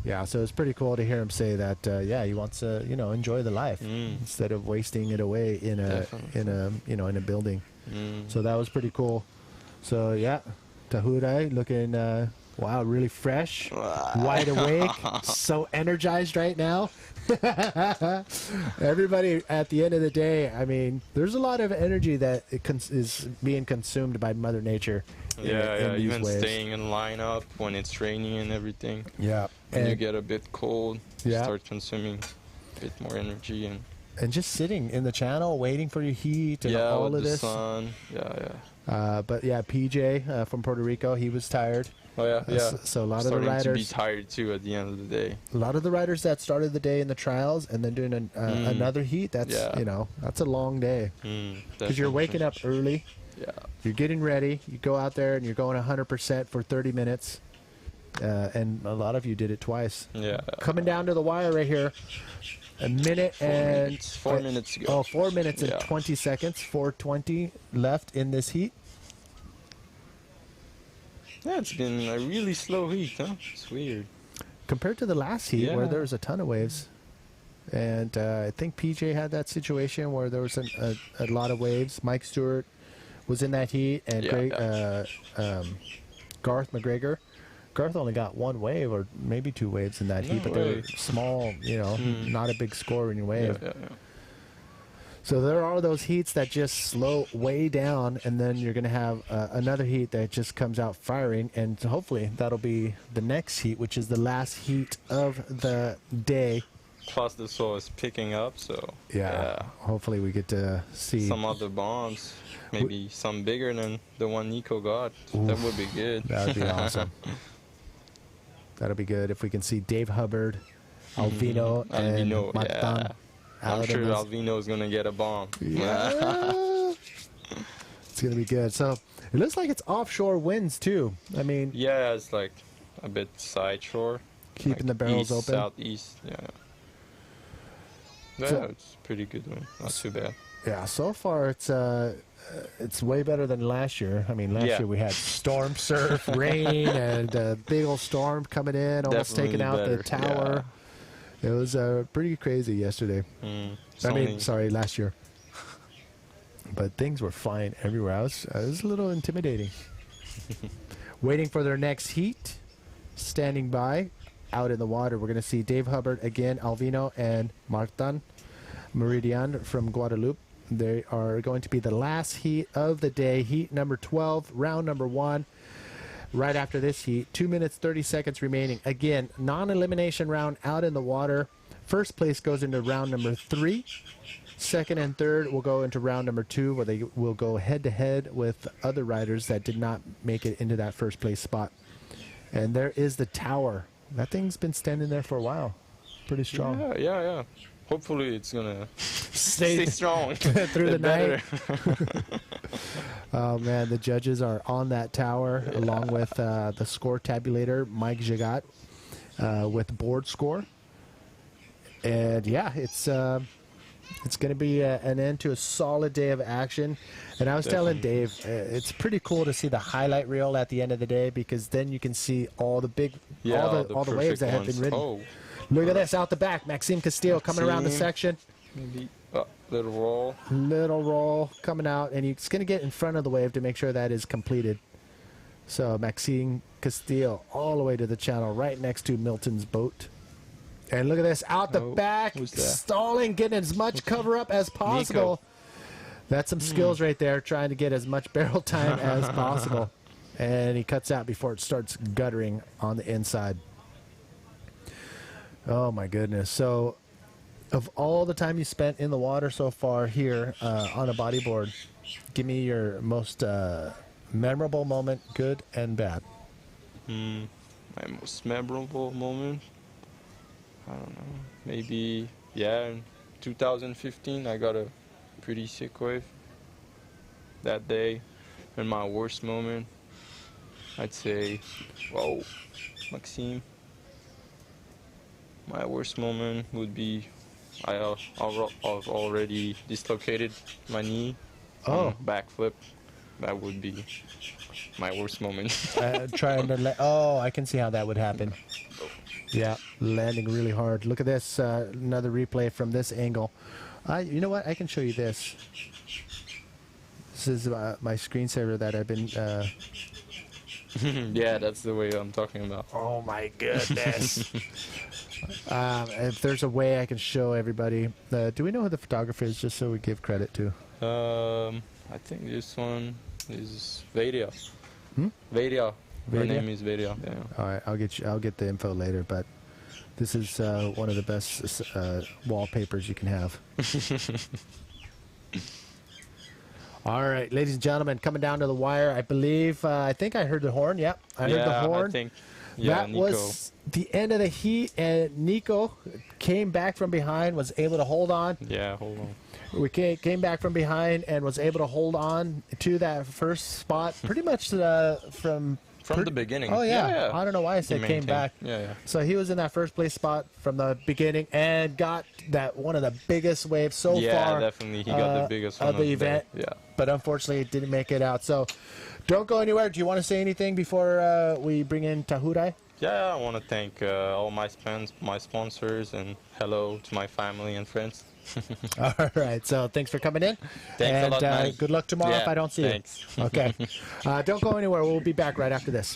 Yeah, so it's pretty cool to hear him say that. He wants to, enjoy the life instead of wasting it away in a building. So that was pretty cool. So yeah, Tahurai looking really fresh, wide awake, so energized right now. Everybody at the end of the day, I mean, there's a lot of energy that is being consumed by Mother Nature. In these even waves. staying in lineup when it's raining and everything. Yeah. When you get a bit cold, you Yeah. start consuming a bit more energy and just sitting in the channel waiting for your heat and all with of the this. sun. But yeah, PJ from Puerto Rico, he was tired. Oh yeah. So a lot Starting of the riders to be tired too at the end of the day. A lot of the riders that started the day in the trials and then doing another heat, that's that's a long day. Because you're waking up early. Yeah. You're getting ready. You go out there and you're going 100% for 30 minutes. And a lot of you did it twice. Yeah. Coming down to the wire right here. A minute and 4 minutes to go. Oh, 4 minutes and Yeah. 20 seconds. 4:20 left in this heat. Yeah, it's been a really slow heat, huh? It's weird. Compared to the last heat where Yeah. there was a ton of waves. And I think PJ had that situation where there was a lot of waves. Mike Stewart was in that heat, and Garth McGregor. Garth only got one wave or maybe two waves in that heat, but they were small, not a big scoring wave. Yeah. So there are those heats that just slow way down, and then you're going to have another heat that just comes out firing, and hopefully that'll be the next heat, which is the last heat of the day. Plus the soil is picking up, so hopefully we get to see some other bombs. Maybe some bigger than the one Nico got. That would be good. That would be awesome. That'll be good if we can see Dave Hubbard, Alvino, and Martin. I'm sure Alvino is going to get a bomb. Yeah. It's going to be good. So it looks like it's offshore winds too. I mean, yeah, it's like a bit side shore. Keeping the barrels open. Southeast, So- it's pretty good one. Not too bad. Yeah, so far it's way better than last year. I mean, last year we had storm surf, rain, and a big old storm coming in, almost Definitely taking out the better, tower. It was pretty crazy yesterday. Last year. But things were fine everywhere else. It was a little intimidating. Waiting for their next heat, standing by, out in the water. We're going to see Dave Hubbard again, Alvino, and Martin Meridian from Guadalupe. They are going to be the last heat of the day, heat number 12, round number 1. Right after this heat, 2 minutes, 30 seconds remaining. Again, non-elimination round out in the water. First place goes into round number 3. Second and third will go into round number 2, where they will go head-to-head with other riders that did not make it into that first place spot. And there is the tower. That thing's been standing there for a while. Pretty strong. Yeah. Hopefully it's going to stay strong through the night. Oh man, the judges are on that tower along with the score tabulator, Mike Jagat, with board score. And yeah, it's going to be an end to a solid day of action. And I was telling Dave, it's pretty cool to see the highlight reel at the end of the day, because then you can see all the big, all the waves that have been ridden. Oh. Look at this out the back, Maxime Castillo coming around the section. Maybe little roll. Little roll coming out, and he's going to get in front of the wave to make sure that is completed. So Maxime Castillo all the way to the channel, right next to Milton's boat. And look at this, out the back, stalling, getting as much cover up as possible. Nico. That's some skills right there, trying to get as much barrel time as possible. And he cuts out before it starts guttering on the inside. Oh my goodness. So of all the time you spent in the water so far here on a bodyboard, give me your most memorable moment, good and bad. My most memorable moment? I don't know. Maybe, yeah, in 2015 I got a pretty sick wave that day. And my worst moment, I'd say, whoa, Maxime. My worst moment would be I've already dislocated my knee. Backflip. That would be my worst moment. Trying to I can see how that would happen. Yeah, landing really hard. Look at this, another replay from this angle. You know what? I can show you this. This is my screensaver that I've been... Yeah, that's the way I'm talking about. Oh my goodness. If there's a way I can show everybody. Do we know who the photographer is, just so we give credit to? I think this one is Vadia. Hmm? Vadia. Her Vadia? name is Vadia. Yeah. All right, I'll get the info later, but this is one of the best wallpapers you can have. All right, ladies and gentlemen, coming down to the wire, I believe, I think I heard the horn. Yep, I heard the horn. I think, yeah, that was the end of the heat, and Nico came back from behind, was able to hold on. Yeah, hold on. We came back from behind and was able to hold on to that first spot pretty much from the beginning. Oh, yeah. I don't know why I said came back. Yeah. So he was in that first place spot from the beginning and got that one of the biggest waves so far. Yeah, definitely. He got the biggest one of the event. Yeah. But unfortunately, it didn't make it out. So don't go anywhere. Do you want to say anything before we bring in Tahurai? Yeah, I want to thank all my sponsors, and hello to my family and friends. All right, so thanks for coming in. Thanks a lot, man. Good luck tomorrow if I don't see thanks. you. Okay. Don't go anywhere. We'll be back right after this.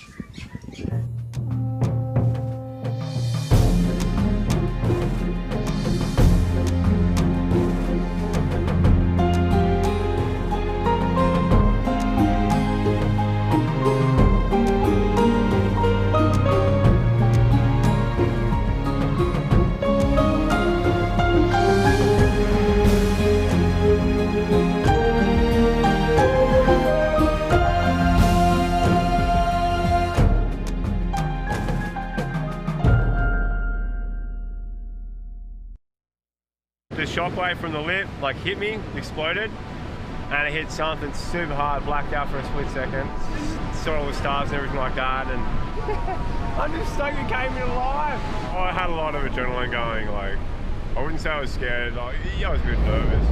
The shockwave from the lip hit me, exploded, and it hit something super hard, blacked out for a split second. Saw all the stars and everything like that, and I'm just stoked it came in alive. Oh, I had a lot of adrenaline going. I wouldn't say I was scared. I was a bit nervous.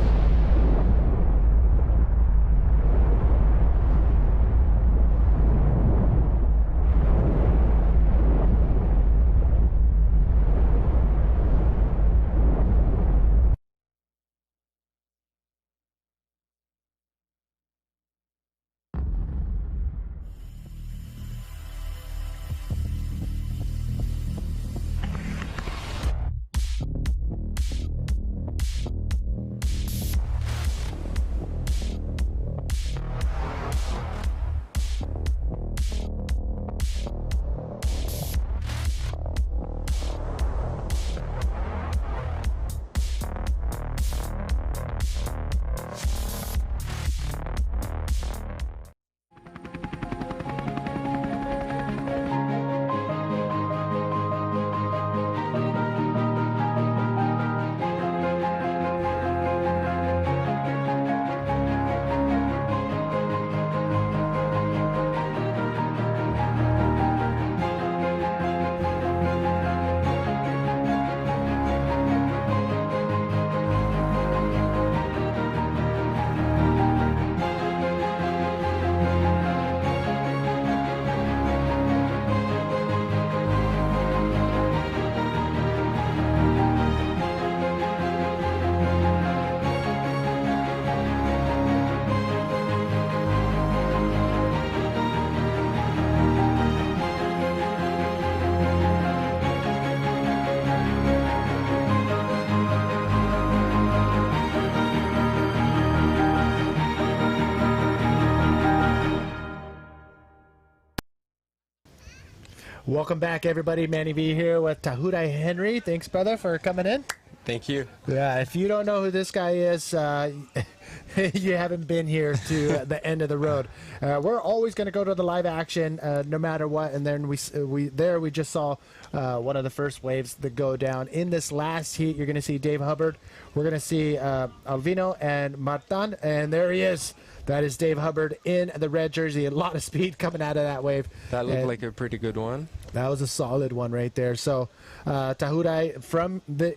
Welcome back, everybody. Manny V here with Teahupoo Henry. Thanks, brother, for coming in. Thank you. Yeah, if you don't know who this guy is, you haven't been here to the end of the road. We're always going to go to the live action, no matter what. And then we just saw one of the first waves that go down in this last heat. You're going to see Dave Hubbard. We're going to see Alvino and Martin, and there he is. That is Dave Hubbard in the red jersey. A lot of speed coming out of that wave. That looked like a pretty good one. That was a solid one right there. So, Teahupoo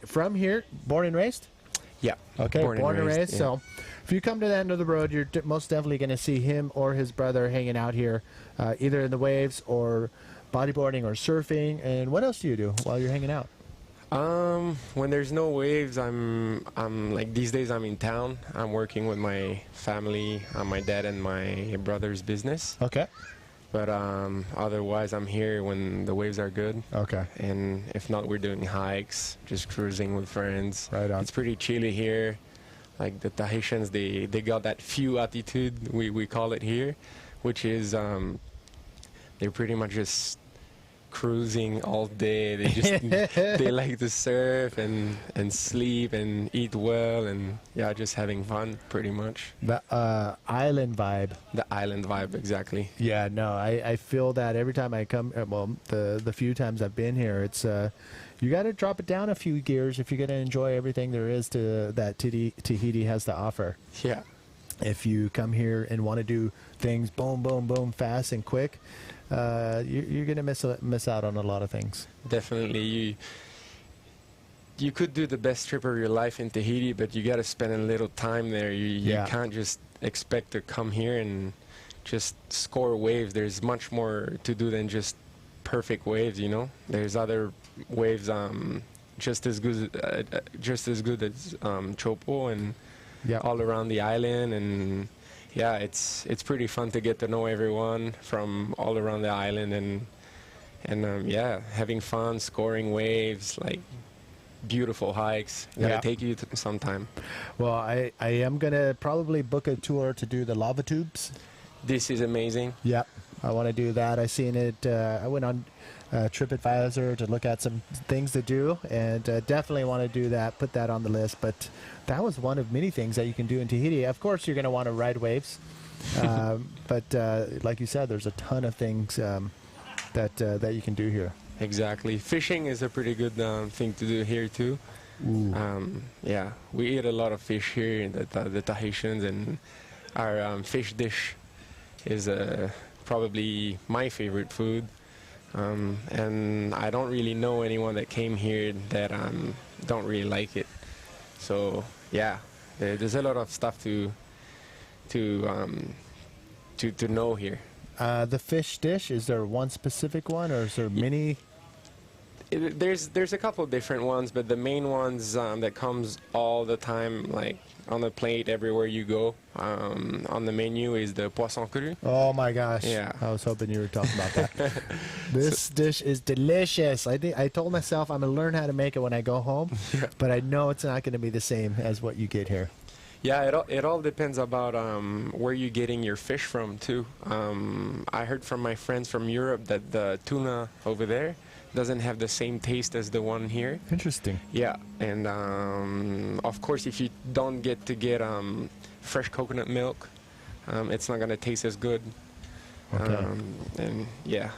from here, born and raised? Yeah. Okay, born and raised. Yeah. So, if you come to the end of the road, you're most definitely going to see him or his brother hanging out here, either in the waves or bodyboarding or surfing. And what else do you do while you're hanging out? When there's no waves, I'm like these days I'm in town. I'm working with my family, my dad and my brother's business. Okay. But otherwise, I'm here when the waves are good. Okay. And if not, we're doing hikes, just cruising with friends. Right on. It's pretty chilly here. Like the Tahitians, they got that few attitude, we call it here, which is they're pretty much just cruising all day. They just they like to surf and sleep and eat well and yeah, just having fun pretty much. The island vibe. The island vibe, exactly. Yeah, no, I feel that every time I come. Well, the few times I've been here, it's you got to drop it down a few gears if you're going to enjoy everything there is to that Tahiti has to offer. Yeah. If you come here and want to do things boom, boom, boom, fast and quick, you're going to miss out on a lot of things. Definitely. You could do the best trip of your life in Tahiti, but you got to spend a little time there. You can't just expect to come here and just score waves. There's much more to do than just perfect waves, you know. There's other waves just as good as Teahupoo and all around the island, and yeah, it's pretty fun to get to know everyone from all around the island, and yeah, having fun, scoring waves, like beautiful hikes. Gotta take you sometime. Well, I am gonna probably book a tour to do the lava tubes. This is amazing. Yep, I want to do that. I seen it. I went on TripAdvisor to look at some things to do, and definitely want to do that. Put that on the list. But that was one of many things that you can do in Tahiti. Of course, you're going to want to ride waves, but like you said, there's a ton of things that you can do here. Exactly. Fishing is a pretty good thing to do here too. Yeah, we eat a lot of fish here in the Tahitians, and our fish dish is probably my favorite food. And I don't really know anyone that came here that don't really like it. So yeah, there's a lot of stuff to know here. The fish dish, is there one specific one, or is there many? There's a couple different ones, but the main ones that comes all the time, like on the plate everywhere you go, on the menu, is the poisson cru. Oh my gosh! Yeah, I was hoping you were talking about that. This dish is delicious. I told myself I'm gonna learn how to make it when I go home, but I know it's not gonna be the same as what you get here. Yeah, it all depends about where you're getting your fish from too. I heard from my friends from Europe that the tuna over there doesn't have the same taste as the one here. Interesting. Yeah, and of course, if you don't get fresh coconut milk, it's not gonna taste as good. Okay. And yeah.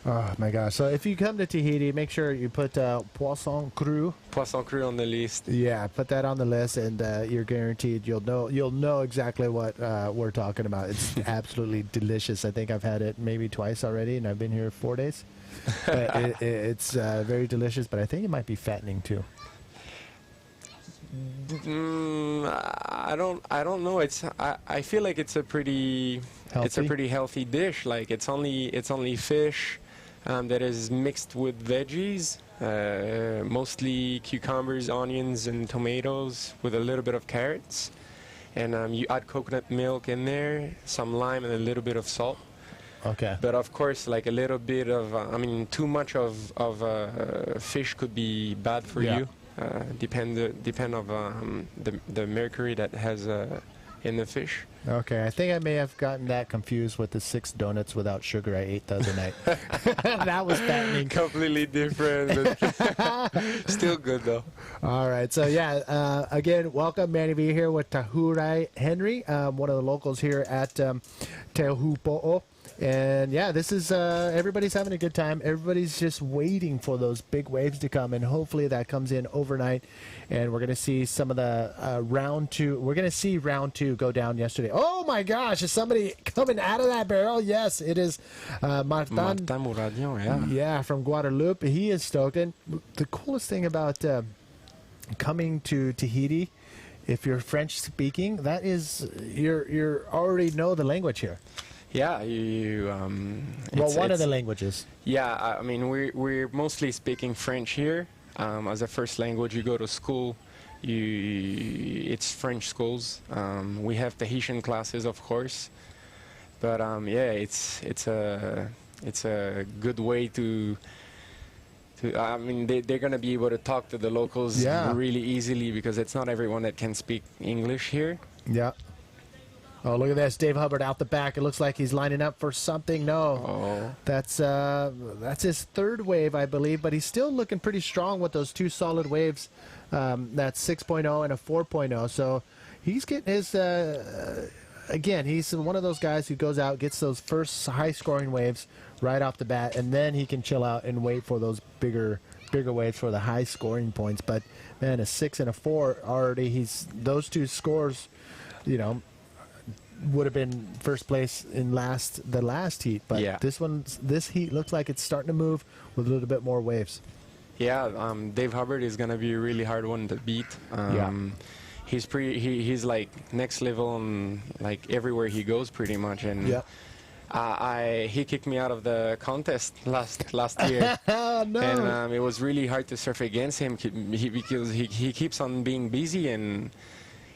Oh my gosh! So if you come to Tahiti, make sure you put poisson cru. Poisson cru on the list. Yeah, put that on the list, and you're guaranteed you'll know exactly what we're talking about. It's absolutely delicious. I think I've had it maybe twice already, and I've been here 4 days. But it's very delicious, but I think it might be fattening too. I don't know. I feel like it's a pretty healthy dish. Like it's only fish that is mixed with veggies, mostly cucumbers, onions, and tomatoes, with a little bit of carrots, and you add coconut milk in there, some lime, and a little bit of salt. Okay. But of course, like a little bit of, too much of fish could be bad for you. Depend of the mercury that has in the fish. Okay, I think I may have gotten that confused with the 6 donuts without sugar I ate the other night. That was fattening. Completely different, but still good though. All right, so yeah, again, welcome Manny V here with Tahurai Henry, one of the locals here at Teahupoo. And yeah, this is everybody's having a good time. Everybody's just waiting for those big waves to come, and hopefully that comes in overnight. And we're going to see some of the round 2. We're going to see round 2 go down yesterday. Oh my gosh, is somebody coming out of that barrel? Yes, it is Martin Mouradian, yeah, from Guadeloupe. He is stoked. And the coolest thing about coming to Tahiti, if you're French speaking, that is you're already know the language here. Yeah, well, one of the languages. Yeah, I mean we're mostly speaking French here as a first language. You go to school, it's French schools. We have Tahitian classes, of course, but yeah, it's a good way to. I mean, they're gonna be able to talk to the locals really easily because it's not everyone that can speak English here. Yeah. Oh, look at this. Dave Hubbard out the back. It looks like he's lining up for something. No. That's his 3rd wave, I believe, but he's still looking pretty strong with those 2 solid waves. That's 6.0 and a 4.0. So he's getting his, again, he's one of those guys who goes out, gets those first high-scoring waves right off the bat, and then he can chill out and wait for those bigger waves for the high-scoring points. But, man, a 6 and a 4 already, those 2 scores, you know, would have been first place in the last heat, but this heat looks like it's starting to move with a little bit more waves. Yeah, Dave Hubbard is gonna be a really hard one to beat. He's like next level on like everywhere he goes pretty much, and he kicked me out of the contest last year. No. And it was really hard to surf against him because he keeps on being busy, and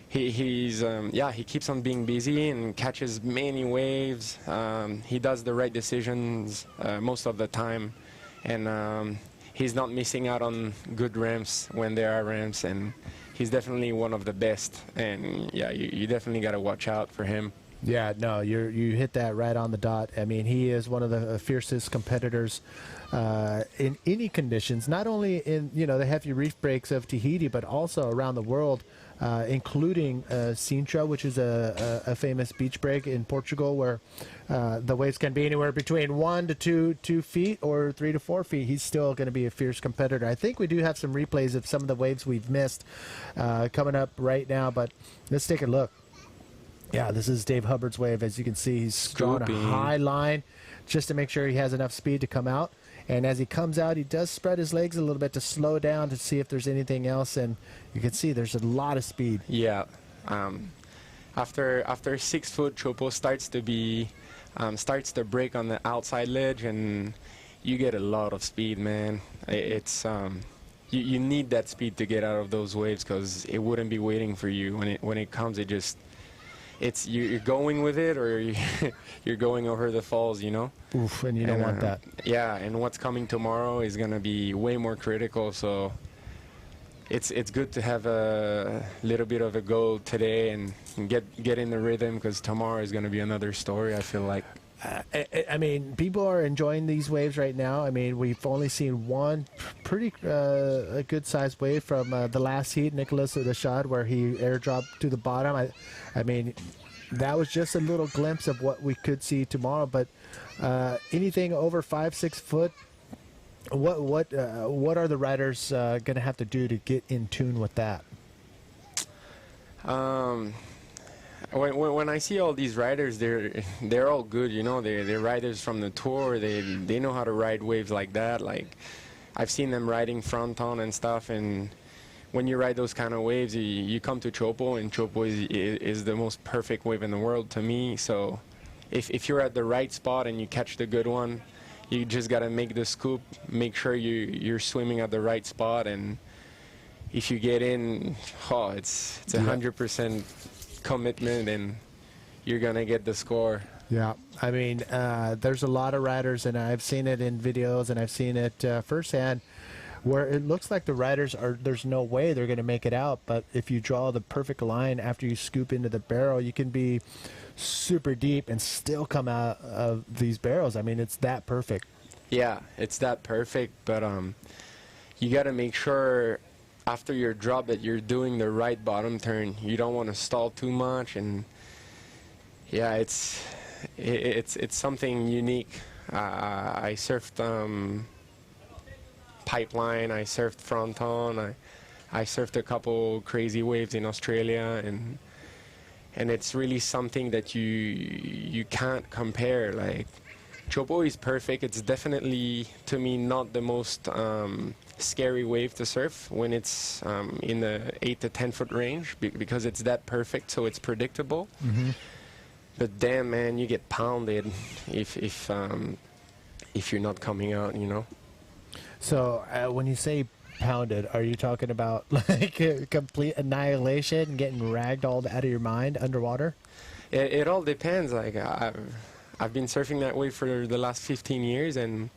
he keeps on being busy and catches many waves. He does the right decisions most of the time, and he's not missing out on good ramps when there are ramps, and he's definitely one of the best. And yeah, you definitely got to watch out for him. Yeah, no, you hit that right on the dot. I mean, he is one of the fiercest competitors in any conditions, not only in the heavy reef breaks of Tahiti, but also around the world. Including Sintra, which is a famous beach break in Portugal, where the waves can be anywhere between 1 to 2 feet or 3 to 4 feet. He's still going to be a fierce competitor. I think we do have some replays of some of the waves we've missed coming up right now, but let's take a look. Yeah, this is Dave Hubbard's wave. As you can see, he's drawing a high line just to make sure he has enough speed to come out. And as he comes out, he does spread his legs a little bit to slow down to see if there's anything else. And you can see there's a lot of speed. Yeah. After 6 foot, Chopo starts to break on the outside ledge, and you get a lot of speed, man. It's you need that speed to get out of those waves because it wouldn't be waiting for you when it comes. You're going with it, or you're going over the falls, Oof, and you don't want that. Yeah, and what's coming tomorrow is going to be way more critical, so it's good to have a little bit of a go today and get in the rhythm, because tomorrow is going to be another story, I feel like. I mean, people are enjoying these waves right now. I mean, we've only seen one pretty a good-sized wave from the last heat, Nicholas Rashad, where he airdropped to the bottom. I mean, that was just a little glimpse of what we could see tomorrow. But anything over 5-6 foot, what are the riders going to have to do to get in tune with that? When I see all these riders, they're all good, They're riders from the tour. They know how to ride waves like that. Like, I've seen them riding front on and stuff. And when you ride those kind of waves, you come to Chopo, and Chopo is the most perfect wave in the world to me. So, if you're at the right spot and you catch the good one, you just gotta make the scoop, make sure you're swimming at the right spot, and if you get in, it's 100%. Commitment, and you're gonna get the score. Yeah, I mean, there's a lot of riders, and I've seen it in videos, and I've seen it firsthand, where it looks like the riders there's no way they're going to make it out, but if you draw the perfect line after you scoop into the barrel, you can be super deep and still come out of these barrels. I mean, it's that perfect. Yeah, it's that perfect, but you got to make sure after your drop that you're doing the right bottom turn. You don't want to stall too much, and yeah, it's something unique. I surfed pipeline, I surfed fronton, I surfed a couple crazy waves in Australia, and it's really something that you can't compare. Like, Teahupoo is perfect. It's definitely, to me, not the most scary wave to surf when it's in the 8 to 10 foot range, because it's that perfect, so it's predictable. Mm-hmm. But damn, man, you get pounded if you're not coming out, you know. So when you say pounded, are you talking about like a complete annihilation and getting ragged all out of your mind underwater? It all depends. Like, I've been surfing that way for the last 15 years, and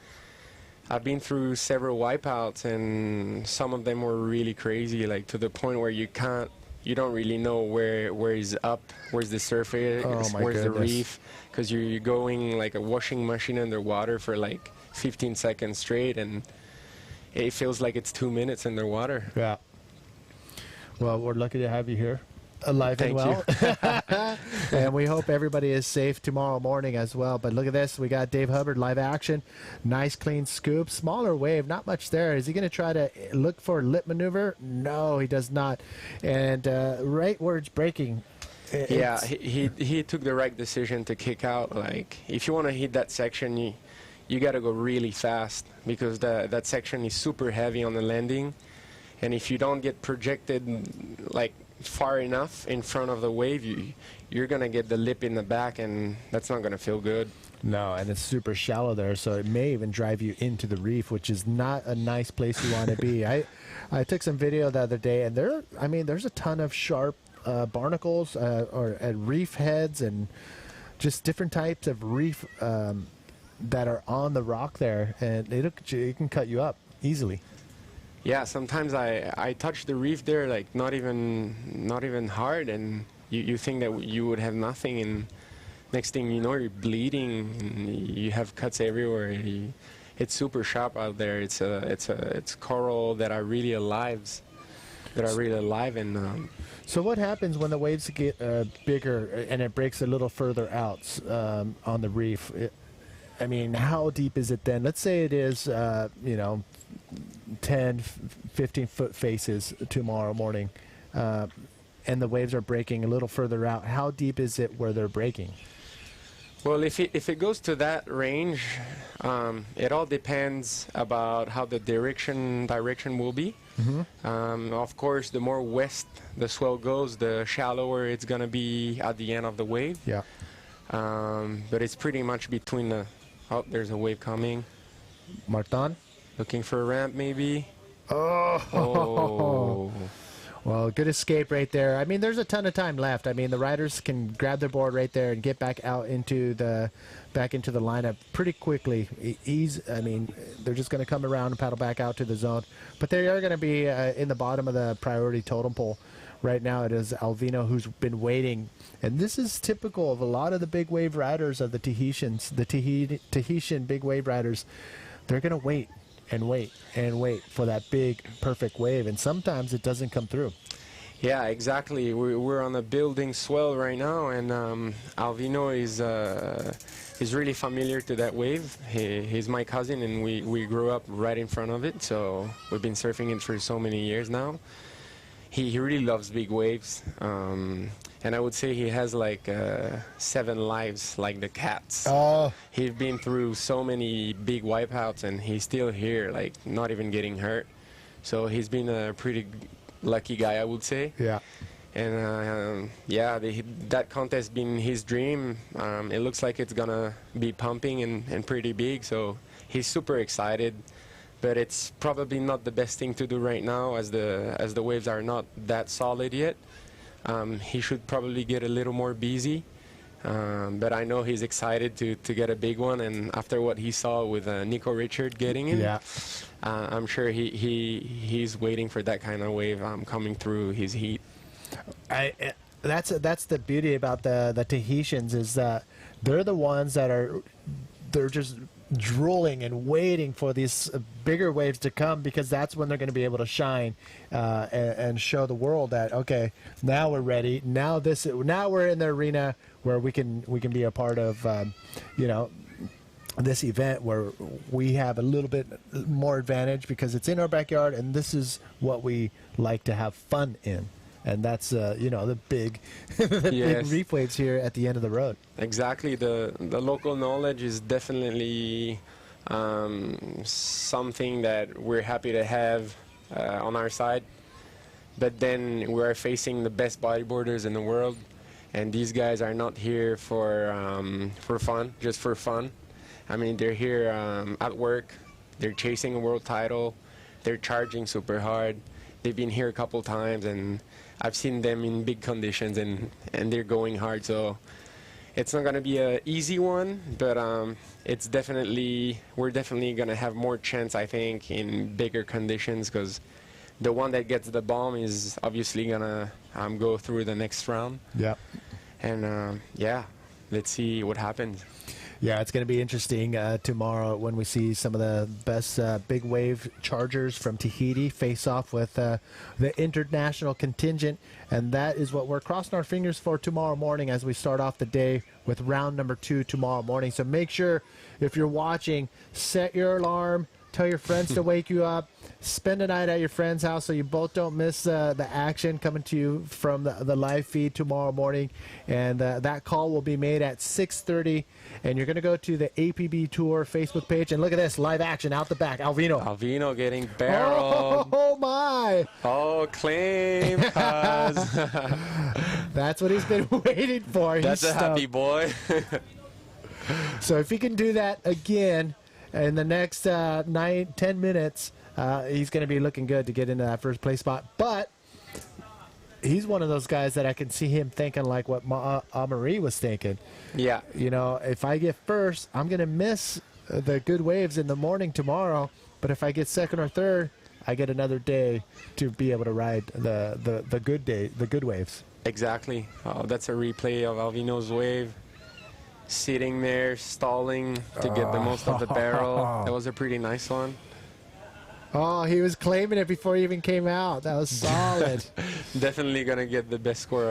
I've been through several wipeouts, and some of them were really crazy, like to the point where you don't really know where is up, where's the surface, where's the reef, because you're going like a washing machine underwater for like 15 seconds straight, and it feels like it's 2 minutes underwater. Yeah. Well, we're lucky to have you here, alive and well. And we hope everybody is safe tomorrow morning as well. But look at this. We got Dave Hubbard live action. Nice clean scoop. Smaller wave. Not much there. Is he going to try to look for a lip maneuver? No, he does not. And right where it's breaking. Yeah, he took the right decision to kick out. Like, if you want to hit that section, you got to go really fast, because that section is super heavy on the landing. And if you don't get projected like far enough in front of the wave, you're going to get the lip in the back, and that's not going to feel good. No, and it's super shallow there, so it may even drive you into the reef, which is not a nice place you want to be. I took some video the other day, and there's a ton of sharp barnacles or reef heads and just different types of reef that are on the rock there, and it can cut you up easily. Yeah, sometimes I touch the reef there, like not even hard, and you think that you would have nothing, and next thing you know, you're bleeding, and you have cuts everywhere. It's super sharp out there. It's coral that are really alive, and so what happens when the waves get bigger and it breaks a little further out on the reef? I mean, how deep is it then? Let's say it is 10, 15 foot faces tomorrow morning, and the waves are breaking a little further out. How deep is it where they're breaking? Well, if it goes to that range, it all depends about how the direction will be. Mm-hmm. Of course, the more west the swell goes, the shallower it's going to be at the end of the wave. Yeah. But it's pretty much between the... Oh, there's a wave coming. Martin? Looking for a ramp, maybe. Oh. Well, good escape right there. I mean, there's a ton of time left. I mean, the riders can grab their board right there and get back out into the lineup pretty quickly. I mean, they're just going to come around and paddle back out to the zone. But they are going to be in the bottom of the priority totem pole. Right now it is Alvino who's been waiting. And this is typical of a lot of the big wave riders of the Tahitians, the Tahitian big wave riders. They're going to wait and wait and wait for that big, perfect wave. And sometimes it doesn't come through. Yeah, exactly. We're on a building swell right now, and Alvino is really familiar to that wave. He's my cousin, and we grew up right in front of it, so we've been surfing it for so many years now. He really loves big waves, and I would say he has like 7 lives, like the cats. Oh. He's been through so many big wipeouts, and he's still here, like not even getting hurt. So he's been a pretty lucky guy, I would say. Yeah. And yeah, that contest been his dream. It looks like it's gonna be pumping and pretty big, so he's super excited. But it's probably not the best thing to do right now, as the waves are not that solid yet. He should probably get a little more busy But I know he's excited to get a big one, and after what he saw with Nico Richard getting it, Yeah. I'm sure he's waiting for that kind of wave coming through his heat. That's the beauty about the Tahitians, is that they're the ones that they're just drooling and waiting for these bigger waves to come, because that's when they're going to be able to shine and show the world that, okay, now we're ready. Now we're in the arena where we can be a part of this event where we have a little bit more advantage because it's in our backyard, and this is what we like to have fun in. And that's the big big reef waves here at the end of the road. Exactly. The local knowledge is definitely something that we're happy to have on our side. But then we're facing the best bodyboarders in the world, and these guys are not here for fun, just for fun. I mean, they're here at work. They're chasing a world title. They're charging super hard. They've been here a couple times, and I've seen them in big conditions, and they're going hard. So it's not going to be an easy one, but we're definitely going to have more chance, I think, in bigger conditions, because the one that gets the bomb is obviously going to go through the next round. Yeah. And let's see what happens. Yeah, it's going to be interesting tomorrow when we see some of the best big wave chargers from Tahiti face off with the international contingent. And that is what we're crossing our fingers for tomorrow morning as we start off the day with round number 2 tomorrow morning. So make sure, if you're watching, set your alarm, tell your friends to wake you up, spend a night at your friend's house so you both don't miss the action coming to you from the live feed tomorrow morning. And that call will be made at 6:30. And you're going to go to the APB Tour Facebook page. And look at this, live action out the back. Alvino getting barreled. Oh, my. Oh, claim. That's what he's been waiting for. That's a happy boy. So if he can do that again in the next 9-10 minutes, he's going to be looking good to get into that first place spot. But he's one of those guys that I can see him thinking like what Amaury was thinking. Yeah. If I get first, I'm going to miss the good waves in the morning tomorrow. But if I get second or third, I get another day to be able to ride the good waves. Exactly. That's a replay of Alvino's wave. Sitting there, stalling to get the most of the barrel. That was a pretty nice one. Oh, he was claiming it before he even came out. That was solid. Definitely gonna get the best score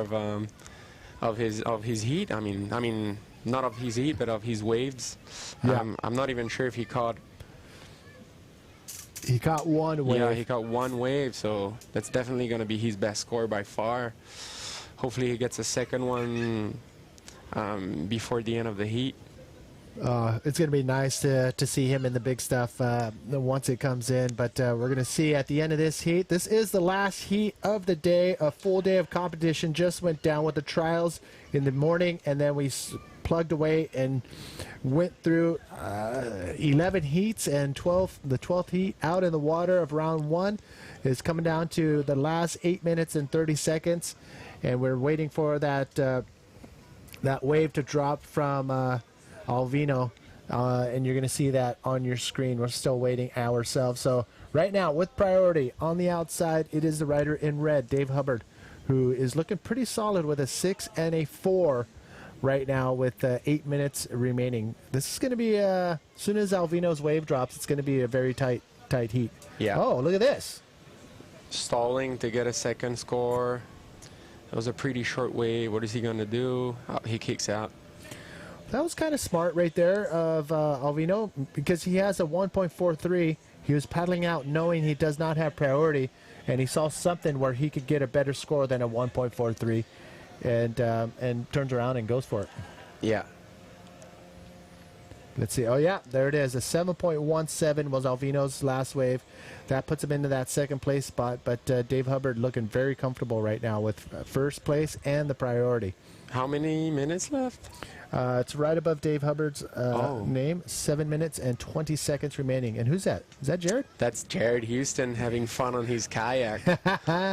of his heat. I mean, not of his heat, but of his waves. Yeah. I'm not even sure if he caught. He caught one wave. Yeah, he caught one wave, so that's definitely gonna be his best score by far. Hopefully, he gets a second one before the end of the heat. It's going to be nice to see him in the big stuff once it comes in. But we're going to see at the end of this heat. This is the last heat of the day. A full day of competition just went down with the trials in the morning. And then we plugged away and went through 11 heats. And the 12th heat out in the water of round 1 is coming down to the last 8 minutes and 30 seconds. And we're waiting for that wave to drop from Alvino, and you're going to see that on your screen. We're still waiting ourselves. So right now, with priority on the outside, it is the rider in red, Dave Hubbard, who is looking pretty solid with a 6 and a 4 right now with 8 minutes remaining. This is going to be, as soon as Alvino's wave drops, it's going to be a very tight heat. Yeah. Oh, look at this. Stalling to get a second score. That was a pretty short wave. What is he going to do? Oh, he kicks out. That was kind of smart right there of Alvino, because he has a 1.43. He was paddling out knowing he does not have priority, and he saw something where he could get a better score than a 1.43, and turns around and goes for it. Yeah. Let's see. Oh, yeah, there it is. A 7.17 was Alvino's last wave. That puts him into that second place spot, but Dave Hubbard looking very comfortable right now with first place and the priority. How many minutes left? It's right above Dave Hubbard's name. 7 minutes and 20 seconds remaining. And who's that? Is that Jared? That's Jared Houston having fun on his kayak.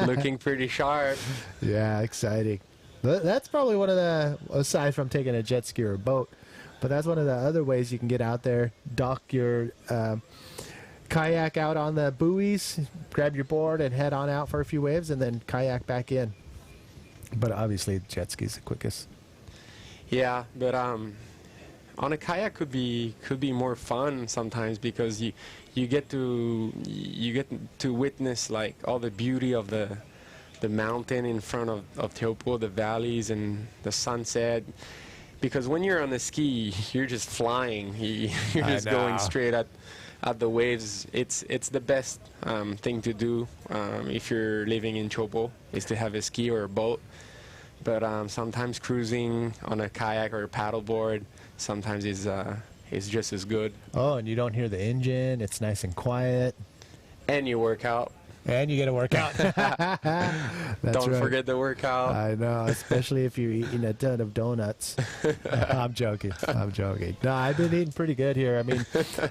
Looking pretty sharp. Yeah, exciting. That's probably one of the, aside from taking a jet ski or a boat, but that's one of the other ways you can get out there, dock your kayak out on the buoys, grab your board and head on out for a few waves and then kayak back in. But obviously jet ski's the quickest. Yeah, but on a kayak could be more fun sometimes because you get to witness like all the beauty of the mountain in front of Teahupoo, the valleys and the sunset. Because when you're on the ski, you're just flying. You're just going straight at the waves. It's the best thing to do if you're living in Teahupoo, is to have a ski or a boat. But sometimes cruising on a kayak or a paddleboard sometimes is just as good. Oh, and you don't hear the engine. It's nice and quiet. And you work out. And you get a workout. Don't forget the workout. I know, especially if you're eating a ton of donuts. I'm joking. I'm joking. No, I've been eating pretty good here. I mean,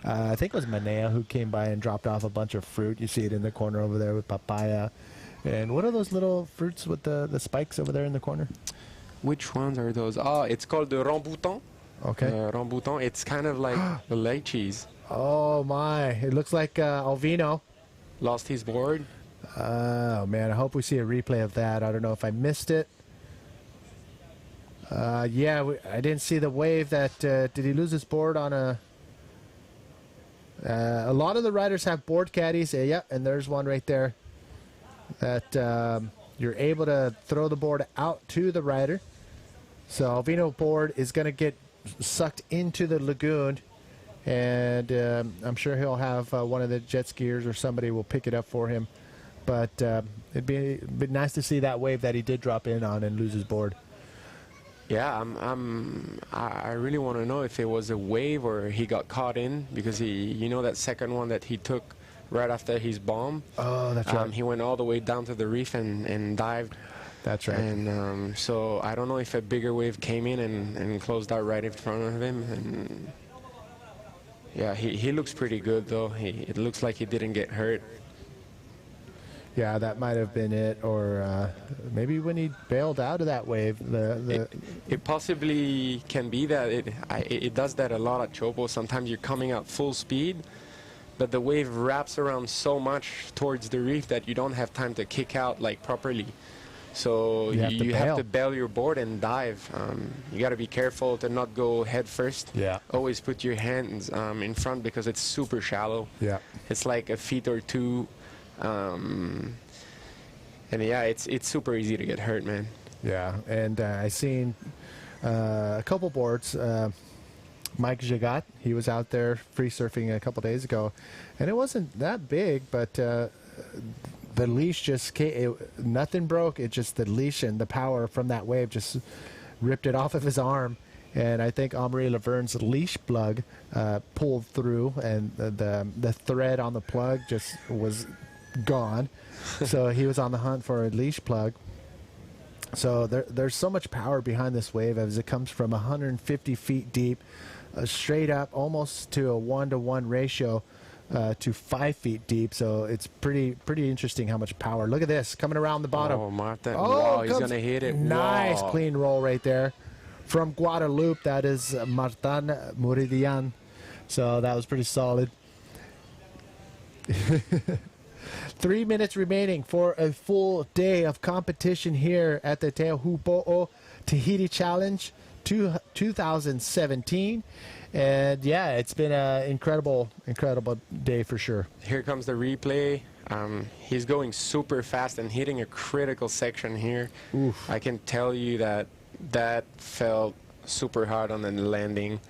I think it was Manea who came by and dropped off a bunch of fruit. You see it in the corner over there with papaya. And what are those little fruits with the spikes over there in the corner? Which ones are those? Oh, it's called the rambutan. Okay. Rambutan. It's kind of like the lychees. Oh, my. It looks like Alvino lost his board. Oh, man. I hope we see a replay of that. I don't know if I missed it. Yeah, I didn't see the wave that... did he lose his board on a... a lot of the riders have board caddies. Yeah, and there's one right there. That you're able to throw the board out to the rider. So Alvino board is going to get sucked into the lagoon. And I'm sure he'll have one of the jet skiers or somebody will pick it up for him. But it'd be nice to see that wave that he did drop in on and lose his board. Yeah, I really want to know if it was a wave or he got caught in, because you know that second one that he took right after his bomb. Oh, that's right. He went all the way down to the reef and dived. That's right. And so I don't know if a bigger wave came in and closed out right in front of him. And yeah, he looks pretty good though. It looks like he didn't get hurt. Yeah, that might have been it, or maybe when he bailed out of that wave. It possibly can be that. It does that a lot at Teahupoo. Sometimes you're coming out full speed, but the wave wraps around so much towards the reef that you don't have time to kick out like properly. So you have to bail your board and dive. You got to be careful to not go head first. Yeah. Always put your hands in front because it's super shallow. Yeah. It's like a feet or two. And yeah, it's super easy to get hurt, man. Yeah, and I seen a couple boards. Mike Jagat, he was out there free surfing a couple days ago, and it wasn't that big, but the leash just came, nothing broke. It just, the leash and the power from that wave just ripped it off of his arm. And I think Omri Laverne's leash plug pulled through, and the thread on the plug just was gone. So he was on the hunt for a leash plug. So there's so much power behind this wave as it comes from 150 feet deep, straight up almost to a 1-to-1 ratio to 5 feet deep. So it's pretty interesting how much power. Look at this coming around the bottom. Oh, Martin. Oh, wow, he's going to hit it. Nice, wow. Clean roll right there. From Guadalupe, that is Martin Muridian. So that was pretty solid. 3 minutes remaining for a full day of competition here at the Teahupoo Tahiti Challenge 2017. And yeah, it's been an incredible day for sure. Here comes the replay. He's going super fast and hitting a critical section here. Oof. I can tell you that felt super hard on the landing.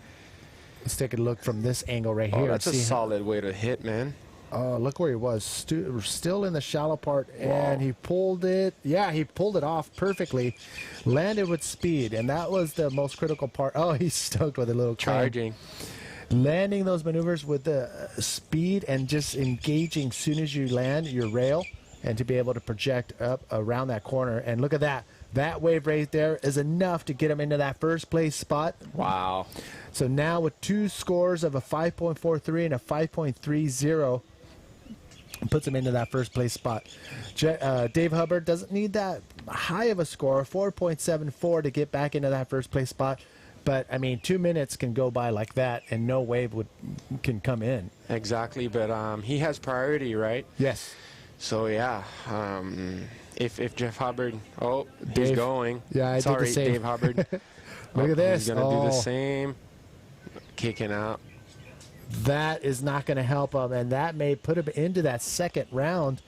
Let's take a look from this angle right here. Oh, that's a solid way to hit, man. Oh, look where he was. Still in the shallow part, and he pulled it. Yeah, he pulled it off perfectly. Landed with speed, and that was the most critical part. Oh, he's stoked with a little charging. Landing those maneuvers with the speed and just engaging as soon as you land your rail, and to be able to project up around that corner. And look at that. That wave right there is enough to get him into that first place spot. Wow. So now with two scores of a 5.43 and a 5.30, puts him into that first place spot. Dave Hubbard doesn't need that high of a score, 4.74, to get back into that first place spot. But I mean, 2 minutes can go by like that, and no wave can come in. Exactly, but he has priority, right? Yes. So yeah, if Jeff Hubbard, Dave, he's going. Yeah, I sorry, did the same. Dave Hubbard. Look at this. He's gonna do the same, kicking out. That is not going to help him, and that may put him into that second round,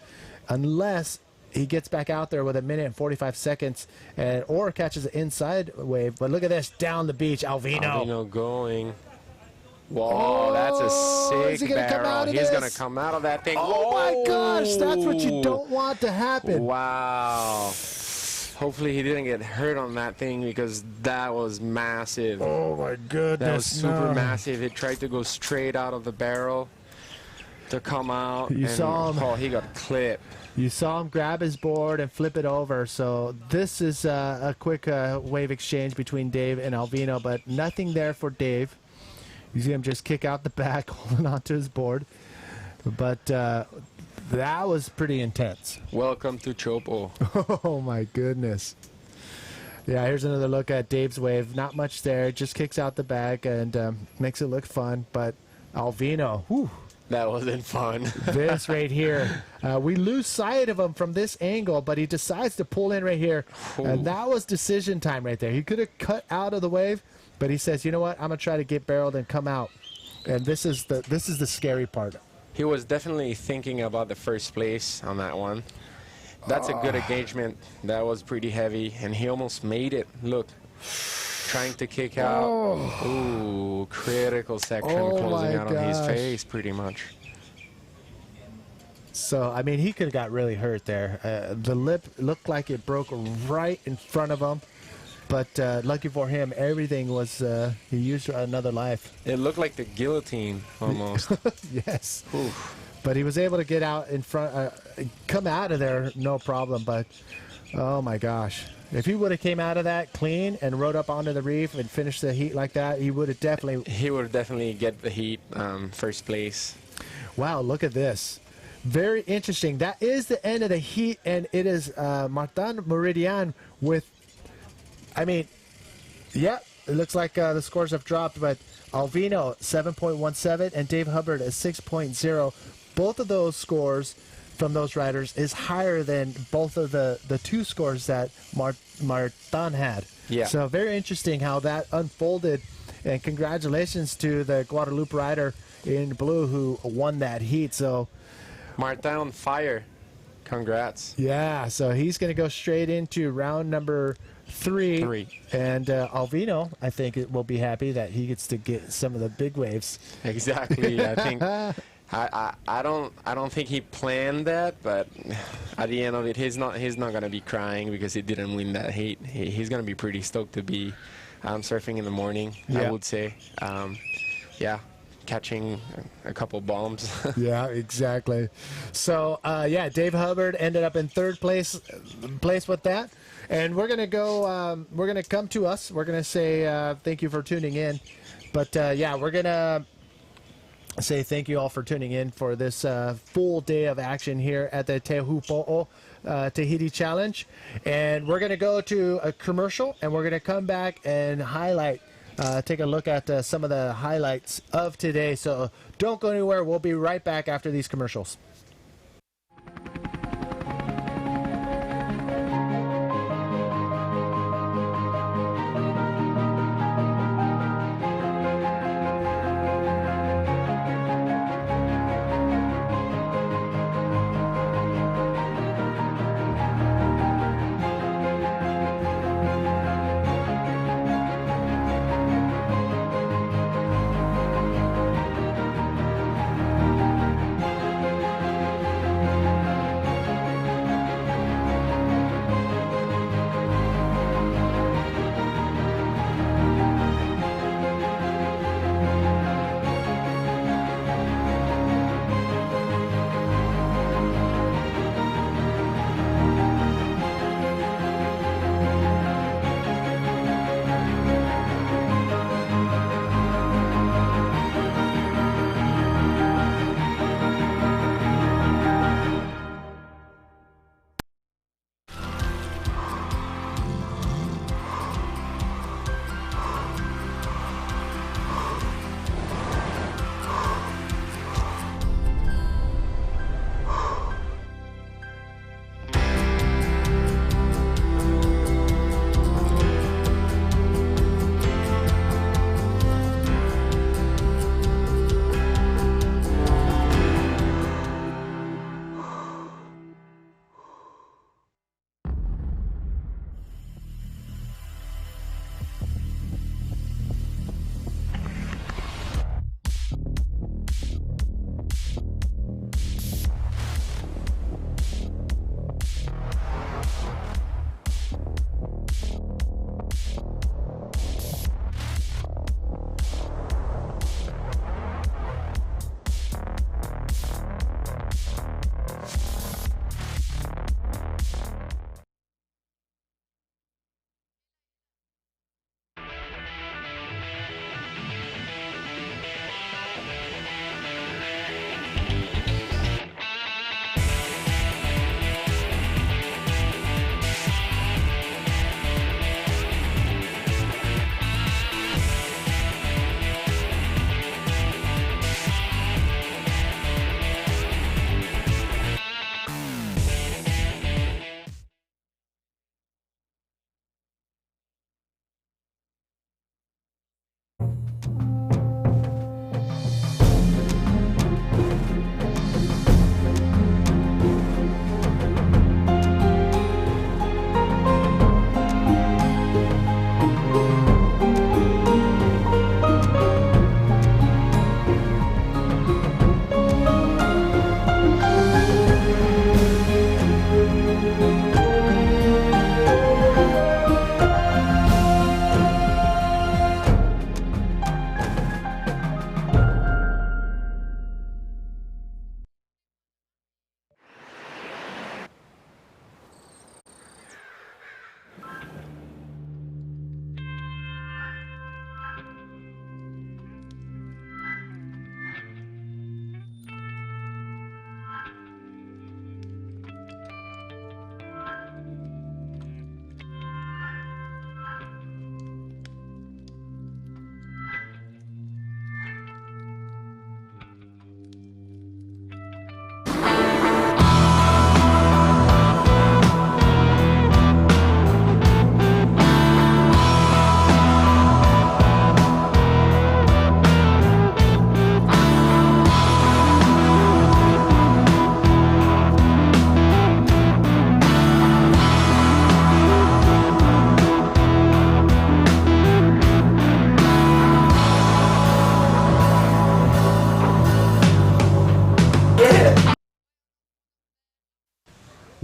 unless he gets back out there with 1 minute and 45 seconds, or catches an inside wave. But look at this, down the beach, Alvino. Alvino going. Whoa, that's a sick barrel. He's going to come out of that thing. Oh, my gosh, that's what you don't want to happen. Wow. Hopefully he didn't get hurt on that thing, because that was massive. Oh, my goodness. That was super massive. It tried to go straight out of the barrel to come out. You saw him. Oh, he got clipped. You saw him grab his board and flip it over. So this is a quick wave exchange between Dave and Alvino, but nothing there for Dave. You see him just kick out the back, holding onto his board. But that was pretty intense. Welcome to Teahupoo. Oh, my goodness. Yeah, here's another look at Dave's wave. Not much there. Just kicks out the back and makes it look fun. But Alvino, whew. That wasn't fun. This right here. We lose sight of him from this angle, but he decides to pull in right here. And that was decision time right there. He could have cut out of the wave, but he says, you know what? I'm going to try to get barreled and come out. And this is the scary part. He was definitely thinking about the first place on that one. That's a good engagement. That was pretty heavy, and he almost made it. Look, trying to kick out. Ooh, critical section closing out on his face, pretty much. So, I mean, he could have got really hurt there. The lip looked like it broke right in front of him. But lucky for him, everything was, he used another life. It looked like the guillotine, almost. Yes. Oof. But he was able to get out in front, come out of there, no problem. But, oh my gosh. If he would have came out of that clean and rode up onto the reef and finished the heat like that, he would have definitely... He would definitely get the heat, first place. Wow, look at this. Very interesting. That is the end of the heat, and it is Martin Meridian with... I mean, yeah, it looks like the scores have dropped, but Alvino 7.17 and Dave Hubbard is 6.0. Both of those scores from those riders is higher than both of the two scores that Martin had. Yeah. So very interesting how that unfolded, and congratulations to the Guadalupe rider in blue who won that heat. So Martin on fire. Congrats. Yeah, so he's going to go straight into round number 3. And Alvino, I think, will be happy that he gets to get some of the big waves. Exactly. I think I don't think he planned that, but at the end of it, he's not going to be crying because he didn't win that heat. He's going to be pretty stoked to be surfing in the morning. I would say, yeah. Catching a couple bombs. Yeah, exactly. So, yeah, Dave Hubbard ended up in third place with that. And we're going to go, we're going to come to us. We're going to say thank you for tuning in. But, yeah, we're going to say thank you all for tuning in for this full day of action here at the Teahupoo Tahiti Challenge. And we're going to go to a commercial, and we're going to come back and highlight take a look at some of the highlights of today. So don't go anywhere. We'll be right back after these commercials.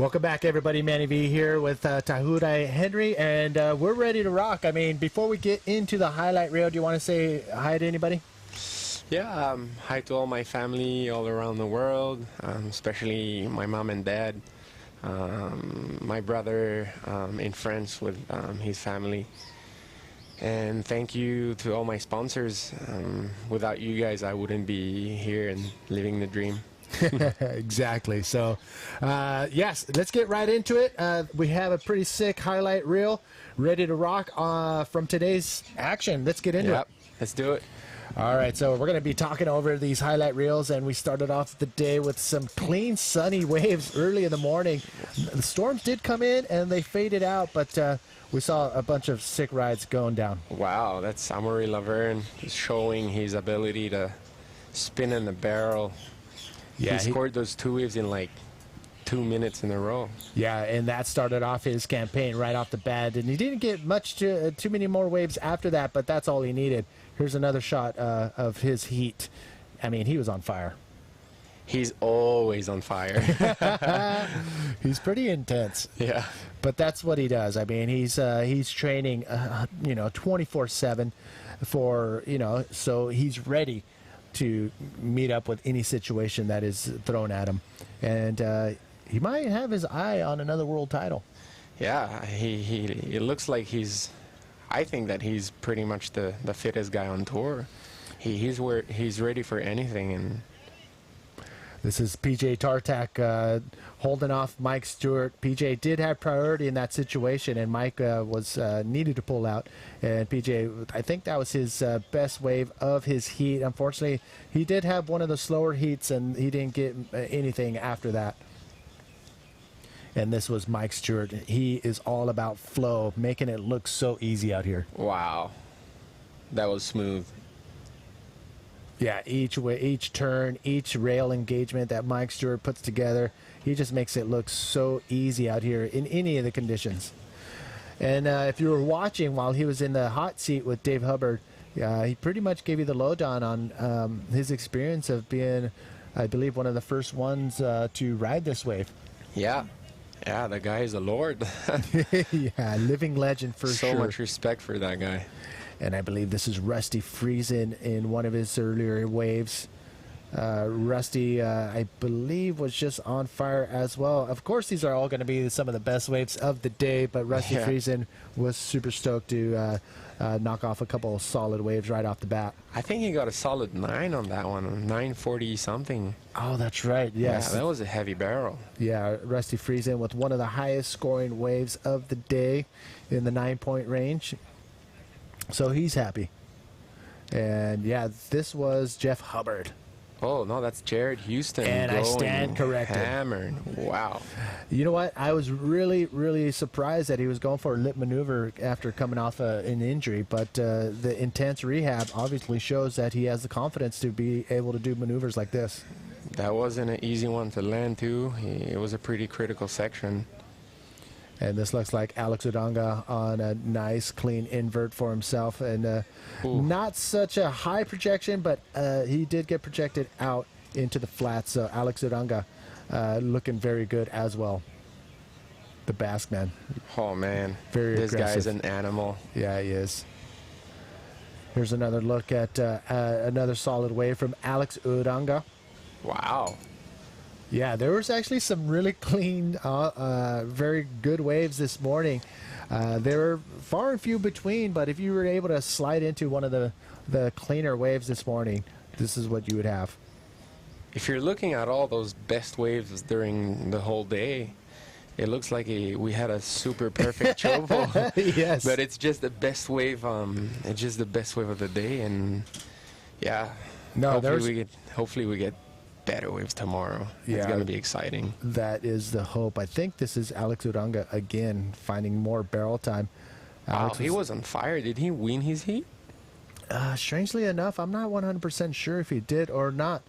Welcome back, everybody. Manny V here with Tahurai Henry, and we're ready to rock. I mean, before we get into the highlight reel, do you want to say hi to anybody? Yeah, hi to all my family all around the world, especially my mom and dad, my brother in France with his family. And thank you to all my sponsors. Without you guys, I wouldn't be here and living the dream. Exactly. So, yes, let's get right into it. We have a pretty sick highlight reel ready to rock from today's action. Let's get into it. Let's do it. All right, so we're going to be talking over these highlight reels, and we started off the day with some clean, sunny waves early in the morning. The storms did come in, and they faded out, but we saw a bunch of sick rides going down. Wow, that's Amory Laverne showing his ability to spin in the barrel. Yeah, he scored those 2 waves in like 2 minutes in a row. Yeah, and that started off his campaign right off the bat, and he didn't get too many more waves after that, but that's all he needed. Here's another shot of his heat. I mean, he was on fire. He's always on fire. He's pretty intense. Yeah. But that's what he does. I mean, he's training, 24/7 for, so he's ready to meet up with any situation that is thrown at him. And he might have his eye on another world title. Yeah, it looks like I think that he's pretty much the fittest guy on tour. He's ready for anything. And this is PJ Tartak holding off Mike Stewart. PJ did have priority in that situation, and Mike was needed to pull out. And PJ, I think that was his best wave of his heat. Unfortunately, he did have one of the slower heats, and he didn't get anything after that. And this was Mike Stewart. He is all about flow, making it look so easy out here. Wow. That was smooth. Yeah, each turn, each rail engagement that Mike Stewart puts together, he just makes it look so easy out here in any of the conditions. And if you were watching while he was in the hot seat with Dave Hubbard, he pretty much gave you the lowdown on his experience of being, I believe, one of the first ones to ride this wave. Yeah. Yeah, the guy is a lord. Yeah, living legend for sure. So much respect for that guy. And I believe this is Rusty Friesen in one of his earlier waves. Rusty, I believe, was just on fire as well. Of course, these are all going to be some of the best waves of the day, but Rusty Friesen was super stoked to knock off a couple of solid waves right off the bat. I think he got a solid 9 on that one, 940 something. Oh, that's right, yes. Yeah, that was a heavy barrel. Yeah, Rusty Friesen with one of the highest scoring waves of the day in the 9-point range. So he's happy. And yeah, this was Jeff Hubbard. Oh, no, that's Jared Houston. And I stand corrected. Hammered. Wow. You know what? I was really, really surprised that he was going for a lip maneuver after coming off an injury. But the intense rehab obviously shows that he has the confidence to be able to do maneuvers like this. That wasn't an easy one to land, too. It was a pretty critical section. And this looks like Alex Udanga on a nice, clean invert for himself. And not such a high projection, but he did get projected out into the flats. So Alex Udanga looking very good as well. The Basque man. Oh, man. Very this aggressive. guy's an animal. Yeah, he is. Here's another look at another solid wave from Alex Udanga. Wow. Yeah, there was actually some really clean, very good waves this morning. They were far and few between, but if you were able to slide into one of the cleaner waves this morning, this is what you would have. If you're looking at all those best waves during the whole day, it looks like we had a super perfect chopo. Yes. But it's just the best wave. It's just the best wave of the day, and yeah. No, hopefully we get better waves tomorrow. Yeah, it's going to be exciting. That is the hope. I think this is Alex Udanga again finding more barrel time. Wow, he was on fire. Did he win his heat? Strangely enough, I'm not 100% sure if he did or not.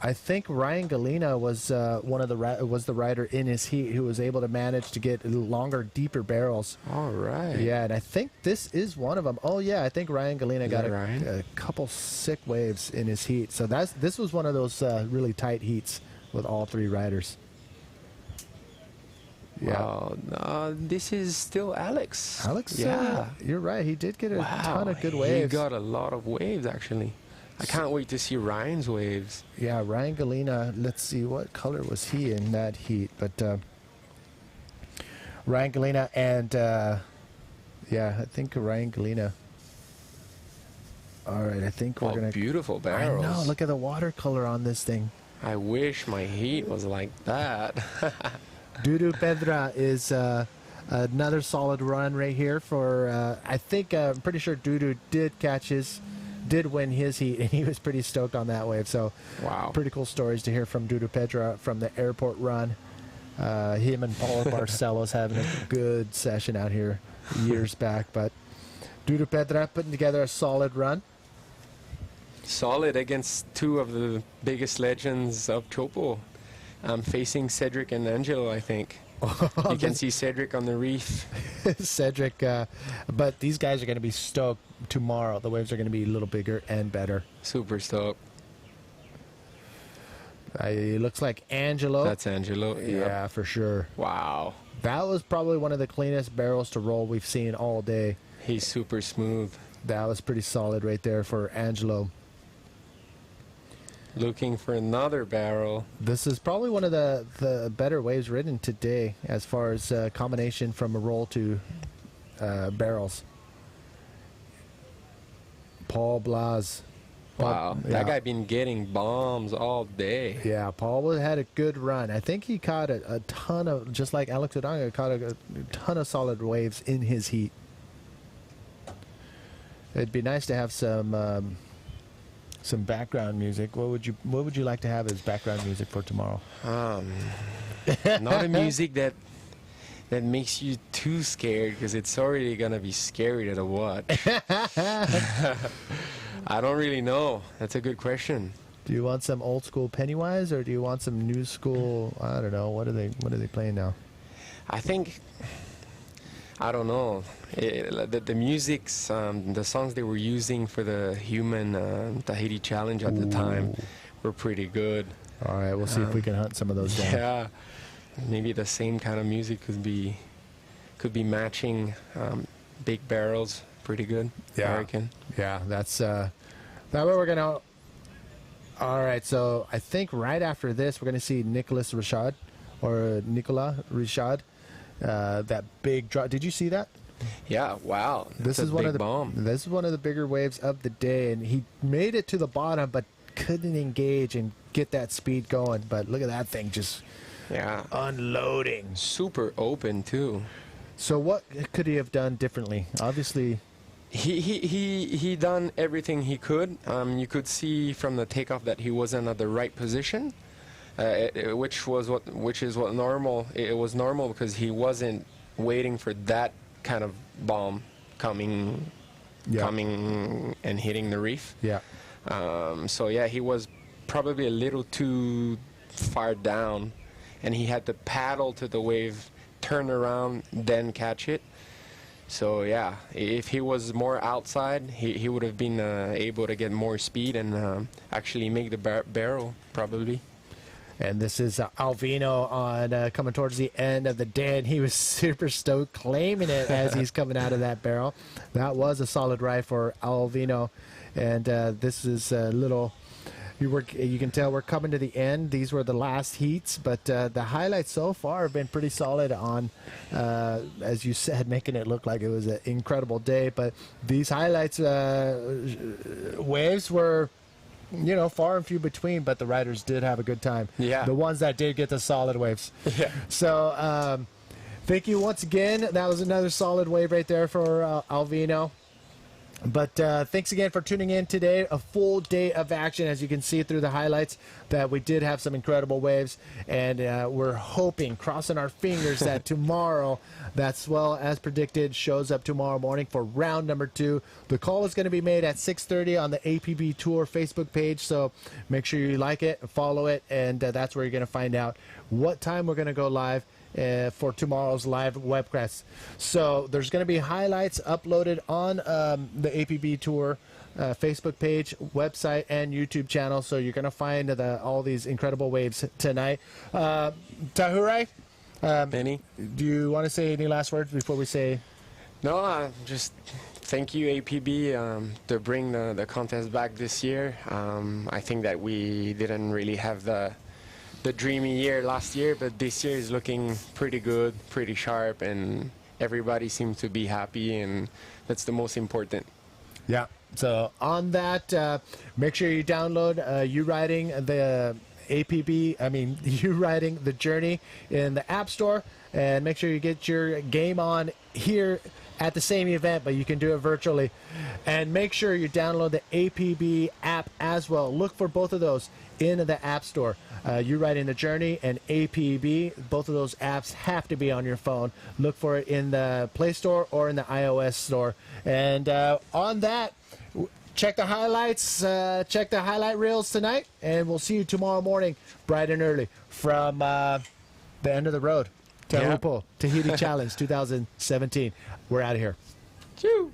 I think Ryan Galena was was the rider in his heat who was able to manage to get longer, deeper barrels. All right. Yeah, and I think this is one of them. Oh yeah, I think Ryan Galena got a couple sick waves in his heat. So this was one of those really tight heats with all three riders. Yeah. This is still Alex. Alex? Yeah. You're right. He did get a ton of good waves. He got a lot of waves, actually. I can't wait to see Ryan's waves. Yeah, Ryan Galena. Let's see, what color was he in that heat? But Ryan Galena and, yeah, I think Ryan Galena. All right, I think we're going to... beautiful barrels. I know, look at the watercolor on this thing. I wish my heat was like that. Dudu Pedra is another solid run right here for, I think, I'm pretty sure Dudu did win his heat, and he was pretty stoked on that wave. So, wow, pretty cool stories to hear from Dudu Pedra from the airport run. Him and Paul Barcelos having a good session out here years back. But Dudu Pedra putting together a solid run. Solid against two of the biggest legends of Teahupoo. Facing Cedric and Angelo, I think. You can see Cedric on the reef. Cedric, but these guys are going to be stoked tomorrow. The waves are going to be a little bigger and better. Super stoked. It looks like Angelo. That's Angelo. Yeah, for sure. Wow. That was probably one of the cleanest barrels to roll we've seen all day. He's super smooth. That was pretty solid right there for Angelo. Looking for another barrel. This is probably one of the better waves ridden today as far as combination from a roll to barrels. Paul Blas. Wow, that guy been getting bombs all day. Yeah, Paul had a good run. I think he caught a ton of, just like Alex Odanga, caught a ton of solid waves in his heat. It'd be nice to have some background music. What would you like to have as background music for tomorrow? Not a music that makes you too scared, because it's already gonna be scary to watch. I don't really know. That's a good question. Do you want some old school Pennywise, or do you want some new school? I don't know. What are they playing now? I think, I don't know. The music's, the songs they were using for the Human Tahiti Challenge at the time were pretty good. All right, we'll see if we can hunt some of those down. Yeah, maybe the same kind of music could be matching big barrels pretty good. Yeah, I reckon. Yeah, that's that way we're gonna. All right, so I think right after this we're gonna see Nicolas Richard, or Nicolas Richard, that big drop. Did you see that? Yeah, wow. This is one of the bigger waves of the day, and he made it to the bottom, but couldn't engage and get that speed going. But look at that thing just unloading. Super open too. So what could he have done differently? Obviously, he done everything he could. You could see from the takeoff that he wasn't at the right position, which is what normal. It was normal because he wasn't waiting for that kind of bomb coming and hitting the reef. Yeah. So yeah, he was probably a little too far down, and he had to paddle to the wave, turn around, then catch it. So yeah, if he was more outside, he would have been able to get more speed and actually make the barrel probably. And this is Alvino on coming towards the end of the day, and he was super stoked, claiming it as he's coming out of that barrel. That was a solid ride for Alvino, and this is a little. You can tell we're coming to the end. These were the last heats, but the highlights so far have been pretty solid on, as you said, making it look like it was an incredible day. But these highlights, waves were, far and few between, but the riders did have a good time. Yeah. The ones that did get the solid waves. Yeah. So thank you once again. That was another solid wave right there for Alvino. But thanks again for tuning in today. A full day of action, as you can see through the highlights, that we did have some incredible waves. And we're hoping, crossing our fingers, that tomorrow, that swell, as predicted, shows up tomorrow morning for round number 2. The call is going to be made at 6:30 on the APB Tour Facebook page. So make sure you like it, follow it, and that's where you're going to find out what time we're going to go live for tomorrow's live webcast. So there's going to be highlights uploaded on the APB Tour Facebook page, website, and YouTube channel. So you're going to find all these incredible waves tonight. Tahurai, Benny? Do you want to say any last words before we say? No, just thank you, APB, to bring the contest back this year. I think that we didn't really have the dreamy year last year, but this year is looking pretty good, pretty sharp, and everybody seems to be happy, and that's the most important. Yeah. So on that, make sure you download You Riding the APB. I mean, You Riding the Journey in the App Store, and make sure you get your game on here at the same event, but you can do it virtually. And make sure you download the APB app as well. Look for both of those in the App Store. You Riding the Journey and APB, both of those apps have to be on your phone. Look for it in the Play Store or in the iOS store. And on that, check the highlights, check the highlight reels tonight, and we'll see you tomorrow morning, bright and early, from the end of the road. Teahupoo Tahiti Challenge 2017. We're out of here. Choo!